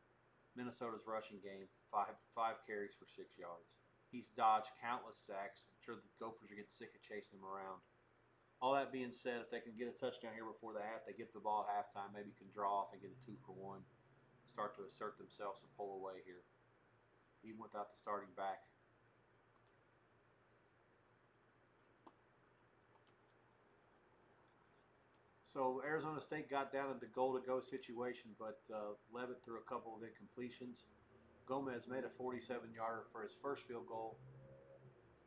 [SPEAKER 1] Minnesota's rushing game, five carries for 6 yards. He's dodged countless sacks. I'm sure the Gophers are getting sick of chasing him around. All that being said, if they can get a touchdown here before the half, they get the ball at halftime, maybe can draw off and get a 2-for-1, start to assert themselves and pull away here, even without the starting back. So Arizona State got down into goal-to-go situation, but Levitt threw a couple of incompletions. Gomez made a 47-yarder for his first field goal.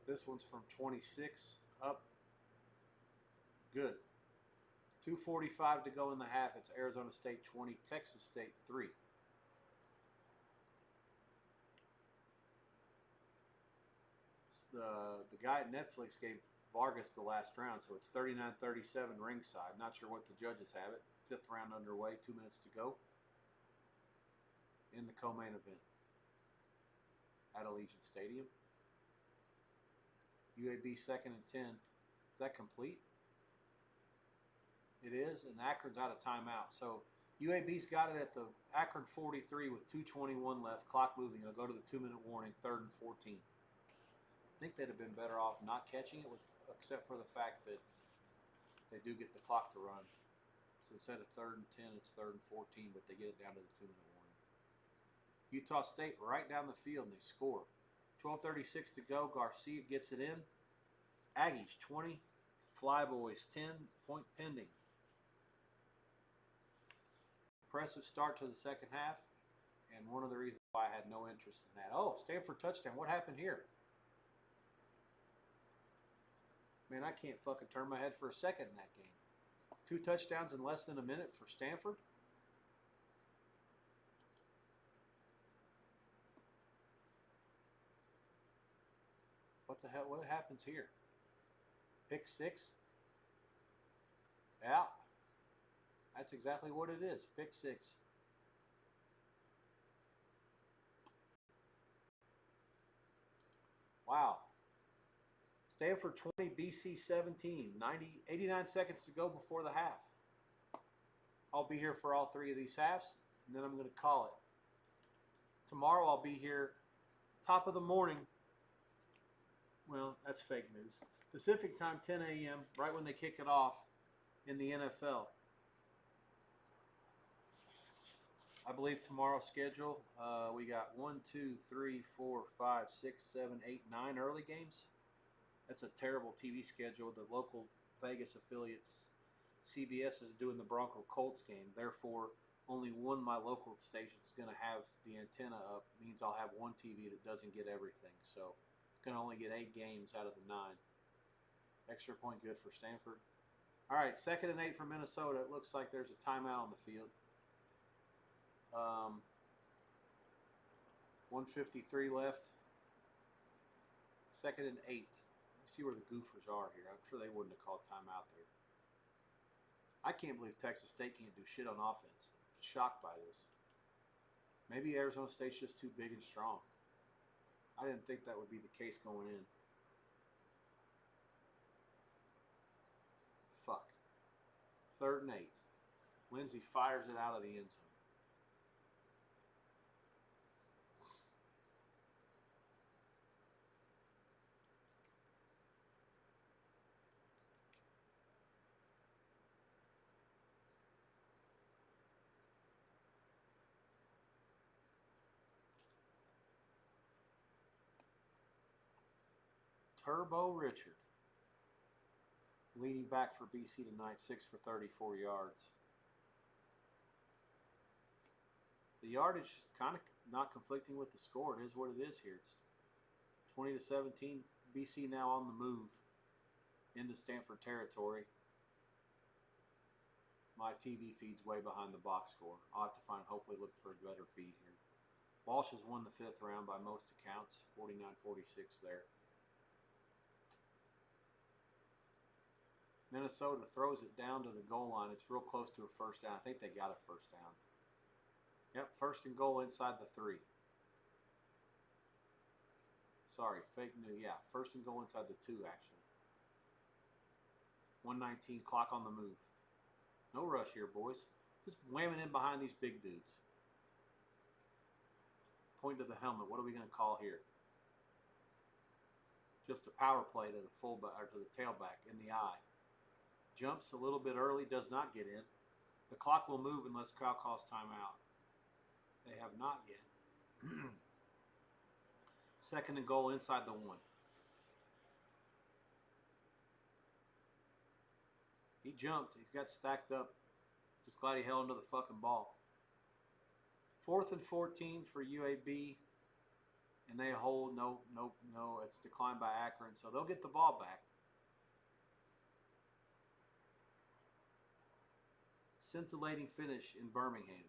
[SPEAKER 1] This one's from 26 up. Good. 2:45 to go in the half. It's Arizona State 20, Texas State 3. The guy at Netflix gave Vargas the last round, so it's 39-37 ringside. Not sure what the judges have it. 5th round underway, 2 minutes to go in the co-main event at Allegiant Stadium. UAB 2nd and 10. Is that complete? It is, and Akron's out of timeout. So UAB's got it at the Akron 43 with 2:21 left. Clock moving. It'll go to the 2-minute warning, 3rd and 14. I think they'd have been better off not catching it, except for the fact that they do get the clock to run. So instead of 3rd and 10, it's 3rd and 14, but they get it down to the 2-minute warning. Utah State right down the field, and they score. 12:36 to go. Garcia gets it in. Aggies 20, Flyboys 10, point pending. Impressive start to the second half, and one of the reasons why I had no interest in that. Oh, Stanford touchdown. What happened here? Man, I can't fucking turn my head for a second in that game. 2 touchdowns in less than a minute for Stanford. What the hell? What happens here? Pick 6? Yeah. That's exactly what it is. Pick 6. Wow. Stanford 20, BC 17. 89 seconds to go before the half. I'll be here for all 3 of these halves, and then I'm going to call it. Tomorrow I'll be here top of the morning. Well, that's fake news. Pacific time, 10 a.m., right when they kick it off in the NFL. I believe tomorrow's schedule, we got 1, 2, 3, 4, 5, 6, 7, 8, 9 early games. That's a terrible TV schedule. The local Vegas affiliates, CBS, is doing the Bronco Colts game. Therefore, only one of my local stations is going to have the antenna up. Means I'll have one TV that doesn't get everything. So, going to only get 8 games out of the 9. Extra point good for Stanford. All right, 2nd and 8 for Minnesota. It looks like there's a timeout on the field. 1:53 left. 2nd and 8. Let me see where the Gophers are here. I'm sure they wouldn't have called timeout there. I can't believe Texas State can't do shit on offense. I'm shocked by this. Maybe Arizona State's just too big and strong. I didn't think that would be the case going in. Fuck. 3rd and 8. Lindsey fires it out of the end zone. Turbo Richard, leading back for BC tonight, 6 for 34 yards. The yardage is kind of not conflicting with the score. It is what it is here. It's 20-17. BC now on the move into Stanford territory. My TV feed's way behind the box score. I'll have to hopefully look for a better feed here. Walsh has won the 5th round by most accounts, 49-46 there. Minnesota throws it down to the goal line. It's real close to a first down. I think they got a first down. Yep, 1st and goal inside the 3. Sorry, fake news. Yeah, 1st and goal inside the 2, actually. 1:19, clock on the move. No rush here, boys. Just whamming in behind these big dudes. Point to the helmet. What are we going to call here? Just a power play to the fullback or to the tailback in the eye. Jumps a little bit early, does not get in. The clock will move unless Cal calls timeout. They have not yet. 2nd and goal inside the 1. He jumped. He's got stacked up. Just glad he held onto the fucking ball. 4th and 14 for UAB. And they hold. No. It's declined by Akron. So they'll get the ball back. Scintillating finish in Birmingham.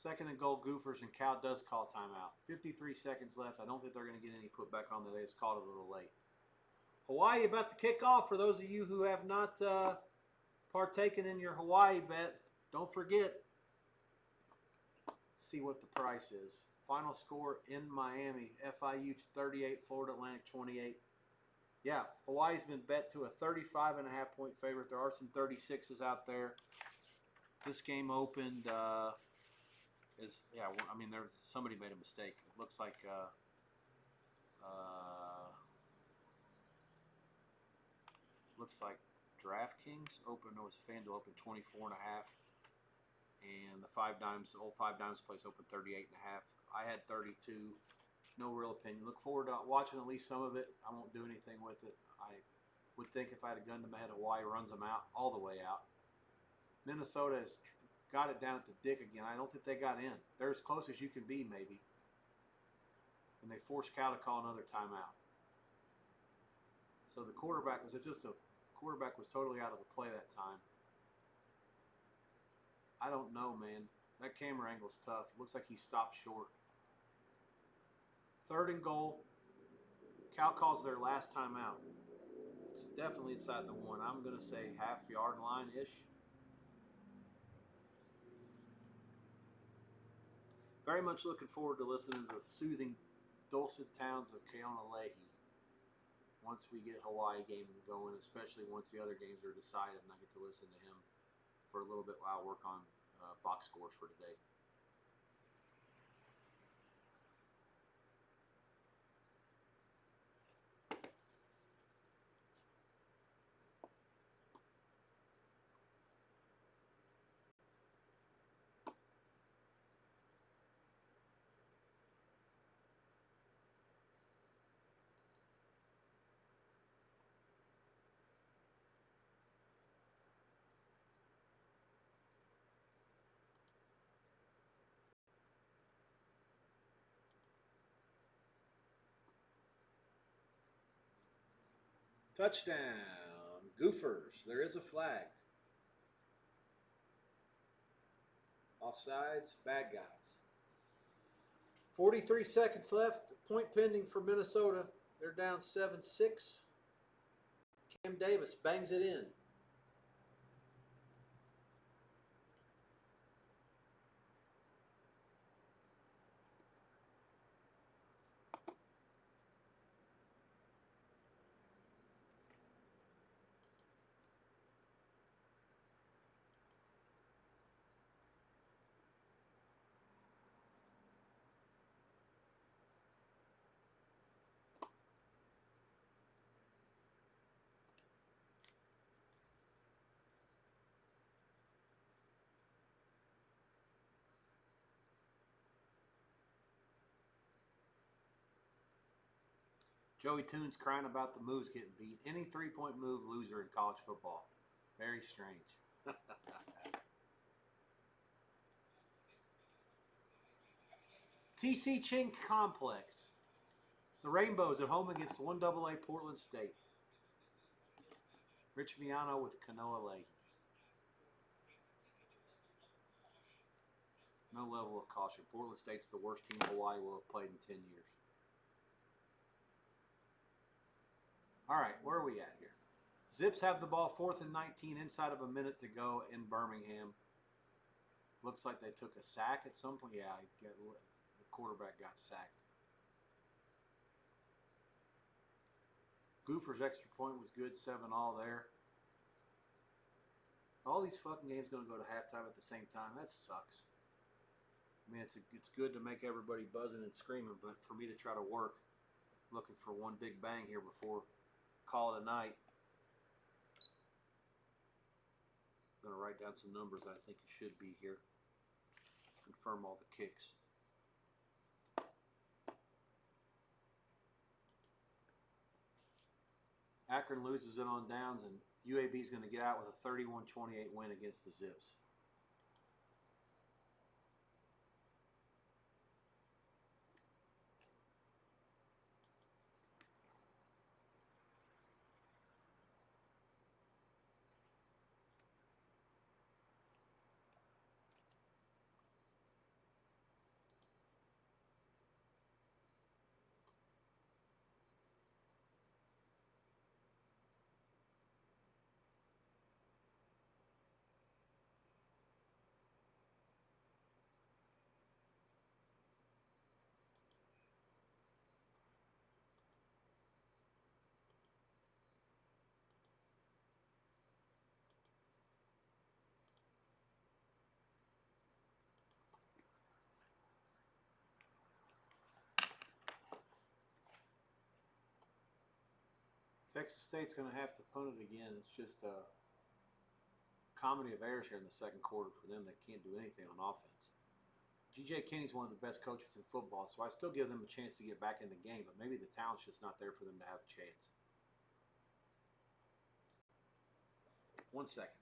[SPEAKER 1] 2nd and goal, Gophers, and Cal does call timeout. 53 seconds left. I don't think they're going to get any put back on there. They just called it a little late. Hawaii about to kick off. For those of you who have not partaken in your Hawaii bet, don't forget. Let's see what the price is. Final score in Miami. FIU 38, Florida Atlantic 28. Yeah, Hawaii's been bet to a 35.5 point favorite. There are some 36s out there. This game opened there's somebody made a mistake. It looks like DraftKings opened, or was FanDuel open 24.5, and the old Five Dimes place opened 38.5. I had 32. No real opinion. Look forward to watching at least some of it. I won't do anything with it. I would think if I had a gun to my head, Hawaii runs them out all the way out. Minnesota has got it down at the dick again. I don't think they got in. They're as close as you can be, maybe. And they forced Cal to call another timeout. So the quarterback was totally out of the play that time. I don't know, man. That camera angle's tough. It looks like he stopped short. 3rd and goal. Cal calls their last timeout. It's definitely inside the 1. I'm going to say half-yard line-ish. Very much looking forward to listening to the soothing, dulcet tones of Keona Leahy once we get Hawaii game going, especially once the other games are decided and I get to listen to him for a little bit while I work on box scores for today.
[SPEAKER 3] Touchdown. Goofers. There is a flag. Offsides. Bad guys. 43 seconds left. Point pending for Minnesota. They're down 7-6. Cam Davis bangs it in.
[SPEAKER 1] Joey Toon's crying about the moves getting beat. Any three-point move, loser in college football. Very strange. TC Ching Complex. The Rainbows at home against 1AA Portland State. Rich Miano with Kanoa Leahy. No level of caution. Portland State's the worst team Hawaii will have played in 10 years. All right, where are we at here? Zips have the ball 4th and 19 inside of a minute to go in Birmingham. Looks like they took a sack at some point. Yeah, the quarterback got sacked. Goofer's extra point was good, 7-all there. All these fucking games going to go to halftime at the same time. That sucks. I mean, it's good to make everybody buzzing and screaming, but for me to try to work, looking for one big bang here before call it a night. I'm going to write down some numbers I think it should be here. Confirm all the kicks. Akron loses it on downs, and UAB is going to get out with a 31-28 win against the Zips. Texas State's going to have to punt it again. It's just a comedy of errors here in the second quarter for them. They can't do anything on offense. G.J. Kinney's one of the best coaches in football, so I still give them a chance to get back in the game, but maybe the talent's just not there for them to have a chance. 1 second.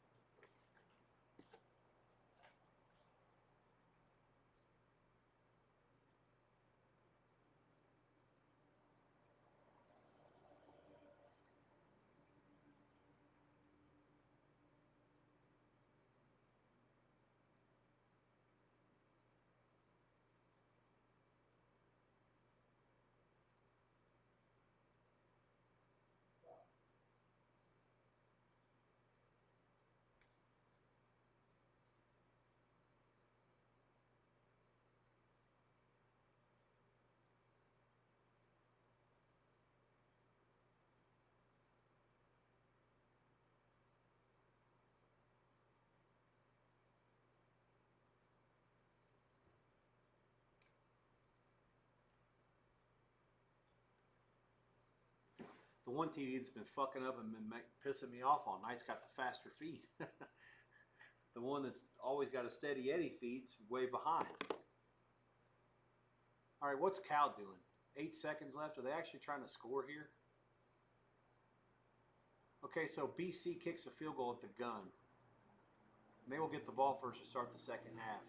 [SPEAKER 1] The one TD that's been fucking up and been pissing me off all night's got the faster feet. The one that's always got a steady Eddie feed's way behind. All right, what's Cal doing? 8 seconds left. Are they actually trying to score here? Okay, so BC kicks a field goal at the gun. And they will get the ball first to start the second half.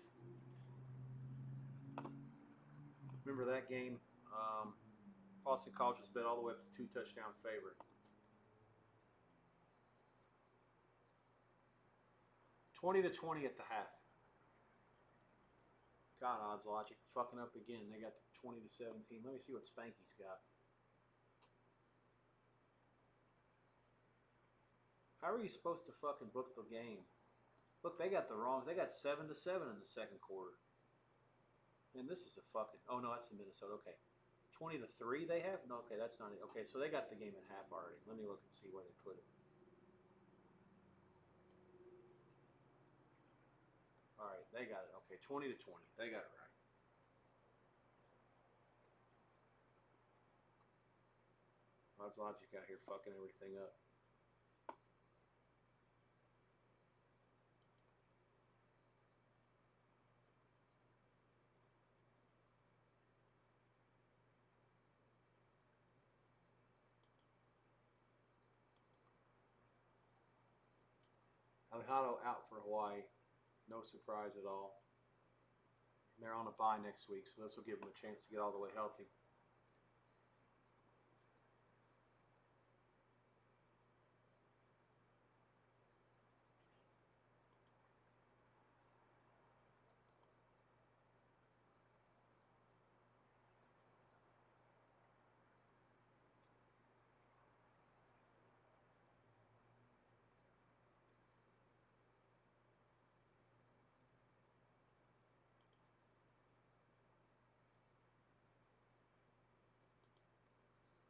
[SPEAKER 1] Remember that game? Boston College was bet all the way up to 2-touchdown favorite. 20-20 at the half. God, odds logic fucking up again. They got the 20-17. Let me see what Spanky's got. How are you supposed to fucking book the game? Look, they got the wrong. They got 7-7 in the second quarter. And this is a fucking. Oh no, that's the Minnesota. Okay, 20-3 they have. No, okay, that's not it. Okay, so they got the game at half already. Let me look and see where they put it. All right, they got it. Okay, 20-20. They got it right. Odds logic out here fucking everything up. Alejandro out for Hawaii. No surprise at all. And they're on a bye next week, so this will give them a chance to get all the way healthy.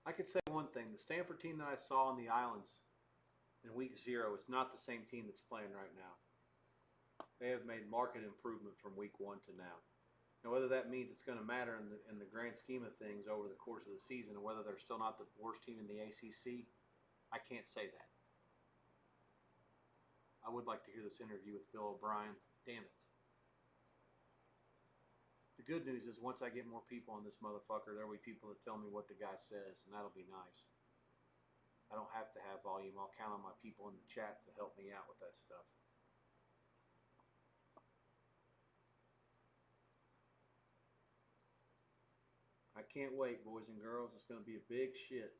[SPEAKER 1] I could say one thing. The Stanford team that I saw on the islands in week 0 is not the same team that's playing right now. They have made marked improvement from week 1 to now. Now, whether that means it's going to matter in the grand scheme of things over the course of the season, and whether they're still not the worst team in the ACC, I can't say that. I would like to hear this interview with Bill O'Brien. Damn it. The good news is once I get more people on this motherfucker, there will be people that tell me what the guy says, and that'll be nice. I don't have to have volume. I'll count on my people in the chat to help me out with that stuff. I can't wait, boys and girls. It's going to be a big shit.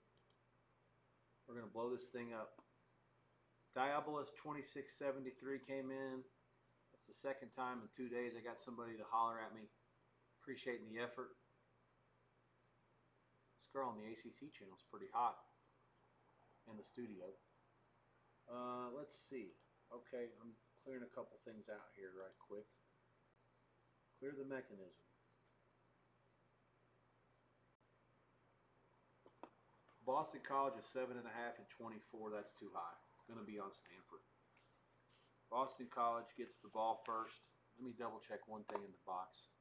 [SPEAKER 1] We're going to blow this thing up. Diabolus 2673 came in. That's the second time in 2 days I got somebody to holler at me. Appreciating the effort. This girl on the ACC channel is pretty hot in the studio. Let's see. Okay, I'm clearing a couple things out here right quick. Clear the mechanism. Boston College is 7.5 and 24. That's too high. Going to be on Stanford. Boston College gets the ball first. Let me double check one thing in the box.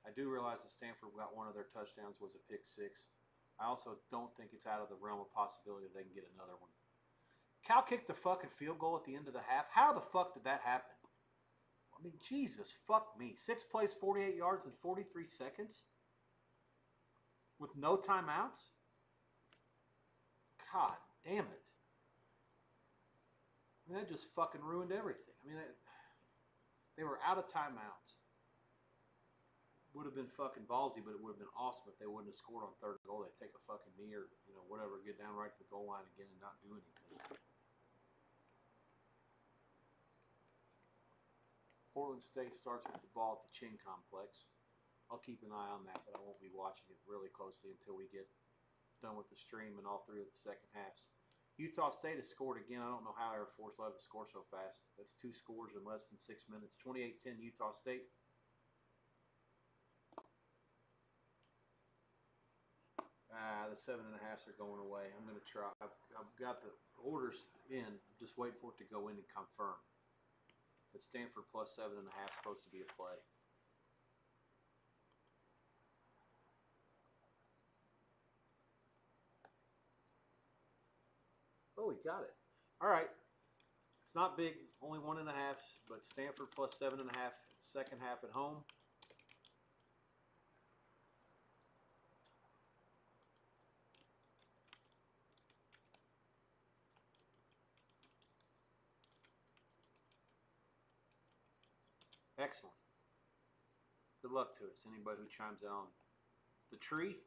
[SPEAKER 1] I do realize that Stanford got one of their touchdowns was a pick 6. I also don't think it's out of the realm of possibility that they can get another one. Cal kicked the fucking field goal at the end of the half. How the fuck did that happen? I mean, Jesus, fuck me. 6 plays, 48 yards in 43 seconds? With no timeouts? God damn it. I mean, that just fucking ruined everything. I mean, they were out of timeouts. Would have been fucking ballsy, but it would have been awesome if they wouldn't have scored on 3rd goal. They'd take a fucking knee or, whatever, get down right to the goal line again and not do anything. Portland State starts with the ball at the Chin Complex. I'll keep an eye on that, but I won't be watching it really closely until we get done with the stream and all 3 of the second halves. Utah State has scored again. I don't know how Air Force let it score so fast. That's 2 scores in less than 6 minutes. 28-10 Utah State. The 7.5s are going away. I'm going to try. I've got the orders in. I'm just waiting for it to go in and confirm. But Stanford plus 7.5 is supposed to be a play. Oh, he got it. All right. It's not big. Only 1.5, but Stanford plus 7.5 second half at home. Excellent. Good luck to us. Anybody who chimes in on the tree,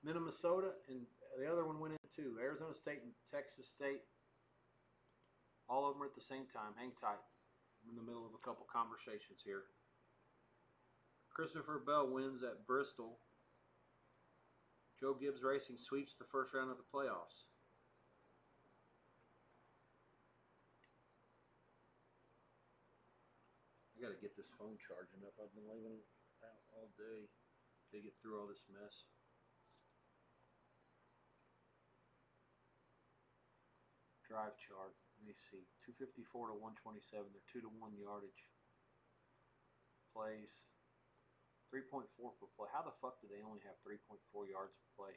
[SPEAKER 1] Minnesota, and the other one went in too. Arizona State and Texas State.
[SPEAKER 3] All of them are at the same time. Hang tight. I'm in the middle of a couple conversations here. Christopher Bell wins at Bristol. Joe Gibbs Racing sweeps the first round of the playoffs. I got to get this phone charging up. I've been leaving it out all day to get through all this mess. Drive chart. Let me see. 254 to 127. They're 2-to-1 yardage. Plays 3.4 per play. How the fuck do they only have 3.4 yards per play?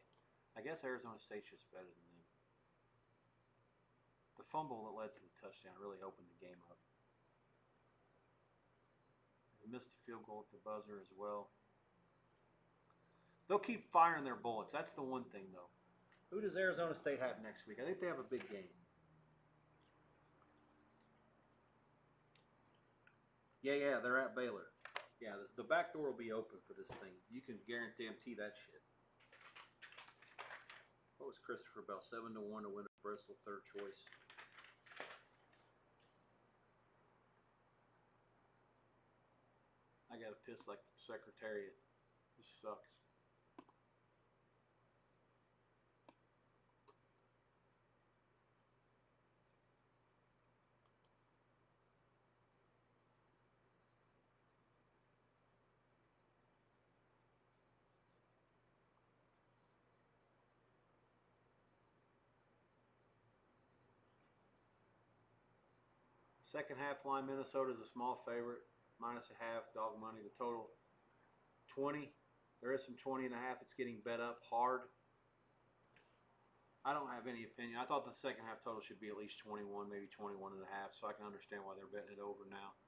[SPEAKER 3] I guess Arizona State's just better than them. The fumble that led to the touchdown really opened the game up. They missed a field goal at the buzzer as well. They'll keep firing their bullets. That's the one thing, though. Who does Arizona State have next week? I think they have a big game. Yeah, they're at Baylor. Yeah, the back door will be open for this thing. You can guarantee that shit. What was Christopher Bell? 7-1 to win at Bristol, third choice. I gotta piss like the Secretariat. This sucks. Second half line, Minnesota is a small favorite, minus a half, dog money. The total 20. There is some 20 and a half. It's getting bet up hard. I don't have any opinion. I thought the second half total should be at least 21, maybe 21 and a half, so I can understand why they're betting it over now.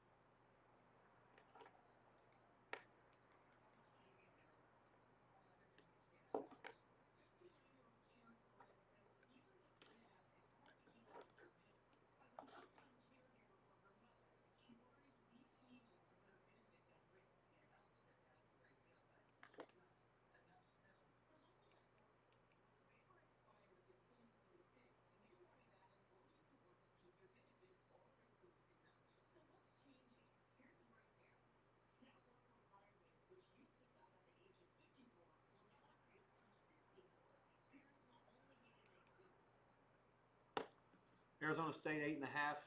[SPEAKER 3] Arizona State 8.5,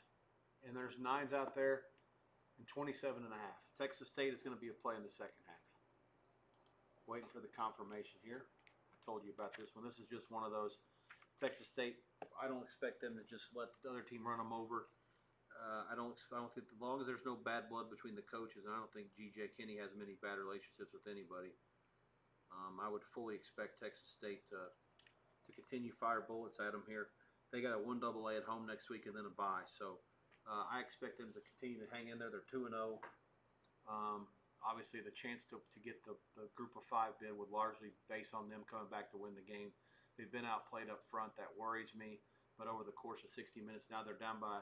[SPEAKER 3] and there's 9s out there, and 27.5. Texas State is going to be a play in the second half. Waiting for the confirmation here. I told you about this one. This is just one of those. Texas State, I don't expect them to just let the other team run them over. I don't think, as long as there's no bad blood between the coaches, and I don't think G.J. Kinney has many bad relationships with anybody. I would fully expect Texas State to continue fire bullets at them here. They got a 1AA at home next week and then a bye. So I expect them to continue to hang in there. They're 2-0. Obviously, the chance to get the group of 5 bid would largely base on them coming back to win the game. They've been outplayed up front. That worries me. But over the course of 60 minutes, now they're down by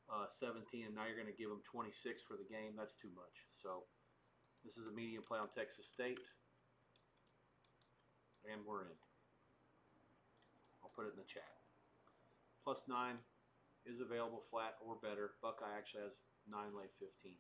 [SPEAKER 3] 17, and now you're going to give them 26 for the game. That's too much. So this is a medium play on Texas State. And we're in. I'll put it in the chat. +9 is available flat or better. Buckeye actually has 9 late 15.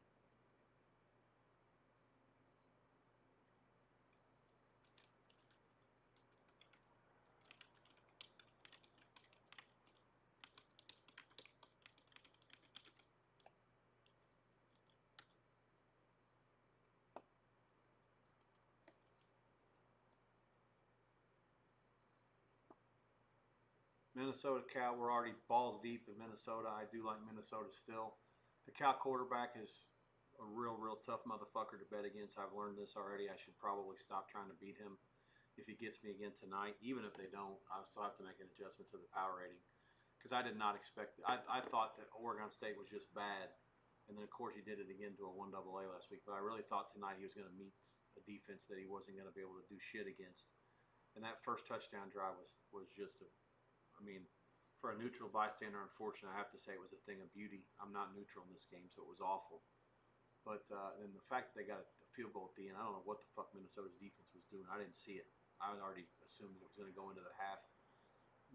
[SPEAKER 3] Minnesota Cal, we're already balls deep in Minnesota. I do like Minnesota still. The Cal quarterback is a real tough motherfucker to bet against. I've learned this already. I should probably stop trying to beat him if he gets me again tonight. Even if they don't, I'll still have to make an adjustment to the power rating because I did not expect – I thought that Oregon State was just bad, and then, of course, he did it again to a 1AA last week. But I really thought tonight he was going to meet a defense that he wasn't going to be able to do shit against. And that first touchdown drive was just a – I mean, for a neutral bystander, unfortunately, I have to say it was a thing of beauty. I'm not neutral in this game, so it was awful. But then the fact that they got a field goal at the end, I don't know what the fuck Minnesota's defense was doing. I didn't see it. I already assumed that it was going to go into the half.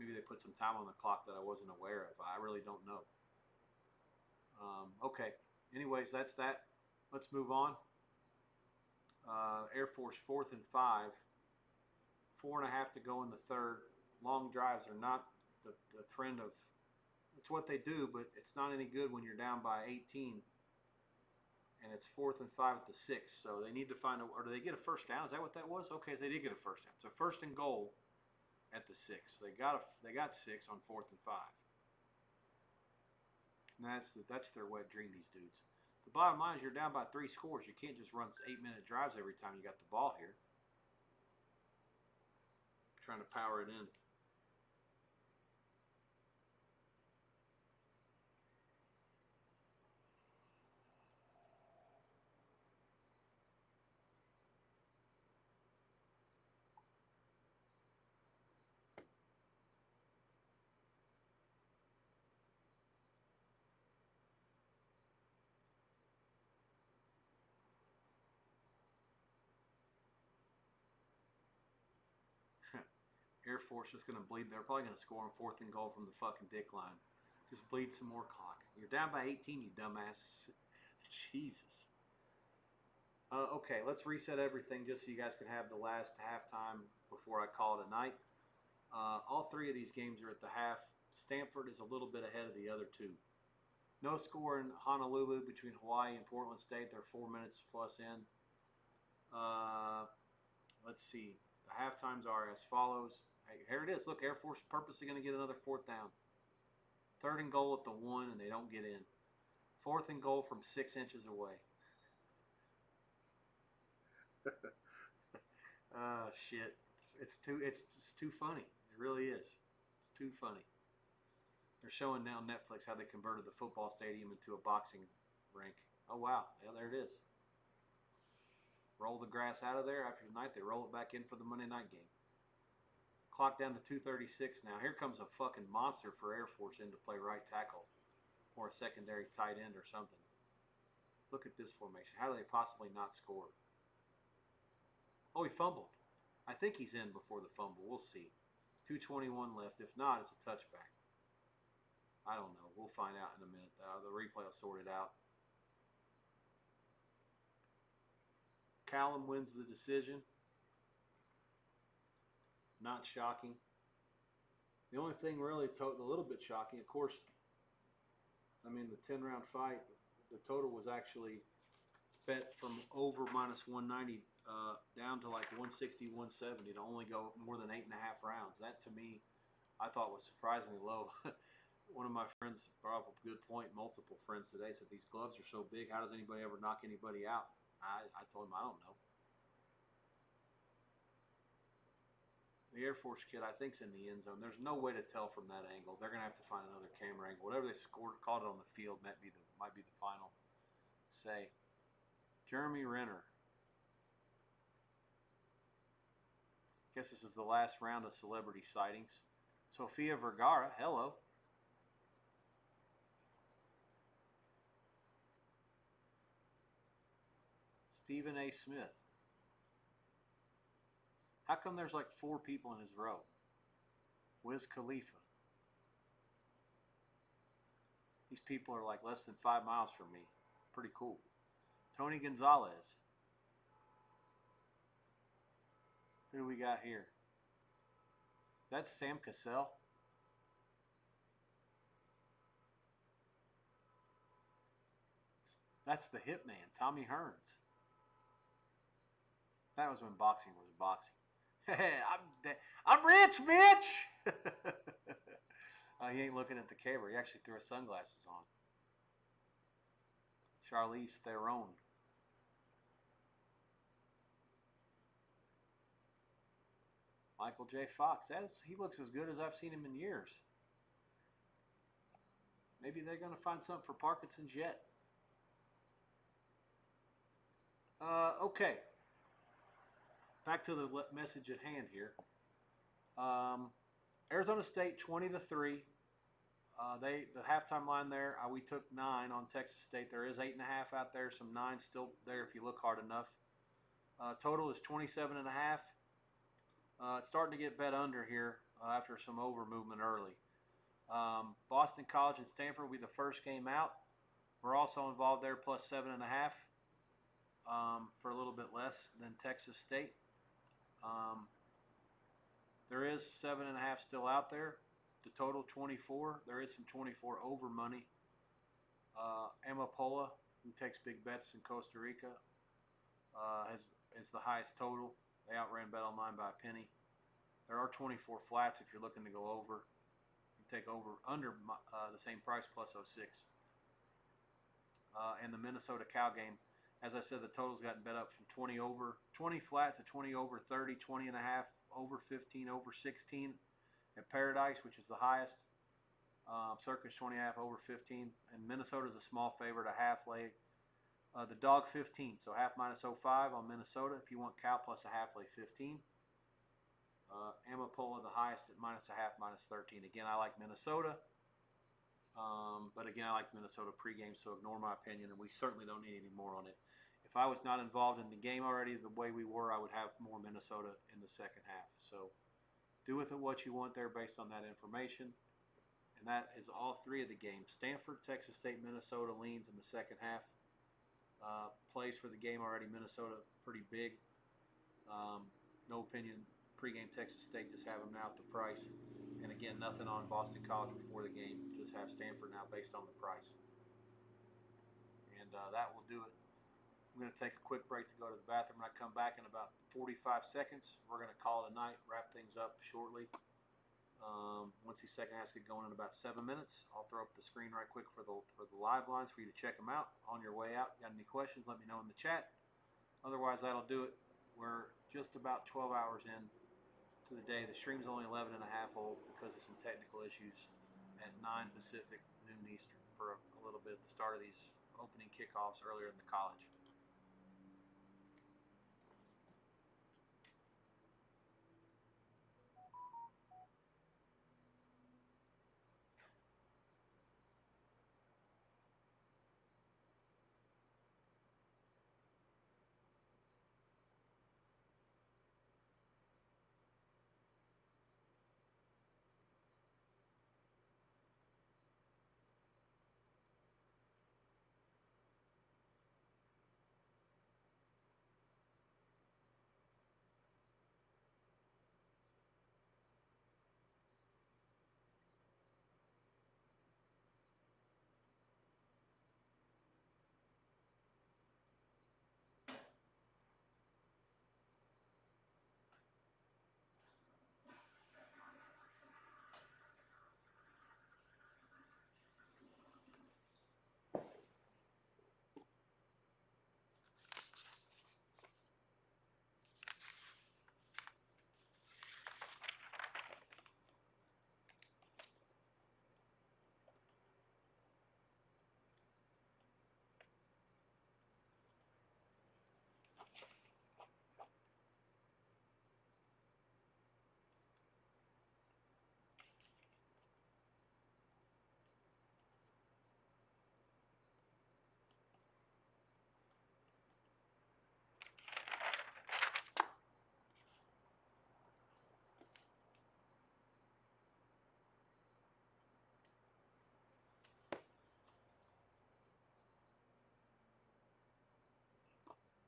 [SPEAKER 3] Maybe they put some time on the clock that I wasn't aware of. I really don't know.
[SPEAKER 1] Okay. Anyways, that's that. Let's move on. Air Force 4th and 5. 4.5 to go in the third. Long drives are not the friend of. It's what they do, but it's not any good when you're down by 18. And it's 4th and 5 at the 6. So they need to find a. Or do they get a first down? Is that what that was? Okay, they did get a first down. So first and goal at the 6. They got 6 on 4th and 5. And that's their wet dream, these dudes. The bottom line is you're down by 3 scores. You can't just run 8-minute drives every time you got the ball here. Trying to power it in. Air Force is going to bleed. They're probably going to score on 4th and goal from the fucking dick line. Just bleed some more clock. You're down by 18, you dumbasses. Jesus. Okay, let's reset everything just so you guys can have the last halftime before I call it a night. All 3 of these games are at the half. Stanford is a little bit ahead of the other 2. No score in Honolulu between Hawaii and Portland State. They're 4 minutes plus in. Let's see. The halftimes are as follows. Hey, here it is. Look, Air Force purposely going to get another 4th down. 3rd and goal at the 1, and they don't get in. 4th and goal from 6 inches away. Shit. It's too funny. It really is. It's too funny. They're showing now on Netflix how they converted the football stadium into a boxing rink. Oh, wow. Yeah, there it is. Roll the grass out of there. After tonight, they roll it back in for the Monday night game. Clock down to 2:36 now. Here comes a fucking monster for Air Force in to play right tackle or a secondary tight end or something. Look at this formation. How do they possibly not score? Oh, he fumbled. I think he's in before the fumble. We'll see. 2:21 left. If not, it's a touchback. I don't know. We'll find out in a minute. The replay will sort it out. Callum wins the decision. Not shocking. The only thing really a little bit shocking, of course, I mean, the 10-round fight, the total was actually bet from over minus 190 down to like 160, 170 to only go more than 8.5 rounds. That, to me, I thought was surprisingly low. One of my friends brought up a good point, multiple friends today, said these gloves are so big, how does anybody ever knock anybody out? I told him, I don't know. The Air Force kid, I think, is in the end zone. There's no way to tell from that angle. They're going to have to find another camera angle. Whatever they called it on the field might be the final say. Jeremy Renner. Guess this is the last round of celebrity sightings. Sofia Vergara, hello. Stephen A. Smith. How come there's like 4 people in his row? Wiz Khalifa. These people are like less than 5 miles from me. Pretty cool. Tony Gonzalez. Who do we got here? That's Sam Cassell. That's the Hitman, Tommy Hearns. That was when boxing was boxing. Hey, I'm rich, bitch! He ain't looking at the camera. He actually threw his sunglasses on. Charlize Theron. Michael J. Fox. He looks as good as I've seen him in years. Maybe they're going to find something for Parkinson's yet. Okay. Back to the message at hand here. Arizona State 20-3. The halftime line there, we took 9 on Texas State. There is 8.5 out there. Some 9 still there if you look hard enough. Total is 27.5. It's starting to get bet under here after some over movement early. Boston College and Stanford will be the first game out. We're also involved there, plus 7.5 for a little bit less than Texas State. There is 7.5 still out there. The total 24. There is some 24 over money. Amapola, who takes big bets in Costa Rica, is the highest total. They outran BetOnline by a penny. There are 24 flats if you're looking to go over. You take over under the same price plus 06. And the Minnesota cow game, as I said, the total's gotten bet up from 20 flat to 20 over 30, 20 and a half, over 15, over 16 at Paradise, which is the highest. Circus 20 and a half, over 15. And Minnesota's a small favorite, a half lay. The dog 15, so half minus 05 on Minnesota. If you want cow plus a half lay 15. Amapola the highest at minus a half, minus 13. Again, I like Minnesota. But again, I like the Minnesota pregame, so ignore my opinion, and we certainly don't need any more on it. If I was not involved in the game already the way we were, I would have more Minnesota in the second half. So do with it what you want there based on that information. And that is all three of the games. Stanford, Texas State, Minnesota leans in the second half. Plays for the game already, Minnesota pretty big. No opinion. Pregame Texas State, just have them now at the price. And again, nothing on Boston College before the game. Just have Stanford now based on the price. And that will do it. I'm going to take a quick break to go to the bathroom. When I come back in about 45 seconds, we're going to call it a night, wrap things up shortly. Once these second halves get going in about 7 minutes, I'll throw up the screen right quick for the live lines for you to check them out on your way out. Got any questions, let me know in the chat. Otherwise, that'll do it. We're just about 12 hours in to the day. The stream's only 11 and a half old because of some technical issues at 9 Pacific, noon Eastern for a little bit at the start of these opening kickoffs earlier in the college.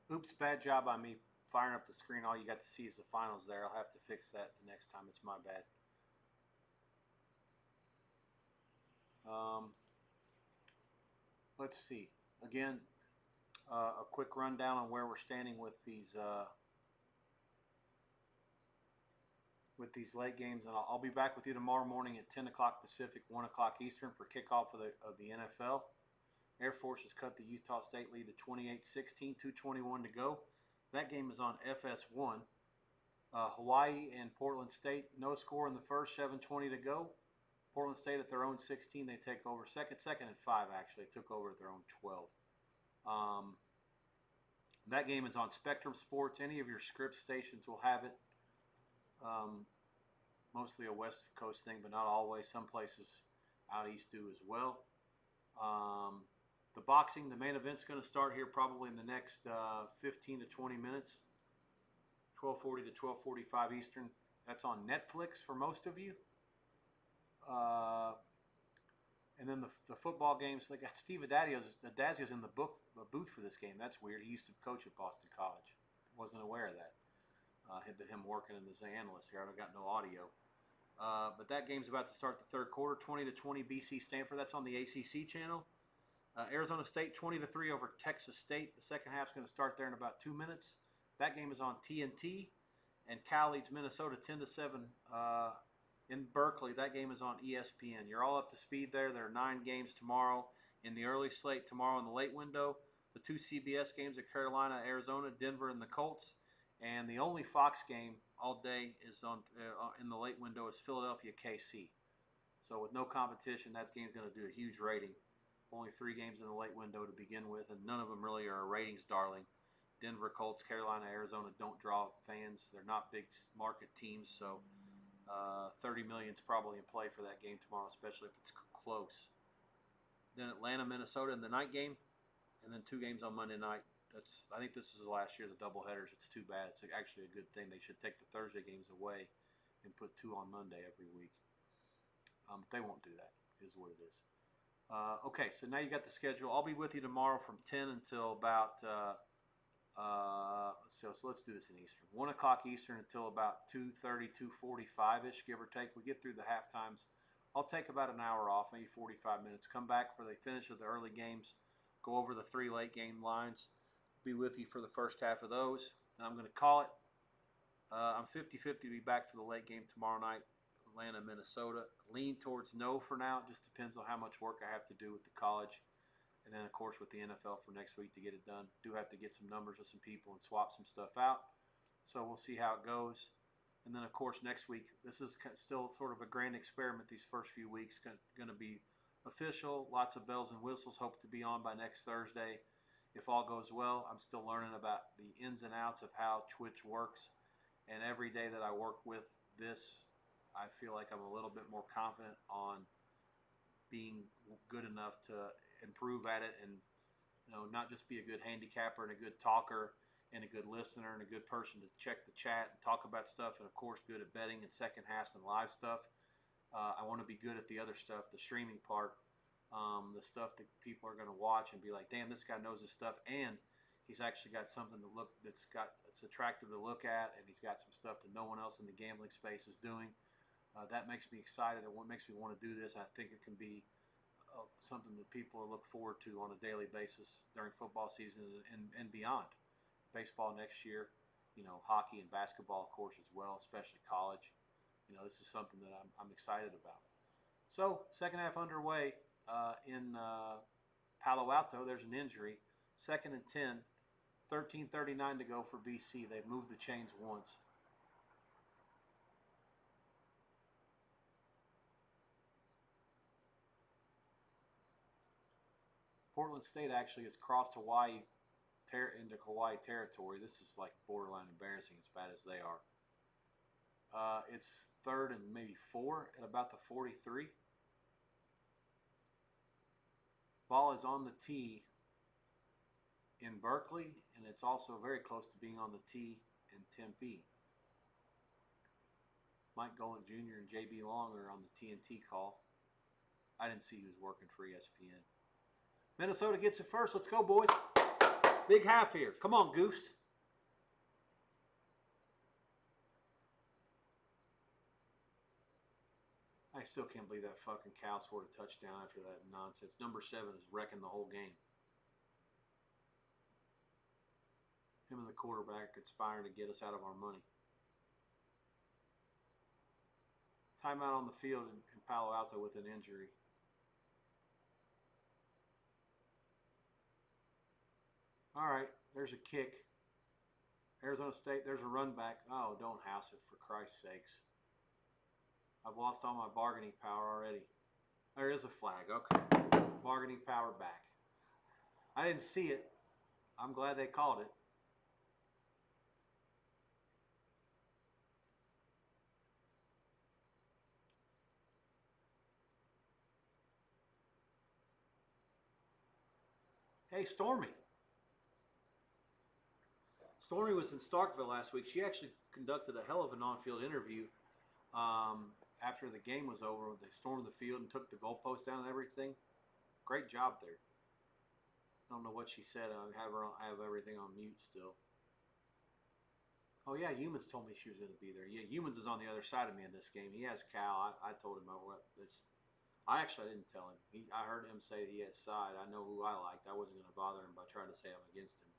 [SPEAKER 1] Oops, bad job on me firing up the screen. All you got to see is the finals there. I'll have to fix that the next time. It's my bad. Let's see. Again, a quick rundown on where we're standing with these late games, and I'll be back with you tomorrow morning at 10 o'clock Pacific, 1 o'clock Eastern for kickoff of the NFL. Air Force has cut the Utah State lead to 28-16, 2:21 to go. That game is on FS1. Hawaii and Portland State, no score in the first, 7:20 to go. Portland State at their own 16, they take over. Second and 5, actually. They took over at their own 12. That game is on Spectrum Sports. Any of your Scripps stations will have it. Mostly a West Coast thing, but not always. Some places out east do as well. The boxing, the main event's going to start here probably in the next 15 to 20 minutes. 12:40 to 12:45 Eastern. That's on Netflix for most of you. And then the football games, they got Steve Adazio's in the booth for this game. That's weird. He used to coach at Boston College. Wasn't aware of that. Had him working as an analyst here. I've got no audio. But that game's about to start the third quarter. 20-20 BC Stanford. That's on the ACC channel. Arizona State 20-3 over Texas State. The second half's going to start there in about 2 minutes. That game is on TNT. And Cal leads Minnesota 10-7 in Berkeley. That game is on ESPN. You're all up to speed there. There are 9 games tomorrow in the early slate. Tomorrow in the late window, the 2 CBS games at Carolina, Arizona, Denver, and the Colts. And the only Fox game all day is on in the late window is Philadelphia KC. So with no competition, that game's going to do a huge rating. Only 3 games in the late window to begin with, and none of them really are a ratings darling. Denver, Colts, Carolina, Arizona don't draw fans. They're not big market teams, so 30 million is probably in play for that game tomorrow, especially if it's close. Then Atlanta, Minnesota in the night game, and then 2 games on Monday night. I think this is the last year of the doubleheaders. It's too bad. It's actually a good thing. They should take the Thursday games away and put 2 on Monday every week. They won't do that, is what it is. Okay, so now you got the schedule. I'll be with you tomorrow from 10 until about, so let's do this in Eastern. 1 o'clock Eastern until about 2:30, 2:45-ish, give or take. We get through the half times. I'll take about an hour off, maybe 45 minutes. Come back for the finish of the early games. Go over the 3 late game lines. Be with you for the first half of those. And I'm going to call it. I'm 50-50 to be back for the late game tomorrow night. Atlanta, Minnesota. Lean towards no for now. It just depends on how much work I have to do with the college. And then, of course, with the NFL for next week to get it done. Do have to get some numbers with some people and swap some stuff out. So we'll see how it goes. And then, of course, next week, this is still sort of a grand experiment these first few weeks. Going to be official. Lots of bells and whistles. Hope to be on by next Thursday. If all goes well, I'm still learning about the ins and outs of how Twitch works. And every day that I work with this, I feel like I'm a little bit more confident on being good enough to improve at it and, not just be a good handicapper and a good talker and a good listener and a good person to check the chat and talk about stuff, and of course good at betting and second halves and live stuff. I want to be good at the other stuff, the streaming part, the stuff that people are going to watch and be like, damn, this guy knows his stuff, and he's actually got something to look that's attractive to look at, and he's got some stuff that no one else in the gambling space is doing. That makes me excited, and what makes me want to do this, I think it can be something that people look forward to on a daily basis during football season and beyond. Baseball next year, hockey and basketball, of course, as well, especially college. This is something that I'm excited about. So, second half underway in Palo Alto. There's an injury. 2nd and 10, 13:39 to go for BC. They've moved the chains once. Portland State actually has crossed Hawaii into Hawaii territory. This is like borderline embarrassing as bad as they are. It's 3rd and maybe 4 at about the 43. Ball is on the tee in Berkeley, and it's also very close to being on the tee in Tempe. Mike Golick Jr. and J.B. Long are on the TNT call. I didn't see who's working for ESPN. Minnesota gets it first. Let's go, boys. Big half here. Come on, Goofs. I still can't believe that fucking Cal scored a touchdown after that nonsense. Number 7 is wrecking the whole game. Him and the quarterback conspiring to get us out of our money. Timeout on the field in Palo Alto with an injury. All right, there's a kick. Arizona State, there's a run back. Oh, don't house it, for Christ's sakes. I've lost all my bargaining power already. There is a flag. Okay. Bargaining power back. I didn't see it. I'm glad they called it. Hey, Stormy. Stormy was in Starkville last week. She actually conducted a hell of an on-field interview after the game was over, they stormed the field and took the goalpost down and everything. Great job there. I don't know what she said. I have everything on mute still. Oh yeah, Humans told me she was going to be there. Yeah, Humans is on the other side of me in this game. He has Cal. I told him I didn't tell him. I heard him say he has side. I know who I liked. I wasn't going to bother him by trying to say I'm against him.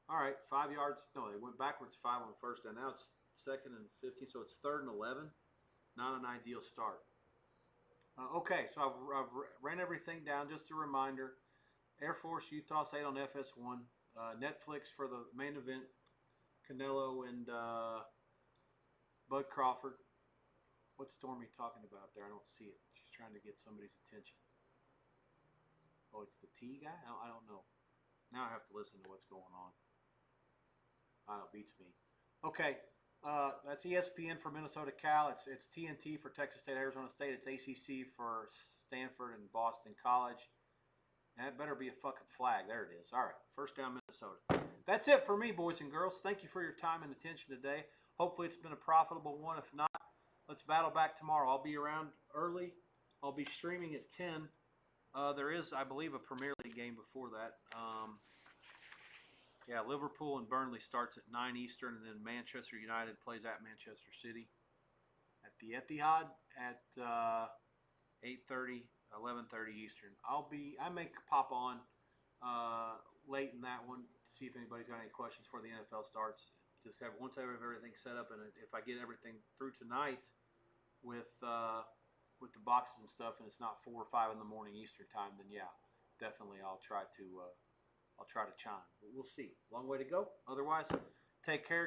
[SPEAKER 1] All right, 5 yards. No, they went backwards 5 on first down. Now it's 2nd and 15, so it's 3rd and 11. Not an ideal start. Okay, so I've ran everything down. Just a reminder. Air Force Utah State on FS1. Netflix for the main event. Canelo and Bud Crawford. What's Stormy talking about there? I don't see it. She's trying to get somebody's attention. Oh, it's the T guy? I don't know. Now I have to listen to what's going on. I don't know, beats me. Okay, that's ESPN for Minnesota Cal. It's TNT for Texas State, Arizona State. It's ACC for Stanford and Boston College. And that better be a fucking flag. There it is. All right, first down Minnesota. That's it for me, boys and girls. Thank you for your time and attention today. Hopefully it's been a profitable one. If not, let's battle back tomorrow. I'll be around early. I'll be streaming at 10. There is, I believe, a Premier League game before that. Yeah, Liverpool and Burnley starts at 9 Eastern, and then Manchester United plays at Manchester City at the Etihad at 8:30, 11:30 Eastern. I may pop on late in that one to see if anybody's got any questions before the NFL starts. Once I have everything set up, and if I get everything through tonight with the boxes and stuff, and it's not 4 or 5 in the morning Eastern time, then yeah, definitely I'll try to chime. But we'll see. Long way to go. Otherwise, take care.